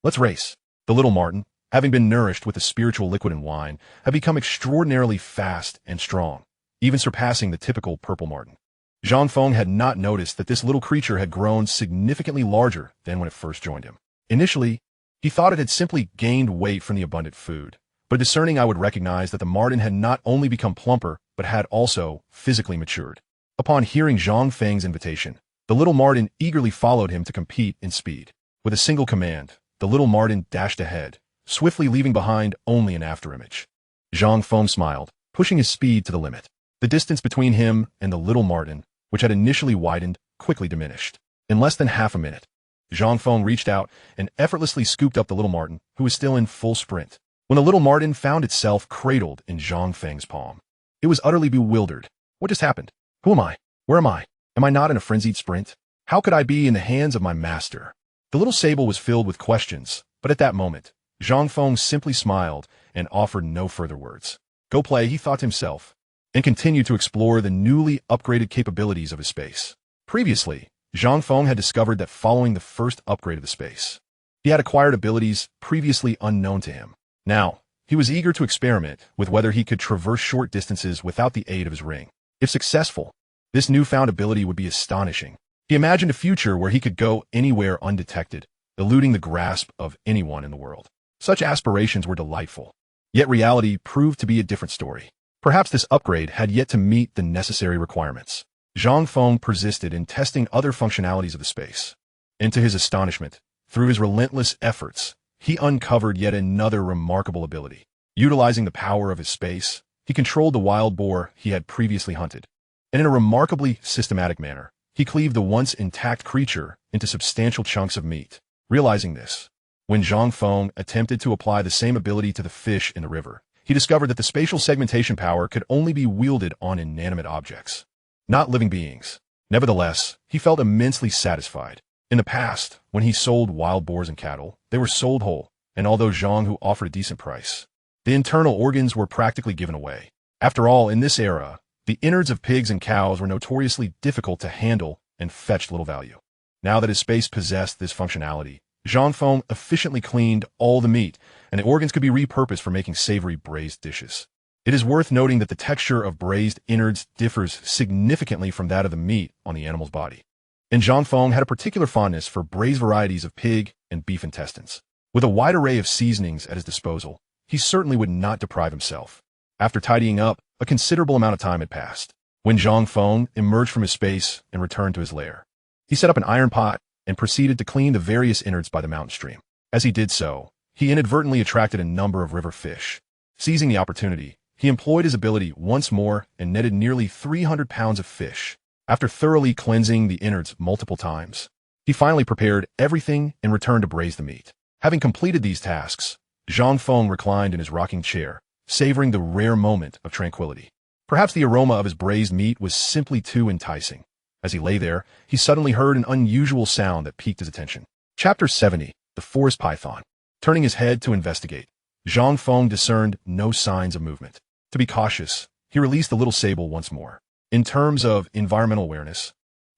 let's race. The little Martin, having been nourished with the spiritual liquid and wine, had become extraordinarily fast and strong, even surpassing the typical purple marten. Zhang Feng had not noticed that this little creature had grown significantly larger than when it first joined him. Initially, he thought it had simply gained weight from the abundant food, but a discerning eye would recognize that the marten had not only become plumper, but had also physically matured. Upon hearing Zhang Feng's invitation, the little marten eagerly followed him to compete in speed. With a single command, the little marten dashed ahead, swiftly leaving behind only an afterimage. Zhang Feng smiled, pushing his speed to the limit. The distance between him and the little marten, which had initially widened, quickly diminished. In less than half a minute, Zhang Feng reached out and effortlessly scooped up the little marten, who was still in full sprint. When the little marten found itself cradled in Zhang Feng's palm, it was utterly bewildered. What just happened? Who am I? Where am I? Am I not in a frenzied sprint? How could I be in the hands of my master? The little sable was filled with questions, but at that moment, Zhang Feng simply smiled and offered no further words. Go play, he thought to himself, and continued to explore the newly upgraded capabilities of his space. Previously, Zhang Feng had discovered that following the first upgrade of the space, he had acquired abilities previously unknown to him. Now, he was eager to experiment with whether he could traverse short distances without the aid of his ring. If successful, this newfound ability would be astonishing. He imagined a future where he could go anywhere undetected, eluding the grasp of anyone in the world. Such aspirations were delightful. Yet reality proved to be a different story. Perhaps this upgrade had yet to meet the necessary requirements. Zhang Feng persisted in testing other functionalities of the space. And to his astonishment, through his relentless efforts, he uncovered yet another remarkable ability. Utilizing the power of his space, he controlled the wild boar he had previously hunted. And in a remarkably systematic manner, he cleaved the once intact creature into substantial chunks of meat. Realizing this, when Zhang Feng attempted to apply the same ability to the fish in the river, he discovered that the spatial segmentation power could only be wielded on inanimate objects, not living beings. Nevertheless, he felt immensely satisfied. In the past, when he sold wild boars and cattle, they were sold whole, and although Zhang Hu offered a decent price, the internal organs were practically given away. After all, in this era, the innards of pigs and cows were notoriously difficult to handle and fetched little value. Now that his space possessed this functionality, Zhang Feng efficiently cleaned all the meat, and the organs could be repurposed for making savory braised dishes. It is worth noting that the texture of braised innards differs significantly from that of the meat on the animal's body. And Zhang Feng had a particular fondness for braised varieties of pig and beef intestines. With a wide array of seasonings at his disposal, he certainly would not deprive himself. After tidying up, a considerable amount of time had passed when Zhang Feng emerged from his space and returned to his lair. He set up an iron pot and proceeded to clean the various innards by the mountain stream. As he did so, he inadvertently attracted a number of river fish. Seizing the opportunity, he employed his ability once more and netted nearly 300 pounds of fish. After thoroughly cleansing the innards multiple times, he finally prepared everything and returned to braise the meat. Having completed these tasks, Zhang Feng reclined in his rocking chair, savoring the rare moment of tranquility. Perhaps the aroma of his braised meat was simply too enticing. As he lay there, he suddenly heard an unusual sound that piqued his attention. Chapter 70. The Forest Python. Turning his head to investigate, Zhang Feng discerned no signs of movement. To be cautious, he released the little sable once more. In terms of environmental awareness,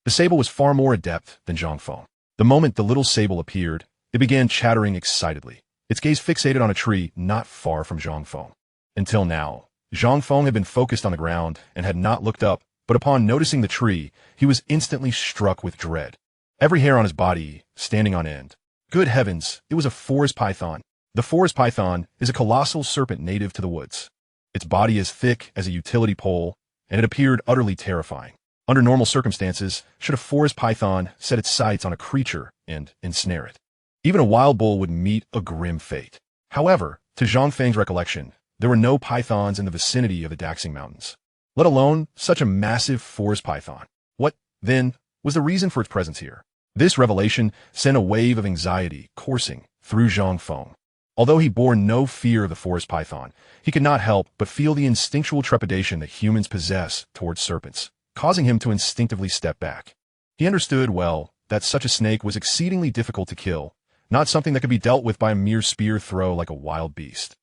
the sable was far more adept than Zhang Feng. The moment the little sable appeared, it began chattering excitedly, its gaze fixated on a tree not far from Zhang Feng. Until now, Zhang Feng had been focused on the ground and had not looked up, but upon noticing the tree, he was instantly struck with dread. Every hair on his body standing on end. Good heavens, it was a forest python. The forest python is a colossal serpent native to the woods. Its body is thick as a utility pole, and it appeared utterly terrifying. Under normal circumstances, should a forest python set its sights on a creature and ensnare it, even a wild bull would meet a grim fate. However, to Zhang Feng's recollection, there were no pythons in the vicinity of the Daxing Mountains, let alone such a massive forest python. What, then, was the reason for its presence here? This revelation sent a wave of anxiety coursing through Zhang Feng. Although he bore no fear of the forest python, he could not help but feel the instinctual trepidation that humans possess towards serpents, causing him to instinctively step back. He understood well that such a snake was exceedingly difficult to kill, not something that could be dealt with by a mere spear throw like a wild beast.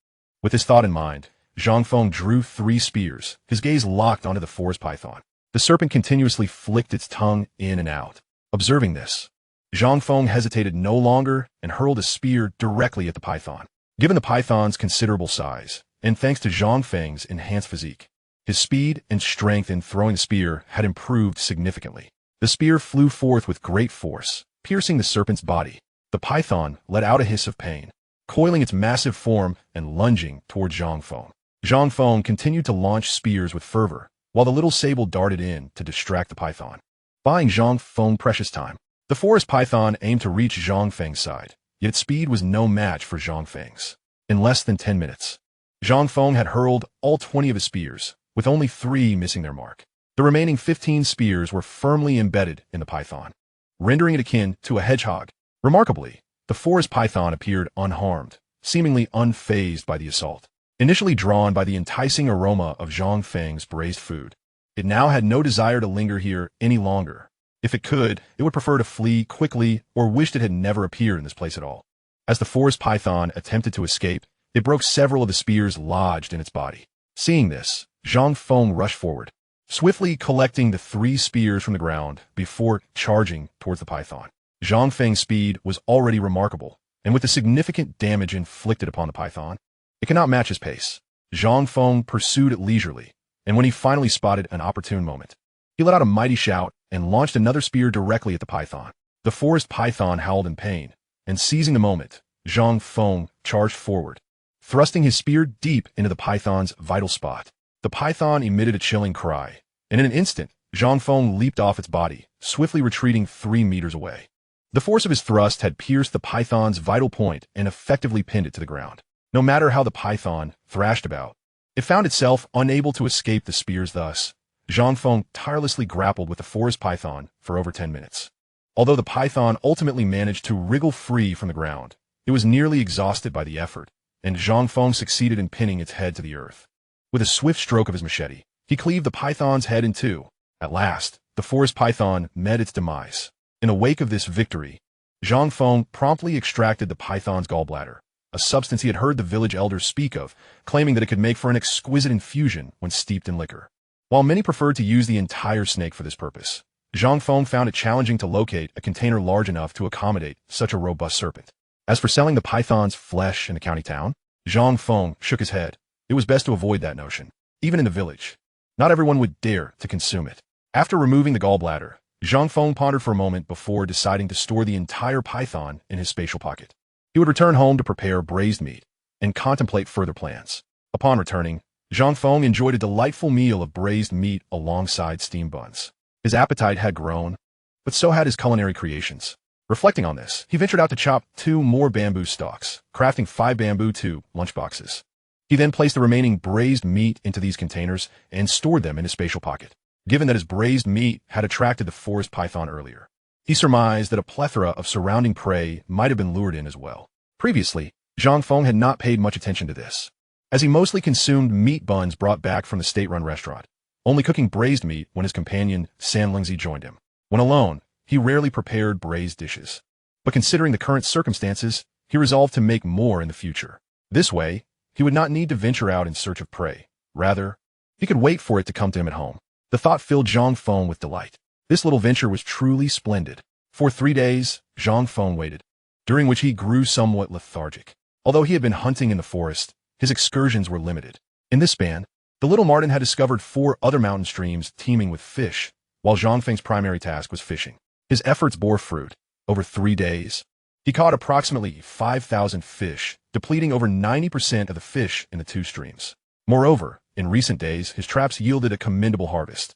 With this thought in mind, Zhang Feng drew 3 spears, his gaze locked onto the forest python. The serpent continuously flicked its tongue in and out. Observing this, Zhang Feng hesitated no longer and hurled a spear directly at the python. Given the python's considerable size, and thanks to Zhang Feng's enhanced physique, his speed and strength in throwing the spear had improved significantly. The spear flew forth with great force, piercing the serpent's body. The python let out a hiss of pain, coiling its massive form and lunging toward Zhang Feng. Zhang Feng continued to launch spears with fervor, while the little sable darted in to distract the python, buying Zhang Feng precious time. The forest python aimed to reach Zhang Feng's side, yet its speed was no match for Zhang Feng's. In less than 10 minutes, Zhang Feng had hurled all 20 of his spears, with only 3 missing their mark. The remaining 15 spears were firmly embedded in the python, rendering it akin to a hedgehog. Remarkably, the forest python appeared unharmed, seemingly unfazed by the assault. Initially drawn by the enticing aroma of Zhang Feng's braised food, it now had no desire to linger here any longer. If it could, it would prefer to flee quickly or wished it had never appeared in this place at all. As the forest python attempted to escape, it broke several of the spears lodged in its body. Seeing this, Zhang Feng rushed forward, swiftly collecting the 3 spears from the ground before charging towards the python. Zhang Feng's speed was already remarkable, and with the significant damage inflicted upon the python, it could not match his pace. Zhang Feng pursued it leisurely, and when he finally spotted an opportune moment, he let out a mighty shout and launched another spear directly at the python. The forest python howled in pain, and seizing the moment, Zhang Feng charged forward, thrusting his spear deep into the python's vital spot. The python emitted a chilling cry, and in an instant, Zhang Feng leaped off its body, swiftly retreating 3 meters away. The force of his thrust had pierced the python's vital point and effectively pinned it to the ground. No matter how the python thrashed about, it found itself unable to escape the spears. Thus, Zhang Feng tirelessly grappled with the forest python for over 10 minutes. Although the python ultimately managed to wriggle free from the ground, it was nearly exhausted by the effort, and Zhang Feng succeeded in pinning its head to the earth. With a swift stroke of his machete, he cleaved the python's head in 2. At last, the forest python met its demise. In the wake of this victory, Zhang Feng promptly extracted the python's gallbladder, a substance he had heard the village elders speak of, claiming that it could make for an exquisite infusion when steeped in liquor. While many preferred to use the entire snake for this purpose, Zhang Feng found it challenging to locate a container large enough to accommodate such a robust serpent. As for selling the python's flesh in the county town, Zhang Feng shook his head. It was best to avoid that notion. Even in the village, not everyone would dare to consume it. After removing the gallbladder, Zhang Feng pondered for a moment before deciding to store the entire python in his spatial pocket. He would return home to prepare braised meat and contemplate further plans. Upon returning, Zhang Feng enjoyed a delightful meal of braised meat alongside steamed buns. His appetite had grown, but so had his culinary creations. Reflecting on this, he ventured out to chop 2 more bamboo stalks, crafting 5 bamboo tube lunchboxes. He then placed the remaining braised meat into these containers and stored them in his spatial pocket. Given that his braised meat had attracted the forest python earlier, he surmised that a plethora of surrounding prey might have been lured in as well. Previously, Zhang Feng had not paid much attention to this, as he mostly consumed meat buns brought back from the state-run restaurant, only cooking braised meat when his companion, San Lingzi, joined him. When alone, he rarely prepared braised dishes. But considering the current circumstances, he resolved to make more in the future. This way, he would not need to venture out in search of prey. Rather, he could wait for it to come to him at home. The thought filled Zhang Feng with delight. This little venture was truly splendid. For 3 days, Zhang Feng waited, during which he grew somewhat lethargic. Although he had been hunting in the forest, his excursions were limited. In this span, the little Marten had discovered 4 other mountain streams teeming with fish, while Zhang Feng's primary task was fishing. His efforts bore fruit. Over 3 days, he caught approximately 5,000 fish, depleting over 90% of the fish in the 2 streams. Moreover, in recent days, his traps yielded a commendable harvest,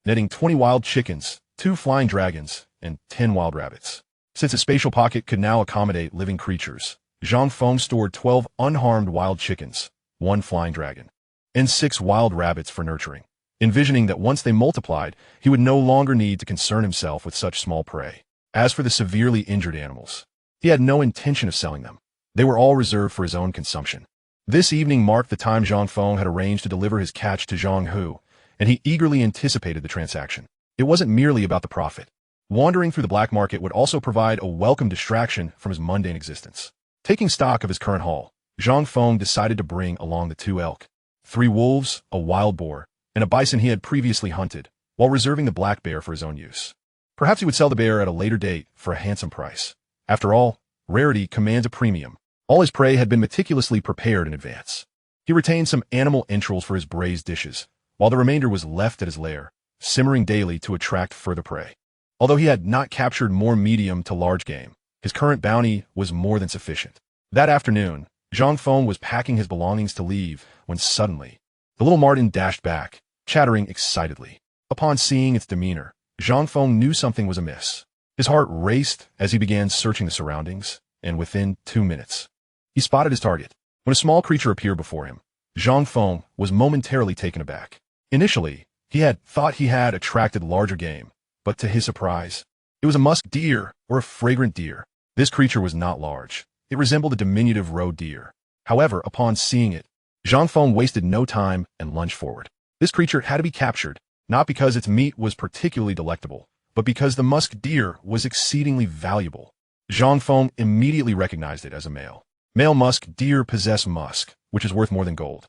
netting 20 wild chickens, 2 flying dragons, and 10 wild rabbits. Since his spatial pocket could now accommodate living creatures, Zhang Feng stored 12 unharmed wild chickens, 1 flying dragon, and 6 wild rabbits for nurturing, envisioning that once they multiplied, he would no longer need to concern himself with such small prey. As for the severely injured animals, he had no intention of selling them. They were all reserved for his own consumption. This evening marked the time Zhang Feng had arranged to deliver his catch to Zhang Hu, and he eagerly anticipated the transaction. It wasn't merely about the profit. Wandering through the black market would also provide a welcome distraction from his mundane existence. Taking stock of his current haul, Zhang Feng decided to bring along the 2 elk, 3 wolves, a wild boar, and a bison he had previously hunted, while reserving the black bear for his own use. Perhaps he would sell the bear at a later date for a handsome price. After all, rarity commands a premium. All his prey had been meticulously prepared in advance. He retained some animal entrails for his braised dishes, while the remainder was left at his lair, simmering daily to attract further prey. Although he had not captured more medium to large game, his current bounty was more than sufficient. That afternoon, Zhang Feng was packing his belongings to leave when suddenly, the little Marten dashed back, chattering excitedly. Upon seeing its demeanor, Zhang Feng knew something was amiss. His heart raced as he began searching the surroundings, and within 2 minutes, he spotted his target. When a small creature appeared before him, Zhang Feng was momentarily taken aback. Initially, he had thought he had attracted larger game, but to his surprise, it was a musk deer or a fragrant deer. This creature was not large. It resembled a diminutive roe deer. However, upon seeing it, Zhang Feng wasted no time and lunged forward. This creature had to be captured, not because its meat was particularly delectable, but because the musk deer was exceedingly valuable. Zhang Feng immediately recognized it as a male. Male musk deer possess musk, which is worth more than gold.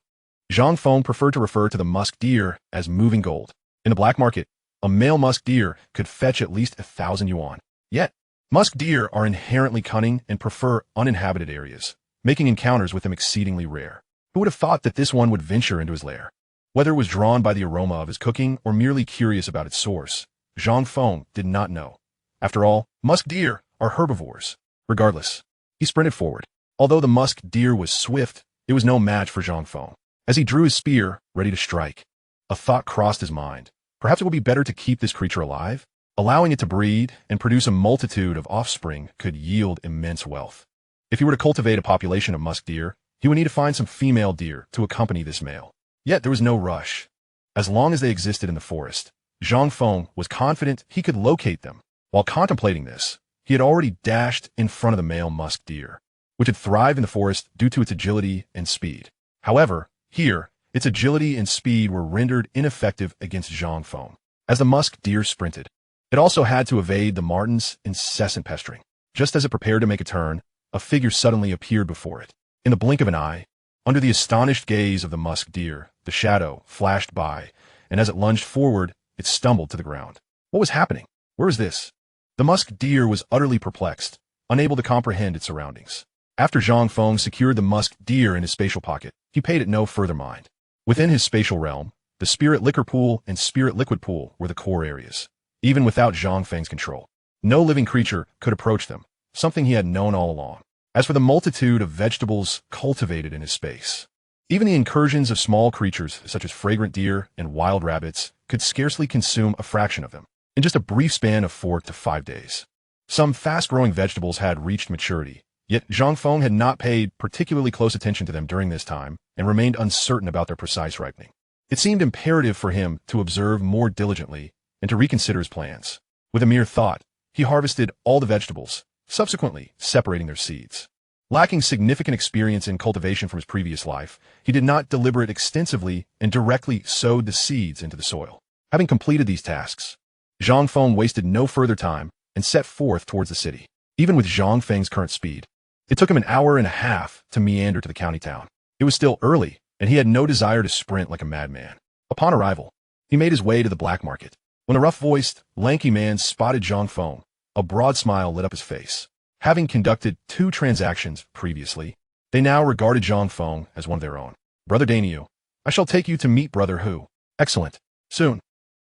Zhang Feng preferred to refer to the musk deer as moving gold. In the black market, a male musk deer could fetch at least 1,000 yuan. Yet, musk deer are inherently cunning and prefer uninhabited areas, making encounters with them exceedingly rare. Who would have thought that this one would venture into his lair? Whether it was drawn by the aroma of his cooking or merely curious about its source, Zhang Feng did not know. After all, musk deer are herbivores. Regardless, he sprinted forward. Although the musk deer was swift, it was no match for Zhang Feng. As he drew his spear, ready to strike, a thought crossed his mind. Perhaps it would be better to keep this creature alive. Allowing it to breed and produce a multitude of offspring could yield immense wealth. If he were to cultivate a population of musk deer, he would need to find some female deer to accompany this male. Yet there was no rush. As long as they existed in the forest, Zhang Feng was confident he could locate them. While contemplating this, he had already dashed in front of the male musk deer, which had thrived in the forest due to its agility and speed. However, here, its agility and speed were rendered ineffective against Zhang Feng. As the musk deer sprinted, it also had to evade the marten's incessant pestering. Just as it prepared to make a turn, a figure suddenly appeared before it. In the blink of an eye, under the astonished gaze of the musk deer, the shadow flashed by, and as it lunged forward, it stumbled to the ground. What was happening? Where was this? The musk deer was utterly perplexed, unable to comprehend its surroundings. After Zhang Feng secured the musk deer in his spatial pocket, he paid it no further mind. Within his spatial realm, the spirit liquor pool and spirit liquid pool were the core areas. Even without Zhang Feng's control, no living creature could approach them, something he had known all along. As for the multitude of vegetables cultivated in his space, even the incursions of small creatures such as fragrant deer and wild rabbits could scarcely consume a fraction of them. in just a brief span of 4 to 5 days. Some fast-growing vegetables had reached maturity, yet Zhang Feng had not paid particularly close attention to them during this time and remained uncertain about their precise ripening. It seemed imperative for him to observe more diligently and to reconsider his plans. With a mere thought, he harvested all the vegetables, subsequently separating their seeds. Lacking significant experience in cultivation from his previous life, he did not deliberate extensively and directly sowed the seeds into the soil. Having completed these tasks, Zhang Feng wasted no further time and set forth towards the city. Even with Zhang Feng's current speed, it took him an hour and a half to meander to the county town. It was still early, and he had no desire to sprint like a madman. Upon arrival, he made his way to the black market. When a rough-voiced, lanky man spotted Zhang Feng, a broad smile lit up his face. Having conducted 2 transactions previously, they now regarded Zhang Feng as one of their own. Brother Daniel, I shall take you to meet Brother Hu. Excellent. Soon,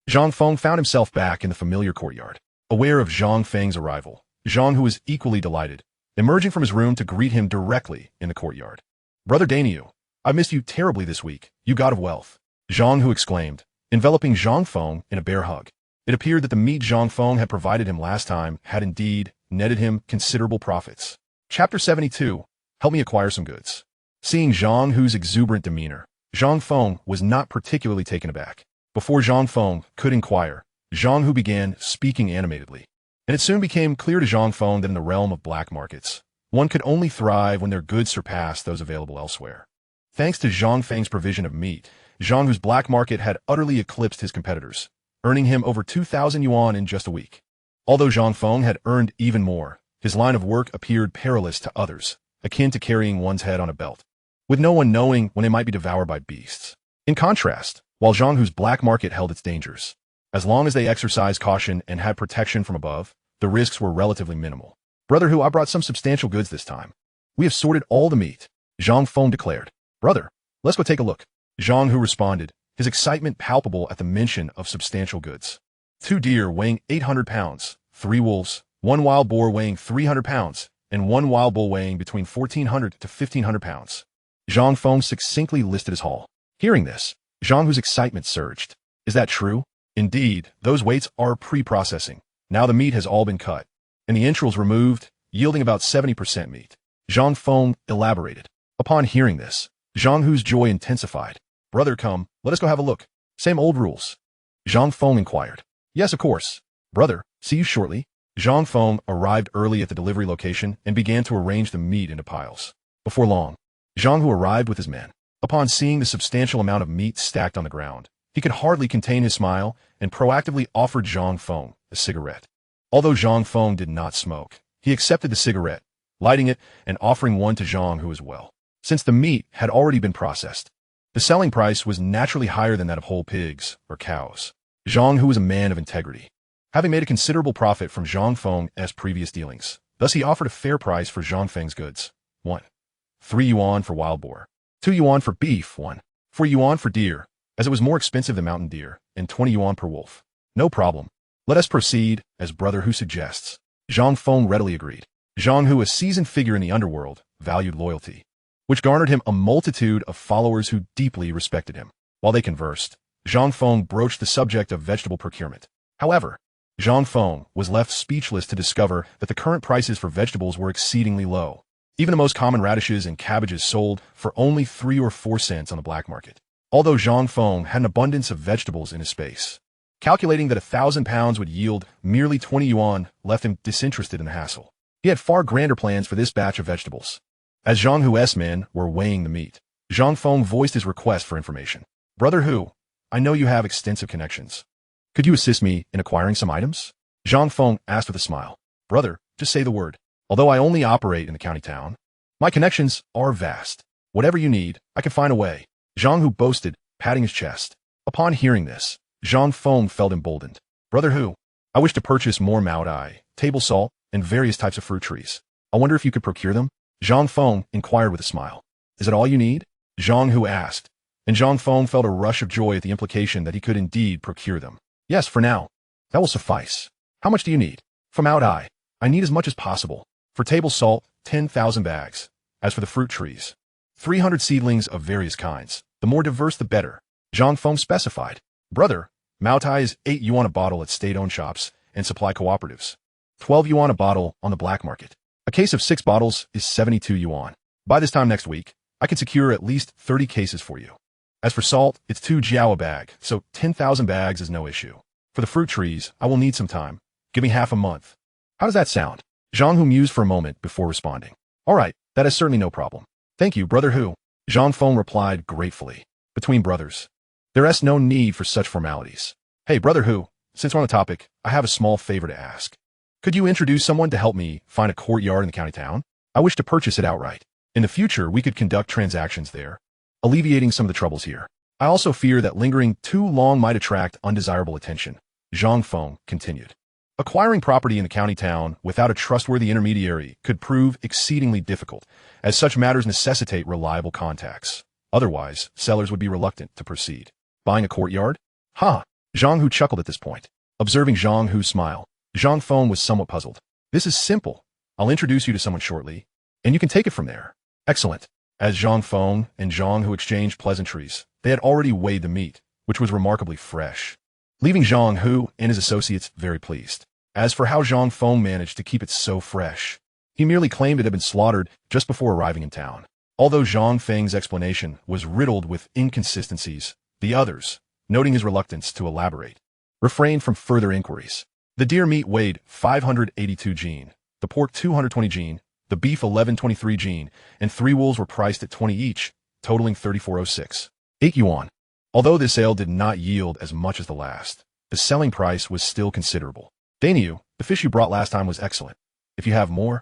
Zhang Feng found himself back in the familiar courtyard. Aware of Zhang Feng's arrival, Zhang Hu was equally delighted, emerging from his room to greet him directly in the courtyard. Brother Daniel, I missed you terribly this week, you god of wealth. Zhang Hu exclaimed, enveloping Zhang Feng in a bear hug. It appeared that the meat Zhang Feng had provided him last time had indeed netted him considerable profits. Chapter 72. Help me acquire some goods. Seeing Zhang Hu's exuberant demeanor, Zhang Feng was not particularly taken aback. Before Zhang Feng could inquire, Zhang Hu began speaking animatedly. And it soon became clear to Zhang Feng that in the realm of black markets, one could only thrive when their goods surpassed those available elsewhere. Thanks to Zhang Feng's provision of meat, Zhang Hu's black market had utterly eclipsed his competitors, earning him over 2,000 yuan in just a week. Although Zhang Feng had earned even more, his line of work appeared perilous to others, akin to carrying one's head on a belt, with no one knowing when it might be devoured by beasts. In contrast, while Zhang Hu's black market held its dangers, as long as they exercised caution and had protection from above, the risks were relatively minimal. Brother Hu, I brought some substantial goods this time. We have sorted all the meat, Zhang Feng declared. Brother, let's go take a look. Zhang Hu responded, his excitement palpable at the mention of substantial goods. 2 deer weighing 800 pounds, 3 wolves, 1 wild boar weighing 300 pounds, and 1 wild bull weighing between 1,400 to 1,500 pounds. Zhang Feng succinctly listed his haul. Hearing this, Zhang Hu's excitement surged. Is that true? Indeed, those weights are pre-processing. Now the meat has all been cut, and the entrails removed, yielding about 70% meat. Zhang Feng elaborated. Upon hearing this, Zhang Hu's joy intensified. Brother, come, let us go have a look. Same old rules. Zhang Feng inquired. Yes, of course. Brother, see you shortly. Zhang Feng arrived early at the delivery location and began to arrange the meat into piles. Before long, Zhang Hu arrived with his men. Upon seeing the substantial amount of meat stacked on the ground, he could hardly contain his smile and proactively offered Zhang Feng a cigarette. Although Zhang Feng did not smoke, he accepted the cigarette, lighting it and offering one to Zhang Hu as well. Since the meat had already been processed, the selling price was naturally higher than that of whole pigs or cows. Zhang Hu was a man of integrity, having made a considerable profit from Zhang Feng's previous dealings. Thus he offered a fair price for Zhang Feng's goods. 1. 3 yuan for wild boar. 2 yuan for beef. 1. 4 yuan for deer, as it was more expensive than mountain deer, and 20 yuan per wolf. No problem. Let us proceed, as Brother Hu suggests. Zhang Feng readily agreed. Zhang Hu, a seasoned figure in the underworld, valued loyalty, which garnered him a multitude of followers who deeply respected him. While they conversed, Zhang Feng broached the subject of vegetable procurement. However, Zhang Feng was left speechless to discover that the current prices for vegetables were exceedingly low. Even the most common radishes and cabbages sold for only 3 or 4 cents on the black market. Although Zhang Feng had an abundance of vegetables in his space, calculating that 1,000 pounds would yield merely 20 yuan left him disinterested in the hassle. He had far grander plans for this batch of vegetables. As Zhang Hu's men were weighing the meat, Zhang Feng voiced his request for information. Brother Hu, I know you have extensive connections. Could you assist me in acquiring some items? Zhang Feng asked with a smile. Brother, just say the word. Although I only operate in the county town, my connections are vast. Whatever you need, I can find a way. Zhang Hu boasted, patting his chest. Upon hearing this, Zhang Feng felt emboldened. Brother Hu, I wish to purchase more maodai, table salt, and various types of fruit trees. I wonder if you could procure them? Zhang Feng inquired with a smile. Is it all you need? Zhang Hu asked, and Zhang Feng felt a rush of joy at the implication that he could indeed procure them. Yes, for now. That will suffice. How much do you need? For maodai, I need as much as possible. For table salt, 10,000 bags. As for the fruit trees, 300 seedlings of various kinds. The more diverse the better. Zhang Feng specified. Brother, Maotai is 8 yuan a bottle at state-owned shops and supply cooperatives. 12 yuan a bottle on the black market. A case of 6 bottles is 72 yuan. By this time next week, I can secure at least 30 cases for you. As for salt, it's 2 jiao a bag, so 10,000 bags is no issue. For the fruit trees, I will need some time. Give me half a month. How does that sound? Zhang Hu mused for a moment before responding. All right, that is certainly no problem. Thank you, Brother Hu. Zhang Feng replied gratefully. Between brothers, there is no need for such formalities. Hey, Brother Hu, since we're on the topic, I have a small favor to ask. Could you introduce someone to help me find a courtyard in the county town? I wish to purchase it outright. In the future, we could conduct transactions there, alleviating some of the troubles here. I also fear that lingering too long might attract undesirable attention. Zhang Feng continued. Acquiring property in the county town without a trustworthy intermediary could prove exceedingly difficult, as such matters necessitate reliable contacts. Otherwise, sellers would be reluctant to proceed. Buying a courtyard? Ha! Zhang Hu chuckled at this point. Observing Zhang Hu's smile, Zhang Feng was somewhat puzzled. This is simple. I'll introduce you to someone shortly, and you can take it from there. Excellent. As Zhang Feng and Zhang Hu exchanged pleasantries, they had already weighed the meat, which was remarkably fresh, leaving Zhang Hu and his associates very pleased. As for how Zhang Feng managed to keep it so fresh, he merely claimed it had been slaughtered just before arriving in town. Although Zhang Feng's explanation was riddled with inconsistencies, the others, noting his reluctance to elaborate, refrained from further inquiries. The deer meat weighed 582 jin, the pork 220 jin, the beef 1123 jin, and 3 wolves were priced at 20 each, totaling 3406. 8 yuan. Although this ale did not yield as much as the last, the selling price was still considerable. Dainyu, the fish you brought last time was excellent. If you have more,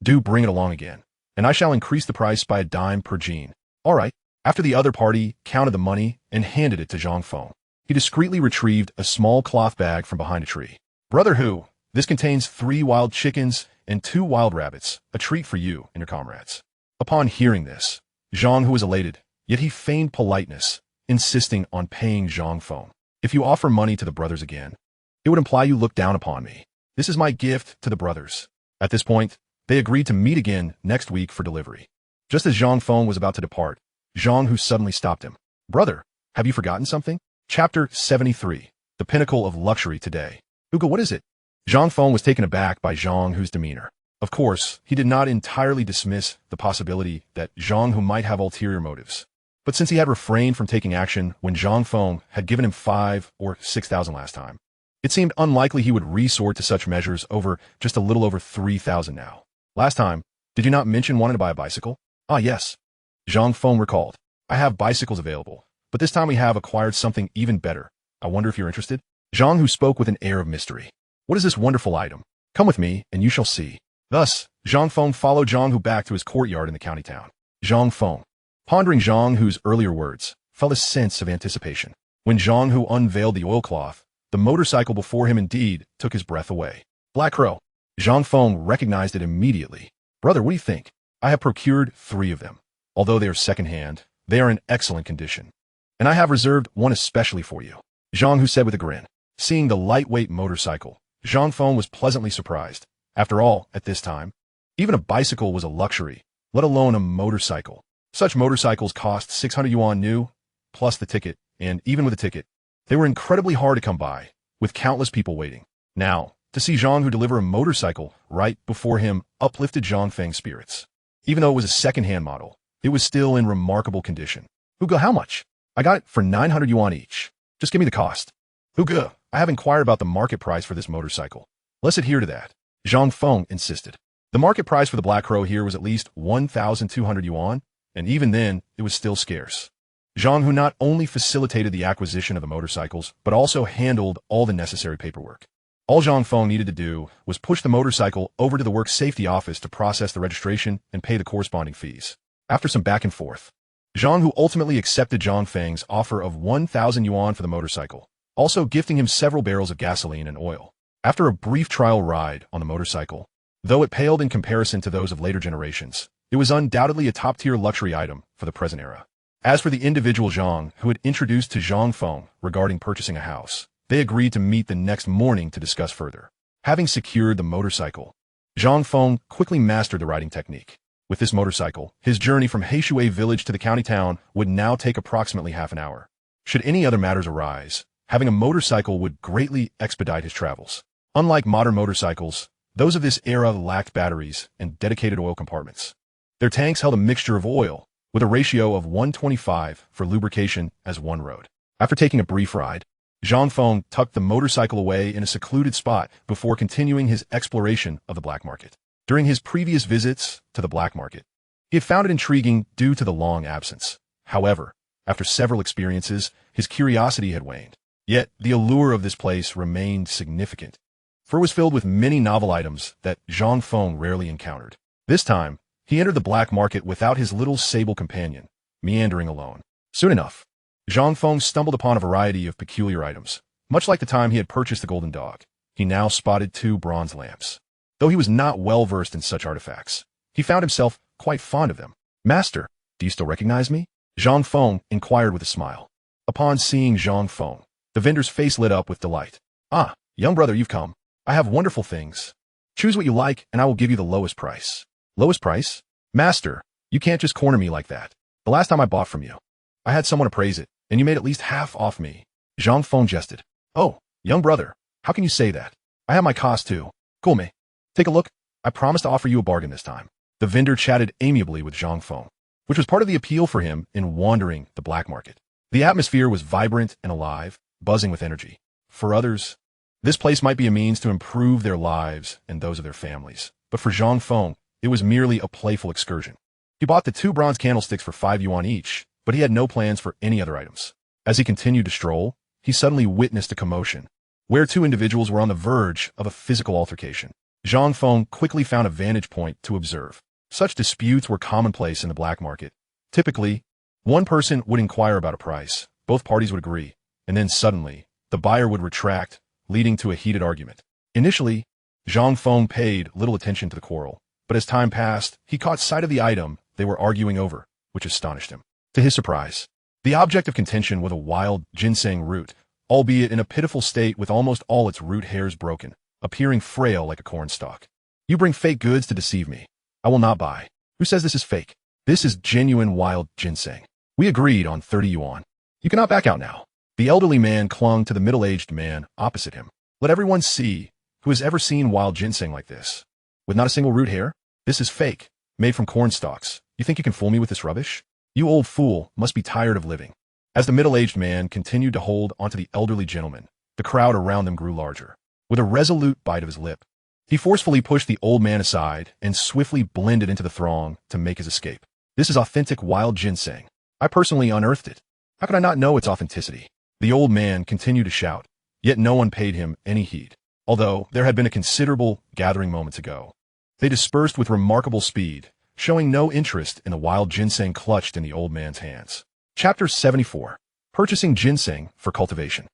do bring it along again, and I shall increase the price by a dime per jin. All right. After the other party counted the money and handed it to Zhang Feng, he discreetly retrieved a small cloth bag from behind a tree. Brother Hu, this contains 3 wild chickens and 2 wild rabbits, a treat for you and your comrades. Upon hearing this, Zhang Hu was elated, yet he feigned politeness, insisting on paying Zhang Feng. If you offer money to the brothers again, it would imply you look down upon me. This is my gift to the brothers. At this point, they agreed to meet again next week for delivery. Just as Zhang Feng was about to depart, Zhang Hu suddenly stopped him. Brother, have you forgotten something? Chapter 73. The Pinnacle of Luxury Today. Hugo, what is it? Zhang Feng was taken aback by Zhang Hu's demeanor. Of course, he did not entirely dismiss the possibility that Zhang Hu might have ulterior motives. But since he had refrained from taking action when Zhang Feng had given him 5 or 6,000 last time, it seemed unlikely he would resort to such measures over just a little over 3,000 now. Last time, did you not mention wanting to buy a bicycle? Ah, yes. Zhang Feng recalled. I have bicycles available, but this time we have acquired something even better. I wonder if you're interested? Zhang Hu spoke with an air of mystery. What is this wonderful item? Come with me, and you shall see. Thus, Zhang Feng followed Zhang Hu back to his courtyard in the county town. Zhang Feng, pondering Zhang Hu's earlier words, felt a sense of anticipation. When Zhang Hu unveiled the oilcloth, the motorcycle before him indeed took his breath away. Black Crow. Zhang Feng recognized it immediately. Brother, what do you think? I have procured 3 of them. Although they are second-hand, they are in excellent condition. And I have reserved one especially for you. Zhang Hu said with a grin. Seeing the lightweight motorcycle, Zhang Feng was pleasantly surprised. After all, at this time, even a bicycle was a luxury, let alone a motorcycle. Such motorcycles cost 600 yuan new, plus the ticket, and even with the ticket, they were incredibly hard to come by, with countless people waiting. Now, to see Zhang Hu deliver a motorcycle right before him uplifted Zhang Feng's spirits. Even though it was a second-hand model, it was still in remarkable condition. Hugo, how much? I got it for 900 yuan each. Just give me the cost. Hugo, I have inquired about the market price for this motorcycle. Let's adhere to that. Zhang Feng insisted. The market price for the Black Crow here was at least 1,200 yuan, and even then, it was still scarce. Zhang Hu not only facilitated the acquisition of the motorcycles, but also handled all the necessary paperwork. All Zhang Feng needed to do was push the motorcycle over to the work safety office to process the registration and pay the corresponding fees. After some back and forth, Zhang Hu ultimately accepted Zhang Feng's offer of 1,000 yuan for the motorcycle, also gifting him several barrels of gasoline and oil. After a brief trial ride on the motorcycle, though it paled in comparison to those of later generations, it was undoubtedly a top-tier luxury item for the present era. As for the individual Zhang who had introduced to Zhang Feng regarding purchasing a house, they agreed to meet the next morning to discuss further. Having secured the motorcycle, Zhang Feng quickly mastered the riding technique. With this motorcycle, his journey from Heishui village to the county town would now take approximately half an hour. Should any other matters arise, Having a motorcycle would greatly expedite his travels. Unlike modern motorcycles, those of this era lacked batteries and dedicated oil compartments. Their tanks held a mixture of oil, with a ratio of 125 for lubrication as one rode. After taking a brief ride, Zhang Feng tucked the motorcycle away in a secluded spot before continuing his exploration of the black market. During his previous visits to the black market, he had found it intriguing due to the long absence. However, after several experiences, his curiosity had waned. Yet, the allure of this place remained significant, for it was filled with many novel items that Zhang Feng rarely encountered. This time, he entered the black market without his little sable companion, meandering alone. Soon enough, Zhang Feng stumbled upon a variety of peculiar items. Much like the time he had purchased the golden dog, he now spotted 2 bronze lamps. Though he was not well versed in such artifacts, he found himself quite fond of them. "Master, do you still recognize me?" Zhang Feng inquired with a smile. Upon seeing Zhang Feng, the vendor's face lit up with delight. "Ah, young brother, you've come. I have wonderful things. Choose what you like, and I will give you the lowest price." "Lowest price? Master, you can't just corner me like that. The last time I bought from you, I had someone appraise it, and you made at least half off me." Zhang Feng jested. "Oh, young brother, how can you say that? I have my cost too. Cool me. Take a look. I promise to offer you a bargain this time." The vendor chatted amiably with Zhang Feng, which was part of the appeal for him in wandering the black market. The atmosphere was vibrant and alive, buzzing with energy. For others, this place might be a means to improve their lives and those of their families. But for Zhang Feng, it was merely a playful excursion. He bought the 2 bronze candlesticks for 5 yuan each, but he had no plans for any other items. As he continued to stroll, he suddenly witnessed a commotion, where 2 individuals were on the verge of a physical altercation. Zhang Feng quickly found a vantage point to observe. Such disputes were commonplace in the black market. Typically, one person would inquire about a price, both parties would agree, and then suddenly, the buyer would retract, leading to a heated argument. Initially, Zhang Feng paid little attention to the quarrel, but as time passed, he caught sight of the item they were arguing over, which astonished him. To his surprise, the object of contention was a wild ginseng root, albeit in a pitiful state with almost all its root hairs broken, appearing frail like a cornstalk. "You bring fake goods to deceive me. I will not buy. Who says this is fake? This is genuine wild ginseng. We agreed on 30 yuan. You cannot back out now." The elderly man clung to the middle-aged man opposite him. "Let everyone see who has ever seen wild ginseng like this. With not a single root hair? This is fake, made from corn stalks. You think you can fool me with this rubbish? You old fool must be tired of living." As the middle-aged man continued to hold onto the elderly gentleman, the crowd around them grew larger. With a resolute bite of his lip, he forcefully pushed the old man aside and swiftly blended into the throng to make his escape. "This is authentic wild ginseng. I personally unearthed it. How could I not know its authenticity?" The old man continued to shout, yet no one paid him any heed. Although there had been a considerable gathering moments ago, they dispersed with remarkable speed, showing no interest in the wild ginseng clutched in the old man's hands. Chapter 74. Purchasing ginseng for cultivation.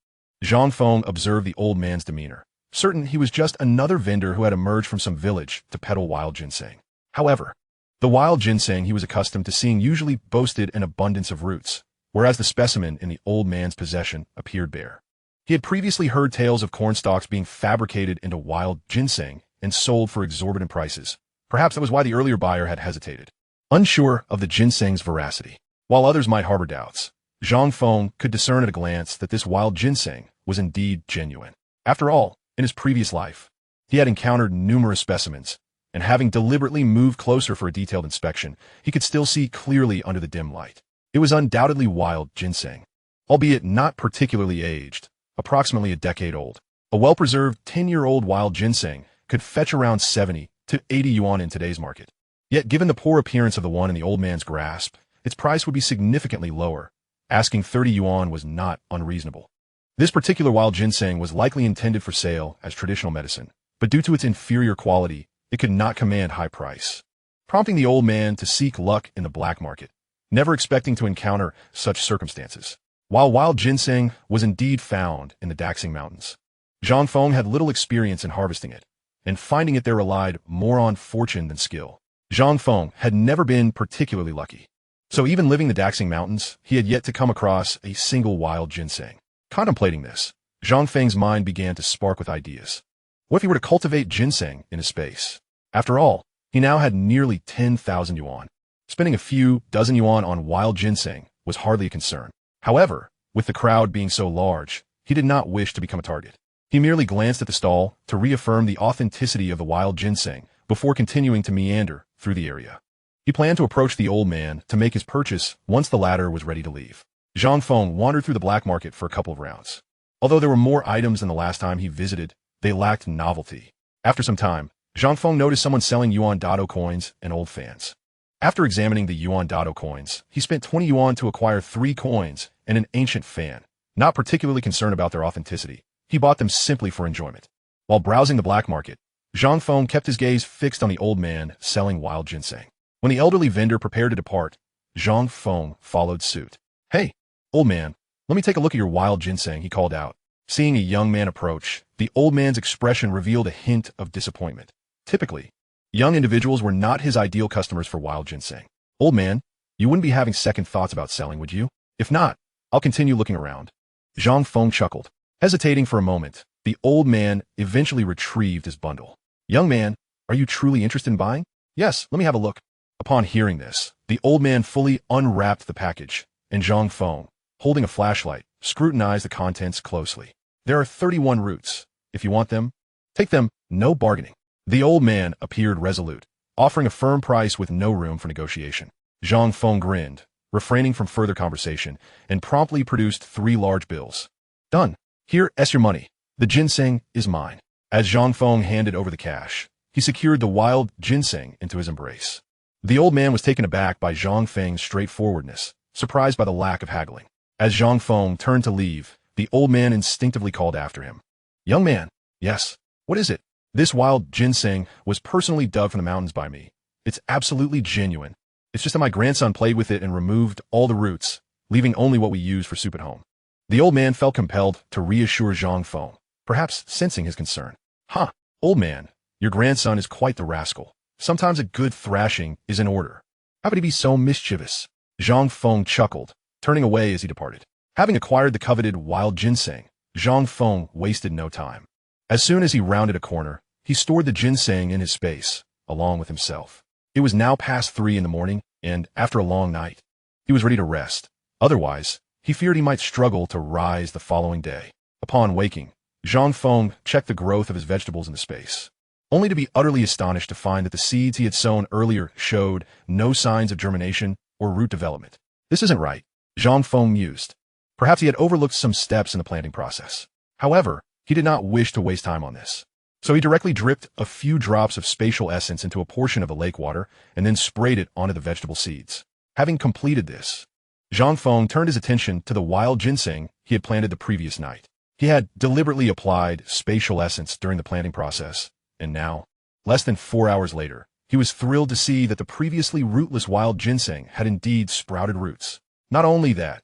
Zhang Feng observed the old man's demeanor, certain he was just another vendor who had emerged from some village to peddle wild ginseng. However, the wild ginseng he was accustomed to seeing usually boasted an abundance of roots, whereas the specimen in the old man's possession appeared bare. He had previously heard tales of corn stalks being fabricated into wild ginseng and sold for exorbitant prices. Perhaps that was why the earlier buyer had hesitated, unsure of the ginseng's veracity. While others might harbor doubts, Zhang Feng could discern at a glance that this wild ginseng was indeed genuine. After all, in his previous life, he had encountered numerous specimens, and having deliberately moved closer for a detailed inspection, he could still see clearly under the dim light. It was undoubtedly wild ginseng, albeit not particularly aged, approximately a decade old. A well-preserved 10-year-old wild ginseng could fetch around 70 to 80 yuan in today's market. Yet given the poor appearance of the one in the old man's grasp, its price would be significantly lower. Asking 30 yuan was not unreasonable. This particular wild ginseng was likely intended for sale as traditional medicine, but due to its inferior quality, it could not command high price, prompting the old man to seek luck in the black market, never expecting to encounter such circumstances. While wild ginseng was indeed found in the Daxing Mountains, Zhang Feng had little experience in harvesting it, and finding it there relied more on fortune than skill. Zhang Feng had never been particularly lucky, so even living the Daxing Mountains, he had yet to come across a single wild ginseng. Contemplating this, Zhang Feng's mind began to spark with ideas. What if he were to cultivate ginseng in his space? After all, he now had nearly 10,000 yuan. Spending a few dozen yuan on wild ginseng was hardly a concern. However, with the crowd being so large, he did not wish to become a target. He merely glanced at the stall to reaffirm the authenticity of the wild ginseng before continuing to meander through the area. He planned to approach the old man to make his purchase once the latter was ready to leave. Zhang Feng wandered through the black market for a couple of rounds. Although there were more items than the last time he visited, they lacked novelty. After some time, Zhang Feng noticed someone selling yuan dado coins and old fans. After examining the yuan dado coins, he spent 20 yuan to acquire 3 coins and an ancient fan. Not particularly concerned about their authenticity, he bought them simply for enjoyment. While browsing the black market, Zhang Feng kept his gaze fixed on the old man selling wild ginseng. When the elderly vendor prepared to depart, Zhang Feng followed suit. "Hey, old man, let me take a look at your wild ginseng," he called out. Seeing a young man approach, the old man's expression revealed a hint of disappointment. Typically, young individuals were not his ideal customers for wild ginseng. "Old man, you wouldn't be having second thoughts about selling, would you? If not, I'll continue looking around." Zhang Feng chuckled. Hesitating for a moment, the old man eventually retrieved his bundle. "Young man, are you truly interested in buying?" "Yes, let me have a look." Upon hearing this, the old man fully unwrapped the package, and Zhang Feng, holding a flashlight, scrutinized the contents closely. "There are 31 roots. If you want them, take them, no bargaining." The old man appeared resolute, offering a firm price with no room for negotiation. Zhang Feng grinned, refraining from further conversation, and promptly produced 3 large bills. "Done. Here's your money. The ginseng is mine." As Zhang Feng handed over the cash, he secured the wild ginseng into his embrace. The old man was taken aback by Zhang Feng's straightforwardness, surprised by the lack of haggling. As Zhang Feng turned to leave, the old man instinctively called after him. "Young man." "Yes. What is it?" "This wild ginseng was personally dug from the mountains by me. It's absolutely genuine. It's just that my grandson played with it and removed all the roots, leaving only what we use for soup at home." The old man felt compelled to reassure Zhang Feng, perhaps sensing his concern. "Huh, old man, your grandson is quite the rascal. Sometimes a good thrashing is in order. How could he be so mischievous?" Zhang Feng chuckled, turning away as he departed. Having acquired the coveted wild ginseng, Zhang Feng wasted no time. As soon as he rounded a corner, he stored the ginseng in his space, along with himself. It was now past 3 in the morning, and after a long night, he was ready to rest. Otherwise, he feared he might struggle to rise the following day. Upon waking, Zhang Feng checked the growth of his vegetables in the space, only to be utterly astonished to find that the seeds he had sown earlier showed no signs of germination or root development. "This isn't right," Zhang Feng mused. Perhaps he had overlooked some steps in the planting process. However, he did not wish to waste time on this. So he directly dripped a few drops of spatial essence into a portion of the lake water and then sprayed it onto the vegetable seeds. Having completed this, Zhang Feng turned his attention to the wild ginseng he had planted the previous night. He had deliberately applied spatial essence during the planting process, and now, less than 4 hours later, he was thrilled to see that the previously rootless wild ginseng had indeed sprouted roots. Not only that,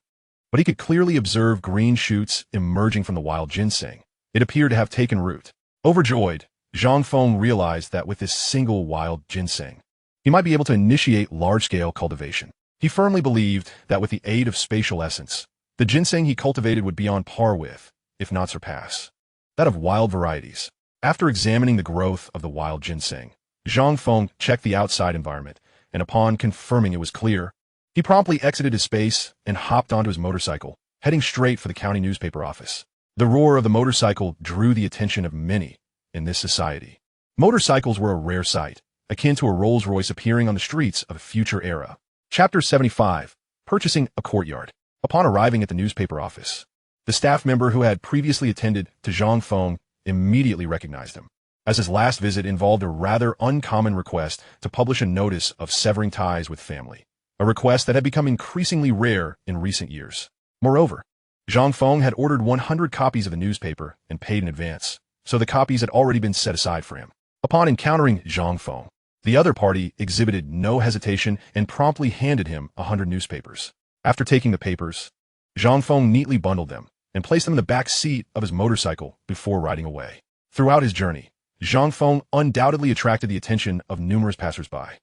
but he could clearly observe green shoots emerging from the wild ginseng. It appeared to have taken root. Overjoyed, Zhang Feng realized that with this single wild ginseng, he might be able to initiate large-scale cultivation. He firmly believed that with the aid of spatial essence, the ginseng he cultivated would be on par with, if not surpass, that of wild varieties. After examining the growth of the wild ginseng, Zhang Feng checked the outside environment, and upon confirming it was clear, he promptly exited his space and hopped onto his motorcycle, heading straight for the county newspaper office. The roar of the motorcycle drew the attention of many in this society. Motorcycles were a rare sight, akin to a Rolls-Royce appearing on the streets of a future era. Chapter 75. Purchasing a Courtyard. Upon arriving at the newspaper office, the staff member who had previously attended to Zhang Feng immediately recognized him, as his last visit involved a rather uncommon request to publish a notice of severing ties with family, a request that had become increasingly rare in recent years. Moreover, Zhang Feng had ordered 100 copies of the newspaper and paid in advance, so the copies had already been set aside for him. Upon encountering Zhang Feng, the other party exhibited no hesitation and promptly handed him 100 newspapers. After taking the papers, Zhang Feng neatly bundled them and placed them in the back seat of his motorcycle before riding away. Throughout his journey, Zhang Feng undoubtedly attracted the attention of numerous passersby.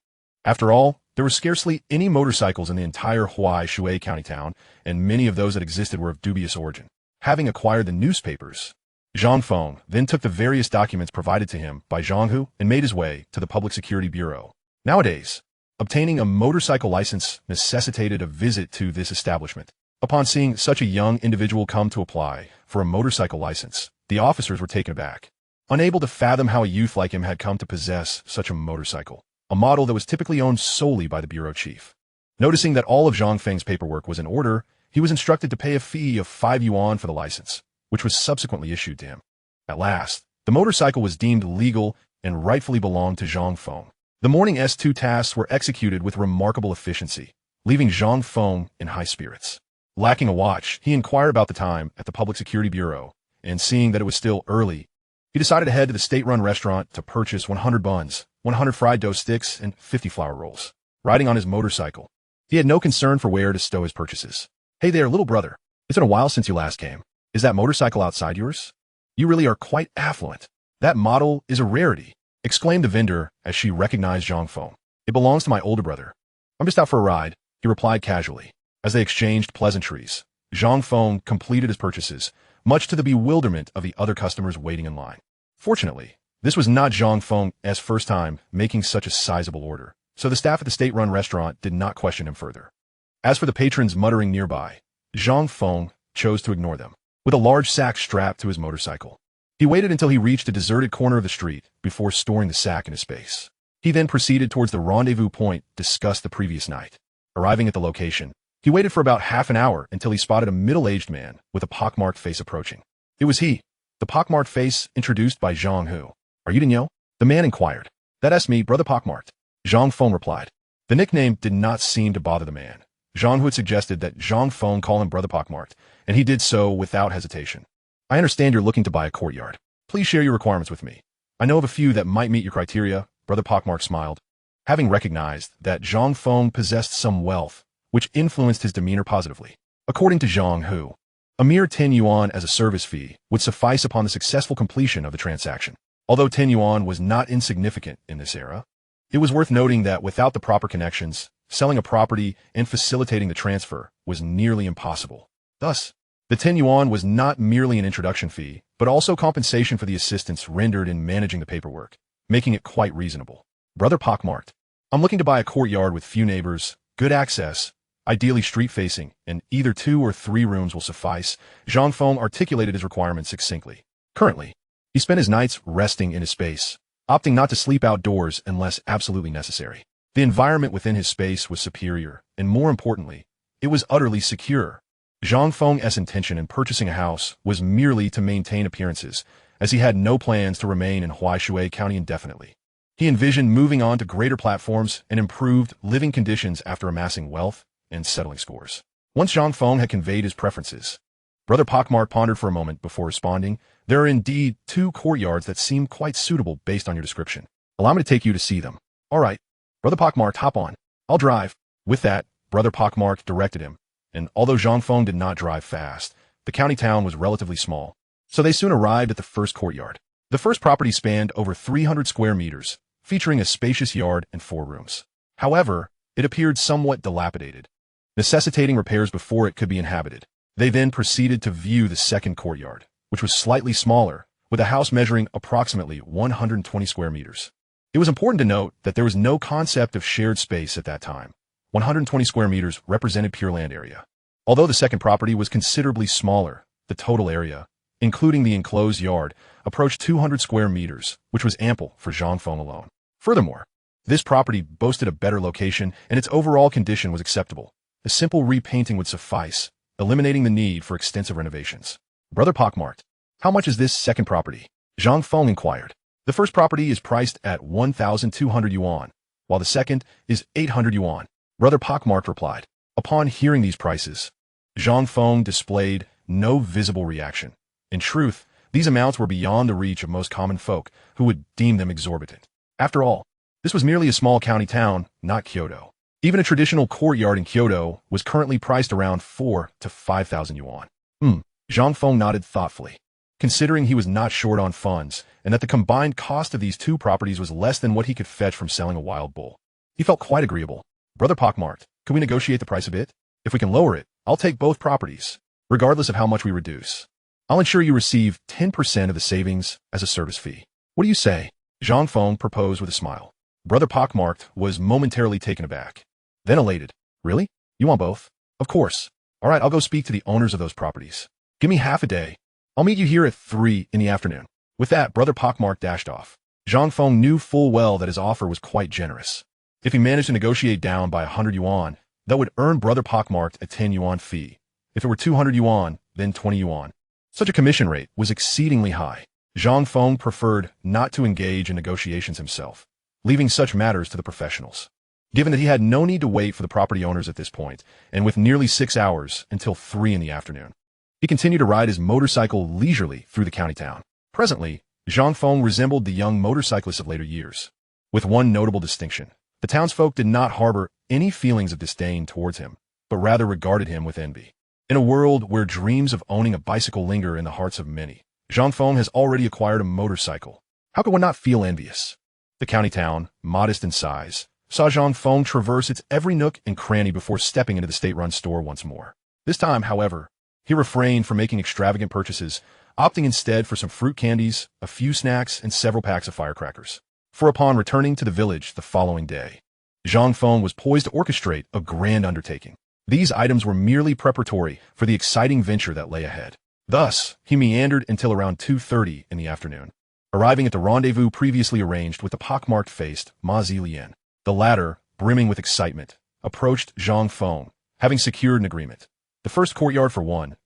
After all, there were scarcely any motorcycles in the entire Shui County town, and many of those that existed were of dubious origin. Having acquired the newspapers, Zhang Feng then took the various documents provided to him by Zhang Hu and made his way to the Public Security Bureau. Nowadays, obtaining a motorcycle license necessitated a visit to this establishment. Upon seeing such a young individual come to apply for a motorcycle license. The officers were taken aback, unable to fathom how a youth like him had come to possess such a motorcycle, a model that was typically owned solely by the bureau chief. Noticing that all of Zhang Feng's paperwork was in order, he was instructed to pay a fee of 5 yuan for the license, which was subsequently issued to him. At last, the motorcycle was deemed legal and rightfully belonged to Zhang Feng. The morning S2 tasks were executed with remarkable efficiency, leaving Zhang Feng in high spirits. Lacking a watch, he inquired about the time at the Public Security Bureau, and seeing that it was still early, he decided to head to the state-run restaurant to purchase 100 buns, 100 fried dough sticks, and 50 flour rolls. Riding on his motorcycle, he had no concern for where to stow his purchases. "Hey there, little brother. It's been a while since you last came. Is that motorcycle outside yours? You really are quite affluent. That model is a rarity," exclaimed the vendor as she recognized Zhang Feng. "It belongs to my older brother. I'm just out for a ride," he replied casually. As they exchanged pleasantries, Zhang Feng completed his purchases, much to the bewilderment of the other customers waiting in line. Fortunately, this was not Zhang Feng's first time making such a sizable order, so the staff at the state-run restaurant did not question him further. As for the patrons muttering nearby, Zhang Feng chose to ignore them. With a large sack strapped to his motorcycle, he waited until he reached a deserted corner of the street before storing the sack in his space. He then proceeded towards the rendezvous point discussed the previous night. Arriving at the location, he waited for about half an hour until he spotted a middle-aged man with a pockmarked face approaching. It was he, the pockmarked face introduced by Zhang Hu. "Are you Daniel?" the man inquired. "That's me, Brother Pockmarked," Zhang Feng replied. The nickname did not seem to bother the man. Zhang Hu had suggested that Zhang Feng call him Brother Pockmarked, and he did so without hesitation. "I understand you're looking to buy a courtyard. Please share your requirements with me. I know of a few that might meet your criteria," Brother Pockmarked smiled. Having recognized that Zhang Feng possessed some wealth, which influenced his demeanor positively. According to Zhang Hu, a mere 10 yuan as a service fee would suffice upon the successful completion of the transaction. Although 10 yuan was not insignificant in this era, it was worth noting that without the proper connections, selling a property and facilitating the transfer was nearly impossible. Thus, the 10 yuan was not merely an introduction fee, but also compensation for the assistance rendered in managing the paperwork, making it quite reasonable. "Brother Pockmarked, I'm looking to buy a courtyard with few neighbors, good access, ideally street-facing, and either 2 or 3 rooms will suffice," Zhang Feng articulated his requirements succinctly. Currently, he spent his nights resting in his space, opting not to sleep outdoors unless absolutely necessary. The environment within his space was superior, and more importantly, it was utterly secure. Zhang Feng's intention in purchasing a house was merely to maintain appearances, as he had no plans to remain in Huaishui County indefinitely. He envisioned moving on to greater platforms and improved living conditions after amassing wealth and settling scores. Once Zhang Feng had conveyed his preferences, Brother Pockmark pondered for a moment before responding. "There are indeed 2 courtyards that seem quite suitable based on your description. Allow me to take you to see them." "All right, Brother Pockmark, hop on. I'll drive." With that, Brother Pockmark directed him, and although Zhang Feng did not drive fast, the county town was relatively small, so they soon arrived at the first courtyard. The first property spanned over 300 square meters, featuring a spacious yard and 4 rooms. However, it appeared somewhat dilapidated, necessitating repairs before it could be inhabited. They then proceeded to view the second courtyard, which was slightly smaller, with a house measuring approximately 120 square meters. It was important to note that there was no concept of shared space at that time. 120 square meters represented pure land area. Although the second property was considerably smaller, the total area, including the enclosed yard, approached 200 square meters, which was ample for Zhang Feng alone. Furthermore, this property boasted a better location and its overall condition was acceptable. A simple repainting would suffice, eliminating the need for extensive renovations. "Brother Pockmarked, how much is this second property?" Zhang Feng inquired. "The first property is priced at 1,200 yuan, while the second is 800 yuan. Brother Pockmarked replied. Upon hearing these prices, Zhang Feng displayed no visible reaction. In truth, these amounts were beyond the reach of most common folk who would deem them exorbitant. After all, this was merely a small county town, not Kyoto. Even a traditional courtyard in Kyoto was currently priced around 4,000 to 5,000 yuan. Zhang Feng nodded thoughtfully, considering he was not short on funds and that the combined cost of these 2 properties was less than what he could fetch from selling a wild bull. He felt quite agreeable. "Brother Pockmarked, can we negotiate the price a bit? If we can lower it, I'll take both properties, regardless of how much we reduce. I'll ensure you receive 10% of the savings as a service fee. What do you say?" Zhang Feng proposed with a smile. Brother Pockmarked was momentarily taken aback, then elated. "Really? You want both?" "Of course. All right, I'll go speak to the owners of those properties. Give me half a day. I'll meet you here at 3 in the afternoon." With that, Brother Pockmark dashed off. Zhang Feng knew full well that his offer was quite generous. If he managed to negotiate down by 100 yuan, that would earn Brother Pockmarked a 10 yuan fee. If it were 200 yuan, then 20 yuan. Such a commission rate was exceedingly high. Zhang Feng preferred not to engage in negotiations himself, leaving such matters to the professionals. Given that he had no need to wait for the property owners at this point, and with nearly 6 hours until 3 in the afternoon, he continued to ride his motorcycle leisurely through the county town. Presently, Zhang Feng resembled the young motorcyclist of later years, with one notable distinction. The townsfolk did not harbor any feelings of disdain towards him, but rather regarded him with envy. In a world where dreams of owning a bicycle linger in the hearts of many, Zhang Feng has already acquired a motorcycle. How could one not feel envious? The county town, modest in size, saw Zhang Feng traverse its every nook and cranny before stepping into the state-run store once more. This time, however, he refrained from making extravagant purchases, opting instead for some fruit candies, a few snacks, and several packs of firecrackers. For upon returning to the village the following day, Zhang Feng was poised to orchestrate a grand undertaking. These items were merely preparatory for the exciting venture that lay ahead. Thus, he meandered until around 2:30 in the afternoon, arriving at the rendezvous previously arranged with the pockmarked-faced Ma Zilian. The latter, brimming with excitement, approached Zhang Feng, having secured an agreement. The first courtyard for 1,000,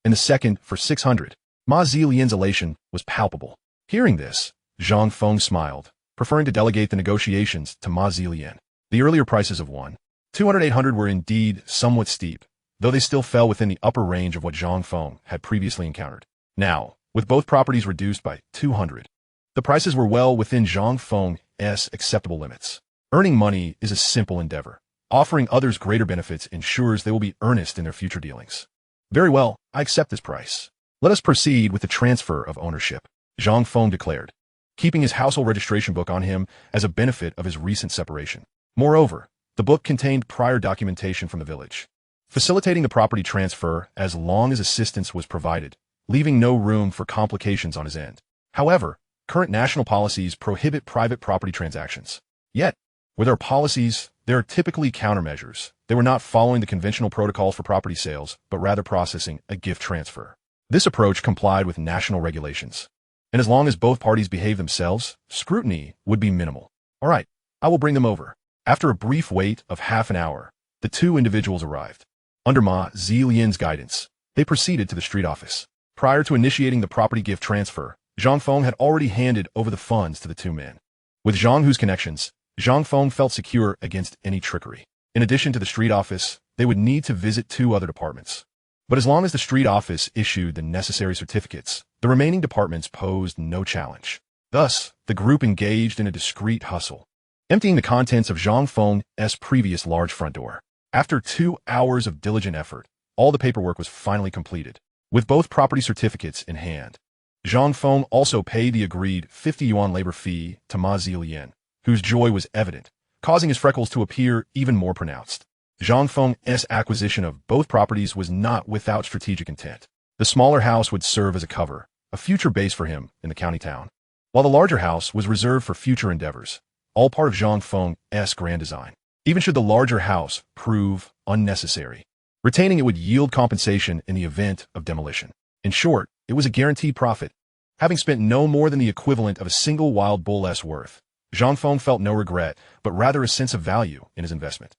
and the second for 600. Ma Zilian's elation was palpable. Hearing this, Zhang Feng smiled, preferring to delegate the negotiations to Ma Zilian. The earlier prices of 1,200 800 were indeed somewhat steep, though they still fell within the upper range of what Zhang Feng had previously encountered. Now, with both properties reduced by 200, the prices were well within Zhang Feng's acceptable limits. Earning money is a simple endeavor. Offering others greater benefits ensures they will be earnest in their future dealings. Very well, I accept this price. Let us proceed with the transfer of ownership, Zhang Feng declared, keeping his household registration book on him as a benefit of his recent separation. Moreover, the book contained prior documentation from the village, facilitating the property transfer as long as assistance was provided, leaving no room for complications on his end. However, current national policies prohibit private property transactions. Yet, where there are policies, there are typically countermeasures. They were not following the conventional protocols for property sales, but rather processing a gift transfer. This approach complied with national regulations, and as long as both parties behaved themselves, scrutiny would be minimal. All right, I will bring them over. After a brief wait of half an hour, the two individuals arrived. Under Ma Zilian's guidance, they proceeded to the street office. Prior to initiating the property gift transfer, Zhang Feng had already handed over the funds to the two men. With Zhang Hu's connections, Zhang Feng felt secure against any trickery. In addition to the street office, they would need to visit 2 other departments. But as long as the street office issued the necessary certificates, the remaining departments posed no challenge. Thus, the group engaged in a discreet hustle, emptying the contents of Zhang Feng's previous large front door. After 2 hours of diligent effort, all the paperwork was finally completed. With both property certificates in hand, Zhang Feng also paid the agreed 50 yuan labor fee to Ma Zilian, whose joy was evident, causing his freckles to appear even more pronounced. Zhang Feng's acquisition of both properties was not without strategic intent. The smaller house would serve as a cover, a future base for him in the county town, while the larger house was reserved for future endeavors, all part of Zhang Feng's grand design. Even should the larger house prove unnecessary, retaining it would yield compensation in the event of demolition. In short, it was a guaranteed profit. Having spent no more than the equivalent of a single wild bull's worth, Zhang Feng felt no regret, but rather a sense of value in his investment.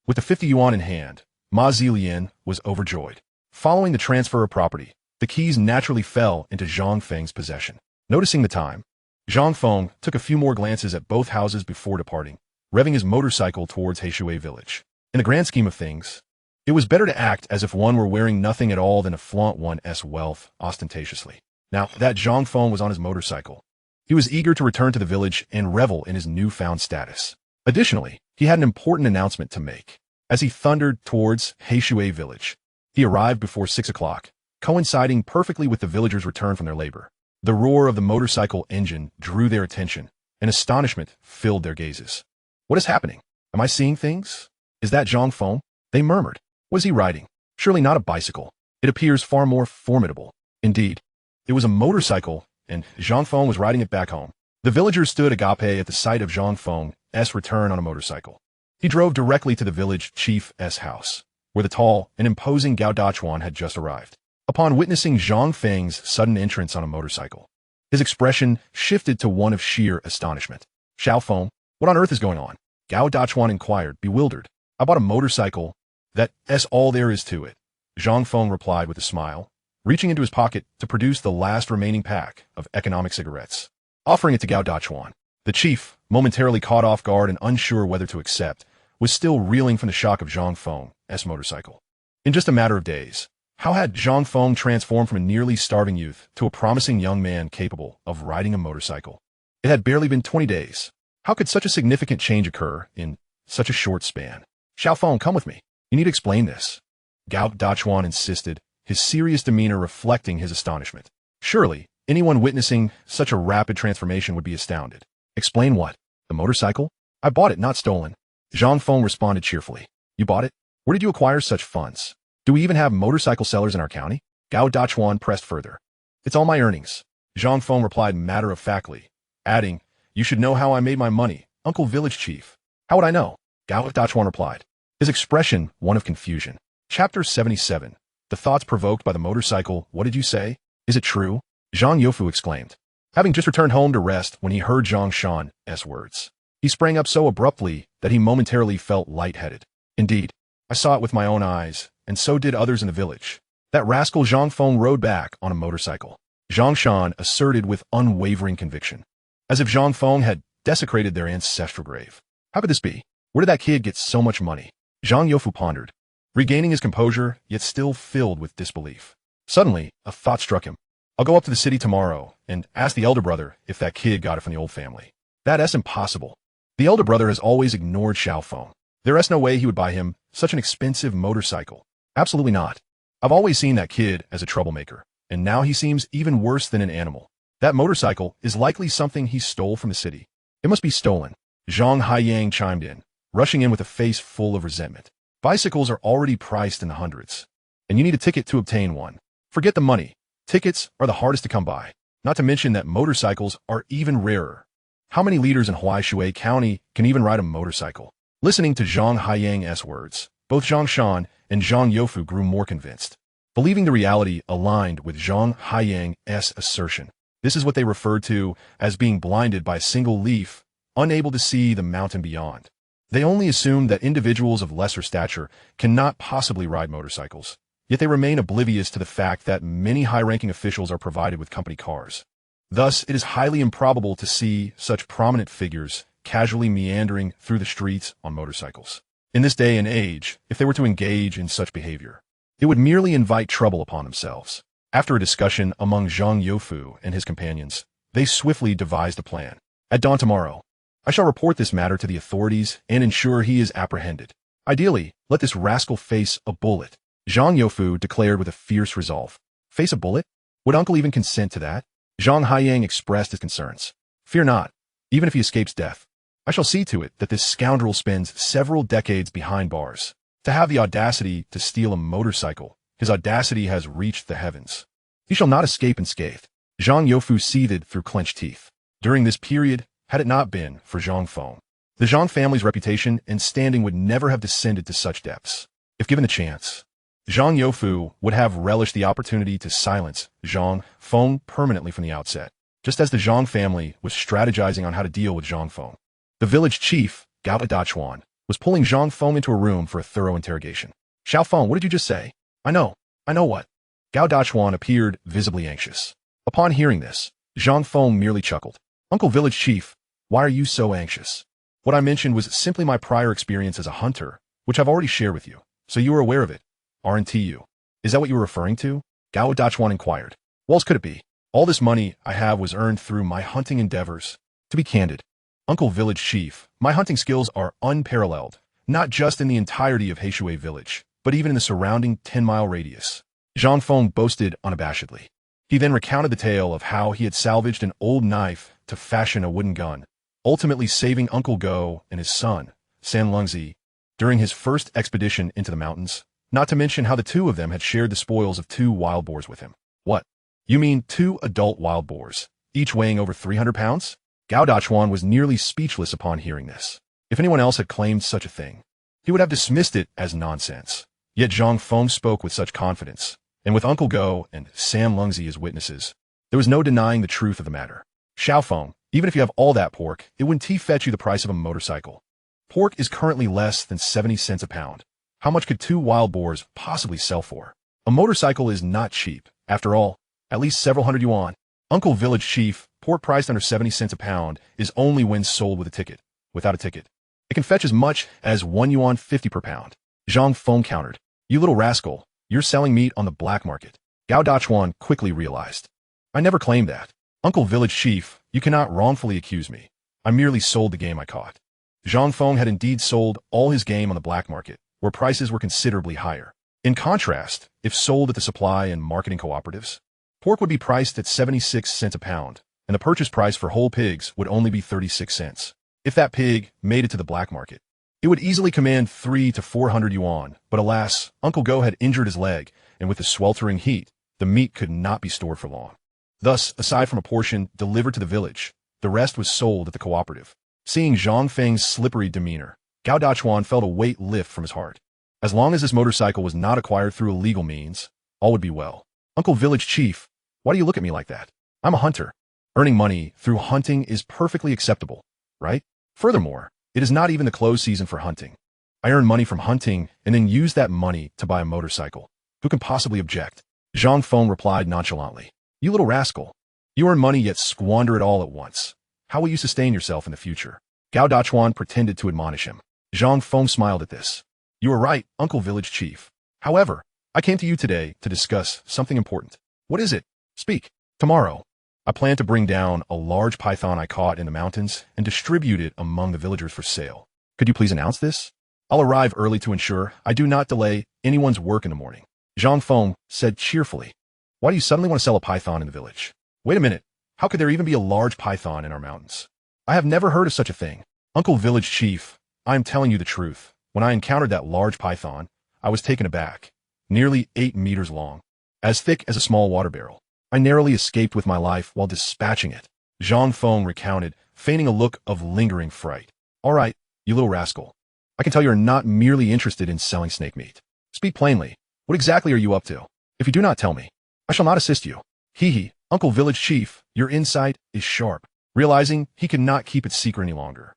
With the 50 yuan in hand, Ma Zilian was overjoyed. Following the transfer of property, the keys naturally fell into Zhang Feng's possession. Noticing the time, Zhang Feng took a few more glances at both houses before departing, revving his motorcycle towards Heishui village. In the grand scheme of things, it was better to act as if one were wearing nothing at all than to flaunt one's wealth ostentatiously. Now that Zhang Feng was on his motorcycle, he was eager to return to the village and revel in his newfound status. Additionally, he had an important announcement to make. As he thundered towards Heishui village, he arrived before 6 o'clock, coinciding perfectly with the villagers' return from their labor. The roar of the motorcycle engine drew their attention, and astonishment filled their gazes. What is happening? Am I seeing things? Is that Zhang Feng? They murmured. What is he riding? Surely not a bicycle. It appears far more formidable. Indeed, it was a motorcycle, and Zhang Feng was riding it back home. The villagers stood agape at the sight of Zhang Feng's return on a motorcycle. He drove directly to the village chief's house, where the tall and imposing Gao Dachuan had just arrived. upon witnessing Zhang Feng's sudden entrance on a motorcycle. His expression shifted to one of sheer astonishment. Zhang Feng, what on earth is going on? Gao Dachuan inquired, bewildered. I bought a motorcycle. That's all there is to it. Zhang Feng replied with a smile, reaching into his pocket to produce the last remaining pack of economic cigarettes, offering it to Gao Dachuan. The chief, momentarily caught off guard and unsure whether to accept, was still reeling from the shock of Zhang Feng's motorcycle. In just a matter of days, how had Zhang Feng transformed from a nearly starving youth to a promising young man capable of riding a motorcycle? It had barely been 20 days. How could such a significant change occur in such a short span? Zhang Feng, come with me. You need to explain this. Gao Dachuan insisted, his serious demeanor reflecting his astonishment. Surely, anyone witnessing such a rapid transformation would be astounded. Explain what? The motorcycle? I bought it, not stolen. Zhang Feng responded cheerfully. You bought it? Where did you acquire such funds? Do we even have motorcycle sellers in our county? Gao Dachuan pressed further. It's all my earnings. Zhang Feng replied matter-of-factly, adding, You should know how I made my money, Uncle Village Chief. How would I know? Gao Dachuan replied, his expression one of confusion. Chapter 77. The thoughts provoked by the motorcycle. What did you say? Is it true? Zhang Youfu exclaimed, having just returned home to rest when he heard Zhang Shan's words. He sprang up so abruptly that he momentarily felt lightheaded. Indeed, I saw it with my own eyes, and so did others in the village. That rascal Zhang Feng rode back on a motorcycle. Zhang Shan asserted with unwavering conviction, as if Zhang Feng had desecrated their ancestral grave. How could this be? Where did that kid get so much money? Zhang Youfu pondered, regaining his composure, yet still filled with disbelief. Suddenly, a thought struck him. I'll go up to the city tomorrow and ask the elder brother if that kid got it from the old family. That's impossible. The elder brother has always ignored Zhang Feng. There's no way he would buy him such an expensive motorcycle. Absolutely not. I've always seen that kid as a troublemaker, and now he seems even worse than an animal. That motorcycle is likely something he stole from the city. It must be stolen. Zhang Haiyang chimed in, rushing in with a face full of resentment. Bicycles are already priced in the hundreds, and you need a ticket to obtain one. Forget the money. Tickets are the hardest to come by, not to mention that motorcycles are even rarer. How many leaders in Huaishui County can even ride a motorcycle? Listening to Zhang Haiyang's words, both Zhang Shan and Zhang Youfu grew more convinced, believing the reality aligned with Zhang Haiyang's assertion. This is what they referred to as being blinded by a single leaf, unable to see the mountain beyond. They only assumed that individuals of lesser stature cannot possibly ride motorcycles, yet they remain oblivious to the fact that many high-ranking officials are provided with company cars. Thus, it is highly improbable to see such prominent figures casually meandering through the streets on motorcycles. In this day and age, if they were to engage in such behavior, it would merely invite trouble upon themselves. After a discussion among Zhang Youfu and his companions, they swiftly devised a plan. At dawn tomorrow, I shall report this matter to the authorities and ensure he is apprehended. Ideally, let this rascal face a bullet. Zhang Youfu declared with a fierce resolve. Face a bullet? Would uncle even consent to that? Zhang Haiyang expressed his concerns. Fear not. Even if he escapes death, I shall see to it that this scoundrel spends several decades behind bars. To have the audacity to steal a motorcycle, his audacity has reached the heavens. He shall not escape unscathed. Zhang Youfu seethed through clenched teeth. During this period, had it not been for Zhang Feng, the Zhang family's reputation and standing would never have descended to such depths. If given the chance, Zhang Youfu would have relished the opportunity to silence Zhang Feng permanently from the outset, just as the Zhang family was strategizing on how to deal with Zhang Feng. The village chief, Gao Dachuan, was pulling Zhang Feng into a room for a thorough interrogation. Zhang Feng, what did you just say? I know what? Gao Dachuan appeared visibly anxious. Upon hearing this, Zhang Feng merely chuckled. Uncle Village Chief, why are you so anxious? What I mentioned was simply my prior experience as a hunter, which I've already shared with you, so you are aware of it, aren't you? Is that what you were referring to? Gao Dachuan inquired. What else could it be? All this money I have was earned through my hunting endeavors. To be candid, Uncle Village Chief, my hunting skills are unparalleled, not just in the entirety of Heishui Village, but even in the surrounding 10-mile radius. Zhang Feng boasted unabashedly. He then recounted the tale of how he had salvaged an old knife to fashion a wooden gun, ultimately saving Uncle Go and his son, San Lungzi, during his first expedition into the mountains, not to mention how the two of them had shared the spoils of 2 wild boars with him. What? You mean 2 adult wild boars, each weighing over 300 pounds? Gao Dachuan was nearly speechless upon hearing this. If anyone else had claimed such a thing, he would have dismissed it as nonsense. Yet Zhang Feng spoke with such confidence, And with Uncle Go and Sam Lungzi as witnesses, there was no denying the truth of the matter. Zhang Feng, even if you have all that pork, it wouldn't fetch you the price of a motorcycle. Pork is currently less than 70 cents a pound. How much could 2 wild boars possibly sell for? A motorcycle is not cheap. After all, at least several hundred yuan. Uncle Village Chief, pork priced under 70 cents a pound is only when sold with a ticket. Without a ticket, it can fetch as much as 1 yuan 50 per pound. Zhang Feng countered. You little rascal, you're selling meat on the black market. Gao Dachuan quickly realized. I never claimed that. Uncle Village Chief, you cannot wrongfully accuse me. I merely sold the game I caught. Zhang Feng had indeed sold all his game on the black market, where prices were considerably higher. In contrast, if sold at the supply and marketing cooperatives, pork would be priced at 76 cents a pound, and the purchase price for whole pigs would only be 36 cents. If that pig made it to the black market, it would easily command 300 to 400 yuan, but alas, Uncle Go had injured his leg, and with the sweltering heat, the meat could not be stored for long. Thus, aside from a portion delivered to the village, the rest was sold at the cooperative. Seeing Zhang Feng's slippery demeanor, Gao Dachuan felt a weight lift from his heart. As long as this motorcycle was not acquired through illegal means, all would be well. Uncle Village Chief, why do you look at me like that? I'm a hunter. Earning money through hunting is perfectly acceptable, right? Furthermore, it is not even the close season for hunting. I earn money from hunting and then use that money to buy a motorcycle. Who can possibly object? Zhang Feng replied nonchalantly. You little rascal. You earn money yet squander it all at once. How will you sustain yourself in the future? Gao Dachuan pretended to admonish him. Zhang Feng smiled at this. You are right, Uncle Village Chief. However, I came to you today to discuss something important. What is it? Speak. Tomorrow, I plan to bring down a large python I caught in the mountains and distribute it among the villagers for sale. Could you please announce this? I'll arrive early to ensure I do not delay anyone's work in the morning. Zhang Feng said cheerfully. Why do you suddenly want to sell a python in the village? Wait a minute. How could there even be a large python in our mountains? I have never heard of such a thing. Uncle Village Chief, I am telling you the truth. When I encountered that large python, I was taken aback. Nearly 8 meters long, as thick as a small water barrel. I narrowly escaped with my life while dispatching it. Zhang Feng recounted, feigning a look of lingering fright. All right, you little rascal. I can tell you're not merely interested in selling snake meat. Speak plainly. What exactly are you up to? If you do not tell me, I shall not assist you. Hee, Uncle Village Chief, your insight is sharp. Realizing he could not keep it secret any longer,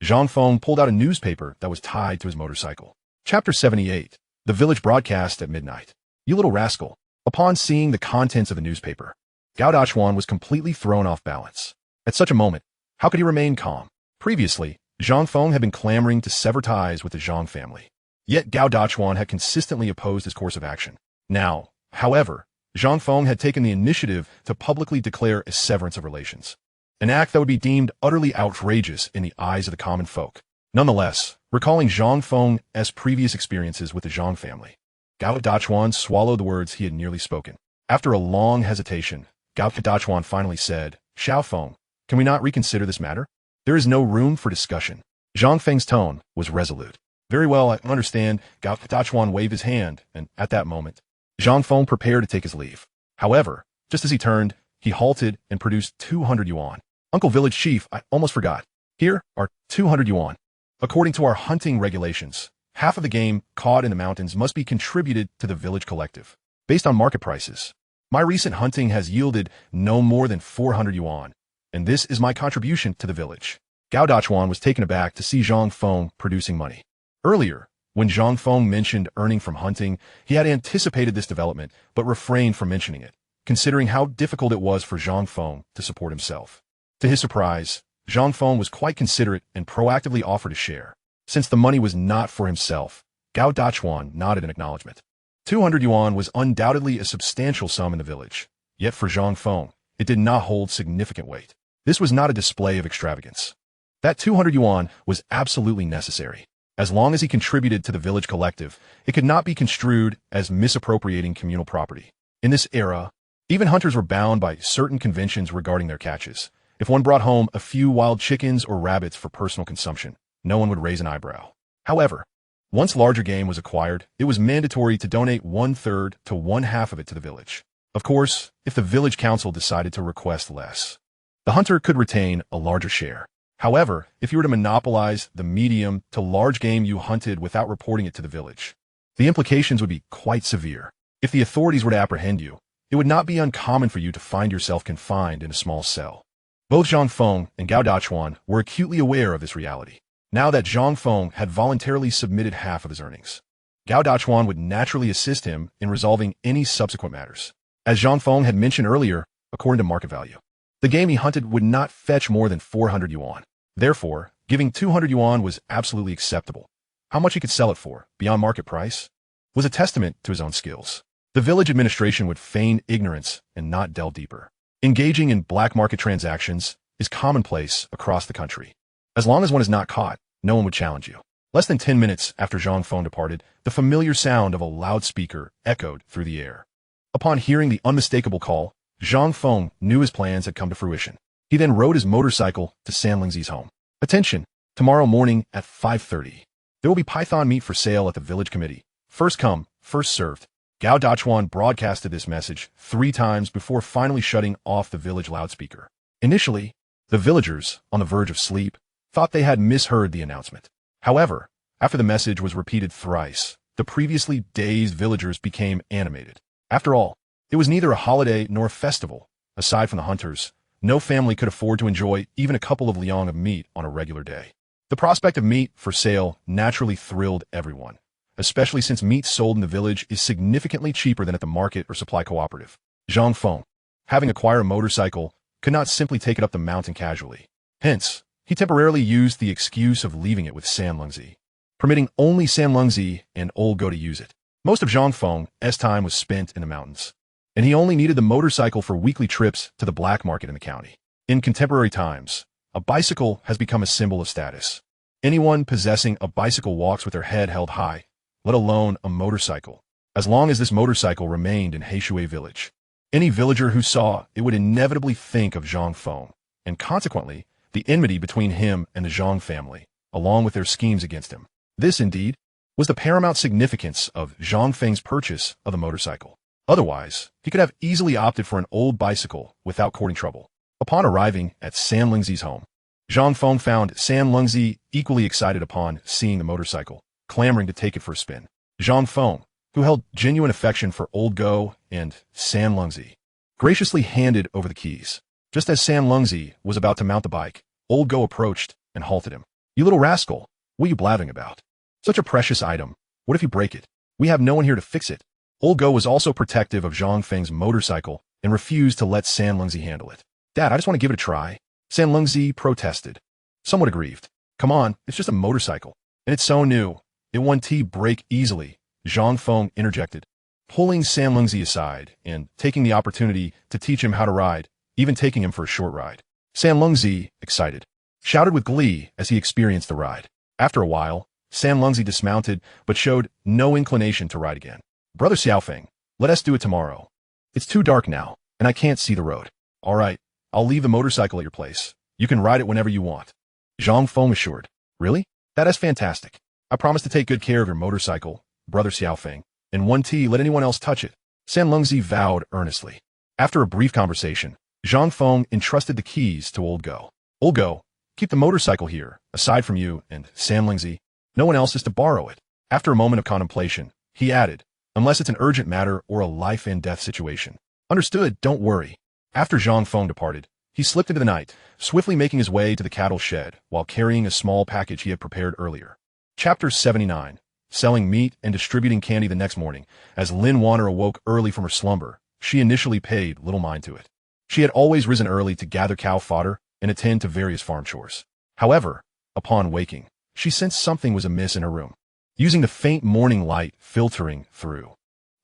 Zhang Feng pulled out a newspaper that was tied to his motorcycle. Chapter 78. The Village Broadcast at Midnight. You little rascal. Upon seeing the contents of the newspaper, Gao Dachuan was completely thrown off balance. At such a moment, how could he remain calm? Previously, Zhang Feng had been clamoring to sever ties with the Zhang family. Yet Gao Dachuan had consistently opposed his course of action. Now, however, Zhang Feng had taken the initiative to publicly declare a severance of relations, an act that would be deemed utterly outrageous in the eyes of the common folk. Nonetheless, recalling Zhang Feng's previous experiences with the Zhang family, Gao Dachuan swallowed the words he had nearly spoken. After a long hesitation, Gao Dachuan finally said, Zhang Feng, can we not reconsider this matter? There is no room for discussion. Zhang Feng's tone was resolute. Very well, I understand. Gao Dachuan waved his hand, and at that moment, Zhang Feng prepared to take his leave. However, just as he turned, he halted and produced 200 yuan. Uncle Village Chief, I almost forgot. Here are 200 yuan. According to our hunting regulations, half of the game caught in the mountains must be contributed to the village collective, based on market prices. My recent hunting has yielded no more than 400 yuan, and this is my contribution to the village. Gao Dachuan was taken aback to see Zhang Feng producing money. Earlier, when Zhang Feng mentioned earning from hunting, he had anticipated this development, but refrained from mentioning it, considering how difficult it was for Zhang Feng to support himself. To his surprise, Zhang Feng was quite considerate and proactively offered a share. Since the money was not for himself, Gao Dachuan nodded in acknowledgement. 200 yuan was undoubtedly a substantial sum in the village, yet for Zhang Feng, it did not hold significant weight. This was not a display of extravagance. That 200 yuan was absolutely necessary. As long as he contributed to the village collective, it could not be construed as misappropriating communal property. In this era, even hunters were bound by certain conventions regarding their catches. If one brought home a few wild chickens or rabbits for personal consumption, no one would raise an eyebrow. However, once larger game was acquired, it was mandatory to donate 1/3 to 1/2 of it to the village. Of course, if the village council decided to request less, the hunter could retain a larger share. However, if you were to monopolize the medium to large game you hunted without reporting it to the village, the implications would be quite severe. If the authorities were to apprehend you, it would not be uncommon for you to find yourself confined in a small cell. Both Zhang Feng and Gao Dachuan were acutely aware of this reality. Now that Zhang Feng had voluntarily submitted half of his earnings, Gao Dachuan would naturally assist him in resolving any subsequent matters. As Zhang Feng had mentioned earlier, according to market value, the game he hunted would not fetch more than 400 yuan. Therefore, giving 200 yuan was absolutely acceptable. How much he could sell it for, beyond market price, was a testament to his own skills. The village administration would feign ignorance and not delve deeper. Engaging in black market transactions is commonplace across the country. As long as one is not caught, no one would challenge you. Less than 10 minutes after Zhang Feng departed, the familiar sound of a loudspeaker echoed through the air. Upon hearing the unmistakable call, Zhang Feng knew his plans had come to fruition. He then rode his motorcycle to Sanlingzi's home. Attention! Tomorrow morning at 5:30. There will be python meat for sale at the village committee. First come, first served. Gao Dachuan broadcasted this message 3 times before finally shutting off the village loudspeaker. Initially, the villagers, on the verge of sleep, thought they had misheard the announcement. However, after the message was repeated thrice, the previously dazed villagers became animated. After all, it was neither a holiday nor a festival. Aside from the hunters, no family could afford to enjoy even a couple of liang of meat on a regular day. The prospect of meat for sale naturally thrilled everyone, especially since meat sold in the village is significantly cheaper than at the market or supply cooperative. Zhang Feng, having acquired a motorcycle, could not simply take it up the mountain casually. Hence, he temporarily used the excuse of leaving it with Sanlingzi, permitting only Sanlingzi and Old Go to use it. Most of Zhang Feng's time was spent in the mountains, and he only needed the motorcycle for weekly trips to the black market in the county. In contemporary times, a bicycle has become a symbol of status. Anyone possessing a bicycle walks with their head held high, let alone a motorcycle. As long as this motorcycle remained in Heishui village, any villager who saw it would inevitably think of Zhang Feng, and consequently, the enmity between him and the Zhang family, along with their schemes against him. This, indeed, was the paramount significance of Zhang Feng's purchase of the motorcycle. Otherwise, he could have easily opted for an old bicycle without courting trouble. Upon arriving at Sanlingzi's home, Zhang Feng found Sanlingzi equally excited upon seeing the motorcycle, clamoring to take it for a spin. Zhang Feng, who held genuine affection for Old Go and Sanlingzi, graciously handed over the keys. Just as Sanlingzi was about to mount the bike, Old Go approached and halted him. "You little rascal, what are you blathering about? Such a precious item. What if you break it? We have no one here to fix it." Old Go was also protective of Zhang Feng's motorcycle and refused to let Sanlingzi handle it. "Dad, I just want to give it a try." Sanlingzi protested, somewhat aggrieved. "Come on, it's just a motorcycle. And it's so new. It won't break easily." Zhang Feng interjected, pulling Sanlingzi aside and taking the opportunity to teach him how to ride, even taking him for a short ride. Sanlingzi, excited, shouted with glee as he experienced the ride. After a while, Sanlingzi dismounted but showed no inclination to ride again. "Brother Xiaofeng, let us do it tomorrow. It's too dark now, and I can't see the road." "All right, I'll leave the motorcycle at your place. You can ride it whenever you want," Zhang Feng assured. "Really? That is fantastic. I promise to take good care of your motorcycle, Brother Xiaofeng, and let anyone else touch it." Sanlingzi vowed earnestly. After a brief conversation, Zhang Feng entrusted the keys to Old Go. "Old Go, keep the motorcycle here, aside from you and Sanlingzi. No one else is to borrow it." After a moment of contemplation, he added, "Unless it's an urgent matter or a life and death situation." "Understood, don't worry." After Zhang Feng departed, he slipped into the night, swiftly making his way to the cattle shed while carrying a small package he had prepared earlier. Chapter 79. Selling meat and distributing candy the next morning. As Lin Wanner awoke early from her slumber, she initially paid little mind to it. She had always risen early to gather cow fodder and attend to various farm chores. However, upon waking, she sensed something was amiss in her room. Using the faint morning light filtering through,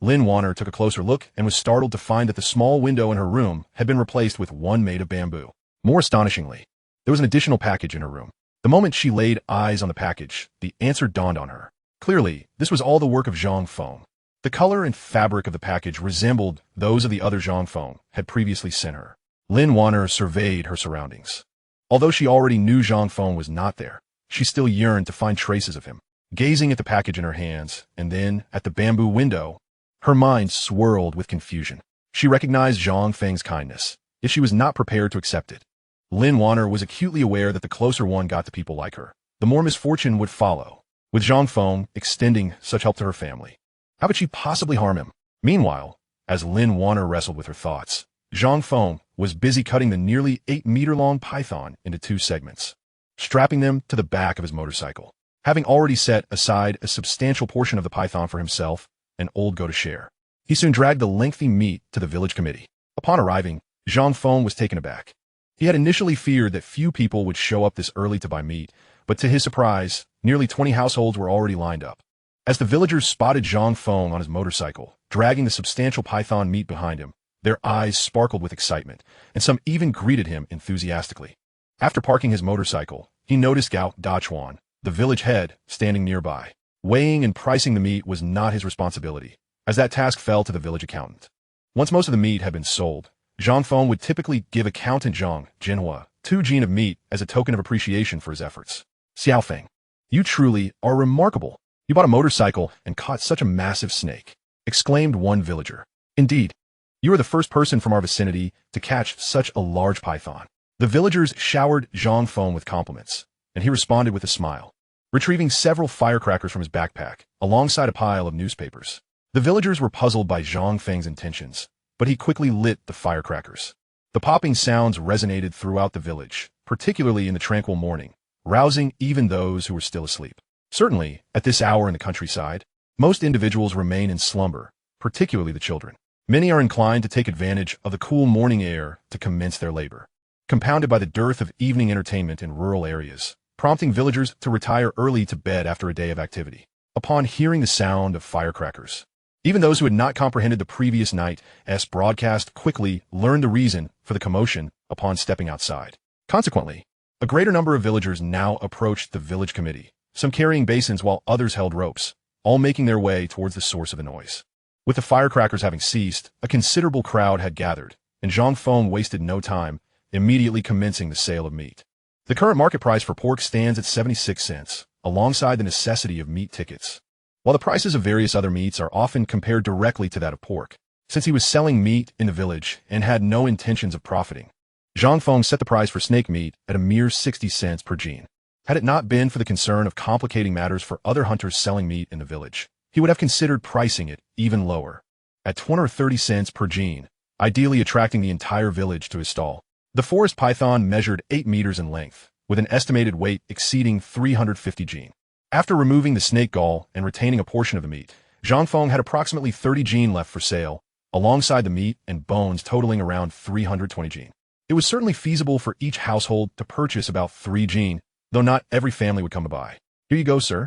Lin Wanner took a closer look and was startled to find that the small window in her room had been replaced with one made of bamboo. More astonishingly, there was an additional package in her room. The moment she laid eyes on the package, the answer dawned on her. Clearly, this was all the work of Zhang Feng. The color and fabric of the package resembled those of the other Zhang Feng had previously sent her. Lin Wanner surveyed her surroundings. Although she already knew Zhang Feng was not there, she still yearned to find traces of him. Gazing at the package in her hands, and then at the bamboo window, her mind swirled with confusion. She recognized Zhang Feng's kindness, yet she was not prepared to accept it. Lin Wanner was acutely aware that the closer one got to people like her, the more misfortune would follow, with Zhang Feng extending such help to her family. How could she possibly harm him? Meanwhile, as Lin Wanner wrestled with her thoughts, Zhang Feng was busy cutting the nearly 8-meter-long python into 2 segments, strapping them to the back of his motorcycle. Having already set aside a substantial portion of the python for himself and old Go to share, he soon dragged the lengthy meat to the village committee. Upon arriving, Zhang Feng was taken aback. He had initially feared that few people would show up this early to buy meat, but to his surprise, nearly 20 households were already lined up. As the villagers spotted Zhang Feng on his motorcycle, dragging the substantial python meat behind him, their eyes sparkled with excitement, and some even greeted him enthusiastically. After parking his motorcycle, he noticed Gao Dachuan, the village head, standing nearby. Weighing and pricing the meat was not his responsibility, as that task fell to the village accountant. Once most of the meat had been sold, Zhang Feng would typically give accountant Zhang Jinhua 2 jin of meat as a token of appreciation for his efforts. Xiao Feng, you truly are remarkable. You bought a motorcycle and caught such a massive snake, exclaimed one villager. Indeed, you are the first person from our vicinity to catch such a large python. The villagers showered Zhang Feng with compliments, and he responded with a smile, retrieving several firecrackers from his backpack, alongside a pile of newspapers. The villagers were puzzled by Zhang Feng's intentions, but he quickly lit the firecrackers. The popping sounds resonated throughout the village, particularly in the tranquil morning, rousing even those who were still asleep. Certainly, at this hour in the countryside, most individuals remain in slumber, particularly the children. Many are inclined to take advantage of the cool morning air to commence their labor, compounded by the dearth of evening entertainment in rural areas, prompting villagers to retire early to bed after a day of activity. Upon hearing the sound of firecrackers, even those who had not comprehended the previous night's broadcast quickly learned the reason for the commotion upon stepping outside. Consequently, a greater number of villagers now approached the village committee, some carrying basins while others held ropes, all making their way towards the source of the noise. With the firecrackers having ceased, a considerable crowd had gathered, and Zhang Feng wasted no time, immediately commencing the sale of meat. The current market price for pork stands at 76 cents, alongside the necessity of meat tickets, while the prices of various other meats are often compared directly to that of pork. Since he was selling meat in the village and had no intentions of profiting, Zhang Feng set the price for snake meat at a mere 60 cents per jin. Had it not been for the concern of complicating matters for other hunters selling meat in the village, he would have considered pricing it even lower, at 20 or 30 cents per jin, ideally attracting the entire village to his stall. The forest python measured 8 meters in length, with an estimated weight exceeding 350 jin. After removing the snake gall and retaining a portion of the meat, Zhang Feng had approximately 30 jin left for sale, alongside the meat and bones totaling around 320 jin. It was certainly feasible for each household to purchase about 3 jin, though not every family would come to buy. Here you go, sir.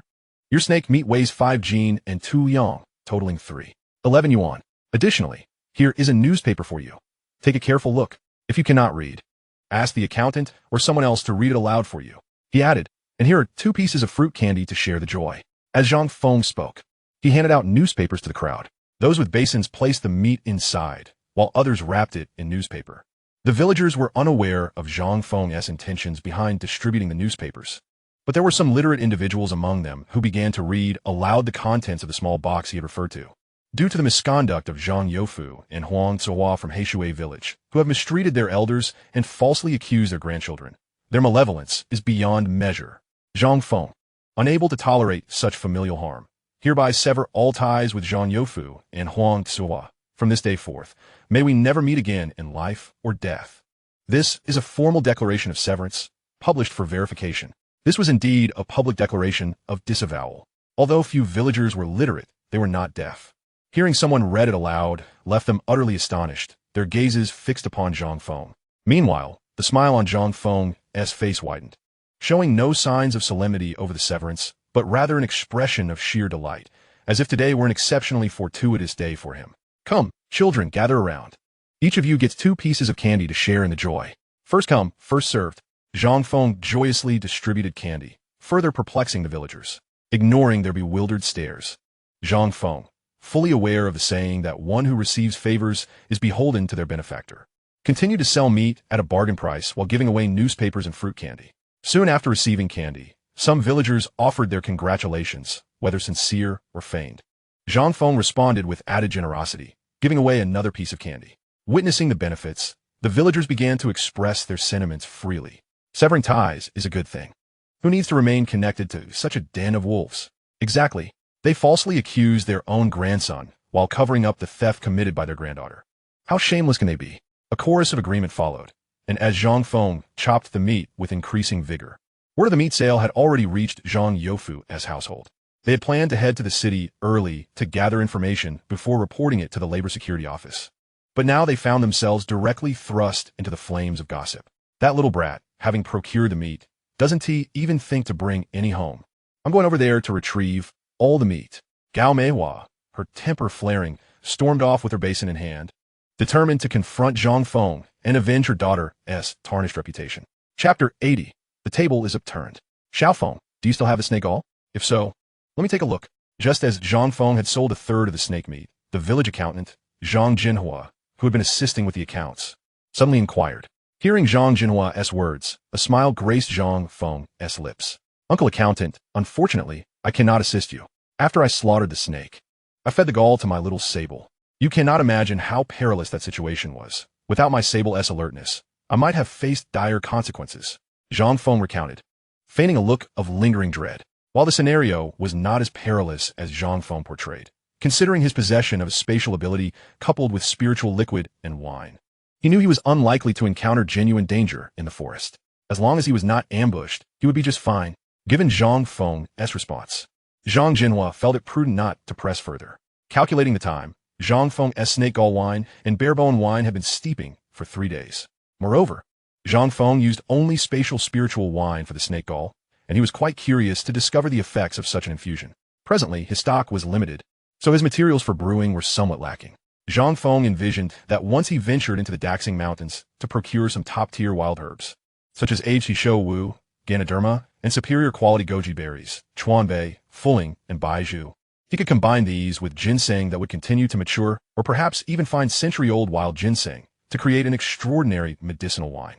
Your snake meat weighs 5 jin and 2 yang, totaling 311 yuan. Additionally, here is a newspaper for you. Take a careful look. If you cannot read, ask the accountant or someone else to read it aloud for you. He added, and here are 2 pieces of fruit candy to share the joy. As Zhang Feng spoke, he handed out newspapers to the crowd. Those with basins placed the meat inside, while others wrapped it in newspaper. The villagers were unaware of Zhang Feng's intentions behind distributing the newspapers, but there were some literate individuals among them who began to read aloud the contents of the small box he had referred to. Due to the misconduct of Zhang Youfu and Huang Zuohua from Heishui village, who have mistreated their elders and falsely accused their grandchildren, their malevolence is beyond measure. Zhang Feng, unable to tolerate such familial harm, hereby sever all ties with Zhang Youfu and Huang Zuohua. From this day forth, may we never meet again in life or death. This is a formal declaration of severance, published for verification. This was indeed a public declaration of disavowal. Although few villagers were literate, they were not deaf. Hearing someone read it aloud left them utterly astonished, their gazes fixed upon Zhang Feng. Meanwhile, the smile on Zhang Feng's face widened, showing no signs of solemnity over the severance, but rather an expression of sheer delight, as if today were an exceptionally fortuitous day for him. Come, children, gather around. Each of you gets 2 pieces of candy to share in the joy. First come, first served. Zhang Feng joyously distributed candy, further perplexing the villagers. Ignoring their bewildered stares, Zhang Feng, fully aware of the saying that one who receives favors is beholden to their benefactor, continued to sell meat at a bargain price while giving away newspapers and fruit candy. Soon after receiving candy, some villagers offered their congratulations, whether sincere or feigned. Zhang Feng responded with added generosity, giving away another piece of candy. Witnessing the benefits, the villagers began to express their sentiments freely. Severing ties is a good thing. Who needs to remain connected to such a den of wolves? Exactly. They falsely accused their own grandson while covering up the theft committed by their granddaughter. How shameless can they be? A chorus of agreement followed, and as Zhang Feng chopped the meat with increasing vigor, word of the meat sale had already reached Zhang Youfu's household. They had planned to head to the city early to gather information before reporting it to the Labor Security Office. But now they found themselves directly thrust into the flames of gossip. That little brat, having procured the meat, doesn't he even think to bring any home? I'm going over there to retrieve all the meat. Gao Meihua, her temper flaring, stormed off with her basin in hand, determined to confront Zhang Feng and avenge her daughter's tarnished reputation. Chapter 80. The table is upturned. Xiao Feng, do you still have the snake all? If so, let me take a look. Just as Zhang Feng had sold a third of the snake meat, the village accountant, Zhang Jinhua, who had been assisting with the accounts, suddenly inquired. Hearing Zhang Jinhua's words, a smile graced Zhang Feng's lips. Uncle accountant, unfortunately, I cannot assist you. After I slaughtered the snake, I fed the gall to my little sable. You cannot imagine how perilous that situation was. Without my sable's alertness, I might have faced dire consequences. Zhang Feng recounted, feigning a look of lingering dread. While the scenario was not as perilous as Zhang Feng portrayed, considering his possession of a spatial ability coupled with spiritual liquid and wine, he knew he was unlikely to encounter genuine danger in the forest. As long as he was not ambushed, he would be just fine. Given Zhang Feng's response, Zhang Jinhua felt it prudent not to press further. Calculating the time, Zhang Feng's snake gall wine and barebone wine had been steeping for 3 days. Moreover, Zhang Feng used only spatial spiritual wine for the snake gall, and he was quite curious to discover the effects of such an infusion. Presently, his stock was limited, so his materials for brewing were somewhat lacking. Zhang Feng envisioned that once he ventured into the Daxing Mountains to procure some top-tier wild herbs, such as aged Hisho Wu, Ganoderma, and superior quality goji berries, chuanbei, fuling, and baizhu, he could combine these with ginseng that would continue to mature, or perhaps even find century-old wild ginseng to create an extraordinary medicinal wine.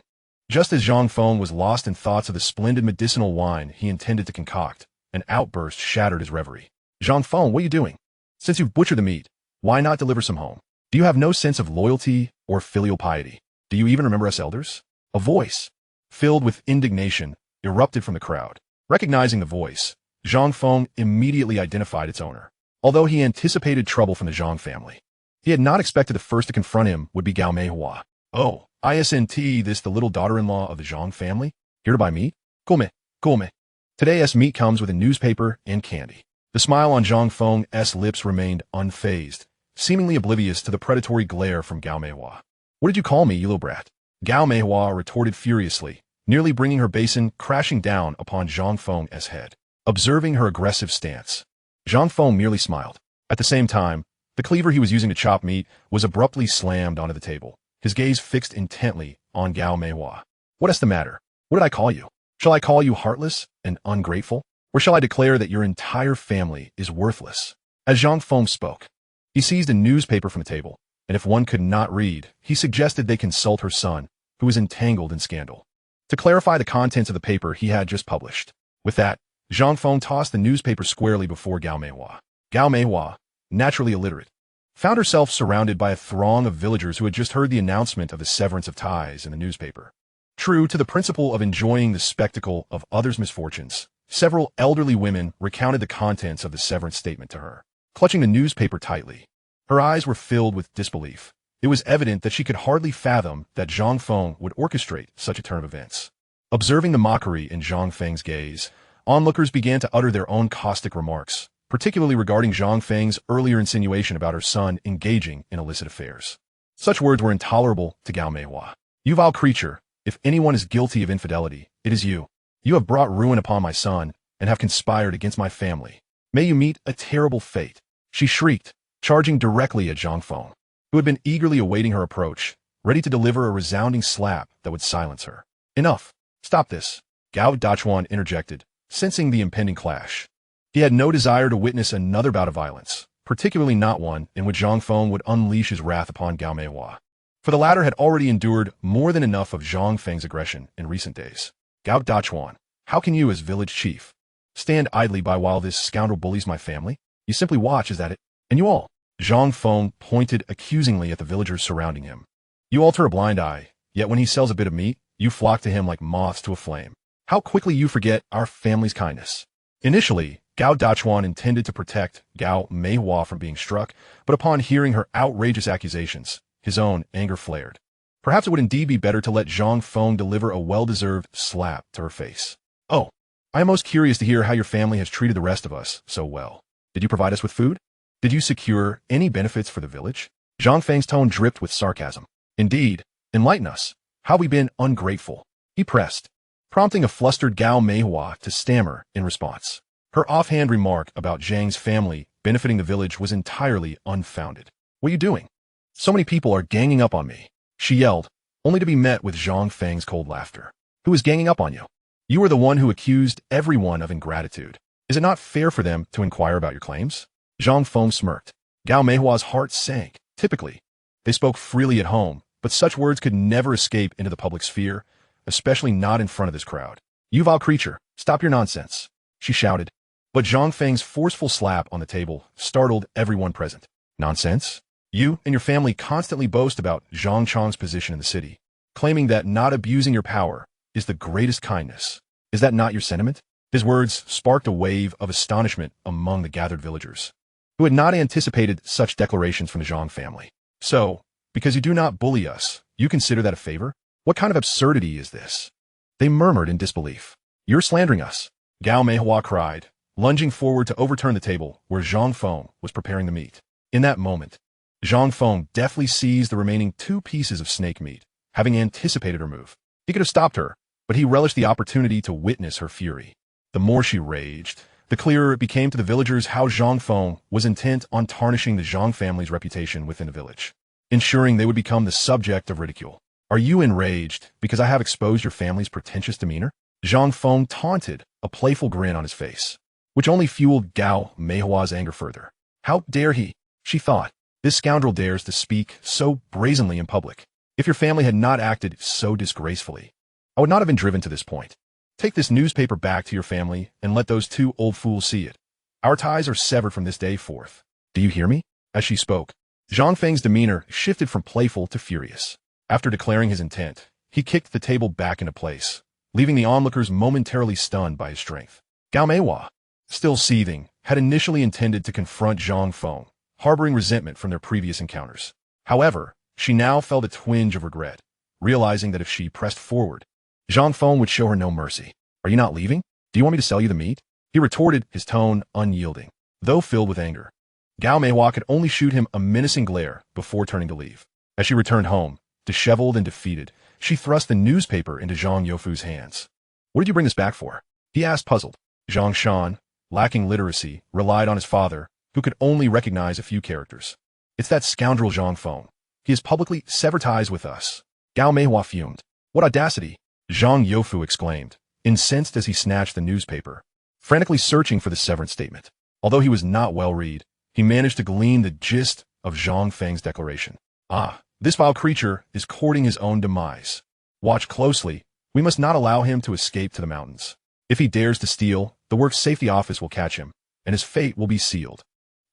Just as Zhang Feng was lost in thoughts of the splendid medicinal wine he intended to concoct, an outburst shattered his reverie. Zhang Feng, what are you doing? Since you've butchered the meat, why not deliver some home? Do you have no sense of loyalty or filial piety? Do you even remember us elders? A voice, filled with indignation, erupted from the crowd. Recognizing the voice, Zhang Feng immediately identified its owner. Although he anticipated trouble from the Zhang family, he had not expected the first to confront him would be Gao Meihua. Oh, isn't this the little daughter-in-law of the Zhang family? Here to buy meat? Come. Today's meat comes with a newspaper and candy. The smile on Zhang Feng's lips remained unfazed, seemingly oblivious to the predatory glare from Gao Meihua. What did you call me, you little brat? Gao Meihua retorted furiously, nearly bringing her basin crashing down upon Zhang Feng's head. Observing her aggressive stance, Zhang Feng merely smiled. At the same time, the cleaver he was using to chop meat was abruptly slammed onto the table, his gaze fixed intently on Gao Meihua. What is the matter? What did I call you? Shall I call you heartless and ungrateful? Or shall I declare that your entire family is worthless? As Zhang Feng spoke, he seized a newspaper from the table, and if one could not read, he suggested they consult her son, who was entangled in scandal, to clarify the contents of the paper he had just published. With that, Zhang Feng tossed the newspaper squarely before Gao Meihua. Gao Meihua, naturally illiterate, found herself surrounded by a throng of villagers who had just heard the announcement of the severance of ties in the newspaper. True to the principle of enjoying the spectacle of others' misfortunes, several elderly women recounted the contents of the severance statement to her. Clutching the newspaper tightly, her eyes were filled with disbelief. It was evident that she could hardly fathom that Zhang Feng would orchestrate such a turn of events. Observing the mockery in Zhang Feng's gaze, onlookers began to utter their own caustic remarks, particularly regarding Zhang Feng's earlier insinuation about her son engaging in illicit affairs. Such words were intolerable to Gao Meihua. You vile creature, if anyone is guilty of infidelity, it is you. You have brought ruin upon my son and have conspired against my family. May you meet a terrible fate. She shrieked, charging directly at Zhang Feng, who had been eagerly awaiting her approach, ready to deliver a resounding slap that would silence her. Enough. Stop this. Gao Dachuan interjected, sensing the impending clash. He had no desire to witness another bout of violence, particularly not one in which Zhang Feng would unleash his wrath upon Gao Meihua. For the latter had already endured more than enough of Zhang Feng's aggression in recent days. Gao Dachuan, how can you, as village chief, stand idly by while this scoundrel bullies my family? You simply watch, is that it? And you all? Zhang Feng pointed accusingly at the villagers surrounding him. You all turn a blind eye, yet when he sells a bit of meat, you flock to him like moths to a flame. How quickly you forget our family's kindness. Initially, Gao Dachuan intended to protect Gao Meihua from being struck, but upon hearing her outrageous accusations, his own anger flared. Perhaps it would indeed be better to let Zhang Feng deliver a well-deserved slap to her face. Oh, I am most curious to hear how your family has treated the rest of us so well. Did you provide us with food? Did you secure any benefits for the village? Zhang Feng's tone dripped with sarcasm. Indeed, enlighten us. How we been ungrateful? He pressed, prompting a flustered Gao Meihua to stammer in response. Her offhand remark about Zhang's family benefiting the village was entirely unfounded. What are you doing? So many people are ganging up on me, she yelled, only to be met with Zhang Feng's cold laughter. Who is ganging up on you? You are the one who accused everyone of ingratitude. Is it not fair for them to inquire about your claims? Zhang Feng smirked. Gao Meihua's heart sank. Typically, they spoke freely at home, but such words could never escape into the public sphere, especially not in front of this crowd. You vile creature, stop your nonsense, she shouted. But Zhang Feng's forceful slap on the table startled everyone present. Nonsense? You and your family constantly boast about Zhang Chang's position in the city, claiming that not abusing your power is the greatest kindness. Is that not your sentiment? His words sparked a wave of astonishment among the gathered villagers, who had not anticipated such declarations from the Zhang family. So, because you do not bully us, you consider that a favor? What kind of absurdity is this? They murmured in disbelief. You're slandering us, Gao Meihua cried, lunging forward to overturn the table where Zhang Feng was preparing the meat. In that moment, Zhang Feng deftly seized the remaining 2 pieces of snake meat, having anticipated her move. He could have stopped her, but he relished the opportunity to witness her fury. The more she raged, the clearer it became to the villagers how Zhang Feng was intent on tarnishing the Zhang family's reputation within the village, ensuring they would become the subject of ridicule. Are you enraged because I have exposed your family's pretentious demeanor? Zhang Feng taunted, a playful grin on his face, which only fueled Gao Meihua's anger further. How dare he? She thought. This scoundrel dares to speak so brazenly in public. If your family had not acted so disgracefully, I would not have been driven to this point. Take this newspaper back to your family and let those 2 old fools see it. Our ties are severed from this day forth. Do you hear me? As she spoke, Zhang Feng's demeanor shifted from playful to furious. After declaring his intent, he kicked the table back into place, leaving the onlookers momentarily stunned by his strength. Gao Meihua, still seething, had initially intended to confront Zhang Feng, harboring resentment from their previous encounters. However, she now felt a twinge of regret, realizing that if she pressed forward, Zhang Feng would show her no mercy. Are you not leaving? Do you want me to sell you the meat? He retorted, his tone unyielding, though filled with anger. Gao Meihua could only shoot him a menacing glare before turning to leave. As she returned home, disheveled and defeated, she thrust the newspaper into Zhang Youfu's hands. What did you bring this back for? He asked, puzzled. Zhang Shan, lacking literacy, relied on his father, who could only recognize a few characters. It's that scoundrel Zhang Feng. He has publicly severed ties with us. Gao Meihua fumed. What audacity! Zhang Youfu exclaimed, incensed as he snatched the newspaper, frantically searching for the severance statement. Although he was not well-read, he managed to glean the gist of Zhang Feng's declaration. Ah, this vile creature is courting his own demise. Watch closely. We must not allow him to escape to the mountains. If he dares to steal, the Works Safety Office will catch him, and his fate will be sealed.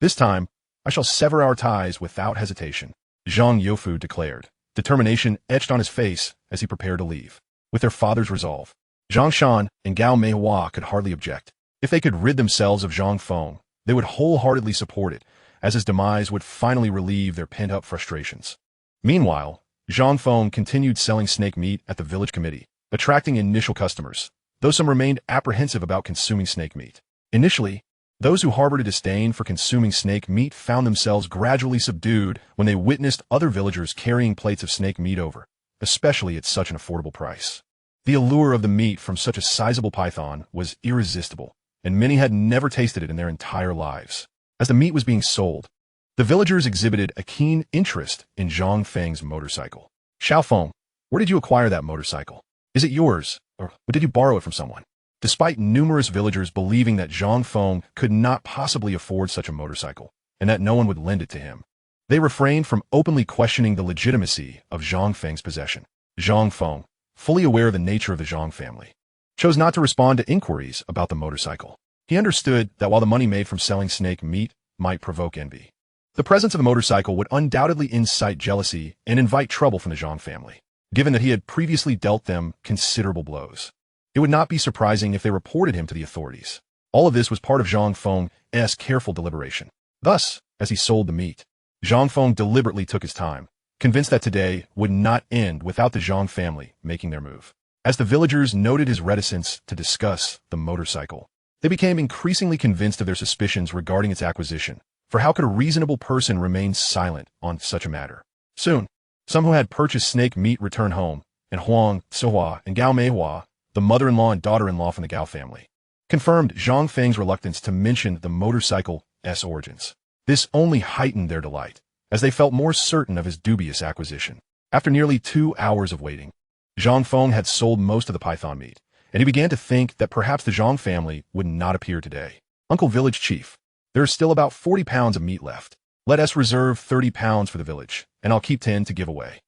This time, I shall sever our ties without hesitation, Zhang Youfu declared, determination etched on his face as he prepared to leave. With their father's resolve, Zhang Shan and Gao Meihua could hardly object. If they could rid themselves of Zhang Feng, they would wholeheartedly support it, as his demise would finally relieve their pent-up frustrations. Meanwhile, Zhang Feng continued selling snake meat at the village committee, attracting initial customers, though some remained apprehensive about consuming snake meat. Initially, those who harbored a disdain for consuming snake meat found themselves gradually subdued when they witnessed other villagers carrying plates of snake meat over, especially at such an affordable price. The allure of the meat from such a sizable python was irresistible, and many had never tasted it in their entire lives. As the meat was being sold, the villagers exhibited a keen interest in Zhang Feng's motorcycle. Xiaofeng, where did you acquire that motorcycle? Is it yours, or did you borrow it from someone? Despite numerous villagers believing that Zhang Feng could not possibly afford such a motorcycle, and that no one would lend it to him, they refrained from openly questioning the legitimacy of Zhang Feng's possession. Zhang Feng, fully aware of the nature of the Zhang family, chose not to respond to inquiries about the motorcycle. He understood that while the money made from selling snake meat might provoke envy, the presence of the motorcycle would undoubtedly incite jealousy and invite trouble from the Zhang family, given that he had previously dealt them considerable blows. It would not be surprising if they reported him to the authorities. All of this was part of Zhang Feng's careful deliberation. Thus, as he sold the meat, Zhang Feng deliberately took his time, convinced that today would not end without the Zhang family making their move. As the villagers noted his reticence to discuss the motorcycle, they became increasingly convinced of their suspicions regarding its acquisition, for how could a reasonable person remain silent on such a matter? Soon, some who had purchased snake meat returned home, and Huang, Sohua, and Gao Meihua, the mother-in-law and daughter-in-law from the Gao family, confirmed Zhang Feng's reluctance to mention the motorcycle's origins. This only heightened their delight, as they felt more certain of his dubious acquisition. After nearly 2 hours of waiting, Zhang Feng had sold most of the python meat, and he began to think that perhaps the Zhang family would not appear today. Uncle Village Chief, there is still about 40 pounds of meat left. Let us reserve 30 pounds for the village, and I'll keep 10 to give away.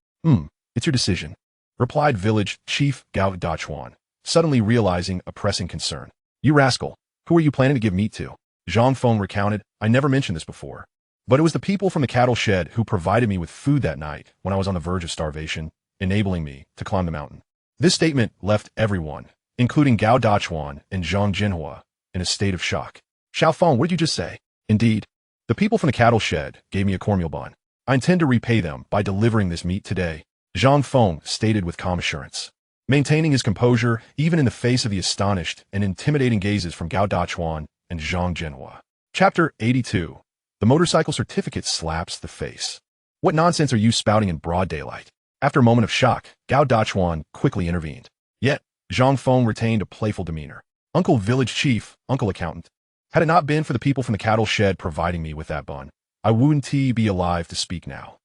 It's your decision, replied Village Chief Gao Dachuan, suddenly realizing a pressing concern. You rascal, who are you planning to give meat to? Zhang Feng recounted, I never mentioned this before, but it was the people from the cattle shed who provided me with food that night when I was on the verge of starvation, enabling me to climb the mountain. This statement left everyone, including Gao Dachuan and Zhang Jinhua, in a state of shock. Xiao Feng, what did you just say? Indeed, the people from the cattle shed gave me a cornmeal bun. I intend to repay them by delivering this meat today, Zhang Feng stated with calm assurance, maintaining his composure even in the face of the astonished and intimidating gazes from Gao Dachuan and Zhang Jinhua. Chapter 82. The motorcycle certificate slaps the face. What nonsense are you spouting in broad daylight? After a moment of shock, Gao Dachuan quickly intervened. Yet, Zhang Feng retained a playful demeanor. Uncle Village Chief, Uncle Accountant, had it not been for the people from the cattle shed providing me with that bun, I wouldn't be alive to speak now.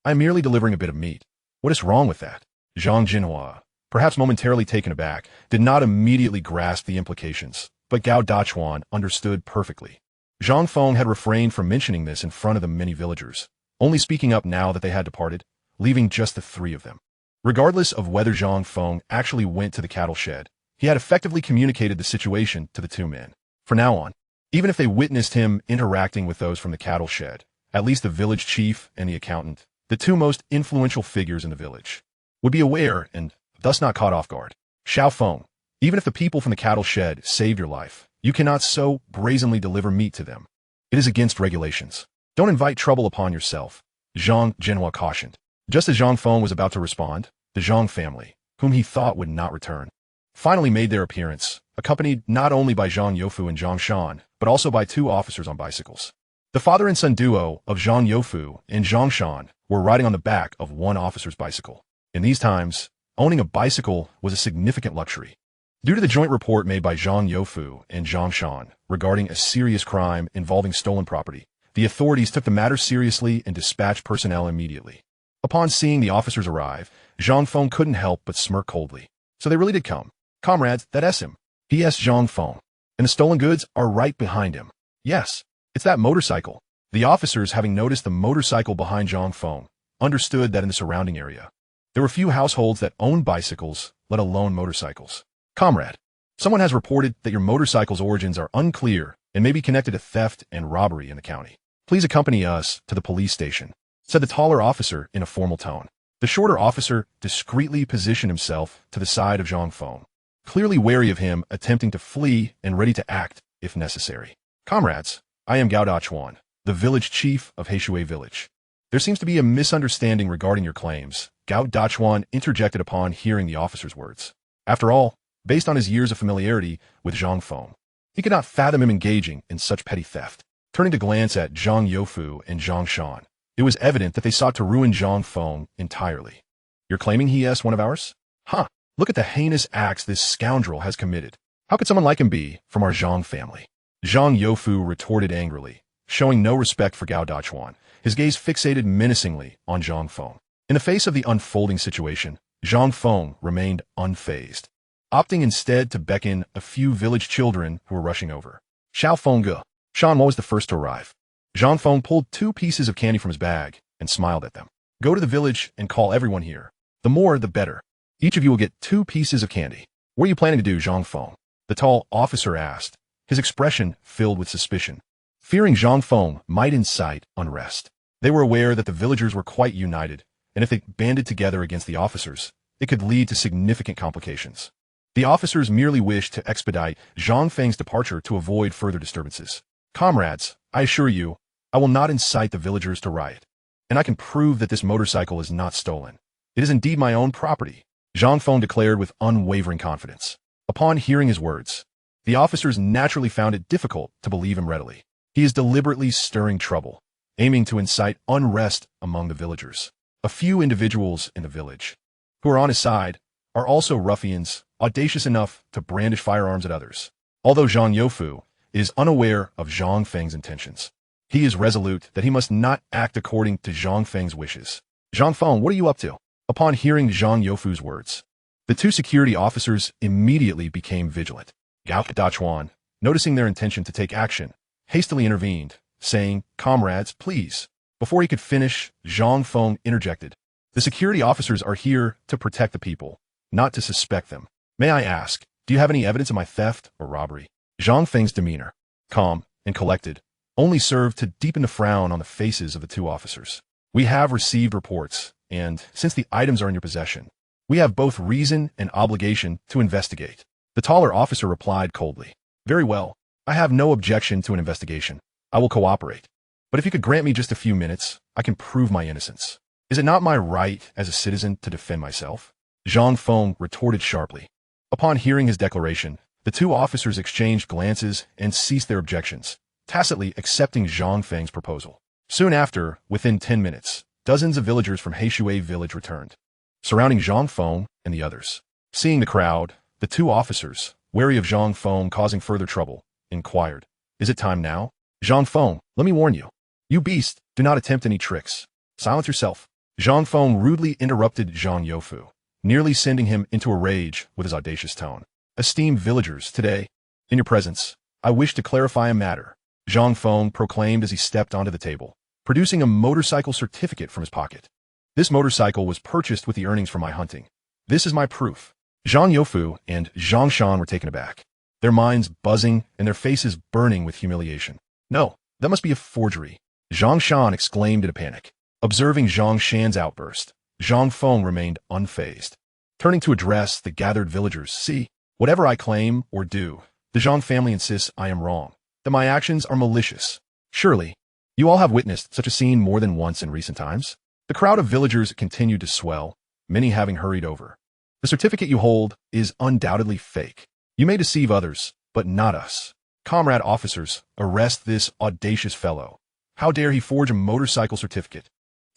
I am merely delivering a bit of meat. What is wrong with that? Zhang Jinhua, perhaps momentarily taken aback, did not immediately grasp the implications, but Gao Dachuan understood perfectly. Zhang Feng had refrained from mentioning this in front of the many villagers, only speaking up now that they had departed, leaving just the 3 of them. Regardless of whether Zhang Feng actually went to the cattle shed, he had effectively communicated the situation to the 2 men. From now on, even if they witnessed him interacting with those from the cattle shed, at least the village chief and the accountant, the 2 most influential figures in the village, would be aware and thus not caught off guard. Xiao Feng, even if the people from the cattle shed saved your life, you cannot so brazenly deliver meat to them. It is against regulations. Don't invite trouble upon yourself, Zhang Jinhua cautioned. Just as Zhang Feng was about to respond, the Zhang family, whom he thought would not return, finally made their appearance, accompanied not only by Zhang Youfu and Zhang Shan, but also by 2 officers on bicycles. The father and son duo of Zhang Youfu and Zhang Shan were riding on the back of one officer's bicycle. In these times, owning a bicycle was a significant luxury. Due to the joint report made by Zhang Youfu and Zhang Shan regarding a serious crime involving stolen property, the authorities took the matter seriously and dispatched personnel immediately. Upon seeing the officers arrive, Zhang Feng couldn't help but smirk coldly. So they really did come. Comrades, that's him. P.S. Zhang Feng. And the stolen goods are right behind him. Yes, it's that motorcycle. The officers, having noticed the motorcycle behind Zhang Feng, understood that in the surrounding area, there were few households that owned bicycles, let alone motorcycles. Comrade, someone has reported that your motorcycle's origins are unclear and may be connected to theft and robbery in the county. Please accompany us to the police station, said the taller officer in a formal tone. The shorter officer discreetly positioned himself to the side of Zhang Feng, clearly wary of him attempting to flee and ready to act if necessary. Comrades, I am Gao Dachuan, the village chief of Heishui village. There seems to be a misunderstanding regarding your claims, Gao Dachuan interjected upon hearing the officer's words. After all, based on his years of familiarity with Zhang Feng, he could not fathom him engaging in such petty theft. Turning to glance at Zhang Youfu and Zhang Shan, it was evident that they sought to ruin Zhang Feng entirely. You're claiming he is one of ours? Huh, look at the heinous acts this scoundrel has committed. How could someone like him be from our Zhang family? Zhang Youfu retorted angrily, showing no respect for Gao Dachuan, his gaze fixated menacingly on Zhang Feng. In the face of the unfolding situation, Zhang Feng remained unfazed, opting instead to beckon a few village children who were rushing over. Xiao Fengge. Shan was the first to arrive. Zhang Feng pulled 2 pieces of candy from his bag and smiled at them. Go to the village and call everyone here. The more, the better. Each of you will get 2 pieces of candy. What are you planning to do, Zhang Feng? The tall officer asked, his expression filled with suspicion. Fearing Zhang Feng might incite unrest, they were aware that the villagers were quite united, and if they banded together against the officers, it could lead to significant complications. The officers merely wished to expedite Zhang Feng's departure to avoid further disturbances. Comrades, I assure you, I will not incite the villagers to riot. And I can prove that this motorcycle is not stolen. It is indeed my own property, Zhang Feng declared with unwavering confidence. Upon hearing his words, the officers naturally found it difficult to believe him readily. He is deliberately stirring trouble, aiming to incite unrest among the villagers. A few individuals in the village, who are on his side, are also ruffians, audacious enough to brandish firearms at others. Although Zhang Youfu is unaware of Zhang Feng's intentions, he is resolute that he must not act according to Zhang Feng's wishes. Zhang Feng, what are you up to? Upon hearing Zhang Youfu's words, the two security officers immediately became vigilant. Gao Dachuan, noticing their intention to take action, hastily intervened, saying, "Comrades, please." Before he could finish, Zhang Feng interjected, "The security officers are here to protect the people, not to suspect them. May I ask, do you have any evidence of my theft or robbery?" Zhang Feng's demeanor, calm and collected, only served to deepen the frown on the faces of the two officers. "We have received reports, and since the items are in your possession, we have both reason and obligation to investigate." The taller officer replied coldly, "Very well, I have no objection to an investigation. I will cooperate. But if you could grant me just a few minutes, I can prove my innocence. Is it not my right as a citizen to defend myself?" Zhang Feng retorted sharply. Upon hearing his declaration, the two officers exchanged glances and ceased their objections, tacitly accepting Zhang Feng's proposal. Soon after, within 10 minutes, dozens of villagers from Heishui village returned, surrounding Zhang Feng and the others. Seeing the crowd, the two officers, wary of Zhang Feng causing further trouble, inquired, "Is it time now?" "Zhang Feng, let me warn you. You beast, do not attempt any tricks. Silence yourself." Zhang Feng rudely interrupted Zhang Youfu, nearly sending him into a rage with his audacious tone. "Esteemed villagers, today, in your presence, I wish to clarify a matter," Zhang Feng proclaimed as he stepped onto the table, producing a motorcycle certificate from his pocket. "This motorcycle was purchased with the earnings from my hunting. This is my proof." Zhang Youfu and Zhang Shan were taken aback, their minds buzzing and their faces burning with humiliation. "No, that must be a forgery," Zhang Shan exclaimed in a panic. Observing Zhang Shan's outburst, Zhang Feng remained unfazed. Turning to address the gathered villagers, "See, whatever I claim or do, the Zhang family insists I am wrong, that my actions are malicious. Surely, you all have witnessed such a scene more than once in recent times." The crowd of villagers continued to swell, many having hurried over. "The certificate you hold is undoubtedly fake. You may deceive others, but not us. Comrade officers, arrest this audacious fellow. How dare he forge a motorcycle certificate?"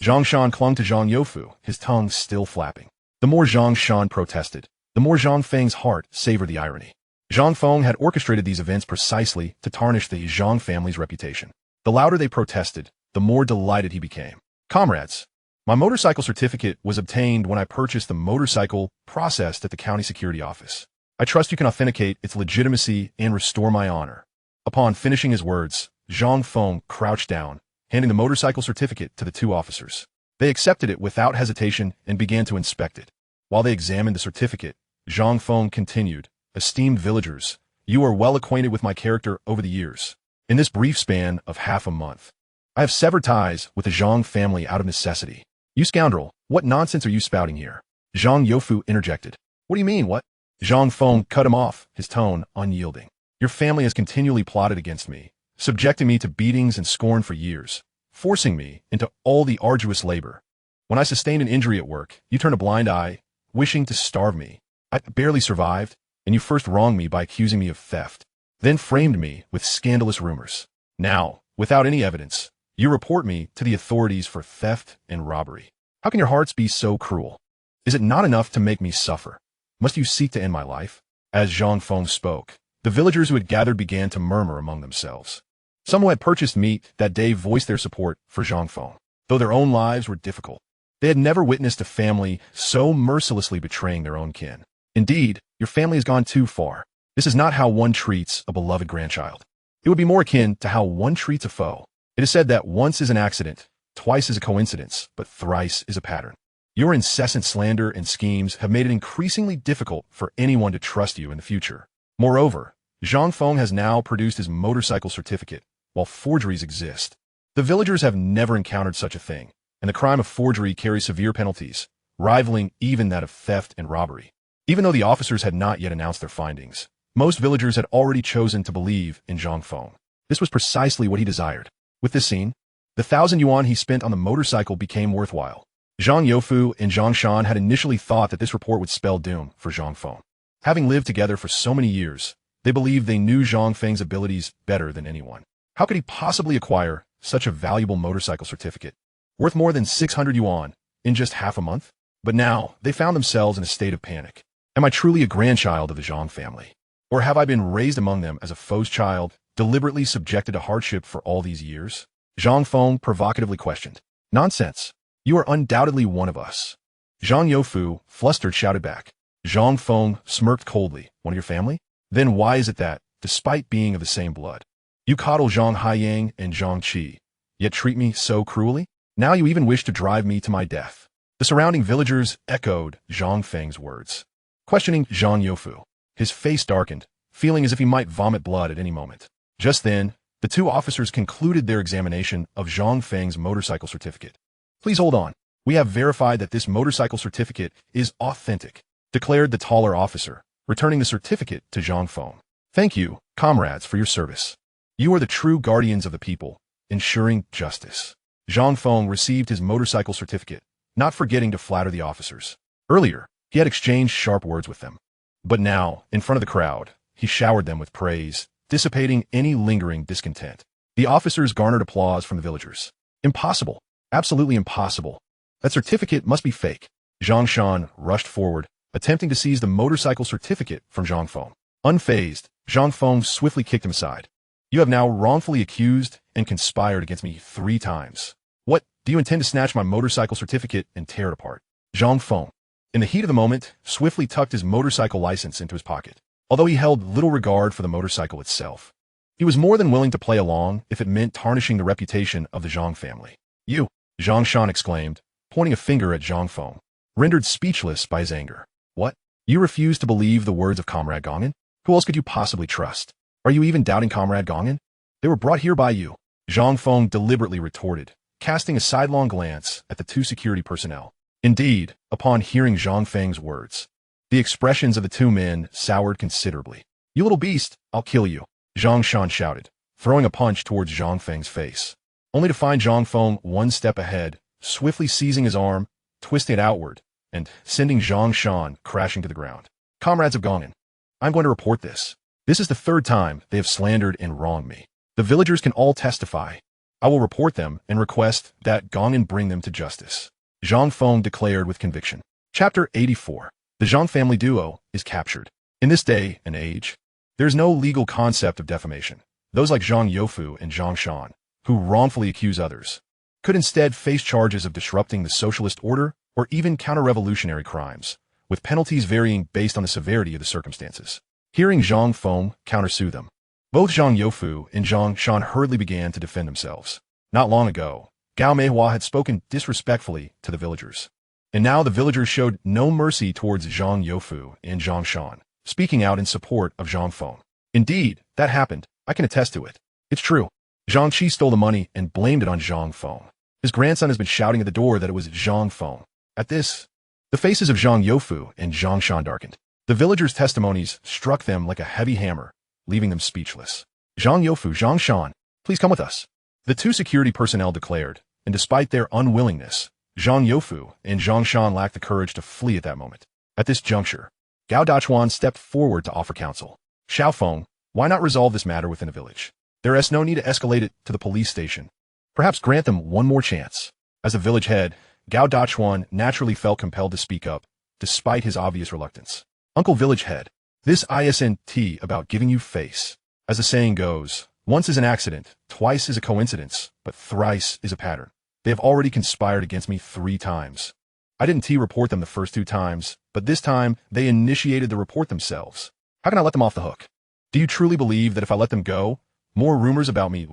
Zhang Shan clung to Zhang Youfu, his tongue still flapping. The more Zhang Shan protested, the more Zhang Feng's heart savored the irony. Zhang Feng had orchestrated these events precisely to tarnish the Zhang family's reputation. The louder they protested, the more delighted he became. "Comrades, my motorcycle certificate was obtained when I purchased the motorcycle processed at the county security office. I trust you can authenticate its legitimacy and restore my honor." Upon finishing his words, Zhang Feng crouched down, handing the motorcycle certificate to the two officers. They accepted it without hesitation and began to inspect it. While they examined the certificate, Zhang Feng continued, "Esteemed villagers, you are well acquainted with my character over the years. In this brief span of half a month, I have severed ties with the Zhang family out of necessity." "You scoundrel, what nonsense are you spouting here?" Zhang Youfu interjected. "What do you mean, what?" Zhang Feng cut him off, his tone unyielding. "Your family has continually plotted against me, subjecting me to beatings and scorn for years, forcing me into all the arduous labor. When I sustained an injury at work, you turned a blind eye, wishing to starve me. I barely survived, and you first wronged me by accusing me of theft, then framed me with scandalous rumors. Now, without any evidence, you report me to the authorities for theft and robbery. How can your hearts be so cruel? Is it not enough to make me suffer? Must you seek to end my life?" As Zhang Feng spoke, the villagers who had gathered began to murmur among themselves. Some who had purchased meat that day voiced their support for Zhang Feng, though their own lives were difficult. They had never witnessed a family so mercilessly betraying their own kin. "Indeed, your family has gone too far. This is not how one treats a beloved grandchild. It would be more akin to how one treats a foe. It is said that once is an accident, twice is a coincidence, but thrice is a pattern. Your incessant slander and schemes have made it increasingly difficult for anyone to trust you in the future. Moreover, Zhang Feng has now produced his motorcycle certificate, while forgeries exist. The villagers have never encountered such a thing, and the crime of forgery carries severe penalties, rivaling even that of theft and robbery. Even though the officers had not yet announced their findings, most villagers had already chosen to believe in Zhang Feng. This was precisely what he desired. With this scene, the 1,000 yuan he spent on the motorcycle became worthwhile. Zhang Youfu and Zhang Shan had initially thought that this report would spell doom for Zhang Feng. Having lived together for so many years, they believed they knew Zhang Feng's abilities better than anyone. How could he possibly acquire such a valuable motorcycle certificate, worth more than 600 yuan, in just half a month? But now, they found themselves in a state of panic. Am I truly a grandchild of the Zhang family? Or have I been raised among them as a foe's child, deliberately subjected to hardship for all these years? Zhang Feng provocatively questioned. Nonsense. You are undoubtedly one of us. Zhang Youfu, flustered, shouted back. Zhang Feng smirked coldly. One of your family? Then why is it that, despite being of the same blood, you coddle Zhang Haiyang and Zhang Qi, yet treat me so cruelly? Now you even wish to drive me to my death. The surrounding villagers echoed Zhang Feng's words, questioning Zhang Youfu. His face darkened, feeling as if he might vomit blood at any moment. Just then, the two officers concluded their examination of Zhang Feng's motorcycle certificate. Please hold on. We have verified that this motorcycle certificate is authentic, declared the taller officer, returning the certificate to Zhang Feng. Thank you, comrades, for your service. You are the true guardians of the people, ensuring justice. Zhang Feng received his motorcycle certificate, not forgetting to flatter the officers. Earlier, he had exchanged sharp words with them. But now, in front of the crowd, he showered them with praise, dissipating any lingering discontent. The officers garnered applause from the villagers. Impossible. Absolutely impossible. That certificate must be fake. Zhang Shan rushed forward, attempting to seize the motorcycle certificate from Zhang Feng. Unfazed, Zhang Feng swiftly kicked him aside. You have now wrongfully accused and conspired against me 3 times. What, do you intend to snatch my motorcycle certificate and tear it apart? Zhang Feng, in the heat of the moment, swiftly tucked his motorcycle license into his pocket. Although he held little regard for the motorcycle itself, he was more than willing to play along if it meant tarnishing the reputation of the Zhang family. You, Zhang Shan exclaimed, pointing a finger at Zhang Feng, rendered speechless by his anger. What? You refuse to believe the words of Comrade Gongan? Who else could you possibly trust? Are you even doubting Comrade Gongan? They were brought here by you. Zhang Feng deliberately retorted, casting a sidelong glance at the 2 security personnel. Indeed, upon hearing Zhang Feng's words, the expressions of the 2 men soured considerably. You little beast, I'll kill you, Zhang Shan shouted, throwing a punch towards Zhang Feng's face, only to find Zhang Feng 1 step ahead, swiftly seizing his arm, twisting it outward, and sending Zhang Shan crashing to the ground. Comrades of Gongan, I'm going to report this. This is the 3rd time they have slandered and wronged me. The villagers can all testify. I will report them and request that Gongan bring them to justice. Zhang Feng declared with conviction. Chapter 84. The Zhang family duo is captured. In this day and age, there is no legal concept of defamation. Those like Zhang Youfu and Zhang Shan, who wrongfully accuse others, could instead face charges of disrupting the socialist order or even counter-revolutionary crimes, with penalties varying based on the severity of the circumstances. Hearing Zhang Feng countersue them, both Zhang Youfu and Zhang Shan hurriedly began to defend themselves. Not long ago, Gao Meihua had spoken disrespectfully to the villagers, and now the villagers showed no mercy towards Zhang Youfu and Zhang Shan, speaking out in support of Zhang Feng. Indeed, that happened. I can attest to it. It's true. Zhang Qi stole the money and blamed it on Zhang Feng. His grandson has been shouting at the door that it was Zhang Feng. At this, the faces of Zhang Youfu and Zhang Shan darkened. The villagers' testimonies struck them like a heavy hammer, leaving them speechless. Zhang Youfu, Zhang Shan, please come with us, the 2 security personnel declared, and despite their unwillingness, Zhang Youfu and Zhang Shan lacked the courage to flee at that moment. At this juncture, Gao Dachuan stepped forward to offer counsel. Xiao Feng, why not resolve this matter within a village? There is no need to escalate it to the police station. Perhaps grant them one more chance. As a village head, Gao Dachuan naturally felt compelled to speak up, despite his obvious reluctance. Uncle Village Head, this isn't about giving you face. As the saying goes, once is an accident, twice is a coincidence, but thrice is a pattern. They have already conspired against me 3 times. I didn't report them the first 2 times, but this time they initiated the report themselves. How can I let them off the hook? Do you truly believe that if I let them go, more rumors about me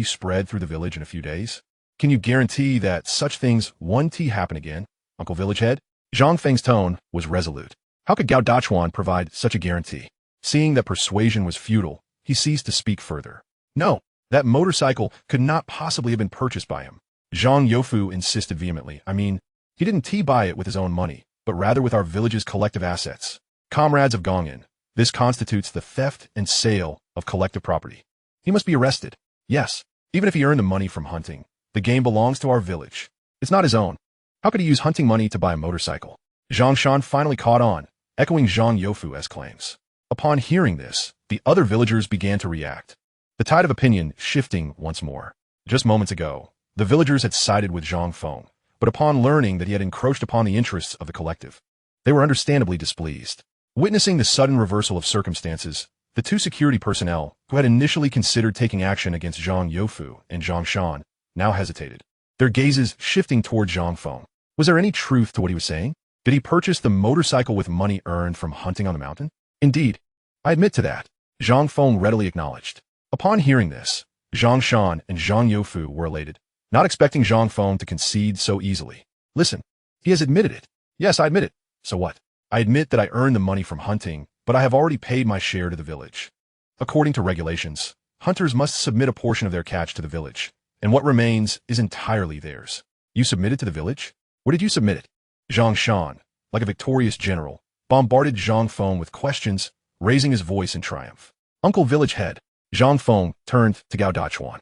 spread through the village in a few days? Can you guarantee that such things happen again, Uncle Village Head? Zhang Feng's tone was resolute. How could Gao Dachuan provide such a guarantee? Seeing that persuasion was futile, he ceased to speak further. No, that motorcycle could not possibly have been purchased by him. Zhang Youfu insisted vehemently. I mean, he didn't buy it with his own money, but rather with our village's collective assets. Comrades of Gongin, this constitutes the theft and sale of collective property. He must be arrested. Yes, even if he earned the money from hunting, the game belongs to our village. It's not his own. How could he use hunting money to buy a motorcycle? Zhang Shan finally caught on, echoing Zhang Youfu's claims. Upon hearing this, the other villagers began to react, the tide of opinion shifting once more. Just moments ago, the villagers had sided with Zhang Feng, but upon learning that he had encroached upon the interests of the collective, they were understandably displeased. Witnessing the sudden reversal of circumstances, the two security personnel, who had initially considered taking action against Zhang Youfu and Zhang Shan, now hesitated, their gazes shifting toward Zhang Feng. Was there any truth to what he was saying? Did he purchase the motorcycle with money earned from hunting on the mountain? Indeed, I admit to that, Zhang Feng readily acknowledged. Upon hearing this, Zhang Shan and Zhang Youfu were elated, not expecting Zhang Feng to concede so easily. Listen, he has admitted it. Yes, I admit it. So what? I admit that I earned the money from hunting, but I have already paid my share to the village. According to regulations, hunters must submit a portion of their catch to the village, and what remains is entirely theirs. You submitted to the village? Where did you submit it? Zhang Shan, like a victorious general, bombarded Zhang Feng with questions, raising his voice in triumph. Uncle Village Head, Zhang Feng turned to Gao Dachuan.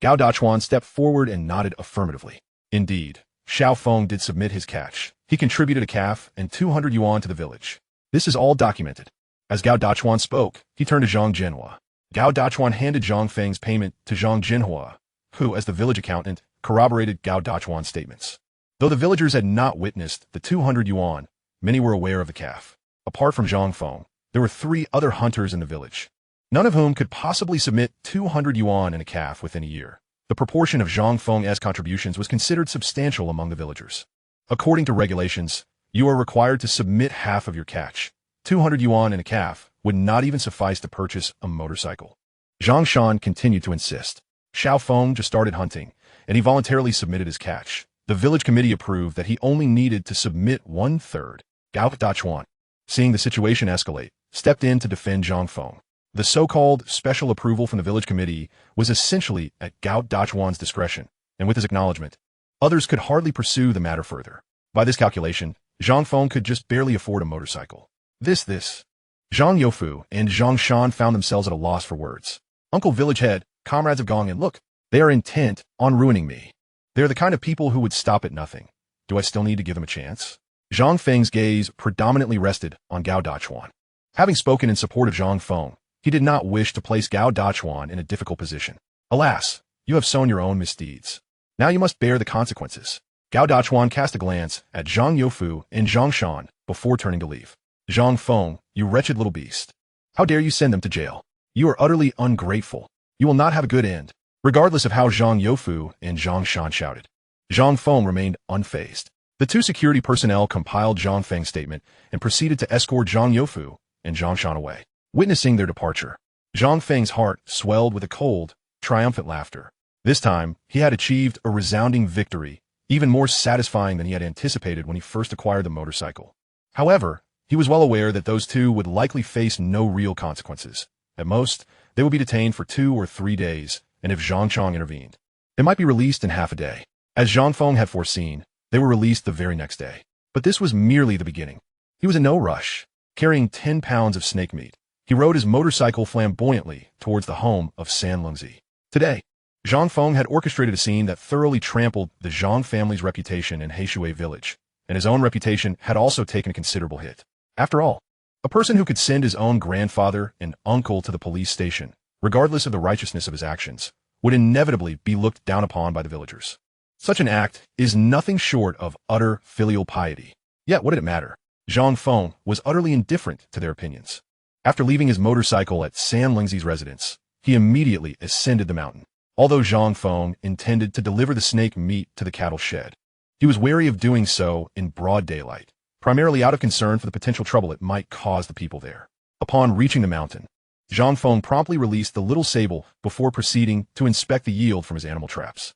Gao Dachuan stepped forward and nodded affirmatively. Indeed, Xiao Feng did submit his catch. He contributed a calf and 200 yuan to the village. This is all documented. As Gao Dachuan spoke, he turned to Zhang Jinhua. Gao Dachuan handed Zhang Feng's payment to Zhang Jinhua, who, as the village accountant, corroborated Gao Dachuan's statements. Though the villagers had not witnessed the 200 yuan, many were aware of the calf. Apart from Zhang Feng, there were 3 other hunters in the village, none of whom could possibly submit 200 yuan in a calf within a year. The proportion of Zhang Feng's contributions was considered substantial among the villagers. According to regulations, you are required to submit half of your catch. 200 yuan in a calf would not even suffice to purchase a motorcycle. Zhang Shan continued to insist. Xiao Feng just started hunting, and he voluntarily submitted his catch. The village committee approved that he only needed to submit 1/3. Gao Dachuan, seeing the situation escalate, stepped in to defend Zhang Feng. The so-called special approval from the village committee was essentially at Gao Dachuan's discretion, and with his acknowledgement, others could hardly pursue the matter further. By this calculation, Zhang Feng could just barely afford a motorcycle. Zhang Youfu and Zhang Shan found themselves at a loss for words. Uncle Village Head, comrades of Gongin, look, they are intent on ruining me. They are the kind of people who would stop at nothing. Do I still need to give them a chance? Zhang Feng's gaze predominantly rested on Gao Dachuan. Having spoken in support of Zhang Feng, he did not wish to place Gao Dachuan in a difficult position. Alas, you have sown your own misdeeds. Now you must bear the consequences. Gao Dachuan cast a glance at Zhang Youfu and Zhang Shan before turning to leave. Zhang Feng, you wretched little beast. How dare you send them to jail? You are utterly ungrateful. You will not have a good end. Regardless of how Zhang Youfu and Zhang Shan shouted, Zhang Feng remained unfazed. The two security personnel compiled Zhang Feng's statement and proceeded to escort Zhang Youfu and Zhang Shan away. Witnessing their departure, Zhang Feng's heart swelled with a cold, triumphant laughter. This time, he had achieved a resounding victory, even more satisfying than he had anticipated when he first acquired the motorcycle. However, he was well aware that those two would likely face no real consequences. At most, they would be detained for 2 or 3 days, and if Zhang Chong intervened, they might be released in half a day. As Zhang Feng had foreseen, they were released the very next day. But this was merely the beginning. He was in no rush. Carrying 10 pounds of snake meat, he rode his motorcycle flamboyantly towards the home of San Lungzi. Today, Zhang Feng had orchestrated a scene that thoroughly trampled the Zhang family's reputation in Heishui village, and his own reputation had also taken a considerable hit. After all, a person who could send his own grandfather and uncle to the police station, regardless of the righteousness of his actions, would inevitably be looked down upon by the villagers. Such an act is nothing short of utter filial piety. Yet what did it matter? Zhang Feng was utterly indifferent to their opinions. After leaving his motorcycle at San Lingzi's residence, he immediately ascended the mountain. Although Zhang Feng intended to deliver the snake meat to the cattle shed, he was wary of doing so in broad daylight, primarily out of concern for the potential trouble it might cause the people there. Upon reaching the mountain, Zhang Feng promptly released the little sable before proceeding to inspect the yield from his animal traps.